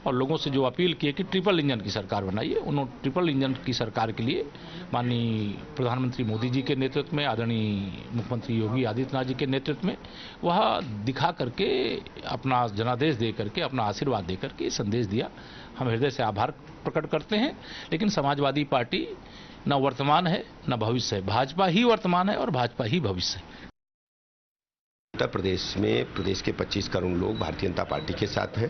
और लोगों से जो अपील की कि ट्रिपल इंजन की सरकार बनाइए, उन्होंने ट्रिपल इंजन की सरकार के लिए माननीय प्रधानमंत्री मोदी जी के नेतृत्व में, आदरणीय मुख्यमंत्री योगी आदित्यनाथ जी के नेतृत्व में वह दिखा करके अपना जनादेश दे करके, अपना आशीर्वाद दे करके संदेश दिया। हम हृदय से आभार प्रकट करते हैं। लेकिन समाजवादी पार्टी न वर्तमान है न भविष्य है, भाजपा ही वर्तमान है और भाजपा ही भविष्य है। उत्तर प्रदेश में प्रदेश के 25 करोड़ लोग भारतीय जनता पार्टी के साथ हैं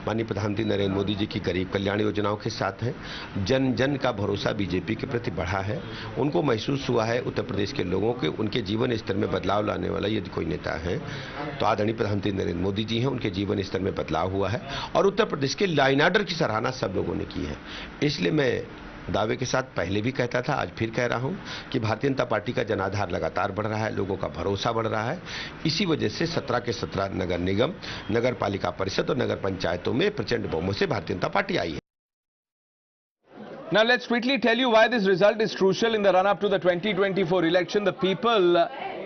माननीय प्रधानमंत्री नरेंद्र मोदी जी की गरीब कल्याण योजनाओं के साथ हैं। जन जन का भरोसा बीजेपी के प्रति बढ़ा है। उनको महसूस हुआ है उत्तर प्रदेश के लोगों के उनके जीवन स्तर में बदलाव लाने वाला यदि कोई नेता है तो आदरणीय प्रधानमंत्री नरेंद्र मोदी जी हैं। उनके जीवन स्तर में बदलाव हुआ है और उत्तर प्रदेश के लॉ एंड ऑर्डर की सराहना सब लोगों ने की है। इसलिए मैं दावे के साथ पहले भी कहता था, आज फिर कह रहा हूं कि भारतीय जनता पार्टी का जनाधार लगातार बढ़ रहा है, लोगों का भरोसा बढ़ रहा है। इसी वजह से 17 के 17 नगर निगम, नगर पालिका परिषद और नगर पंचायतों में प्रचंड बहुमत से भारतीय जनता पार्टी आई है। Now let's quickly tell you why this result is crucial in the run-up to the 2024 election. The people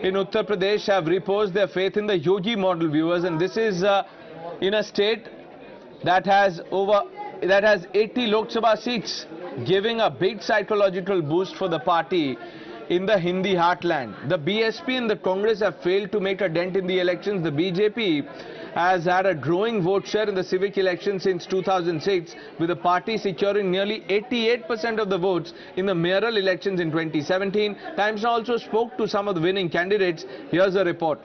in Uttar Pradesh have reposed their faith in the Yogi model, viewers, and this is in a state that has 80 Lok Sabha seats, giving a big psychological boost for the party in the Hindi heartland. The BSP and the Congress have failed to make a dent in the elections. The BJP has had a growing vote share in the civic election since 2006, with the party securing nearly 88% of the votes in the mayoral elections in 2017. Times Now also spoke to some of the winning candidates. Here's a report.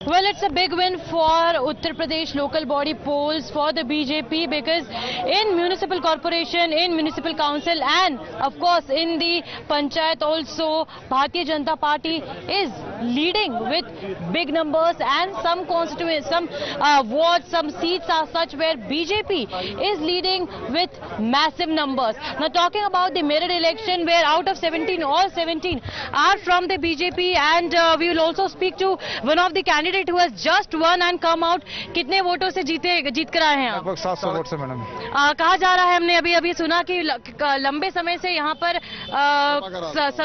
Well, it's a big win for Uttar Pradesh local body polls for the BJP, because in municipal corporation, in municipal council and of course in the panchayat also, Bharatiya Janata Party is leading with big numbers, and some constituents, some wards, some seats are such where BJP is leading with massive numbers. Now talking about the mayoral election, where out of 17, all 17 are from the BJP, and we will also speak to one of the candidates who has just won and come out. कितने वोटों से जीत कर आए हैं आप? लगभग 700 vote से madam. कहा जा रहा है, हमने अभी सुना कि लंबे समय से यहाँ पर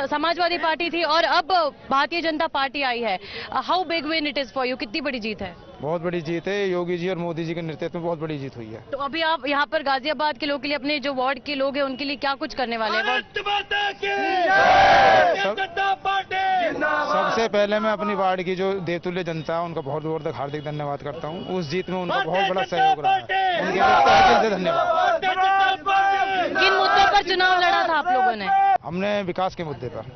समाजवादी पार्टी थी और अब भारतीय जनता पार्टी आई है। How big win it is for you? कितनी बड़ी जीत है? बहुत बड़ी जीत है। योगी जी और मोदी जी के नेतृत्व में बहुत बड़ी जीत हुई है। तो अभी आप यहाँ पर गाजियाबाद के लोगों के लिए, अपने जो वार्ड के लोग हैं उनके लिए क्या कुछ करने वाले हैं? सबसे पहले मैं अपनी वार्ड की जो देवतुल्य जनता है उनका बहुत बहुत हार्दिक धन्यवाद करता हूँ। उस जीत में उनका बहुत बड़ा सहयोग रहा है, उनके लिए धन्यवाद। किन मुद्दों पर चुनाव लड़ा था आप लोगों ने? हमने विकास के मुद्दे पर,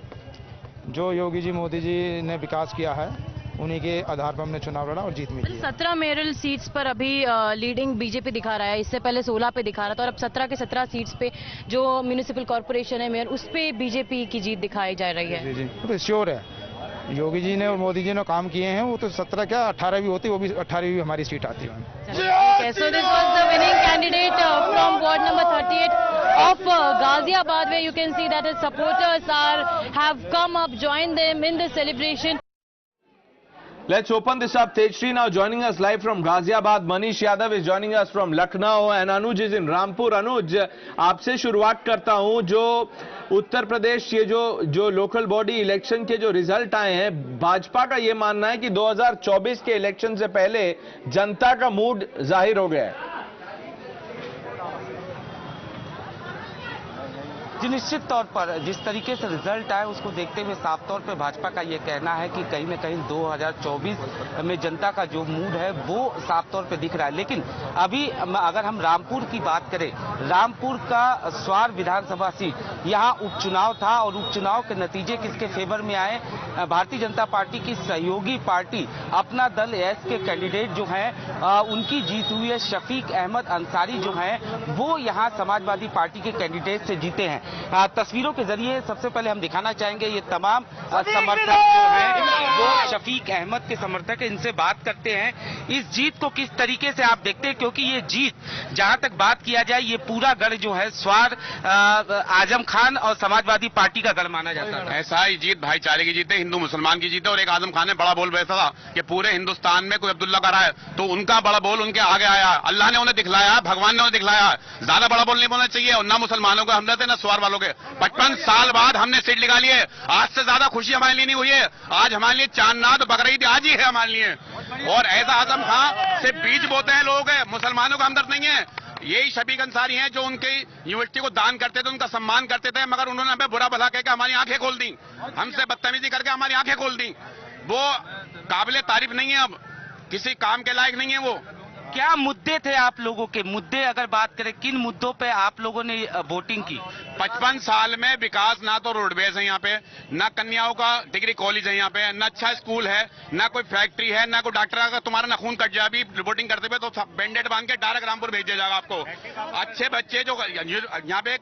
जो योगी जी मोदी जी ने विकास किया है उन्हीं के आधार पर हमने चुनाव लड़ा और जीत मिली। 17 मेयरल सीट्स पर अभी लीडिंग बीजेपी दिखा रहा है, इससे पहले 16 पे दिखा रहा था, और अब 17 के 17 सीट्स पे जो म्यूनिसिपल कॉर्पोरेशन है मेयर, उस पे बीजेपी की जीत दिखाई जा रही है। जी तो श्योर है, योगी जी ने और मोदी जी ने काम किए हैं, वो तो 17 क्या 18 भी होती, वो भी 18 भी हमारी सीट आती है। So this was the winning candidate from ward number 38 of Ghaziabad, where you can see that his supporters have come up, joined them in the celebration. Let's open this up. Tejshri now joining us live from Ghaziabad. Manish Yadav is joining us from Lucknow, and Anuj is in Rampur. Anuj, आपसे शुरुआत करता हूं। जो उत्तर प्रदेश ये जो local body election के जो result आए हैं, भाजपा का ये मानना है कि 2024 के इलेक्शन से पहले जनता का मूड जाहिर हो गया है। जी निश्चित तौर पर जिस तरीके से रिजल्ट आए उसको देखते हुए साफ तौर पे भाजपा का ये कहना है कि कहीं न कहीं 2024 में जनता का जो मूड है वो साफ तौर पे दिख रहा है। लेकिन अभी अगर हम रामपुर की बात करें, रामपुर का स्वार विधानसभा सीट, यहाँ उपचुनाव था और उपचुनाव के नतीजे किसके फेवर में आए? भारतीय जनता पार्टी की सहयोगी पार्टी अपना दल एस के कैंडिडेट जो हैं उनकी जीत हुई है। शफीक अहमद अंसारी जो हैं वो यहाँ समाजवादी पार्टी के कैंडिडेट से जीते हैं। तस्वीरों के जरिए सबसे पहले हम दिखाना चाहेंगे ये तमाम समर्थक जो हैं वो शफीक अहमद के समर्थक हैं, इनसे बात करते हैं इस जीत को किस तरीके से आप देखते हैं, क्योंकि ये जीत जहां तक बात किया जाए ये पूरा गढ़ जो है स्वार आजम खान और समाजवादी पार्टी का गढ़ माना जाता है। ऐसा ही जीत भाईचारे की जीत है, हिंदू मुसलमान की जीत है। और एक आजम खान ने बड़ा बोल बैठा था कि पूरे हिंदुस्तान में कोई अब्दुल्ला का रहा है तो उनका बड़ा बोल उनके आगे आया, अल्लाह ने उन्हें दिखलाया, भगवान ने उन्हें दिखलाया। ज्यादा बड़ा बोल नहीं बोलना चाहिए, और ना मुसलमानों का हमदर्द है ना स्वार वालों के। 55 साल बाद हमने सीट निकाली है, आज से ज्यादा खुशी हमारे लिए नहीं हुई है। आज हमारे लिए चांदनाद बकरीद आज ही है हमारे लिए। और ऐसा आजम खान से बीज बोते हैं लोग, मुसलमानों का हमदर्द नहीं है। यही शफीक अंसारी हैं जो उनके यूनिवर्सिटी को दान करते थे, उनका सम्मान करते थे, मगर उन्होंने हमें बुरा भला कहकर हमारी आंखें खोल दी, हमसे बदतमीजी करके हमारी आंखें खोल दी। वो काबिले तारीफ नहीं है, अब किसी काम के लायक नहीं है वो। क्या मुद्दे थे आप लोगों के? मुद्दे अगर बात करें, किन मुद्दों पे आप लोगों ने वोटिंग की? 55 साल में विकास, ना तो रोडवेज है यहाँ पे, ना कन्याओं का डिग्री कॉलेज है यहाँ पे, ना अच्छा स्कूल है, ना कोई फैक्ट्री है, ना कोई डॉक्टर। अगर तुम्हारा नाखून कट जाए अभी वोटिंग करते हुए तो बैंडेड बांध के डायरेक्ट रामपुर भेज दिया जाएगा आपको। अच्छे बच्चे जो यहाँ पे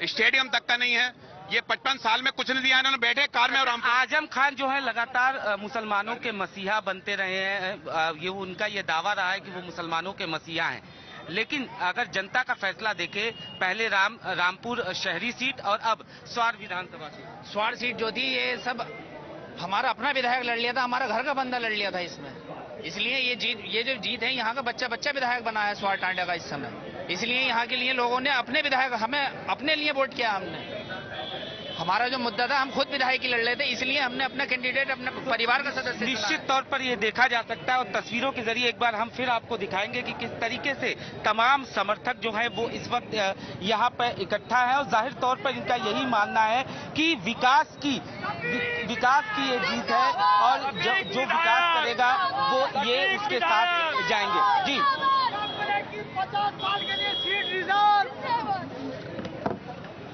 स्टेडियम तक का नहीं है, ये 55 साल में कुछ नहीं दिया इन्होंने, बैठे कार में। और आजम खान जो है लगातार मुसलमानों के मसीहा बनते रहे हैं, ये उनका ये दावा रहा है कि वो मुसलमानों के मसीहा हैं। लेकिन अगर जनता का फैसला देखे, पहले रामपुर शहरी सीट और अब स्वार विधानसभा सीट। स्वार सीट जो थी ये सब हमारा अपना विधायक लड़ लिया था, हमारा घर का बंदा लड़ लिया था इसमें, इसलिए ये जो जीत है यहाँ का बच्चा विधायक बना है स्वार टांडा का इस समय, इसलिए यहाँ के लिए लोगों ने अपने विधायक, हमें अपने लिए वोट किया। हमने, हमारा जो मुद्दा था, हम खुद विधायक लड़ रहे थे, इसलिए हमने अपना कैंडिडेट अपने परिवार का सदस्य। निश्चित तौर पर ये देखा जा सकता है और तस्वीरों के जरिए एक बार हम फिर आपको दिखाएंगे कि किस तरीके से तमाम समर्थक जो है वो इस वक्त यहाँ पर इकट्ठा है और जाहिर तौर पर इनका यही मानना है कि विकास की ये जीत है और जो विकास करेगा वो ये उसके साथ जाएंगे। जी, 50 साल के लिए seat reserve.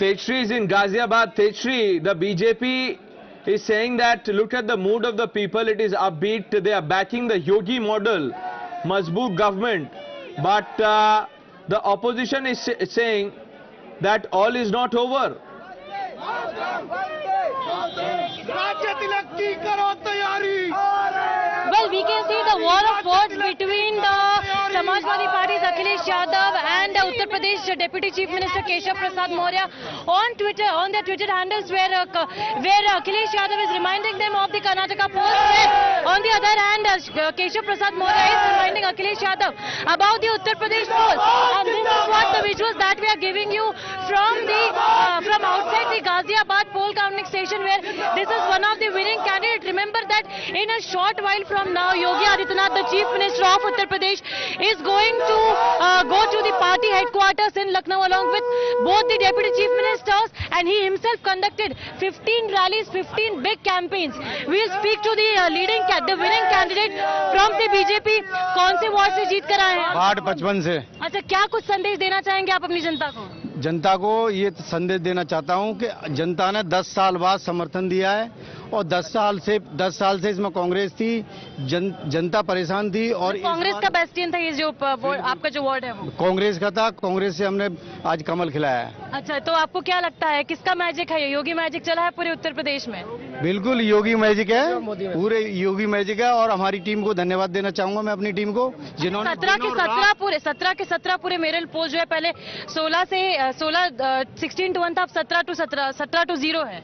Tejshri is in Ghaziabad. Tejshri, the BJP is saying that look at the mood of the people, it is upbeat, they are backing the Yogi model, Mazboot government. But the opposition is saying that all is not over. Well, we can see the war of words between the Samajwadi Party's Akhilesh Yadav and Uttar Pradesh Deputy Chief Minister Keshav Prasad Maurya on Twitter, on their Twitter handles, where Akhilesh Yadav is reminding them of the Karnataka polls, where on the other hand Keshav Prasad Maurya is reminding Akhilesh Yadav about the Uttar Pradesh polls. And this is what the visuals that we are giving you from outside the Ghaziabad poll counting station, where this is one of the winning candidates. Remember that in a short while from now, Yogi Adityanath, the Chief Minister of Uttar Pradesh, is going to go to the party headquarters in Lucknow along with both the Deputy Chief Ministers, and he himself conducted 15 rallies, 15 big campaigns. We will speak to the winning candidate from the BJP. कौन से ward से जीत कर आए हैं? Ward 55 से। अच्छा, क्या कुछ संदेश देना चाहेंगे आप अपनी जनता को? जनता को ये संदेश देना चाहता हूं कि जनता ने 10 साल बाद समर्थन दिया है और 10 साल से इसमें कांग्रेस थी, जनता परेशान थी। और कांग्रेस का बेस्टियन था ये जो आपका जो वार्ड है वो कांग्रेस का था, कांग्रेस से हमने आज कमल खिलाया है। अच्छा, तो आपको क्या लगता है किसका मैजिक है? योगी मैजिक चला है पूरे उत्तर प्रदेश में? बिल्कुल योगी मैजिक है, पूरे योगी मैजिक है। और हमारी टीम को धन्यवाद देना चाहूंगा मैं, अपनी टीम को, जिन्होंने 17 के 17 पूरे मेरल पोल जो है पहले 16 to 1 था, 17 to 0 है।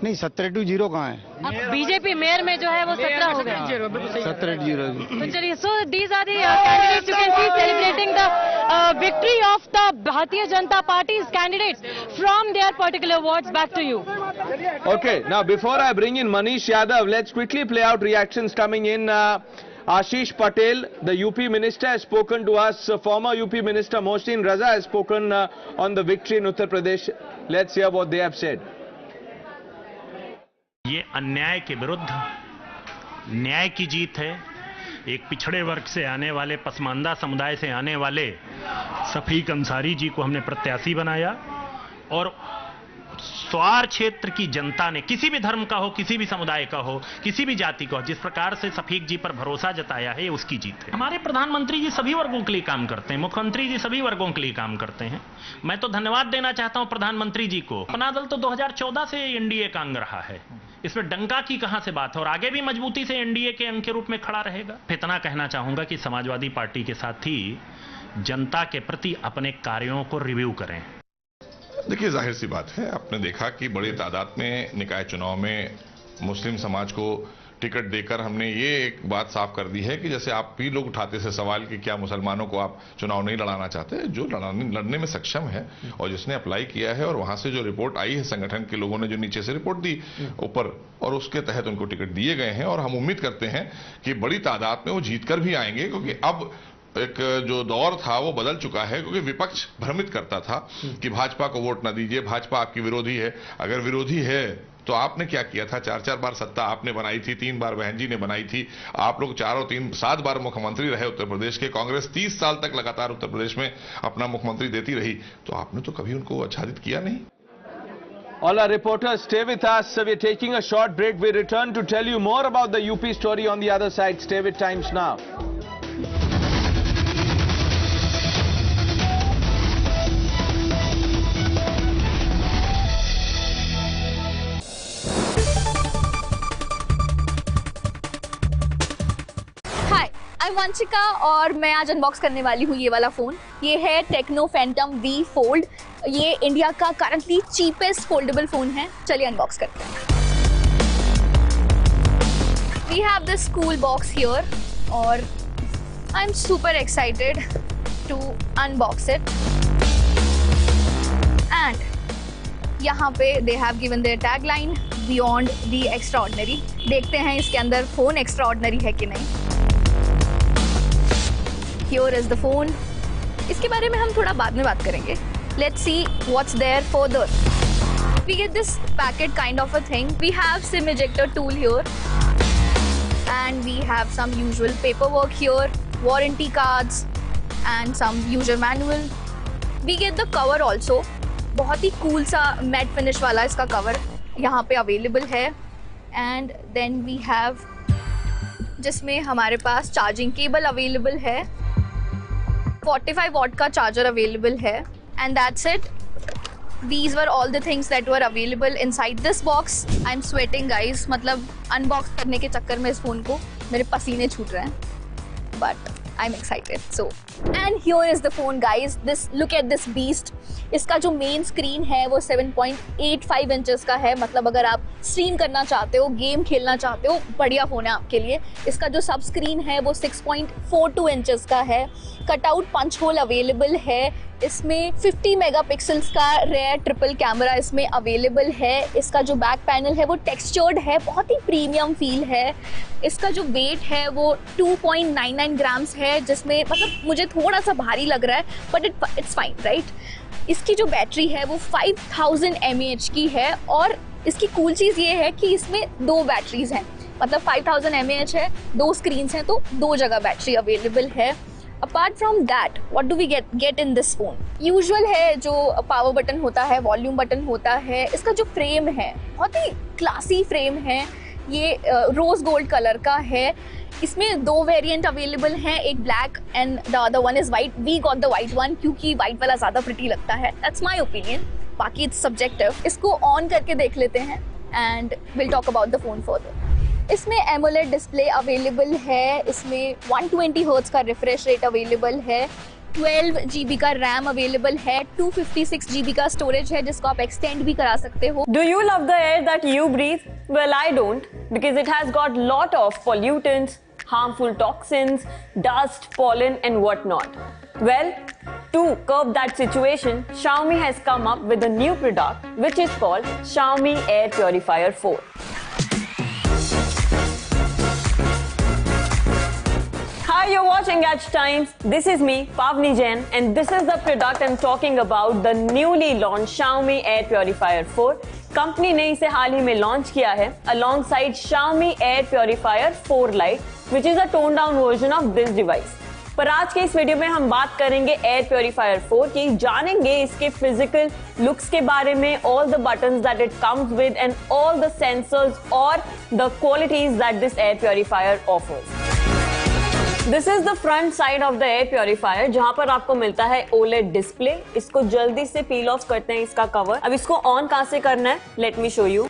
नहीं, 17 to 0 कहाँ है? अब बीजेपी मेयर में जो है वो 17 हो गया। 17 to 0। तो चलिए, so these are the candidates you can see celebrating the victory of the Bharatiya Janata Party's candidates from their particular wards. Back to you. Okay, now before I bring in Manish Yadav, let's quickly play out reactions coming in. Ashish Patel, the UP minister, has spoken to us. Former UP minister Mohsin Raza has spoken on the victory in Uttar Pradesh. Let's hear what they have said. ये अन्याय के विरुद्ध न्याय की जीत है। एक पिछड़े वर्ग से आने वाले, पसमानदा समुदाय से आने वाले शफीक अंसारी जी को हमने प्रत्याशी बनाया और स्वार क्षेत्र की जनता ने, किसी भी धर्म का हो, किसी भी समुदाय का हो, किसी भी जाति का हो, जिस प्रकार से शफीक जी पर भरोसा जताया है, ये उसकी जीत है। हमारे प्रधानमंत्री जी सभी वर्गों के लिए काम करते हैं, मुख्यमंत्री जी सभी वर्गों के लिए काम करते हैं। मैं तो धन्यवाद देना चाहता हूं प्रधानमंत्री जी को। अपना दल तो 2014 से एनडीए का अंग रहा है, इसमें डंका की कहां से बात है, और आगे भी मजबूती से एनडीए के अंग के रूप में खड़ा रहेगा। इतना कहना चाहूंगा कि समाजवादी पार्टी के साथी जनता के प्रति अपने कार्यों को रिव्यू करें। देखिए, जाहिर सी बात है, आपने देखा कि बड़ी तादाद में निकाय चुनाव में मुस्लिम समाज को टिकट देकर हमने ये एक बात साफ कर दी है कि जैसे आप भी लोग उठाते थे सवाल कि क्या मुसलमानों को आप चुनाव नहीं लड़ाना चाहते, जो लड़ने में सक्षम है और जिसने अप्लाई किया है और वहां से जो रिपोर्ट आई है संगठन के लोगों ने जो नीचे से रिपोर्ट दी ऊपर, और उसके तहत उनको टिकट दिए गए हैं। और हम उम्मीद करते हैं कि बड़ी तादाद में वो जीत कर भी आएंगे, क्योंकि अब एक जो दौर था वो बदल चुका है, क्योंकि विपक्ष भ्रमित करता था कि भाजपा को वोट न दीजिए, भाजपा आपकी विरोधी है। अगर विरोधी है तो आपने क्या किया था? 4-4 बार सत्ता आपने बनाई थी, 3 बार बहन जी ने बनाई थी, आप लोग 4 और 3 7 बार मुख्यमंत्री रहे उत्तर प्रदेश के। कांग्रेस 30 साल तक लगातार उत्तर प्रदेश में अपना मुख्यमंत्री देती रही, तो आपने तो कभी उनको आच्छादित किया नहीं। All our reporters, stay with us. We're taking a short break. We return to tell you more about the UP story on the other side. Stay with Times Now. Vanshika और मैं आज अनबॉक्स करने वाली हूँ ये वाला फ़ोन। ये है टेक्नो फैंटम V फोल्ड। ये इंडिया का करंटली चीपेस्ट फोल्डेबल फ़ोन है। चलिए अनबॉक्स करते हैं। We have this cool box here और I am super excited to unbox it. And यहाँ पे they have given their tag line beyond the extraordinary. देखते हैं इसके अंदर फ़ोन एक्स्ट्राऑर्डिनरी है कि नहीं। Here is the phone. इसके बारे में हम थोड़ा बाद में बात करेंगे. Let's see what's there further. We get this packet kind of a thing. We have SIM ejector tool here, and we have some usual paperwork here, warranty cards, and some user manual. We get the cover also. बहुत ही cool सा matte finish वाला इसका cover यहाँ पे available है. And then we have जिसमें हमारे पास charging cable available है, 45 वॉट का चार्जर अवेलेबल है, and that's it. These were all the things that were available inside this box. I'm sweating guys, मतलब अनबॉक्स करने के चक्कर में इस फ़ोन को मेरे पसीने छूट रहे हैं, but I'm excited. So, and here is the phone guys. Look at this beast. इसका जो मेन स्क्रीन है वो 7.85 इंचेस का है। मतलब अगर आप स्ट्रीम करना चाहते हो, गेम खेलना चाहते हो, बढ़िया फ़ोन है आपके लिए। इसका जो सब स्क्रीन है वो 6.42 इंचेस का है। कटआउट पंच होल अवेलेबल है। इसमें 50 मेगापिक्सल्स का रेयर ट्रिपल कैमरा इसमें अवेलेबल है। इसका जो बैक पैनल है वो टेक्सचर्ड है, बहुत ही प्रीमियम फील है। इसका जो वेट है वो 2.99 ग्राम्स है, जिसमें मतलब मुझे थोड़ा सा भारी लग रहा है, बट इट्स फाइन राइट। इसकी जो बैटरी है वो 5000 mAh की है, और इसकी कूल चीज़ ये है कि इसमें 2 बैटरीज हैं। मतलब 5000 mAh है, 2 स्क्रीन हैं, तो 2 जगह बैटरी अवेलेबल है। Apart from that what do we get in this phone? Usual है, जो पावर बटन होता है, वॉल्यूम बटन होता है। इसका जो फ्रेम है बहुत ही क्लासी फ्रेम है। ये रोज गोल्ड कलर का है। इसमें 2 वेरिएंट अवेलेबल हैं, एक black and the other one is white. We got the white one क्योंकि वाइट वाला ज़्यादा प्रिटी लगता है। दैट्स माई ओपिनियन, बाकी इट्स सब्जेक्टिव। इसको ऑन करके देख लेते हैं and will talk about the phone further. इसमें एमोलेड डिस्प्ले अवेलेबल है। इसमें 120 हर्ट्ज का रिफ्रेश रेट अवेलेबल है। 12 GB का रैम अवेलेबल है। 256 GB का स्टोरेज है, जिसको आप एक्सटेंड भी करा सकते हो। Do you love the air that you breathe? Well, I don't, because it has got lot of pollutants, harmful toxins, dust, pollen and whatnot. Well, to curb that situation, Xiaomi has come up with a new product which is called Xiaomi Air Purifier 4. Hi, you're watching Edge Times. This is me, Pavni Jain, and this is the product I'm talking about, the newly launched Xiaomi Air Purifier 4. Company ने इसे हाल ही में launch किया है alongside Xiaomi Air Purifier 4 Lite, which is a toned down version of this device. पर आज के इस video में हम बात करेंगे Air Purifier 4 की, जानेंगे इसके फिजिकल लुक्स के बारे में, all the buttons that it comes with and all the sensors or the qualities that this Air Purifier offers. This is the front side of the air purifier, जहाँ पर आपको मिलता है OLED डिस्प्ले। इसको जल्दी से पील ऑफ करते हैं इसका कवर। अब इसको ऑन कहाँ से करना है, let me show you.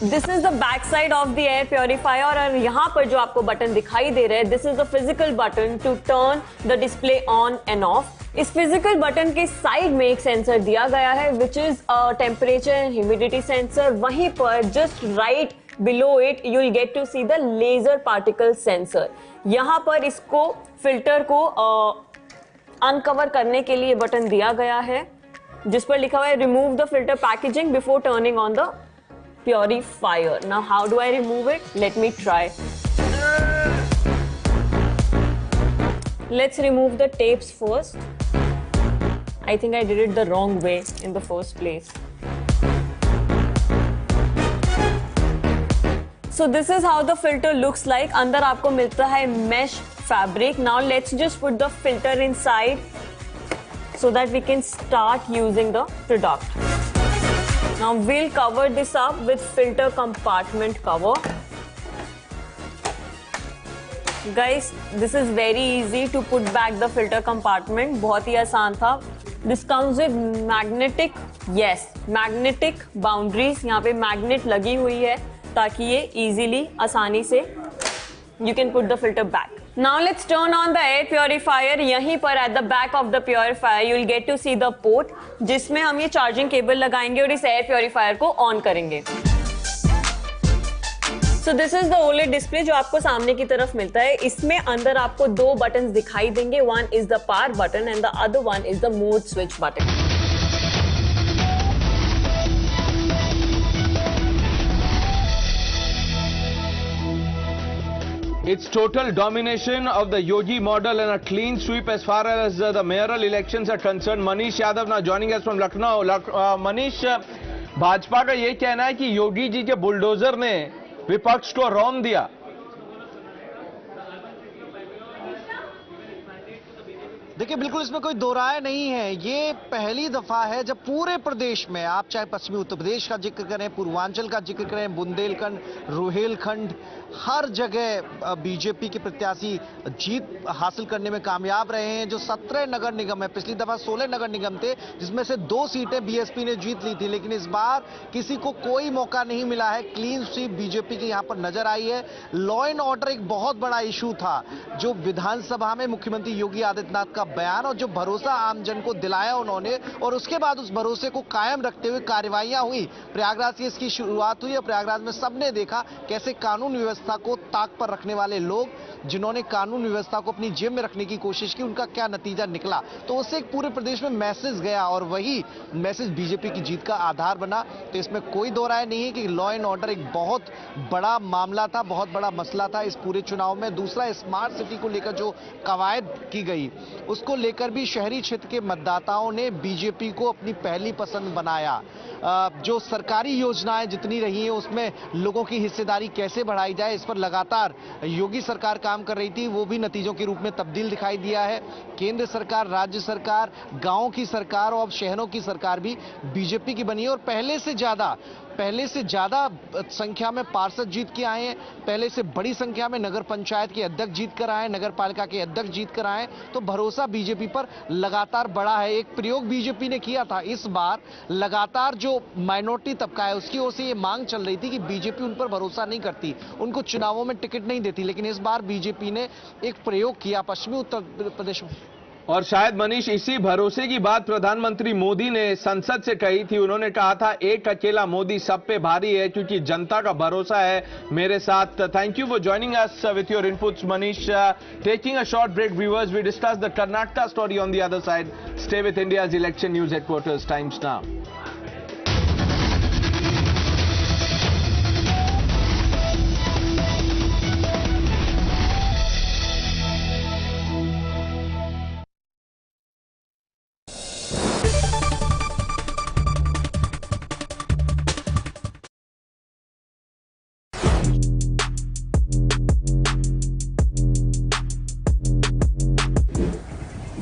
This is the back side of the air purifier, और यहाँ पर जो आपको बटन दिखाई दे रहे हैं, this is the physical button to turn the display on and off. इस फिजिकल बटन के साइड में एक सेंसर दिया गया है which is temperature and humidity sensor. वहीं पर just right below it you will get to see the laser particle sensor. यहाँ पर इसको फिल्टर को अनकवर करने के लिए बटन दिया गया है, जिस पर लिखा हुआ है remove the filter packaging before turning on the purifier. Now how do I remove it? Let me try. Let's remove the tapes first. I think I did it the wrong way in the first place. So this is how the filter looks like. अंदर आपको मिलता है mesh fabric. Now let's just put the filter inside so that we can start using the product. Now we'll cover this up with filter compartment cover. Guys, this is very easy to put back the filter compartment. बहुत ही आसान था. This comes with magnetic boundaries. यहाँ पे magnet लगी हुई है ताकि ये easily आसानी से you can put the filter back. Now let's turn on the air purifier. यहीं पर at the back of the purifier you will get to see the port जिसमें हम ये charging cable लगाएंगे और इस air purifier को on करेंगे. So this is the OLED display जो आपको सामने की तरफ मिलता है. इसमें अंदर आपको दो buttons दिखाई देंगे. One is the power button and the other one is the mode switch button. It's total domination of the Yogi model and a clean sweep as far as the mayoral elections are concerned. Manish Yadav now joining us from Lucknow. Manish, Bhajpa का ये कहना है कि योगी जी के bulldozer ने विपक्ष को रौंद दिया. देखिए, बिल्कुल इसमें कोई दो राय नहीं है. ये पहली दफा है जब पूरे प्रदेश में, आप चाहे पश्चिमी उत्तर प्रदेश का जिक्र करें, पूर्वांचल का जिक्र करें, बुंदेलखंड, रोहेलखंड, हर जगह बीजेपी के प्रत्याशी जीत हासिल करने में कामयाब रहे हैं. जो 17 नगर निगम है, पिछली दफा 16 नगर निगम थे जिसमें से 2 सीटें बीएसपी ने जीत ली थी, लेकिन इस बार किसी को कोई मौका नहीं मिला है. क्लीन स्वीप बीजेपी की यहां पर नजर आई है. लॉ एंड ऑर्डर एक बहुत बड़ा इशू था जो विधानसभा में मुख्यमंत्री योगी आदित्यनाथ का बयान और जो भरोसा आमजन को दिलाया उन्होंने, और उसके बाद उस भरोसे को कायम रखते हुए कार्रवाइयां हुई. प्रयागराज से इसकी शुरुआत हुई और प्रयागराज में सबने देखा कैसे कानून व्यवस्था को ताक पर रखने वाले लोग, जिन्होंने कानून व्यवस्था को अपनी जेब में रखने की कोशिश की, उनका क्या नतीजा निकला. तो उससे एक पूरे प्रदेश में मैसेज गया और वही मैसेज बीजेपी की जीत का आधार बना. तो इसमें कोई दो राय नहीं है कि लॉ एंड ऑर्डर एक बहुत बड़ा मामला था, बहुत बड़ा मसला था इस पूरे चुनाव में. दूसरा, स्मार्ट सिटी को लेकर जो कवायद की गई उसको लेकर भी शहरी क्षेत्र के मतदाताओं ने बीजेपी को अपनी पहली पसंद बनाया. जो सरकारी योजनाएं जितनी रही हैं उसमें लोगों की हिस्सेदारी कैसे बढ़ाई जाए, इस पर लगातार योगी सरकार काम कर रही थी. वो भी नतीजों के रूप में तब्दील दिखाई दिया है. केंद्र सरकार, राज्य सरकार, गांवों की सरकार और अब शहरों की सरकार भी बीजेपी की बनी है और पहले से ज्यादा संख्या में पार्षद जीत के आए हैं. पहले से बड़ी संख्या में नगर पंचायत के अध्यक्ष जीत कर आए, नगर पालिका के अध्यक्ष जीत कर आए. तो भरोसा बीजेपी पर लगातार बढ़ा है. एक प्रयोग बीजेपी ने किया था इस बार, लगातार जो माइनॉरिटी तबका है उसकी ओर से ये मांग चल रही थी कि बीजेपी उन पर भरोसा नहीं करती, उनको चुनावों में टिकट नहीं देती. लेकिन इस बार बीजेपी ने एक प्रयोग किया पश्चिमी उत्तर प्रदेश में. और शायद मनीष, इसी भरोसे की बात प्रधानमंत्री मोदी ने संसद से कही थी. उन्होंने कहा था एक अकेला मोदी सब पे भारी है क्योंकि जनता का भरोसा है मेरे साथ. Thank you for joining us with your inputs Manish. Taking a short break, viewers, we discuss the Karnataka story on the other side. Stay with India's election news headquarters, Times Now.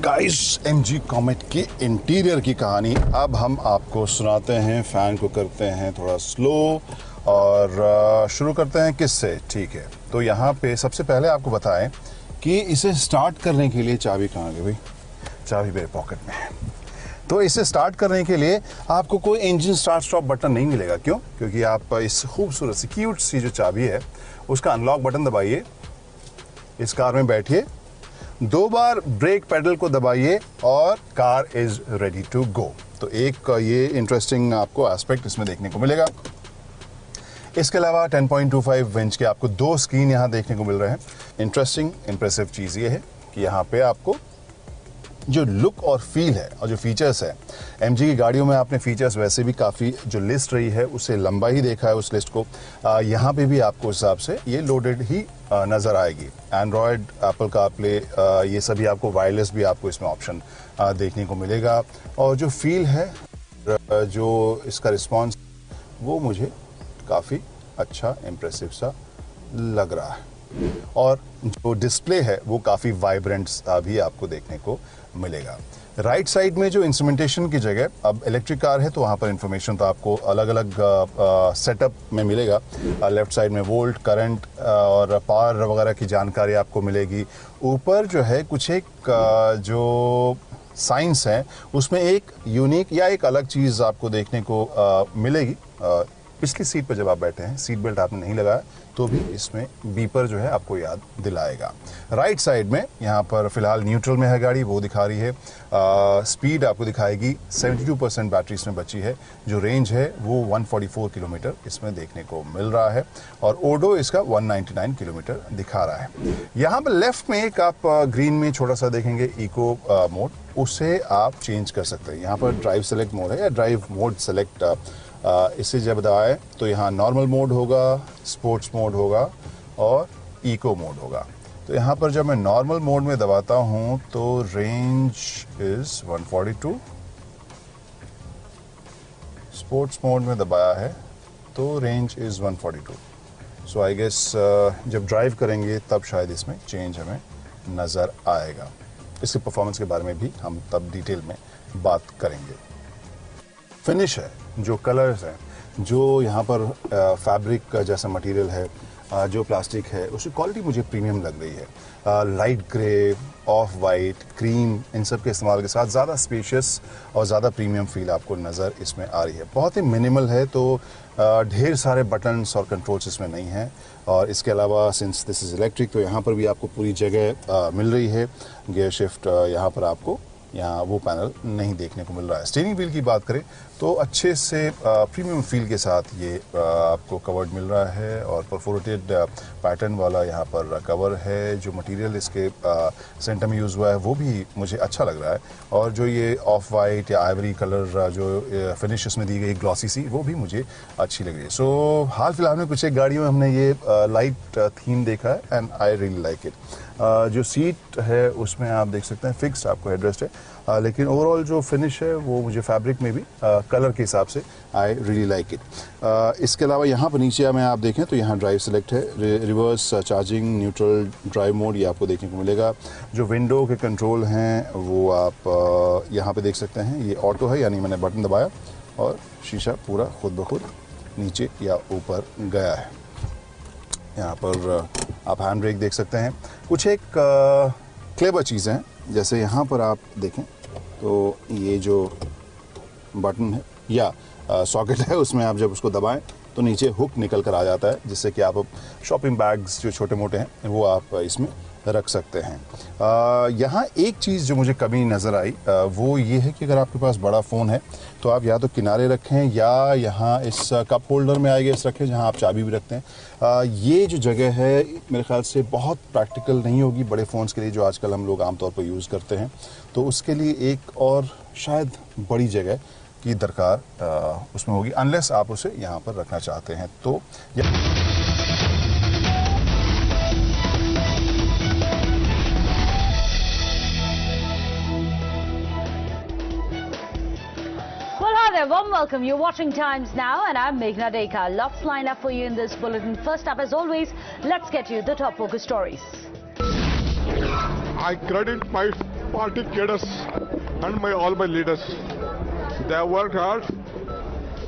Guys, MG Comet के interior की कहानी अब हम आपको सुनाते हैं. Fan को करते हैं थोड़ा स्लो और शुरू करते हैं किससे. ठीक है, तो यहाँ पे सबसे पहले आपको बताएं कि इसे स्टार्ट करने के लिए चाबी कहाँ गई भाई? चाबी मेरे पॉकेट में है. तो इसे स्टार्ट करने के लिए आपको कोई इंजन स्टार्ट स्टॉप बटन नहीं मिलेगा. क्यों? क्योंकि आप इस खूबसूरत सी क्यूट सी जो चाबी है उसका अनलॉक बटन दबाइए, इस कार में बैठिए, 2 बार ब्रेक पेडल को दबाइए और car is ready to go. तो एक ये इंटरेस्टिंग आपको एस्पेक्ट इसमें देखने को मिलेगा. इसके अलावा 10.25 इंच के आपको 2 स्क्रीन यहाँ देखने को मिल रहे हैं. इंटरेस्टिंग इंप्रेसिव चीज़ ये है कि यहाँ पे आपको जो लुक और फील है और जो फीचर्स है, एमजी की गाड़ियों में आपने फीचर्स वैसे भी काफ़ी जो लिस्ट रही है उससे लंबा ही देखा है उस लिस्ट को। यहाँ पे भी आपको उस हिसाब से ये लोडेड ही नज़र आएगी। एंड्रॉयड, एप्पल कारप्ले, ये सभी आपको, वायरलेस भी आपको इसमें ऑप्शन देखने को मिलेगा। और जो फील है, जो इसका रिस्पॉन्स, वो मुझे काफ़ी अच्छा, इम्प्रेसिव सा लग रहा है। और जो डिस्प्ले है वो काफ़ी वाइब्रेंट भी आपको देखने को मिलेगा। राइट साइड में जो इंस्ट्रूमेंटेशन की जगह, अब इलेक्ट्रिक कार है तो वहाँ पर इंफॉर्मेशन तो आपको अलग अलग सेटअप में मिलेगा। लेफ्ट साइड में वोल्ट, करंट और पावर वगैरह की जानकारी आपको मिलेगी। ऊपर जो है कुछ एक जो साइंस है उसमें एक यूनिक या एक अलग चीज़ आपको देखने को मिलेगी। पिछली सीट पर जब आप बैठे हैं, सीट बेल्ट आपने नहीं लगाया तो भी इसमें बीपर जो है आपको याद दिलाएगा। राइट साइड में यहाँ पर फिलहाल न्यूट्रल में है गाड़ी, वो दिखा रही है। स्पीड आपको दिखाएगी, 72% बैटरी इसमें बची है। जो रेंज है वो 144 किलोमीटर इसमें देखने को मिल रहा है और ओडो इसका 199 किलोमीटर दिखा रहा है। यहाँ पर लेफ्ट में एक आप ग्रीन में छोटा सा देखेंगे इको मोड, उसे आप चेंज कर सकते हैं। यहाँ पर ड्राइव सेलेक्ट मोड है या ड्राइव मोड सेलेक्ट, इसे जब दबाएं तो यहाँ नॉर्मल मोड होगा, स्पोर्ट्स मोड होगा और इको मोड होगा। तो यहाँ पर जब मैं नॉर्मल मोड में दबाता हूँ तो रेंज इज 142, स्पोर्ट्स मोड में दबाया है तो range is 142। So I guess जब ड्राइव करेंगे तब शायद इसमें चेंज हमें नज़र आएगा। इसके परफॉर्मेंस के बारे में भी हम तब डिटेल में बात करेंगे। फिनिश है, जो कलर्स हैं, जो यहाँ पर फैब्रिक जैसा मटेरियल है, जो प्लास्टिक है, उसकी क्वालिटी मुझे प्रीमियम लग रही है। Light grey, off white, cream, इन सब के इस्तेमाल के साथ ज़्यादा स्पेशियस और ज़्यादा प्रीमियम फील आपको नज़र इसमें आ रही है। बहुत ही मिनिमल है, तो ढेर सारे बटन्स और कंट्रोल्स इसमें नहीं हैं। और इसके अलावा सिंस दिस इज़ इलेक्ट्रिक तो यहाँ पर भी आपको पूरी जगह मिल रही है। गियर शिफ्ट यहाँ पर आपको यहाँ वो पैनल नहीं देखने को मिल रहा है। स्टीयरिंग व्हील की बात करें तो अच्छे से प्रीमियम फील के साथ ये आपको कवर्ड मिल रहा है और परफोरेटेड पैटर्न वाला यहाँ पर कवर है। जो मटेरियल इसके सेंटर में यूज़ हुआ है वो भी मुझे अच्छा लग रहा है। और जो ये ऑफ वाइट या आइवरी कलर जो फिनिश इसमें दी गई ग्लॉसी सी, वो भी मुझे अच्छी लग रही है। सो हाल फिलहाल में कुछ एक गाड़ियों में हमने ये लाइट थीम देखा है and I really like it. जो सीट है उसमें आप देख सकते हैं फिक्स आपको हेडरेस्ट है, लेकिन ओवरऑल जो फिनिश है वो मुझे फैब्रिक में भी कलर के हिसाब से आई रियली लाइक इट। इसके अलावा यहाँ पर नीचे में आप देखें तो यहाँ ड्राइव सेलेक्ट है, reverse charging, neutral drive mode ये आपको देखने को मिलेगा। जो विंडो के कंट्रोल हैं वो आप यहाँ पे देख सकते हैं। ये ऑटो है, यानी मैंने बटन दबाया और शीशा पूरा खुद ब खुद नीचे या ऊपर गया है। यहाँ पर आप हैंड ब्रेक देख सकते हैं। कुछ एक क्लेवर चीज़ें हैं, जैसे यहाँ पर आप देखें तो ये जो बटन है या सॉकेट है, उसमें आप जब उसको दबाएं तो नीचे हुक निकल कर आ जाता है, जिससे कि आप शॉपिंग बैग्स जो छोटे मोटे हैं वो आप इसमें रख सकते हैं। यहाँ एक चीज़ जो मुझे कमी नज़र आई वो ये है कि अगर आपके पास बड़ा फ़ोन है तो आप या तो किनारे रखें या यहाँ इस कप होल्डर में आएगा इस रखें जहाँ आप चाबी भी रखते हैं। ये जो जगह है मेरे ख्याल से बहुत प्रैक्टिकल नहीं होगी बड़े फ़ोन्स के लिए जो आजकल हम लोग आमतौर पर यूज़ करते हैं। तो उसके लिए एक और शायद बड़ी जगह की दरकार उसमें होगी, अनलेस आप उसे यहाँ पर रखना चाहते हैं तो। Warm welcome. You're watching Times Now and I'm Meghna Dekha. Lots lined up for you in this bulletin. First up, as always, let's get you the top focus stories. I credit my party cadres and all my leaders. They have worked hard.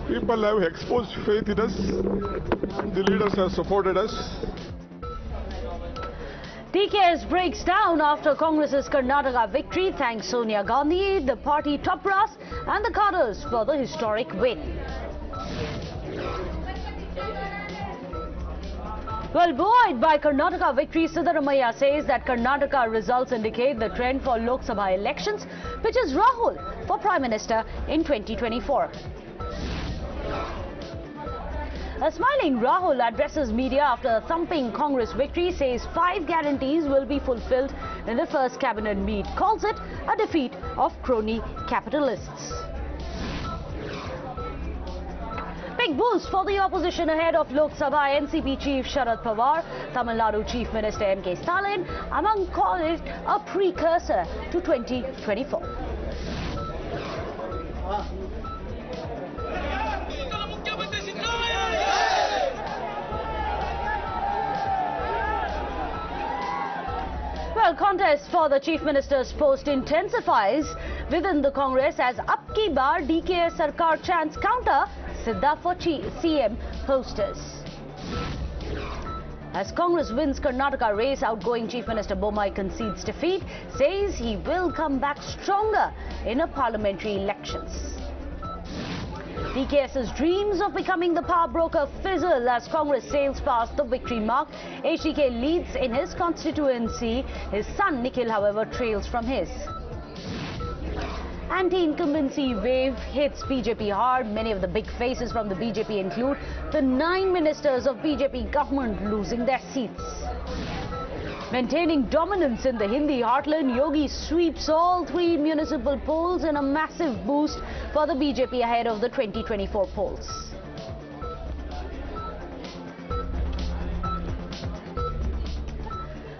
People have exposed faith in us. The leaders have supported us. TKS breaks down after Congress's Karnataka victory. Thanks Sonia Gandhi, the party top brass and the cadres for the historic win. Well, buoyed by Karnataka victory, Siddaramaiah says that Karnataka results indicate the trend for Lok Sabha elections, which is Rahul for Prime Minister in 2024. A smiling Rahul addresses media after a thumping Congress victory, says 5 guarantees will be fulfilled in the first cabinet meet, calls it a defeat of crony capitalists. Big boost for the opposition ahead of Lok Sabha. NCP Chief Sharad Pawar, Tamil Nadu Chief Minister M.K. Stalin among call it a precursor to 2024. Well, contest for the Chief Minister's post intensifies within the Congress as Ab Ki Baar DK Sarkar chants counter Sidda for CM posters. As Congress wins Karnataka race, outgoing Chief Minister Bommai concedes defeat, says he will come back stronger in a parliamentary elections. DKS's dreams of becoming the power broker fizzle as Congress sails past the victory mark. HDK leads in his constituency. His son Nikhil, however, trails from his. Anti-incumbency wave hits BJP hard. Many of the big faces from the BJP include the 9 ministers of BJP government losing their seats. Maintaining dominance in the Hindi heartland, Yogi sweeps all 3 municipal polls in a massive boost for the BJP ahead of the 2024 polls.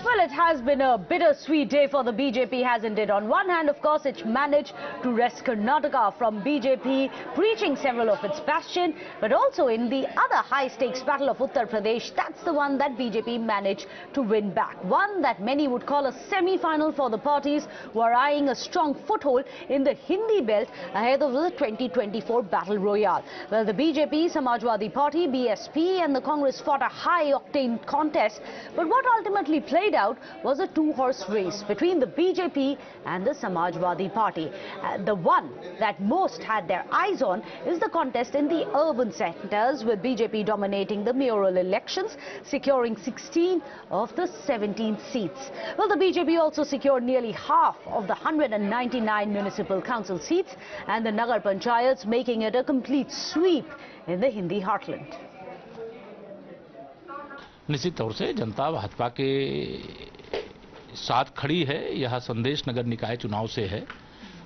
Well, it has been a bittersweet day for the BJP, hasn't it? On one hand, of course, it managed to wrest Karnataka from BJP, breaching several of its bastions, but also in the other high-stakes battle of Uttar Pradesh, that's the one that BJP managed to win back. One that many would call a semi-final for the parties who are eyeing a strong foothold in the Hindi belt ahead of the 2024 battle royale. Well, the BJP, Samajwadi Party, BSP and the Congress fought a high-octane contest, but what ultimately played out was a 2-horse race between the BJP and the Samajwadi Party. The one that most had their eyes on is the contest in the urban centers, with BJP dominating the mayoral elections, securing 16 of the 17 seats. Well, the BJP also secured nearly half of the 199 municipal council seats and the Nagar Panchayats, making it a complete sweep in the Hindi heartland. निश्चित तौर से जनता भाजपा के साथ खड़ी है, यह संदेश नगर निकाय चुनाव से है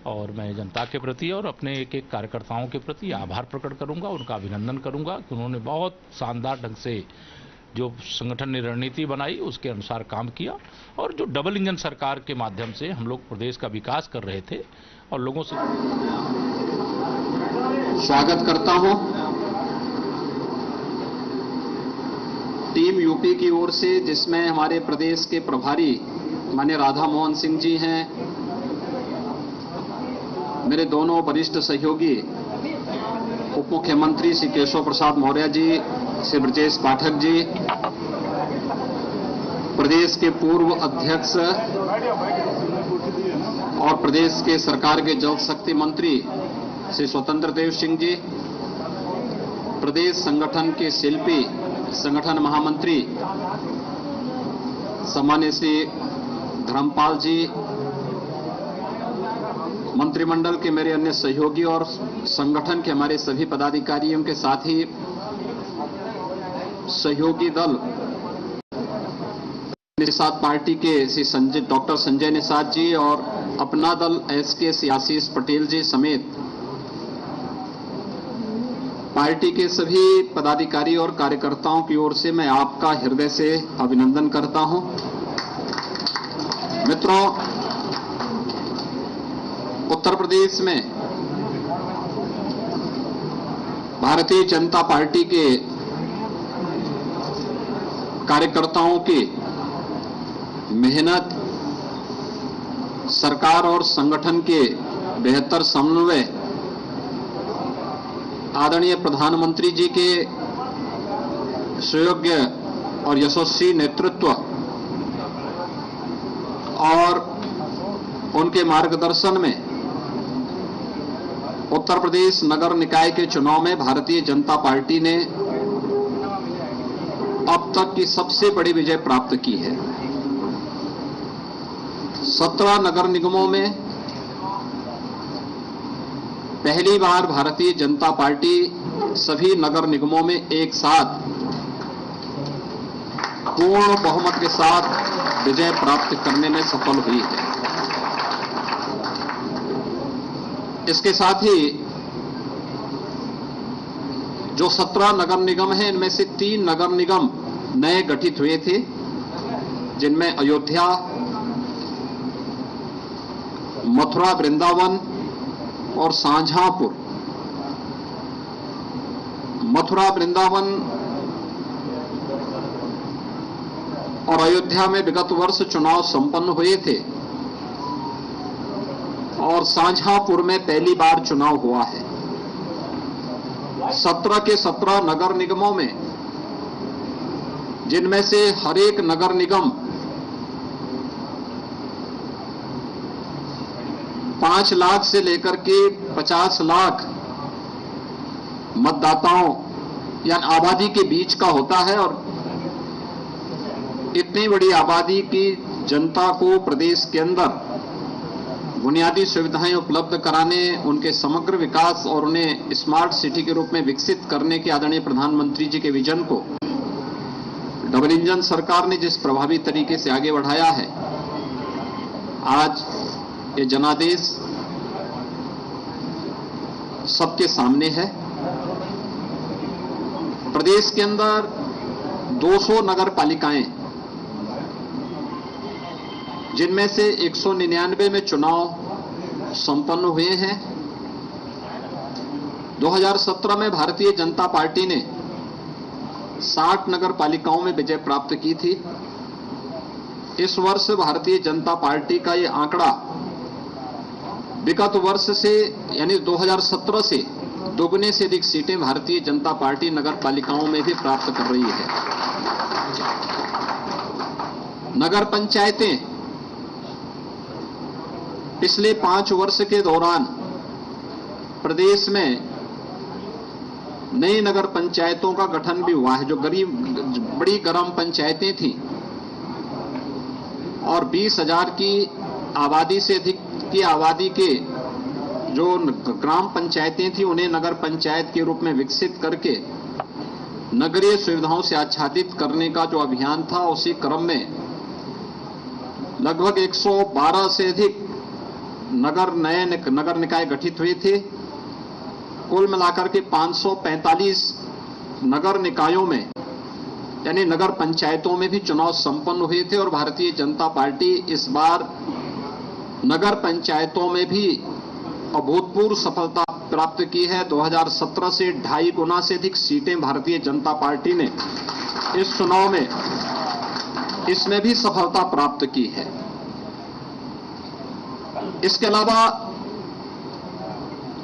और मैं जनता के प्रति और अपने एक एक कार्यकर्ताओं के प्रति आभार प्रकट करूंगा, उनका अभिनंदन करूंगा कि उन्होंने बहुत शानदार ढंग से जो संगठन ने रणनीति बनाई उसके अनुसार काम किया और जो डबल इंजन सरकार के माध्यम से हम लोग प्रदेश का विकास कर रहे थे और लोगों से स्वागत करता हूं। टीम यूपी की ओर से, जिसमें हमारे प्रदेश के प्रभारी माननीय राधा मोहन सिंह जी हैं, मेरे दोनों वरिष्ठ सहयोगी उप मुख्यमंत्री श्री केशव प्रसाद मौर्य जी, श्री ब्रजेश पाठक जी, प्रदेश के पूर्व अध्यक्ष और प्रदेश के सरकार के जल शक्ति मंत्री श्री स्वतंत्र देव सिंह जी, प्रदेश संगठन के शिल्पी संगठन महामंत्री सम्मान्य श्री धर्मपाल जी, मंत्रिमंडल के मेरे अन्य सहयोगी और संगठन के हमारे सभी पदाधिकारियों के साथ ही सहयोगी दल निषाद पार्टी के श्री डॉक्टर संजय निषाद जी और अपना दल एसके श्री आशीष पटेल जी समेत पार्टी के सभी पदाधिकारी और कार्यकर्ताओं की ओर से मैं आपका हृदय से अभिनंदन करता हूं। मित्रों, उत्तर प्रदेश में भारतीय जनता पार्टी के कार्यकर्ताओं की मेहनत, सरकार और संगठन के बेहतर समन्वय, आदरणीय प्रधानमंत्री जी के सुयोग्य और यशस्वी नेतृत्व और उनके मार्गदर्शन में उत्तर प्रदेश नगर निकाय के चुनाव में भारतीय जनता पार्टी ने अब तक की सबसे बड़ी विजय प्राप्त की है। 17 नगर निगमों में पहली बार भारतीय जनता पार्टी सभी नगर निगमों में एक साथ पूर्ण बहुमत के साथ विजय प्राप्त करने में सफल हुई है। इसके साथ ही जो 17 नगर निगम हैं, इनमें से 3 नगर निगम नए गठित हुए थे, जिनमें अयोध्या, मथुरा वृंदावन और शाहजहांपुर। मथुरा वृंदावन और अयोध्या में विगत वर्ष चुनाव संपन्न हुए थे और शाहजहांपुर में पहली बार चुनाव हुआ है। 17 के 17 नगर निगमों में, जिनमें से हर एक नगर निगम 5 लाख से लेकर के 50 लाख मतदाताओं या आबादी के बीच का होता है और इतनी बड़ी आबादी की जनता को प्रदेश के अंदर बुनियादी सुविधाएं उपलब्ध कराने, उनके समग्र विकास और उन्हें स्मार्ट सिटी के रूप में विकसित करने के आदरणीय प्रधानमंत्री जी के विजन को डबल इंजन सरकार ने जिस प्रभावी तरीके से आगे बढ़ाया है, आज ये जनादेश सबके सामने है। प्रदेश के अंदर 200 नगर पालिकाएं, जिनमें से 199 में चुनाव संपन्न हुए हैं। 2017 में भारतीय जनता पार्टी ने 60 नगर पालिकाओं में विजय प्राप्त की थी। इस वर्ष भारतीय जनता पार्टी का ये आंकड़ा विगत वर्ष से यानी 2017 से दोगुने से अधिक सीटें भारतीय जनता पार्टी नगर पालिकाओं में भी प्राप्त कर रही है। नगर पंचायतें पिछले 5 वर्ष के दौरान प्रदेश में नई नगर पंचायतों का गठन भी हुआ है। जो बड़ी ग्राम पंचायतें थी और 20,000 की आबादी से अधिक की आबादी के जो ग्राम पंचायतें थी, उन्हें नगर पंचायत के रूप में विकसित करके नगरीय सुविधाओं से आच्छादित करने का जो अभियान था, उसी क्रम में लगभग 112 से अधिक नए नगर निकाय गठित हुए थे। कुल मिलाकर के 545 नगर निकायों में यानी नगर पंचायतों में भी चुनाव संपन्न हुए थे और भारतीय जनता पार्टी इस बार नगर पंचायतों में भी अभूतपूर्व सफलता प्राप्त की है। 2017 से 2.5 गुना से अधिक सीटें भारतीय जनता पार्टी ने इस चुनाव में इसमें भी सफलता प्राप्त की है। इसके अलावा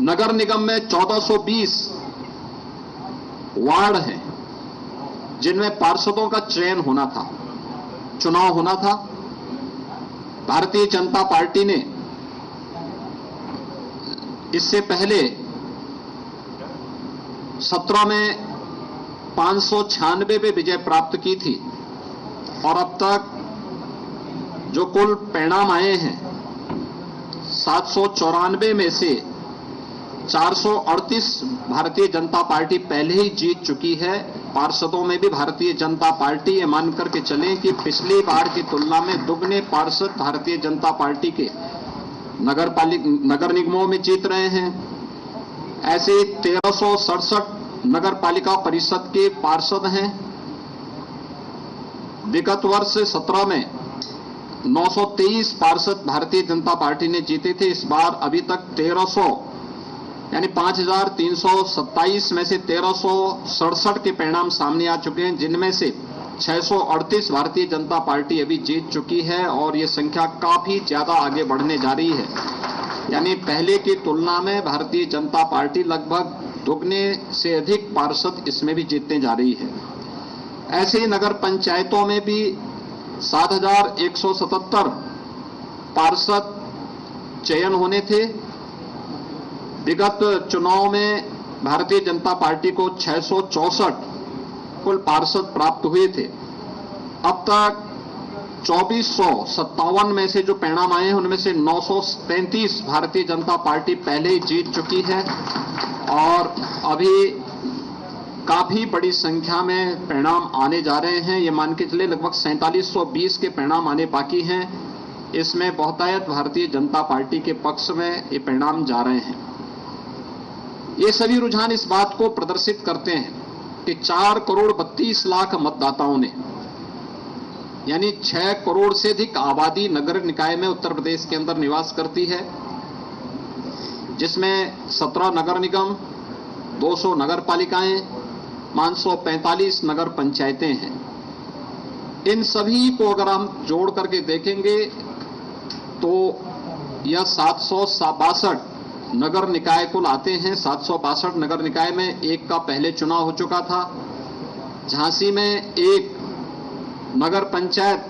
नगर निगम में 1420 वार्ड हैं, जिनमें पार्षदों का चयन होना था, चुनाव होना था। भारतीय जनता पार्टी ने इससे पहले 17 में 596 पे विजय प्राप्त की थी और अब तक जो कुल परिणाम आए हैं 794 में से 438 भारतीय जनता पार्टी पहले ही जीत चुकी है। पार्षदों में भी भारतीय जनता पार्टी ये मान करके चलें कि पिछली बार की तुलना में दुगने पार्षद भारतीय जनता पार्टी के नगर निगमों में जीत रहे हैं। ऐसे 1367 नगर पालिका परिषद के पार्षद हैं। विगत वर्ष 17 में 923 पार्षद भारतीय जनता पार्टी ने जीते थे। इस बार अभी तक 1300 यानी 5327 में से 1367 के परिणाम सामने आ चुके हैं, जिनमें से 638 भारतीय जनता पार्टी अभी जीत चुकी है और ये संख्या काफी ज्यादा आगे बढ़ने जा रही है। यानी पहले की तुलना में भारतीय जनता पार्टी लगभग दुगने से अधिक पार्षद इसमें भी जीतने जा रही है। ऐसे ही नगर पंचायतों में भी 7177 पार्षद चयन होने थे। विगत चुनाव में भारतीय जनता पार्टी को 664 कुल पार्षद प्राप्त हुए थे। अब तक 2457 में से जो परिणाम आए हैं उनमें से 935 भारतीय जनता पार्टी पहले ही जीत चुकी है और अभी काफी बड़ी संख्या में परिणाम आने जा रहे हैं। ये मान के चले लगभग 4720 के परिणाम आने बाकी हैं। इसमें बहुतायत भारतीय जनता पार्टी के पक्ष में ये परिणाम जा रहे हैं। ये सभी रुझान इस बात को प्रदर्शित करते हैं कि 4 करोड़ 32 लाख मतदाताओं ने, यानी 6 करोड़ से अधिक आबादी नगर निकाय में उत्तर प्रदेश के अंदर निवास करती है, जिसमें 17 नगर निगम, 200 नगर पालिकाएं, 545 नगर पंचायतें हैं। इन सभी को अगर हम जोड़ करके देखेंगे तो यह 762 नगर निकाय कुल आते हैं। 762 नगर निकाय में एक का पहले चुनाव हो चुका था। झांसी में एक नगर पंचायत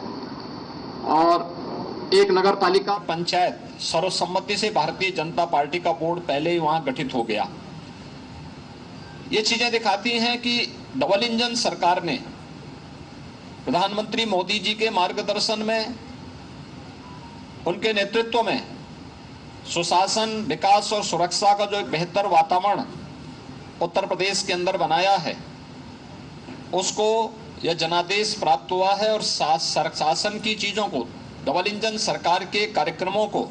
और एक नगर पालिका पंचायत सर्वसम्मति से भारतीय जनता पार्टी का बोर्ड पहले ही वहां गठित हो गया। ये चीजें दिखाती हैं कि डबल इंजन सरकार ने प्रधानमंत्री मोदी जी के मार्गदर्शन में, उनके नेतृत्व में सुशासन, विकास और सुरक्षा का जो एक बेहतर वातावरण उत्तर प्रदेश के अंदर बनाया है, उसको यह जनादेश प्राप्त हुआ है। और शासन की चीजों को, डबल इंजन सरकार के कार्यक्रमों को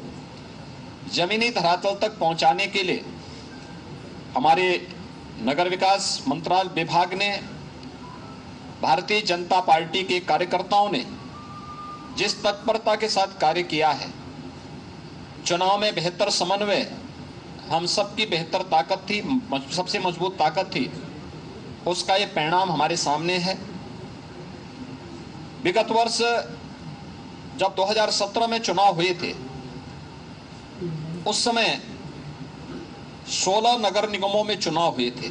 जमीनी धरातल तक पहुंचाने के लिए हमारे नगर विकास मंत्रालय विभाग ने, भारतीय जनता पार्टी के कार्यकर्ताओं ने जिस तत्परता के साथ कार्य किया है, चुनाव में बेहतर समन्वय हम सबकी बेहतर ताकत थी, सबसे मजबूत ताकत थी, उसका ये परिणाम हमारे सामने है। विगत वर्ष जब 2017 में चुनाव हुए थे, उस समय 16 नगर निगमों में चुनाव हुए थे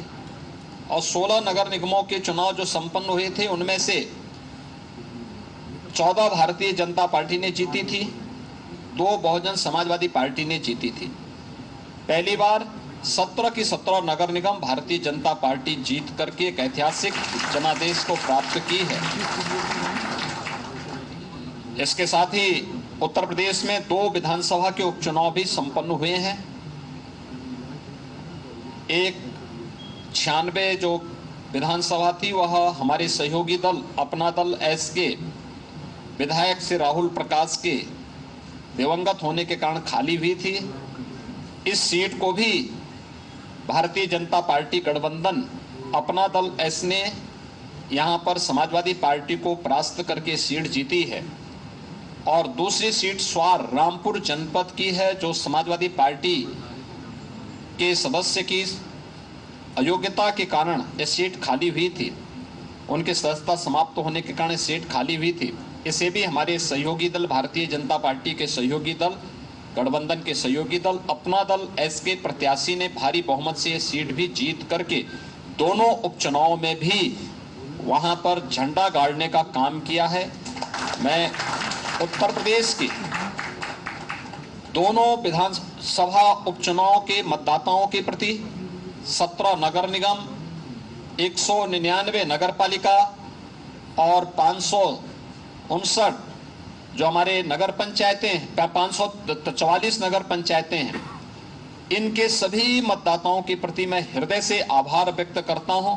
और 16 नगर निगमों के चुनाव जो संपन्न हुए थे उनमें से 14 भारतीय जनता पार्टी ने जीती थी, 2 बहुजन समाजवादी पार्टी ने जीती थी। पहली बार 17 की 17 नगर निगम भारतीय जनता पार्टी जीत करके एक ऐतिहासिक जनादेश को प्राप्त की है। इसके साथ ही उत्तर प्रदेश में 2 विधानसभा के उपचुनाव भी संपन्न हुए हैं। एक 96 जो विधानसभा थी वह हमारे सहयोगी दल अपना दल एस के विधायक से राहुल प्रकाश के दिवंगत होने के कारण खाली हुई थी। इस सीट को भी भारतीय जनता पार्टी गठबंधन अपना दल एस ने यहां पर समाजवादी पार्टी को परास्त करके सीट जीती है। और दूसरी सीट स्वार रामपुर जनपद की है, जो समाजवादी पार्टी के सदस्य की अयोग्यता के कारण यह सीट खाली हुई थी, उनकी सदस्यता समाप्त होने के कारण सीट खाली हुई थी। इसे भी हमारे सहयोगी दल, भारतीय जनता पार्टी के सहयोगी दल, गठबंधन के सहयोगी दल अपना दल एस के प्रत्याशी ने भारी बहुमत से यह सीट भी जीत करके दोनों उपचुनाव में भी वहां पर झंडा गाड़ने का काम किया है। मैं उत्तर प्रदेश के दोनों विधानसभा उपचुनाव के मतदाताओं के प्रति 17 नगर निगम, 199 नगर पालिका और 559 जो हमारे नगर पंचायतें हैं, 544 नगर पंचायतें हैं, इनके सभी मतदाताओं के प्रति मैं हृदय से आभार व्यक्त करता हूं।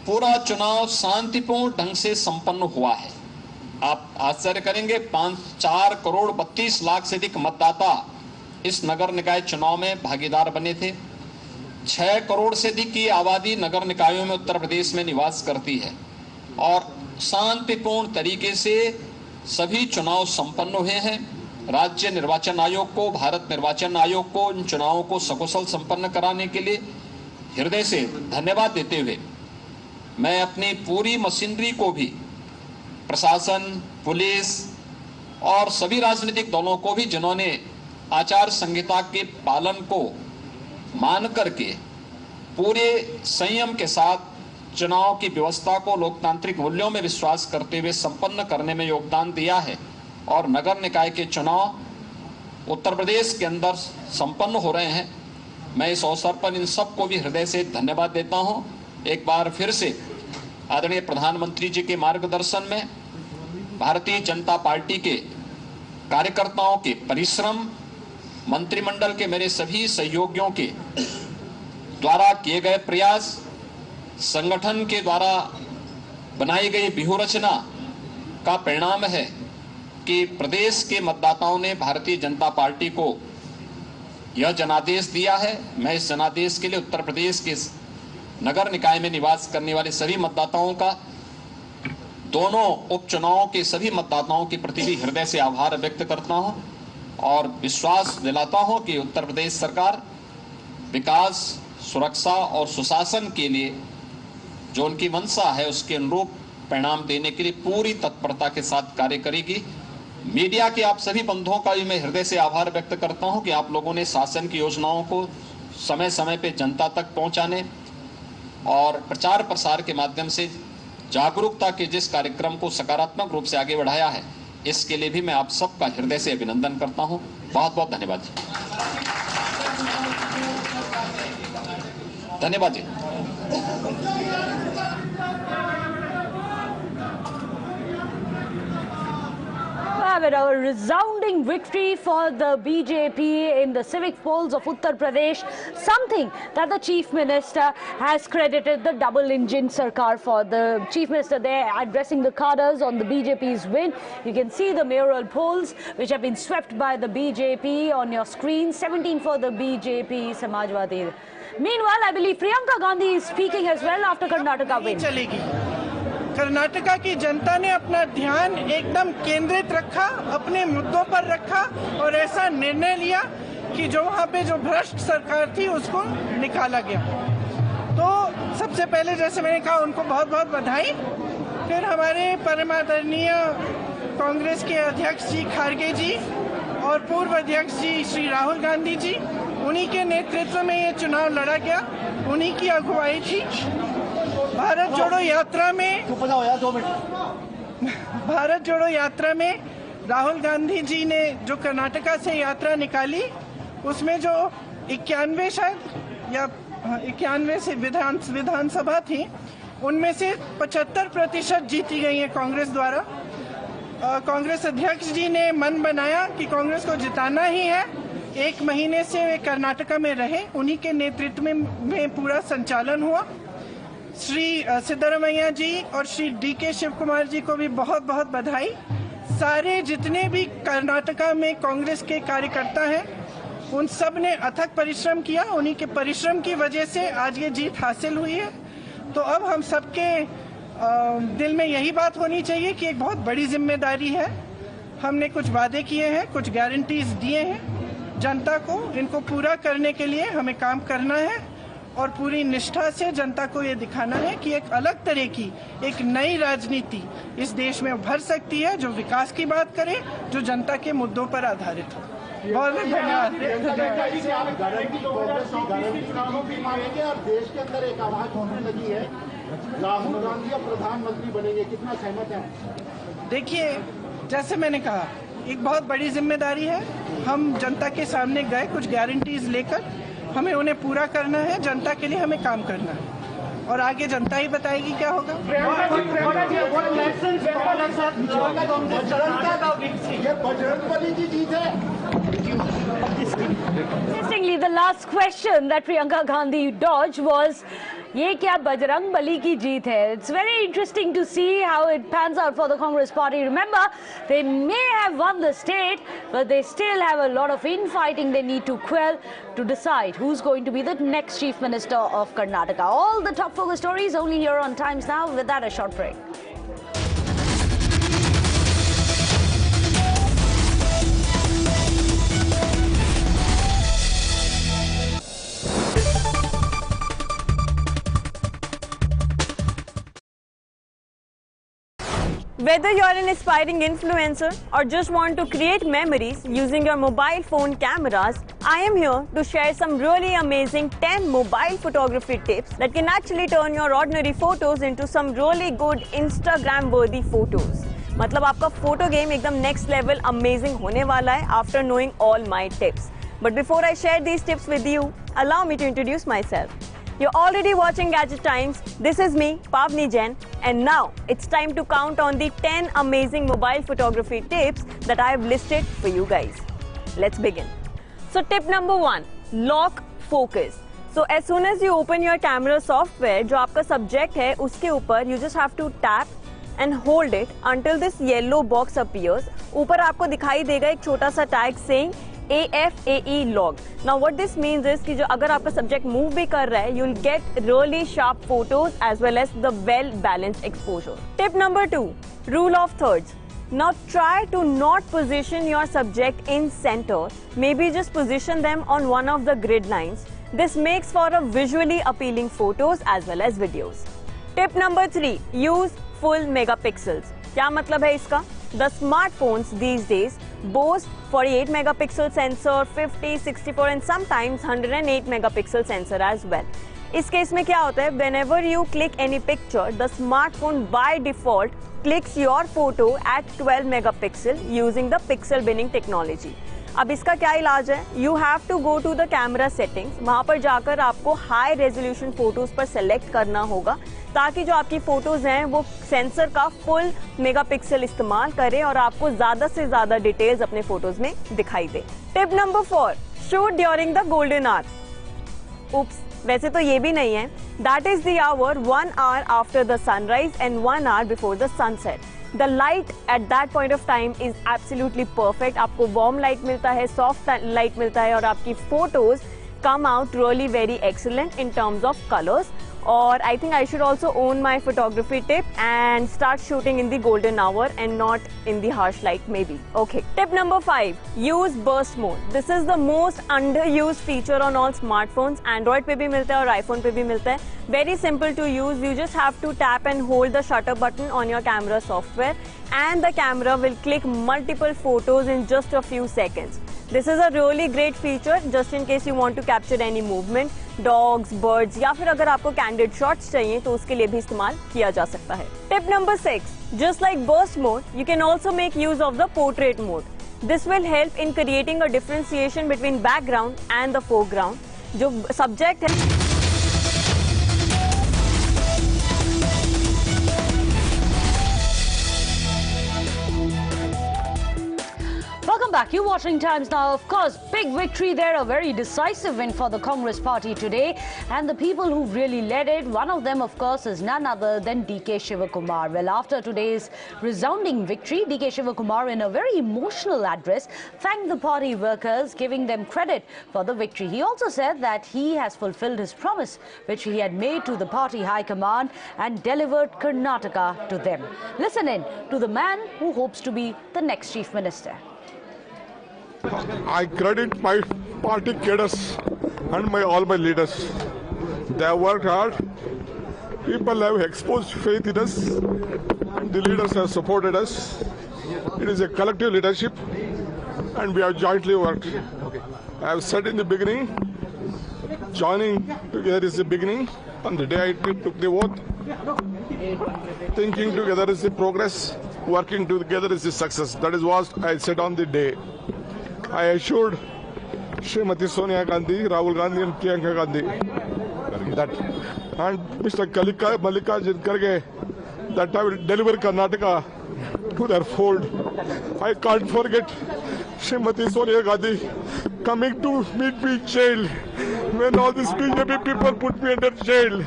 पूरा चुनाव शांतिपूर्ण ढंग से संपन्न हुआ है। आप आश्चर्य करेंगे, 4 करोड़ 32 लाख से अधिक मतदाता इस नगर निकाय चुनाव में भागीदार बने थे। 6 करोड़ से अधिक की आबादी नगर निकायों में उत्तर प्रदेश में निवास करती है और शांतिपूर्ण तरीके से सभी चुनाव संपन्न हुए हैं। राज्य निर्वाचन आयोग को, भारत निर्वाचन आयोग को इन चुनावों को सकुशल संपन्न कराने के लिए हृदय से धन्यवाद देते हुए मैं अपनी पूरी मशीनरी को भी, प्रशासन, पुलिस और सभी राजनीतिक दलों को भी, जिन्होंने आचार संहिता के पालन को मान करके पूरे संयम के साथ चुनाव की व्यवस्था को लोकतांत्रिक मूल्यों में विश्वास करते हुए संपन्न करने में योगदान दिया है और नगर निकाय के चुनाव उत्तर प्रदेश के अंदर संपन्न हो रहे हैं। मैं इस अवसर पर इन सबको भी हृदय से धन्यवाद देता हूं। एक बार फिर से आदरणीय प्रधानमंत्री जी के मार्गदर्शन में भारतीय जनता पार्टी के कार्यकर्ताओं के परिश्रम, मंत्रिमंडल के मेरे सभी सहयोगियों के द्वारा किए गए प्रयास, संगठन के द्वारा बनाई गई व्यूहरचना का परिणाम है कि प्रदेश के मतदाताओं ने भारतीय जनता पार्टी को यह जनादेश दिया है। मैं इस जनादेश के लिए उत्तर प्रदेश के नगर निकाय में निवास करने वाले सभी मतदाताओं का, दोनों उपचुनावों के सभी मतदाताओं के प्रति भी हृदय से आभार व्यक्त करता हूं और विश्वास दिलाता हूं कि उत्तर प्रदेश सरकार विकास, सुरक्षा और सुशासन के लिए जो उनकी मंशा है उसके अनुरूप परिणाम देने के लिए पूरी तत्परता के साथ कार्य करेगी। मीडिया के आप सभी बंधुओं का भी मैं हृदय से आभार व्यक्त करता हूं कि आप लोगों ने शासन की योजनाओं को समय समय पे जनता तक पहुंचाने और प्रचार प्रसार के माध्यम से जागरूकता के जिस कार्यक्रम को सकारात्मक रूप से आगे बढ़ाया है, इसके लिए भी मैं आप सबका हृदय से अभिनंदन करता हूं। बहुत बहुत धन्यवाद जी। धन्यवाद जी। A resounding victory for the BJP in the civic polls of Uttar Pradesh, something that the Chief Minister has credited the double engine Sarkar for. The Chief Minister there addressing the cadres on the BJP's win. You can see the mayoral polls which have been swept by the BJP on your screen. 17 for the BJP, Samajwadi. Meanwhile, I believe Priyanka Gandhi is speaking as well after Karnataka win. Karnataka की जनता ने अपना ध्यान एकदम केंद्रित रखा, अपने मुद्दों पर रखा और ऐसा निर्णय लिया कि जो वहाँ पे जो भ्रष्ट सरकार थी उसको निकाला गया। तो सबसे पहले जैसे मैंने कहा उनको बहुत बहुत बधाई। फिर हमारे परम आदरणीय कांग्रेस के अध्यक्ष जी खारगे जी और पूर्व अध्यक्ष जी श्री राहुल गांधी जी, उन्हीं के नेतृत्व में ये चुनाव लड़ा गया, उन्हीं की अगुवाई थी। भारत जोड़ो यात्रा में राहुल गांधी जी ने जो कर्नाटका से यात्रा निकाली, उसमें जो 91 शायद या 91 से विधानसभा थी, उनमें से 75% जीती गई है कांग्रेस द्वारा। कांग्रेस अध्यक्ष जी ने मन बनाया कि कांग्रेस को जिताना ही है। 1 महीने से वे कर्नाटका में रहे, उन्हीं के नेतृत्व में पूरा संचालन हुआ। श्री सिद्दारमैया जी और श्री DK शिवकुमार जी को भी बहुत बहुत बधाई। सारे जितने भी कर्नाटका में कांग्रेस के कार्यकर्ता हैं, उन सब ने अथक परिश्रम किया। उन्हीं के परिश्रम की वजह से आज ये जीत हासिल हुई है। तो अब हम सबके दिल में यही बात होनी चाहिए कि एक बहुत बड़ी जिम्मेदारी है। हमने कुछ वादे किए हैं, कुछ गारंटीज दिए हैं जनता को, इनको पूरा करने के लिए हमें काम करना है और पूरी निष्ठा से जनता को ये दिखाना है कि एक अलग तरह की एक नई राजनीति इस देश में उभर सकती है, जो विकास की बात करे, जो जनता के मुद्दों पर आधारित हो। बहुत बहुत धन्यवाद। देश के अंदर एक आवाज होने लगी है, राहुल गांधी अब प्रधानमंत्री बनेंगे, कितना सहमत हैं? देखिए, जैसे मैंने कहा, एक बहुत बड़ी जिम्मेदारी है। हम जनता के सामने गए कुछ गारंटीज लेकर, हमें उन्हें पूरा करना है। जनता के लिए हमें काम करना है और आगे जनता ही बताएगी क्या होगा। Interestingly, the last question that Priyanka Gandhi dodged was, ये क्या बजरंग बली की जीत है? It's very interesting to see how it pans out for the Congress party. Remember, they may have won the state, but they still have a lot of infighting they need to quell to decide who's going to be the next Chief Minister of Karnataka. All the top focus stories only here on Times Now. With that, a short break. Whether you're an aspiring influencer or just want to create memories using your mobile phone cameras, I am here to share some really amazing 10 mobile photography tips that can actually turn your ordinary photos into some really good Instagram worthy photos. मतलब आपका photo game एकदम next level amazing होने वाला है after knowing all my tips. But before I share these tips with you, allow me to introduce myself. You're already watching Gadget Times. This is me, Pavni Jain, and now it's time to count on the 10 amazing mobile photography tips that I have listed for you guys. Let's begin. So tip number 1, lock focus. So as soon as you open your camera software, जो आपका subject है उसके ऊपर you just have to tap and hold it until this yellow box appears. ऊपर आपको दिखाई देगा एक छोटा सा tag saying AFAE log. Now what this means is कि जो अगर आपका subject move भी कर रहा है, you'll get really sharp photos as well as the well balanced exposure. Tip number 2, rule of thirds. Now try to not position your subject in center. Maybe just position them on one of the grid lines. This makes for a visually appealing photos as well as videos. Tip number 3, use full megapixels. क्या मतलब है इसका? The smartphones these days boast 48 megapixel sensor, 50, 64 and sometimes 108 megapixel sensor as well. इस case में क्या होता है? Whenever you click any picture, the smartphone by default clicks your photo at 12 megapixel using the pixel binning technology. अब इसका क्या इलाज है? You have to go to the camera settings. वहाँ पर जाकर आपको high resolution photos पर select करना होगा ताकि जो आपकी फोटोज हैं वो सेंसर का फुल मेगापिक्सल इस्तेमाल करे और आपको ज्यादा से ज्यादा डिटेल्स अपने फोटोज में दिखाई दे. Tip number 4, shoot during the golden hour. Oops, वैसे तो ये भी नहीं है. That is the hour 1 hour after the sunrise and 1 hour before the sunset. The light at that point of time is absolutely perfect. आपको warm light मिलता है, soft light मिलता है और आपकी photos come out really very excellent in terms of colors. Or I think I should also own my photography tip and start shooting in the golden hour and not in the harsh light maybe. Okay. Tip number 5, use burst mode. This is the most underused feature on all smartphones. Android पे भी मिलता है और iPhone पे भी मिलता है. Very simple to use. You just have to tap and hold the shutter button on your camera software and the camera will click multiple photos in just a few seconds. This is a really great feature just in case you want to capture any movement, dogs, birds या फिर अगर आपको candid shots चाहिए तो उसके लिए भी इस्तेमाल किया जा सकता है. Tip number 6, just like burst mode, you can also make use of the portrait mode. This will help in creating a differentiation between background and the foreground. जो subject है Welcome back. You're watching Times Now. Of course, big victory there, a very decisive win for the Congress party today. And the people who really led it, one of them, of course, is none other than DK Shivakumar. Well, after today's resounding victory, DK Shivakumar, in a very emotional address, thanked the party workers, giving them credit for the victory. He also said that he has fulfilled his promise, which he had made to the party high command, and delivered Karnataka to them. Listen in to the man who hopes to be the next chief minister. I credit my party cadres and all my leaders. They have worked hard. People have exposed faith in us. The leaders have supported us. It is a collective leadership and we have jointly worked. I have said in the beginning, joining together is the beginning. On the day I took the oath, thinking together is the progress, working together is the success. That is what I said on the day. I assured Srimati Sonia Gandhi, Rahul Gandhi and Priyanka Gandhi that and Mr. Mallikarjun Kharge that I will deliver Karnataka to their fold. I can't forget Srimati Sonia Gandhi coming to meet me in jail when all these BJP people put me under jail.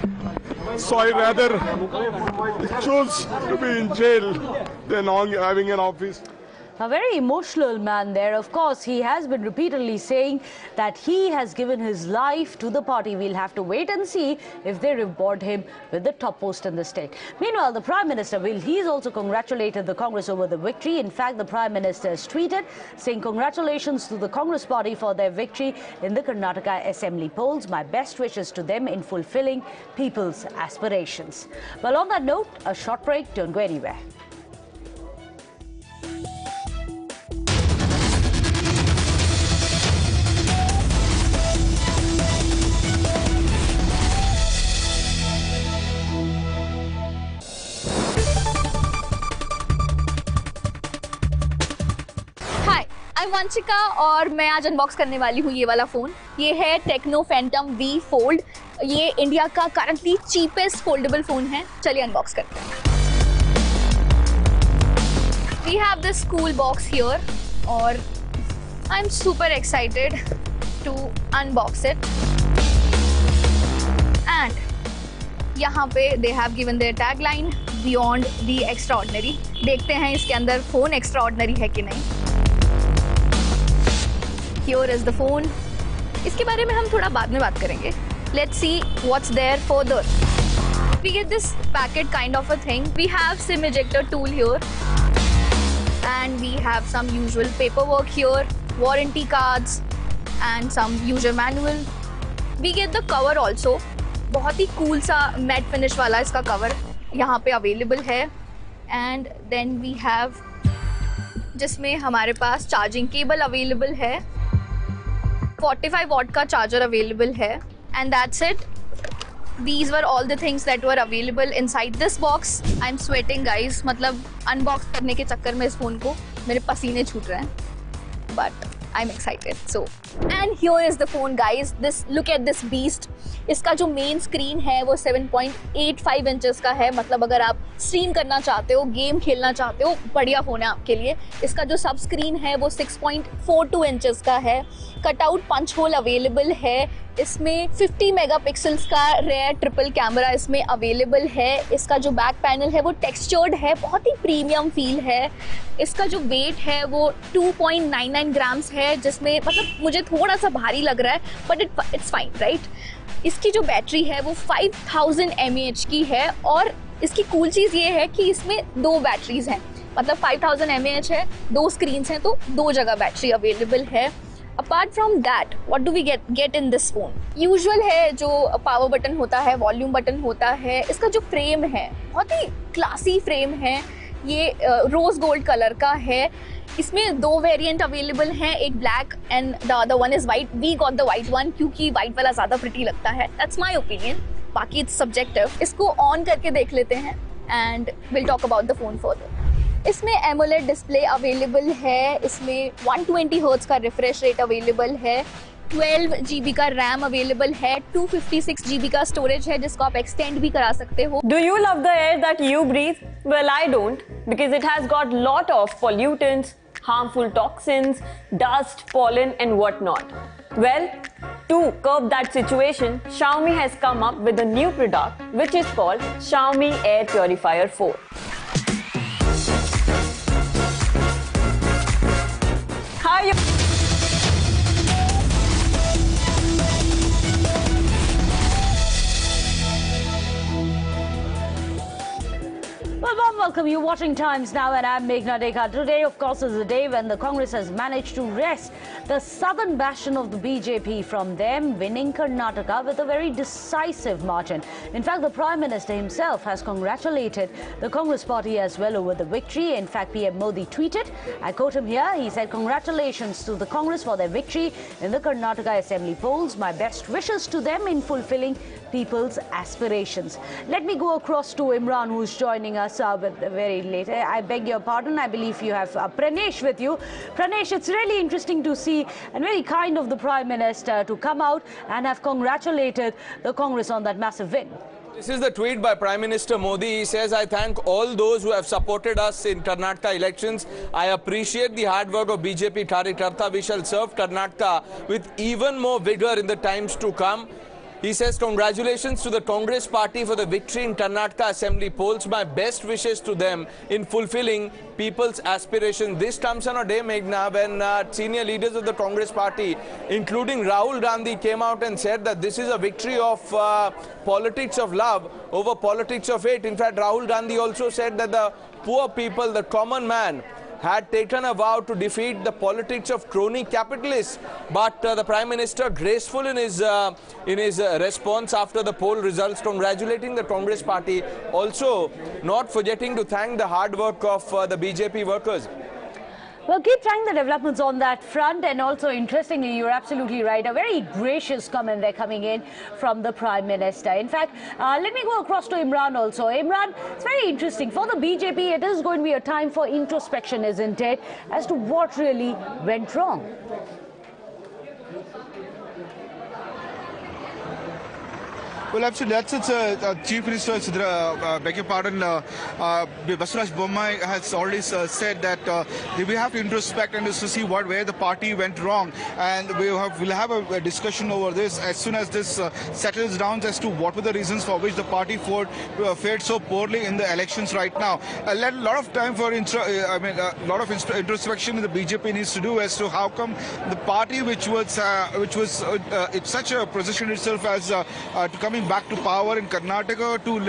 So I rather choose to be in jail than having an office. A very emotional man there. Of course, he has been repeatedly saying that he has given his life to the party. We'll have to wait and see if they reward him with the top post in the state. Meanwhile, the Prime Minister, he's also congratulated the Congress over the victory. In fact, the Prime Minister has tweeted saying congratulations to the Congress party for their victory in the Karnataka Assembly polls. My best wishes to them in fulfilling people's aspirations. Well, on that note, a short break. Don't go anywhere. Vanshika और मैं आज unbox करने वाली हूँ ये वाला phone. ये है टेक्नो फैंटम V Fold. ये इंडिया का करंटली चीपेस्ट फोल्डेबल फ़ोन है. चलिए अनबॉक्स करते हैं. We have this cool box here और I am super excited to unbox it. यहाँ पे they have given their tagline Beyond the Extraordinary. देखते हैं इसके अंदर फोन एक्स्ट्राऑर्डिनरी है कि नहीं. Here is the phone. इसके बारे में हम थोड़ा बाद में बात करेंगे. Let's see what's there further. We get this packet kind of a thing. We have SIM ejector tool here. And we have some usual paperwork here, warranty cards and some user manual. We get the cover also. बहुत ही cool सा matte finish वाला इसका cover यहाँ पे available है. And then we have जिसमें हमारे पास charging cable available है. 45 watt का charger available है. And that's it. These were all the things that were available inside this box. I'm sweating guys. मतलब unbox करने के चक्कर में इस फोन को मेरे पसीने छूट रहे हैं. But I'm excited. So, and here is the phone guys. Look at this beast. इसका जो मेन स्क्रीन है वो 7.85 इंचेस का है. मतलब अगर आप स्ट्रीम करना चाहते हो, गेम खेलना चाहते हो, बढ़िया फोन है आपके लिए. इसका जो सब स्क्रीन है वो 6.42 इंचेस का है. कटआउट पंच होल अवेलेबल है. इसमें 50 मेगापिक्सल्स का रेयर ट्रिपल कैमरा इसमें अवेलेबल है. इसका जो बैक पैनल है वो टेक्सचर्ड है, बहुत ही प्रीमियम फील है. इसका जो वेट है वो 2.99 ग्राम्स है, जिसमें मतलब मुझे थोड़ा सा भारी लग रहा है, बट इट्स फाइन राइट. इसकी जो बैटरी है वो 5000 mAh की है. और इसकी कूल चीज़ ये है कि इसमें 2 बैटरीज हैं. मतलब 5000 mAh है, 2 स्क्रीन हैं, तो 2 जगह बैटरी अवेलेबल है. Apart from that, what do we get in this phone? Usual है, जो पावर बटन होता है, वॉल्यूम बटन होता है. इसका जो फ्रेम है बहुत ही क्लासी फ्रेम है. ये रोज गोल्ड कलर का है. इसमें 2 वेरिएंट अवेलेबल हैं, एक black and the other one is white. We got the white one क्योंकि वाइट वाला ज़्यादा प्रिटी लगता है. That's my opinion. बाकी इट्स सब्जेक्टिव. इसको ऑन करके देख लेते हैं and will talk about the phone further. इसमें एमोलेड डिस्प्ले अवेलेबल है. इसमें 120 हर्ट्ज का रिफ्रेश रेट अवेलेबल है. 12 GB का रैम अवेलेबल है. 256 GB का स्टोरेज है जिसको आप एक्सटेंड भी करा सकते हो. Do you love the air that you breathe? Well, I don't, because it has got lot of pollutants, harmful toxins, dust, pollen and whatnot. Well, to curb that situation, Xiaomi has come up with a new product which is called Xiaomi Air Purifier 4. Hi. Well, warm welcome. You're watching Times Now and I'm Meghna Dekha. Today, of course, is the day when the Congress has managed to wrest the southern bastion of the BJP from them, winning Karnataka with a very decisive margin. In fact, the Prime Minister himself has congratulated the Congress party as well over the victory. In fact, PM Modi tweeted, I quote him here, he said, congratulations to the Congress for their victory in the Karnataka Assembly polls. My best wishes to them in fulfilling people's aspirations. Let me go across to Imran, who's joining us very late. I beg your pardon, I believe you have Pranesh with you. Pranesh, it's really interesting to see and very kind of the Prime Minister to come out and have congratulated the Congress on that massive win. This is the tweet by Prime Minister Modi. He says, I thank all those who have supported us in Karnataka elections. I appreciate the hard work of BJP Karyakarta. We shall serve Karnataka with even more vigor in the times to come. He says, congratulations to the Congress party for the victory in Karnataka Assembly polls. My best wishes to them in fulfilling people's aspirations. This comes on a day, Meghna, when senior leaders of the Congress party, including Rahul Gandhi, came out and said that this is a victory of politics of love over politics of hate. In fact, Rahul Gandhi also said that the poor people, the common man, had taken a vow to defeat the politics of crony capitalists. But the Prime Minister, graceful in his response after the poll results, congratulating the Congress party, also not forgetting to thank the hard work of the BJP workers. Well, keep trying the developments on that front, and also interestingly, you're absolutely right, a very gracious comment they're coming in from the Prime Minister. In fact, let me go across to Imran also. Imran, it's very interesting. For the BJP, it is going to be a time for introspection, isn't it, as to what really went wrong? Well, absolutely. That's Chief Minister, beg your pardon, Basuraj Bommai has already said that we have to introspect and just to see where the party went wrong, and we'll have a discussion over this as soon as this settles down as to what were the reasons for which the party fared so poorly in the elections right now. A lot of time for introspection the BJP needs to do as to how come the party which was it's such a position itself as to coming back to power in Karnataka to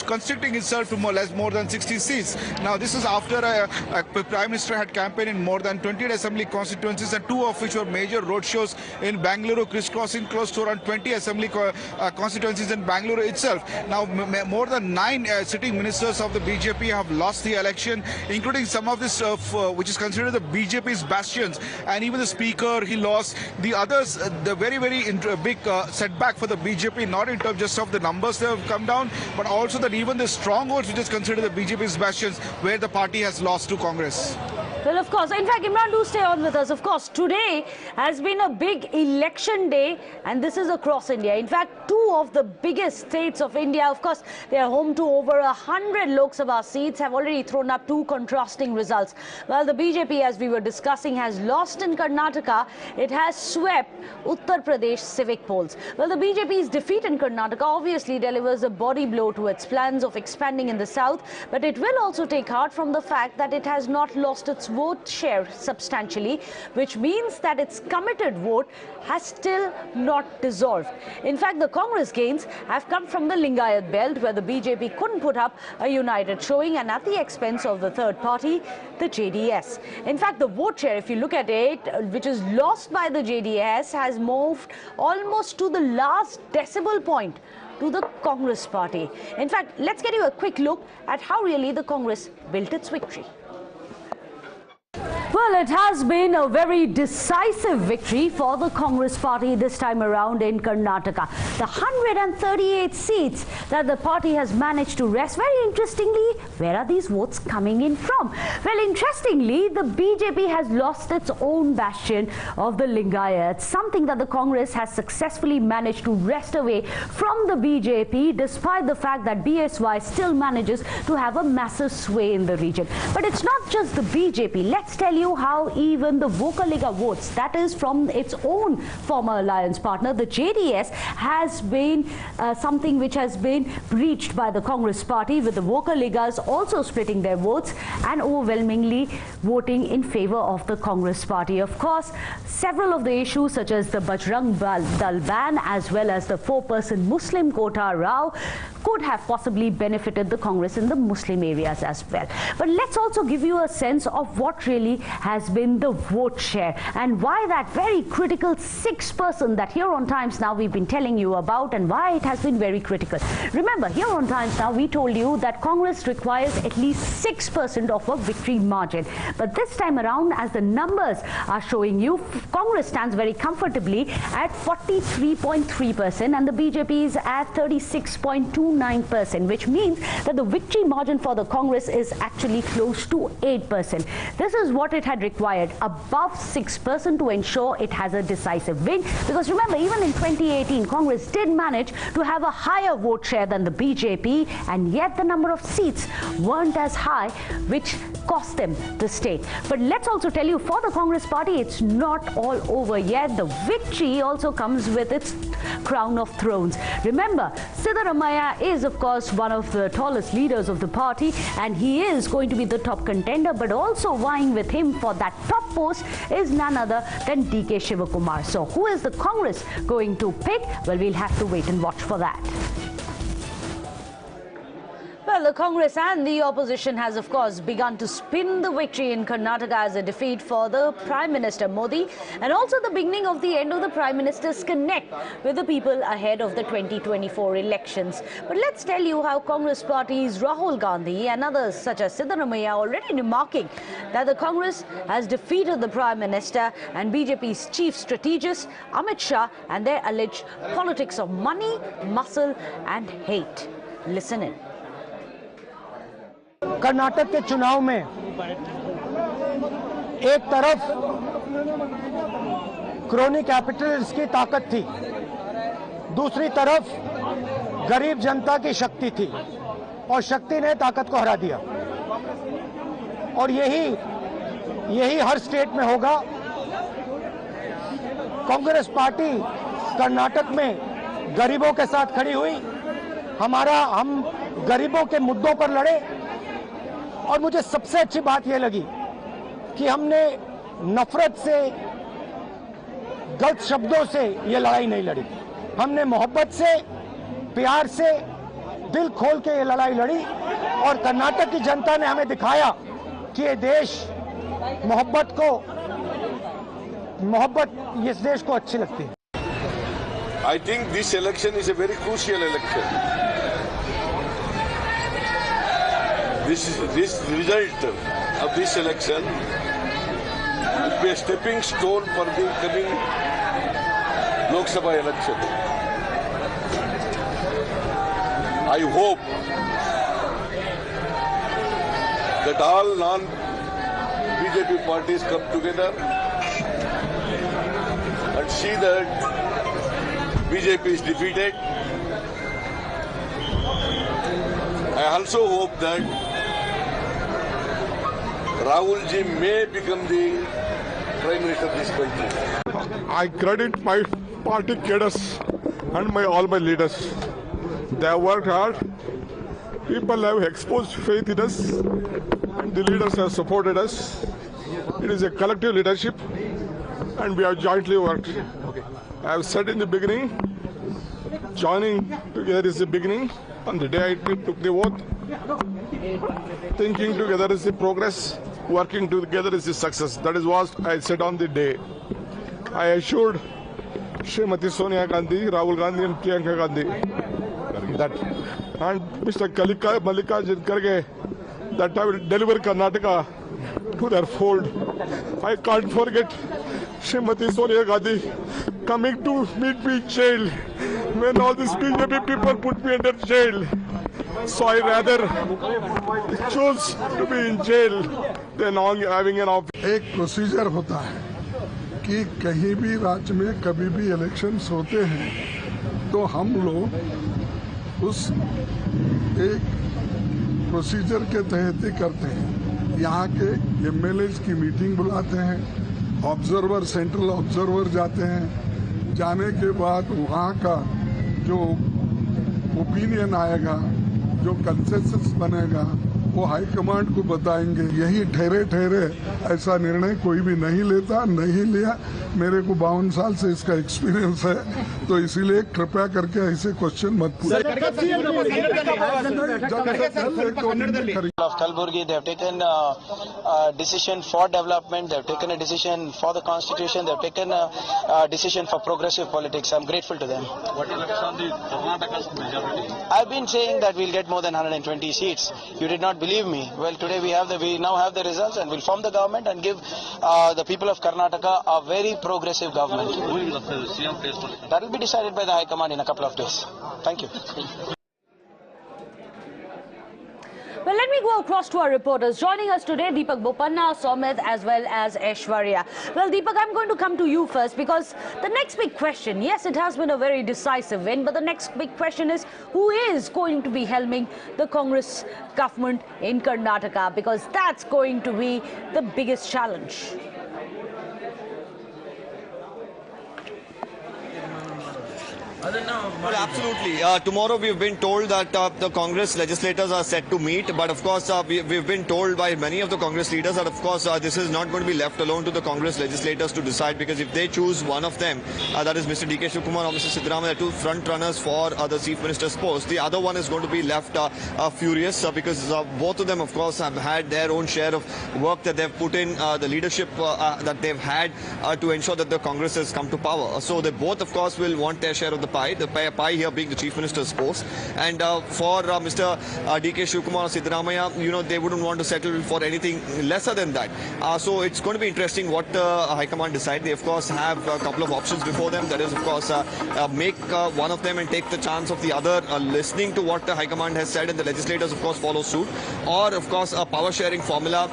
constricting itself to more than 60 seats. Now this is after a Prime Minister had campaigned in more than 20 assembly constituencies, and 2 of which were major roadshows in Bangalore, crisscrossing close to around 20 assembly constituencies in Bangalore itself. Now more than 9 sitting ministers of the BJP have lost the election, including some of this which is considered the BJP's bastions, and even the speaker he lost. The others, the very big setback for the BJP, not in terms just of the numbers that have come down, but also that even the strongholds which is considered the BJP's bastions, where the party has lost to Congress. Well, of course. In fact, Imran, do stay on with us. Of course, today has been a big election day, and this is across India. In fact, 2 of the biggest states of India, of course, they are home to over 100 Lok Sabha seats, have already thrown up 2 contrasting results. While the BJP, as we were discussing, has lost in Karnataka, it has swept Uttar Pradesh civic polls. Well, the BJP's defeat in Karnataka obviously delivers a body blow to its plans of expanding in the south, but it will also take heart from the fact that it has not lost its vote share substantially, which means that its committed vote has still not dissolved. In fact, the Congress gains have come from the Lingayat belt, where the BJP couldn't put up a united showing, and at the expense of the third party, the JDS. In fact, the vote share, if you look at it, which is lost by the JDS, has moved almost to the last decimal point to the Congress party. In fact, let's get you a quick look at how really the Congress built its victory. Well, it has been a very decisive victory for the Congress party this time around in Karnataka. The 138 seats that the party has managed to wrest. Very interestingly, where are these votes coming in from? Well, interestingly, the BJP has lost its own bastion of the Lingayats, something that the Congress has successfully managed to wrest away from the BJP, despite the fact that BSY still manages to have a massive sway in the region. But it's not just the BJP. Let's tell you how even the Vocaliga votes, that is from its own former alliance partner, the JDS, has been something which has been breached by the Congress party, with the Vocaligas also splitting their votes and overwhelmingly voting in favor of the Congress party. Of course, several of the issues such as the Bajrang Dal ban as well as the 4-person Muslim quota row could have possibly benefited the Congress in the Muslim areas as well. But let's also give you a sense of what really has been the vote share and why that very critical 6% that here on Times Now we've been telling you about, and why it has been very critical. Remember, here on Times Now we told you that Congress requires at least 6% of a victory margin. But this time around, as the numbers are showing you, Congress stands very comfortably at 43.3% and the BJP is at 36.29%, which means that the victory margin for the Congress is actually close to 8%. This is what it had required, above 6%, to ensure it has a decisive win. Because remember, even in 2018, Congress did manage to have a higher vote share than the BJP, and yet the number of seats weren't as high, which cost them the state. But let's also tell you, for the Congress party, it's not all over yet. The victory also comes with its crown of thrones. Remember, Siddaramaiah is, of course, one of the tallest leaders of the party, and he is going to be the top contender, but also vying with him for that top post is none other than DK Shivakumar. So who is the Congress going to pick? Well, we'll have to wait and watch for that. Well, the Congress and the opposition has, of course, begun to spin the victory in Karnataka as a defeat for the Prime Minister Modi, and also the beginning of the end of the Prime Minister's connect with the people ahead of the 2024 elections. But let's tell you how Congress party's Rahul Gandhi and others such as Siddaramaiah are already remarking that the Congress has defeated the Prime Minister and BJP's chief strategist Amit Shah and their alleged politics of money, muscle and hate. Listen in. Karnataka के चुनाव में एक तरफ crony Capitals की ताकत थी, दूसरी तरफ गरीब जनता की शक्ति थी और शक्ति ने ताकत को हरा दिया। और यही हर स्टेट में होगा। कांग्रेस पार्टी कर्नाटक में गरीबों के साथ खड़ी हुई, हम गरीबों के मुद्दों पर लड़े। और मुझे सबसे अच्छी बात यह लगी कि हमने नफरत से, गलत शब्दों से ये लड़ाई नहीं लड़ी। हमने मोहब्बत से, प्यार से, दिल खोल के ये लड़ाई लड़ी। और कर्नाटक की जनता ने हमें दिखाया कि ये देश मोहब्बत इस देश को अच्छी लगती है। I think this election is a very crucial election. This result of this election will be a stepping stone for the coming Lok Sabha election. I hope that all non-BJP parties come together and see that BJP is defeated. I also hope that Rahul ji may become the Prime Minister of this country. I credit my party cadres and all my leaders. They have worked hard. People have exposed faith in us, and the leaders have supported us. It is a collective leadership, and we have jointly worked. I have said in the beginning, joining together is the beginning. On the day I took the oath, thinking together is the progress, working together is the success. That is what I said on the day. I assured Srimati Sonia Gandhi, Rahul Gandhi and Priyanka Gandhi that, and Mr. Mallikarjun Kharge, that I will deliver Karnataka to their fold. I can't forget Srimati Sonia Gandhi coming to meet me in jail when all these BJP people put me under jail. So I rather choose to be in jail than having an office. एक procedure होता है कि कहीं भी राज्य में कभी भी इलेक्शंस होते हैं तो हम लोग उस एक प्रोसीजर के तहत ही करते हैं। यहाँ के एमएलएज की मीटिंग बुलाते हैं, ऑब्जर्वर, सेंट्रल ऑब्जर्वर जाते हैं, जाने के बाद वहाँ का जो ओपिनियन आएगा, जो कंसेंसस बनेगा, वो हाईकमांड को बताएंगे। यही ठहरे ऐसा निर्णय कोई भी नहीं लेता, नहीं लिया। मेरे को 52 साल से इसका एक्सपीरियंस है, तो इसीलिए कृपया करके ऐसे क्वेश्चन मत पूछिए। Of Kalburgi, they have taken a decision for development, they have taken a decision for the constitution, they have taken a decision for progressive politics. I'm grateful to them. What is on the Karnataka's majority? I've been saying that we'll get more than 120 seats. You did not believe me. Well, today we now have the results, and we'll form the government and give the people of Karnataka a very progressive government. Who will the CM place? That will be decided by the High Command in a couple of days. Thank you. Well, let me go across to our reporters. Joining us today, Deepak Bopanna, Somit, as well as Aishwarya. Well, Deepak, I'm going to come to you first because the next big question, yes, it has been a very decisive win, but the next big question is who is going to be helming the Congress government in Karnataka, because that's going to be the biggest challenge. Well, absolutely. Tomorrow we've been told that the Congress legislators are set to meet, but of course we've been told by many of the Congress leaders that of course this is not going to be left alone to the Congress legislators to decide, because if they choose one of them, that is Mr. D.K. Shivakumar or Mr. Siddaramaiah, the two front runners for the Chief Minister's post, the other one is going to be left furious because both of them of course have had their own share of work that they've put in, the leadership that they've had to ensure that the Congress has come to power. So they both of course will want their share of the pie here being the Chief Minister's post. And for Mr. D.K. Shivakumar or Siddaramaiah, you know, they wouldn't want to settle for anything lesser than that. So it's going to be interesting what High Command decide. They of course have a couple of options before them. That is of course make one of them and take the chance of the other, listening to what the High Command has said, and the legislators of course follow suit. Or of course a power sharing formula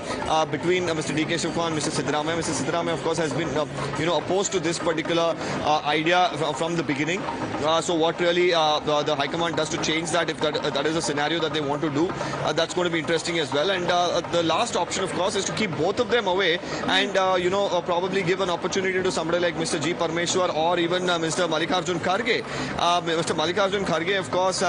between Mr. D.K. Shivakumar and Mr. Siddaramaiah. Mr. Siddaramaiah of course has been opposed to this particular idea from the beginning. So what really the High Command does to change that, if that is a scenario that they want to do, that's going to be interesting as well. And the last option, of course, is to keep both of them away and probably give an opportunity to somebody like Mr. G. Parmeshwar or even Mr. Mallikarjun Kharge. Mr. Mallikarjun Kharge, of course,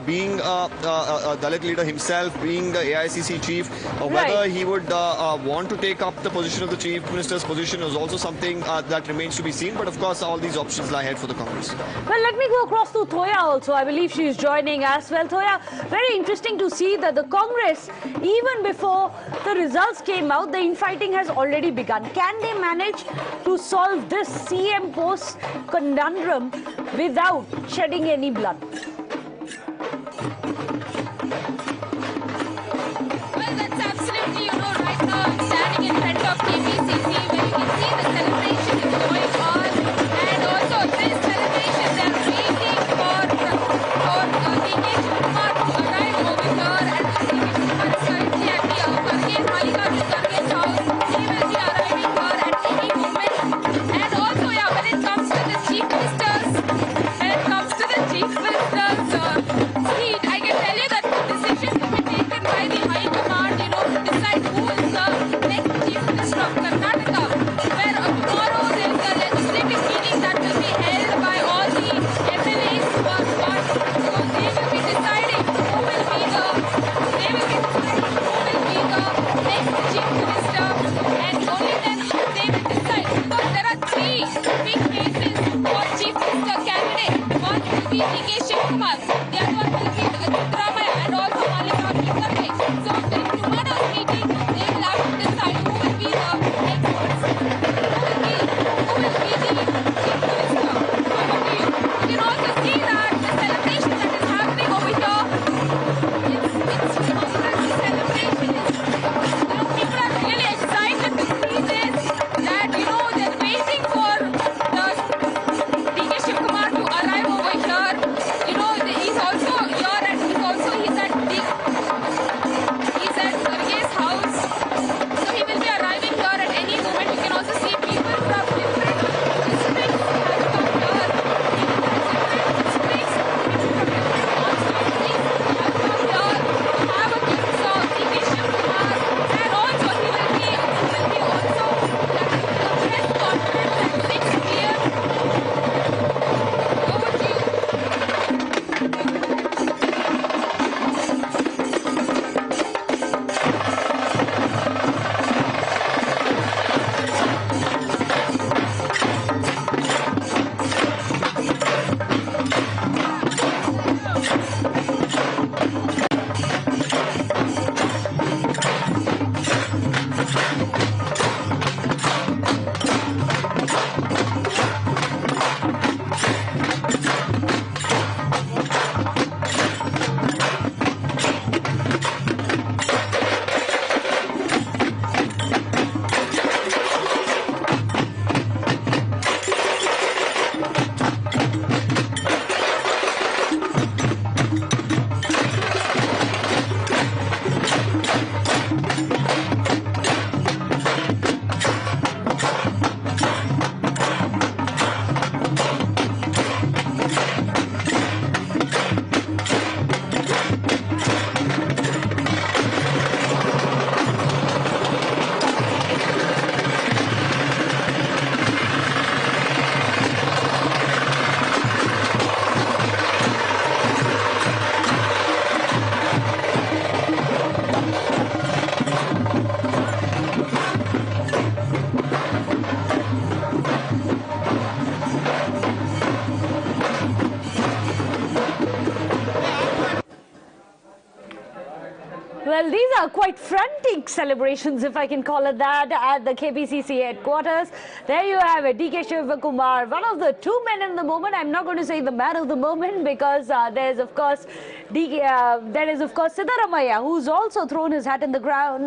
being a Dalit leader himself, being the AICC chief, whether he would want to take up the position of the chief minister's position is also something that remains to be seen. But of course, all these options lie ahead for the Congress. Well, let me go across to Thoya also. I believe she is joining as well. Thoya, very interesting to see that the Congress, even before the results came out, the infighting has already begun. Can they manage to solve this CM post conundrum without shedding any blood? Well, that's absolutely, right now I'm standing in front of KPCC where you can see the celebration is going on, and also this celebration they're waiting for DK Shivakumar to arrive over here, and DK Shivakumar is currently at the Mallikarjun Kharge's house. He will be arriving here at any moment. And also, when it comes to the chief ministers, see, I can tell you that the decision to be taken by the High Command, to decide who is the next chief minister of Karnataka, where tomorrow there is a legislative meeting that will be held by all the MLAs who are part. So they will be deciding who will be the next chief minister, and only then they will decide, because there are three big races for chief minister candidate. One will be DK Shivakumar, the other one will be Siddaramaiah, and also Mallikarjun Kharge. So in tomorrow's meeting, they will have to decide who will be the next person, who will be the chief minister. Over to you. You can also see that the celebration that is happening over here, it's Congress celebration. People are really excited to see this, that they're waiting for the DK Shivakumar to arrive over here. He's also here, and he's at Kharge's house. So he will be arriving here at any moment. You can also see people from different districts have come here. Have a glimpse of DK Shivakumar, and also he will be also at the press conference at 6 p.m. Over to you. Well, these are quite frantic celebrations, if I can call it that, at the KPCC headquarters. There you have it, DK Shivakumar, one of the two men in the moment. I'm not going to say the man of the moment, because there is, of course, Siddaramaiah, who's also thrown his hat in the ground.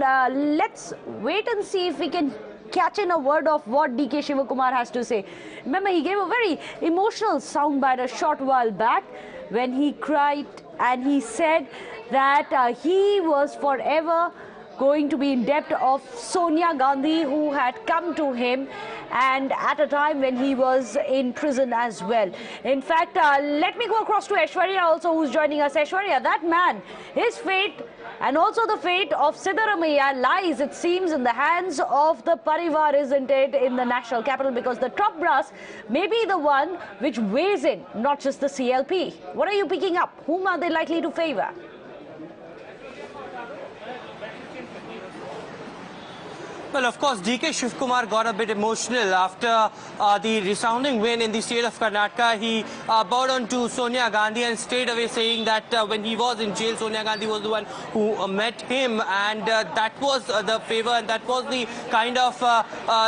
Let's wait and see if we can catch in a word of what DK Shivakumar has to say. Remember, he gave a very emotional soundbite a short while back when he cried and he said that he was forever going to be in debt of Sonia Gandhi, who had come to him and at a time when he was in prison as well. In fact, let me go across to Aishwarya also, who's joining us. Aishwarya, that man, his fate and also the fate of Siddaramaiah lies, it seems, in the hands of the Parivar, isn't it, in the national capital, because the top brass may be the one which weighs in, not just the CLP. What are you picking up? Whom are they likely to favor? Well, of course, DK Shivakumar got a bit emotional after the resounding win in the state of Karnataka. He bowed on to Sonia Gandhi and stayed away, saying that when he was in jail, Sonia Gandhi was the one who met him, and that was the favor and that was the kind of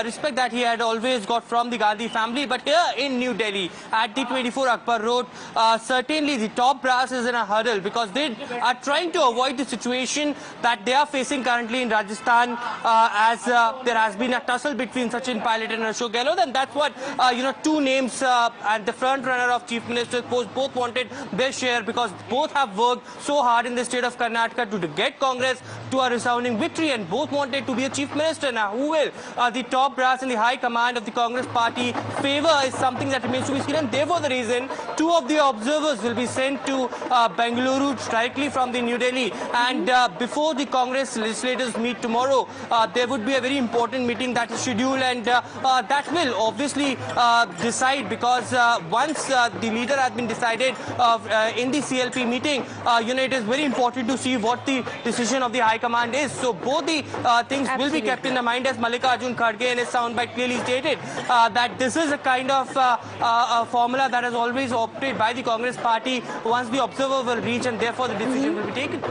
respect that he had always got from the Gandhi family. But here in New Delhi, at the 24 Akbar Road, certainly the top brass is in a huddle, because they are trying to avoid the situation that they are facing currently in Rajasthan, as there has been a tussle between Sachin Pilot and Ashok Gehlot, and that's what two names and the front runner of Chief Minister's post both wanted their share, because both have worked so hard in the state of Karnataka to get Congress to a resounding victory, and both wanted to be a Chief Minister. Now, who will the top brass and the high command of the Congress party favor is something that remains to be seen, and therefore the reason two of the observers will be sent to Bengaluru directly from the New Delhi, and before the Congress legislators meet tomorrow, there would be a very important meeting that is scheduled, and that will obviously decide, because once the leader has been decided in the CLP meeting, it is very important to see what the decision of the High Command is. So both the things will be kept in the mind, as Mallikarjun Kharge in his soundbite clearly stated, that this is a kind of formula that has always opted by the Congress party once the observer will reach, and therefore the decision will be taken.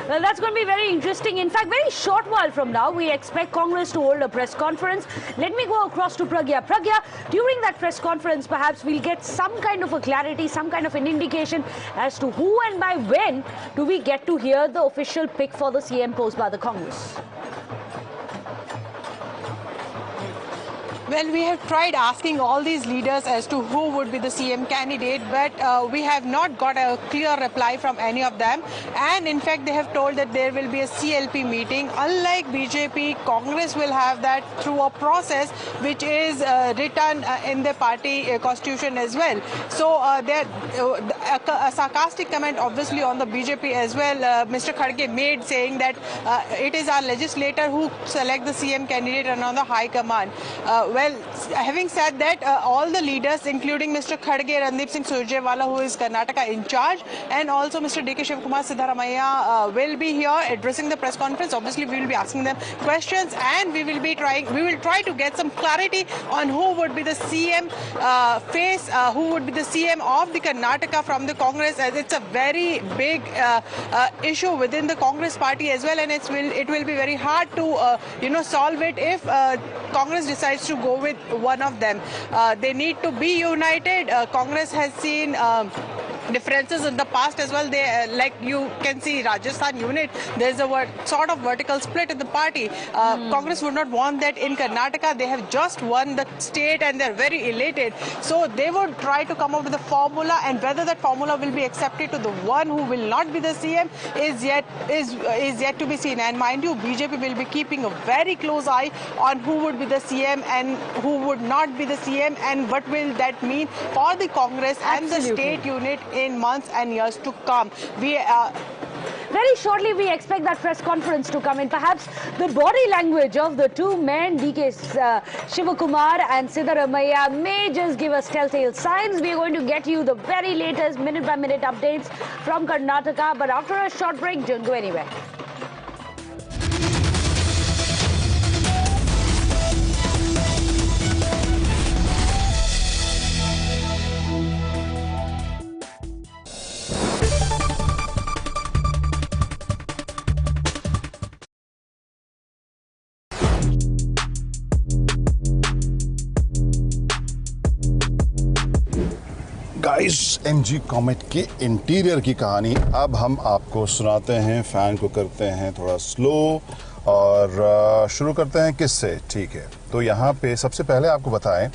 Well, that's going to be very interesting. In fact, very short while from now, we expect Congress to hold a press conference. Let me go across to Pragya. Pragya, during that press conference, perhaps we'll get some kind of a clarity, some kind of an indication as to who and by when do we get to hear the official pick for the CM post by the Congress. Well, we have tried asking all these leaders as to who would be the CM candidate, but we have not got a clear reply from any of them. And in fact, they have told that there will be a CLP meeting. Unlike BJP, Congress will have that through a process which is written in the party constitution as well. So a sarcastic comment obviously on the BJP as well, Mr. Kharge made, saying that it is our legislator who select the CM candidate and on the high command. Well, having said that, all the leaders, including Mr. Kharge, Randeep Singh Surjewala, who is Karnataka in charge, and also Mr. DK Shivakumar, Siddaramaiah, will be here addressing the press conference. Obviously, we will be asking them questions, and we will try to get some clarity on who would be the CM face, who would be the CM of the Karnataka from the Congress, as it's a very big issue within the Congress party as well, and it will be very hard to solve it if Congress decides to go with one of them. They need to be united. Congress has seen differences in the past as well. They, like you can see, Rajasthan unit, there's a sort of vertical split in the party. Congress would not want that in Karnataka. They have just won the state and they're very elated. So they would try to come up with a formula, and whether that formula will be accepted to the one who will not be the CM is yet to be seen. And mind you, BJP will be keeping a very close eye on who would be the CM and who would not be the CM, and what will that mean for the Congress and the state unit in months and years to come. Very shortly, we expect that press conference to come in. Perhaps the body language of the two men, DK Shivakumar and Siddaramaiah, may just give us telltale signs. We are going to get you the very latest minute-by-minute updates from Karnataka. But after a short break, don't go anywhere. Guys, MG Comet के interior की कहानी अब हम आपको सुनाते हैं। Fan को करते हैं थोड़ा स्लो और शुरू करते हैं किससे। ठीक है, तो यहाँ पे सबसे पहले आपको बताएं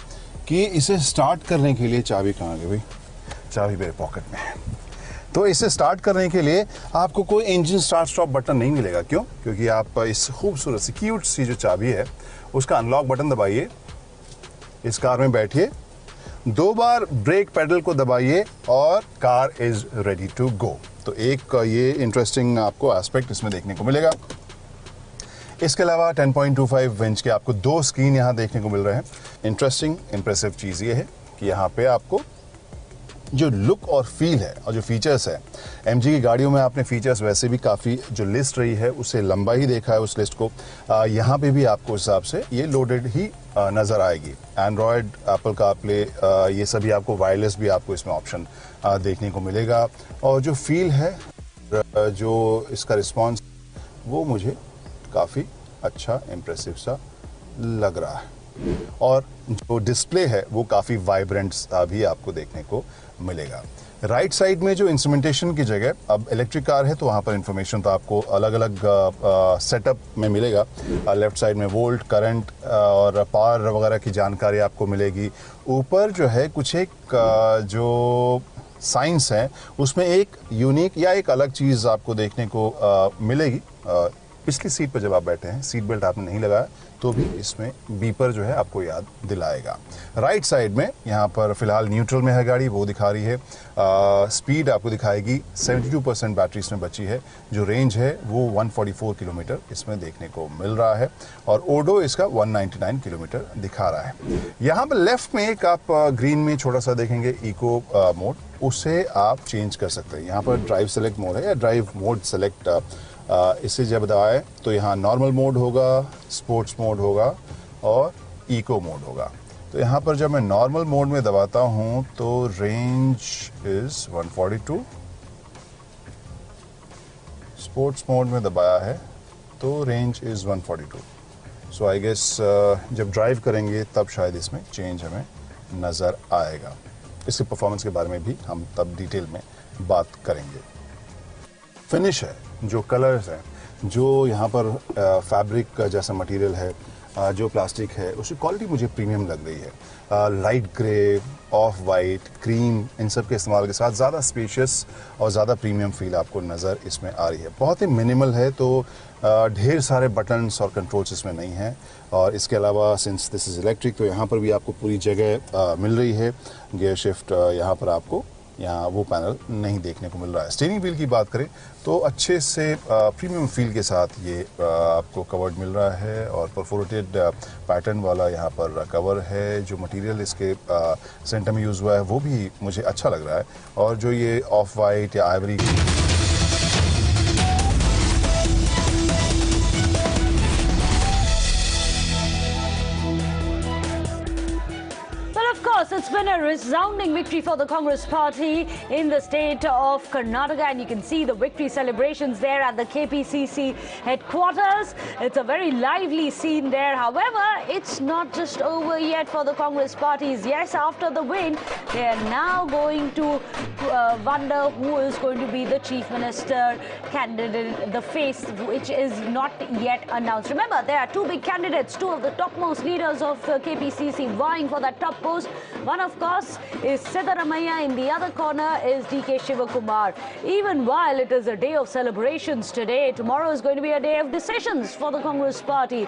कि इसे स्टार्ट करने के लिए चाबी कहाँ गई भाई? चाबी मेरे पॉकेट में है। तो इसे स्टार्ट करने के लिए आपको कोई इंजन स्टार्ट स्टॉप बटन नहीं मिलेगा। क्यों? क्योंकि आप इस खूबसूरत सी क्यूट सी जो चाबी है उसका अनलॉक बटन दबाइए, इस कार में बैठिए, 2 बार ब्रेक पेडल को दबाइए और car is ready to go. तो एक ये इंटरेस्टिंग आपको एस्पेक्ट इसमें देखने को मिलेगा। इसके अलावा 10.25 इंच के आपको 2 स्क्रीन यहाँ देखने को मिल रहे हैं। इंटरेस्टिंग इंप्रेसिव चीज़ ये है कि यहाँ पे आपको जो लुक और फील है और जो फीचर्स है, एमजी की गाड़ियों में आपने फीचर्स वैसे भी काफ़ी जो लिस्ट रही है उससे लंबा ही देखा है उस लिस्ट को। यहाँ पे भी आपको उस हिसाब से ये लोडेड ही नज़र आएगी। एंड्रॉयड, एप्पल कारप्ले, ये सभी आपको वायरलेस भी आपको इसमें ऑप्शन देखने को मिलेगा। और जो फील है, जो इसका रिस्पॉन्स, वो मुझे काफ़ी अच्छा इम्प्रेसिव सा लग रहा है। और जो डिस्प्ले है वो काफ़ी वाइब्रेंट सा भी आपको देखने को मिलेगा। राइट साइड में जो इंस्ट्रूमेंटेशन की जगह, अब इलेक्ट्रिक कार है तो वहाँ पर इंफॉर्मेशन तो आपको अलग अलग सेटअप में मिलेगा। लेफ्ट साइड में वोल्ट, करंट और पावर वगैरह की जानकारी आपको मिलेगी। ऊपर जो है कुछ एक जो साइंस है उसमें एक यूनिक या एक अलग चीज़ आपको देखने को मिलेगी। पिछली सीट पर जब आप बैठे हैं, सीट बेल्ट आपने नहीं लगाया तो भी इसमें बीपर जो है आपको याद दिलाएगा। राइट साइड में यहाँ पर फिलहाल न्यूट्रल में है गाड़ी, वो दिखा रही है। स्पीड आपको दिखाएगी। 72% बैटरी इसमें बची है। जो रेंज है वो 144 किलोमीटर इसमें देखने को मिल रहा है और ओडो इसका 199 किलोमीटर दिखा रहा है। यहाँ पर लेफ्ट में एक आप ग्रीन में छोटा सा देखेंगे इको मोड, उसे आप चेंज कर सकते हैं। यहाँ पर ड्राइव सेलेक्ट मोड है या ड्राइव मोड सेलेक्ट, इसे जब दबाए तो यहाँ नॉर्मल मोड होगा, स्पोर्ट्स मोड होगा और इको मोड होगा। तो यहाँ पर जब मैं नॉर्मल मोड में दबाता हूँ तो रेंज इज 142, स्पोर्ट्स मोड में दबाया है तो range is 142। So I guess जब ड्राइव करेंगे तब शायद इसमें चेंज हमें नज़र आएगा। इसके परफॉर्मेंस के बारे में भी हम तब डिटेल में बात करेंगे। फिनिश है, जो कलर्स हैं, जो यहाँ पर फैब्रिक जैसा मटेरियल है, जो प्लास्टिक है, उसकी क्वालिटी मुझे प्रीमियम लग रही है। Light grey, off white, cream, इन सब के इस्तेमाल के साथ ज़्यादा स्पेशियस और ज़्यादा प्रीमियम फील आपको नज़र इसमें आ रही है। बहुत ही मिनिमल है, तो ढेर सारे बटन्स और कंट्रोल्स इसमें नहीं हैं। और इसके अलावा सिंस दिस इज़ इलेक्ट्रिक तो यहाँ पर भी आपको पूरी जगह मिल रही है। गियर शिफ्ट यहाँ पर आपको यहाँ वो पैनल नहीं देखने को मिल रहा है। स्टीयरिंग व्हील की बात करें तो अच्छे से प्रीमियम फील के साथ ये आपको कवर्ड मिल रहा है और परफोरेटेड पैटर्न वाला यहाँ पर कवर है। जो मटेरियल इसके सेंटर में यूज़ हुआ है वो भी मुझे अच्छा लग रहा है। और जो ये ऑफ वाइट या Ivory, It's been a resounding victory for the Congress party in the state of Karnataka, and you can see the victory celebrations there at the KPCC headquarters. It's a very lively scene there. However, it's not just over yet for the Congress parties. Yes, after the win, they are now going to wonder who is going to be the Chief Minister candidate, the face, which is not yet announced. Remember, there are 2 big candidates, 2 of the topmost leaders of KPCC vying for that top post. One, of course, is Siddaramaiah. In the other corner is DK Shivakumar. Even while it is a day of celebrations today, tomorrow is going to be a day of decisions for the Congress party.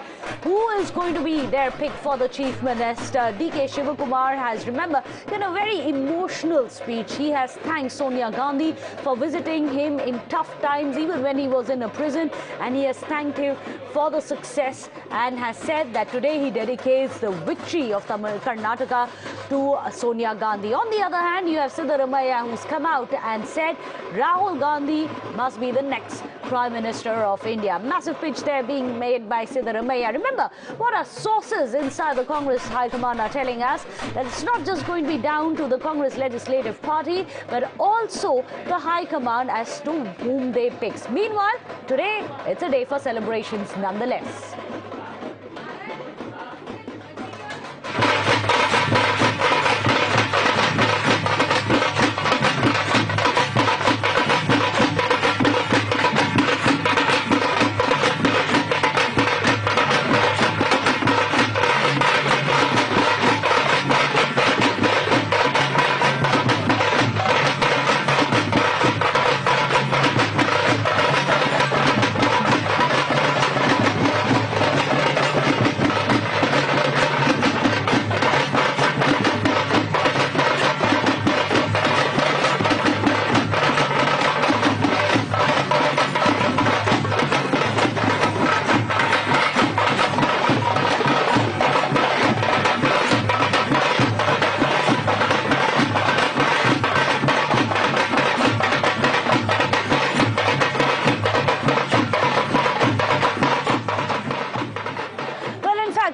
Who is going to be their pick for the Chief Minister? DK Shivakumar has, remember, in a very emotional speech, he has thanked Sonia Gandhi for visiting him in tough times, even when he was in a prison, and he has thanked him for the success and has said that today he dedicates the victory of Karnataka to Sonia Gandhi. On the other hand, you have Siddaramaiah, who's come out and said Rahul Gandhi must be the next Prime Minister of India. Massive pitch there being made by Siddaramaiah. Remember, what our sources inside the Congress High Command are telling us, that it's not just going to be down to the Congress Legislative Party, but also the High Command as to whom they pick. Meanwhile, today, it's a day for celebrations nonetheless.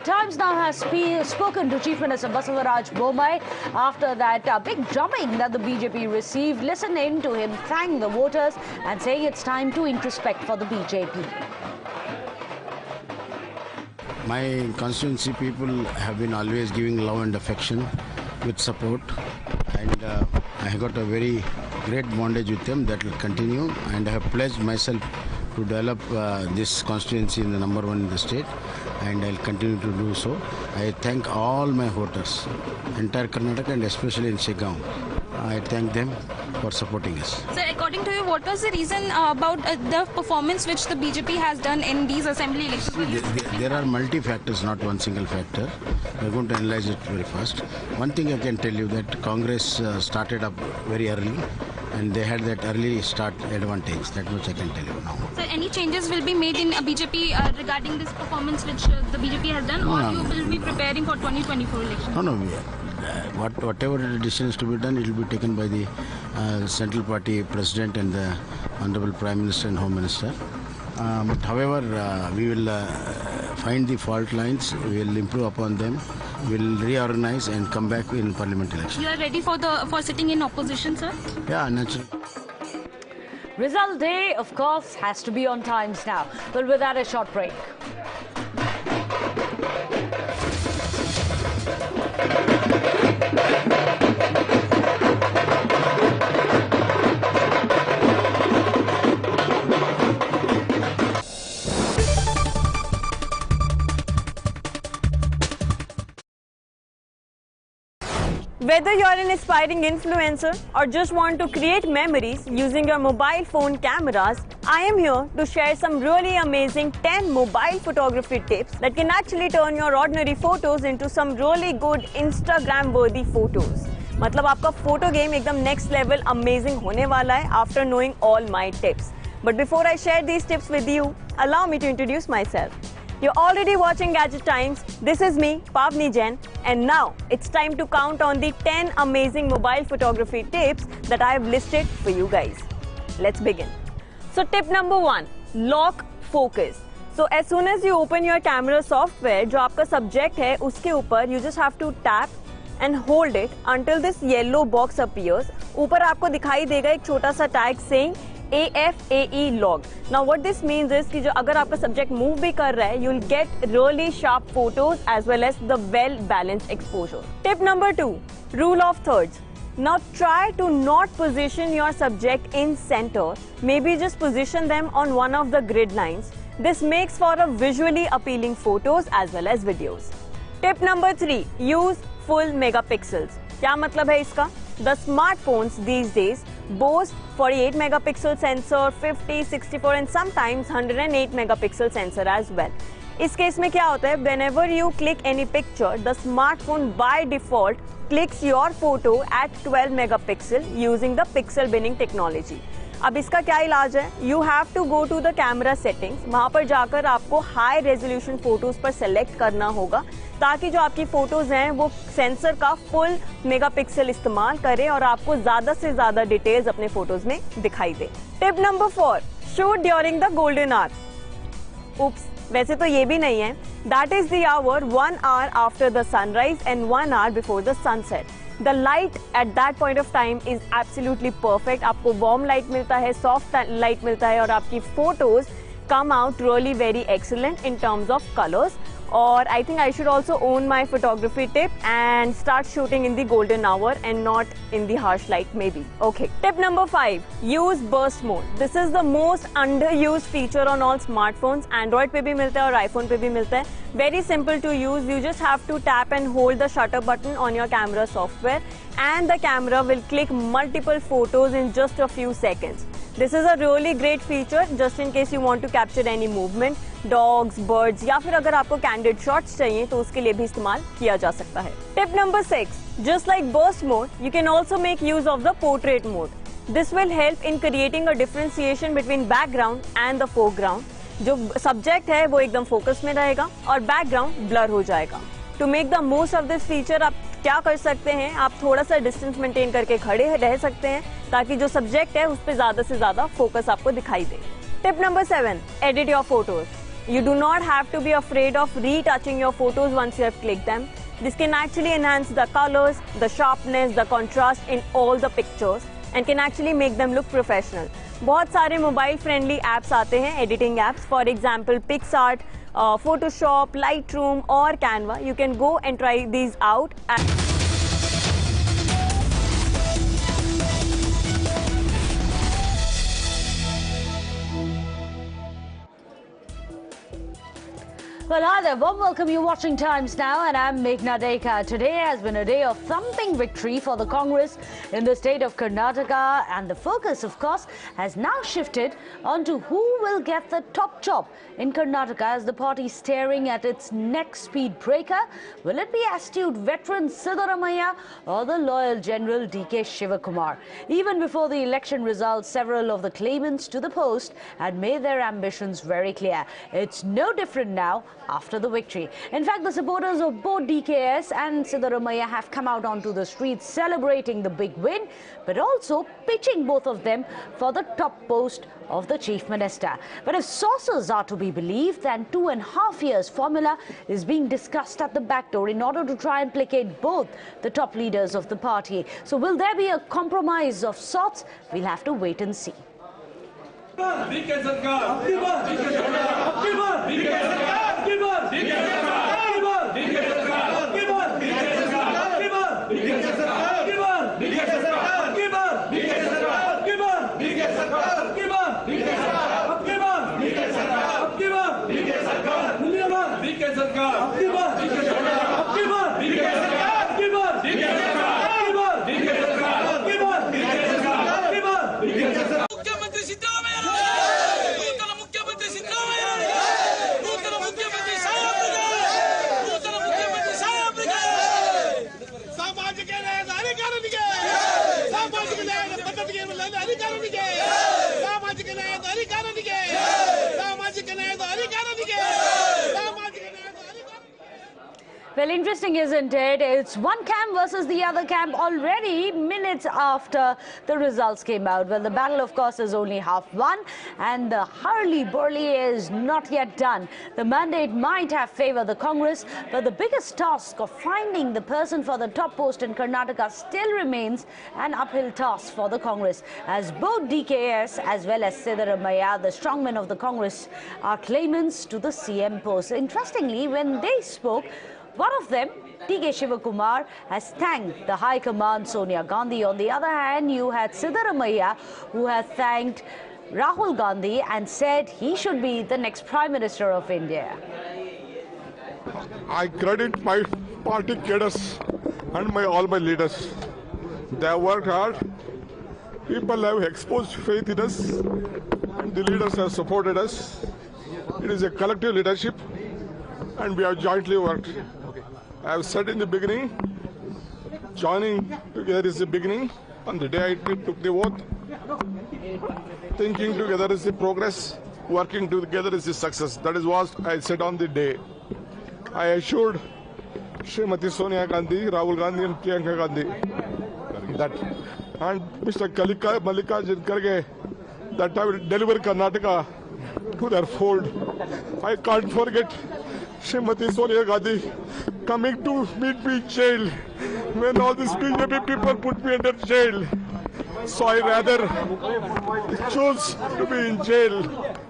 Times now has spoken to Chief Minister Basavaraj Bommai after that big drubbing that the BJP received. Listen in to him thank the voters and saying it's time to introspect for the BJP. My constituency people have been always giving love and affection with support, and I got a very great bondage with them that will continue, and I have pledged myself to develop this constituency in the #1 in the state, and I'll continue to do so. I thank all my voters, entire Karnataka and especially in Shivakumar. I thank them for supporting us. Sir, according to you, what was the reason about the performance which the BJP has done in these assembly elections? There are multi-factors, not one single factor. We're going to analyze it very fast. One thing I can tell you that Congress started up very early, and they had that early start advantage. That much I can tell you now. So any changes will be made in BJP regarding this performance which the BJP has done, or you will be preparing for 2024 elections? No. Whatever decisions to be done, it will be taken by the Central Party President and the Honorable Prime Minister and Home Minister. However, we will find the fault lines, we will improve upon them, we will reorganize and come back in Parliament election. You are ready for sitting in opposition, sir? Yeah, naturally. Result day, of course, has to be on Times now. But with that, a short break. Whether you're an aspiring influencer or just want to create memories using your mobile phone cameras, I am here to share some really amazing 10 mobile photography tips that can actually turn your ordinary photos into some really good Instagram-worthy photos. मतलब आपका photo game एकदम next level amazing होने वाला है after knowing all my tips. But before I share these tips with you, allow me to introduce myself. You're already watching Gadget Times. This is me, Pavni Jain, and now it's time to count on the 10 amazing mobile photography tips that I have listed for you guys. Let's begin. So tip number 1, lock focus. So as soon as you open your camera software, जो आपका subject है उसके ऊपर you just have to tap and hold it until this yellow box appears. ऊपर आपको दिखाई देगा एक छोटा सा tag saying AFAE log. Now what this means is कि जो अगर आपका subject move भी कर रहा है, you'll get really sharp photos as well as the well balanced exposure. Tip number 2, rule of thirds. Now try to not position your subject in center. Maybe just position them on one of the grid lines. This makes for a visually appealing photos as well as videos. Tip number 3, use full megapixels. क्या मतलब है इसका? The smartphones these days boast 48 megapixel sensor, 50, 64 and sometimes 108 megapixel sensor as well. इस case में क्या होता है? Whenever you click any picture, the smartphone by default clicks your photo at 12 megapixel using the pixel binning technology. अब इसका क्या इलाज है? You have to go to the camera settings. वहाँ पर जाकर आपको high resolution photos पर select करना होगा ताकि जो आपकी फोटोज हैं वो सेंसर का फुल मेगापिक्सल इस्तेमाल करे और आपको ज्यादा से ज्यादा डिटेल्स अपने फोटोज में दिखाई दे. Tip number 4, shoot during the golden hour. Oops, वैसे तो ये भी नहीं है. That is the hour 1 hour after the sunrise and 1 hour before the sunset. The light at that point of time is absolutely perfect. आपको warm light मिलता है, soft light मिलता है और आपकी photos come out really very excellent in terms of colors. Or I think I should also own my photography tip and start shooting in the golden hour and not in the harsh light maybe. Okay. Tip number 5, use burst mode. This is the most underused feature on all smartphones. Android पे भी मिलता है और iPhone पे भी मिलता है. Very simple to use. You just have to tap and hold the shutter button on your camera software and the camera will click multiple photos in just a few seconds. This is a really great feature just in case you want to capture any movement, dogs, birds या फिर अगर आपको candid shots चाहिए तो उसके लिए भी इस्तेमाल किया जा सकता है. Tip number 6, just like burst mode, you can also make use of the portrait mode. This will help in creating a differentiation between background and the foreground. जो subject है वो एकदम focus में रहेगा और background blur हो जाएगा. To make the most of this feature, आप क्या कर सकते हैं? आप थोड़ा सा डिस्टेंस मेंटेन करके खड़े रह सकते हैं ताकि जो सब्जेक्ट है उस पर ज्यादा से ज्यादा फोकस आपको दिखाई दे. Tip number 7, edit your photos. You do not have to be afraid of retouching your photos once you have clicked them. This can actually enhance the colors, the sharpness, the contrast in all the pictures and can actually make them look professional. बहुत सारे mobile friendly apps आते हैं, editing apps, for example PicsArt, Photoshop, Lightroom और Canva. You can go and try these out. Well, hi there, warm welcome. You're watching Times Now and I'm Meghna Deka. Today has been a day of thumping victory for the Congress in the state of Karnataka, and the focus, of course, has now shifted onto who will get the top job in Karnataka as the party is staring at its next speed breaker. Will it be astute veteran Siddaramaiah or the loyal general DK Shivakumar? Even before the election results, several of the claimants to the post had made their ambitions very clear. It's no different now after the victory. In fact, the supporters of both DKS and Siddaramaiah have come out onto the streets celebrating the big win, but also pitching both of them for the top post of the Chief Minister. But if sources are to be believed, then 2.5 years formula is being discussed at the back door in order to try and placate both the top leaders of the party. So will there be a compromise of sorts? We'll have to wait and see. मुख्यमंत्री सिद्धरामैया नूतन मुख्यमंत्री सिद्धरामैया नूतन मुख्यमंत्री साहेबರಿಗೆ ಸಾಮಾಜಿಕ ನ್ಯಾಯದ ಅಧಿಕಾರಿಗಳಿಗೆ ಸಾಮಾಜಿಕ ನ್ಯಾಯದ ಪದ್ಧತಿಗೆ ಅಧಿಕಾರಿಗಳಿಗೆ ಸಾಮಾಜಿಕ ನ್ಯಾಯದ ಅಧಿಕಾರಿಗಳಿಗೆ ಸಾಮಾಜಿಕ ನ್ಯಾಯದ ಅಧಿಕಾರಿಗಳಿಗೆ ಸಾಮಾಜಿಕ ನ್ಯಾಯದ Well, interesting, isn't it? It's one camp versus the other camp already minutes after the results came out. Well, the battle, of course, is only half won and the hurly-burly is not yet done. The mandate might have favored the Congress, but the biggest task of finding the person for the top post in Karnataka still remains an uphill task for the Congress, as both DKS as well as Siddaramaiah, the strongmen of the Congress, are claimants to the CM post. Interestingly, when they spoke, one of them, DK Shivakumar, has thanked the High Command Sonia Gandhi. On the other hand, you had Siddaramaiah, who has thanked Rahul Gandhi and said he should be the next Prime Minister of India. I credit my party cadres and all my leaders. They have worked hard. People have exposed faith in us, and the leaders have supported us. It is a collective leadership, and we have jointly worked. I have said in the beginning, joining together is the beginning. On the day I took the oath, thinking together is the progress, working together is the success. That is what I said on the day. I assured Srimati Sonia Gandhi, Rahul Gandhi and Priyanka Gandhi that, and Mr. Mallikarjun Kharge, that I will deliver Karnataka to their fold. I can't forget Srimati Sonia Gandhi coming to meet me in jail when all these BJP people put me under jail. So I rather choose to be in jail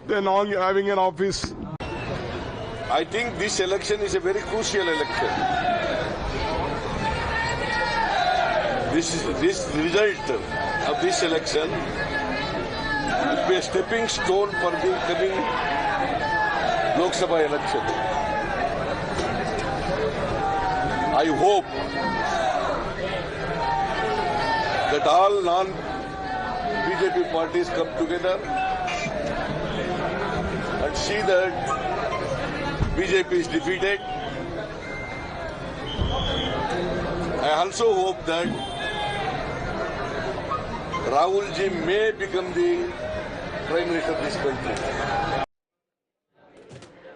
than having an office. I think this election is a very crucial election. This result of this election will be a stepping stone for the coming Lok Sabha election. I hope that all non-BJP parties come together and see that BJP is defeated. I also hope that Rahul ji may become the Prime Minister of this country.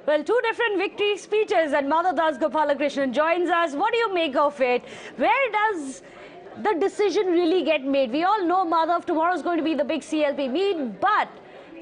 Well, two different victory speeches, and Madhav Das Gopalakrishnan joins us. What do you make of it? Where does the decision really get made? We all know, Madhav, tomorrow is going to be the big CLP meet, but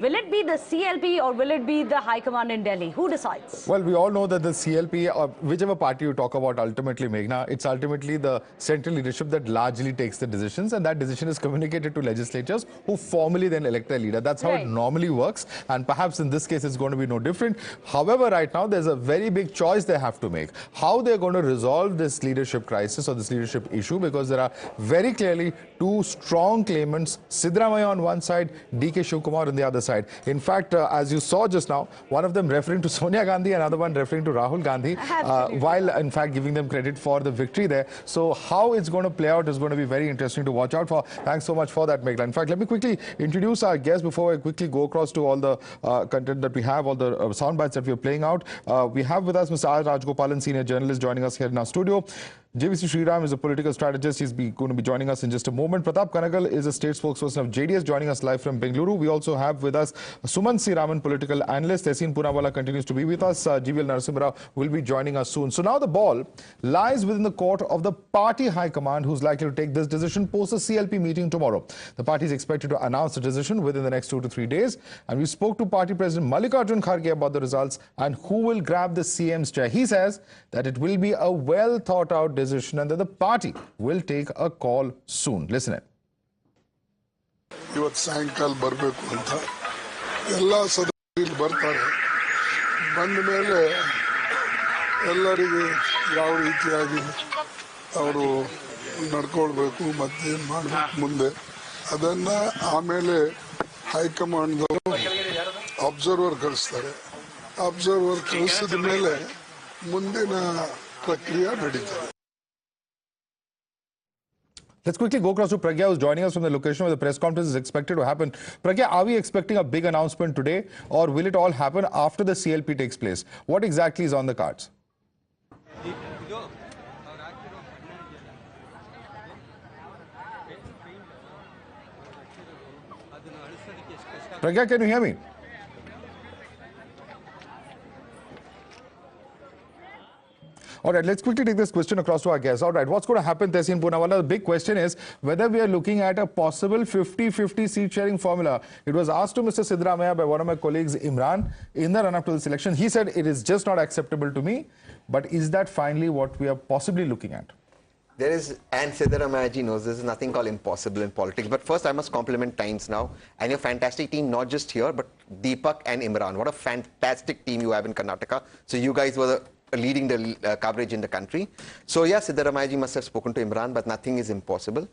Will it be the CLP or will it be the High Command in Delhi? Who decides? Well, we all know that the CLP, or whichever party you talk about ultimately, Meghna, it's ultimately the central leadership that largely takes the decisions, and that decision is communicated to legislatures who formally then elect their leader. That's how it normally works, and perhaps in this case it's going to be no different. However, right now there's a very big choice they have to make. How they're going to resolve this leadership crisis or this leadership issue, because there are very clearly two strong claimants, Siddaramaiah on one side, DK Shivakumar on the other side. In fact, as you saw just now, one of them referring to Sonia Gandhi, another one referring to Rahul Gandhi, while in fact giving them credit for the victory there. So how it's going to play out is going to be very interesting to watch out for. Thanks so much for that, Meghna. In fact, let me quickly introduce our guests before I quickly go across to all the content that we have, all the sound bites that we are playing out. We have with us Mr. R. Rajgopalan, senior journalist, joining us here in our studio. JVC Sriram is a political strategist. He's going to be joining us in just a moment. Pratap Kanagal is a state spokesperson of JDS, joining us live from Bengaluru. We also have with us Sumant C. Raman, political analyst. Tessin Poonawalla continues to be with us. GVL Narasimha Rao will be joining us soon. So now the ball lies within the court of the party high command, who's likely to take this decision post the CLP meeting tomorrow. The party is expected to announce the decision within the next 2 to 3 days. And we spoke to party president Mallikarjun Kharge about the results and who will grab the CM's chair. He says that it will be a well thought out decision and that the party will take a call soon. Listen in. ಇವತ್ತು ಸಾಯಂಕಾಲ ಬರಬೇಕು ಅಂತ ಎಲ್ಲ ಸದಸ್ಯರು ಬರ್ತಾರೆ. ಬಂದ ಮೇಲೆ ಎಲ್ಲರಿಗೆ ಯಾವ ರೀತಿಯಾಗಿ ಅವರು ನಡ್ಕೊಳ್ಬೇಕು ಮತ್ತೆ ಮಾಡಬೇಕು ಮುಂದೆ ಅದನ್ನ ಆಮೇಲೆ ಹೈಕಮಾಂಡ್ದವರು ಅಬ್ಸರ್ವರ್ ಕಳಿಸ್ತಾರೆ. ಅಬ್ಸರ್ವರ್ ಕಳಿಸಿದ ಮೇಲೆ ಮುಂದಿನ ಪ್ರಕ್ರಿಯೆ ನಡೀತದೆ. Let's quickly go across to Pragya, who's joining us from the location where the press conference is expected to happen. Pragya, are we expecting a big announcement today, or will it all happen after the CLP takes place? What exactly is on the cards? Pragya, can you hear me? All right, let's quickly take this question across to our guests. All right, what's going to happen, Tessin Poonawalla? The big question is whether we are looking at a possible 50-50 seat sharing formula. It was asked to Mr. Siddaramaiah by one of my colleagues, Imran, in the run-up to this election. He said it is just not acceptable to me. But is that finally what we are possibly looking at? There is, and Siddaramaiah ji knows, there's nothing called impossible in politics. But first, I must compliment Times Now and your fantastic team, not just here, but Deepak and Imran. What a fantastic team you have in Karnataka. So you guys were leading the coverage in the country. So yeah, Siddaramaiah ji must have spoken to Imran, but nothing is impossible.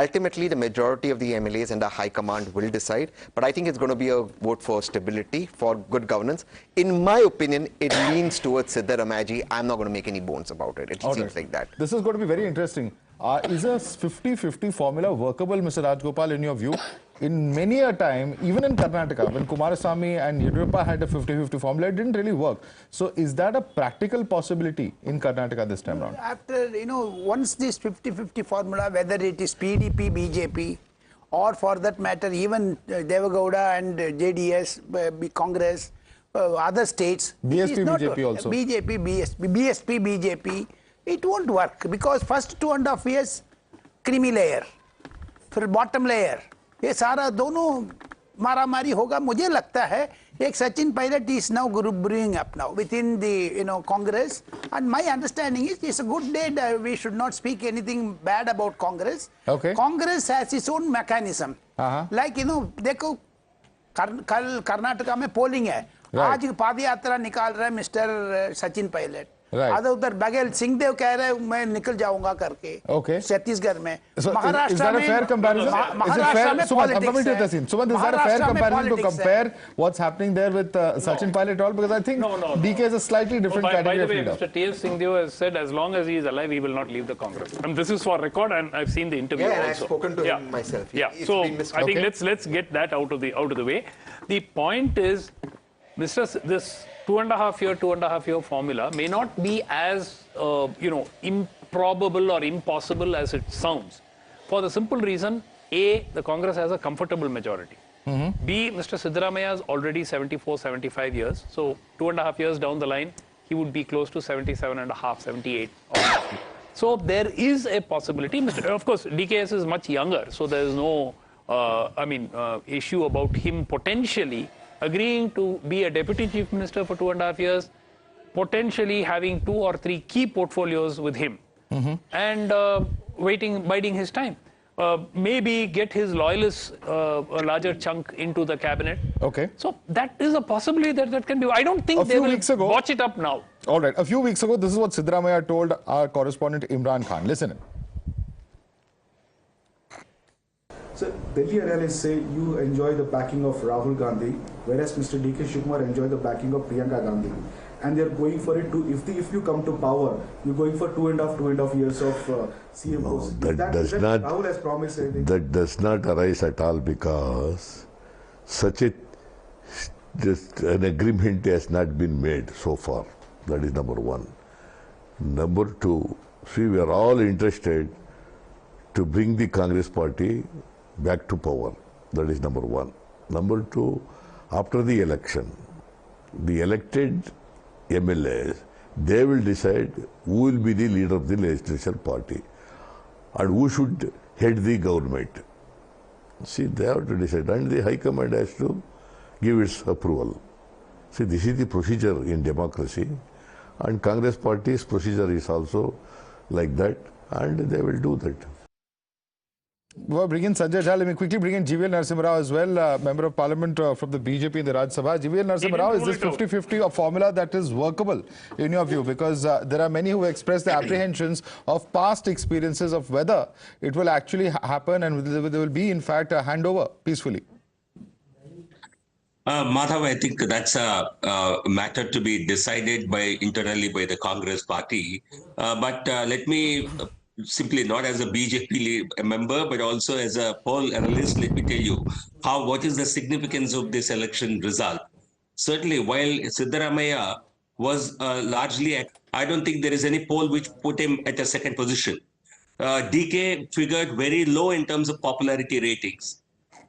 Ultimately, the majority of the MLAs and the high command will decide. But I think it's going to be a vote for stability, for good governance. In my opinion, it leans towards Siddaramaiah ji. I'm not going to make any bones about it. It seems like that. This is going to be very interesting. Is a 50-50 formula workable, Mr. Rajgopal, in your view? In many a time, even in Karnataka, when Kumaraswamy and Yediyurappa had a 50-50 formula, it didn't really work. So is that a practical possibility in Karnataka this time around? After, once this 50-50 formula, whether it is PDP, BJP, or for that matter, even Devagowda and JDS, Congress, other states. BSP, BJP also. BJP, BSP, BJP. It won't work because first 2.5 years, creamy layer, फिर bottom layer, ये सारा दोनों मारामारी होगा. मुझे लगता है एक Sachin Pilot is now brewing up now within the Congress, and my understanding is it's a good day. We should not speak anything bad about Congress. Okay. Congress has its own mechanism. Like देखो कल कर्नाटका में polling है. आज पाद यात्रा निकाल रहा है मिस्टर सचिन पायलट. उधर बघेल सिंहदेव कह रहे मैं निकल जाऊंगा करके छत्तीसगढ़ में. महाराष्ट्र में महाराष्ट्र में पॉलिटिक्स है. Sumant, is that a fair comparison to compare what's happening there with Sachin Pilot at all? Because I think DK is a slightly different category of leader. By the way, Mr. T.S. Singhdeo has said as long as he is alive, he will not leave the Congress. And this is for record, and I've seen the interview also. Yeah, I've spoken to him myself. Yeah, so I think let's get that out of the way. The point is, this 2.5 year formula may not be as improbable or impossible as it sounds, for the simple reason: A, the Congress has a comfortable majority. B, Mr. Siddaramaiah is already 74-75 years, so 2.5 years down the line he would be close to 77.5, 78. So there is a possibility. Of course, DKS is much younger, so there is no issue about him potentially agreeing to be a deputy chief minister for 2.5 years, potentially having 2 or 3 key portfolios with him, and biding his time. Maybe get his loyalists a larger chunk into the cabinet. Okay. So that is a possibility that can be. I don't think they will watch it up now. All right. A few weeks ago, this is what Siddaramaiah told our correspondent Imran Khan. Listen in. So Delhi analysts say you enjoy the backing of Rahul Gandhi, whereas Mr. D.K. Shivakumar enjoy the backing of Priyanka Gandhi. And they're going for it to, if you come to power, you're going for 2.5 years of CM post. That does not, Rahul has promised anything. that does not arise at all, because such just an agreement has not been made so far. That is number one. Number two, see, we are all interested to bring the Congress party back to power. That is number one. Number two, after the election, the elected MLAs, they will decide who will be the leader of the legislature party and who should head the government. See, they have to decide, and the High Command has to give its approval. See, this is the procedure in democracy, and Congress party's procedure is also like that, and they will do that. We'll bring in Sanjay Jha. Let me quickly bring in GVL Narasimha Rao as well, Member of Parliament from the BJP in the Rajya Sabha. GVL Narasimha Rao, is this 50-50 a formula that is workable in your view? Because there are many who express the apprehensions of past experiences of whether it will actually happen and there will be in fact a handover peacefully. Madhav, I think that's a matter to be decided internally by the Congress party. But let me simply, not as a BJP member, but also as a poll analyst, let me tell you what is the significance of this election result. Certainly, while Siddaramaiah was largely, I don't think there is any poll which put him at a second position. DK figured very low in terms of popularity ratings.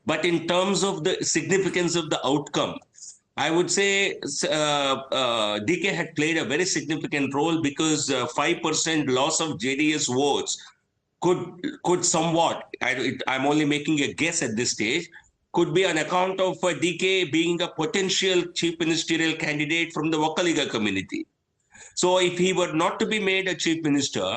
But in terms of the significance of the outcome, I would say DK had played a very significant role, because 5% loss of JDS votes could somewhat, I'm only making a guess at this stage, could be on account of DK being a potential chief ministerial candidate from the Wakaliga community. So if he were not to be made a chief minister,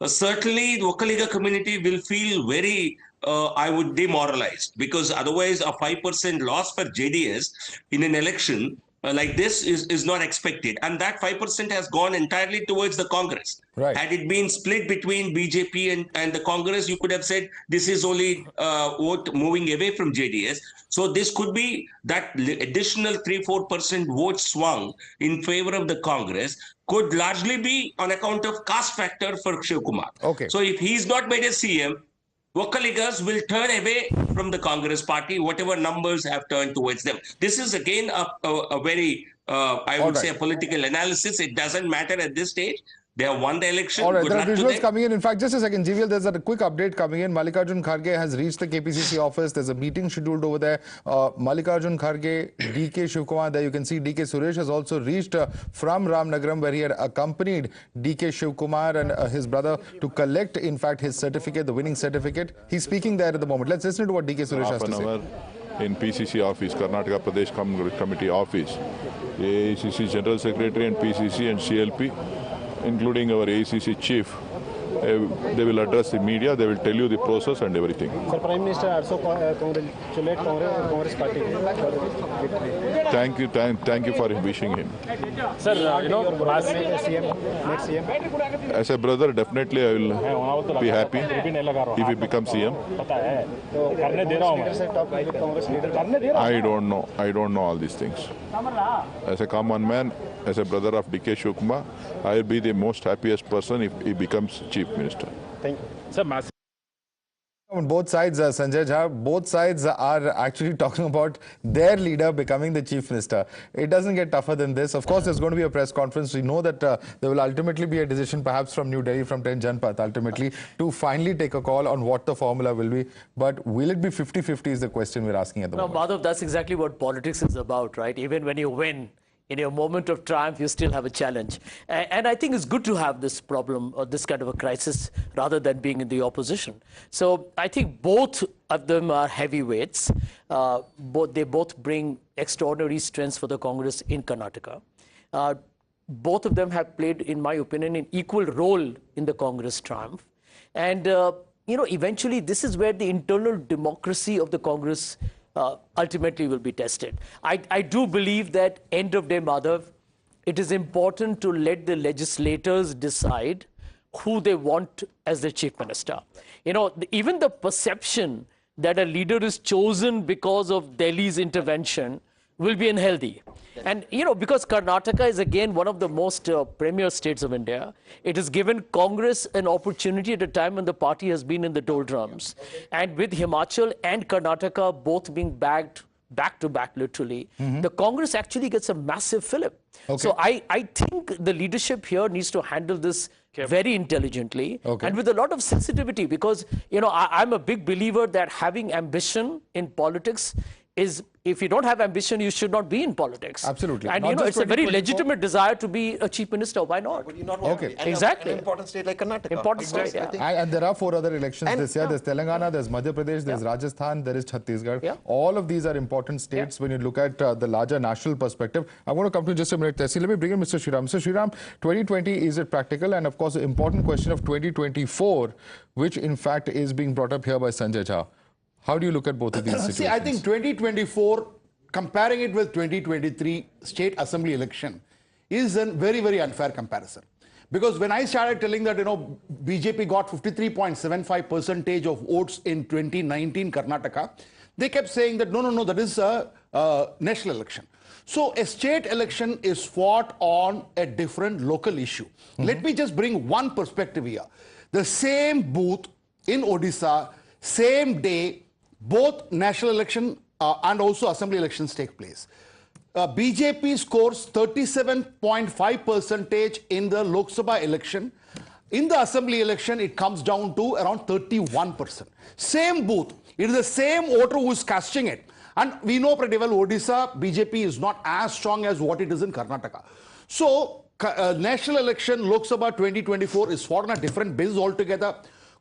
certainly the Wakaliga community will feel very demoralized, because otherwise a 5% loss for JDS in an election like this is not expected. And that 5% has gone entirely towards the Congress. Right. Had it been split between BJP and the Congress, you could have said this is only vote moving away from JDS. So this could be that additional 3-4% vote swung in favor of the Congress could largely be on account of caste factor for Shivakumar. Okay. So if he's not made a CM, Wakaligas will turn away from the Congress party, whatever numbers have turned towards them. This is again a very, I would say, a political analysis. It doesn't matter at this stage. They have won the election. All right, Good there are luck to visuals them. coming in. In fact, just a second, GVL, there's a quick update coming in. Mallikarjun Kharge has reached the KPCC office. There's a meeting scheduled over there. Mallikarjun Kharge, DK Shivakumar, there you can see DK Suresh has also reached from Ramnagaram, where he had accompanied DK Shivakumar and his brother to collect, in fact, his certificate, the winning certificate. He's speaking there at the moment. Let's listen to what DK Suresh has to say. In PCC office, Karnataka Pradesh Congress Committee office, AICC General Secretary and PCC and CLP, including our AICC chief, they will address the media, they will tell you the process and everything. Sir, Prime Minister also congratulate Congress party for the victory. Thank you for wishing him. Sir, next CM. As a brother, definitely I will be happy if he becomes CM. I don't know all these things. As a common man, as a brother of DK Shivakumar, I will be the most happiest person if he becomes Chief Minister. Thank you. Sir, on both sides, Sanjay Jha, both sides are actually talking about their leader becoming the Chief Minister. It doesn't get tougher than this. Of course, there's going to be a press conference. We know that there will ultimately be a decision, perhaps from New Delhi, from 10 Janpath, ultimately, to finally take a call on what the formula will be. But will it be 50-50 is the question we're asking at the moment. Madhav, that's exactly what politics is about, right? Even when you win, in your moment of triumph, you still have a challenge. And I think it's good to have this problem or this kind of a crisis rather than being in the opposition. So I think both of them are heavyweights. They both bring extraordinary strengths for the Congress in Karnataka. Both of them have played, in my opinion, an equal role in the Congress triumph. And, eventually this is where the internal democracy of the Congress ultimately will be tested. I do believe that end of day, Madhav, it is important to let the legislators decide who they want as the chief minister. Even the perception that a leader is chosen because of Delhi's intervention will be unhealthy. And, because Karnataka is again one of the most premier states of India, it has given Congress an opportunity at a time when the party has been in the doldrums. And with Himachal and Karnataka both being bagged back to back, literally, the Congress actually gets a massive fillip. Okay. So I think the leadership here needs to handle this very intelligently and with a lot of sensitivity, because, I'm a big believer that having ambition in politics is, if you don't have ambition, you should not be in politics. Absolutely. And it's a very legitimate desire to be a chief minister. Why not? Would you not want to be? And exactly. An important state like Karnataka. Important state, yeah. And there are 4 other elections this year. There's Telangana, there's Madhya Pradesh, there's Rajasthan, there is Chhattisgarh. All of these are important states when you look at the larger national perspective. I'm going to come to you in just a minute, Tessie. Let me bring in Mr. Shriram. Mr. Shriram, 2020, is it practical? And of course, the important question of 2024, which in fact is being brought up here by Sanjay Jha. How do you look at both of these situations? See, I think 2024, comparing it with 2023 state assembly election, is a very, very unfair comparison. Because when I started telling that, BJP got 53.75% of votes in 2019 Karnataka, they kept saying that, no, that is a national election. So a state election is fought on a different local issue. Let me just bring one perspective here. The same booth in Odisha, same day, both national election and also assembly elections take place. BJP scores 37.5% in the Lok Sabha election. In the assembly election, it comes down to around 31%. Same booth. It is the same voter who is casting it. And we know pretty well Odisha, BJP is not as strong as what it is in Karnataka. So, national election, Lok Sabha 2024 is fought on a different basis altogether.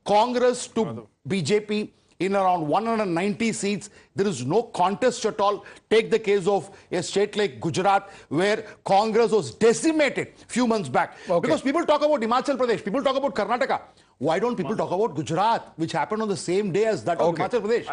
Congress to BJP in around 190 seats. There is no contest at all. Take the case of a state like Gujarat, where Congress was decimated a few months back. Because people talk about Himachal Pradesh, people talk about Karnataka. Why don't people talk about Gujarat, which happened on the same day as that of Himachal Pradesh?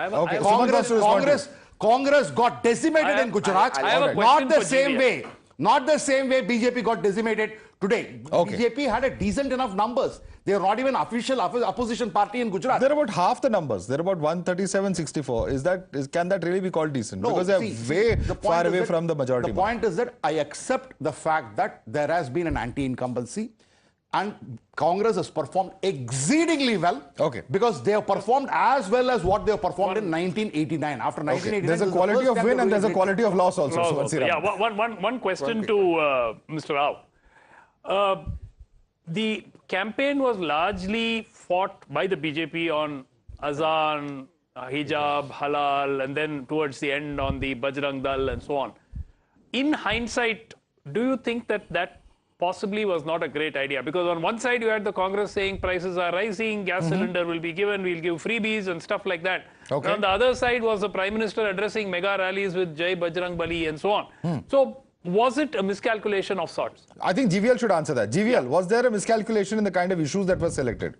Congress got decimated in Gujarat. Not the same way. Not the same way BJP got decimated today. BJP had a decent enough numbers. They are not even official opposition party in Gujarat. They're about half the numbers. They're about 137-64. Can that really be called decent? No, because they're way far away from the majority. The point is that I accept the fact that there has been an anti-incumbency and Congress has performed exceedingly well. Because they have performed as well as what they have performed in 1989. After 1989, there's a quality of win and there's a quality of loss also. One question to Mr. Rao. The campaign was largely fought by the BJP on Azan, hijab, halal, and then towards the end on the Bajrang Dal and so on. In hindsight, do you think that possibly was not a great idea? Because on one side you had the Congress saying prices are rising, gas cylinder will be given, we'll give freebies and stuff like that. And on the other side was the Prime Minister addressing mega rallies with Jai Bajrang Bali and so on. So was it a miscalculation of sorts? I think GVL should answer that. GVL, was there a miscalculation in the kind of issues that were selected?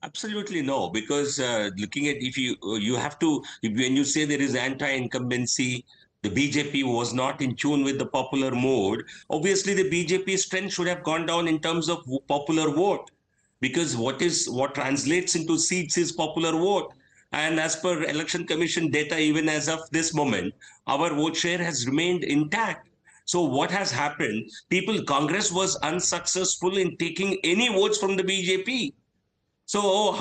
Absolutely no, because looking at, if you have to, when you say there is anti-incumbency, the BJP was not in tune with the popular mood. Obviously, the BJP strength should have gone down in terms of popular vote, because what translates into seats is popular vote. And as per Election Commission data, even as of this moment, our vote share has remained intact. So what has happened? Congress was unsuccessful in taking any votes from the BJP. So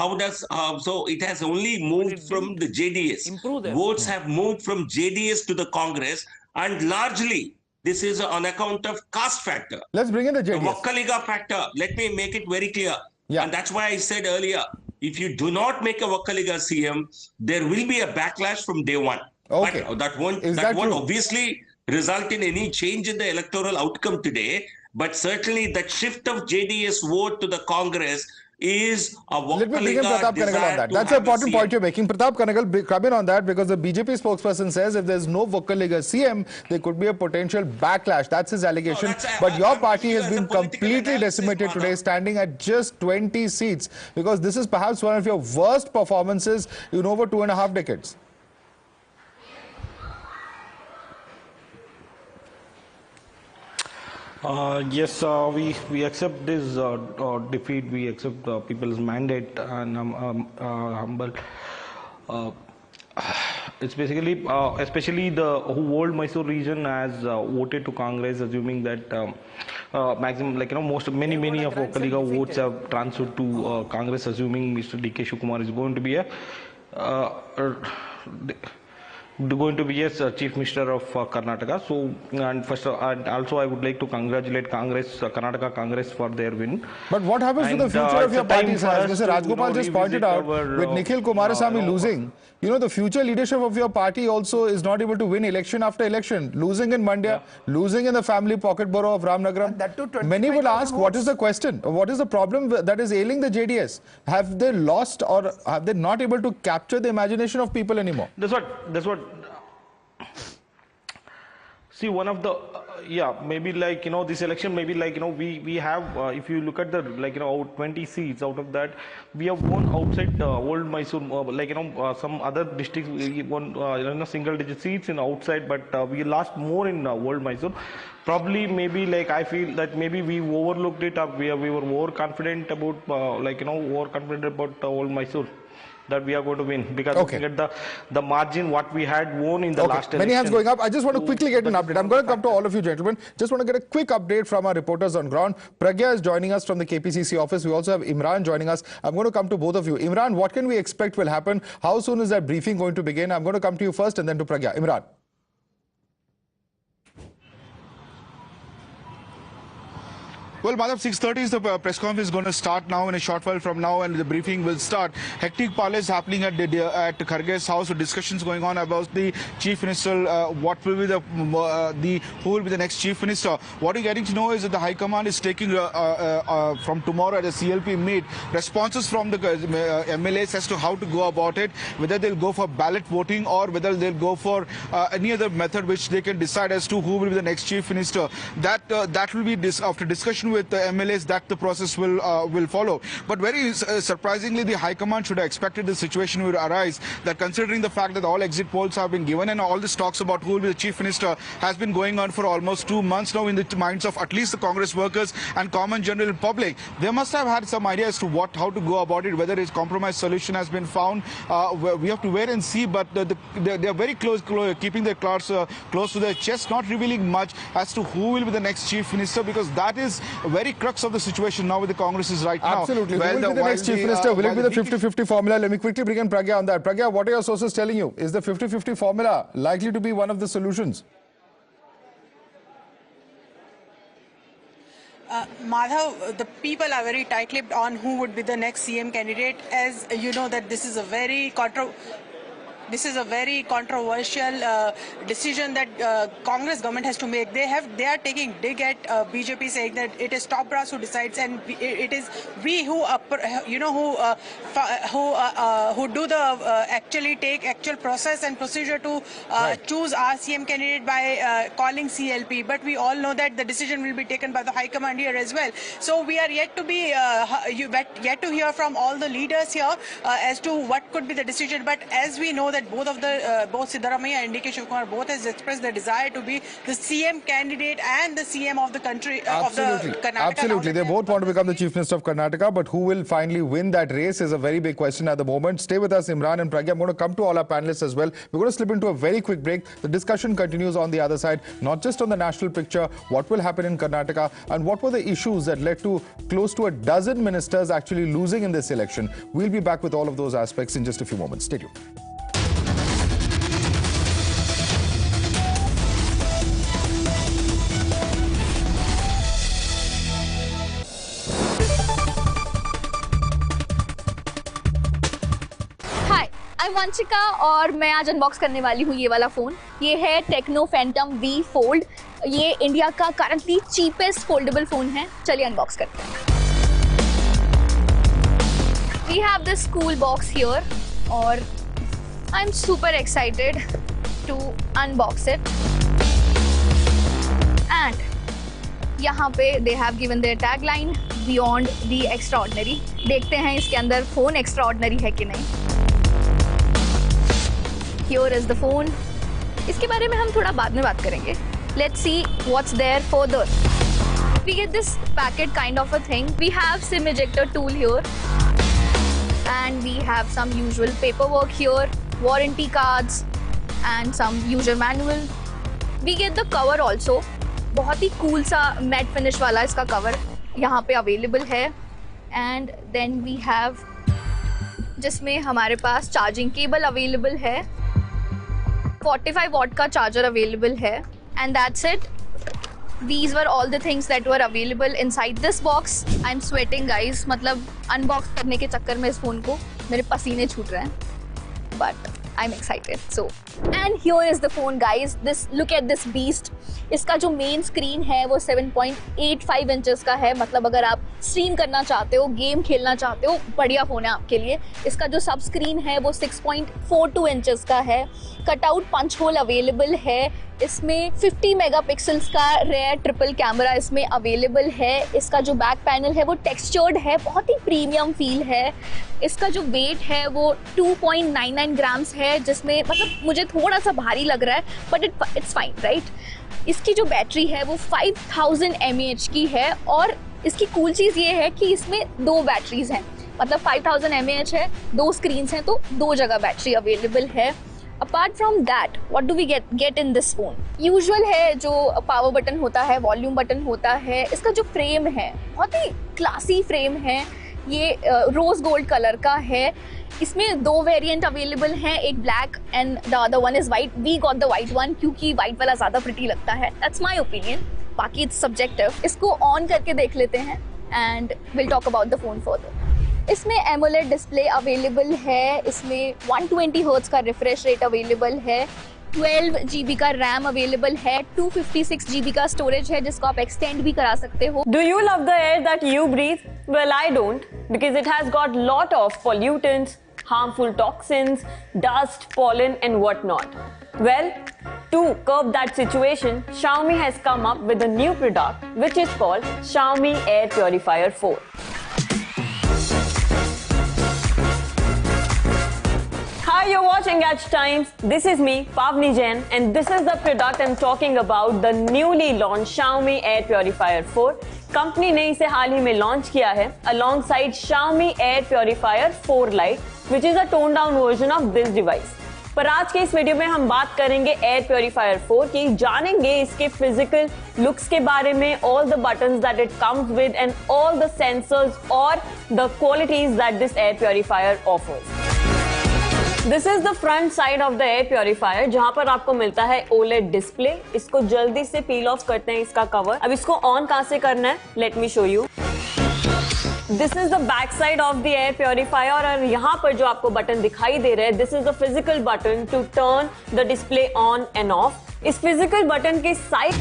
so it has only moved from the JDS. Votes have moved from JDS to the Congress, and largely this is on account of caste factor. Let's bring in the JDS. The Vakkaliga factor. Let me make it very clear. And that's why I said earlier, if you do not make a Vakkaliga CM, there will be a backlash from day one. But that won't obviously result in any change in the electoral outcome today, but certainly that shift of JDS vote to the Congress is a Let me bring in Pratap Kanagal on that. That's an important point you're making. Pratap Kanagal, come in on that because the BJP spokesperson says if there's no Vocaliga CM, there could be a potential backlash. That's his allegation. But your party has been completely decimated today, standing at just 20 seats because this is perhaps one of your worst performances in over 2.5 decades. Yes, we accept this defeat. We accept people's mandate, and I'm humble. It's basically, especially the whole Mysore region has voted to Congress, assuming that maximum, many of Vocaliga votes have transferred to Congress, assuming Mr. D.K. Shivakumar is going to be Chief Minister of Karnataka. So, and also I would like to congratulate Karnataka Congress for their win. But what happens to the future of your party, sir? As Mr. Rajgopal just pointed out, with Nikhil Kumarasamy losing, the future leadership of your party also is not able to win election after election, losing in Mandya, losing in the family pocket borough of Ramnagaram. Many would ask, what is the question? What is the problem that is ailing the JDS? Have they lost or have they not able to capture the imagination of people anymore? That's what. See, one of the maybe this election, maybe we have if you look at the out 20 seats, out of that we have won outside old Mysore, some other districts we won single digit seats in outside, but we lost more in old Mysore. Probably maybe I feel that maybe we overlooked it up. We were overconfident about overconfident about old Mysore, that we are going to win because looking at the margin what we had won in the last election. Many hands going up. I just want to quickly get an update. I'm going to come to all of you gentlemen. Just want to get a quick update from our reporters on ground. Pragya is joining us from the KPCC office. We also have Imran joining us. I'm going to come to both of you. Imran, what can we expect will happen? How soon is that briefing going to begin? I'm going to come to you first and then to Pragya. Imran. Well, Madhav, 6:30 is the press conference going to start now in a short while from now, and the briefing will start. Hectic parley is happening at Kharge's house. So discussions going on about the chief minister. What will be who will be the next chief minister? What you're getting to know is that the High Command is taking from tomorrow at the CLP meet responses from the MLAs as to how to go about it, whether they'll go for ballot voting or whether they'll go for any other method which they can decide as to who will be the next chief minister. That will be after discussion with the MLAs that the process will follow. But very surprisingly, the High Command should have expected the situation would arise, that considering the fact that all exit polls have been given and all this talks about who will be the chief minister has been going on for almost 2 months now in the minds of at least the Congress workers and common general public. They must have had some idea as to how to go about it, whether a compromise solution has been found. We have to wait and see, but they are very close, keeping their cards close to their chest, not revealing much as to who will be the next chief minister, because that is a very crux of the situation now with the Congress is right now. Absolutely. Who will be the next chief minister? Will it be the 50-50 formula? Let me quickly bring in Pragya on that. Pragya, what are your sources telling you? Is the 50-50 formula likely to be one of the solutions? Madhav, the people are very tight-lipped on who would be the next CM candidate. As you know, that this is a very controversial decision that Congress government has to make. They are taking dig at BJP, saying that it is top brass who decides, and it is we who do the actually take actual process and procedure to choose our CM candidate by calling CLP. But we all know that the decision will be taken by the High Command here as well. So we are yet to hear from all the leaders here as to what could be the decision. But as we know that both Siddaramaiah and D.K. Shivakumar both has expressed their desire to be the CM candidate and the CM of the country, of the Karnataka. Absolutely. They both want to become the Chief Minister of Karnataka, but who will finally win that race is a very big question at the moment. Stay with us, Imran and Pragya. I'm going to come to all our panelists as well. We're going to slip into a very quick break. The discussion continues on the other side, not just on the national picture, what will happen in Karnataka, and what were the issues that led to close to a dozen ministers actually losing in this election. We'll be back with all of those aspects in just a few moments. Stay tuned. I am Vanshika और मैं आज unbox करने वाली हूँ ये वाला phone. ये है टेक्नो फैंटम V फोल्ड। ये इंडिया का करंटली चीपेस्ट फोल्डेबल फ़ोन है। चलिए अनबॉक्स करते हैं। We have this cool box here और I am super excited to unbox it. And यहाँ पे they have given their tagline beyond the extraordinary. देखते हैं इसके अंदर फ़ोन एक्स्ट्राऑर्डिनरी है कि नहीं। Here is the phone. इसके बारे में हम थोड़ा बाद में बात करेंगे. Let's see what's there further. We get this packet kind of a thing. We have SIM ejector tool here, and we have some usual paperwork here, warranty cards, and some user manual. We get the cover also. बहुत ही cool सा matte finish वाला इसका cover यहाँ पे available है. And then we have जिसमें हमारे पास charging cable available है, 45 वॉट का चार्जर अवेलेबल है, and that's it. These were all the things that were available inside this box. I'm sweating guys, मतलब अनबॉक्स करने के चक्कर में इस फ़ोन को मेरे पसीने छूट रहे हैं, but I'm excited. So, and here is the phone guys. Look at this beast. इसका जो मेन स्क्रीन है वो 7.85 इंचेस का है. मतलब अगर आप स्ट्रीम करना चाहते हो, गेम खेलना चाहते हो, बढ़िया फ़ोन है आपके लिए. इसका जो सब स्क्रीन है वो 6.42 इंचेस का है. कटआउट पंच होल अवेलेबल है. इसमें 50 मेगापिक्सल्स का रेयर ट्रिपल कैमरा इसमें अवेलेबल है. इसका जो बैक पैनल है वो टेक्सचर्ड है, बहुत ही प्रीमियम फील है. इसका जो वेट है वो 2.99 ग्राम्स है, जिसमें मतलब मुझे थोड़ा सा भारी लग रहा है, बट इट्स फाइन राइट. इसकी जो बैटरी है वो 5000 mAh की है, और इसकी कूल चीज़ ये है कि इसमें 2 बैटरीज हैं. मतलब 5000 mAh है, 2 स्क्रीन हैं, तो 2 जगह बैटरी अवेलेबल है. Apart from that what do we get in this phone? Usual है जो पावर बटन होता है, वॉल्यूम बटन होता है. इसका जो फ्रेम है बहुत ही क्लासी फ्रेम है. ये रोज गोल्ड कलर का है. इसमें 2 वेरिएंट अवेलेबल हैं, एक black and the other one is white. We got the white one क्योंकि वाइट वाला ज़्यादा प्रिटी लगता है. दैट्स माई ओपिनियन, बाकी इट्स सब्जेक्टिव. इसको ऑन करके देख लेते हैं and will talk about the phone further. इसमें एमोलेड डिस्प्ले अवेलेबल है. इसमें 120 हर्ट्ज का रिफ्रेश रेट अवेलेबल है. 12 GB का रैम अवेलेबल है. 256 GB का स्टोरेज है जिसको आप एक्सटेंड भी करा सकते हो. Do you love the air that you breathe? Well, I don't, because it has got lot of pollutants, harmful toxins, dust, pollen and whatnot. Well, to curb that situation, Xiaomi has come up with a new product which is called Xiaomi Air Purifier 4. Hi, you're watching Edge Times. This is me, Pavni Jain, and this is the product I'm talking about, the newly launched Xiaomi Air Purifier 4. Company ने इसे हाल ही में launch किया है alongside Xiaomi Air Purifier 4 Lite, which is a toned down version of this device. पर आज के इस video में हम बात करेंगे Air Purifier 4 की, जानेंगे इसके फिजिकल लुक्स के बारे में, all the buttons that it comes with and all the sensors or the qualities that this Air Purifier offers. This is the front side of the air purifier, जहाँ पर आपको मिलता है OLED डिस्प्ले. इसको जल्दी से पील ऑफ करते हैं इसका कवर. अब इसको ऑन कहाँ से करना है? Let me show you. This is the back side of the air purifier, और यहाँ पर जो आपको बटन दिखाई दे रहे हैं, this is the physical button to turn the display on and off. इस physical button के side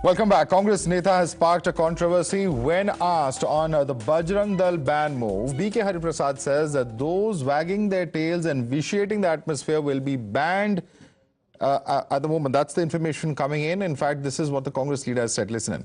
Welcome back. Congress Neta has sparked a controversy when asked on the Bajrang Dal ban move. B.K. Hariprasad says that those wagging their tails and vitiating the atmosphere will be banned at the moment. That's the information coming in. In fact, this is what the Congress leader has said. Listen in.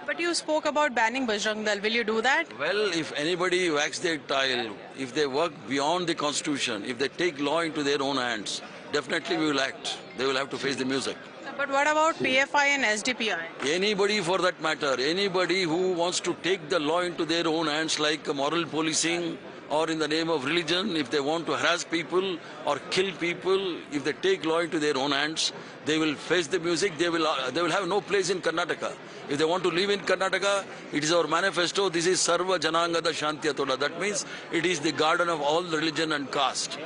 But you spoke about banning Bajrang Dal. Will you do that? Well, if anybody wags their tail, if they work beyond the constitution, if they take law into their own hands, definitely we will act. They will have to face the music. But what about PFI and SDPI? Anybody for that matter, anybody who wants to take the law into their own hands, like moral policing or in the name of religion, if they want to harass people or kill people, if they take law into their own hands, they will face the music. They will have no place in Karnataka. If they want to live in Karnataka, it is our manifesto. This is Sarva Janangada Shantyatoda. That means it is the garden of all religion and caste.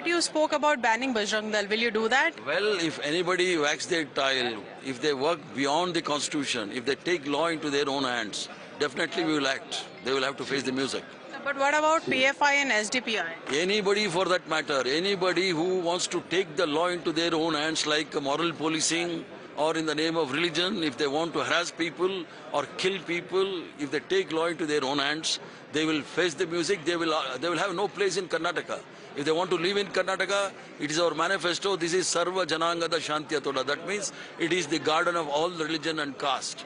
but you spoke about banning Bajrang Dal. Will you do that? Well, if anybody whacks their tile, if they work beyond the constitution, if they take law into their own hands, definitely we will act. They will have to face the music. But what about PFI and SDPI? Anybody for that matter, anybody who wants to take the law into their own hands like moral policing or in the name of religion, if they want to harass people or kill people, if they take law into their own hands, they will face the music, they will have no place in Karnataka. If they want to live in Karnataka, it is our manifesto, this is Sarva Janangada Shantyatoda. That means it is the garden of all religion and caste.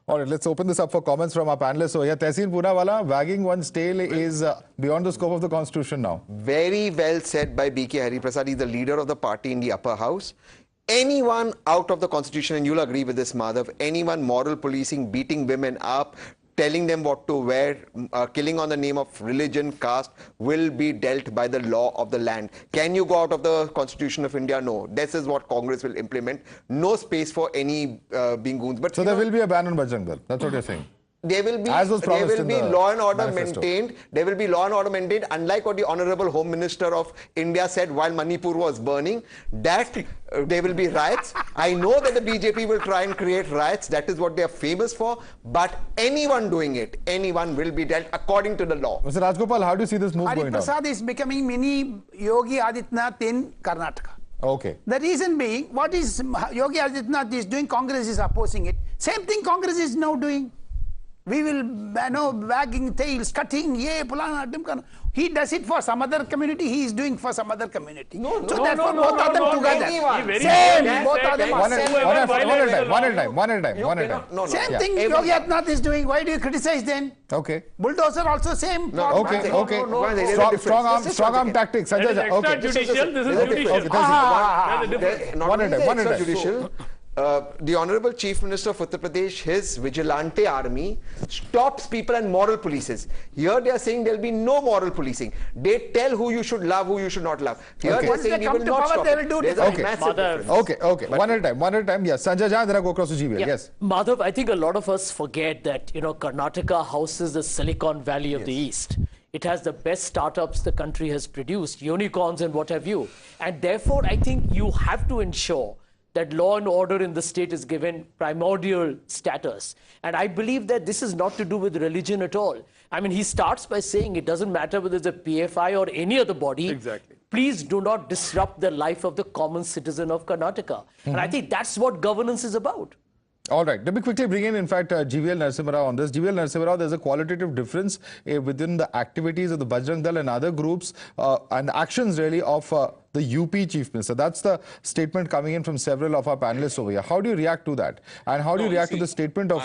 All right, let's open this up for comments from our panelists. So, yeah, Tehseen Poonawala, wagging one's tail is beyond the scope of the constitution now. Very well said by B.K. Hariprasad. He's the leader of the party in the upper house. Anyone out of the constitution, and you'll agree with this, Madhav, anyone moral policing, beating women up, telling them what to wear, killing on the name of religion, caste, will be dealt by the law of the land. Can you go out of the Constitution of India? No. This is what Congress will implement. No space for any being goons. But so there will be a ban on Bajrang Dal. That's what you're saying. There will be law and order maintained. There will be law and order maintained, unlike what the Honorable Home Minister of India said while Manipur was burning, that there will be riots. I know that the BJP will try and create riots. That is what they are famous for. But anyone doing it, anyone will be dealt according to the law. Mr. Rajgopal, how do you see this move going on? Hariprasad is becoming mini Yogi Adityanath in Karnataka. Okay. The reason being, what is Yogi Adityanath is doing, Congress is opposing it. Same thing Congress is now doing. We will, wagging tails, cutting, he does it for some other community, he is doing for some other community. Both of them together. Same, both of them are same. One at a time. Same thing Yogi Adityanath is doing. Why do you criticize then? Okay. Bulldozer also same. Okay. Strong arm tactics. That is extrajudicial, this is judicial. One at a time. The Honorable Chief Minister of Uttar Pradesh, his vigilante army, stops people and moral polices. Here they are saying there will be no moral policing. They tell who you should love, who you should not love. Here they are saying we will not stop it. There's a massive difference. Okay. One at a time. Yes. Sanjay Jha, then I go across to GVL. Yes. Madhav, I think a lot of us forget that, Karnataka houses the Silicon Valley of the East. It has the best startups the country has produced, unicorns and what have you. And therefore, I think you have to ensure that law and order in the state is given primordial status. And I believe that this is not to do with religion at all. I mean, he starts by saying it doesn't matter whether it's a PFI or any other body. Exactly. Please do not disrupt the life of the common citizen of Karnataka. And I think that's what governance is about. All right. Let me quickly bring in fact, GVL Narasimha Rao on this. GVL Narasimha Rao, there's a qualitative difference within the activities of the Bajrang Dal and other groups and actions really of the UP Chief Minister. That's the statement coming in from several of our panelists over here. How do you react to that? And how do you react to the statement of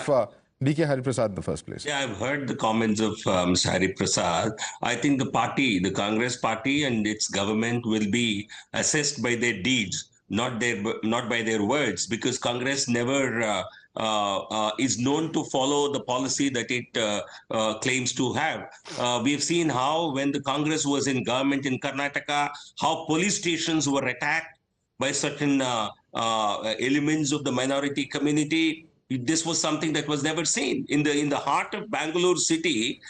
D.K. Hariprasad in the first place? Yeah, I've heard the comments of Mr. Hariprasad. I think the party, the Congress party and its government will be assessed by their deeds, not by their words, because Congress never is known to follow the policy that it claims to have. We've seen how when the Congress was in government in Karnataka, how police stations were attacked by certain elements of the minority community. This was something that was never seen. In the heart of Bangalore city,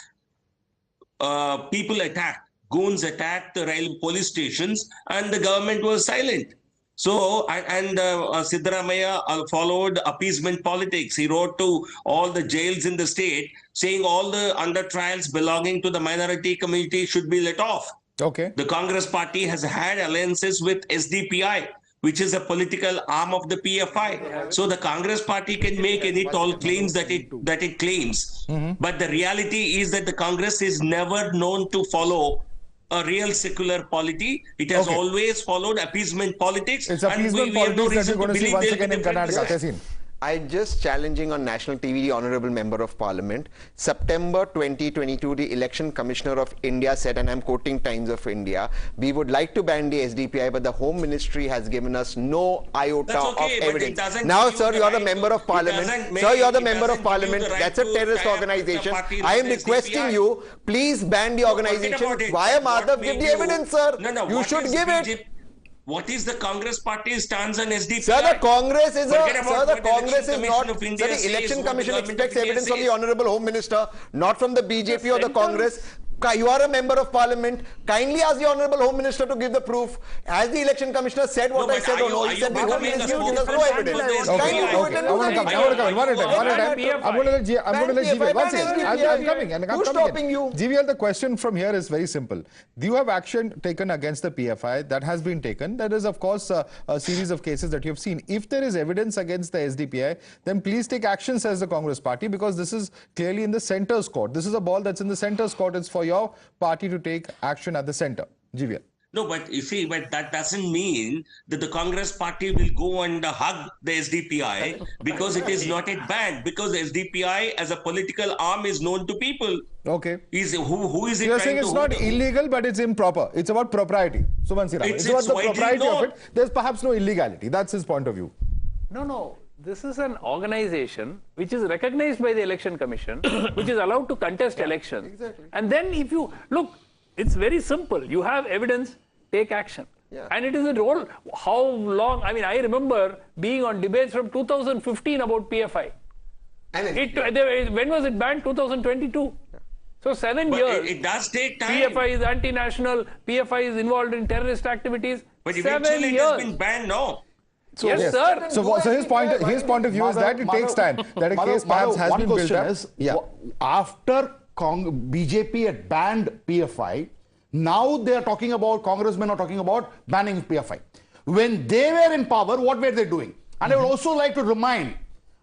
people attacked, goons attacked the rail police stations, and the government was silent. So, Siddaramaiah followed appeasement politics. He wrote to all the jails in the state saying all the under trials belonging to the minority community should be let off. Okay. The Congress party has had alliances with SDPI, which is a political arm of the PFI. So the Congress party can make any tall claims that it claims. But the reality is that the Congress is never known to follow a real secular polity. It has always followed appeasement politics. It's appeasement politics that you're going to see once again in Karnataka. Tehseen. I'm just challenging on national TV the Honorable Member of Parliament. September 2022, the Election Commissioner of India said, and I'm quoting Times of India, we would like to ban the SDPI, but the Home Ministry has given us no iota of evidence. Now, sir, you're the Member of Parliament. Sir, you're the Member of Parliament. That's a terrorist organization. I am requesting you, please ban the organization. Why, Madhav? Give the evidence, sir. You should give it. What is the Congress party's stance on SDPI? Sir, the Congress is not. The Election Commission expects evidence from the Honorable Home Minister, not from the BJP or the Congress. You are a member of parliament. Kindly ask the Honorable Home Minister to give the proof. As the election commissioner said what I said or no, he said the Home Minister there's no evidence. Kindly do it. I want to come. One at a time. I'm going to let GVL. One second. I'm coming. Who's stopping you? GVL, the question from here is very simple. Do you have action taken against the PFI? That has been taken. That is, of course, a series of cases that you have seen. If there is evidence against the SDPI, then please take action, says the Congress party, because this is clearly in the centre's court. This is a ball that's in the centre's court. It's for your party to take action at the center. GVL. No, but you see, but that doesn't mean that the Congress party will go and hug the SDPI because it is not yet banned. Because the SDPI as a political arm is known to people. Okay. Who is it? You're saying it's not illegal, but it's improper. It's about propriety. Suman Sirama. It's about the propriety of it. There's perhaps no illegality. That's his point of view. No. This is an organization which is recognized by the Election Commission, which is allowed to contest elections. Exactly. And then if you look, it's very simple. You have evidence, take action. Yeah. And it is a role. How long? I mean, I remember being on debates from 2015 about PFI. When was it banned? 2022. Yeah. So 7 years. It does take time. PFI is anti-national. PFI is involved in terrorist activities. But eventually it has been banned now. So, yes, sir. So his point of view is that it takes time. That a case perhaps has been built up. After BJP had banned PFI, now they are talking about, congressmen are talking about banning PFI. When they were in power, what were they doing? And I would also like to remind,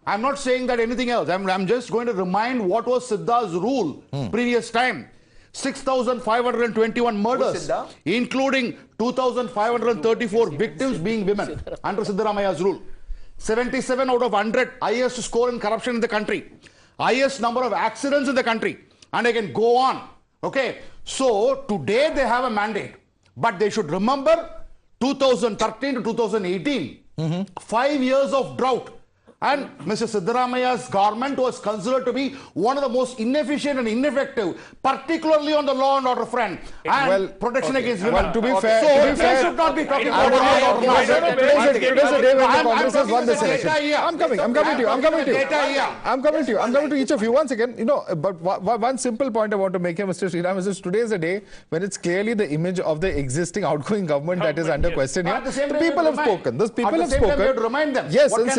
I'm not saying that anything else, I'm just going to remind what was Sidda's rule previous time. 6,521 murders, including 2,534 victims being women under Siddaramaiah's rule. 77 out of 100 highest score in corruption in the country. Highest number of accidents in the country. And I can go on. Okay. So today they have a mandate. But they should remember 2013 to 2018, 5 years of drought. And Mr. Siddaramaiah's government was considered to be one of the most inefficient and ineffective, particularly on the law and order front and protection against women. Well, to be fair, they should not be talking about today's a day when the Congress has won this election. I'm coming to each of you once again. You know, but one simple point I want to make here, Mr. Sriram, is today is a day when it's clearly the image of the existing outgoing government that is under question here. The people have spoken. Those people have spoken. Yes, and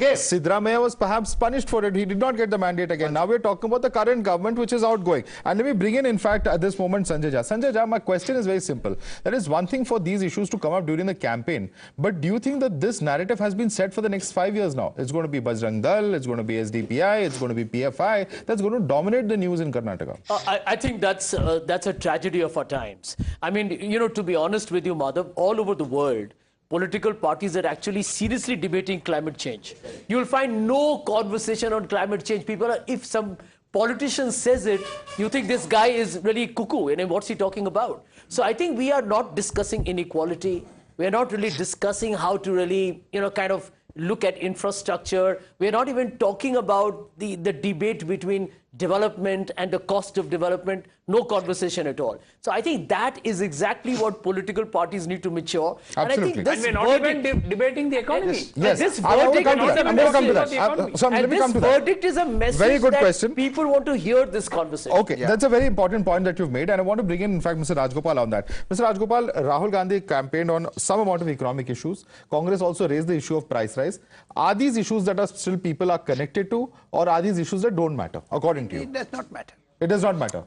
Siddaramaiah was perhaps punished for it. He did not get the mandate again. Now we're talking about the current government which is outgoing. And let me bring in fact, at this moment, Sanjay Jha. Sanjay Jha, my question is very simple. There is one thing for these issues to come up during the campaign. But do you think that this narrative has been set for the next 5 years now? It's going to be Bajrang Dal, it's going to be SDPI, it's going to be PFI. That's going to dominate the news in Karnataka. I think that's a tragedy of our times. I mean, you know, to be honest with you, Madhav, all over the world, political parties are actually seriously debating climate change. You will find no conversation on climate change. People are, if some politician says it, you think this guy is really cuckoo, and what's he talking about? So I think we are not discussing inequality. We are not really discussing how to really, you know, kind of look at infrastructure. We're not even talking about the debate between development and the cost of development. No conversation at all. So I think that is exactly what political parties need to mature. Absolutely. And I think this and we're not even debating the economy. Yes. This I want to verdict come to that. I'm going to come to that. So let me come to that. Verdict is a message very good that question. People want to hear this conversation. Okay, that's a very important point that you've made, and I want to bring in fact, Mr. Rajgopal on that. Mr. Rajgopal, Rahul Gandhi campaigned on some amount of economic issues. Congress also raised the issue of price rise. Are these issues that are still people are connected to, or are these issues that don't matter, according to you? It does not matter. It does not matter.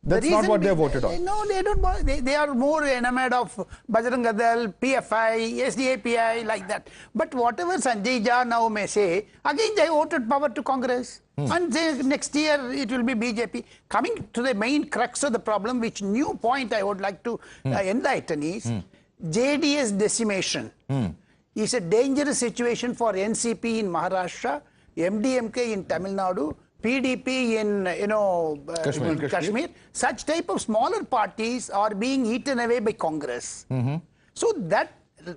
That's not what they voted on. No, they don't. They are more enamored of Bajrang Dal, PFI, SDAPI, like that. But whatever Sanjay Jha now may say, again they voted power to Congress. And next year it will be BJP. Coming to the main crux of the problem, which new point I would like to enlighten is JDS decimation is a dangerous situation for NCP in Maharashtra, MDMK in Tamil Nadu, PDP in Kashmir. Such type of smaller parties are being eaten away by Congress. So that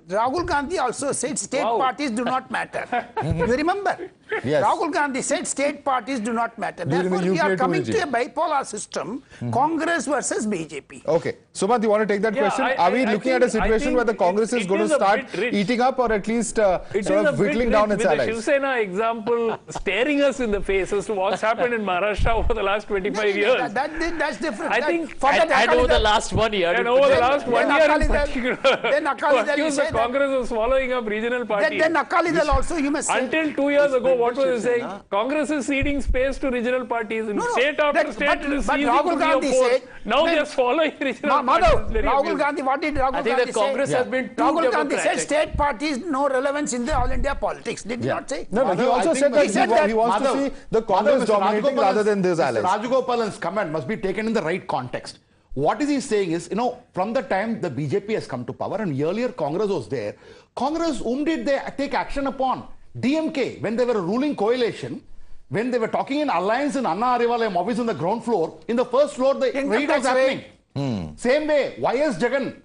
Rahul Gandhi also said state parties do not matter. You remember? Yes. Rahul Gandhi said state parties do not matter. During the Therefore, we are UPA coming regime. to a bipolar system, Congress versus BJP. Okay. Sumant, you want to take that Yeah, question? Are we looking at a situation where the Congress is going to start eating up or at least sort of whittling down its allies? With the Shiv Sena example staring us in the face as to what's happened in Maharashtra over the last 25 years. That's different. I think, and over the last 1 year. And over the last 1 year in Akali particular, then Akali Dal, you accused say the that- Congress of swallowing up regional parties. Then Akali Dal also, you must say. Until 2 years ago, what was he saying? Congress is ceding space to regional parties. In state after state, it is seizing Rahul to be Gandhi opposed. said. Now they are swallowing regional parties. Very Rahul amusing. Gandhi, what did Rahul I think Gandhi the Congress say? has been too Rahul Gandhi said democratic. state parties no relevance in the all India politics. Did he not say? No, he also said that he wants to see the Congress dominating rather than those allies. Rajagopalan's comment must be taken in the right context. What is he saying is, from the time the BJP has come to power and earlier Congress was there, Congress, whom did they take action upon? DMK, when they were a ruling coalition, when they were talking in alliance in Anna Arivalayam office on the ground floor, in the first floor the raid was happening. Same way, YS Jagan,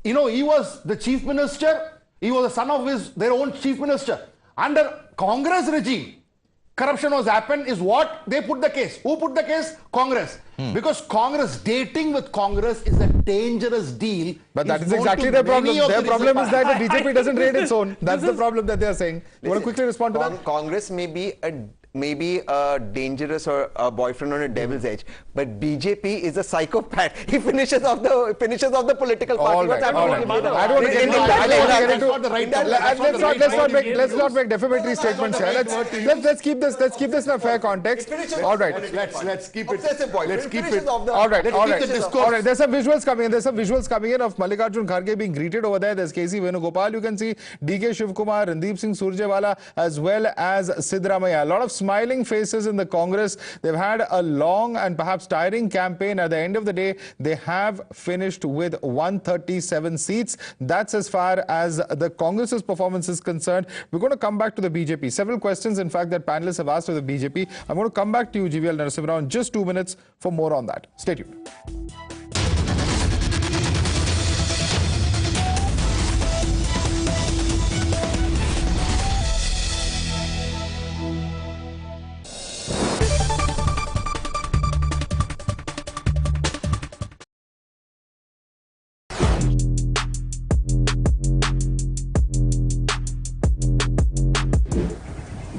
he was the chief minister, he was the son of their own chief minister. Under Congress regime, corruption was happened is what they put the case. Who put the case? Congress. Because Congress, dating with Congress is a dangerous deal. But that is exactly their problem. Their problem is that the BJP doesn't raid its own. That's the problem that they are saying. You want to quickly respond to that? Congress may be a dangerous or a boyfriend on a devil's edge, but BJP is a psychopath. He finishes off the political party. All right. I don't want to get into. Let's not make defamatory statements here. Let's keep this in a fair context. All right. Let's keep it. Let's keep it. All right. There's some visuals coming in of Mallikarjun Kharge being greeted over there. There's KC Venugopal. You can see DK Shivakumar, Randeep Singh Surjewala, as well as Siddaramaiah. A lot of smiling faces in the Congress. They've had a long and perhaps tiring campaign. At the end of the day, they have finished with 137 seats. That's as far as the Congress's performance is concerned. We're going to come back to the BJP. Several questions, in fact, that panelists have asked of the BJP. I'm going to come back to you, GVL Narasimha Rao, in just 2 minutes for more on that. Stay tuned.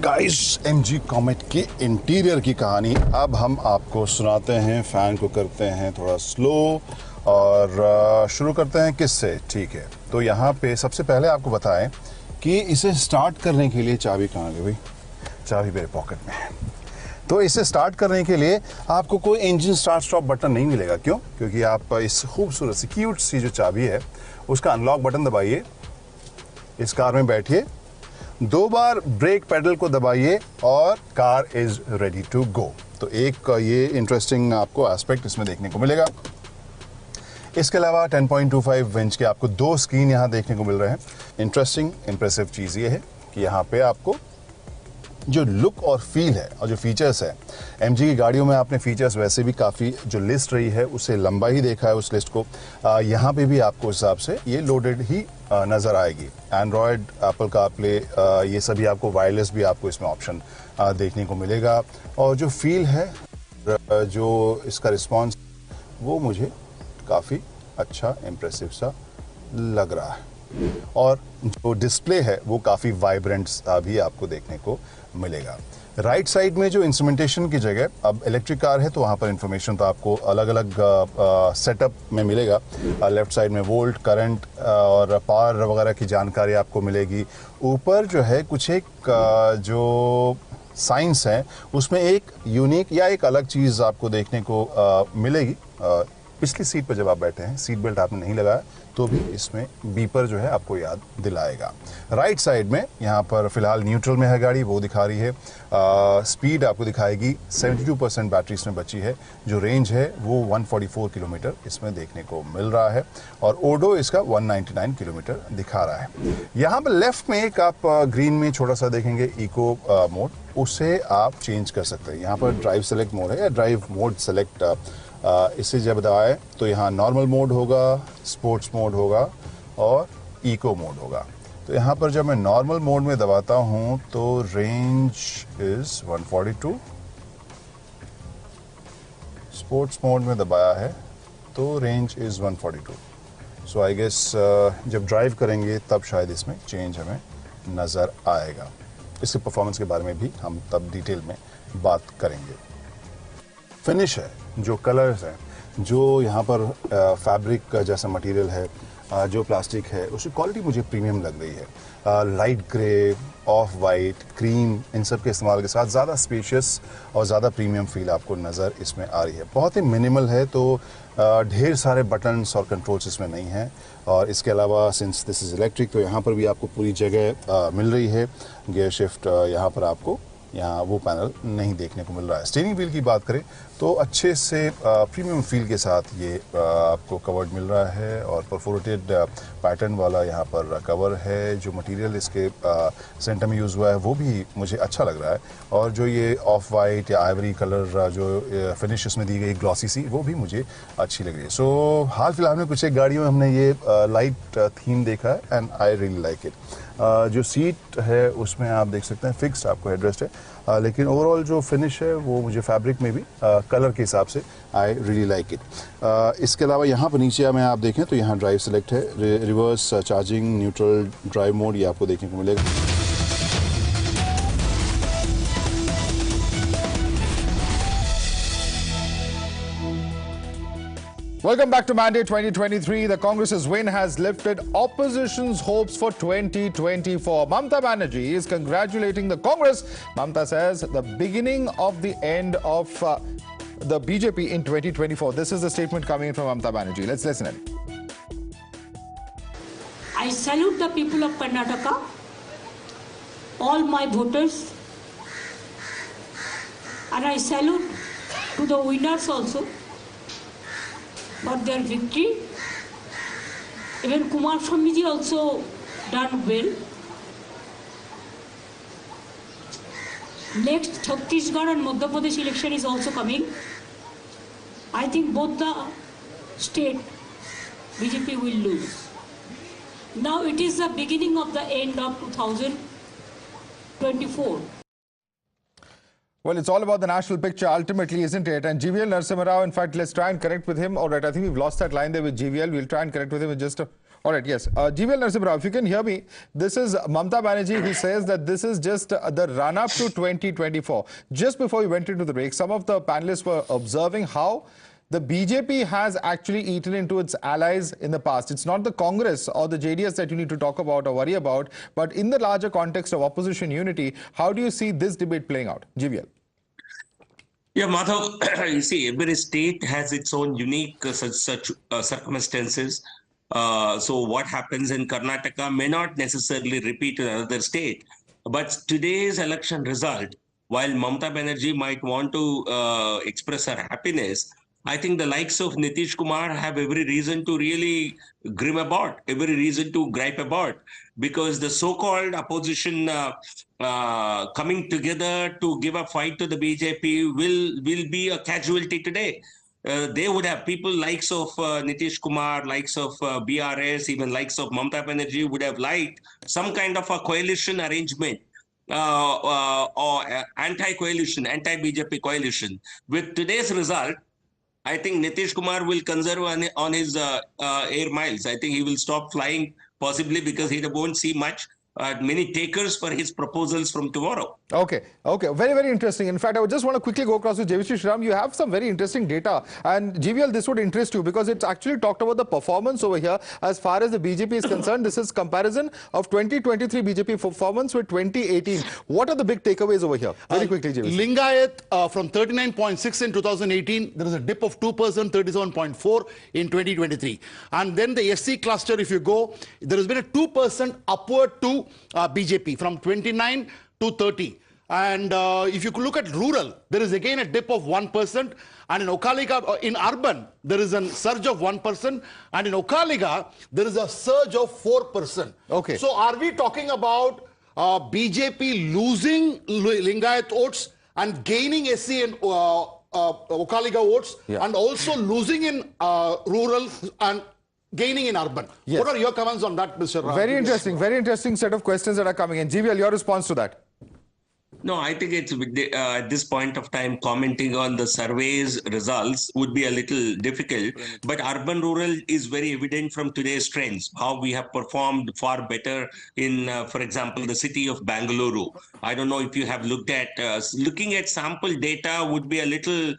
Guys, MG Comet के interior की कहानी अब हम आपको सुनाते हैं। Fan को करते हैं थोड़ा स्लो और शुरू करते हैं किससे। ठीक है, तो यहाँ पे सबसे पहले आपको बताएं कि इसे स्टार्ट करने के लिए चाबी कहाँ गई भाई? चाबी मेरे पॉकेट में है। तो इसे स्टार्ट करने के लिए आपको कोई इंजन स्टार्ट स्टॉप बटन नहीं मिलेगा। क्यों? क्योंकि आप इस खूबसूरत सी क्यूट सी जो चाबी है उसका अनलॉक बटन दबाइए, इस कार में बैठिए, 2 बार ब्रेक पेडल को दबाइए और car is ready to go. तो एक ये इंटरेस्टिंग आपको एस्पेक्ट इसमें देखने को मिलेगा। इसके अलावा 10.25 इंच के आपको 2 स्क्रीन यहाँ देखने को मिल रहे हैं। इंटरेस्टिंग इंप्रेसिव चीज़ ये है कि यहाँ पे आपको जो लुक और फील है और जो फीचर्स है, एमजी की गाड़ियों में आपने फीचर्स वैसे भी काफ़ी जो लिस्ट रही है उससे लंबा ही देखा है उस लिस्ट को। यहाँ पे भी आपको उस हिसाब से ये लोडेड ही नज़र आएगी। एंड्रॉयड, एप्पल कारप्ले, ये सभी आपको वायरलेस भी आपको इसमें ऑप्शन देखने को मिलेगा। और जो फील है, जो इसका रिस्पॉन्स, वो मुझे काफ़ी अच्छा इम्प्रेसिव सा लग रहा है। और जो डिस्प्ले है वो काफ़ी वाइब्रेंट भी आपको देखने को मिलेगा। राइट साइड में जो इंस्ट्रूमेंटेशन की जगह, अब इलेक्ट्रिक कार है तो वहाँ पर इंफॉर्मेशन तो आपको अलग अलग सेटअप में मिलेगा। लेफ्ट साइड में वोल्ट, करंट और पावर वगैरह की जानकारी आपको मिलेगी। ऊपर जो है कुछ एक जो साइंस है उसमें एक यूनिक या एक अलग चीज़ आपको देखने को मिलेगी। पिछली सीट पर जब आप बैठे हैं, सीट बेल्ट आपने नहीं लगाया तो भी इसमें बीपर जो है आपको याद दिलाएगा। राइट साइड में यहाँ पर फिलहाल न्यूट्रल में है गाड़ी, वो दिखा रही है। स्पीड आपको दिखाएगी, 72% बैटरी इसमें बची है। जो रेंज है वो 144 किलोमीटर इसमें देखने को मिल रहा है और ओडो इसका 199 किलोमीटर दिखा रहा है। यहाँ पर लेफ्ट में एक आप ग्रीन में छोटा सा देखेंगे इको मोड, उसे आप चेंज कर सकते हैं। यहाँ पर ड्राइव सेलेक्ट मोड है या ड्राइव मोड सेलेक्ट, इसे जब दबाएं तो यहाँ नॉर्मल मोड होगा, स्पोर्ट्स मोड होगा और इको मोड होगा। तो यहाँ पर जब मैं नॉर्मल मोड में दबाता हूँ तो रेंज इज 142, स्पोर्ट्स मोड में दबाया है तो range is 142. So I guess जब ड्राइव करेंगे तब शायद इसमें चेंज हमें नज़र आएगा. इसके परफॉर्मेंस के बारे में भी हम तब डिटेल में बात करेंगे. फिनिश है, जो कलर्स हैं, जो यहाँ पर फैब्रिक जैसा मटेरियल है, जो प्लास्टिक है, उसकी क्वालिटी मुझे प्रीमियम लग रही है. Light grey, off white, cream, इन सब के इस्तेमाल के साथ ज़्यादा स्पेशियस और ज़्यादा प्रीमियम फील आपको नज़र इसमें आ रही है. बहुत ही मिनिमल है, तो ढेर सारे बटन्स और कंट्रोल्स इसमें नहीं हैं. और इसके अलावा सिंस दिस इज़ इलेक्ट्रिक तो यहाँ पर भी आपको पूरी जगह मिल रही है. गियर शिफ्ट यहाँ पर आपको यहाँ वो पैनल नहीं देखने को मिल रहा है. स्टीयरिंग व्हील की बात करें तो अच्छे से प्रीमियम फील के साथ ये आपको कवर्ड मिल रहा है और परफोरेटेड पैटर्न वाला यहाँ पर कवर है. जो मटेरियल इसके सेंटर में यूज़ हुआ है वो भी मुझे अच्छा लग रहा है. और जो ये ऑफ वाइट या आइवरी कलर जो फिनिश इसमें दी गई ग्लॉसी सी, वो भी मुझे अच्छी लग रही है. सो हाल फिलहाल में कुछ एक गाड़ियों में हमने ये लाइट थीम देखा है and I really like it. जो सीट है उसमें आप देख सकते हैं फिक्स्ड आपको हेडरेस्ट है, लेकिन ओवरऑल जो फिनिश है वो मुझे फैब्रिक में भी कलर के हिसाब से आई रियली लाइक इट. इसके अलावा यहाँ पर नीचे में आप देखें तो यहाँ ड्राइव सेलेक्ट है, reverse charging, neutral drive mode ये आपको देखने को मिलेगा. Welcome back to Mandate 2023. The Congress's win has lifted opposition's hopes for 2024. Mamata Banerjee is congratulating the Congress. Mamata says the beginning of the end of the BJP in 2024. This is the statement coming in from Mamata Banerjee. Let's listen in. I salute the people of Karnataka, all my voters, and I salute to the winners also for their victory. Even Kumar Swamiji also done well. Next Chhattisgarh and Madhya Pradesh election is also coming. I think both the state BJP will lose. Now it is the beginning of the end of 2024. Well, it's all about the national picture ultimately, isn't it? And GVL Narasimha Rao, in fact, let's try and connect with him. All right, I think we've lost that line there with GVL. We'll try and connect with him in just a... All right, yes. GVL Narasimha Rao, if you can hear me, this is Mamata Banerjee who says that this is just the run-up to 2024. Just before we went into the break, some of the panelists were observing how the BJP has actually eaten into its allies in the past. It's not the Congress or the JDS that you need to talk about or worry about, but in the larger context of opposition unity, how do you see this debate playing out? GVL. Yeah, Madhav, you see, every state has its own unique circumstances. So what happens in Karnataka may not necessarily repeat in another state. But today's election result, while Mamata Banerjee might want to express her happiness, I think the likes of Nitish Kumar have every reason to really grim about, every reason to gripe about, because the so-called opposition coming together to give a fight to the BJP will be a casualty today. They would have people likes of Nitish Kumar, likes of BRS, even likes of Mamata Banerjee would have liked some kind of a coalition arrangement. Or anti-coalition, anti-BJP coalition. With today's result, I think Nitish Kumar will conserve on his air miles. I think he will stop flying, possibly because he won't see many takers for his proposals from tomorrow. Okay. Very, very interesting. In fact, I would just want to quickly go across with JVC Shriram. You have some very interesting data. And GVL, this would interest you because it's actually talked about the performance over here as far as the BJP is concerned. This is comparison of 2023 BJP performance with 2018. What are the big takeaways over here? Very quickly, JVC. Lingayat from 39.6 in 2018, there is a dip of 2%, 37.4 in 2023. And then the SC cluster, if you go, there has been a 2% upward to BJP from 29 to 30. And if you look at rural, there is again a dip of 1%. And in Okaliga, in urban, there is a surge of 1%. And in Okaliga, there is a surge of 4%. Okay. So are we talking about BJP losing Lingayat votes and gaining SC and Okaliga votes, and also losing in rural and gaining in urban. Yes. What are your comments on that, Mr. Very interesting set of questions that are coming in. GVL, your response to that? No, I think it's at this point of time, commenting on the surveys results would be a little difficult. But urban-rural is very evident from today's trends, how we have performed far better in, for example, the city of Bangalore. I don't know if you have looked at, looking at sample data would be a little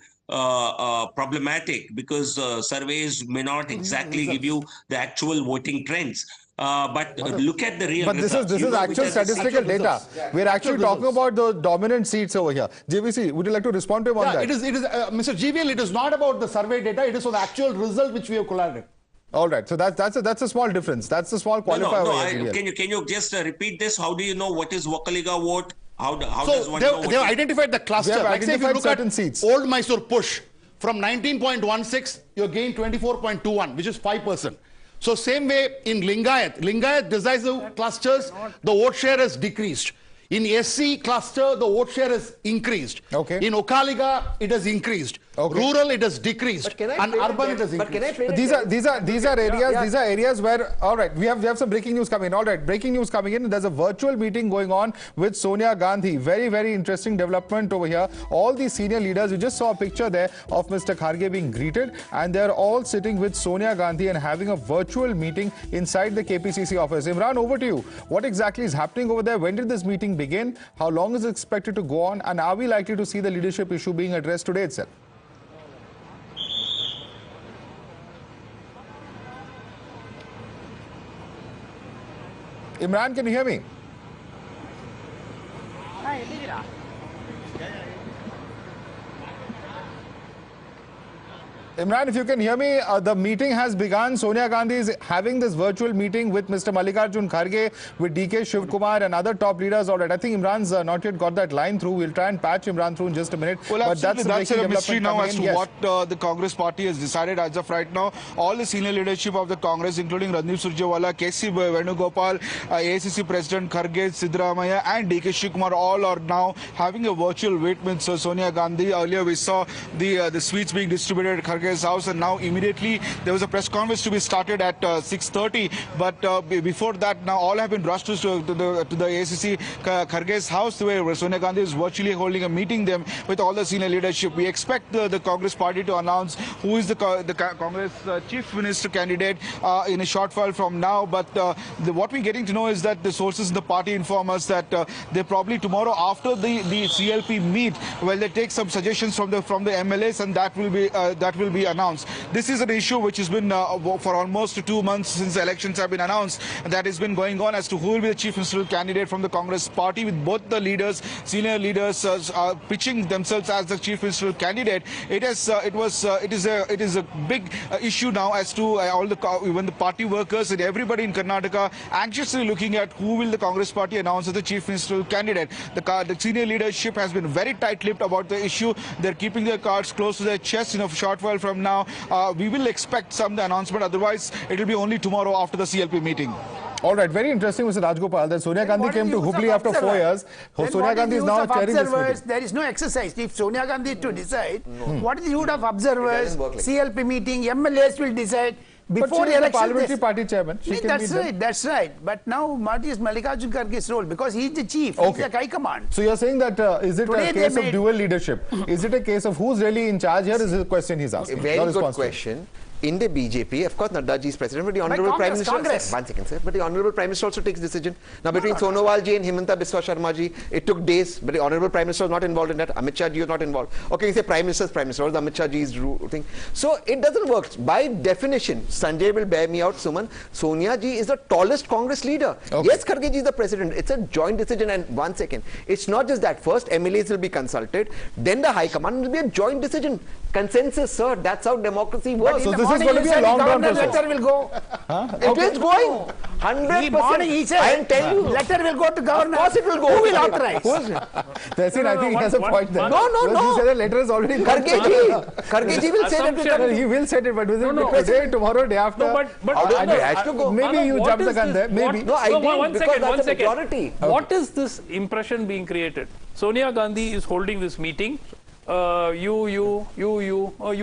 problematic because surveys may not exactly give you the actual voting trends. But look at the real results. But this is actual statistical data. We're actually talking about the dominant seats over here. JVC, would you like to respond to him on that? It is, Mr. GVL, it is not about the survey data, it is for the actual result which we have collated. All right, so that's a small difference. That's a small qualifier. Can you just repeat this? How do you know what is Wakaliga vote? How does one know? They have identified the cluster. Like say if you look at seats. Old Mysore push, from 19.16, you gain 24.21, which is 5%. So same way in Lingayat decisive clusters, the vote share has decreased. In SC cluster, the vote share has increased. Okay. In Okaliga, it has increased. Okay. Rural, it has decreased. And urban, it has increased. These are areas where, all right, we have some breaking news coming in. All right, breaking news coming in. There's a virtual meeting going on with Sonia Gandhi. Very interesting development over here. All these senior leaders, you just saw a picture there of Mr. Kharge being greeted, and they're all sitting with Sonia Gandhi and having a virtual meeting inside the KPCC office. Imran, over to you. What exactly is happening over there? When did this meeting begin? How long is it expected to go on? And are we likely to see the leadership issue being addressed today itself? Imran, can you hear me? Imran, if you can hear me, the meeting has begun. Sonia Gandhi is having this virtual meeting with Mr. Mallikarjun Kharge, with DK Shivakumar and other top leaders. All right, I think Imran's not yet got that line through. We'll try and patch Imran through in just a minute. Well, but that's a mystery now as to what the Congress party has decided as of right now. All the senior leadership of the Congress, including Randeep Surjewala, KC Venugopal, AICC President Kharge, Siddaramaiah and DK Shivakumar, all are now having a virtual meet with Sonia Gandhi. Earlier we saw the sweets being distributed at Kharge's house, and now immediately there was a press conference to be started at 6:30. But before that, now all have been rushed to the AICC Kharge's house, where Sonia Gandhi is virtually holding a meeting them with all the senior leadership. We expect the Congress party to announce who is the Congress chief minister candidate in a short while from now. But what we're getting to know is that the sources in the party inform us that they probably tomorrow after the CLP meet, well, they take some suggestions from the MLAs, and that will be announced. This is an issue which has been for almost 2 months since the elections have been announced, and that has been going on as to who will be the chief ministerial candidate from the Congress party, with both the leaders, senior leaders, pitching themselves as the chief ministerial candidate. It is a big issue now as to even the party workers and everybody in Karnataka anxiously looking at who will the Congress party announce as the chief ministerial candidate. The senior leadership has been very tight-lipped about the issue. They're keeping their cards close to their chest. In a short while from now, we will expect some announcement. Otherwise, it will be only tomorrow after the CLP meeting. All right, very interesting, Mr. Rajgopal, that Sonia Gandhi came to Hubli after 4 years. Sonia Gandhi is now chairing this meeting. There is no exercise. If Sonia Gandhi is to decide, what is the use of observers, CLP meeting, MLAs will decide. Before the election, parliamentary party chairman. That's right. But now, what is Mallikarjun Kharge's role? Because he is the chief, he is the high command. So you're saying that is it a case of dual leadership? Is it a case of who's really in charge here? Is the question he's asking. A very good question. In the BJP, of course, Naddaji is president, but the Honorable Prime Minister... One second, sir. But the Honorable Prime Minister also takes decision. Now, between Sonowal ji and Himanta Biswa Sharma ji, it took days, but the Honorable Prime Minister was not involved in that. Amit Shah ji was not involved. Okay, you say Prime Minister's Prime Minister, or the Amit Shah ji's thing. So, it doesn't work. By definition, Sanjay will bear me out, Suman, Sonia ji is the tallest Congress leader. Okay. Yes, Kharge ji is the president. It's a joint decision. And one second, it's not just that. First, MLAs will be consulted. Then the High Command will be a joint decision. Consensus, sir. That's how democracy works. So this is going to be a long-term process. Letter will go. It is going. 100%. He said, I am telling you. Letter will go to governor. Of course it will go. Who will authorize? Tessin, I think he has a point there. No. He said the letter is already gone. Kharge ji will say that. He will say it, but today, tomorrow, day after. Maybe you jump the gun there. Maybe. No, I didn't, because that's a majority. What is this impression being created? Sonia Gandhi is holding this meeting. you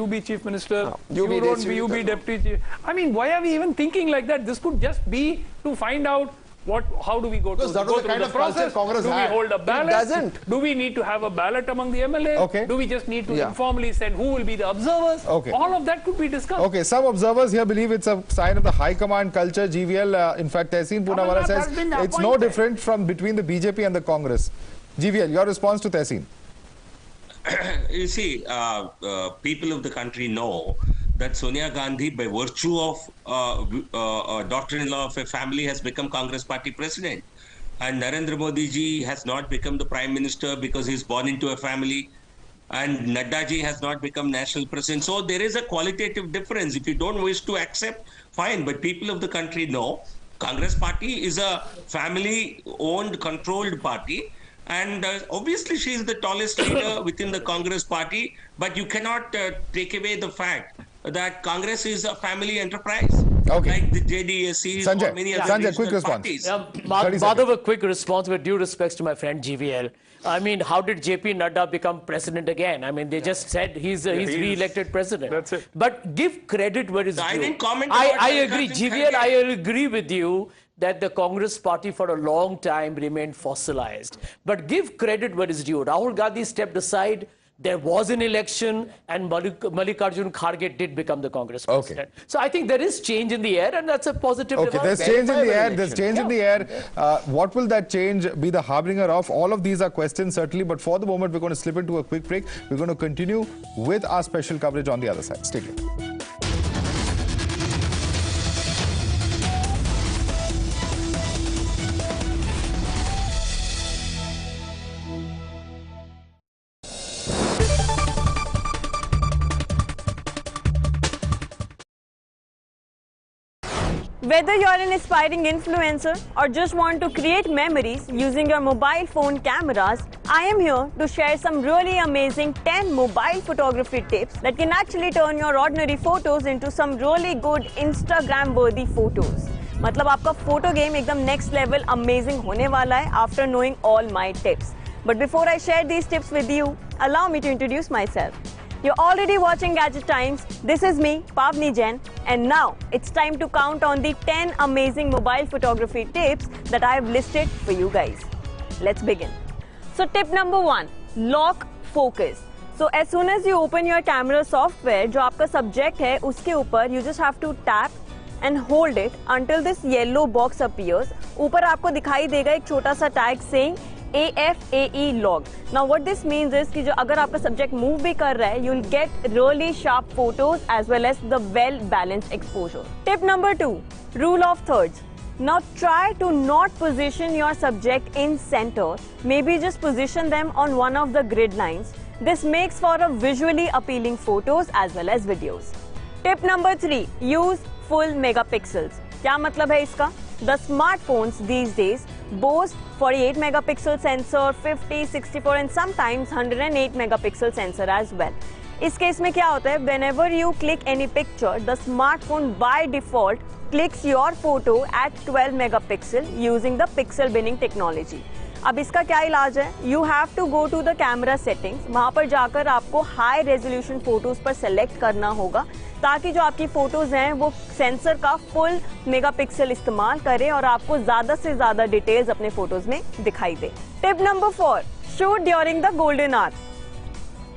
be chief minister, you be deputy chief. I mean, why are we even thinking like that? This could just be to find out how do we go Because that go was the through kind the of culture process? Congress do we had. hold a ballot? It doesn't. Do we need to have a ballot among the MLAs? Okay. Do we just need to informally send who will be the observers? Okay. All of that could be discussed. Okay, some observers here believe it's a sign of the high command culture. GVL, in fact, Tehseen Poonawala says it's no different from between the BJP and the Congress. GVL, your response to Tehseen? You see, people of the country know that Sonia Gandhi, by virtue of daughter-in-law of a family, has become Congress party president. And Narendra Modi ji has not become the prime minister because he's born into a family. And Nadda ji has not become national president. So there is a qualitative difference. If you don't wish to accept, fine. But people of the country know Congress party is a family-owned, controlled party. And obviously, she is the tallest leader within the Congress party. But you cannot take away the fact that Congress is a family enterprise. Okay. Like the JDSC or many other Sanjay, quick regional response. parties. Madhav, a quick response with due respects to my friend GVL. I mean, how did JP Nadda become president again? I mean, they just said he's re-elected president. That's it. But give credit where it's due. I didn't comment I about agree, GVL, I agree with you that the Congress party for a long time remained fossilized. But give credit where it's due. Rahul Gandhi stepped aside. There was an election, and Mallikarjun Kharge did become the Congress president. So I think there is change in the air, and that's a positive development. There's change in the air. There's change in the air. What will that change be the harbinger of? All of these are questions, certainly. But for the moment, we're going to slip into a quick break. We're going to continue with our special coverage on the other side. Stay tuned. Whether you're an aspiring influencer or just want to create memories using your mobile phone cameras, I am here to share some really amazing 10 mobile photography tips that can actually turn your ordinary photos into some really good Instagram-worthy photos. मतलब आपका photo game एकदम next level amazing होने वाला है after knowing all my tips. But before I share these tips with you, allow me to introduce myself. You're already watching Gadget Times. This is me, Pavni Jain, and now it's time to count on the 10 amazing mobile photography tips that I have listed for you guys. Let's begin. So tip number 1, lock focus. So as soon as you open your camera software, जो आपका subject है, उसके ऊपर you just have to tap and hold it until this yellow box appears. ऊपर आपको दिखाई देगा एक छोटा सा tag saying AFAE log. Now what this means is कि जो अगर आपका subject move भी कर रहा है, you'll get really sharp photos as well as the well balanced exposure. Tip number 2, rule of thirds. Now try to not position your subject in center. Maybe just position them on one of the grid lines. This makes for a visually appealing photos as well as videos. Tip number 3, use full megapixels. क्या मतलब है इसका? The smartphones these days boast 48 megapixel sensor, 50, 64 and sometimes 108 megapixel sensor as well. इस case में क्या होता है? Whenever you click any picture, the smartphone by default clicks your photo at 12 megapixel using the pixel binning technology. अब इसका क्या इलाज है? You have to go to the camera settings. वहाँ पर जाकर आपको high resolution photos पर select करना होगा ताकि जो आपकी फोटोज हैं वो सेंसर का फुल मेगापिक्सल इस्तेमाल करे और आपको ज्यादा से ज्यादा डिटेल्स अपने फोटोज में दिखाई दे. Tip number 4, shoot during the golden hour.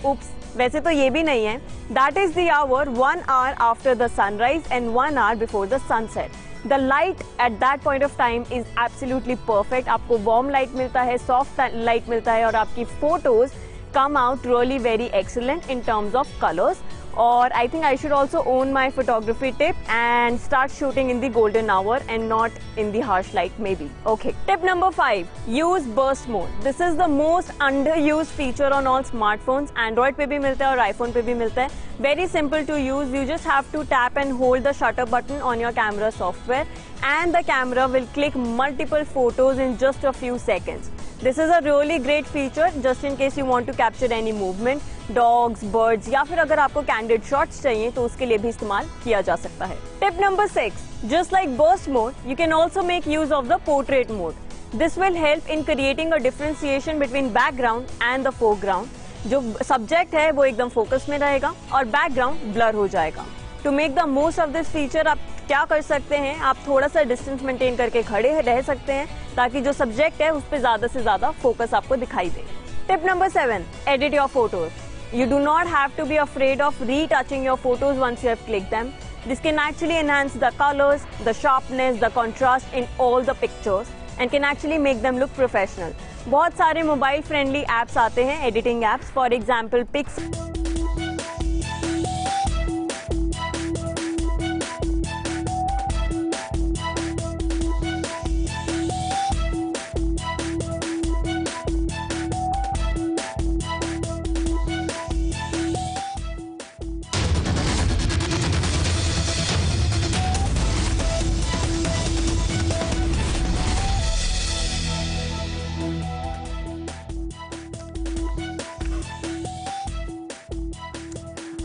Oops, वैसे तो ये भी नहीं है. That is the hour 1 hour after the sunrise and 1 hour before the sunset. The light at that point of time is absolutely perfect. आपको warm light मिलता है, soft light मिलता है और आपकी photos come out really very excellent in terms of colors. Or I think I should also own my photography tip and start shooting in the golden hour and not in the harsh light maybe. Okay. Tip number 5, use burst mode. This is the most underused feature on all smartphones. Android पे भी मिलता है और iPhone पे भी मिलता है. Very simple to use. You just have to tap and hold the shutter button on your camera software and the camera will click multiple photos in just a few seconds. This is a really great feature just in case you want to capture any movement, dogs, birds या फिर अगर आपको candid shots चाहिए तो उसके लिए भी इस्तेमाल किया जा सकता है. Tip number 6, just like burst mode, you can also make use of the portrait mode. This will help in creating a differentiation between background and the foreground. जो सब्जेक्ट है वो एकदम फोकस में रहेगा और बैकग्राउंड ब्लर हो जाएगा। To make the most of this feature आप क्या कर सकते हैं, आप थोड़ा सा डिस्टेंस मेंटेन करके खड़े रह सकते हैं ताकि जो सब्जेक्ट है उस पर ज्यादा से ज्यादा फोकस आपको दिखाई दे। Tip number 7, edit your photos. You do not have to be afraid of retouching your photos once you have clicked them. This can actually enhance the colors, the sharpness, the contrast in all the pictures and can actually make them look professional. बहुत सारे mobile friendly apps आते हैं, editing apps, for example pics.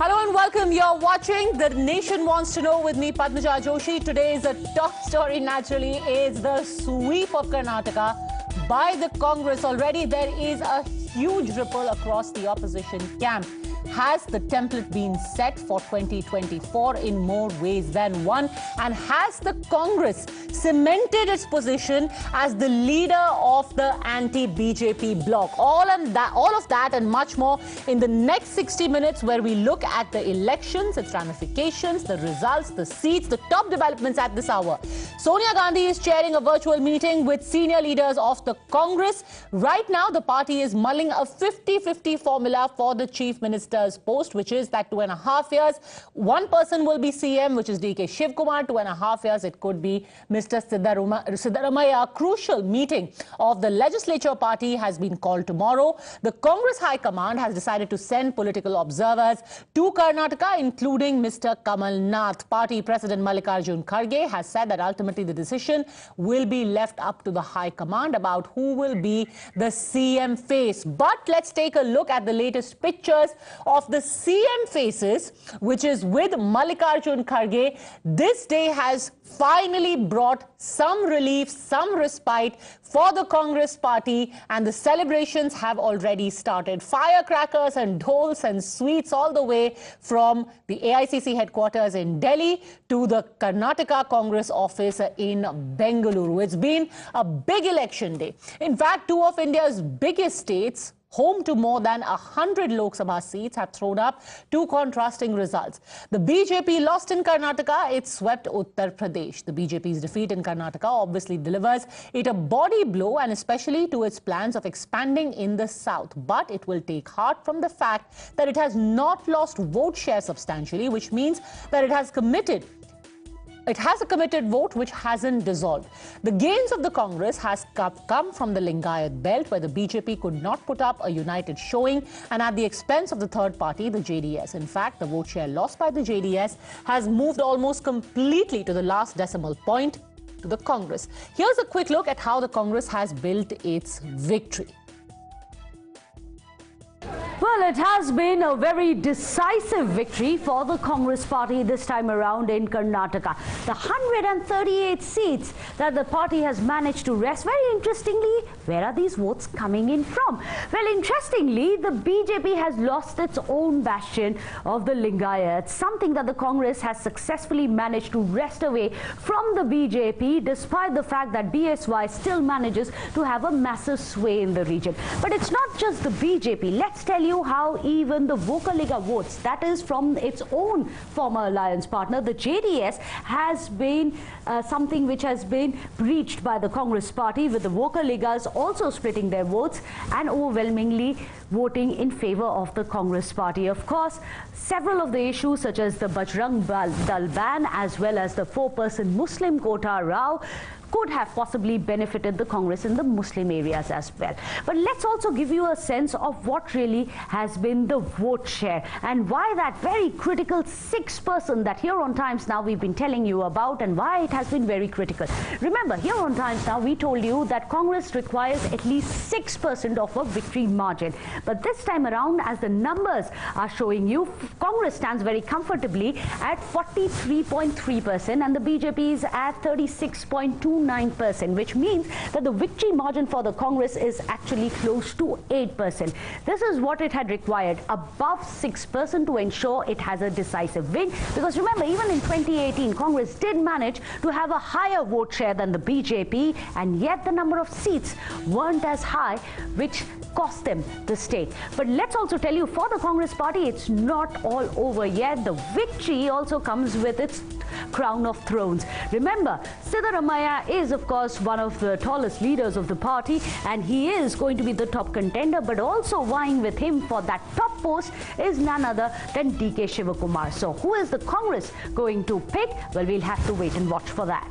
Hello and welcome. You're watching The Nation Wants to Know with me, Padmaja Joshi. Today's top story, naturally, is the sweep of Karnataka by the Congress. Already there is a huge ripple across the opposition camp. Has the template been set for 2024 in more ways than one? And has the Congress cemented its position as the leader of the anti-BJP bloc? All of that and much more in the next 60 minutes, where we look at the elections, its ramifications, the results, the seats, the top developments at this hour. Sonia Gandhi is chairing a virtual meeting with senior leaders of the Congress. Right now, the party is mulling a 50-50 formula for the chief minister's post, which is that 2.5 years, one person will be CM, which is DK Shivakumar. 2.5 years, it could be Mr. Siddaramaiah. A crucial meeting of the legislature party has been called tomorrow. The Congress High Command has decided to send political observers to Karnataka, including Mr. Kamal Nath. Party President Mallikarjun Kharge has said that ultimately the decision will be left up to the High Command about who will be the CM face. But let's take a look at the latest pictures of the CM faces, which is with Mallikarjun Kharge. This day has finally brought some relief, some respite for the Congress party, and the celebrations have already started. Firecrackers and dhols and sweets all the way from the AICC headquarters in Delhi to the Karnataka Congress office in Bengaluru. It's been a big election day. In fact, two of India's biggest states, home to more than 100 Lok Sabha seats, have thrown up two contrasting results. The BJP lost in Karnataka, it swept Uttar Pradesh. The BJP's defeat in Karnataka obviously delivers it a body blow, and especially to its plans of expanding in the south. But it will take heart from the fact that it has not lost vote share substantially, which means that it has a committed vote which hasn't dissolved. The gains of the Congress has come from the Lingayat belt, where the BJP could not put up a united showing, and at the expense of the third party, the JDS. In fact, the vote share lost by the JDS has moved almost completely to the last decimal point to the Congress. Here's a quick look at how the Congress has built its victory. Well, it has been a very decisive victory for the Congress party this time around in Karnataka. The 138 seats that the party has managed to wrest. Very interestingly, where are these votes coming in from? Well, interestingly, the BJP has lost its own bastion of the Lingayats, something that the Congress has successfully managed to wrest away from the BJP, despite the fact that BSY still manages to have a massive sway in the region. But it's not just the BJP. Let's tell you how even the Vocaliga votes, that is from its own former alliance partner, the JDS, has been something which has been breached by the Congress party, with the Vocaligas also splitting their votes and overwhelmingly voting in favor of the Congress party. Of course, several of the issues such as the Bajrang Dal ban as well as the 4-person Muslim quota row could have possibly benefited the Congress in the Muslim areas as well. But let's also give you a sense of what really has been the vote share and why that very critical 6% that Here on Times Now we've been telling you about, and why it has been very critical. Remember, Here on Times Now we told you that Congress requires at least 6% of a victory margin. But this time around, as the numbers are showing you, Congress stands very comfortably at 43.3% and the BJP is at 36.2%. 7.29%, which means that the victory margin for the Congress is actually close to 8%. This is what it had required, above 6% to ensure it has a decisive win. Because remember, even in 2018, Congress did manage to have a higher vote share than the BJP, and yet the number of seats weren't as high, which cost them the state. But let's also tell you, for the Congress party, it's not all over yet. The victory also comes with its crown of thrones. Remember, Siddaramaiah is, of course, one of the tallest leaders of the party, and he is going to be the top contender, but also vying with him for that top post is none other than DK Shivakumar. So who is the Congress going to pick? Well, we'll have to wait and watch for that.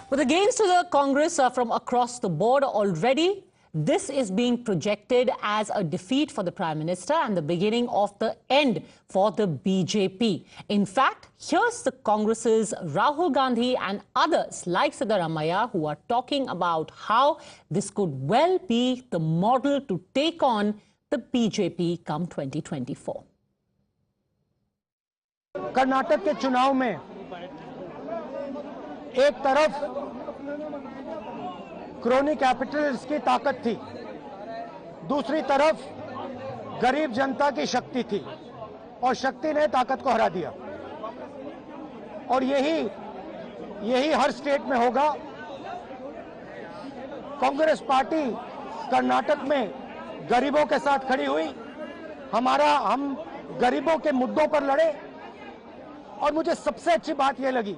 With the gains to the Congress from across the board already, this is being projected as a defeat for the Prime Minister and the beginning of the end for the BJP. In fact, here's the Congress's Rahul Gandhi and others like Siddaramaiah who are talking about how this could well be the model to take on the BJP come 2024. Karnataka के चुनाव में एक तरफ crony Capitals की ताकत थी, दूसरी तरफ गरीब जनता की शक्ति थी, और शक्ति ने ताकत को हरा दिया। और यही हर स्टेट में होगा। कांग्रेस पार्टी कर्नाटक में गरीबों के साथ खड़ी हुई, हम गरीबों के मुद्दों पर लड़े, और मुझे सबसे अच्छी बात यह लगी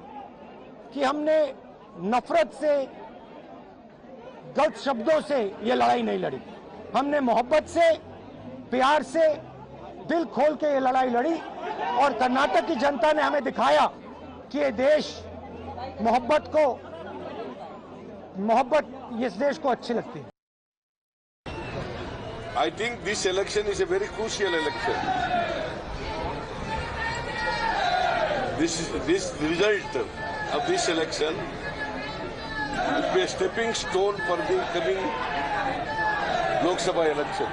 कि हमने नफरत से, गलत शब्दों से ये लड़ाई नहीं लड़ी। हमने मोहब्बत से, प्यार से, दिल खोल के ये लड़ाई लड़ी, और कर्नाटक की जनता ने हमें दिखाया कि ये देश मोहब्बत इस देश को अच्छी लगती है। I think this election is a very crucial election. This result of this election will be a stepping stone for the coming Lok Sabha election.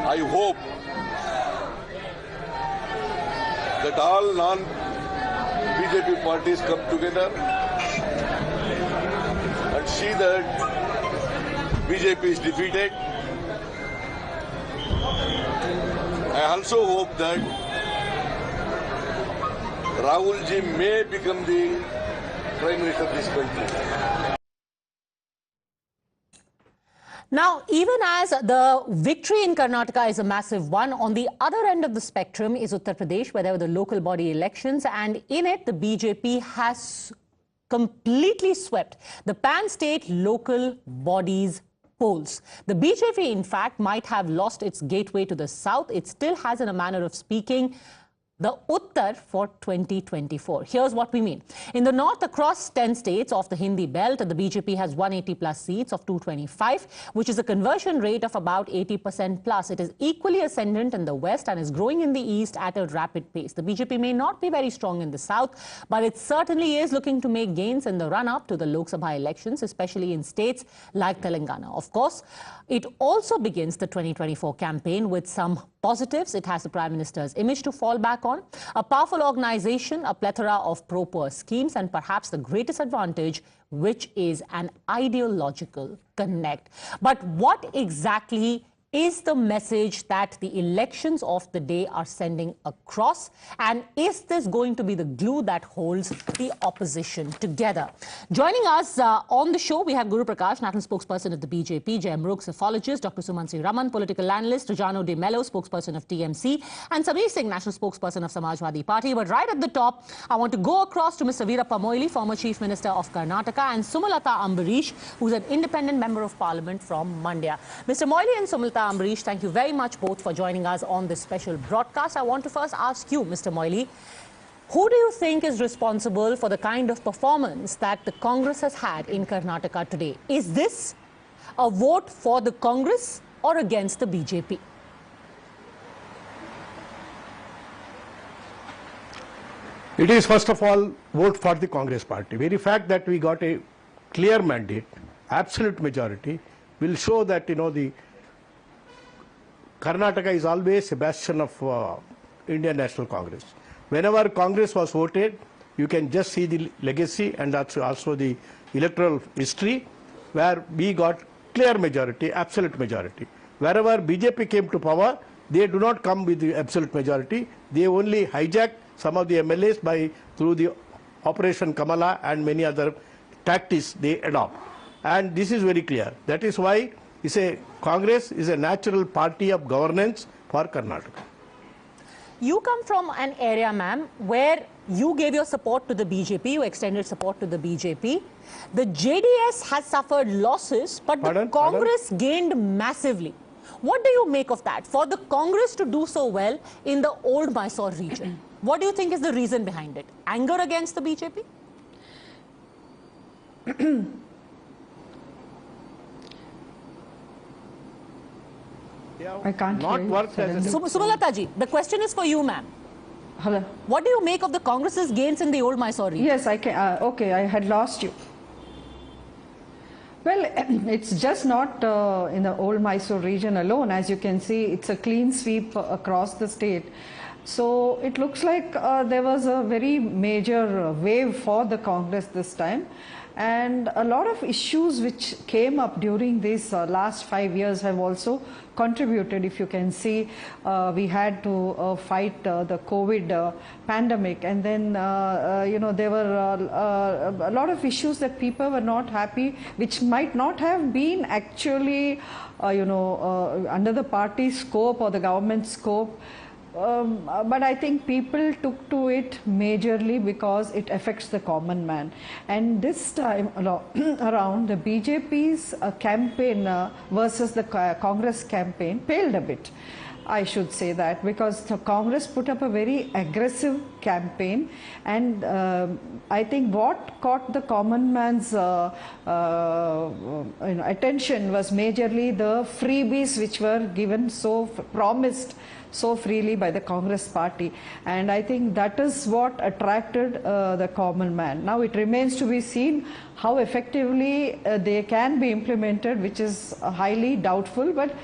I hope that all non-BJP parties come together and see that BJP is defeated. I also hope that Rahul ji may become the Prime Minister of this country. Now, even as the victory in Karnataka is a massive one, on the other end of the spectrum is Uttar Pradesh, where there were the local body elections, and in it the BJP has completely swept the pan-state local bodies polls. The BJP, in fact, might have lost its gateway to the south. It still has, in a manner of speaking, the Uttar for 2024. Here's what we mean. In the north, across 10 states of the Hindi belt, the BJP has 180 plus seats of 225, which is a conversion rate of about 80% plus. It is equally ascendant in the west and is growing in the east at a rapid pace. The BJP may not be very strong in the south, but it certainly is looking to make gains in the run-up to the Lok Sabha elections, especially in states like Telangana. Of course, it also begins the 2024 campaign with some positives. It has the Prime Minister's image to fall back on, a powerful organization, a plethora of pro-poor schemes, and perhaps the greatest advantage, which is an ideological connect. But what exactly is the message that the elections of the day are sending across? And is this going to be the glue that holds the opposition together? Joining us on the show, we have Guru Prakash, national spokesperson of the BJP, Jay Mrugh, psephologist, Dr. Sumansi Raman, political analyst, Rajano De Mello, spokesperson of TMC, and Sameer Singh, national spokesperson of Samajwadi Party. But right at the top, I want to go across to Mr. Veerappa Moily, former Chief Minister of Karnataka, and Sumalata Ambarish, who's an independent member of Parliament from Mandya. Mr. Moily and Sumalata Ambarish, thank you very much both for joining us on this special broadcast. I want to first ask you, Mr. Moily, who do you think is responsible for the kind of performance that the Congress has had in Karnataka today? Is this a vote for the Congress or against the BJP? It is, first of all, vote for the Congress party. Very fact that we got a clear mandate, absolute majority, will show that, the Karnataka is always a bastion of Indian National Congress. Whenever Congress was voted, You can just see the legacy and that's also the electoral history where we got clear majority, absolute majority. Wherever BJP came to power, they do not come with the absolute majority. They only hijack some of the MLAs through the Operation Kamala and many other tactics they adopt. And this is very clear. That is why Congress is a natural party of governance for Karnataka. You come from an area, ma'am, where you gave your support to the BJP, you extended support to the BJP. The JDS has suffered losses, but the Congress gained massively. What do you make of that? For the Congress to do so well in the old Mysore region, what do you think is the reason behind it? Anger against the BJP? I can't not work as a... Sumalata ji, the question is for you, ma'am. Hello. What do you make of the Congress's gains in the old Mysore region? Yes, I can. Okay, I had lost you. Well, it's just not in the old Mysore region alone. As you can see, it's a clean sweep across the state. So it looks like there was a very major wave for the Congress this time. And a lot of issues which came up during these last 5 years have also contributed. If you can see, we had to fight the COVID pandemic, and then there were a lot of issues that people were not happy, which might not have been actually under the party scope or the government scope. But I think people took to it majorly because it affects the common man. And this time around, the BJP's campaign versus the Congress campaign paled a bit. I should say that, because the Congress put up a very aggressive campaign, and I think what caught the common man's attention was majorly the freebies which were given, promised so freely by the Congress party, and I think that is what attracted the common man. Now it remains to be seen how effectively they can be implemented, which is highly doubtful. But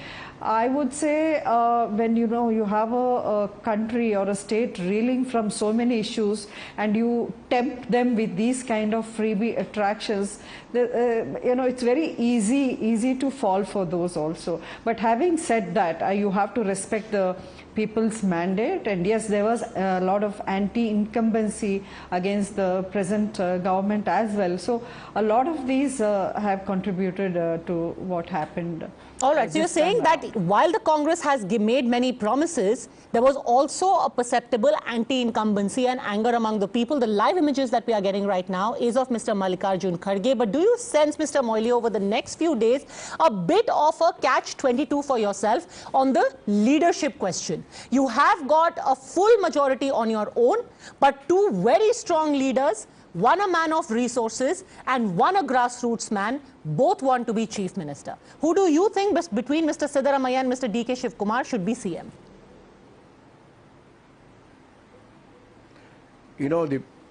I would say when you have a country or a state reeling from so many issues and you tempt them with these kind of freebie attractions, it's very easy to fall for those also. But having said that, you have to respect the people's mandate, and yes, there was a lot of anti-incumbency against the present government as well. So a lot of these have contributed to what happened. All right, so you're saying that while the Congress has made many promises, there was also a perceptible anti-incumbency and anger among the people. The live images that we are getting right now is of Mr. Mallikarjun Kharge. But do you sense, Mr. Moily, over the next few days, a bit of a catch-22 for yourself on the leadership question? You have got a full majority on your own, but two very strong leaders, one a man of resources and one a grassroots man, both want to be chief minister. Who do you think between Mr. Siddaramaiah and Mr. D.K. Shivakumar should be CM?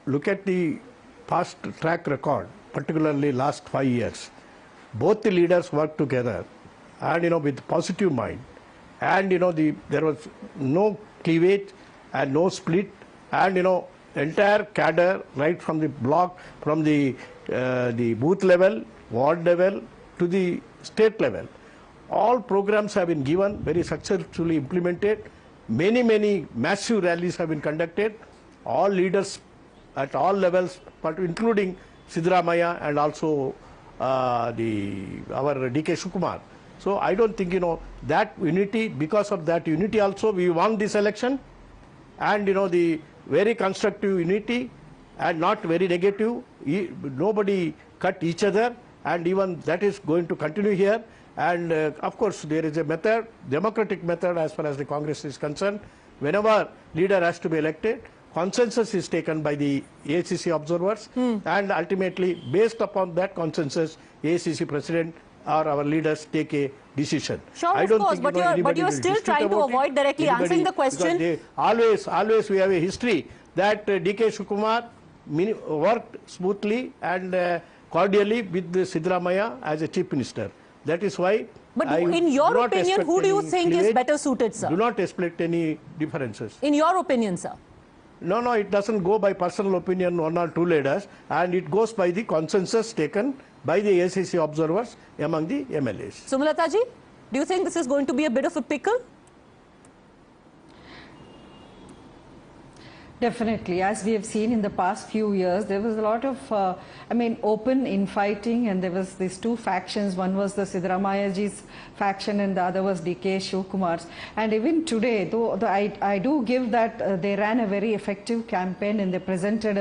Look at the past track record, particularly last 5 years. Both the leaders worked together and with positive mind. And there was no cleavage and no split, and entire cadre right from the block, from the booth level, ward level to the state level. All programs have been given, very successfully implemented. Many massive rallies have been conducted. All leaders at all levels, but including Siddaramaiah and also our D.K. Shivakumar. So I don't think that unity, because of that unity also we won this election, and the very constructive unity and not very negative. Nobody cut each other, and even that is going to continue here. And of course there is a method, democratic method as far as the Congress is concerned. Whenever leader has to be elected, consensus is taken by the AICC observers, and ultimately based upon that consensus, AICC president or our leaders take a decision. Sure, of course, but you're still trying to avoid directly answering the question. Always we have a history that D.K. Shivakumar worked smoothly and cordially with Siddaramaiah as a chief minister. That is why. But in your opinion, who do you think is better suited, sir? Do not expect any differences. In your opinion, sir? No, it doesn't go by personal opinion, one or two leaders, and it goes by the consensus taken by the ACC observers among the MLAs. Sumalata ji, do you think this is going to be a bit of a pickle? Definitely. As we have seen in the past few years, there was a lot of, open infighting, and there was these two factions. One was the Siddaramaiah ji's faction and the other was DK Shivakumar's. And even today, though I do give that they ran a very effective campaign and they presented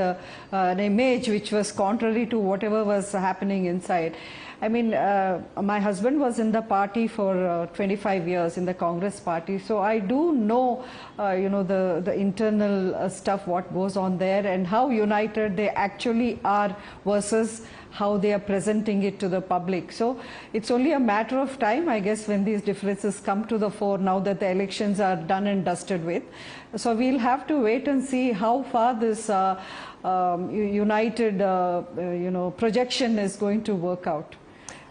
an image which was contrary to whatever was happening inside. My husband was in the party for 25 years in the Congress party, so I do know, the internal stuff, what goes on there and how united they actually are versus how they are presenting it to the public. So it's only a matter of time, I guess, when these differences come to the fore now that the elections are done and dusted with. So we'll have to wait and see how far this united, projection is going to work out.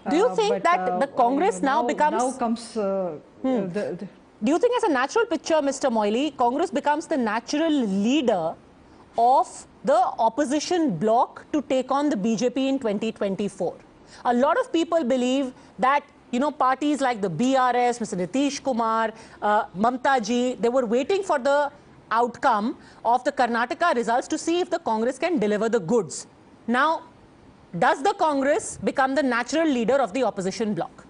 Do you think that the Congress now becomes... do you think as a natural picture, Mr. Moily, Congress becomes the natural leader of the opposition bloc to take on the BJP in 2024? A lot of people believe that, parties like the BRS, Mr. Nitish Kumar, Mamta ji, they were waiting for the outcome of the Karnataka results to see if the Congress can deliver the goods. Now, does the Congress become the natural leader of the opposition bloc?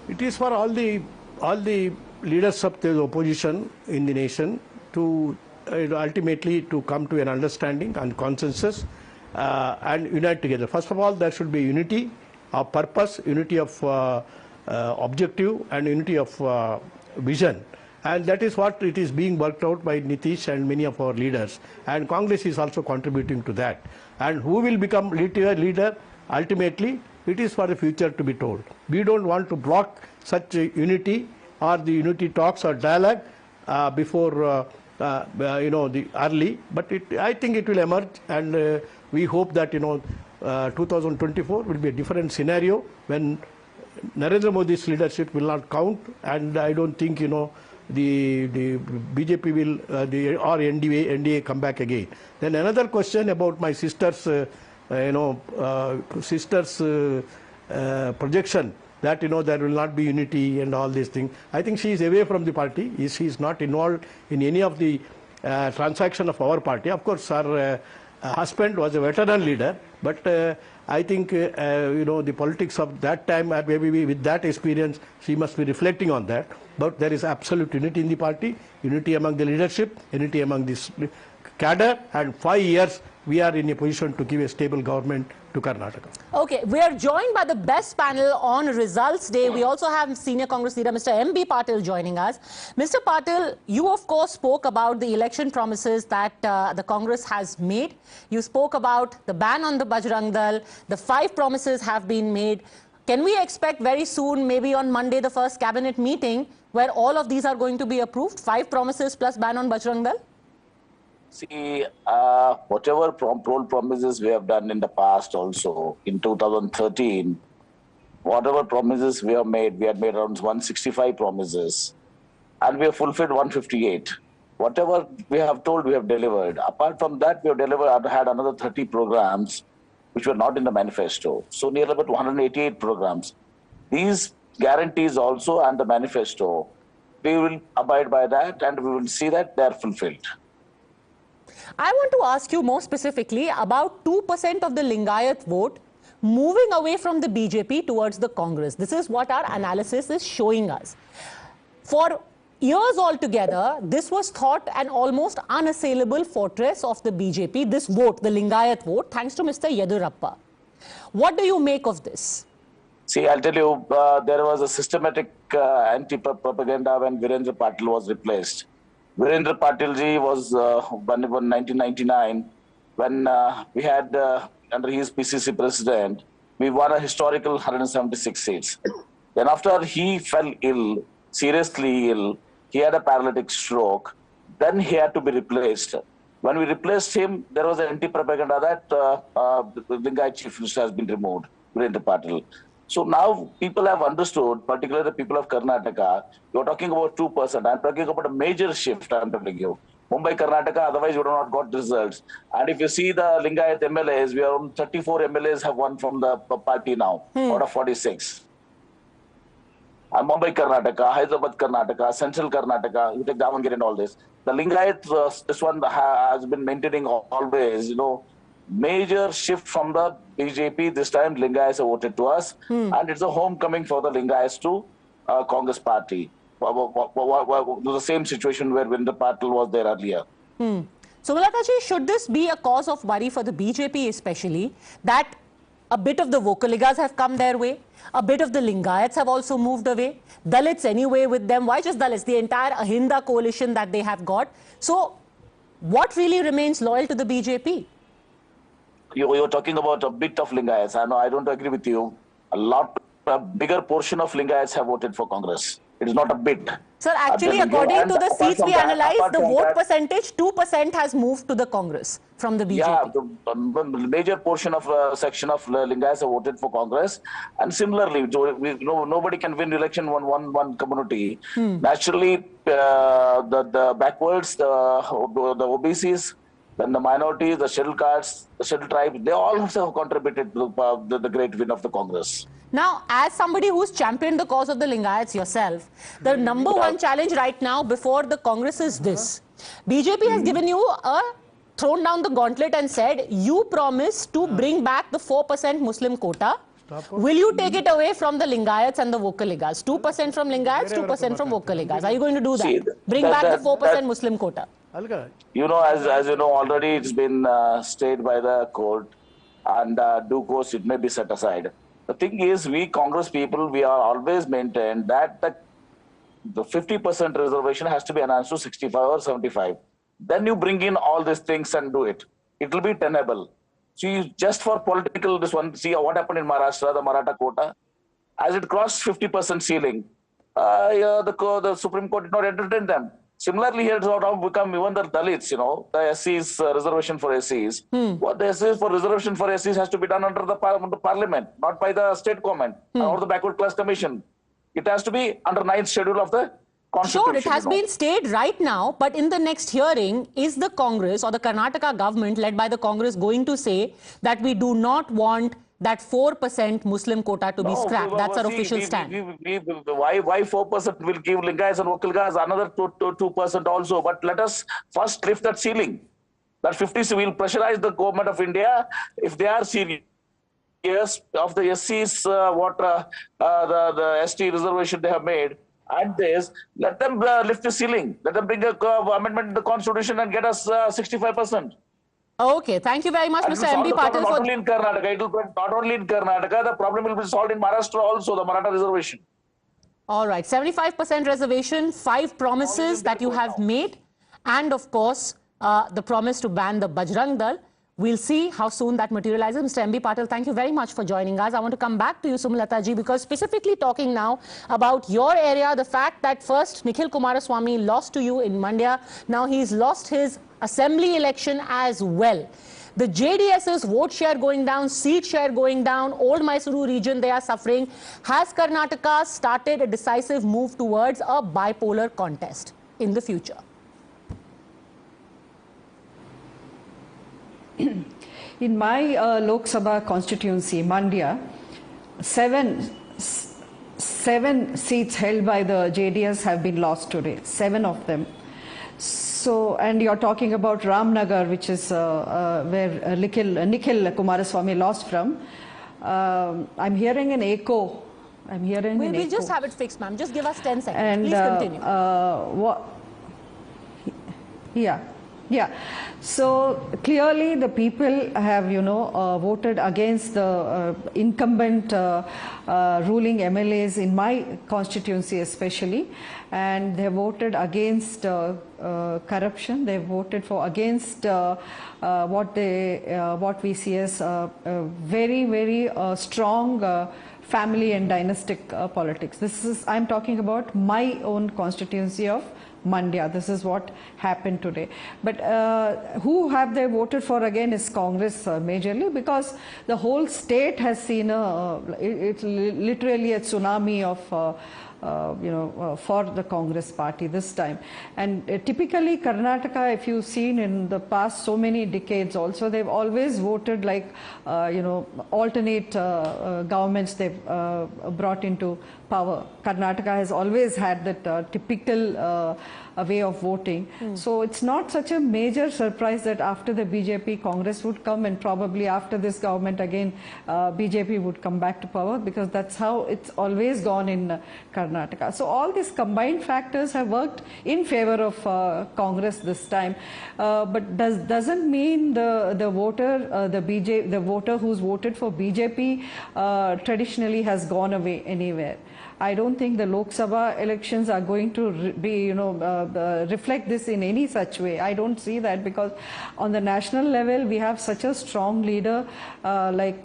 It is for all the leaders of the opposition in the nation to ultimately to come to an understanding and consensus and unite together. First of all, there should be unity of purpose, unity of objective, and unity of vision. And that is what it is being worked out by Nitish and many of our leaders. And Congress is also contributing to that. And who will become leader? Ultimately, it is for the future to be told. We don't want to block such unity or the unity talks or dialogue before the early. But I think it will emerge, and we hope that 2024 will be a different scenario when Narendra Modi's leadership will not count, and I don't think the BJP will or NDA come back again. Then another question about my sister's projection that there will not be unity and all these things. I think she is away from the party. She is not involved in any of the transaction of our party. Of course, her husband was a veteran leader, but I think the politics of that time, maybe with that experience, she must be reflecting on that. But there is absolute unity in the party, unity among the leadership, unity among the cadre, and 5 years we are in a position to give a stable government to Karnataka. Okay, we are joined by the best panel on Results Day. We also have Senior Congress Leader Mr. M.B. Patil joining us. Mr. Patil, you of course spoke about the election promises that the Congress has made. You spoke about the ban on the Bajrang Dal. The 5 promises have been made. Can we expect very soon, maybe on Monday, the first cabinet meeting, where all of these are going to be approved? 5 promises plus ban on Bajrang Dal? See, whatever poll promises we have done in the past also, in 2013, whatever promises we have made, we had made around 165 promises, and we have fulfilled 158. Whatever we have told, we have delivered. Apart from that, we have had another 30 programs which were not in the manifesto. So near about 188 programs. These guarantees also and the manifesto, we will abide by that, and we will see that they are fulfilled. I want to ask you more specifically about 2% of the Lingayat vote moving away from the BJP towards the Congress. This is what our analysis is showing us. For years altogether, this was thought an almost unassailable fortress of the BJP, this vote, the Lingayat vote, thanks to Mr. Yediyurappa. What do you make of this? See, I'll tell you, there was a systematic anti-propaganda when Virendra Patil was replaced. Virendra Patil ji was born in 1999 when we had, under his PCC president, we won a historical 176 seats. Then after he fell ill, seriously ill, he had a paralytic stroke, then he had to be replaced. When we replaced him, there was an anti-propaganda that the Lingayat chief minister has been removed, Virendra Patil. So now people have understood, particularly the people of Karnataka, you're talking about 2%. I'm talking about a major shift, I'm telling you. Mumbai, Karnataka, otherwise you would not got results. And if you see the Lingayat MLAs, we are on 34 MLAs have won from the party now, out of 46. And Mumbai, Karnataka, Hyderabad, Karnataka, Central Karnataka, you take Davangere and all this. The Lingayat, this one has been maintaining always, major shift from the BJP. This time Lingayats have voted to us, and it's a homecoming for the Lingayats to Congress party. The same situation where Vinda Patil was there earlier. So, Mulataji, should this be a cause of worry for the BJP especially, that a bit of the Vocaligas have come their way, a bit of the Lingayats have also moved away, Dalits anyway with them, why just Dalits, the entire Ahinda coalition that they have got. So, what really remains loyal to the BJP? You're talking about a bit of Lingayats. I don't agree with you. A bigger portion of Lingayats have voted for Congress. It is not a bit. Sir, actually, according to the seats we analyzed, the vote percentage, 2% has moved to the Congress from the BJP. Yeah, the major portion of section of Lingayats have voted for Congress. And similarly, nobody can win election one community. Naturally, the backwards, the OBCs, then the minorities, the scheduled castes, the scheduled tribes, they all have contributed to the great win of the Congress. Now, as somebody who's championed the cause of the Lingayats yourself, the number one challenge right now before the Congress is this. BJP has given you thrown down the gauntlet and said, you promise to bring back the 4% Muslim quota. Will you take it away from the Lingayats and the Vocaligas? 2% from Lingayats, 2% from Vocaligas. Are you going to do that? Bring back the 4% Muslim quota. As you know, already it's been stayed by the court, and due course it may be set aside. The thing is, we Congress people, we are always maintained that the 50% reservation has to be enhanced to 65 or 75. Then you bring in all these things and do it. It will be tenable. See, just for political, this one, see what happened in Maharashtra, the Maratha quota. As it crossed 50% ceiling, the Supreme Court did not entertain them. Similarly, here it's now become even the Dalits, the SCs, reservation for SCs. What the SCs for reservation for SCs has to be done under the parliament, not by the state government or the backward class commission. It has to be under 9th schedule of the Constitution. Sure, it has been stayed right now, but in the next hearing, is the Congress or the Karnataka government led by the Congress going to say that we do not want that 4% Muslim quota to be scrapped? That's our official stand. Why 4% will give Lingayats and Vocaligas another 2% also? But let us first lift that ceiling. That 50 will pressurize the government of India if they are serious of the SCs, the ST reservation they have made. And this, let them lift the ceiling. Let them bring a amendment in the Constitution and get us 65%. Okay, thank you very much, Mr. M.B. Patil. Not only in Karnataka, not only in Karnataka, the problem will be solved in Maharashtra also, the Maratha reservation. All right, 75% reservation, 5 promises that you have made, and of course, the promise to ban the Bajrang Dal. We'll see how soon that materializes. Mr. M.B. Patil, thank you very much for joining us. I want to come back to you, Sumalata ji, because specifically talking now about your area, the fact that first Nikhil Kumaraswamy lost to you in Mandya, now he's lost his assembly election as well. The JDS's vote share going down, seat share going down, old Mysuru region they are suffering. Has Karnataka started a decisive move towards a bipolar contest in the future? In my Lok Sabha constituency, Mandya, seven seats held by the JDS have been lost today, 7 of them. So, and you're talking about Ramnagar, which is where Nikhil Kumaraswamy lost from. I'm hearing an echo. I'm hearing an echo. We'll just have it fixed, ma'am. Just give us 10 seconds. And, please continue. Yeah. So clearly the people have, voted against the incumbent ruling MLAs in my constituency especially, and they voted against corruption. They voted against what we see as very, very strong family and dynastic politics. I'm talking about my own constituency of Mandya. This is what happened today. But who have they voted for again is Congress majorly, because the whole state has seen it's literally a tsunami of for the Congress party this time. And typically Karnataka, if you've seen in the past so many decades also, they've always voted like, alternate governments they've brought into power. Karnataka has always had that typical way of voting. So it's not such a major surprise that after the BJP, Congress would come, and probably after this government again, BJP would come back to power, because that's how it's always gone in Karnataka. So all these combined factors have worked in favor of Congress this time. But doesn't mean the voter, the voter who's voted for BJP traditionally has gone away anywhere. I don't think the Lok Sabha elections are going to be, reflect this in any such way. I don't see that, because on the national level we have such a strong leader like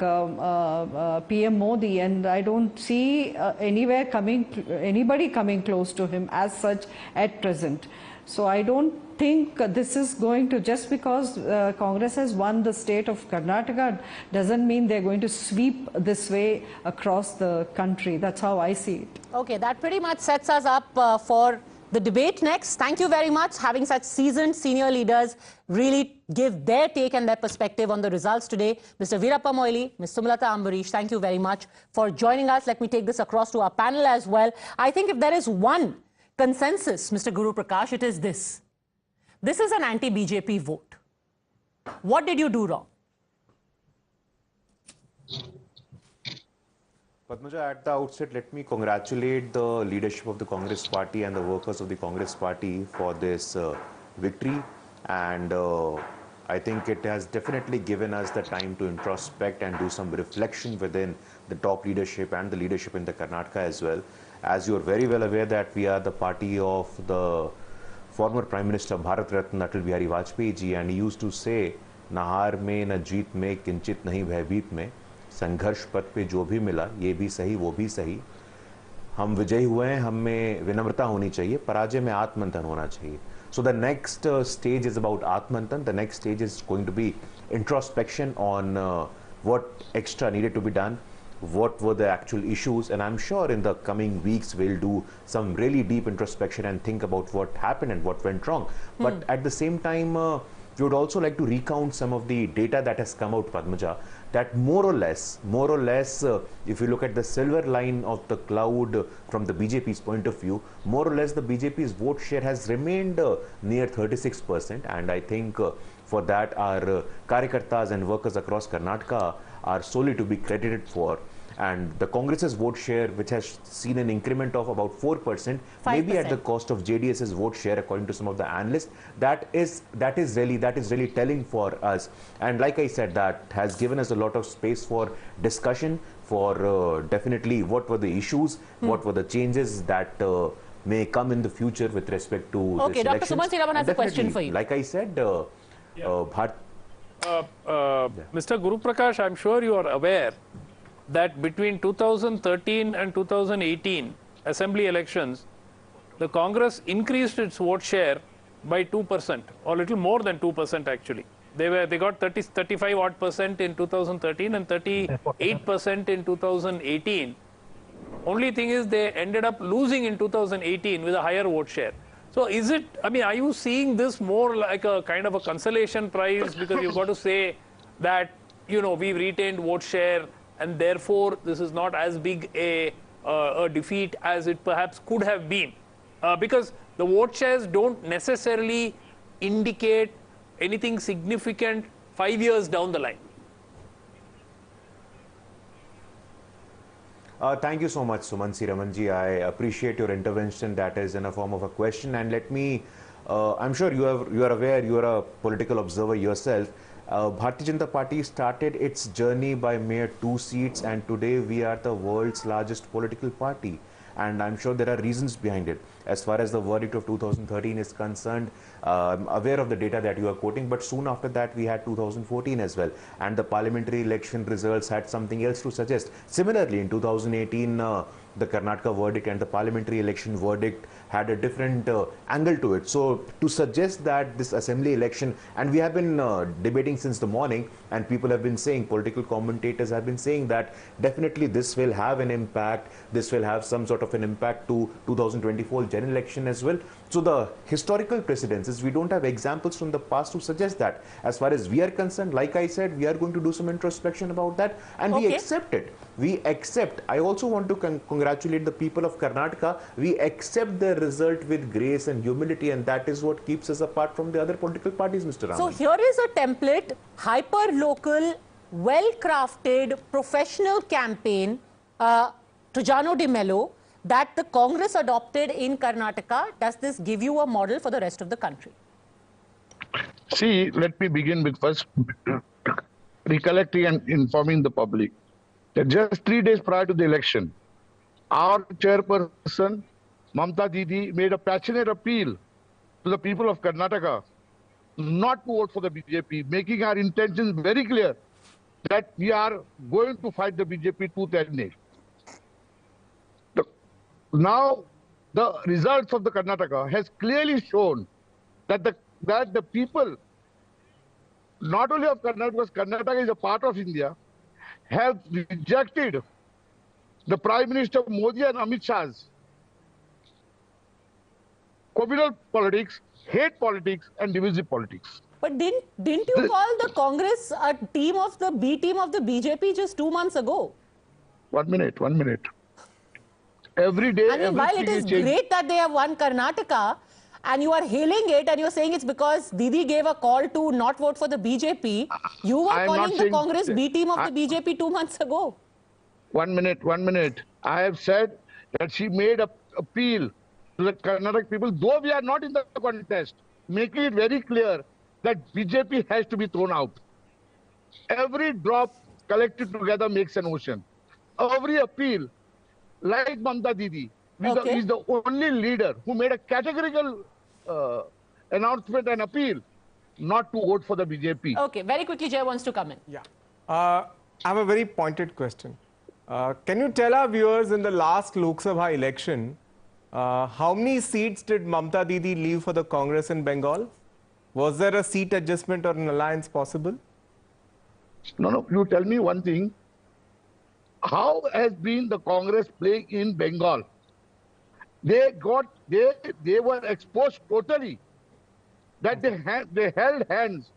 PM Modi, and I don't see anybody coming close to him as such at present. So I don't think this is going to, just because Congress has won the state of Karnataka doesn't mean they're going to sweep this way across the country. That's how I see it. Okay, that pretty much sets us up for the debate next. Thank you very much. Having such seasoned senior leaders really give their take and their perspective on the results today. Mr. Veerappa Moily, Ms. Sumalata Ambarish, thank you very much for joining us. Let me take this across to our panel as well. I think if there is one consensus, Mr. Guru Prakash, it is this. This is an anti-BJP vote. What did you do wrong? Padmaja, at the outset, let me congratulate the leadership of the Congress party and the workers of the Congress party for this victory. And I think it has definitely given us the time to introspect and do some reflection within the top leadership and the leadership in the Karnataka as well. As you are very well aware that we are the party of the former Prime Minister Bharat Ratna Atal Bihari Vajpayee ji, and he used to say, "Na haar mein na jeet mein kinchit nahi bhaybeet mein, संघर्ष पथ पे जो भी मिला ये भी सही वो भी सही, हम विजयी हुए हैं, हम में विनम्रता होनी चाहिए, पराजय में आत्ममंथन होना चाहिए." So the next stage is about Atmantan. The next stage is going to be introspection on what extra needed to be done, what were the actual issues, and I'm sure in the coming weeks we'll do some really deep introspection and think about what happened and what went wrong. But at the same time, we would also like to recount some of the data that has come out, Padmaja, that more or less, if you look at the silver line of the cloud from the BJP's point of view, more or less the BJP's vote share has remained near 36%, and I think for that our Karyakartas and workers across Karnataka are solely to be credited for. And the Congress's vote share, which has seen an increment of about 4%, maybe at the cost of JDS's vote share, according to some of the analysts, that is really telling for us. And like I said, that has given us a lot of space for discussion, for definitely what were the issues, what were the changes that may come in the future with respect to this election. Okay, Dr. Suman Siravan has a question for you. Like I said, Mr. Guru Prakash, I'm sure you are aware that between 2013 and 2018 assembly elections, the Congress increased its vote share by 2%, or a little more than 2% actually. They got 35 odd percent in 2013 and 38% in 2018. Only thing is they ended up losing in 2018 with a higher vote share. So is it, I mean, are you seeing this more like a kind of a consolation prize, because you've got to say that, you know, we've retained vote share and therefore this is not as big a defeat as it perhaps could have been? Because the vote shares don't necessarily indicate anything significant 5 years down the line. Thank you so much, Suman Siramanji. I appreciate your intervention. That is in a form of a question. And let me, I'm sure you are aware, you are a political observer yourself. Bharatiya Janata Party started its journey by mere 2 seats, and today we are the world's largest political party. And I'm sure there are reasons behind it. As far as the verdict of 2013 is concerned, I'm aware of the data that you are quoting, but soon after that we had 2014 as well. And the parliamentary election results had something else to suggest. Similarly, in 2018, the Karnataka verdict and the parliamentary election verdict had a different angle to it. So to suggest that this assembly election, and we have been debating since the morning, and people have been saying, political commentators have been saying that definitely this will have an impact, this will have some sort of an impact to 2024 general election as well. So the historical precedences, we don't have examples from the past to suggest that. As far as we are concerned, like I said, we are going to do some introspection about that, and we accept it. We accept. I also want to congratulate the people of Karnataka. We accept the result with grace and humility, and that is what keeps us apart from the other political parties, Mr. Raman. So here is a template, hyper-local, well-crafted, professional campaign, Trajano Di Mello, that the Congress adopted in Karnataka. Does this give you a model for the rest of the country? See, let me begin with first recollecting and informing the public that just 3 days prior to the election, our chairperson, Mamta Didi, made a passionate appeal to the people of Karnataka not to vote for the BJP, making our intentions very clear that we are going to fight the BJP tooth and nail. Now, the results of the Karnataka has clearly shown that the people, not only of Karnataka, because Karnataka is a part of India, have rejected the Prime Minister Modi and Amit Shah's communal politics, hate politics, and divisive politics. But didn't you call the Congress a team of the B team of the BJP just 2 months ago? 1 minute. Every day, I mean, while it is great that they have won Karnataka, and you are hailing it, and you're saying it's because Didi gave a call to not vote for the BJP, you were calling the Congress B team of the BJP 2 months ago. 1 minute. I have said that she made an appeal to the Karnataka people, though we are not in the contest, making it very clear that BJP has to be thrown out. Every drop collected together makes an ocean. Every appeal, like Mamta Didi, is the only leader who made a categorical announcement and appeal not to vote for the BJP. Okay, very quickly, Jay wants to come in. Yeah. I have a very pointed question. Can you tell our viewers, in the last Lok Sabha election, how many seats did Mamta Didi leave for the Congress in Bengal? Was there a seat adjustment or an alliance possible? No, you tell me one thing. How has been the Congress playing in Bengal? They were exposed totally that they held hands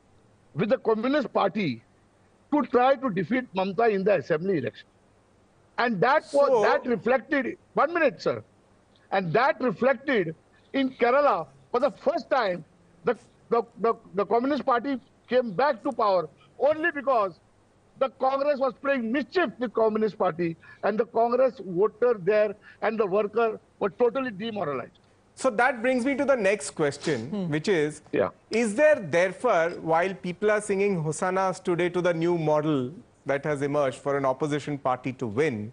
with the Communist Party to try to defeat Mamta in the assembly election. And that reflected, 1 minute, sir. And that reflected in Kerala for the first time. The Communist Party came back to power only because the Congress was playing mischief with Communist Party, and the Congress voter there and the worker were totally demoralized. So that brings me to the next question, which is there therefore, while people are singing hosannas today to the new model that has emerged for an opposition party to win,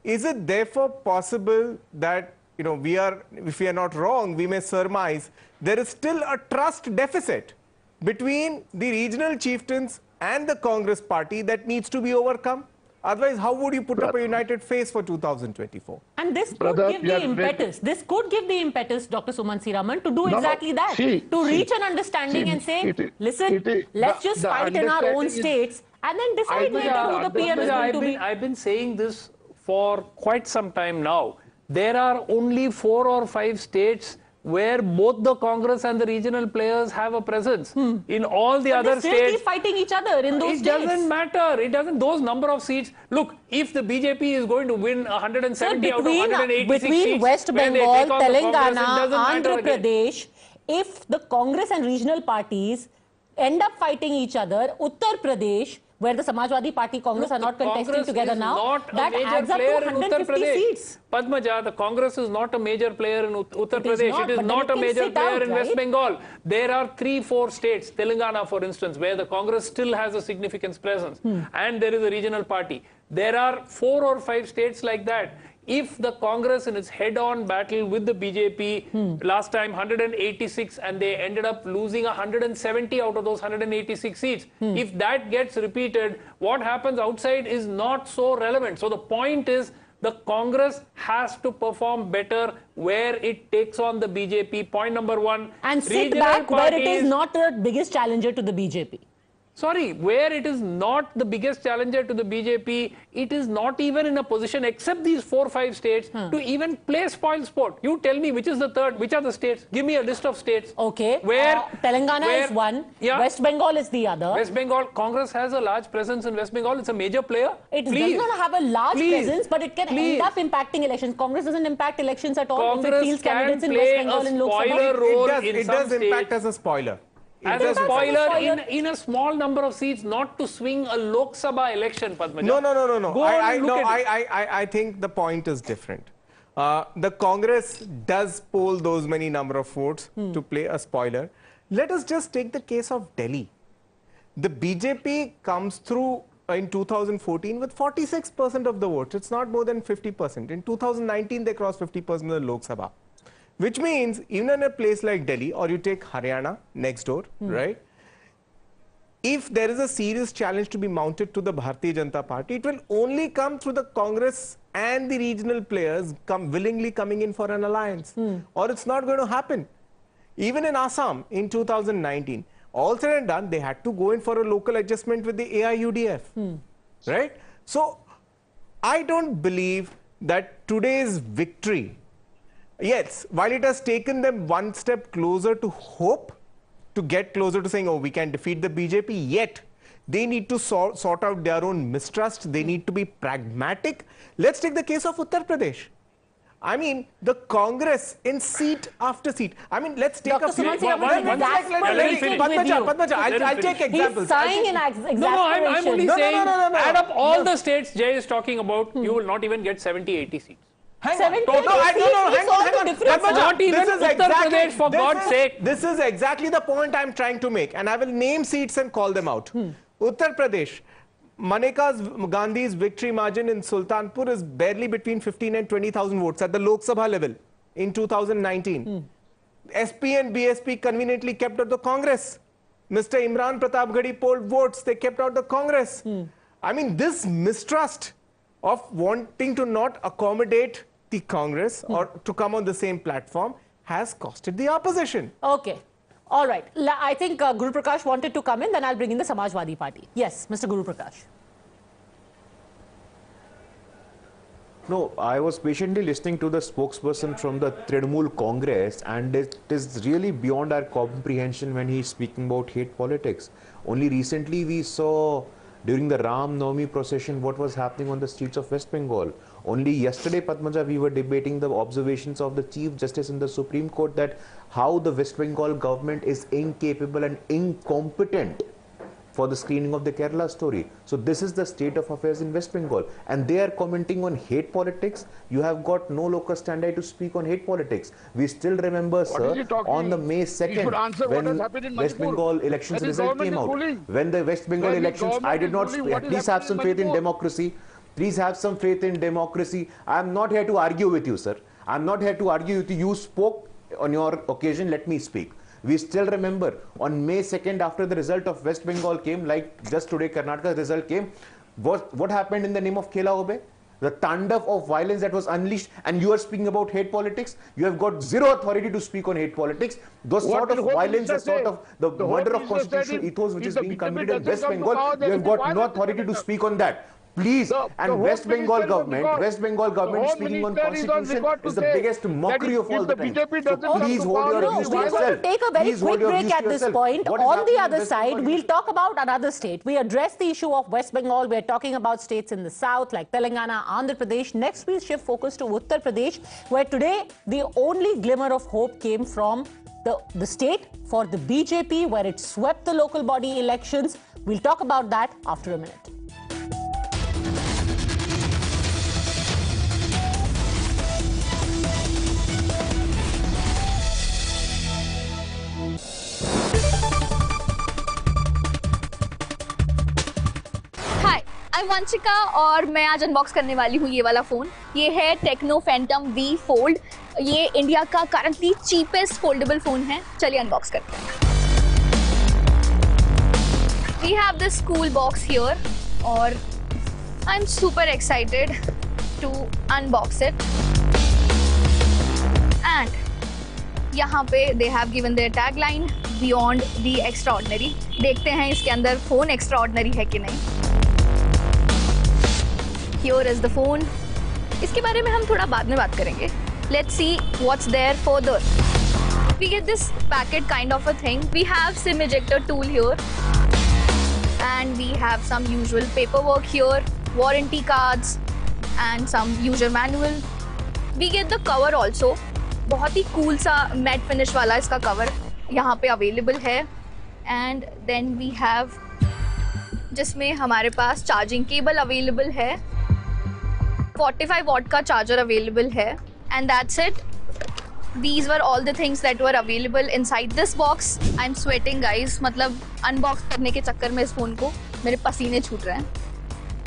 is it therefore possible that, if we are not wrong, we may surmise there is still a trust deficit between the regional chieftains and the Congress party that needs to be overcome? Otherwise, how would you put up a united face for 2024? And this could give the impetus. This could give the impetus, Dr. Suman Siraman, to do exactly that. To reach an understanding and say, listen, let's just fight in our own states and then decide later who the PM is going to be. I've been saying this for quite some time now. There are only 4 or 5 states where both the Congress and the regional players have a presence. In all the other they states, keep fighting each other in those states. It doesn't matter. It doesn't. Those number of seats. Look, if the BJP is going to win 170 out of 186 between seats, West Bengal, Telangana, Andhra Pradesh, Pradesh, if the Congress and regional parties end up fighting each other, Uttar Pradesh, where the Samajwadi Party, Congress are not contesting together now, that adds up to 150 seats. Padmaja, the Congress is not a major player in Uttar Pradesh. It is not a major player in West Bengal. There are 3-4 states, Telangana for instance, where the Congress still has a significant presence and there is a regional party. There are 4 or 5 states like that. If the Congress in its head-on battle with the BJP last time 186 and they ended up losing 170 out of those 186 seats, if that gets repeated, what happens outside is not so relevant. So the point is, The Congress has to perform better where it takes on the BJP. Point number one. And sit Regional back where it is parties- not the biggest challenger to the BJP. Sorry, where it is not the biggest challenger to the BJP, it is not even in a position, except these 4 or 5 states, to even play spoil sport. You tell me which is the third, which are the states? Give me a list of states. Okay. Where Telangana is one. Yeah. West Bengal is the other. West Bengal, Congress has a large presence in West Bengal. It's a major player. It Please. does not have a large Please. presence, but it can Please. end up impacting elections. Congress doesn't impact elections at all if it Congress fields can candidates in play West Bengal a and Lok spoiler Sabha. role It in does some impact states. as a spoiler. As a spoiler in a small number of seats, not to swing a Lok Sabha election, Padmaja. No. Go on and look at it. I think the point is different. The Congress does poll those many number of votes to play a spoiler. Let us just take the case of Delhi. The BJP comes through in 2014 with 46% of the votes. It's not more than 50%. In 2019, they crossed 50% of the Lok Sabha. Which means, even in a place like Delhi, or you take Haryana next door, right? If there is a serious challenge to be mounted to the Bharatiya Janata Party, it will only come through the Congress and the regional players willingly coming in for an alliance. Or it's not going to happen. Even in Assam in 2019, all said and done, they had to go in for a local adjustment with the AIUDF. Right? So, I don't believe that today's victory, yes, while it has taken them one step closer to hope, to get closer to saying, oh, we can defeat the BJP, yet they need to sort out their own mistrust. They need to be pragmatic. Let's take the case of Uttar Pradesh. I mean, the Congress in seat after seat. I mean, let's take Dr. Suman Singh, Padmaja, I'll take examples. He's sighing in exasperation. No, I'm only saying, no. add up all the states Jay is talking about, you will not even get 70, 80 seats. Hang on. Hang on. Not even Uttar Pradesh, for God's sake. This is exactly the point I'm trying to make, and I will name seats and call them out. Uttar Pradesh, Maneka Gandhi's victory margin in Sultanpur is barely between 15 and 20,000 votes at the Lok Sabha level in 2019. SP and BSP conveniently kept out the Congress. Mr. Imran Pratap Ghadi polled votes, they kept out the Congress. I mean, this mistrust of wanting to not accommodate the Congress or to come on the same platform has costed the opposition. Okay. All right. I think Guru Prakash wanted to come in, then I'll bring in the Samajwadi Party. Yes, Mr. Guru Prakash. No, I was patiently listening to the spokesperson from the Trinamool Congress, and it is really beyond our comprehension when he's speaking about hate politics. Only recently we saw during the Ram Navami procession what was happening on the streets of West Bengal. Only yesterday, Padmaja, we were debating the observations of the Chief Justice in the Supreme Court that how the West Bengal government is incapable and incompetent for the screening of the Kerala story. So this is the state of affairs in West Bengal. And they are commenting on hate politics. You have got no locus standi to speak on hate politics. We still remember, sir, on the May 2nd, when West Bengal elections result came out. When the West Bengal elections, I did not, please have some faith in democracy. Please have some faith in democracy. I am not here to argue with you, sir. I am not here to argue with you. You spoke on your occasion, let me speak. We still remember on May 2nd, after the result of West Bengal came, like just today Karnataka result came, what happened in the name of Khela Obe? The tandav of violence that was unleashed, and you are speaking about hate politics. You have got zero authority to speak on hate politics. Those sort of violence, the sort of the murder of constitutional ethos which is being committed in West Bengal, you have got no authority to speak on that. Please, and West Bengal government speaking on constitution is the biggest mockery of all the time. So please hold your views to yourself. We're going to take a very quick break at this point. On the other side, we'll talk about another state. We addressed the issue of West Bengal. We're talking about states in the south like Telangana, Andhra Pradesh. Next, we'll shift focus to Uttar Pradesh, where today the only glimmer of hope came from the state for the BJP, where it swept the local body elections. We'll talk about that after a minute. I'm Vanshika और मैं आज unbox करने वाली हूँ ये वाला phone. ये है टेक्नो फैंटम V Fold। ये इंडिया का करंटली चीपेस्ट फोल्डेबल फ़ोन है। चलिए अनबॉक्स करते हैं। We have this cool box here और I'm super excited to unbox it. And यहाँ पे they have given their tagline beyond the extraordinary. देखते हैं इसके अंदर फोन extraordinary है कि नहीं. Here is the phone. इसके बारे में हम थोड़ा बाद में बात करेंगे. Let's see what's there further. We get this packet kind of a thing. We have SIM ejector tool here. And we have some usual paperwork here, warranty cards and some user manual. We get the cover also. बहुत ही cool सा matte finish वाला इसका cover यहाँ पे available है. And then we have जिसमें हमारे पास charging cable available है. 45 watt का charger available है. And that's it. These were all the things that were available inside this box. I'm sweating guys. मतलब unbox करने के चक्कर में इस फोन को मेरे पसीने छूट रहे हैं.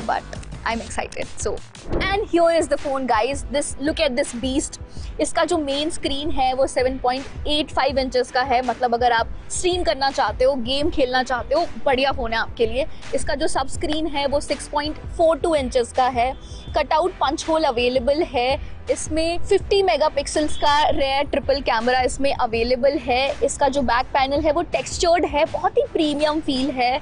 But I'm excited. So, and here is the phone guys. Look at this beast. इसका जो मेन स्क्रीन है वो 7.85 इंचेस का है. मतलब अगर आप स्ट्रीम करना चाहते हो, गेम खेलना चाहते हो, बढ़िया फ़ोन है आपके लिए. इसका जो सब स्क्रीन है वो 6.42 इंचेस का है. कटआउट पंच होल अवेलेबल है. इसमें 50 मेगापिक्सल्स का रेयर ट्रिपल कैमरा इसमें अवेलेबल है. इसका जो बैक पैनल है वो टेक्सचर्ड है, बहुत ही प्रीमियम फील है.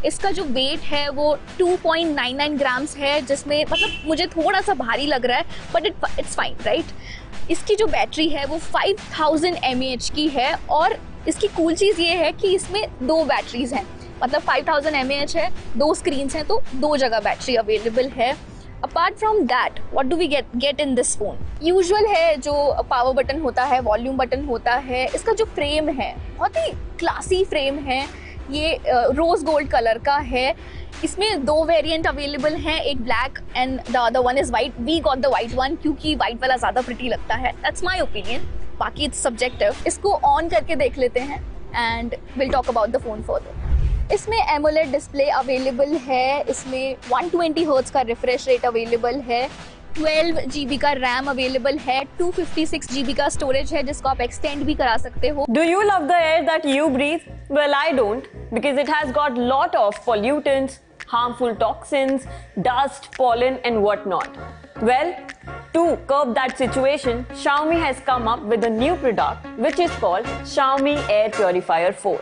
इसका जो वेट है वो 2.99 ग्राम्स है, जिसमें मतलब मुझे थोड़ा सा भारी लग रहा है, बट इट्स फाइन राइट. इसकी जो बैटरी है वो 5000 mAh की है. और इसकी कूल चीज़ ये है कि इसमें 2 बैटरीज हैं. मतलब 5000 mAh है, 2 स्क्रीन्स हैं, तो 2 जगह बैटरी अवेलेबल है. Apart from that what do we get in this phone. Usual है जो पावर बटन होता है, वॉल्यूम बटन होता है. इसका जो फ्रेम है बहुत ही क्लासी फ्रेम है. ये रोज गोल्ड कलर का है. इसमें 2 वेरिएंट अवेलेबल हैं, एक black and the other one is white. We got the white one क्योंकि वाइट वाला ज़्यादा प्रिटी लगता है. That's my opinion. बाकी इट्स सब्जेक्टिव. इसको ऑन करके देख लेते हैं and will talk about the phone further. इसमें एमोलेड डिस्प्ले अवेलेबल है. इसमें 120 हर्ट्ज का रिफ्रेश रेट अवेलेबल है. 12 GB का रैम अवेलेबल है. 256 GB का स्टोरेज है जिसको आप एक्सटेंड भी करा सकते हो. Do you love the air that you breathe? Well, I don't, because it has got lot of pollutants, harmful toxins, dust, pollen and whatnot. Well, to curb that situation, Xiaomi has come up with a new product which is called Xiaomi Air Purifier 4.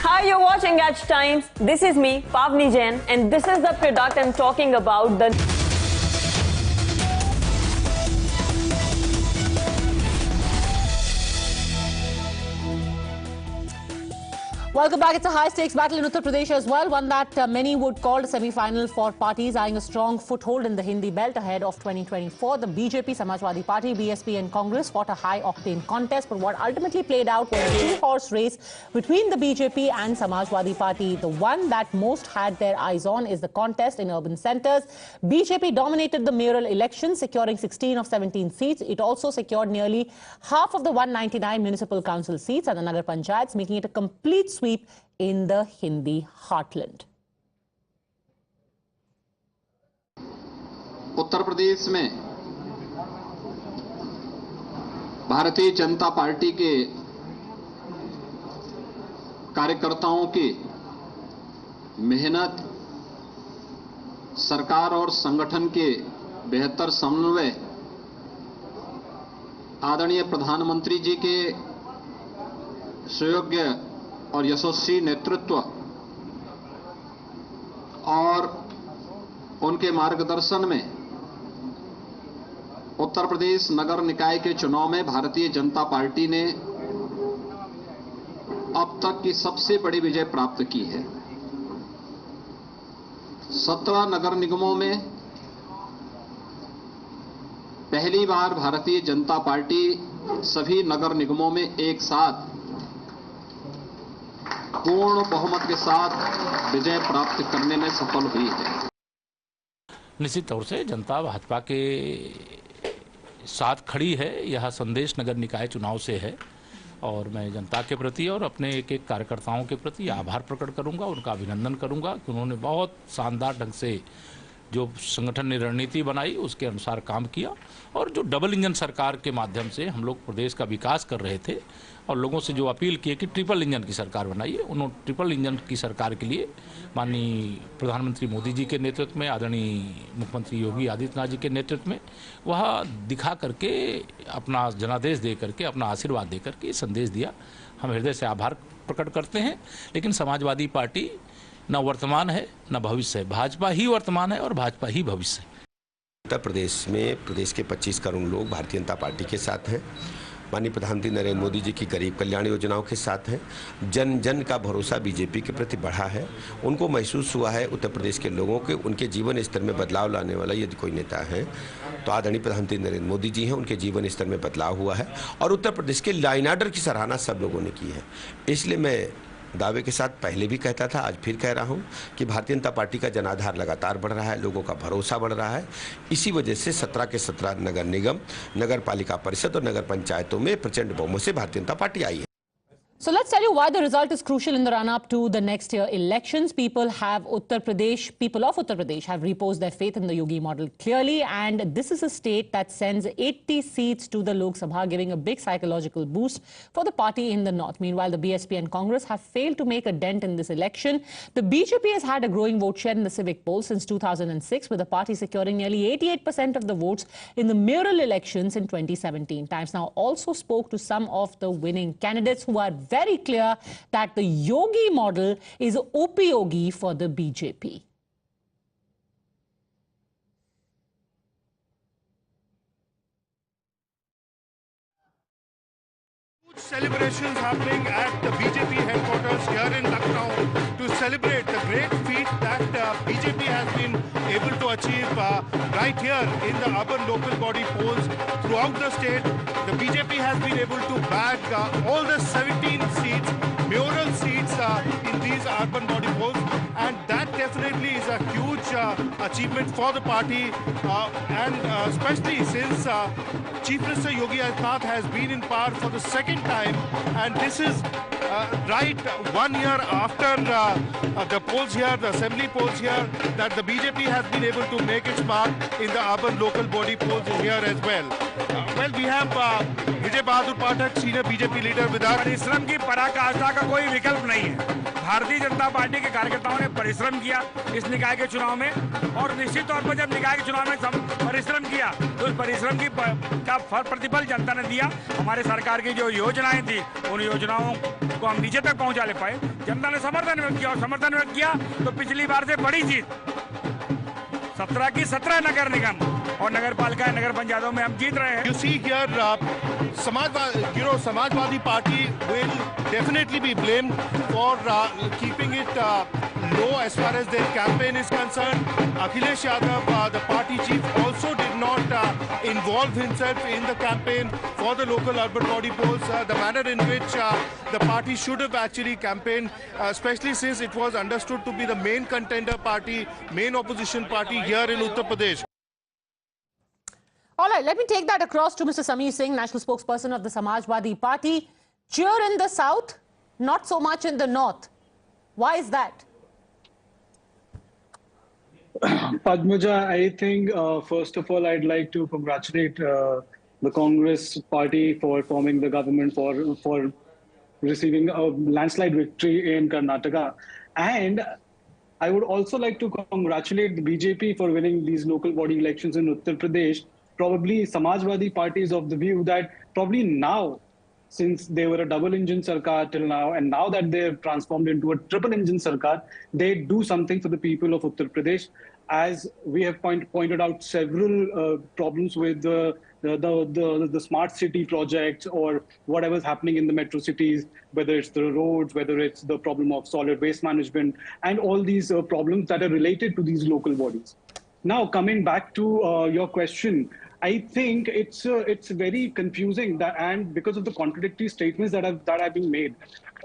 Hi, you're watching Edge Times. This is me, Pavni Jain, and this is the product I'm talking about. Welcome back. It's a high-stakes battle in Uttar Pradesh as well, one that many would call a semi-final for parties eyeing a strong foothold in the Hindi belt ahead of 2024. The BJP, Samajwadi Party, BSP and Congress fought a high-octane contest, but what ultimately played out was a two-horse race between the BJP and Samajwadi Party. The one that most had their eyes on is the contest in urban centres. BJP dominated the mayoral election, securing 16 of 17 seats. It also secured nearly half of the 199 municipal council seats and the Nagar Panchayats, making it a complete sweep in the Hindi heartland. Uttar Pradesh में Bharatiya Janata party के कार्यकर्ताओं की मेहनत, सरकार और संगठन के बेहतर समन्वय, आदरणीय प्रधानमंत्री जी के सुयोग्य और यशस्वी नेतृत्व और उनके मार्गदर्शन में उत्तर प्रदेश नगर निकाय के चुनाव में भारतीय जनता पार्टी ने अब तक की सबसे बड़ी विजय प्राप्त की है. 17 नगर निगमों में पहली बार भारतीय जनता पार्टी सभी नगर निगमों में एक साथ पूर्ण बहुमत के साथ विजय प्राप्त करने में सफल हुई है. निश्चित तौर से जनता भाजपा के साथ खड़ी है, यह संदेश नगर निकाय चुनाव से है और मैं जनता के प्रति और अपने एक एक कार्यकर्ताओं के प्रति आभार प्रकट करूंगा, उनका अभिनंदन करूंगा कि उन्होंने बहुत शानदार ढंग से जो संगठन ने रणनीति बनाई उसके अनुसार काम किया और जो डबल इंजन सरकार के माध्यम से हम लोग प्रदेश का विकास कर रहे थे और लोगों से जो अपील की कि ट्रिपल इंजन की सरकार बनाइए, उन्होंने ट्रिपल इंजन की सरकार के लिए माननीय प्रधानमंत्री मोदी जी के नेतृत्व में, आदरणीय मुख्यमंत्री योगी आदित्यनाथ जी के नेतृत्व में वह दिखा करके अपना जनादेश दे करके, अपना आशीर्वाद दे करके संदेश दिया। हम हृदय से आभार प्रकट करते हैं। लेकिन समाजवादी पार्टी न वर्तमान है न भविष्य है, भाजपा ही वर्तमान है और भाजपा ही भविष्य है। उत्तर प्रदेश में प्रदेश के 25 करोड़ लोग भारतीय जनता पार्टी के साथ हैं। माननीय प्रधानमंत्री नरेंद्र मोदी जी की गरीब कल्याण योजनाओं के साथ हैं। जन जन का भरोसा बीजेपी के प्रति बढ़ा है। उनको महसूस हुआ है उत्तर प्रदेश के लोगों के, उनके जीवन स्तर में बदलाव लाने वाला यदि कोई नेता है तो आदरणीय प्रधानमंत्री नरेंद्र मोदी जी हैं। उनके जीवन स्तर में बदलाव हुआ है और उत्तर प्रदेश के लॉ एंड ऑर्डर की सराहना सब लोगों ने की है। इसलिए मैं दावे के साथ पहले भी कहता था, आज फिर कह रहा हूं कि भारतीय जनता पार्टी का जनाधार लगातार बढ़ रहा है, लोगों का भरोसा बढ़ रहा है। इसी वजह से 17 के 17 नगर निगम, नगर पालिका परिषद और नगर पंचायतों में प्रचंड बहुमत से भारतीय जनता पार्टी आई है। So let's tell you why the result is crucial in the run-up to the next year elections. People of Uttar Pradesh have reposed their faith in the Yogi model clearly, and this is a state that sends 80 seats to the Lok Sabha, giving a big psychological boost for the party in the north. Meanwhile, the BSP and Congress have failed to make a dent in this election. The BJP has had a growing vote share in the civic polls since 2006, with the party securing nearly 88% of the votes in the mayoral elections in 2017. Times Now also spoke to some of the winning candidates who are very clear that the Yogi model is Yogi for the BJP. Celebrations happening at the BJP headquarters here in Lucknow to celebrate the great feat that BJP has been able to achieve right here in the urban local body polls throughout the state. The BJP has been able to bag all the 17 seats, mayoral seats in these urban body polls, and that definitely is a huge achievement for the party, and especially since Chief Minister Yogi Adityanath has been in power for the second time, and this is right 1 year after the polls here, the assembly polls here, that the BJP has been able to make its mark in the urban local body polls here as well. Well, we have Vijay Bahadur Pathak, senior BJP leader with us. परिश्रम की पराकाष्ठा का कोई विकल्प नहीं है। Bharatiya Janata party के कार्यकर्ताओं ने परिश्रम किया इस निकाय के चुनाव में, और निश्चित तौर पर जब निकाय के चुनाव में परिश्रम किया तो उस परिश्रम की का प्रतिफल जनता ने दिया। हमारे सरकार की जो योजनाएं थी उन योजनाओं को हम नीचे तक पहुंचा ले पाए। जनता ने समर्थन व्यक्त किया, और समर्थन व्यक्त किया तो पिछली बार से बड़ी जीत 17 की 17 नगर निगम और नगर पालिका नगर पंचायतों में हम जीत रहे हैं। You see here, Samajwadi Party will definitely be blamed for keeping it low as far as their campaign is concerned. Akhilesh Yadav, the party chief, also did not involve himself in the campaign for the local urban body polls. The manner in which the party should have actually campaigned, especially since it was understood to be the main contender party, main opposition party here in Uttar Pradesh. All right, let me take that across to Mr. Sameer Singh, national spokesperson of the Samajwadi Party. Cheer in the south, not so much in the north. Why is that? Padmaja, I think first of all, I'd like to congratulate the Congress Party for forming the government, for receiving a landslide victory in Karnataka. And I would also like to congratulate the BJP for winning these local body elections in Uttar Pradesh. Probably Samajwadi Party is of the view that probably now, since they were a double-engine sarkar till now, and now that they're transformed into a triple-engine sarkar, they do something for the people of Uttar Pradesh. As we have pointed out several problems with the smart city projects or whatever's happening in the metro cities, whether it's the roads, whether it's the problem of solid waste management, and all these problems that are related to these local bodies. Now, coming back to your question, I think it's very confusing and because of the contradictory statements that have been made.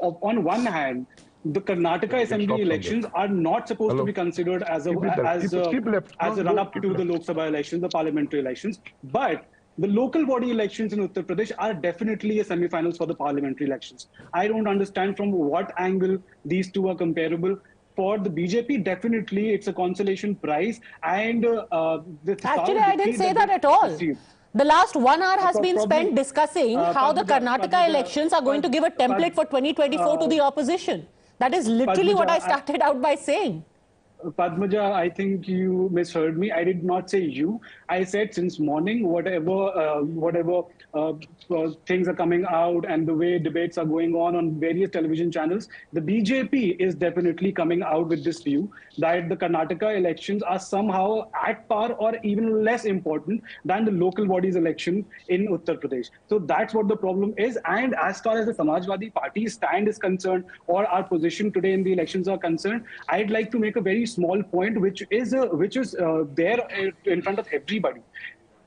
On one hand, the Karnataka Assembly elections are not supposed to be considered as a run-up to the Lok Sabha elections, the parliamentary elections, but the local body elections in Uttar Pradesh are definitely a semi-finals for the parliamentary elections. I don't understand from what angle these two are comparable. for the BJP, definitely it's a consolation prize. And actually, I didn't say that at all. The last 1 hour has been spent discussing how the Karnataka elections are going to give a template for 2024 to the opposition. That is literally what I started out by saying. Padmaja, I think you misheard me. I did not say you. I said since morning, whatever things are coming out and the way debates are going on various television channels, the BJP is definitely coming out with this view that the Karnataka elections are somehow at par or even less important than the local bodies election in Uttar Pradesh. So that's what the problem is. And as far as the Samajwadi Party's stand is concerned, or our position today in the elections are concerned, I'd like to make a very small point, which is there in front of everybody.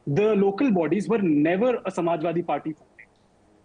The local bodies were never a Samajwadi Party.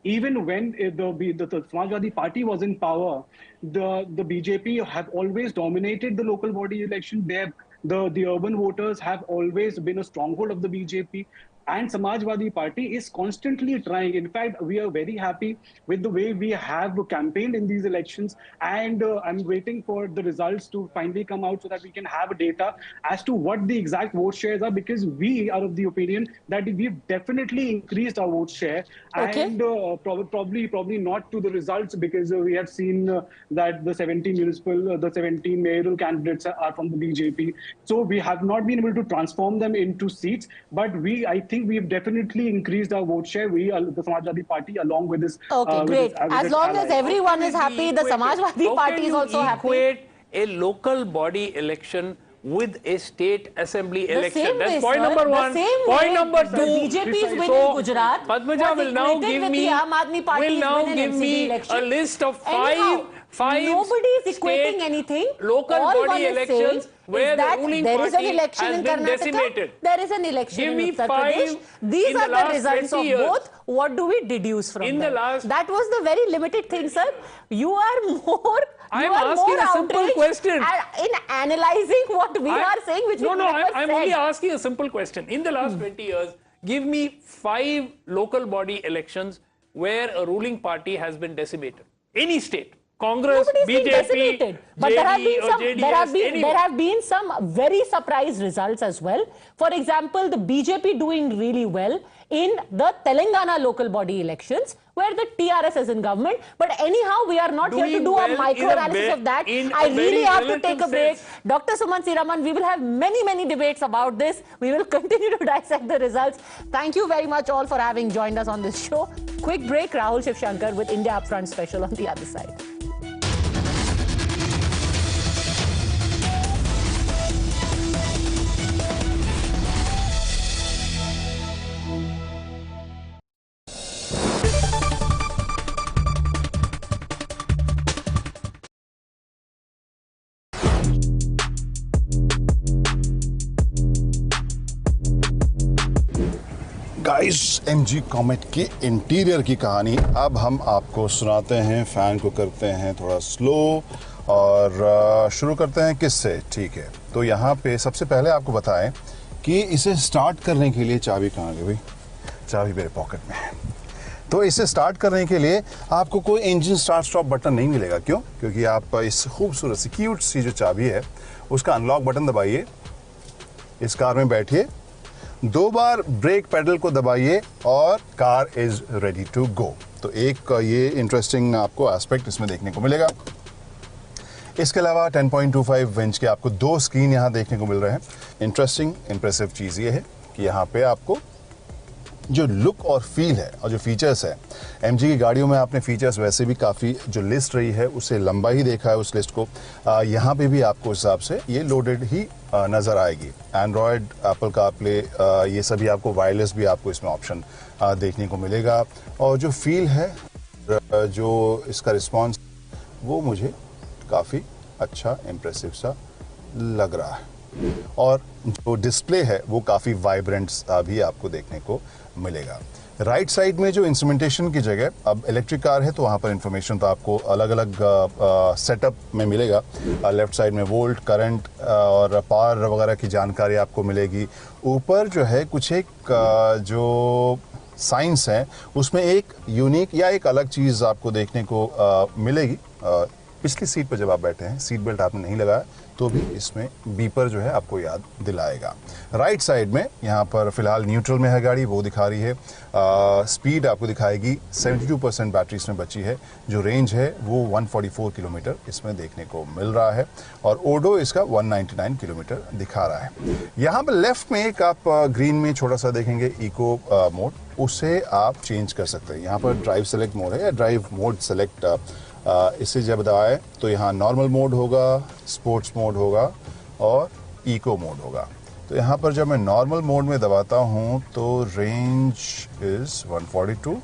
Even when the Samajwadi Party was in power, the BJP have always dominated the local body election. The urban voters have always been a stronghold of the BJP. And Samajwadi Party is constantly trying. In fact, we are very happy with the way we have campaigned in these elections. And I'm waiting for the results to finally come out so that we can have data as to what the exact vote shares are, because we are of the opinion that we've definitely increased our vote share. Okay. And probably not to the results, because we have seen that the 17 mayoral candidates are from the BJP. So we have not been able to transform them into seats. But I think we've definitely increased our vote share. We are the Samajwadi Party, along with this. Okay, great. As long as everyone is happy, the Samajwadi Party is also happy. Equate a local body election with a state assembly election. That's point number one. Point number two. The BJP is winning in Gujarat. Padmaja will now give me a list of five nobody is equating anything. Local body elections where the ruling party has been decimated. There is an election in Uttar Pradesh. These are the results of both. What do we deduce from them? That was the very limited thing, sir. You are more. I'm asking a simple question. In analyzing what we are saying, which we never said. I'm only asking a simple question. In the last 20 years, give me 5 local body elections where a ruling party has been decimated. Any state. Congress, BJP, but JD, there have been some very surprise results as well. For example, the BJP doing really well in the Telangana local body elections, where the TRS is in government. But anyhow, we are not here to do a micro-analysis of that. I really have to take a break. Dr. Suman Siraman, we will have many debates about this. We will continue to dissect the results. Thank you very much all for having joined us on this show. Quick break, Rahul Shivshankar with India Upfront Special on the other side. Guys, MG comet की interior की कहानी अब हम आपको सुनाते हैं। Fan को करते हैं थोड़ा स्लो और शुरू करते हैं किससे। ठीक है, तो यहाँ पे सबसे पहले आपको बताएं कि इसे स्टार्ट करने के लिए चाबी कहाँ गई भाई? चाबी मेरे पॉकेट में है। तो इसे स्टार्ट करने के लिए आपको कोई इंजन स्टार्ट स्टॉप बटन नहीं मिलेगा। क्यों? क्योंकि आप इस खूबसूरत सी क्यूट सी जो चाबी है उसका अनलॉक बटन दबाइए, इस कार में बैठिए, 2 बार ब्रेक पेडल को दबाइए और car is ready to go. तो एक ये इंटरेस्टिंग आपको एस्पेक्ट इसमें देखने को मिलेगा। इसके अलावा 10.25 इंच के आपको 2 स्क्रीन यहाँ देखने को मिल रहे हैं। इंटरेस्टिंग इंप्रेसिव चीज़ ये है कि यहाँ पे आपको जो लुक और फील है और जो फीचर्स है, एमजी की गाड़ियों में आपने फीचर्स वैसे भी काफ़ी जो लिस्ट रही है उससे लंबा ही देखा है उस लिस्ट को। यहाँ पे भी आपको उस हिसाब से ये लोडेड ही नज़र आएगी। एंड्रॉयड, एप्पल कारप्ले, ये सभी आपको वायरलेस भी आपको इसमें ऑप्शन देखने को मिलेगा। और जो फील है, जो इसका रिस्पॉन्स, वो मुझे काफ़ी अच्छा इम्प्रेसिव सा लग रहा है। और जो डिस्प्ले है वो काफ़ी वाइब्रेंट भी आपको देखने को मिलेगा। राइट साइड में जो इंस्ट्रूमेंटेशन की जगह, अब इलेक्ट्रिक कार है तो वहाँ पर इंफॉर्मेशन तो आपको अलग अलग सेटअप में मिलेगा। लेफ्ट साइड में वोल्ट, करंट और पावर वगैरह की जानकारी आपको मिलेगी। ऊपर जो है कुछ एक जो साइंस है उसमें एक यूनिक या एक अलग चीज़ आपको देखने को मिलेगी। पिछली सीट पर जब आप बैठे हैं, सीट बेल्ट आपने नहीं लगाया तो भी इसमें बीपर जो है आपको याद दिलाएगा। राइट साइड में यहाँ पर फिलहाल न्यूट्रल में है गाड़ी, वो दिखा रही है। स्पीड आपको दिखाएगी 72% बैटरी इसमें बची है। जो रेंज है वो 144 किलोमीटर इसमें देखने को मिल रहा है और ओडो इसका 199 किलोमीटर दिखा रहा है। यहाँ पर लेफ्ट में एक आप ग्रीन में छोटा सा देखेंगे इको मोड, उसे आप चेंज कर सकते हैं। यहाँ पर ड्राइव सेलेक्ट मोड है या ड्राइव मोड सेलेक्ट, इसे जब दबाए तो यहाँ नॉर्मल मोड होगा, स्पोर्ट्स मोड होगा और इको मोड होगा। तो यहाँ पर जब मैं नॉर्मल मोड में दबाता हूँ तो रेंज इज 142,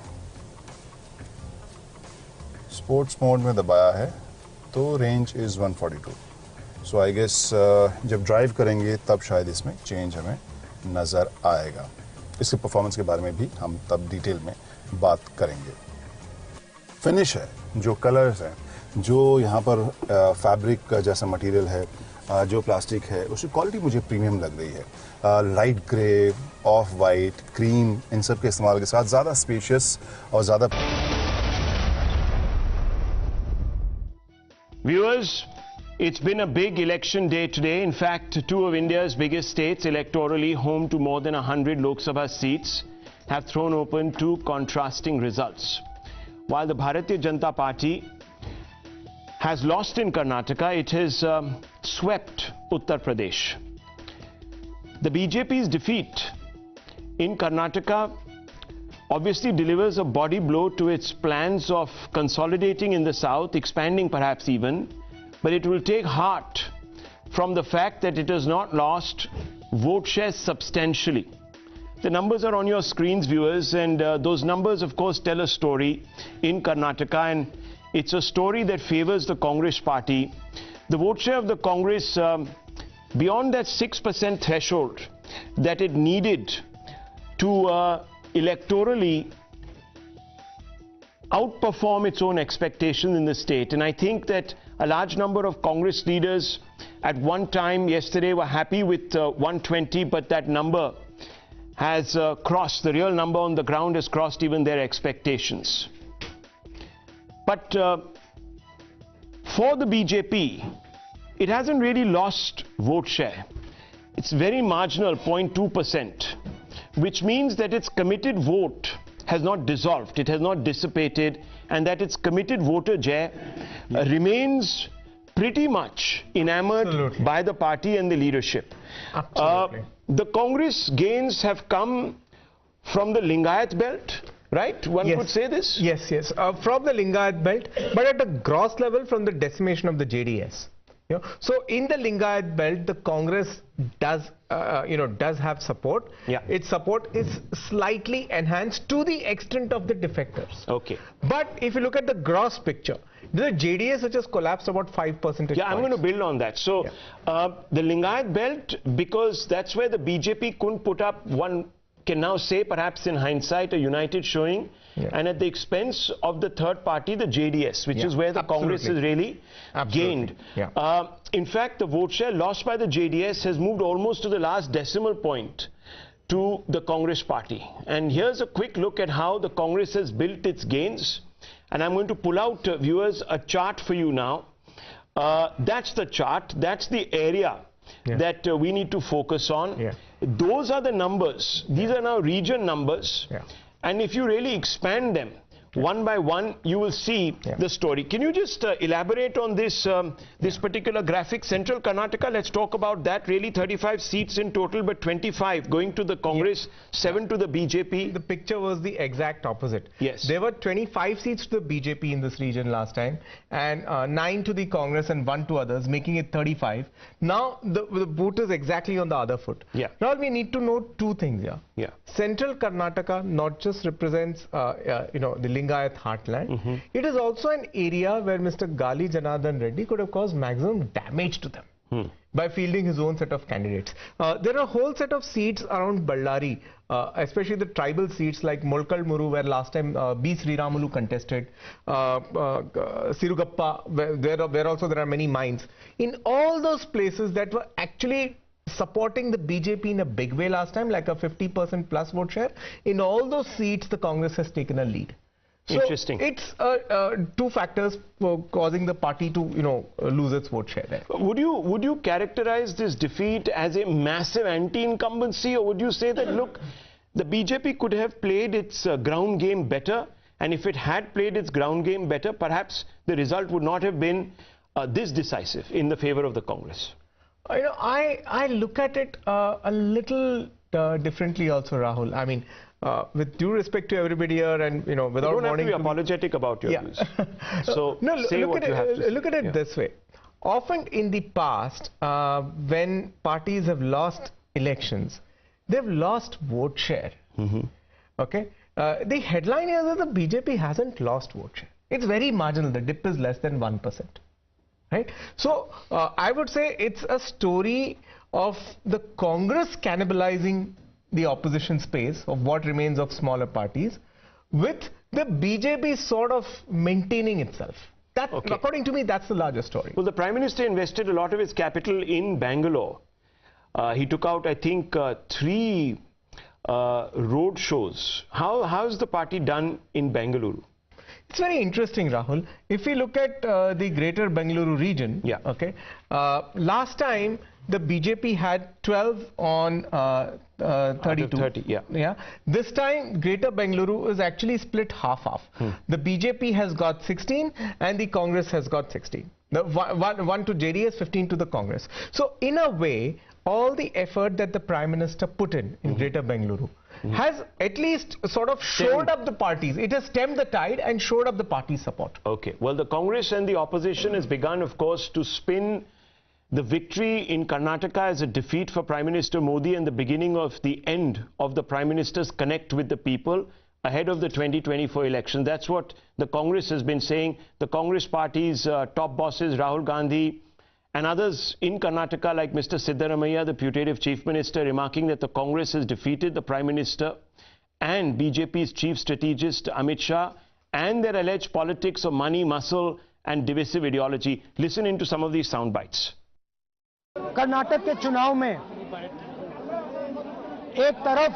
स्पोर्ट्स मोड में दबाया है तो range is 142। So I guess जब ड्राइव करेंगे तब शायद इसमें चेंज हमें नज़र आएगा। इसके परफॉर्मेंस के बारे में भी हम तब डिटेल में बात करेंगे। फिनिश है, जो कलर्स हैं, जो यहाँ पर फैब्रिक जैसा मटेरियल है, जो प्लास्टिक है, उसकी क्वालिटी मुझे प्रीमियम लग रही है। Light grey, off white, cream, इन सब के इस्तेमाल के साथ ज़्यादा स्पेशियस और ज़्यादा। Viewers, it's been a big election day today. In fact, two of India's biggest states, electorally home to more than 100 Lok Sabha seats, have thrown open two contrasting results. While the Bharatiya Janata Party has lost in Karnataka, it has swept Uttar Pradesh. The BJP's defeat in Karnataka obviously delivers a body blow to its plans of consolidating in the south, expanding perhaps even, but it will take heart from the fact that it has not lost vote shares substantially. The numbers are on your screens, viewers, and those numbers, of course, tell a story in Karnataka, and it's a story that favors the Congress party. The vote share of the Congress, beyond that 6% threshold that it needed to electorally outperform its own expectations in the state. And I think that a large number of Congress leaders at one time yesterday were happy with 120, but that number has crossed, the real number on the ground has crossed even their expectations. But for the BJP, it hasn't really lost vote share. It's very marginal, 0.2%, which means that its committed vote has not dissolved, it has not dissipated, and that its committed voter remains pretty much enamored by the party and the leadership. The Congress gains have come from the Lingayat belt, right? One could say this? Yes, yes. From the Lingayat belt, but at a gross level from the decimation of the JDS. You know? So in the Lingayat belt, the Congress does have support. Yeah. Its support is slightly enhanced to the extent of the defectors. Okay. But if you look at the gross picture, the JDS which has collapsed about 5 percentage points. I'm going to build on that. So the Lingayat belt, because that's where the BJP couldn't put up, one can now say perhaps in hindsight, a united showing, and at the expense of the third party, the JDS, which is where the Congress has really gained. In fact, the vote share lost by the JDS has moved almost to the last decimal point to the Congress party. And here's a quick look at how the Congress has built its gains. And I'm going to pull out, viewers, a chart for you now. That's the chart. That's the area that we need to focus on. Those are the numbers. These are now region numbers. And if you really expand them one by one, you will see the story. Can you just elaborate on this this particular graphic? Central Karnataka, let's talk about that. Really 35 seats in total, but 25 going to the Congress, 7 to the BJP. The picture was the exact opposite. Yes. There were 25 seats to the BJP in this region last time, and 9 to the Congress and 1 to others, making it 35. Now the boot is exactly on the other foot. Now we need to note two things here. Central Karnataka not just represents the Lingayat heartland, it is also an area where Mr. Gali Janardhan Reddy could have caused maximum damage to them by fielding his own set of candidates. There are a whole set of seats around Ballari, especially the tribal seats like Molkal Muru, where last time B. Sriramulu contested, Sirugappa, where also there are many mines. In all those places that were actually supporting the BJP in a big way last time, like a 50% plus vote share, in all those seats the Congress has taken a lead. So Interesting. It's two factors causing the party to, lose its vote share there. Would you characterize this defeat as a massive anti-incumbency, or would you say that, look, the BJP could have played its ground game better, and if it had played its ground game better, perhaps the result would not have been this decisive in the favor of the Congress? I look at it a little differently also, Rahul. I mean, with due respect to everybody here, and without you don't wanting have to be apologetic about your views. So say what you have to say. Look at it this way. Often in the past, when parties have lost elections, they've lost vote share. Okay, the headline is that the BJP hasn't lost vote share. It's very marginal. The dip is less than 1%. Right? So I would say it's a story of the Congress cannibalizing the opposition space of what remains of smaller parties, with the BJP sort of maintaining itself. That, according to me, that's the larger story. Well, the Prime Minister invested a lot of his capital in Bangalore. He took out, I think, 3 road shows. How's the party done in Bengaluru? It's very interesting, Rahul. If we look at the greater Bengaluru region, last time the BJP had 12 on 32. 30, yeah. This time, greater Bengaluru is actually split half-half. The BJP has got 16 and the Congress has got 16. The one to JDS, 15 to the Congress. So in a way, all the effort that the Prime Minister put in greater Bengaluru has at least sort of shored up the parties. It has stemmed the tide and shored up the party's support. Okay. Well, the Congress and the opposition has begun, of course, to spin the victory in Karnataka as a defeat for Prime Minister Modi and the beginning of the end of the Prime Minister's connect with the people ahead of the 2024 election. That's what the Congress has been saying. The Congress party's top bosses, Rahul Gandhi and others in Karnataka, like Mr. Siddaramaiah, the putative chief minister, remarking that the Congress has defeated the Prime Minister and BJP's chief strategist Amit Shah and their alleged politics of money, muscle and divisive ideology. Listen into some of these sound bites. Karnataka के चुनाव में एक तरफ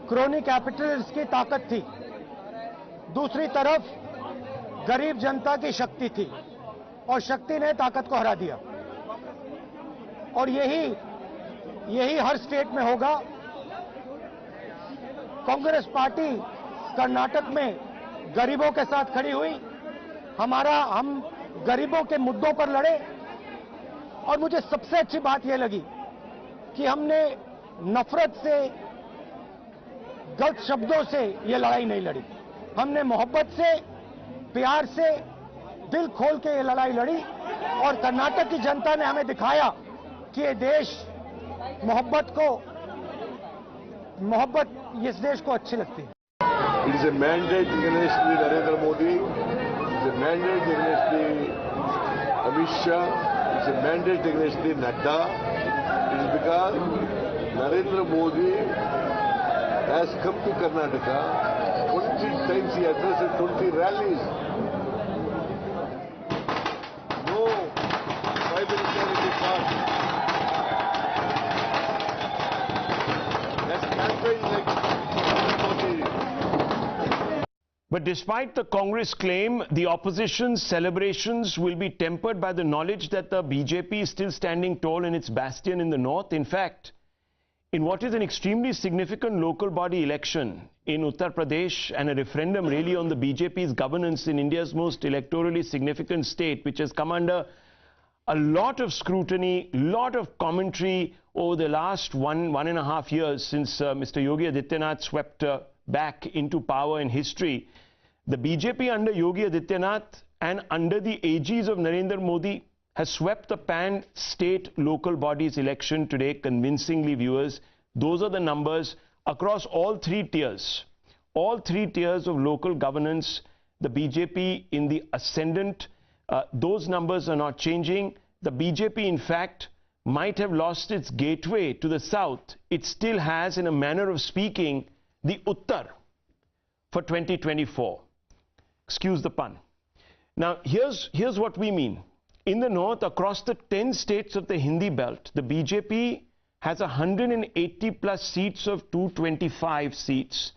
crony Capitals की ताकत थी, दूसरी तरफ गरीब जनता की शक्ति थी और शक्ति ने ताकत को हरा दिया। और यही हर स्टेट में होगा। कांग्रेस पार्टी कर्नाटक में गरीबों के साथ खड़ी हुई, हम गरीबों के मुद्दों पर लड़े और मुझे सबसे अच्छी बात यह लगी कि हमने नफरत से, गलत शब्दों से ये लड़ाई नहीं लड़ी। हमने मोहब्बत से, प्यार से, दिल खोल के ये लड़ाई लड़ी और कर्नाटक की जनता ने हमें दिखाया कि ये देश मोहब्बत इस देश को अच्छी लगती है। It is a mandate against the Narendra Modi. It is a mandate against the Amit Shah. It's a mandate against the Nadda. It is because Narendra Modi has come to Karnataka. 20 times he addressed 20 rallies. No Prime Minister in the past has campaigned like Modi. But despite the Congress claim, the opposition's celebrations will be tempered by the knowledge that the BJP is still standing tall in its bastion in the north. In fact, in what is an extremely significant local body election in Uttar Pradesh and a referendum really on the BJP's governance in India's most electorally significant state, which has come under a lot of scrutiny, lot of commentary over the last one and a half years since Mr. Yogi Adityanath swept back into power in history. The BJP under Yogi Adityanath and under the aegis of Narendra Modi has swept the pan-state local bodies election today convincingly, viewers. Those are the numbers across all 3 tiers. All 3 tiers of local governance, the BJP in the ascendant. Those numbers are not changing. The BJP, in fact, might have lost its gateway to the south. It still has, in a manner of speaking, the Uttar for 2024. Excuse the pun. Now, here's what we mean. In the north, across the 10 states of the Hindi belt, the BJP has 180 plus seats of 225 seats,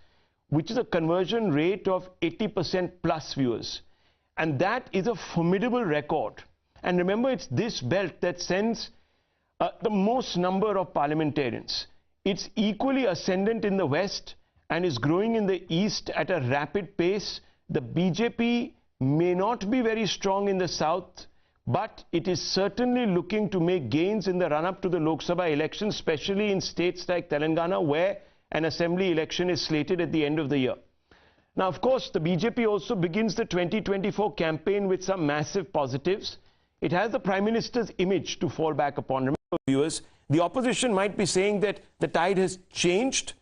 which is a conversion rate of 80% plus, viewers. And that is a formidable record. And remember, it's this belt that sends the most number of parliamentarians. It's equally ascendant in the west and is growing in the east at a rapid pace. The BJP may not be very strong in the south, but it is certainly looking to make gains in the run-up to the Lok Sabha election, especially in states like Telangana, where an assembly election is slated at the end of the year. Now, of course, the BJP also begins the 2024 campaign with some massive positives. It has the Prime Minister's image to fall back upon. Remember, viewers, the opposition might be saying that the tide has changed,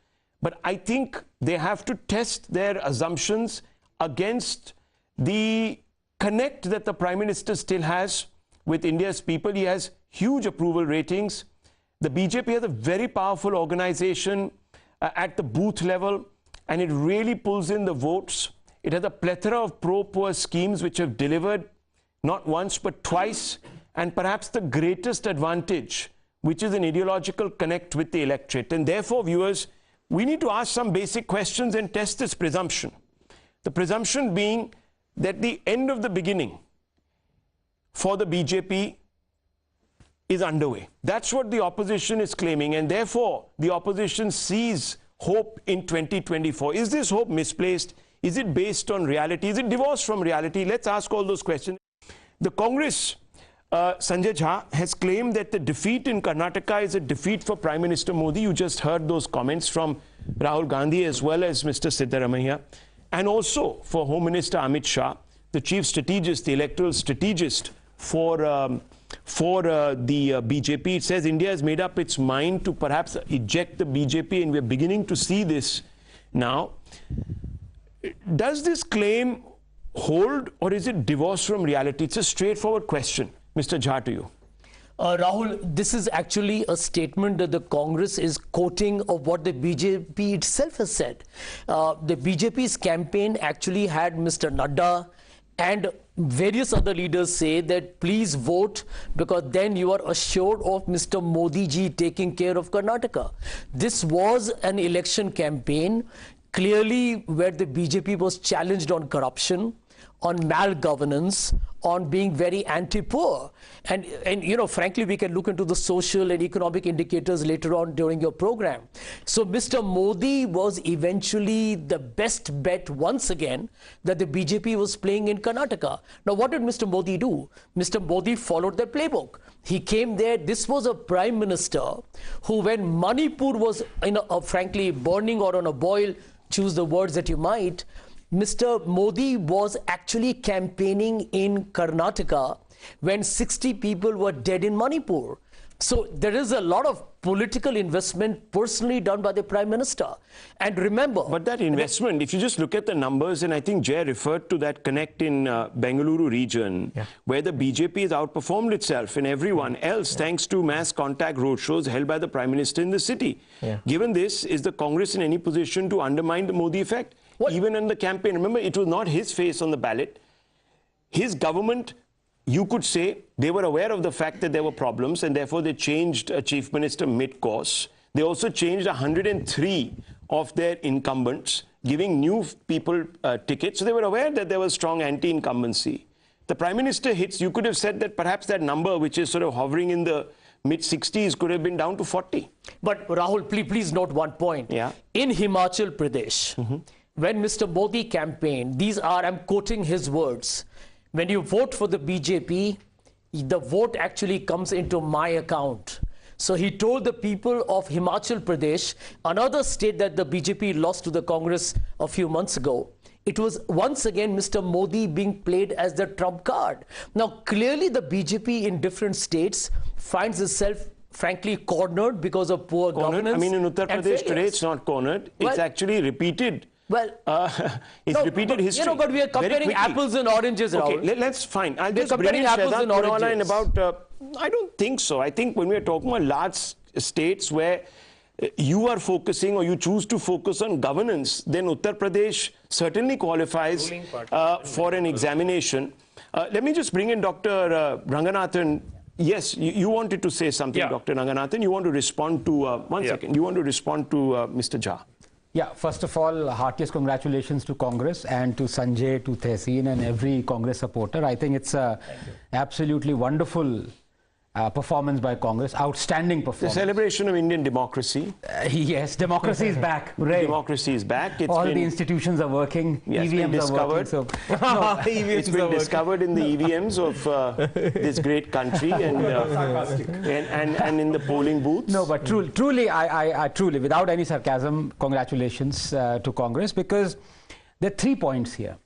but I think they have to test their assumptions against the connect that the Prime Minister still has with India's people. He has huge approval ratings. The BJP has a very powerful organization at the booth level, and it really pulls in the votes. It has a plethora of pro-poor schemes which have delivered not once but twice, and perhaps the greatest advantage, which is an ideological connect with the electorate. And therefore, viewers, we need to ask some basic questions and test this presumption. The presumption being that the end of the beginning for the BJP is underway. That's what the opposition is claiming, and therefore the opposition sees hope in 2024. Is this hope misplaced? Is it based on reality? Is it divorced from reality? Let's ask all those questions. The Congress, Sanjay Jha, has claimed that the defeat in Karnataka is a defeat for Prime Minister Modi. You just heard those comments from Rahul Gandhi as well as Mr. Siddaramaiah, and also for Home Minister Amit Shah, the chief strategist, the electoral strategist for the BJP. It says India has made up its mind to perhaps eject the BJP, and we're beginning to see this now. Does this claim hold, or is it divorced from reality? It's a straightforward question. Mr. Jha, to you. Rahul, this is actually a statement that the Congress is quoting of what the BJP itself has said. The BJP's campaign actually had Mr. Nadda and various other leaders say that please vote, because then you are assured of Mr. Modi ji taking care of Karnataka. This was an election campaign clearly where the BJP was challenged on corruption, on malgovernance, on being very anti-poor. And you know, frankly, we can look into the social and economic indicators later on during your program. So Mr. Modi was eventually the best bet once again that the BJP was playing in Karnataka. Now, what did Mr. Modi do? Mr. Modi followed the playbook. He came there. This was a prime minister who, when Manipur was frankly burning or on a boil, choose the words that you might, Mr. Modi was actually campaigning in Karnataka when 60 people were dead in Manipur. So there is a lot of political investment personally done by the Prime Minister. And remember... But that investment, if you just look at the numbers, and I think Jay referred to that connect in Bengaluru region, where the BJP has outperformed itself and everyone else thanks to mass contact roadshows held by the Prime Minister in the city. Given this, is the Congress in any position to undermine the Modi effect? Even in the campaign, remember, it was not his face on the ballot. His government, you could say, they were aware of the fact that there were problems, and therefore they changed a chief minister mid-course. They also changed 103 of their incumbents, giving new people tickets. So they were aware that there was strong anti-incumbency. The Prime Minister hits, you could have said that perhaps that number, which is sort of hovering in the mid-60s, could have been down to 40. But Rahul, please note one point. In Himachal Pradesh, when Mr. Modi campaigned, these are, I'm quoting his words, when you vote for the BJP, the vote actually comes into my account. So he told the people of Himachal Pradesh, another state that the BJP lost to the Congress a few months ago, it was once again Mr. Modi being played as the trump card. Now, clearly the BJP in different states finds itself frankly cornered because of poor governance. I mean, in Uttar Pradesh today, it's not cornered. It's actually repeated. Well, it's repeated history. You know, but we are comparing apples and oranges. Okay, let's fine. I'll just bring in apples and oranges. In about, I don't think so. I think when we are talking about large states where you are focusing or you choose to focus on governance, then Uttar Pradesh certainly qualifies for an examination. Let me just bring in Dr. Ranganathan. Yes, you wanted to say something, Dr. Ranganathan. You want to respond to, one second, you want to respond to Mr. Jha. Yeah, first of all, heartiest congratulations to Congress and to Sanjay, to Tehseen and every Congress supporter. I think it's a absolutely wonderful performance by Congress, outstanding performance. The celebration of Indian democracy. Yes, democracy is back. Right. Democracy is back. All the institutions are working, yes, EVMs are working. So, no, it's been discovered in the EVMs of this great country and in the polling booths. No, but truly, I truly, without any sarcasm, congratulations to Congress, because there are 3 points here.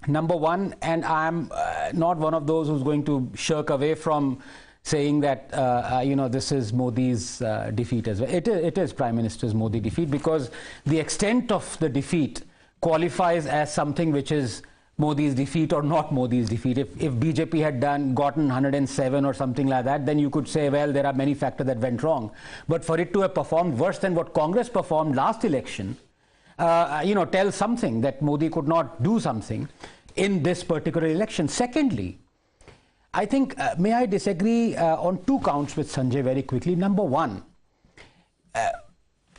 Number one, and I'm not one of those who's going to shirk away from saying that, this is Modi's defeat as well. It is Prime Minister's Modi defeat, because the extent of the defeat qualifies as something which is Modi's defeat or not Modi's defeat. If BJP had gotten 107 or something like that, then you could say, well, there are many factors that went wrong. But for it to have performed worse than what Congress performed last election, tells something that Modi could not do something in this particular election. Secondly, I think, may I disagree on 2 counts with Sanjay very quickly. Number one,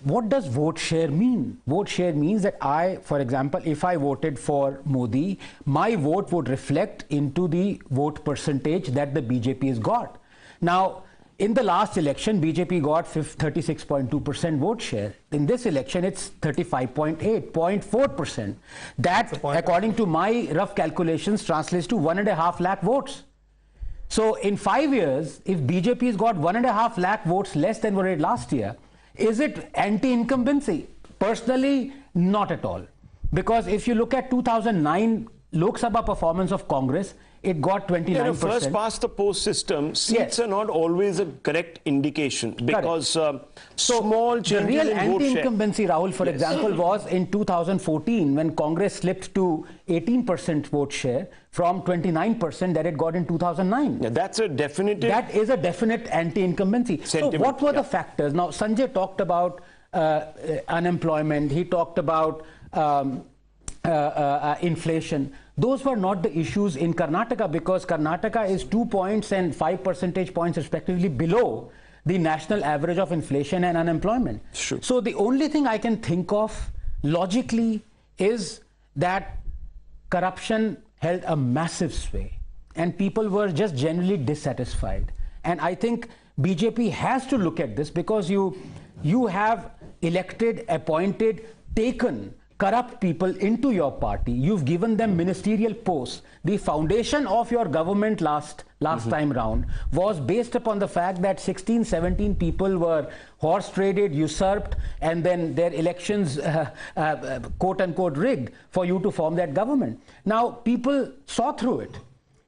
what does vote share mean? Vote share means that for example, if I voted for Modi, my vote would reflect into the vote percentage that the BJP has got. Now, in the last election, BJP got 36.2% vote share. In this election, it's 35.8, 0.4%. That, according to my rough calculations, translates to 1.5 lakh votes. So in 5 years, if BJP has got 1.5 lakh votes less than what it did last year, is it anti-incumbency? Personally, not at all. Because if you look at 2009 Lok Sabha performance of Congress, it got 29%. First past the post system, seats are not always a correct indication, because small changes in vote share. The real anti-incumbency, Rahul, for example, was in 2014 when Congress slipped to 18% vote share from 29% that it got in 2009. Yeah, that's a definitive... That is a definite anti-incumbency. So what were the factors? Now, Sanjay talked about unemployment. He talked about inflation. Those were not the issues in Karnataka, because Karnataka is 2 points and 5 percentage points respectively below the national average of inflation and unemployment. Sure. So the only thing I can think of logically is that corruption held a massive sway and people were just generally dissatisfied. And I think BJP has to look at this, because you have elected, appointed, taken corrupt people into your party. You've given them ministerial posts. The foundation of your government last time round was based upon the fact that 16, 17 people were horse traded, usurped, and then their elections quote unquote rigged for you to form that government. Now people saw through it.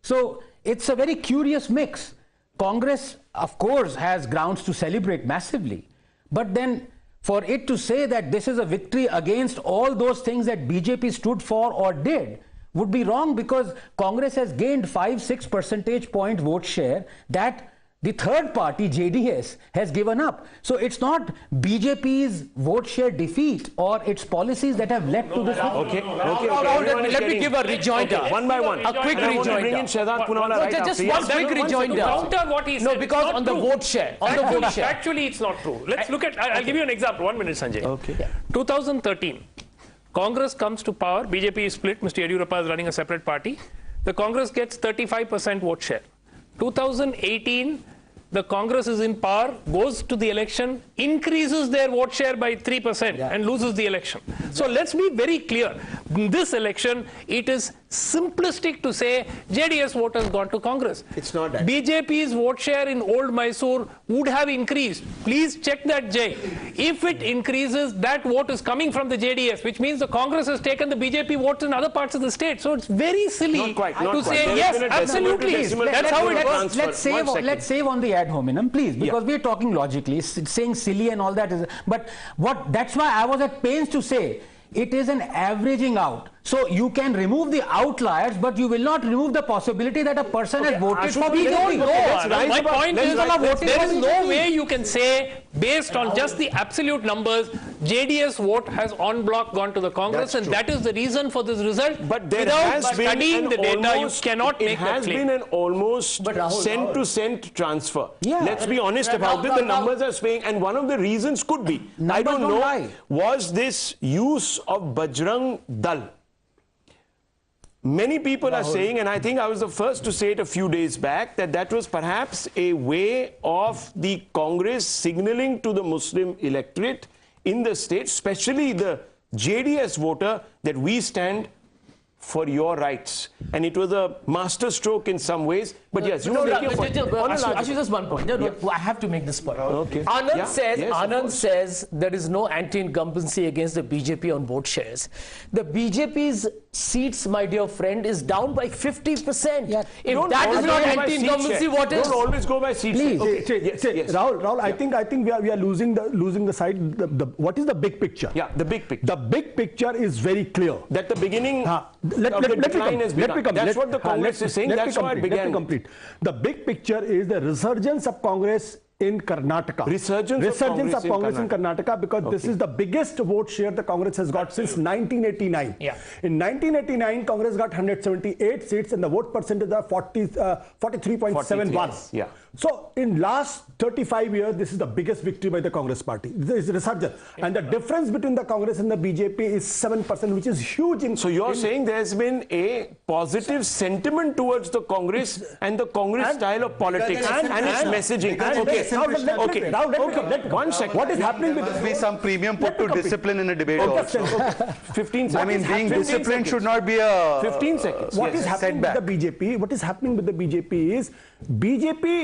So it's a very curious mix. Congress, of course, has grounds to celebrate massively, but then for it to say that this is a victory against all those things that BJP stood for or did would be wrong, because Congress has gained 5-6 percentage point vote share that the third party, JDS, has given up. So it's not BJP's vote share defeat or its policies that have led to this. Let me give a rejoinder. Okay, one by one. A quick rejoinder. Just one quick rejoinder. Counter what he said. No, because on the vote share. Actually, it's not true. Let's look at, I'll give you an example. 1 minute, Sanjay. Okay. 2013, Congress comes to power. BJP is split. Mr. Yediyurappa is running a separate party. The Congress gets 35% vote share. 2018, the Congress is in power, goes to the election, increases their vote share by 3% and loses the election. So let's be very clear. In this election, it is simplistic to say JDS vote has gone to Congress. It's not that. BJP's vote share in old Mysore would have increased. Please check that, Jay. If it increases, that vote is coming from the JDS, which means the Congress has taken the BJP votes in other parts of the state. So it's very silly to say, yes, absolutely. That's how it works. Let's save on the ad hominem, please, because we're talking logically. Saying silly and all that is, but that's why I was at pains to say it is an averaging out. So you can remove the outliers, but you will not remove the possibility that a person has voted for BJP. We don't know. My point is, there is no way you can say, based on just the absolute numbers, JDS vote has en bloc gone to the Congress, and that is the reason for this result. But there without has been studying the data, almost, you cannot make that claim. It has been an almost cent-to-cent transfer. Yeah. Let's be honest about it. The numbers are swaying, and one of the reasons could be, I don't know, was this use of Bajrang Dal. Many people are saying, and I think I was the first to say it a few days back, that that was perhaps a way of the Congress signaling to the Muslim electorate in the state, especially the JDS voter, that we stand for your rights. And it was a master stroke in some ways. But yes, you make your point. Actually, just one point. I have to make this point. Okay. Anand says there is no anti-incumbency against the BJP on vote shares. The BJP's seats, my dear friend, is down by 50%. Yeah. If that is not anti-incumbency, what is? Don't always go by seat share. Yes. Rahul, I think we are losing the side. What is the big picture? Yeah, the big picture. The big picture is very clear. That the beginning of the decline has begun. That's what the Congress is saying. That's how it began. Let me complete. The big picture is the resurgence of Congress in Karnataka. Resurgence of Congress in Karnataka, because this is the biggest vote share the Congress has got since 1989. Yeah. In 1989, Congress got 178 seats and the vote percentage of 43.71. Yeah. So in last 35 years, this is the biggest victory by the Congress party. This is resurgence. And the difference between the Congress and the BJP is 7%, which is huge. So you're saying there's been a positive sentiment towards the Congress and the Congress style of politics and its messaging. Okay. One second. What is happening with there must be some premium put to discipline in a debate also. 15 seconds. I mean, being disciplined should not be a 15 seconds. What is happening with the BJP? What is happening with the BJP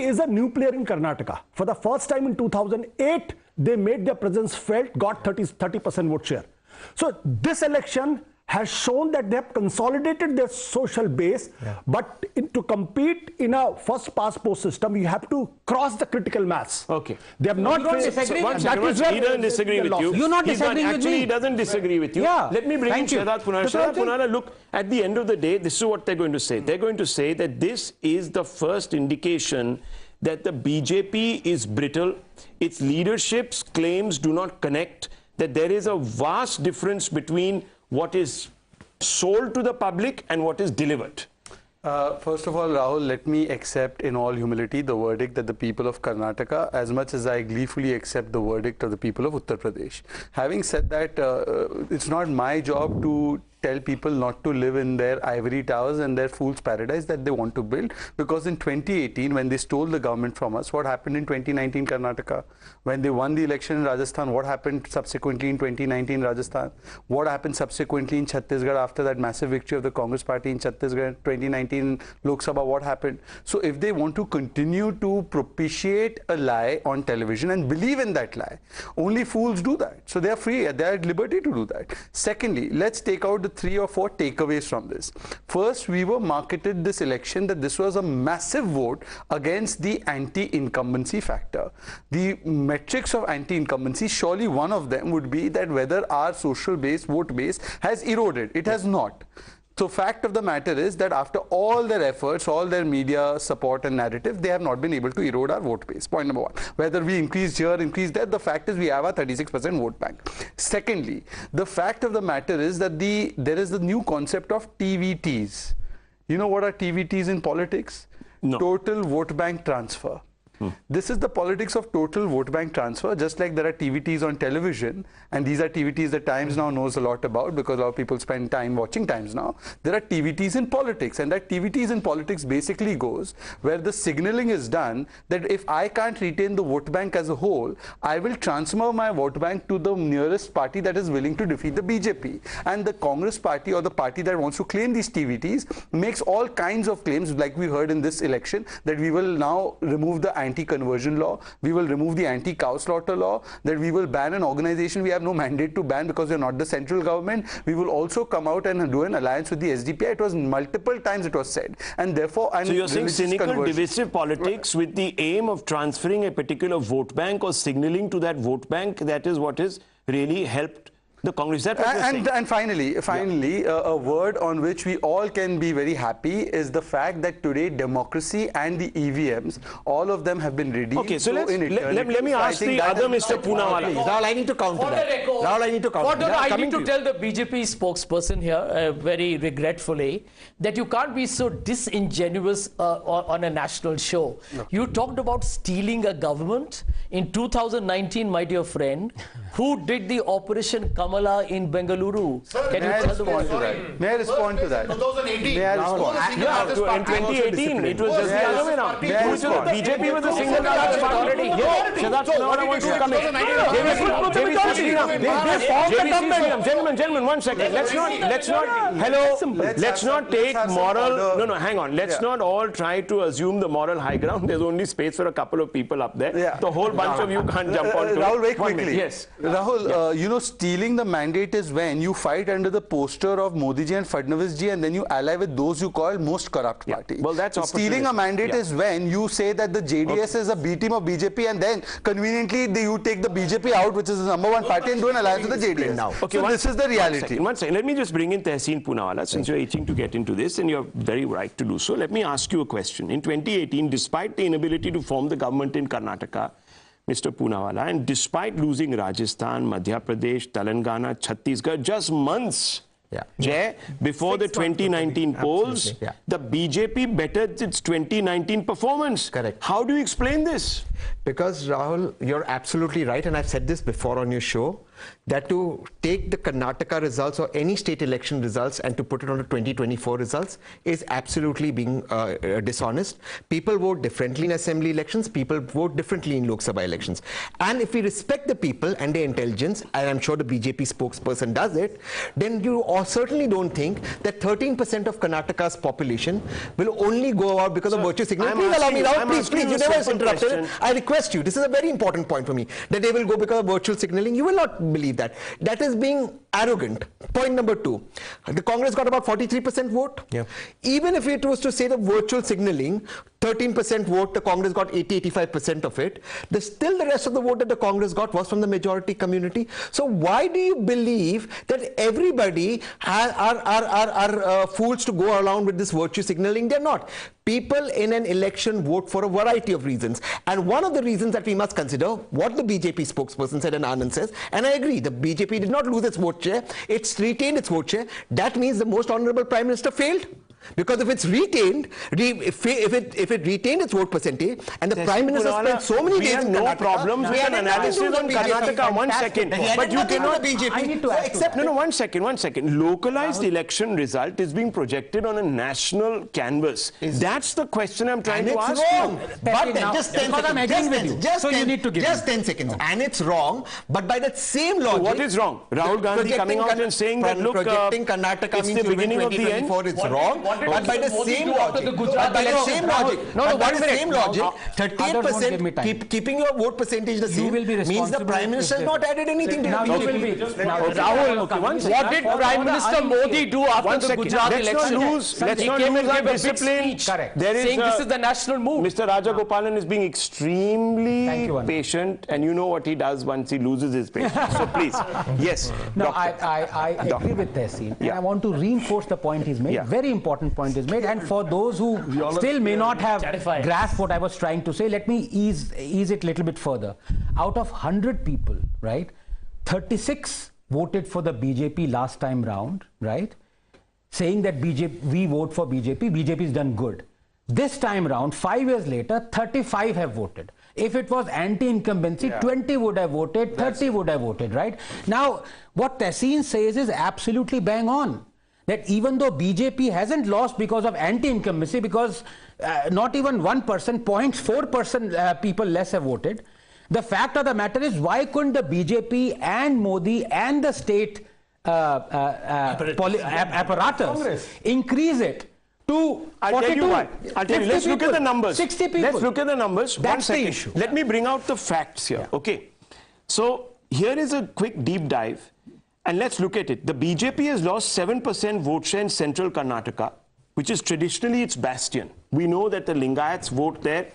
is a new player in Karnataka. For the first time in 2008, they made their presence felt, got 30% vote share. So this election has shown that they have consolidated their social base, but to compete in a first past post system, you have to cross the critical mass. Okay. They have not. He doesn't disagree with you. You're not disagreeing with me. Actually, he doesn't disagree with you. Yeah. Let me bring in Shahzad Punara. Shahzad Punara, look, at the end of the day, this is what they're going to say. They're going to say that this is the first indication that the BJP is brittle, its leadership's claims do not connect, that there is a vast difference between what is sold to the public and what is delivered. First of all, Rahul, let me accept in all humility the verdict that the people of Karnataka, as much as I gleefully accept the verdict of the people of Uttar Pradesh. Having said that, it's not my job to tell people not to live in their ivory towers and their fool's paradise that they want to build, because in 2018, when they stole the government from us, what happened in 2019 Karnataka? When they won the election in Rajasthan, what happened subsequently in 2019 Rajasthan? What happened subsequently in Chhattisgarh after that massive victory of the Congress party in Chhattisgarh 2019 Lok Sabha? What happened? So if they want to continue to propitiate a lie on television and believe in that lie, only fools do that. So they are free, they are at liberty to do that. Secondly, let's take out the 3 or 4 takeaways from this. First, we were marketed this election that this was a massive vote against the anti-incumbency factor. The metrics of anti-incumbency, surely one of them would be that whether our social base, vote base has eroded. It has not. So fact of the matter is that after all their efforts, all their media support and narrative, they have not been able to erode our vote base. Point number one. Whether we increase here, increase there, the fact is we have a 36% vote bank. Secondly, the fact of the matter is that there is the new concept of TVTs. You know what are TVTs in politics? No. Total vote bank transfer. This is the politics of total vote bank transfer, just like there are TVTs on television, and these are TVTs that Times Now knows a lot about because a lot of people spend time watching Times Now. There are TVTs in politics, and that TVTs in politics basically goes where the signaling is done that if I can't retain the vote bank as a whole, I will transfer my vote bank to the nearest party that is willing to defeat the BJP. And the Congress party, or the party that wants to claim these TVTs, makes all kinds of claims, like we heard in this election, that we will now remove the anti-conversion law, we will remove the anti-cow slaughter law, that we will ban an organization we have no mandate to ban because we are not the central government. We will also come out and do an alliance with the SDPI. It was multiple times it was said. And therefore, so you're saying cynical, divisive politics with the aim of transferring a particular vote bank or signaling to that vote bank, that is what has really helped the Congress. That was and finally, a word on which we all can be very happy is the fact that today democracy and the EVMs, all of them have been redeemed. Okay, so let me ask the other Mr. Poonawalla. Rahul, I need to counter that. Rahul, I need to counter that. I need to tell the BJP spokesperson here, very regretfully, that you can't be so disingenuous on a national show. No. You talked about stealing a government. In 2019, my dear friend, who did the Operation Kamala in Bengaluru? Can you tell them what? May I respond to that? 2018. May I respond? In 2018, it was just the other way around. BJP was a single largest party. So that's not I want to come in. Gentlemen, 1 second. Let's not take moral. No, hang on. Let's not all try to assume the moral high ground. There's only space for a couple of people up there. Yeah. The whole bunch of you can't jump onto it. Rahul, very quickly. Yes. Rahul, you know, stealing the mandate is when you fight under the poster of Modi ji and Fadnavis ji and then you ally with those you call most corrupt party. Well, that's stealing a mandate is when you say that the JDS is a B team of BJP and then conveniently you take the BJP out, which is the #1 party, and do an alliance with the JDS. Now. Okay, so this is the reality. One second. Let me just bring in Tehseen Poonawalla, since you're itching to get into this and you're very right to do so. Let me ask you a question. In 2018, despite the inability to form the government in Karnataka, Mr. Poonawalla, and despite losing Rajasthan, Madhya Pradesh, Telangana, Chhattisgarh, just months before the 2019 polls, the BJP bettered its 2019 performance. Correct. How do you explain this? Because, Rahul, you're absolutely right, and I've said this before on your show, that to take the Karnataka results or any state election results and to put it on the 2024 results is absolutely being dishonest. People vote differently in assembly elections, people vote differently in Lok Sabha elections. And if we respect the people and their intelligence, and I'm sure the BJP spokesperson does it, then you certainly don't think that 13% of Karnataka's population will only go out because of virtue signaling. Please allow me, Rahul, please, you never interrupted. I request you, this is a very important point for me, that they will go because of virtual signaling. You will not believe that. That is being arrogant. Point number 2. The Congress got about 43% vote. Yeah. Even if it was to say the virtual signaling, 13% vote, the Congress got 80-85% of it. Still the rest of the vote that the Congress got was from the majority community. So why do you believe that everybody are fools to go around with this virtue signaling? They're not. People in an election vote for a variety of reasons. And one of the reasons that we must consider, what the BJP spokesperson said and Anand says, and I agree, the BJP did not lose its vote share, it's retained its vote share. That means the most honorable Prime Minister failed. Because if it's retained, if it retained its vote percentage, and the Prime Minister spent so many days in Karnataka, no problems with an analysis on Karnataka. 1 second, but you cannot. I need to accept. No, 1 second. Localized election result is being projected on a national canvas. That's the question I'm trying to ask you. But just 10 seconds. Just 10 seconds. And it's wrong. But by that same logic, what is wrong? Rahul Gandhi coming out and saying that look, projecting Karnataka means the beginning of the end. It's wrong. But by the same logic, 38% keeping your vote percentage the same means the Prime Minister has not added anything to it. Rahul, what did Prime Minister Modi do after the Gujarat election? Let's not lose our discipline. Saying this is the national mood. Mr. Rajagopalan is being extremely patient, and you know what he does once he loses his patience. So please, yes. No, I agree with Tehseen, and I want to reinforce the point he's made. Very important point is made, and for those who still may not have grasped what I was trying to say, let me ease it a little bit further. Out of 100 people, right, 36 voted for the BJP last time round, right, saying that we vote for BJP's done good. This time round, 5 years later, 35 have voted. If it was anti-incumbency, 20 would have voted, 30 would have voted, right? Now, what Tehseen says is absolutely bang on. That even though BJP hasn't lost because of anti-incumbency, because not even 1%, 0.4% people less have voted, the fact of the matter is, why couldn't the BJP and Modi and the state apparatus increase it to 42? I'll tell you why. Let's look at the numbers. 60 people. Let's look at the numbers. That's the issue. Let me bring out the facts here. Okay. So here is a quick deep dive. And let's look at it. The BJP has lost 7% vote share in central Karnataka, which is traditionally its bastion. We know that the Lingayats vote there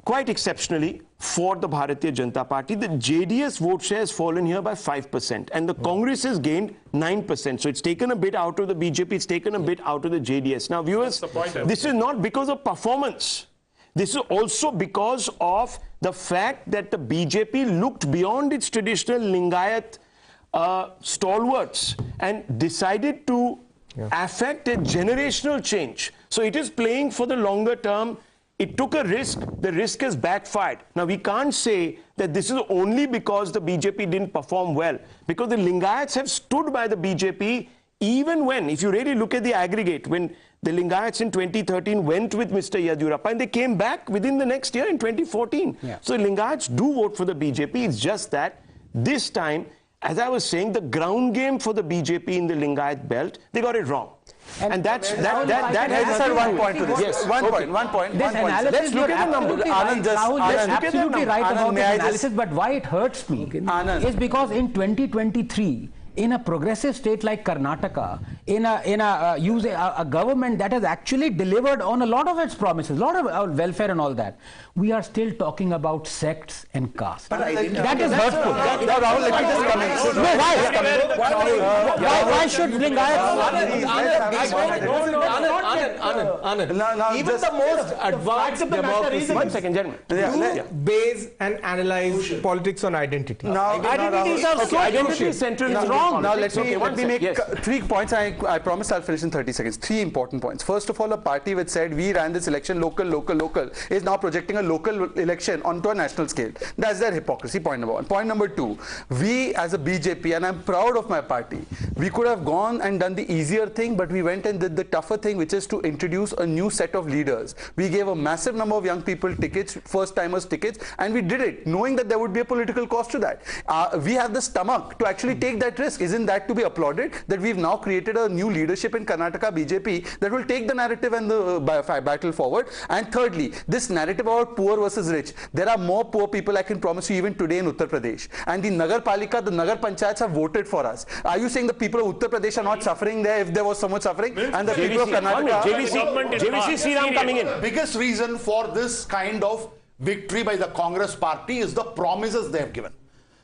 quite exceptionally. for the Bharatiya Janata Party. The JDS vote share has fallen here by 5%, and the Congress has gained 9%. So it's taken a bit out of the BJP, it's taken a bit out of the JDS. Now, viewers, this is not because of performance. This is also because of the fact that the BJP looked beyond its traditional Lingayat stalwarts and decided to affect a generational change. So it is playing for the longer term. It took a risk. The risk has backfired. Now, we can't say that this is only because the BJP didn't perform well, because the Lingayats have stood by the BJP even when, if you really look at the aggregate, when the Lingayats in 2013 went with Mr. Yadurappa and they came back within the next year in 2014. So the Lingayats do vote for the BJP. It's just that this time, as I was saying, the ground game for the BJP in the Lingayat belt, they got it wrong. And that has said one point to this. Yes, one point. Let's look at the numbers. Rahul, you're absolutely right about the analysis, but why it hurts me is because in 2023, in a progressive state like Karnataka, in a government that has actually delivered on a lot of its promises, a lot of welfare and all that, we are still talking about sects and caste. That is hurtful. Rahul, let me just come in. No, why should Even the most advanced democracy. One second, gentlemen. Base and analyze politics on identity. Now, identities are so identity central. It's wrong. Now, let me make 3 points. I promise I'll finish in 30 seconds. 3 important points. First of all, a party which said we ran this election local is now projecting a local election onto a national scale. That's their hypocrisy, point number 1. Point number 2, we as a BJP, and I'm proud of my party, we could have gone and done the easier thing, but we went and did the tougher thing, which is to introduce a new set of leaders. We gave a massive number of young people tickets, first-timers tickets, and we did it knowing that there would be a political cost to that. We have the stomach to actually take that risk. Isn't that to be applauded? That we've now created a new leadership in Karnataka BJP that will take the narrative and the battle forward. And thirdly, this narrative about poor versus rich. There are more poor people, I can promise you, even today in Uttar Pradesh. And the Nagar Palika, the Nagar Panchayats have voted for us. Are you saying the people of Uttar Pradesh are not suffering there if there was so much suffering? And the people of Karnataka... JVC Sriram coming in. The biggest reason for this kind of victory by the Congress party is the promises they have given.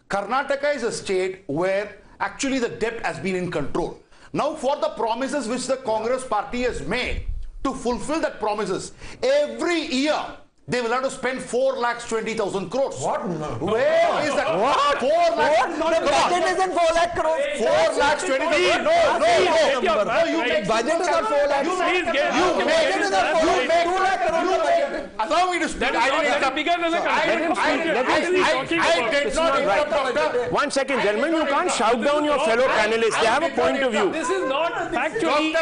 Karnataka is a state where actually the debt has been in control. Now, for the promises which the Congress party has made, to fulfill that promises, every year they will have to spend 4,20,000 crores. What? Where is that? What? 4 lakhs. No, the budget isn't 4 lakh crores. 4,20,000. No, you make budget is not 4 lakhs. You make 2 lakh crores. Allow me to speak. I did not interrupt. 1 second, gentlemen. You can't shout down your fellow panelists. They have a point of view. This is not factually.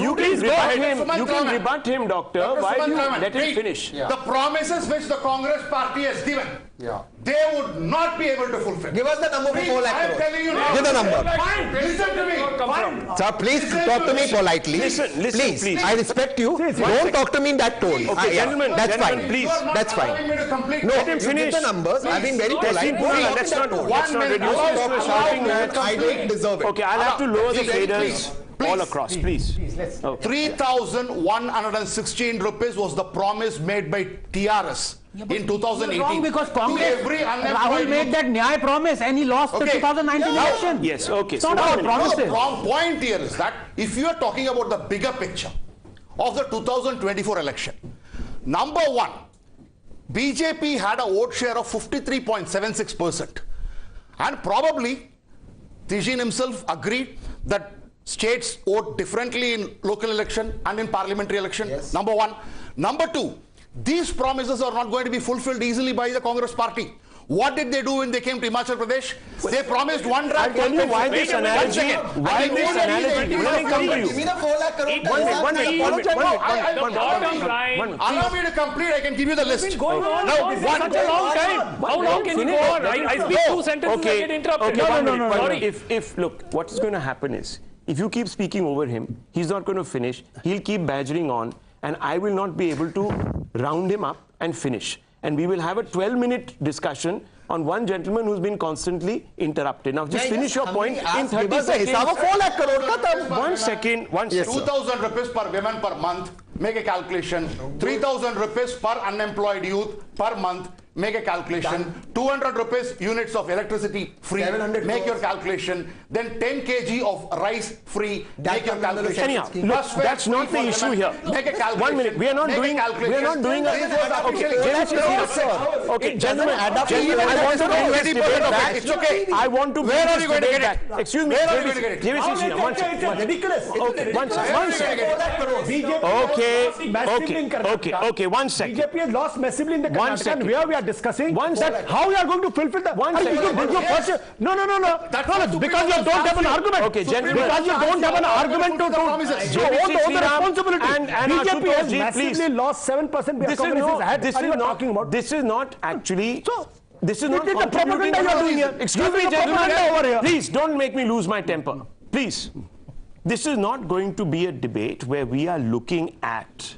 You can rebut him. You can rebut him, doctor. Why do you let him finish? The promises which the Congress party has given, they would not be able to fulfill. Give us the number for 4 lakh crores. I'm telling you now. Give the number. Fine. Listen to me. Sir, please talk to me politely. Please. I respect you. Don't talk to me in that tone. Okay, gentlemen. That's fine. Please. That's fine. No, let him finish. Give the numbers. I've been very polite. Let's not reduce this to a shouting match. I don't deserve it. Okay, I'll have to lower the faders. All across, please. 3,116 rupees was the promise made by TRS in 2018. Wrong because Congress, Rahul made that Nyay promise and he lost the 2019 election. Yes, okay. It's not about promises. The wrong point here is that if you are talking about the bigger picture of the 2024 election, number 1, BJP had a vote share of 53.76%. And probably Tijin himself agreed that states vote differently in local election and in parliamentary election. Number 1. Number 2, these promises are not going to be fulfilled easily by the Congress party. What did they do when they came to Himachal Pradesh? They promised 1 lakh. I'll tell you why this analogy. Why this analogy? Let me come to you. Give me the 4 lakh crores. Allow me to complete. I can give you the list. Going on for such a long time. How long can you go on? I speak 2 sentences and get interrupted. No. If look, what is going to happen is, if you keep speaking over him, he's not going to finish. He'll keep badgering on, and I will not be able to round him up and finish. And we will have a 12-minute discussion on one gentleman who's been constantly interrupted. Now, just finish your point in 30 seconds. 4 lakh crores. 1 second. 2,000 rupees per women per month. Make a calculation. 3,000 rupees per unemployed youth per month. make a calculation. 200 rupees units of electricity free, make your calculation. Then 10 kg of rice free, make your calculation. Anyhow, look, that's not the issue here. Make a calculation. 1 minute, we are not doing a... Okay, gentlemen, I want to bring this debate back. It's okay. I want to bring this debate back. Excuse me, JVC, one second. Ridiculous. Okay, one second. Okay, 1 second. BJP has lost massively in the Karnataka, and where we are discussing that how we are going to fulfill that. No. It's because you don't have an argument. Okay, gentlemen. Because you don't have an argument to own the responsibility. And BJP has massively lost 7% behind Congress. This is not actually... This is It not is the propaganda you are doing here. Excuse me, gentlemen. Please don't make me lose my temper. Please. This is not going to be a debate where we are looking at,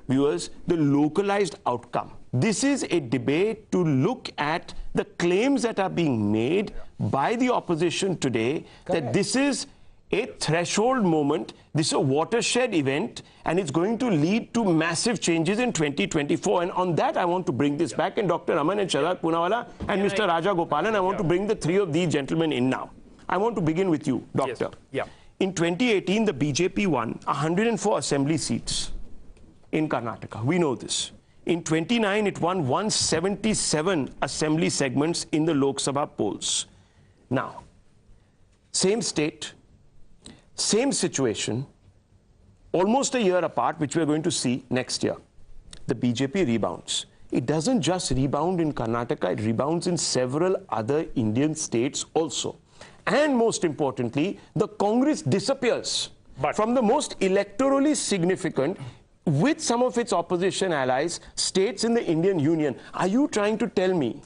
viewers, the localized outcome. This is a debate to look at the claims that are being made by the opposition today that this is a threshold moment, this is a watershed event, and it's going to lead to massive changes in 2024. And on that, I want to bring this back. And Dr. Raman and Shahzad Poonawalla and Mr. Raja Gopalan, I want to bring the three of these gentlemen in now. I want to begin with you, Doctor. Yes. In 2018, the BJP won 104 assembly seats in Karnataka. We know this. In 29, it won 177 assembly segments in the Lok Sabha polls. Now, same state, same situation, almost a year apart, which we're going to see next year. The BJP rebounds. It doesn't just rebound in Karnataka, it rebounds in several other Indian states also. And most importantly, the Congress disappears from the most electorally significant, with some of its opposition allies, states in the Indian Union. Are you trying to tell me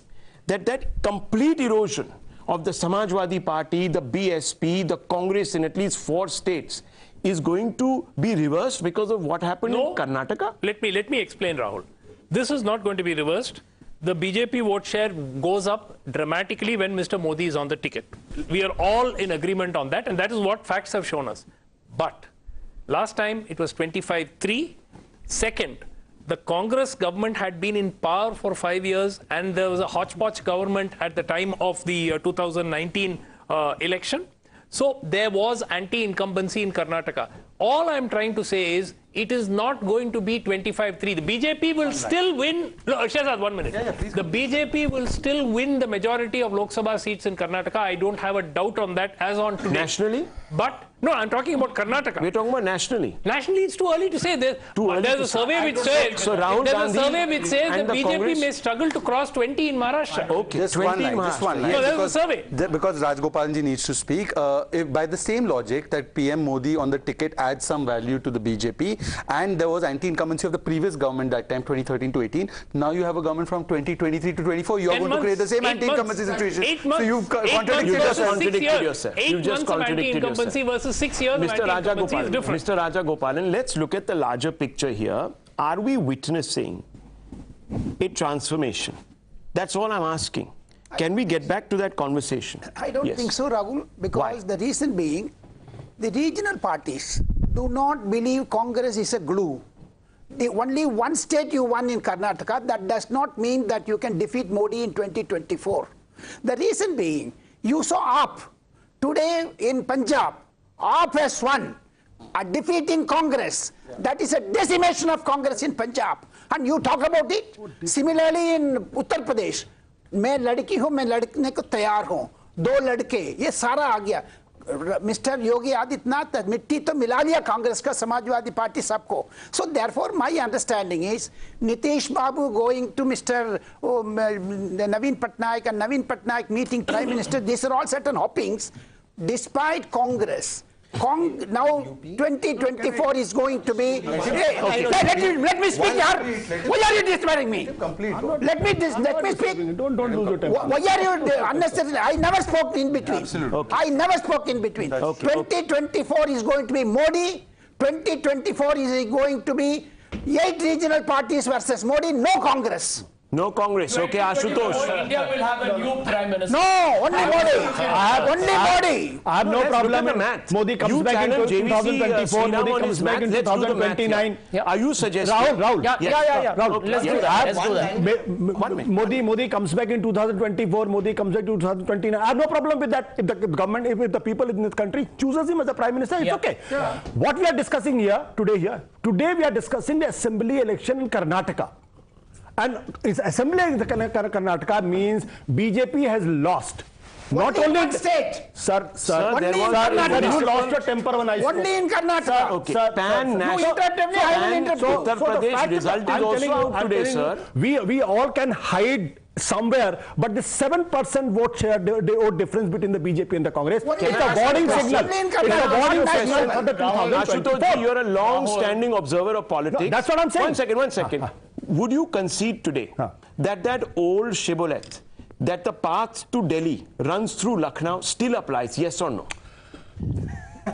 that that complete erosion of the Samajwadi Party, the BSP, the Congress in at least 4 states is going to be reversed because of what happened in Karnataka? Let me explain, Rahul. This is not going to be reversed. The BJP vote share goes up dramatically when Mr. Modi is on the ticket. We are all in agreement on that, and that is what facts have shown us. But last time it was 25-3. Second, the Congress government had been in power for 5 years, and there was a hodgepodge government at the time of the 2019 election. So there was anti-incumbency in Karnataka. All I'm trying to say is it is not going to be 25-3. The BJP will still win. No, Shahzad, 1 minute. The BJP will still win the majority of Lok Sabha seats in Karnataka. I don't have a doubt on that as on today. Nationally? But no, I'm talking about Karnataka. We're talking about nationally. Nationally, it's too early to say. There's a survey which says that BJP may struggle to cross 20 in Maharashtra. Okay, just 20 in Maharashtra. Just one line. No, there's a survey. Because Rajgopalanji needs to speak. If by the same logic that PM Modi on the ticket adds some value to the BJP, and there was anti-incumbency of the previous government that time, 2013 to 18. Now you have a government from 2023 to 24. You are going to create the same anti-incumbency situation. 8 months. So you've contradicted yourself. You've just contradicted yourself. Versus 6 years Mr. of anti-incumbency is different. Mr. Raja Gopalan, let's look at the larger picture here. Are we witnessing a transformation? That's all I'm asking. Can we get back to that conversation? I don't think so, Rahul, because the reason being, the regional parties do not believe Congress is a glue. Only one state you won in Karnataka, that does not mean that you can defeat Modi in 2024. The reason being, you saw AAP. Today in Punjab, AAP has won, defeating Congress. That is a decimation of Congress in Punjab. And you talk about it. Similarly in Uttar Pradesh, मैं लड़की हूँ, मैं लड़ने को तैयार हूँ, 2 लड़के, ये सारा आ गया. Mr. Yogi Adityanath, मिट्टी तो मिला लिया कांग्रेस का, समाजवादी पार्टी सबको. So therefore, my understanding is Nitish Babu going to Mr. Naveen Patnaik and Naveen Patnaik meeting Prime Minister. These are all certain hoppings. Despite Congress, now 2024 is going to be. Let me speak, yaar. Why are you disturbing me? Let me speak. Don't lose your temper. Why are you unnecessarily? I never spoke in between. Absolutely. I never spoke in between. 2024 is going to be Modi. 2024 is going to be 8 regional parties versus Modi. No Congress. No Congress. Okay, Ashutosh. India will have a new prime minister. No, only Modi. Only Modi. I have no problem. Modi comes back in 2024. Modi comes back in 2029. Are you suggesting? Rahul. Yeah. Rahul. Let's do that. Modi comes back in 2024. Modi comes back in 2029. I have no problem with that. If the government, if the people in this country chooses him as a prime minister, it's okay. Yeah. What we are discussing today we are discussing the assembly election in Karnataka. And assembly in Karnataka means BJP has lost. Not only in state. Sir, only in Karnataka. You lost your temper when I spoke. Only in Karnataka. Okay. Pan-national. Uttar Pradesh result is also out today, sir. We all can hide somewhere, but the 7% vote share, the vote difference between the BJP and the Congress, it's a warning signal. It's a warning signal for the 2024. You're a long-standing observer of politics. No, that's what I'm saying. One second. Would you concede today that old shibboleth, that the path to Delhi runs through Lucknow, still applies? Yes or no?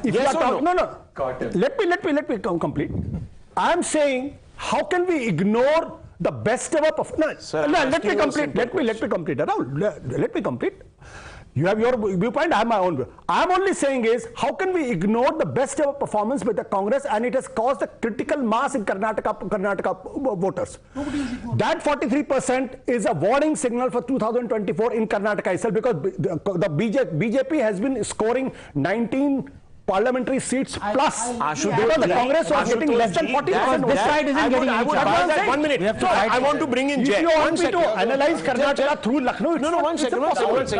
Yes or no? No. Let me complete. I'm saying, how can we ignore the best ever performance? No, let me complete. Let me complete. Let me complete. You have your viewpoint, I have my own view. I'm only saying is, how can we ignore the best ever performance with the Congress, and it has caused a critical mass in Karnataka voters. That 43% is a warning signal for 2024 in Karnataka itself, because the BJP has been scoring 19 parliamentary seats plus. The Congress was getting less than 40%. This side isn't getting any chance. 1 minute. I want to bring in Jay. If you want me to analyze Karnataka through Lucknow, no, one second.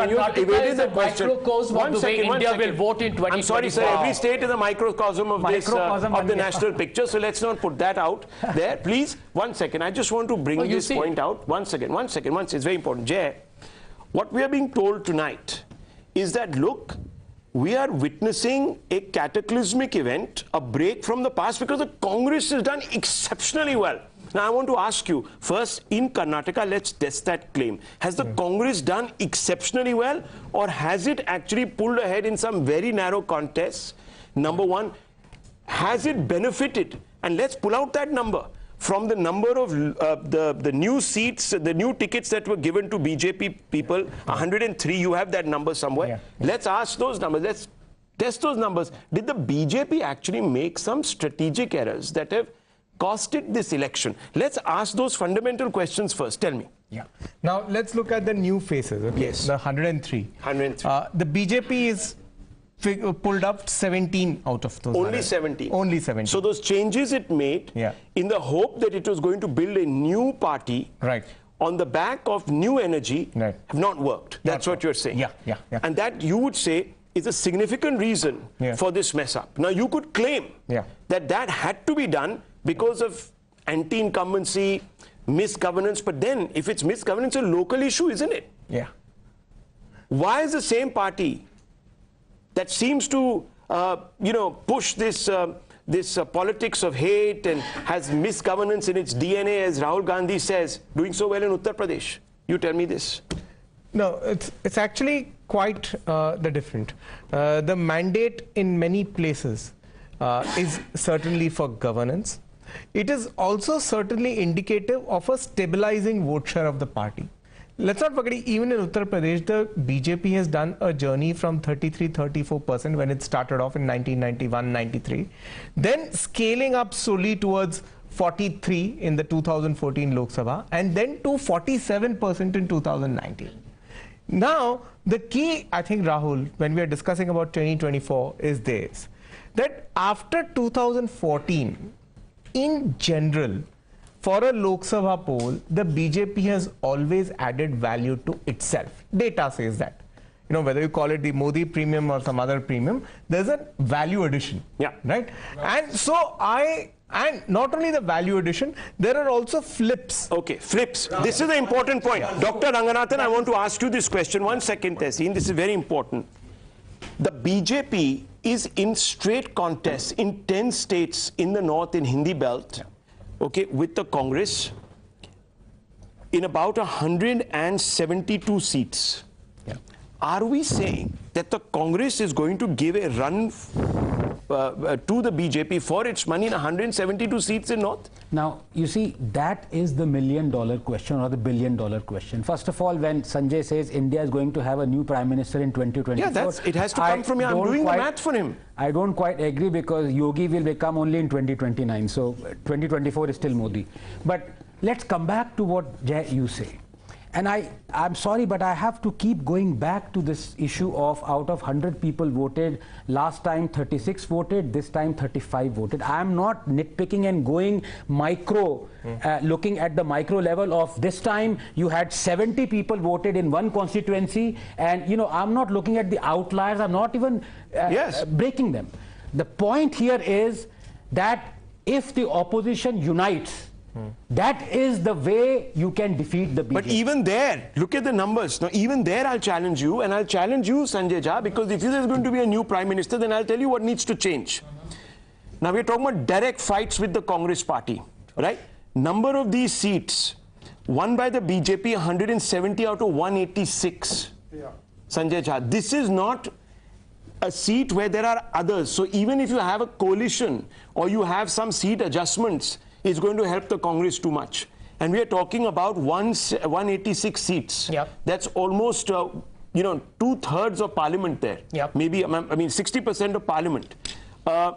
You evaded the question. One second. India will vote in 2024. I'm sorry, sir. Every state is a microcosm of this, of the national picture. So let's not put that out there. Please, 1 second. I just want to bring this point out. One second. It's very important. Jay, what we are being told tonight is that, look, we are witnessing a cataclysmic event, a break from the past, because the Congress has done exceptionally well. Now, I want to ask you, first, in Karnataka, let's test that claim. Has the Congress done exceptionally well, or has it actually pulled ahead in some very narrow contests? Number one, has it benefited? And let's pull out that number from the number of the new seats, the new tickets that were given to BJP people, 103, you have that number somewhere. Yeah. Let's ask those numbers, let's test those numbers. Did the BJP actually make some strategic errors that have costed this election? Let's ask those fundamental questions first. Tell me. Yeah. Now, let's look at the new faces. Okay? Yes. The 103. 103. The BJP is pulled up 17 out of those. Only 17. Only 17. So those changes it made, in the hope that it was going to build a new party, on the back of new energy, have not worked. That's what you're saying. Yeah. And that, you would say, is a significant reason for this mess up. Now, you could claim that had to be done because of anti-incumbency, misgovernance. But then, if it's misgovernance, it's a local issue, isn't it? Yeah. Why is the same party that seems to, push this politics of hate and has misgovernance in its DNA, as Rahul Gandhi says, doing so well in Uttar Pradesh? You tell me this. No, it's actually quite the different. The mandate in many places is certainly for governance. It is also certainly indicative of a stabilizing vote share of the party. Let's not forget, even in Uttar Pradesh, the BJP has done a journey from 33-34% when it started off in 1991-93, then scaling up slowly towards 43 in the 2014 Lok Sabha, and then to 47% in 2019. Now, the key, I think, Rahul, when we are discussing about 2024 is this, that after 2014, in general, for a Lok Sabha poll, the BJP has always added value to itself. Data says that. You know, whether you call it the Modi premium or some other premium, there's a value addition. Yeah. Right? And so and not only the value addition, there are also flips. Okay, flips. This is an important point. Dr. Ranganathan, I want to ask you this question. 1 second, Tehseen. This is very important. The BJP is in straight contests in 10 states in the north in Hindi belt. Okay, with the Congress in about 172 seats. Yeah. Are we saying that the Congress is going to give a run to the BJP for its money in 172 seats in North? Now, you see, that is the million-dollar question or the billion-dollar question. First of all, when Sanjay says India is going to have a new Prime Minister in 2024... Yeah, it has to come from here. I'm doing the math for him. I don't quite agree because Yogi will become only in 2029. So 2024 is still Modi. But let's come back to what Jay, you say. And I'm sorry, but I have to keep going back to this issue of out of 100 people voted, last time 36 voted, this time 35 voted. I'm not nitpicking and going micro, looking at the micro level of this time you had 70 people voted in one constituency, and you know, I'm not looking at the outliers, I'm not even breaking them. The point here is that if the opposition unites, that is the way you can defeat the BJP. But even there, look at the numbers. Now, even there, I'll challenge you, and I'll challenge you, Sanjay Jha, because if there's going to be a new Prime Minister, then I'll tell you what needs to change. Now, we're talking about direct fights with the Congress party, right? Number of these seats won by the BJP, 170 out of 186. Yeah. Sanjay Jha, this is not a seat where there are others. So even if you have a coalition or you have some seat adjustments, it's going to help the Congress too much. And we are talking about 186 seats. Yep. That's almost, you know, 2/3 of parliament there. Yep. Maybe, I mean, 60% of parliament.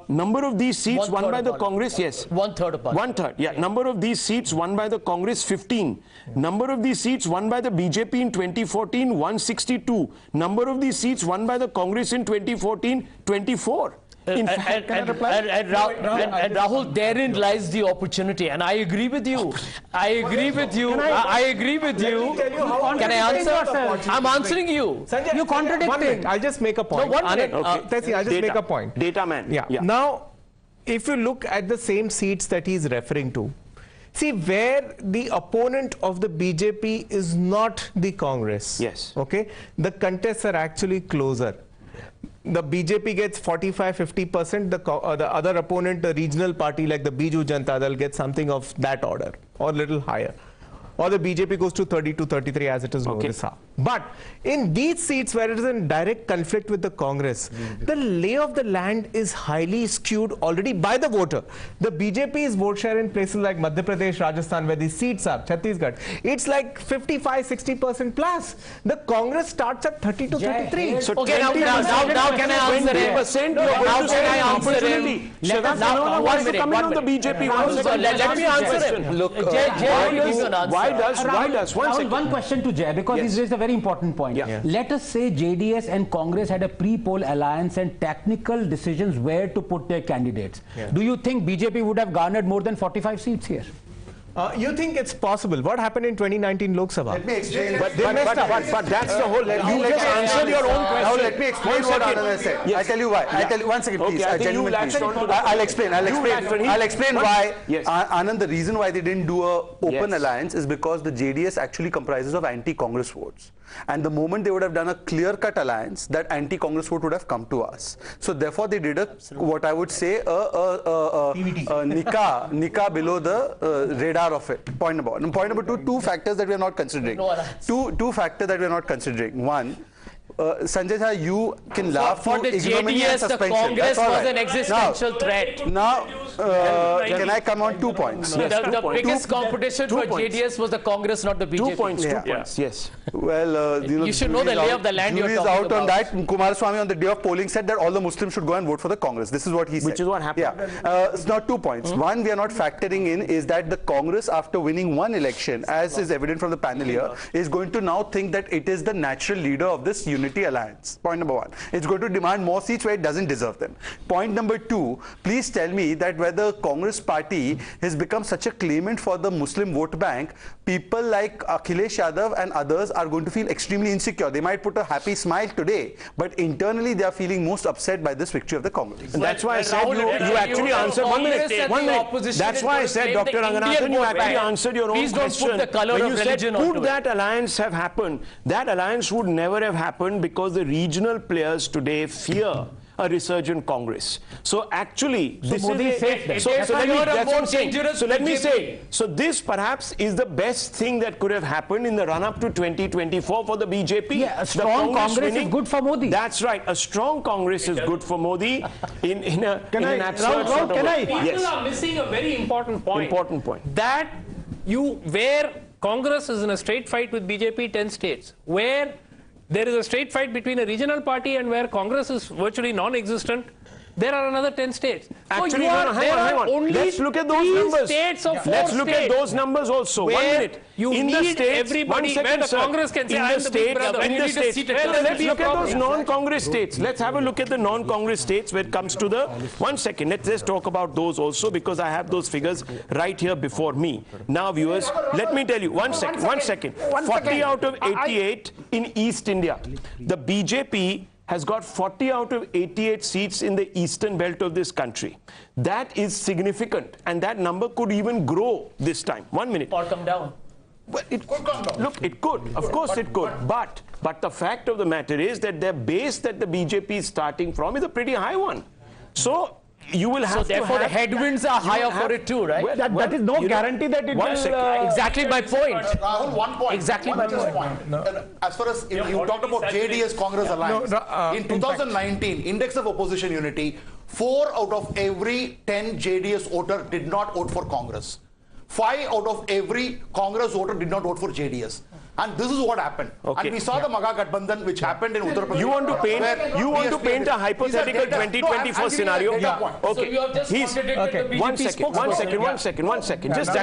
Number of these seats won by the Congress, yes. 1/3 of parliament. 1/3, yeah. Number of these seats won by the Congress, 15. Number of these seats won by the BJP in 2014, 162. Number of these seats won by the Congress in 2014, 24. In fact, and Rahul, therein lies the opportunity, and I agree with you. I agree with you. I agree with you. Can I answer? I'm answering you. Sanjay, you're contradicting. 1 minute. I'll just make a point. No, 1 minute. Tessie, I'll just make a point. Data man. Yeah. Now, if you look at the same seats that he's referring to, see where the opponent of the BJP is not the Congress. Yes. Okay. The contests are actually closer. The BJP gets 45-50%, the other opponent, the regional party like the Biju Janata Dal, gets something of that order or a little higher. Or the BJP goes to 32-33 as it is in Odisha. But in these seats where it is in direct conflict with the Congress, the lay of the land is highly skewed already by the voter. The BJP's vote share in places like Madhya Pradesh, Rajasthan, where these seats are, Chhattisgarh, it's like 55-60% plus. The Congress starts at 30-33. So okay, now can I answer him? 20%. Now can I answer him? Now, why is it coming on the BJP? Let me answer him. Look, One question to Jay, because he's raised a very important point. Let us say JDS and Congress had a pre-poll alliance and technical decisions where to put their candidates. Do you think BJP would have garnered more than 45 seats here? You think it's possible? What happened in 2019 Lok Sabha? Let me explain. But that's the whole. You just answered your own question. Now let me explain what Anand said. I'll tell you why. I'll tell you 1 second, please. I'll explain. I'll explain why. Anand, the reason why they didn't do a open alliance is because the JDS actually comprises of anti-Congress votes. And the moment they would have done a clear-cut alliance, that anti-Congress vote would have come to us. So therefore, they did what I would say a nikah below the radar of it. Point number one. And point number two, two factors that we are not considering. Two factors that we are not considering. One, Sanjay Jha, you can laugh for the JDS, the Congress was an existential threat. Now, can I come on 2 points? The biggest competition for JDS was the Congress, not the BJP. 2 points, 2 points, yes. Well, you should know the lay of the land you're talking out on that. Kumaraswamy on the day of polling said that all the Muslims should go and vote for the Congress. This is what he said. Which is what happened. Yeah. It's not 2 points. One, we are not factoring in is that the Congress, after winning one election, as is evident from the panel here, is going to now think that it is the natural leader of this unity alliance. Point number one. It's going to demand more seats where it doesn't deserve them. Point number two, please tell me that whether Congress party has become such a claimant for the Muslim vote bank, people like Akhilesh Yadav and others are going to feel extremely insecure. They might put a happy smile today, but internally they are feeling most upset by this victory of the Congress. And that's why I said you actually answered 1 minute. 1 minute. That's why I said, Dr. Ranganathan, you actually answered your own question. Put the color when of you religion said, could that alliance have happened? That alliance would never have happened because the regional players today fear a resurgent Congress. So actually, So this Modi is said that. so That's why let me, you're a that's more what I'm saying. dangerous So let me BJP. say, so this perhaps is the best thing that could have happened in the run-up to 2024 for the BJP. Yeah, a strong Congress is good for Modi. That's right. A strong Congress is good for Modi in an absurd sort of way. People are missing a very important point. Important point. That where Congress is in a straight fight with BJP 10 states, where there is a straight fight between a regional party and where Congress is virtually non-existent, there are another 10 states. Actually, hang on. Let's look at those numbers. Let's look at those numbers also. 1 minute. You in need the states, everybody, 1 second, where the sir. Congress can say, in I am the the big states, brother. in You the need a states. seat at Well, the let's be a look at those problem. non-Congress states. Let's have a look at the non-Congress states when it comes to the... 1 second. Let's just talk about those also because I have those figures right here before me. Now, viewers, let me tell you. 1 second. 40 out of 88 in East India. The BJP has got 40 out of 88 seats in the eastern belt of this country. That is significant, and that number could even grow this time. 1 minute. Or come down. Well, it could come down. Look, it could. Of course it could. But the fact of the matter is that their base that the BJP is starting from is a pretty high one. So you will have So therefore the headwinds are higher for it too, right? That is no guarantee that it will... exactly my point. Rahul, 1 point. Exactly one my just point. As far as you talked about JDS Congress alliance, in 2019, index of opposition unity, 4 out of every 10 JDS voter did not vote for Congress. 5 out of every Congress voter did not vote for JDS. And this is what happened. Okay. And we saw the Maga Gadbandhan which happened in Uttar Pradesh. You want to paint a hypothetical 2024 scenario? Okay. So you have just contradicted the BJP 1 second. Just a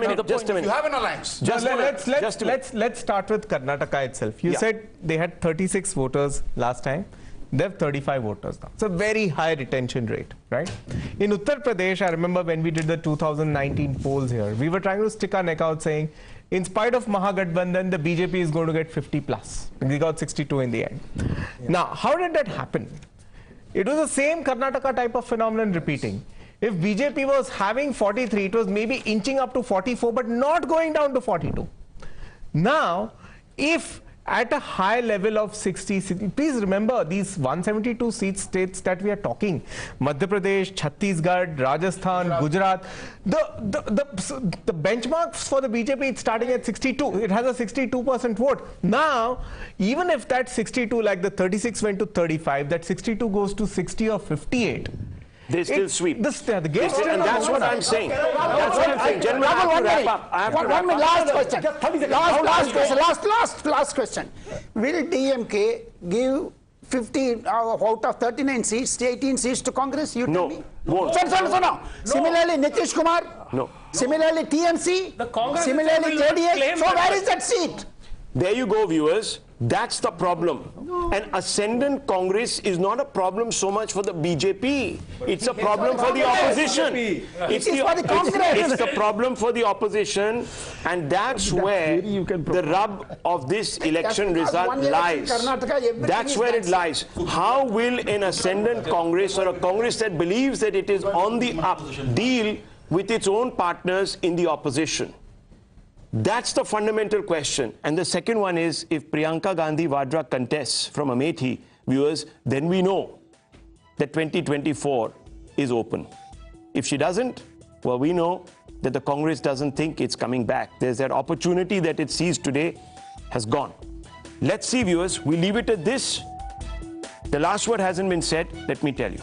minute. You have an alliance. Let's start with Karnataka itself. You said they had 36 voters last time. They have 35 voters now. It's a very high retention rate, right? In Uttar Pradesh, I remember when we did the 2019 polls here, we were trying to stick our neck out saying, in spite of Mahagathbandhan, the BJP is going to get 50 plus. We got 62 in the end. Now, how did that happen? It was the same Karnataka type of phenomenon repeating. If BJP was having 43, it was maybe inching up to 44, but not going down to 42. Now, if at a high level of 60, please remember these 172 states that we are talking, Madhya Pradesh, Chhattisgarh, Rajasthan, Gujarat, the benchmarks for the BJP is starting at 62. It has a 62% vote. Now, even if that 62, like the 36 went to 35, that 62 goes to 60 or 58. They still sweep. And that's what I'm saying. That's what I'm saying. Gentlemen, I have to wrap up. I have to wrap up. Last question. Will DMK give 50 out of 39 seats, 18 seats to Congress? You tell me. Won't. No. Similarly, Nitish Kumar. No. Similarly, TMC. Similarly, JDS. So where is that seat? There you go, viewers. That's the problem. An ascendant Congress is not a problem so much for the BJP. It's a problem for the opposition. It's the problem for the opposition, and that's where the rub of this election result lies. That's where it lies. How will an ascendant Congress or a Congress that believes that it is on the up deal with its own partners in the opposition? That's the fundamental question. And the second one is, if Priyanka Gandhi Vadra contests from Amethi, viewers, then we know that 2024 is open. If she doesn't, well, we know that the Congress doesn't think it's coming back. There's that opportunity that it sees today has gone. Let's see, viewers. We leave it at this. The last word hasn't been said. Let me tell you.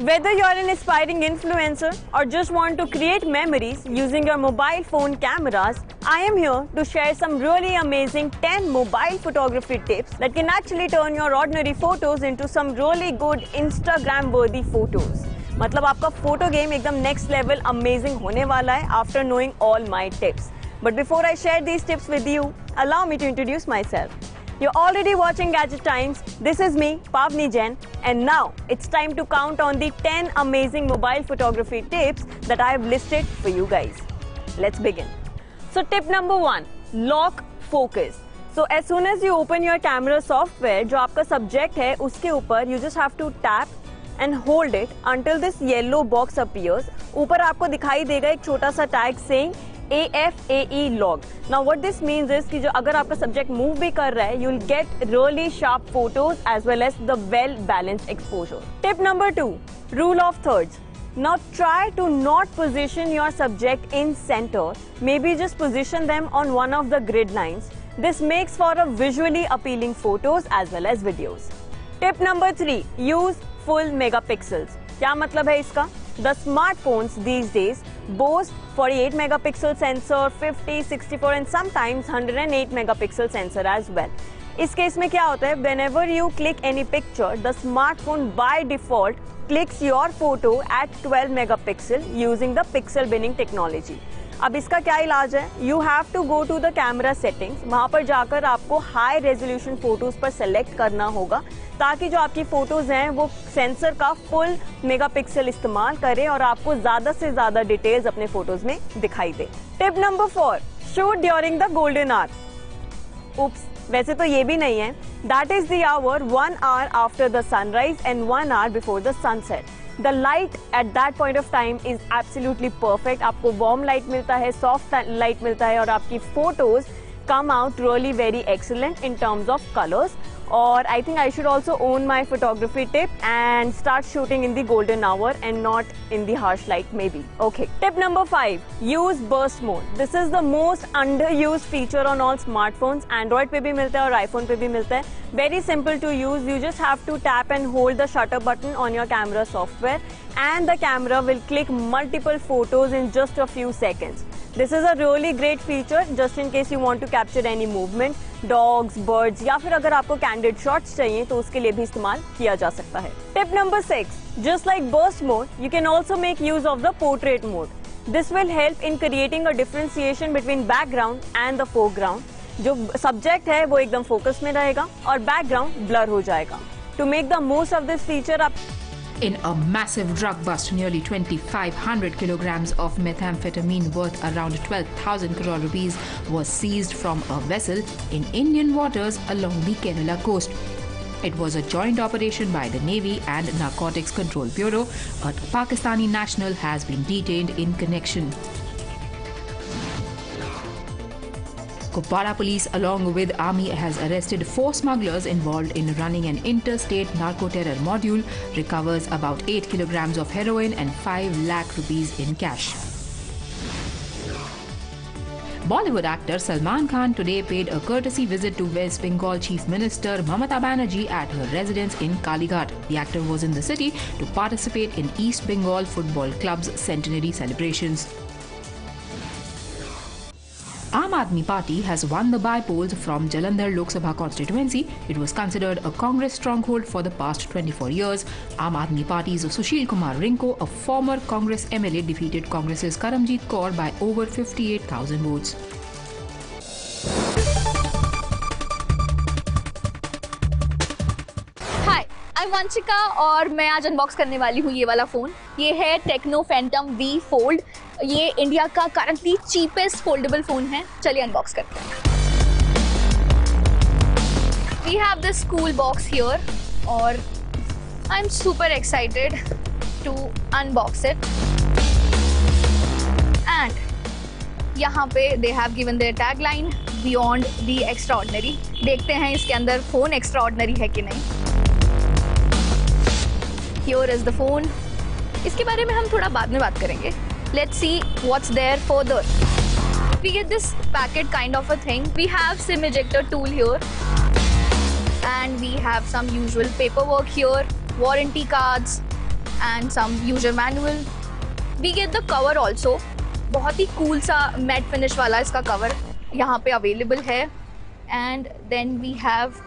Whether you're an aspiring influencer or just want to create memories using your mobile phone cameras, I am here to share some really amazing 10 mobile photography tips that can actually turn your ordinary photos into some really good Instagram-worthy photos. मतलब आपका photo game एकदम next level amazing होने वाला है after knowing all my tips. But before I share these tips with you, allow me to introduce myself. You're already watching Gadget Times. This is me, Pavni Jain, and now it's time to count on the 10 amazing mobile photography tips that I have listed for you guys. Let's begin. So tip number 1, lock focus. So as soon as you open your camera software, जो आपका subject है उसके ऊपर you just have to tap and hold it until this yellow box appears. ऊपर आपको दिखाई देगा एक छोटा सा tag saying AFAE log. Now what this means is कि जो अगर आपका subject move भी कर रहा है, you'll get really sharp photos as well as the well balanced exposure. Tip number 2, rule of thirds. Now try to not position your subject in center. Maybe just position them on one of the grid lines. This makes for a visually appealing photos as well as videos. Tip number 3, use full megapixels. क्या मतलब है इसका? The smartphones these days boast 48 megapixel sensor, 50, 64 and sometimes 108 megapixel sensor as well. इस case में क्या होता है? Whenever you click any picture, the smartphone by default clicks your photo at 12 megapixel using the pixel binning technology. अब इसका क्या इलाज है? You have to go to the camera settings. वहाँ पर जाकर आपको high resolution photos पर select करना होगा ताकि जो आपकी फोटोज हैं वो सेंसर का फुल मेगापिक्सल इस्तेमाल करें और आपको ज्यादा से ज्यादा डिटेल्स अपने फोटोज में दिखाई दे. Tip number 4, shoot during the golden hour. Oops, वैसे तो ये भी नहीं है. That is the hour 1 hour after the sunrise and 1 hour before the sunset. The light at that point of time is absolutely perfect. आपको warm light मिलता है, soft light मिलता है और आपकी photos come out really very excellent in terms of colors. Or I think I should also own my photography tip and start shooting in the golden hour and not in the harsh light maybe. Okay. Tip number 5, use burst mode. This is the most underused feature on all smartphones. Android पे भी मिलता है और iPhone पे भी मिलता है. Very simple to use. You just have to tap and hold the shutter button on your camera software and the camera will click multiple photos in just a few seconds. This is a really great feature just in case you want to capture any movement, dogs, birds या फिर अगर आपको candid shots चाहिए तो उसके लिए भी इस्तेमाल किया जा सकता है. Tip number 6, just like burst mode, you can also make use of the portrait mode. This will help in creating a differentiation between background and the foreground. जो subject है वो एकदम focus में रहेगा और background blur हो जाएगा. To make the most of this feature, आप In a massive drug bust, nearly 2,500 kilograms of methamphetamine worth around 12,000 crore rupees was seized from a vessel in Indian waters along the Kerala coast. It was a joint operation by the Navy and Narcotics Control Bureau. A Pakistani national has been detained in connection. Kupwara police along with army has arrested 4 smugglers involved in running an interstate narco-terror module, recovers about 8 kilograms of heroin and 5 lakh rupees in cash. Bollywood actor Salman Khan today paid a courtesy visit to West Bengal Chief Minister Mamata Banerjee at her residence in Kalighat. The actor was in the city to participate in East Bengal Football Club's centenary celebrations. Aam Aadmi Party has won the by-polls from Jalandhar Lok Sabha constituency. It was considered a Congress stronghold for the past 24 years. Aam Aadmi Party's Sushil Kumar Rinko, a former Congress MLA, defeated Congress's Karamjit Kaur by over 58,000 votes. Hi, I'm Vanchika और मैं आज unbox करने वाली हूँ ये वाला phone. ये है टेक्नो फैंटम V Fold. ये इंडिया का करंटली चीपेस्ट फोल्डेबल फोन है. चलिए अनबॉक्स करते हैं. We have this cool box here और I am super excited to unbox it. And यहाँ पे they have given their tag line beyond the extraordinary. देखते हैं इसके अंदर फोन एक्स्ट्राऑर्डिनरी है कि नहीं. Here is the phone. इसके बारे में हम थोड़ा बाद में बात करेंगे. Let's see what's there further. We get this packet kind of a thing. We have SIM ejector tool here. And we have some usual paperwork here, warranty cards and some user manual. We get the cover also. बहुत ही cool सा matte finish वाला इसका cover यहाँ पे available है. And then we have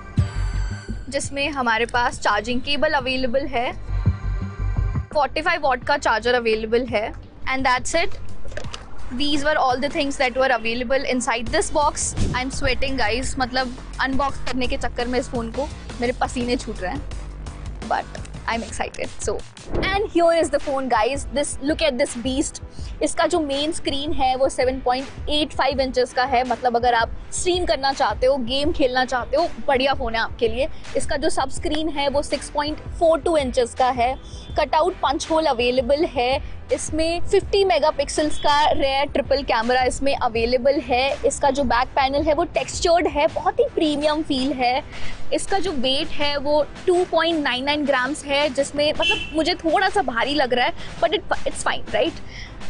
जिसमें हमारे पास charging cable available है. 45 watt का charger available है. And that's it. These were all the things that were available inside this box. I'm sweating guys. मतलब unbox करने के चक्कर में इस फोन को मेरे पसीने छूट रहे हैं. But I'm excited. So, and here is the phone, guys. Look at this beast. इसका जो मेन स्क्रीन है वो 7.85 इंचेस का है. मतलब अगर आप स्ट्रीम करना चाहते हो, गेम खेलना चाहते हो, बढ़िया फोन है आपके लिए. इसका जो सब स्क्रीन है वो 6.42 इंचेस का है. कटआउट पंच होल अवेलेबल है. इसमें 50 मेगापिक्सल्स का रेयर ट्रिपल कैमरा इसमें अवेलेबल है. इसका जो बैक पैनल है वो टेक्सचर्ड है, बहुत ही प्रीमियम फील है. इसका जो वेट है वो 2.99 ग्राम्स है, जिसमें मतलब मुझे थोड़ा सा भारी लग रहा है, बट इट्स फाइन, राइट.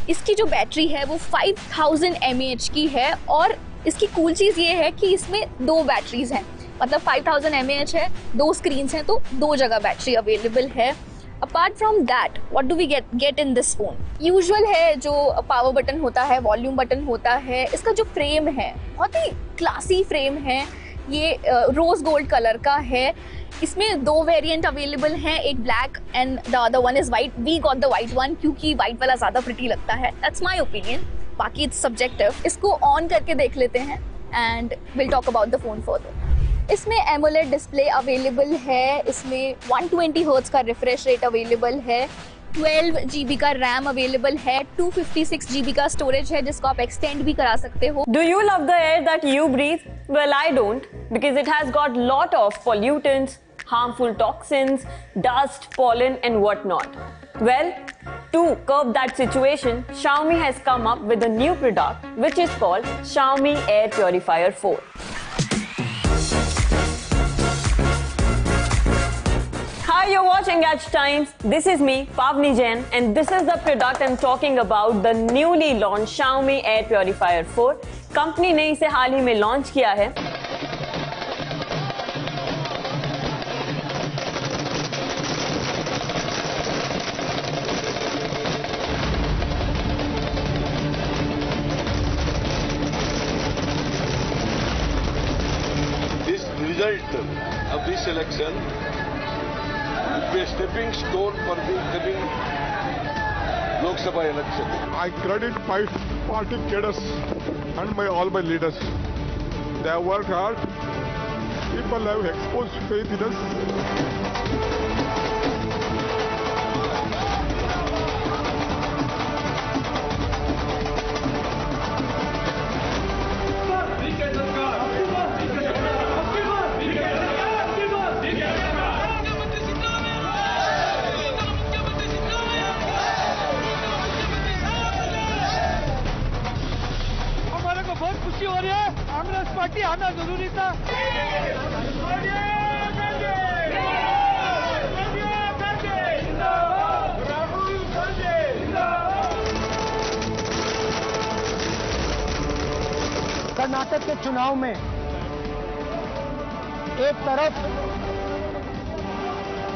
इसकी जो बैटरी है वो 5000 mAh की है. और इसकी कूल चीज़ ये है कि इसमें 2 बैटरीज हैं. मतलब 5000 mAh है, 2 स्क्रीन्स हैं, तो 2 जगह बैटरी अवेलेबल है. Apart from that, what do we get in this phone? Usual है, जो पावर बटन होता है, वॉल्यूम बटन होता है. इसका जो फ्रेम है बहुत ही क्लासी फ्रेम है. ये रोज गोल्ड कलर का है. इसमें 2 वेरिएंट अवेलेबल हैं, एक black and the other one is white. We got the white one क्योंकि वाइट वाला ज़्यादा प्रिटी लगता है. दैट्स माई ओपिनियन, बाकी इट्स सब्जेक्टिव. इसको ऑन करके देख लेते हैं and will talk about the phone further. इसमें एमोलेड डिस्प्ले अवेलेबल है. इसमें 120 हर्ट्ज का रिफ्रेश रेट अवेलेबल है. 12 GB का रैम अवेलेबल है. 256 GB का स्टोरेज है, जिसको आप एक्सटेंड भी करा सकते हो. Do you love the air that you breathe? Well, I don't, because it has got lot of pollutants, harmful toxins, dust, pollen and whatnot. Well, to curb that situation, Xiaomi has come up with a new product which is called Xiaomi Air Purifier 4. Hi, you're watching Edge Times. This is me, Pavni Jain, and this is the product I'm talking about, the newly launched Xiaomi Air Purifier 4. Company ने इसे हाल ही में launch किया है. This result of this election will be a stepping stone for the coming Lok Sabha election. I credit my party cadres and all my leaders. They have worked hard. People have exposed faith in us. Party आना जरूरी था. कर्नाटक के चुनाव में एक तरफ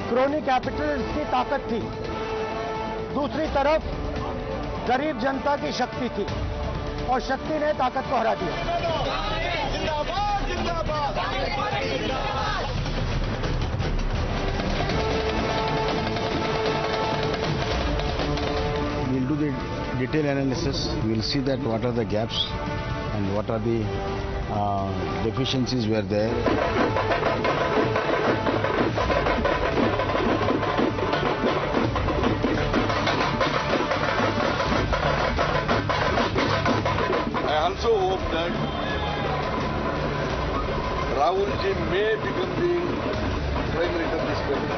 crony capitalist की ताकत थी, दूसरी तरफ गरीब जनता की शक्ति थी, और शक्ति ने ताकत को हरा दिया. We'll do the detailed analysis. We'll see that what are the gaps and what are the deficiencies were there. I also hope that Rahul ji may become the Prime Minister of this country.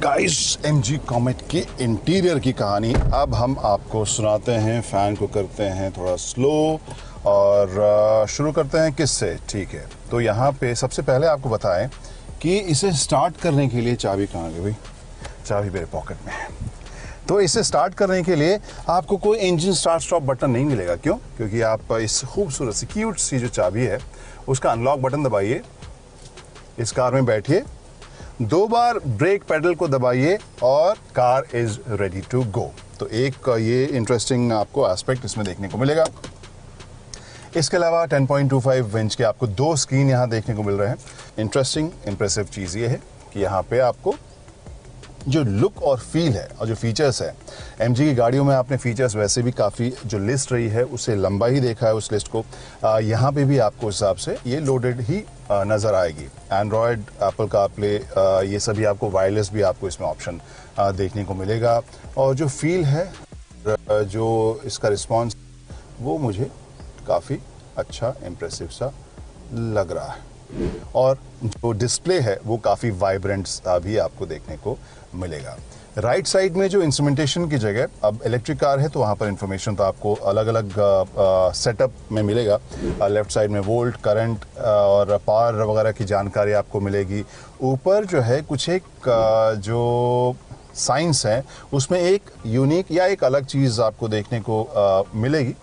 Guys, MG Comet के interior की कहानी अब हम आपको सुनाते हैं. Fan को करते हैं थोड़ा स्लो और शुरू करते हैं किससे. ठीक है, तो यहाँ पे सबसे पहले आपको बताएं कि इसे स्टार्ट करने के लिए चाबी कहाँ गई भाई? चाबी मेरे पॉकेट में है. तो इसे स्टार्ट करने के लिए आपको कोई इंजन स्टार्ट स्टॉप बटन नहीं मिलेगा. क्यों? क्योंकि आप इस खूबसूरत सी क्यूट सी जो चाबी है उसका अनलॉक बटन दबाइए, इस कार में बैठिए, 2 बार ब्रेक पेडल को दबाइए और car is ready to go. तो एक ये इंटरेस्टिंग आपको एस्पेक्ट इसमें देखने को मिलेगा. इसके अलावा 10.25 इंच के आपको 2 स्क्रीन यहाँ देखने को मिल रहे हैं. इंटरेस्टिंग इंप्रेसिव चीज़ ये है कि यहाँ पे आपको जो लुक और फील है और जो फीचर्स है, एमजी की गाड़ियों में आपने फीचर्स वैसे भी काफ़ी जो लिस्ट रही है उससे लंबा ही देखा है उस लिस्ट को। यहाँ पे भी आपको हिसाब से ये लोडेड ही नज़र आएगी। एंड्रॉयड, एप्पल कारप्ले, ये सभी आपको वायरलेस भी आपको इसमें ऑप्शन देखने को मिलेगा। और जो फील है, जो इसका रिस्पॉन्स, वो मुझे काफ़ी अच्छा इम्प्रेसिव सा लग रहा है। और जो डिस्प्ले है वो काफ़ी वाइब्रेंट सा भी आपको देखने को मिलेगा। राइट साइड में जो इंस्ट्रूमेंटेशन की जगह, अब इलेक्ट्रिक कार है तो वहाँ पर इंफॉर्मेशन तो आपको अलग अलग सेटअप में मिलेगा। लेफ्ट साइड में वोल्ट, करंट और पावर वगैरह की जानकारी आपको मिलेगी। ऊपर जो है कुछ एक जो साइंस है उसमें एक यूनिक या एक अलग चीज़ आपको देखने को मिलेगी।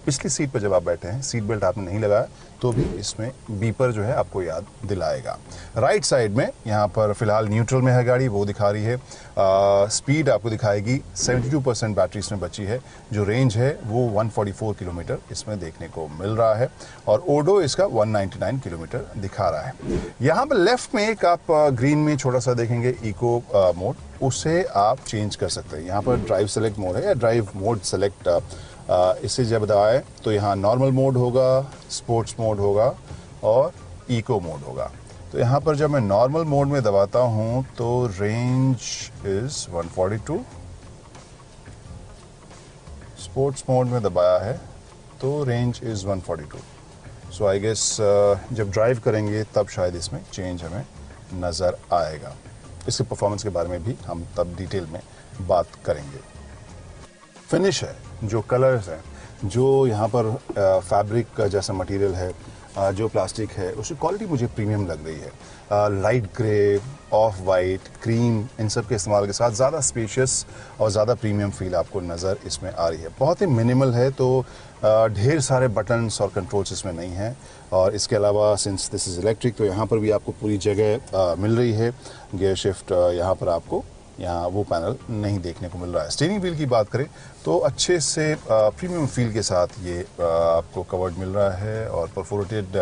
पिछली सीट पर जब आप बैठे हैं, सीट बेल्ट आपने नहीं लगाया तो भी इसमें बीपर जो है आपको याद दिलाएगा। राइट साइड में यहाँ पर फिलहाल न्यूट्रल में है गाड़ी, वो दिखा रही है। स्पीड आपको दिखाएगी, 72% बैटरी इसमें बची है। जो रेंज है वो 144 किलोमीटर इसमें देखने को मिल रहा है और ओडो इसका 199 किलोमीटर दिखा रहा है। यहाँ पर लेफ्ट में एक आप ग्रीन में छोटा सा देखेंगे इको मोड, उसे आप चेंज कर सकते हैं। यहाँ पर ड्राइव सेलेक्ट मोड है या ड्राइव मोड सेलेक्ट, इसे जब दबाएं तो यहाँ नॉर्मल मोड होगा, स्पोर्ट्स मोड होगा और इको मोड होगा। तो यहाँ पर जब मैं नॉर्मल मोड में दबाता हूँ तो रेंज इज 142, स्पोर्ट्स मोड में दबाया है तो range is 142। So I guess जब ड्राइव करेंगे तब शायद इसमें चेंज हमें नज़र आएगा। इसके परफॉर्मेंस के बारे में भी हम तब डिटेल में बात करेंगे। फिनिश है, जो कलर्स हैं, जो यहाँ पर फैब्रिक जैसा मटेरियल है, जो प्लास्टिक है, उसकी क्वालिटी मुझे प्रीमियम लग रही है। Light grey, off white, cream, इन सब के इस्तेमाल के साथ ज़्यादा स्पेशियस और ज़्यादा प्रीमियम फील आपको नज़र इसमें आ रही है। बहुत ही मिनिमल है, तो ढेर सारे बटन्स और कंट्रोल्स इसमें नहीं हैं। और इसके अलावा सिंस दिस इज़ इलेक्ट्रिक तो यहाँ पर भी आपको पूरी जगह मिल रही है। गियर शिफ्ट यहाँ पर आपको यहाँ वो पैनल नहीं देखने को मिल रहा है। स्टीयरिंग व्हील की बात करें तो अच्छे से प्रीमियम फील के साथ ये आपको कवर्ड मिल रहा है और परफोरेटेड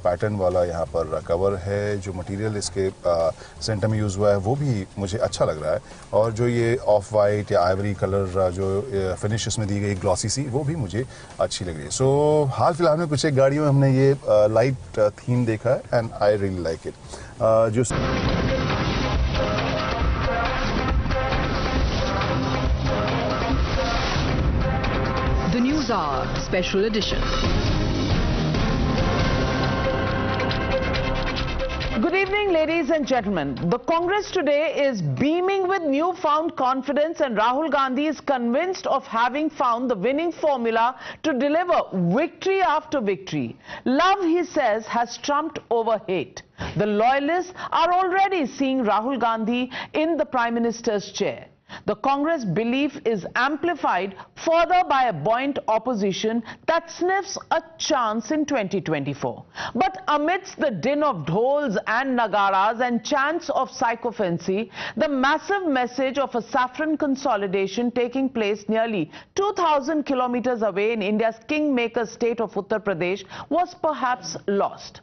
पैटर्न वाला यहाँ पर कवर है। जो मटेरियल इसके सेंटर में यूज़ हुआ है वो भी मुझे अच्छा लग रहा है। और जो ये ऑफ वाइट या आइवरी कलर जो फिनिश इसमें दी गई ग्लॉसी सी, वो भी मुझे अच्छी लग रही है। सो हाल फिलहाल में कुछ एक गाड़ियों में हमने ये लाइट थीम देखा है and I really like it. जो Hour Special Edition. Good evening, ladies and gentlemen. The Congress today is beaming with newfound confidence, and Rahul Gandhi is convinced of having found the winning formula to deliver victory after victory. Love, he says, has trumped over hate. The loyalists are already seeing Rahul Gandhi in the Prime Minister's chair. The Congress belief is amplified further by a buoyant opposition that sniffs a chance in 2024. But amidst the din of dhols and nagaras and chants of sycophancy, the massive message of a saffron consolidation taking place nearly 2,000 kilometers away in India's kingmaker state of Uttar Pradesh was perhaps lost.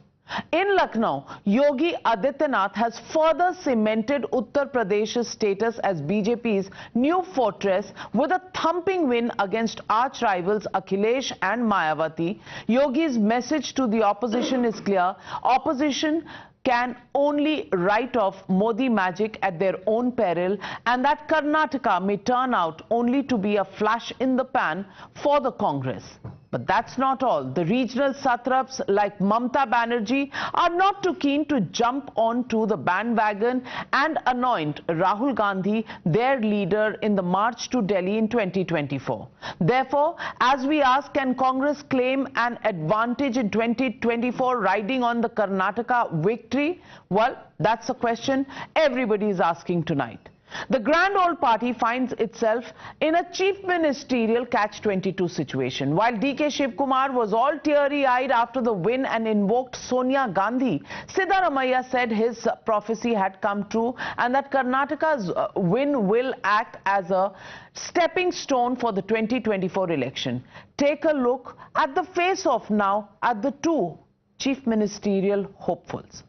In Lucknow, Yogi Adityanath has further cemented Uttar Pradesh's status as BJP's new fortress with a thumping win against arch rivals Akhilesh and Mayawati. Yogi's message to the opposition is clear. Opposition can only write off Modi magic at their own peril, and that Karnataka may turn out only to be a flash in the pan for the Congress. But that's not all. The regional satraps like Mamta Banerjee are not too keen to jump onto the bandwagon and anoint Rahul Gandhi their leader in the march to Delhi in 2024. Therefore, as we ask, can Congress claim an advantage in 2024 riding on the Karnataka victory? Well, that's a question everybody is asking tonight. The grand old party finds itself in a chief ministerial catch-22 situation. While DK Shivakumar was all teary-eyed after the win and invoked Sonia Gandhi, Siddaramaiah said his prophecy had come true and that Karnataka's win will act as a stepping stone for the 2024 election. Take a look at the face-off now at the two chief ministerial hopefuls.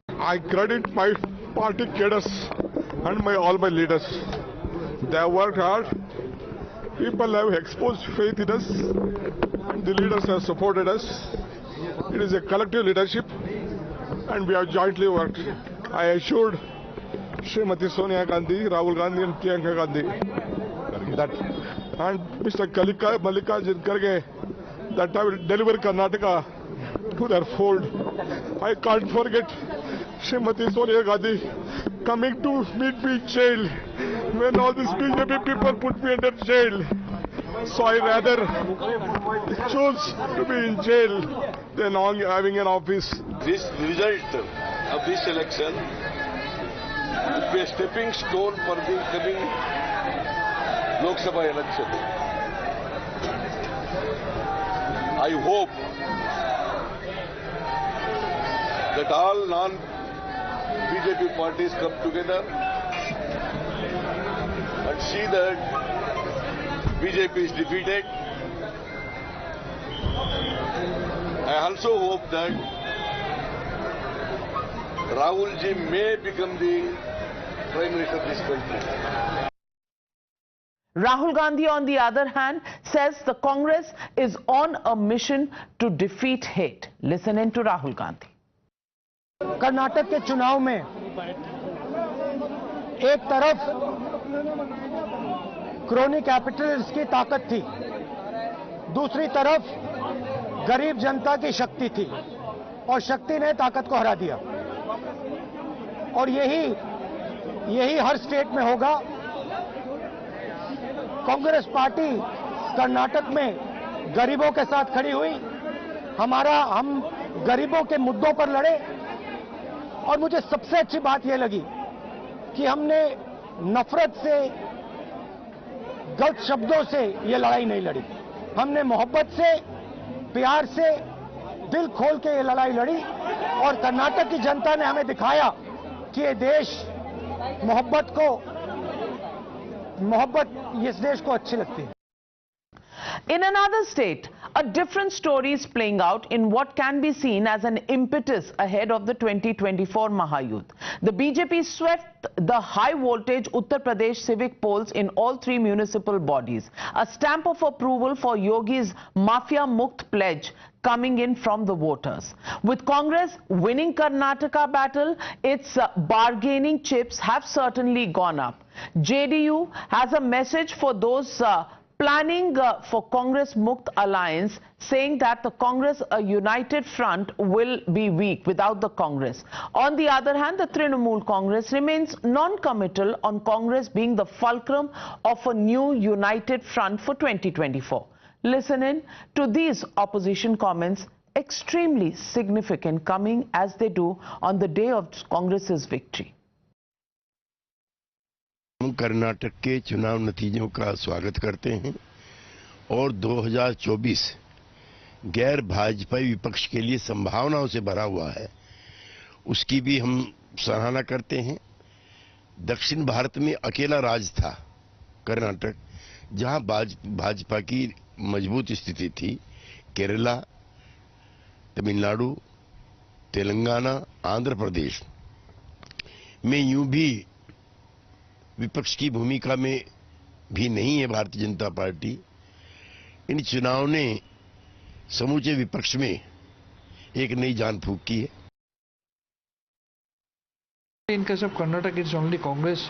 I credit my party cadres and all my leaders. They have worked hard. People have exposed faith in us. The leaders have supported us. It is a collective leadership and we have jointly worked. I assured Srimati Sonia Gandhi, Rahul Gandhi and Priyanka Gandhi that, and Mr. Mallikarjun Kharge, that I will deliver Karnataka to their fold. I can't forget Srimati Sonia Gandhi coming to meet me in jail when all these BJP people put me under jail. So I rather choose to be in jail than having an office. This result of this election will be a stepping stone for the coming Lok Sabha election. I hope that all non-BJP parties come together and see that BJP is defeated. I also hope that Rahul ji may become the Prime Minister of this country. Rahul Gandhi, on the other hand, says the Congress is on a mission to defeat hate. Listen in to Rahul Gandhi. Karnataka के चुनाव में एक तरफ crony capitalist की ताकत थी, दूसरी तरफ गरीब जनता की शक्ति थी और शक्ति ने ताकत को हरा दिया। और यही हर स्टेट में होगा। कांग्रेस पार्टी कर्नाटक में गरीबों के साथ खड़ी हुई, हम गरीबों के मुद्दों पर लड़े। और मुझे सबसे अच्छी बात यह लगी कि हमने नफरत से, गलत शब्दों से ये लड़ाई नहीं लड़ी। हमने मोहब्बत से, प्यार से, दिल खोल के ये लड़ाई लड़ी और कर्नाटक की जनता ने हमें दिखाया कि ये देश मोहब्बत इस देश को अच्छी लगती है। In another state, a different story is playing out in what can be seen as an impetus ahead of the 2024 Mahayuth. The BJP swept the high-voltage Uttar Pradesh civic polls in all three municipal bodies, a stamp of approval for Yogi's Mafia Mukt pledge coming in from the voters. With Congress winning Karnataka battle, its bargaining chips have certainly gone up. JDU has a message for those planning for Congress Mukt alliance, saying that the Congress, a united front, will be weak without the Congress. On the other hand, the Trinamool Congress remains non-committal on Congress being the fulcrum of a new united front for 2024. Listen in to these opposition comments, extremely significant, coming as they do on the day of Congress's victory. हम कर्नाटक के चुनाव नतीजों का स्वागत करते हैं और 2024 गैर भाजपाई विपक्ष के लिए संभावनाओं से भरा हुआ है, उसकी भी हम सराहना करते हैं। दक्षिण भारत में अकेला राज्य था कर्नाटक जहां भाजपा की मजबूत स्थिति थी। केरला, तमिलनाडु, तेलंगाना, आंध्र प्रदेश में यूं भी विपक्ष की भूमिका में भी नहीं है भारतीय जनता पार्टी। इन चुनाव ने समूचे विपक्ष में एक नई जान फूंक की है। In case of Karnataka, it's only Congress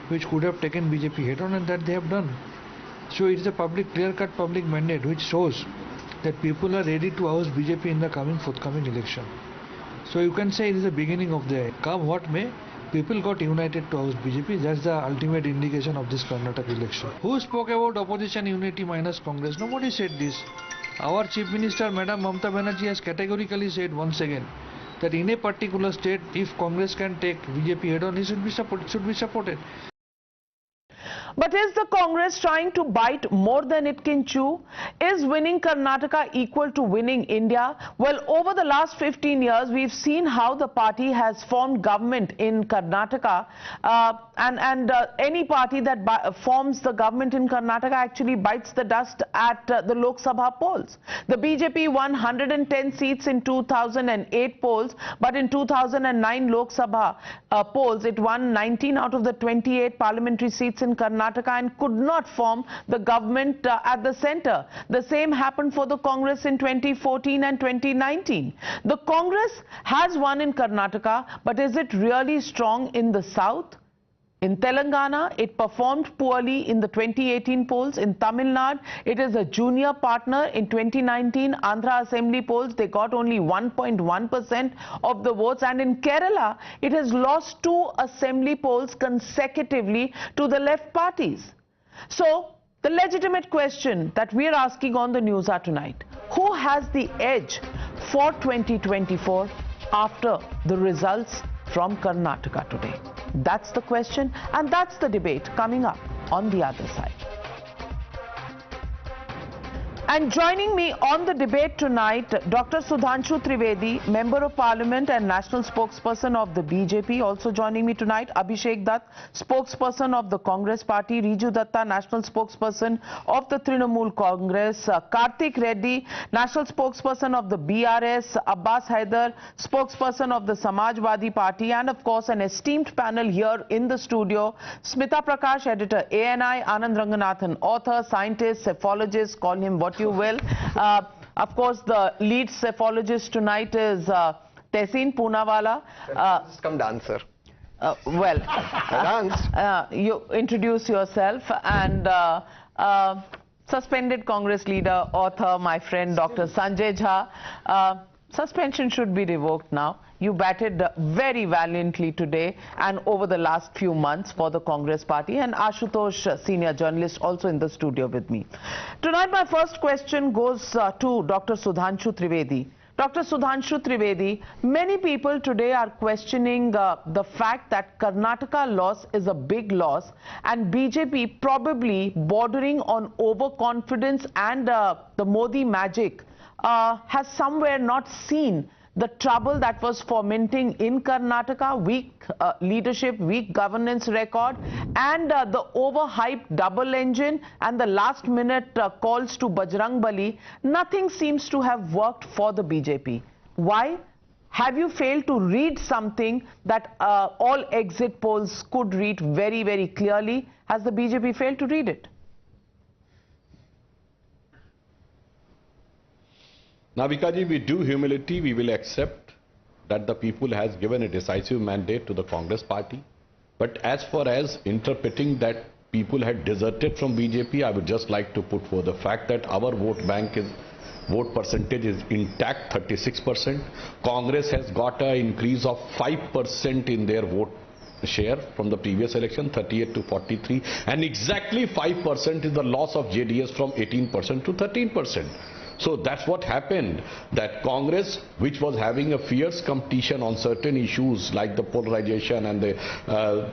which could have taken BJP head on, and that they have done. So it is a clear-cut public mandate which shows that people are ready to oust BJP in the forthcoming election. So you can say it is the beginning of the come what may. People got united to oust BJP. That's the ultimate indication of this Karnataka election. Who spoke about opposition unity minus Congress? Nobody said this. Our Chief Minister, Madam Mamata Banerjee, has categorically said once again that in a particular state, if Congress can take BJP head on, it should be supported. But is the Congress trying to bite more than it can chew? Is winning Karnataka equal to winning India? Well, over the last 15 years, we've seen how the party has formed government in Karnataka, and any party that forms the government in Karnataka actually bites the dust at the Lok Sabha polls. The BJP won 110 seats in 2008 polls, but in 2009 Lok Sabha polls, it won 19 out of the 28 parliamentary seats in Karnataka and could not form the government at the center. The same happened for the Congress in 2014 and 2019. The Congress has won in Karnataka, but is it really strong in the south? In Telangana, it performed poorly in the 2018 polls. In Tamil Nadu, it is a junior partner. In 2019 Andhra Assembly polls, they got only 1.1% of the votes. And in Kerala, it has lost 2 assembly polls consecutively to the left parties. So, the legitimate question that we are asking on the news hour tonight, who has the edge for 2024 after the results from Karnataka today? That's the question, and that's the debate coming up on the other side. And joining me on the debate tonight, Dr. Sudhanshu Trivedi, Member of Parliament and National Spokesperson of the BJP. Also joining me tonight, Abhishek Dutt, Spokesperson of the Congress Party, Riju Datta, National Spokesperson of the Trinamool Congress, Karthik Reddy, National Spokesperson of the BRS, Abbas Haider, Spokesperson of the Samajwadi Party, and of course an esteemed panel here in the studio, Smita Prakash, Editor ANI, Anand Ranganathan, author, scientist, cephalogist, call him what you will. Of course, the lead cephalogist tonight is Tehseen Poonawala. Come dancer. Well, you introduce yourself, and suspended Congress leader, author, my friend Dr. Sanjay Jha. Suspension should be revoked now. You batted very valiantly today and over the last few months for the Congress Party. And Ashutosh, senior journalist, also in the studio with me. Tonight, my first question goes to Dr. Sudhanshu Trivedi. Dr. Sudhanshu Trivedi, many people today are questioning the fact that Karnataka loss is a big loss and BJP probably bordering on overconfidence and the Modi magic has somewhere not seen the trouble that was fomenting in Karnataka, weak leadership, weak governance record, and the overhyped double engine and the last minute calls to Bajrangbali. Nothing seems to have worked for the BJP. Why? Have you failed to read something that all exit polls could read very, very clearly? Has the BJP failed to read it? Navika ji, with due humility, we will accept that the people has given a decisive mandate to the Congress Party. But as far as interpreting that people had deserted from BJP, I would just like to put forth the fact that our vote percentage is intact, 36%. Congress has got an increase of 5% in their vote share from the previous election, 38 to 43. And exactly 5% is the loss of JDS from 18% to 13%. So that's what happened, that Congress, which was having a fierce competition on certain issues like the polarization and the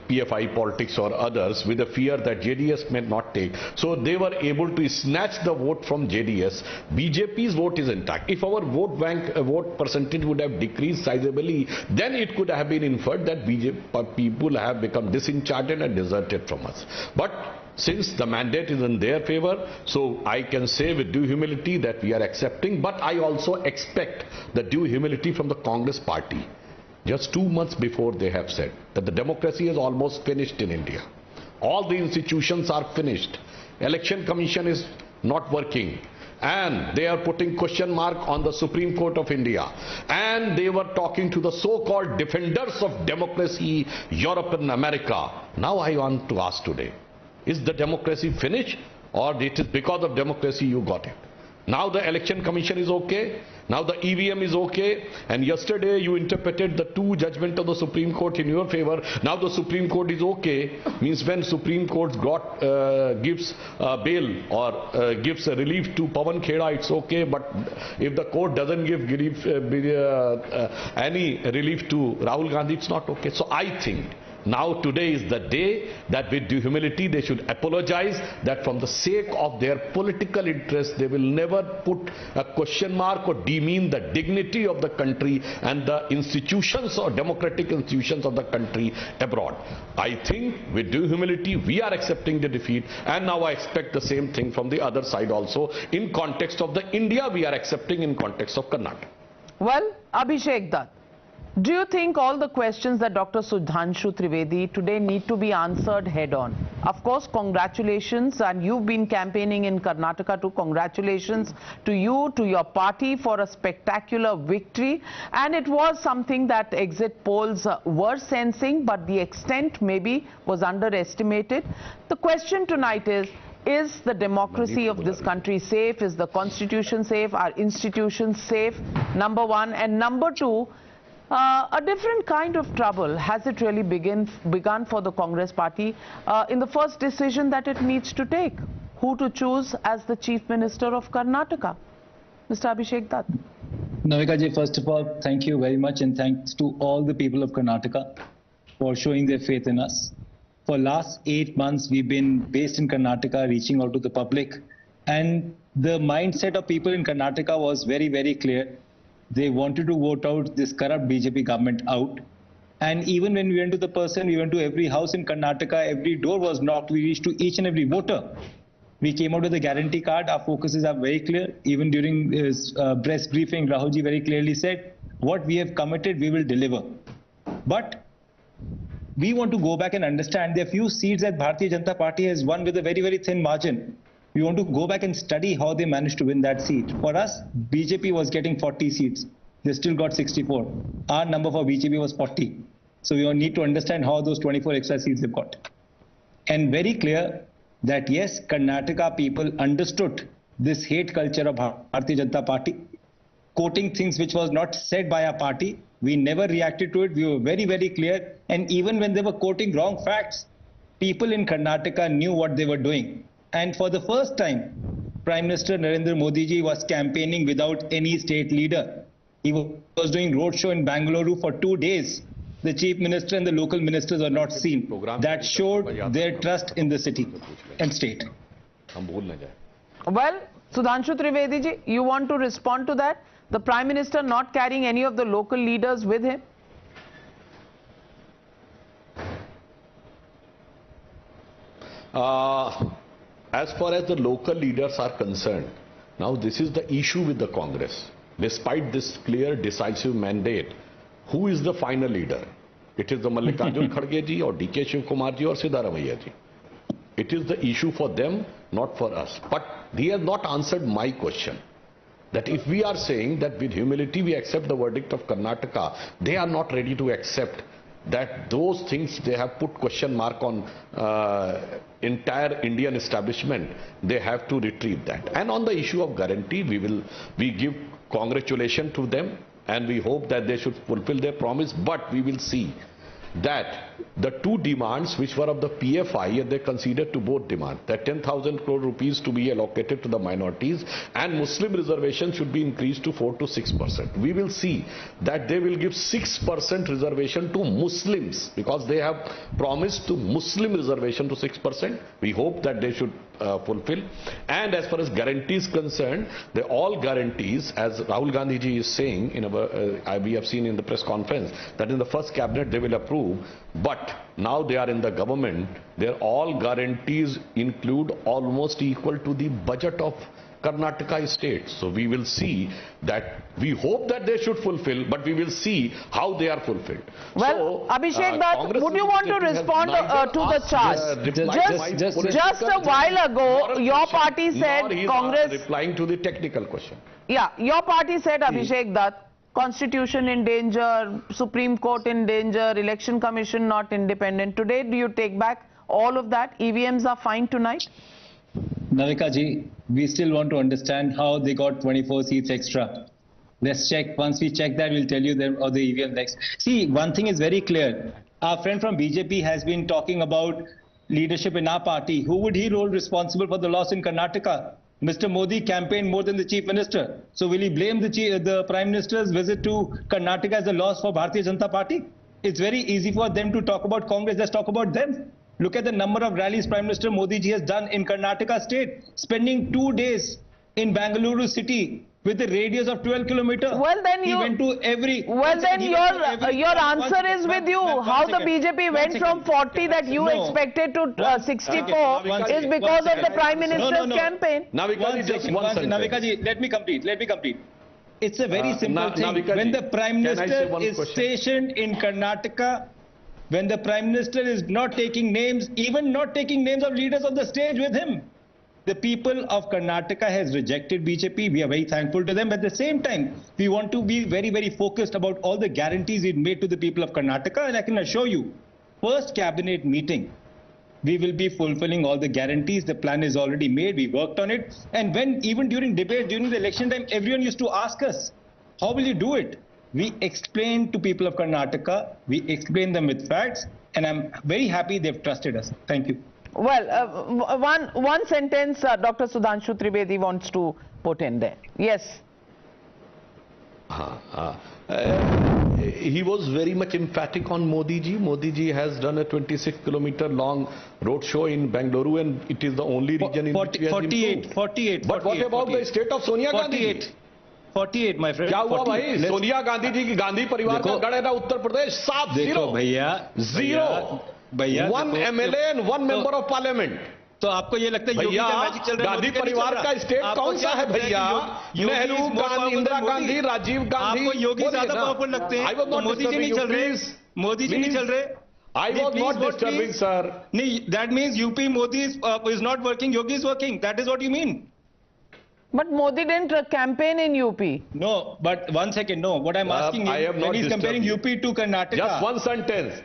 PFI politics or others, with a fear that JDS may not take. So they were able to snatch the vote from JDS. BJP's vote is intact. If our vote percentage would have decreased sizably, then it could have been inferred that BJP people have become disenchanted and deserted from us. But since the mandate is in their favor, so I can say with due humility that we are accepting, but I also expect the due humility from the Congress Party. Just 2 months before they have said that the democracy is almost finished in India. All the institutions are finished. Election Commission is not working. And they are putting question mark on the Supreme Court of India. And they were talking to the so-called defenders of democracy, Europe and America. Now I want to ask today, is the democracy finished, or it is because of democracy you got it? Now the Election Commission is okay, now the EVM is okay, and yesterday you interpreted the 2 judgments of the Supreme Court in your favor. Now the Supreme Court is okay, means when Supreme Court gives bail or gives a relief to Pawan Kheda, it's okay, but if the court doesn't give any relief to Rahul Gandhi, it's not okay. So I think Now today is the day that with due humility they should apologize, that from the sake of their political interests they will never put a question mark or demean the dignity of the country and the institutions or democratic institutions of the country abroad. I think with due humility we are accepting the defeat, and now I expect the same thing from the other side also in context of the India we are accepting in context of Karnataka. Well, Abhishek Dutt, do you think all the questions that Dr. Sudhanshu Trivedi today need to be answered head on? Of course, congratulations, and you've been campaigning in Karnataka too. Congratulations to you, to your party for a spectacular victory. And it was something that exit polls were sensing, but the extent maybe was underestimated. The question tonight is the democracy of this country safe? Is the constitution safe? Are institutions safe? Number one. And number two, a different kind of trouble has it really begun for the Congress party in the first decision that it needs to take, who to choose as the Chief Minister of Karnataka? Mr. Abhishek Dutt. Navika ji, first of all, thank you very much, and thanks to all the people of Karnataka for showing their faith in us. For last 8 months, we've been based in Karnataka, reaching out to the public, and the mindset of people in Karnataka was very, very clear. They wanted to vote out this corrupt BJP government out. And even when we went to the person, we went to every house in Karnataka, every door was knocked, we reached to each and every voter. We came out with a guarantee card. Our focuses are very clear. Even during his press briefing, Rahulji very clearly said, what we have committed, we will deliver. But we want to go back and understand there are few seats that Bharatiya Janata Party has won with a very, very thin margin. We want to go back and study how they managed to win that seat. For us, BJP was getting 40 seats. They still got 64. Our number for BJP was 40. So we need to understand how those 24 extra seats they've got. And very clear that yes, Karnataka people understood this hate culture of Bharatiya Janata Party, quoting things which was not said by our party. We never reacted to it. We were very, very clear. And even when they were quoting wrong facts, people in Karnataka knew what they were doing. And for the first time, Prime Minister Narendra Modi ji was campaigning without any state leader. He was doing roadshow in Bangalore for 2 days. The Chief Minister and the local ministers are not seen. That showed their trust in the city and state. Well, Sudhanshu Trivedi ji, you want to respond to that? The Prime Minister not carrying any of the local leaders with him? As far as the local leaders are concerned, now this is the issue with the Congress. Despite this clear, decisive mandate, who is the final leader? It is the Mallikarjun Kharge ji or DK Shivakumar ji or Siddaramaiah ji. It is the issue for them, not for us. But he has not answered my question. That if we are saying that with humility we accept the verdict of Karnataka, they are not ready to accept that those things they have put question mark on entire Indian establishment, they have to retrieve that. And on the issue of guarantee, we give congratulations to them and we hope that they should fulfill their promise, but we will see that the two demands which were of the PFI, and they conceded to both demands, that 10,000 crore rupees to be allocated to the minorities and Muslim reservation should be increased to 4 to 6%. We will see that they will give 6% reservation to Muslims because they have promised to Muslim reservation to 6%. We hope that they should fulfill. And as far as guarantees concerned, they all guarantees, as Rahul Gandhi ji is saying, we have seen in the press conference, that in the first cabinet they will approve, but now they are in the government, their all guarantees include almost equal to the budget of Karnataka state. So we will see that, we hope that they should fulfill, but we will see how they are fulfilled. Well, so, Abhishek Dutt, would you want to respond to the charge? Just a while ago, your party said Congress... replying to the technical question. Yeah, your party said, Abhishek Dutt, Constitution in danger, Supreme Court in danger, Election Commission not independent. Today, do you take back all of that? EVMs are fine tonight? Navika ji, we still want to understand how they got 24 seats extra. Let's check. Once we check that, we'll tell you the EVM next. See, one thing is very clear. Our friend from BJP has been talking about leadership in our party. Who would he hold responsible for the loss in Karnataka? Mr. Modi campaigned more than the Chief Minister. So will he blame the Prime Minister's visit to Karnataka as a loss for Bharatiya Janata Party? it's very easy for them to talk about Congress. Let's talk about them. Look at the number of rallies Prime Minister Modi ji has done in Karnataka state, spending 2 days in Bangalore city with a radius of 12 kilometers. Well, then he went to every. Well, then your answer is with you. How the BJP went from 40 that you expected to 64 is because of the Prime Minister's campaign. Navika ji, just one sentence. Navika ji, let me complete. It's a very simple thing. When the Prime Minister is stationed in Karnataka, when the Prime Minister is not taking names, even not taking names of leaders on the stage with him, the people of Karnataka has rejected BJP. We are very thankful to them. At the same time, we want to be very, very focused about all the guarantees we made to the people of Karnataka. And I can assure you, first cabinet meeting, we will be fulfilling all the guarantees. The plan is already made. We worked on it. And when even during debate, during the election time, everyone used to ask us, how will you do it? We explained to people of Karnataka. We explained them with facts. And I'm very happy they've trusted us. Thank you. Well, one sentence Dr. Sudhanshu Trivedi wants to put in there. Yes. He was very much emphatic on Modi ji. Modi ji has done a 26-kilometer long road show in Bengaluru, and it is the only region in which he has improved. 48. But what about the state of Sonia Gandhi? 48, my friend. क्या हुआ भाई? सोनिया गांधी जी की गांधी परिवार का गढ़ है ना उत्तर प्रदेश, 7-0. भैया 1 MLA and 1 member of parliament. तो आपको ये लगता है भैया गांधी परिवार का स्टेट कौन सा है भैया? नेहरू, इंदिरा गांधी, राजीव गांधी. आपको योगी ज्यादा पावरफुल लगते हैं? मोदी जी नहीं चल रहे. मोदी जी नहीं चल रहे. I was not disturbing, sir. That means UP Modi is not working. Yogi is working. That is what you mean. But Modi didn't campaign in UP. No, but one second. No, what I'm asking is when he's comparing UP to Karnataka. Just one sentence.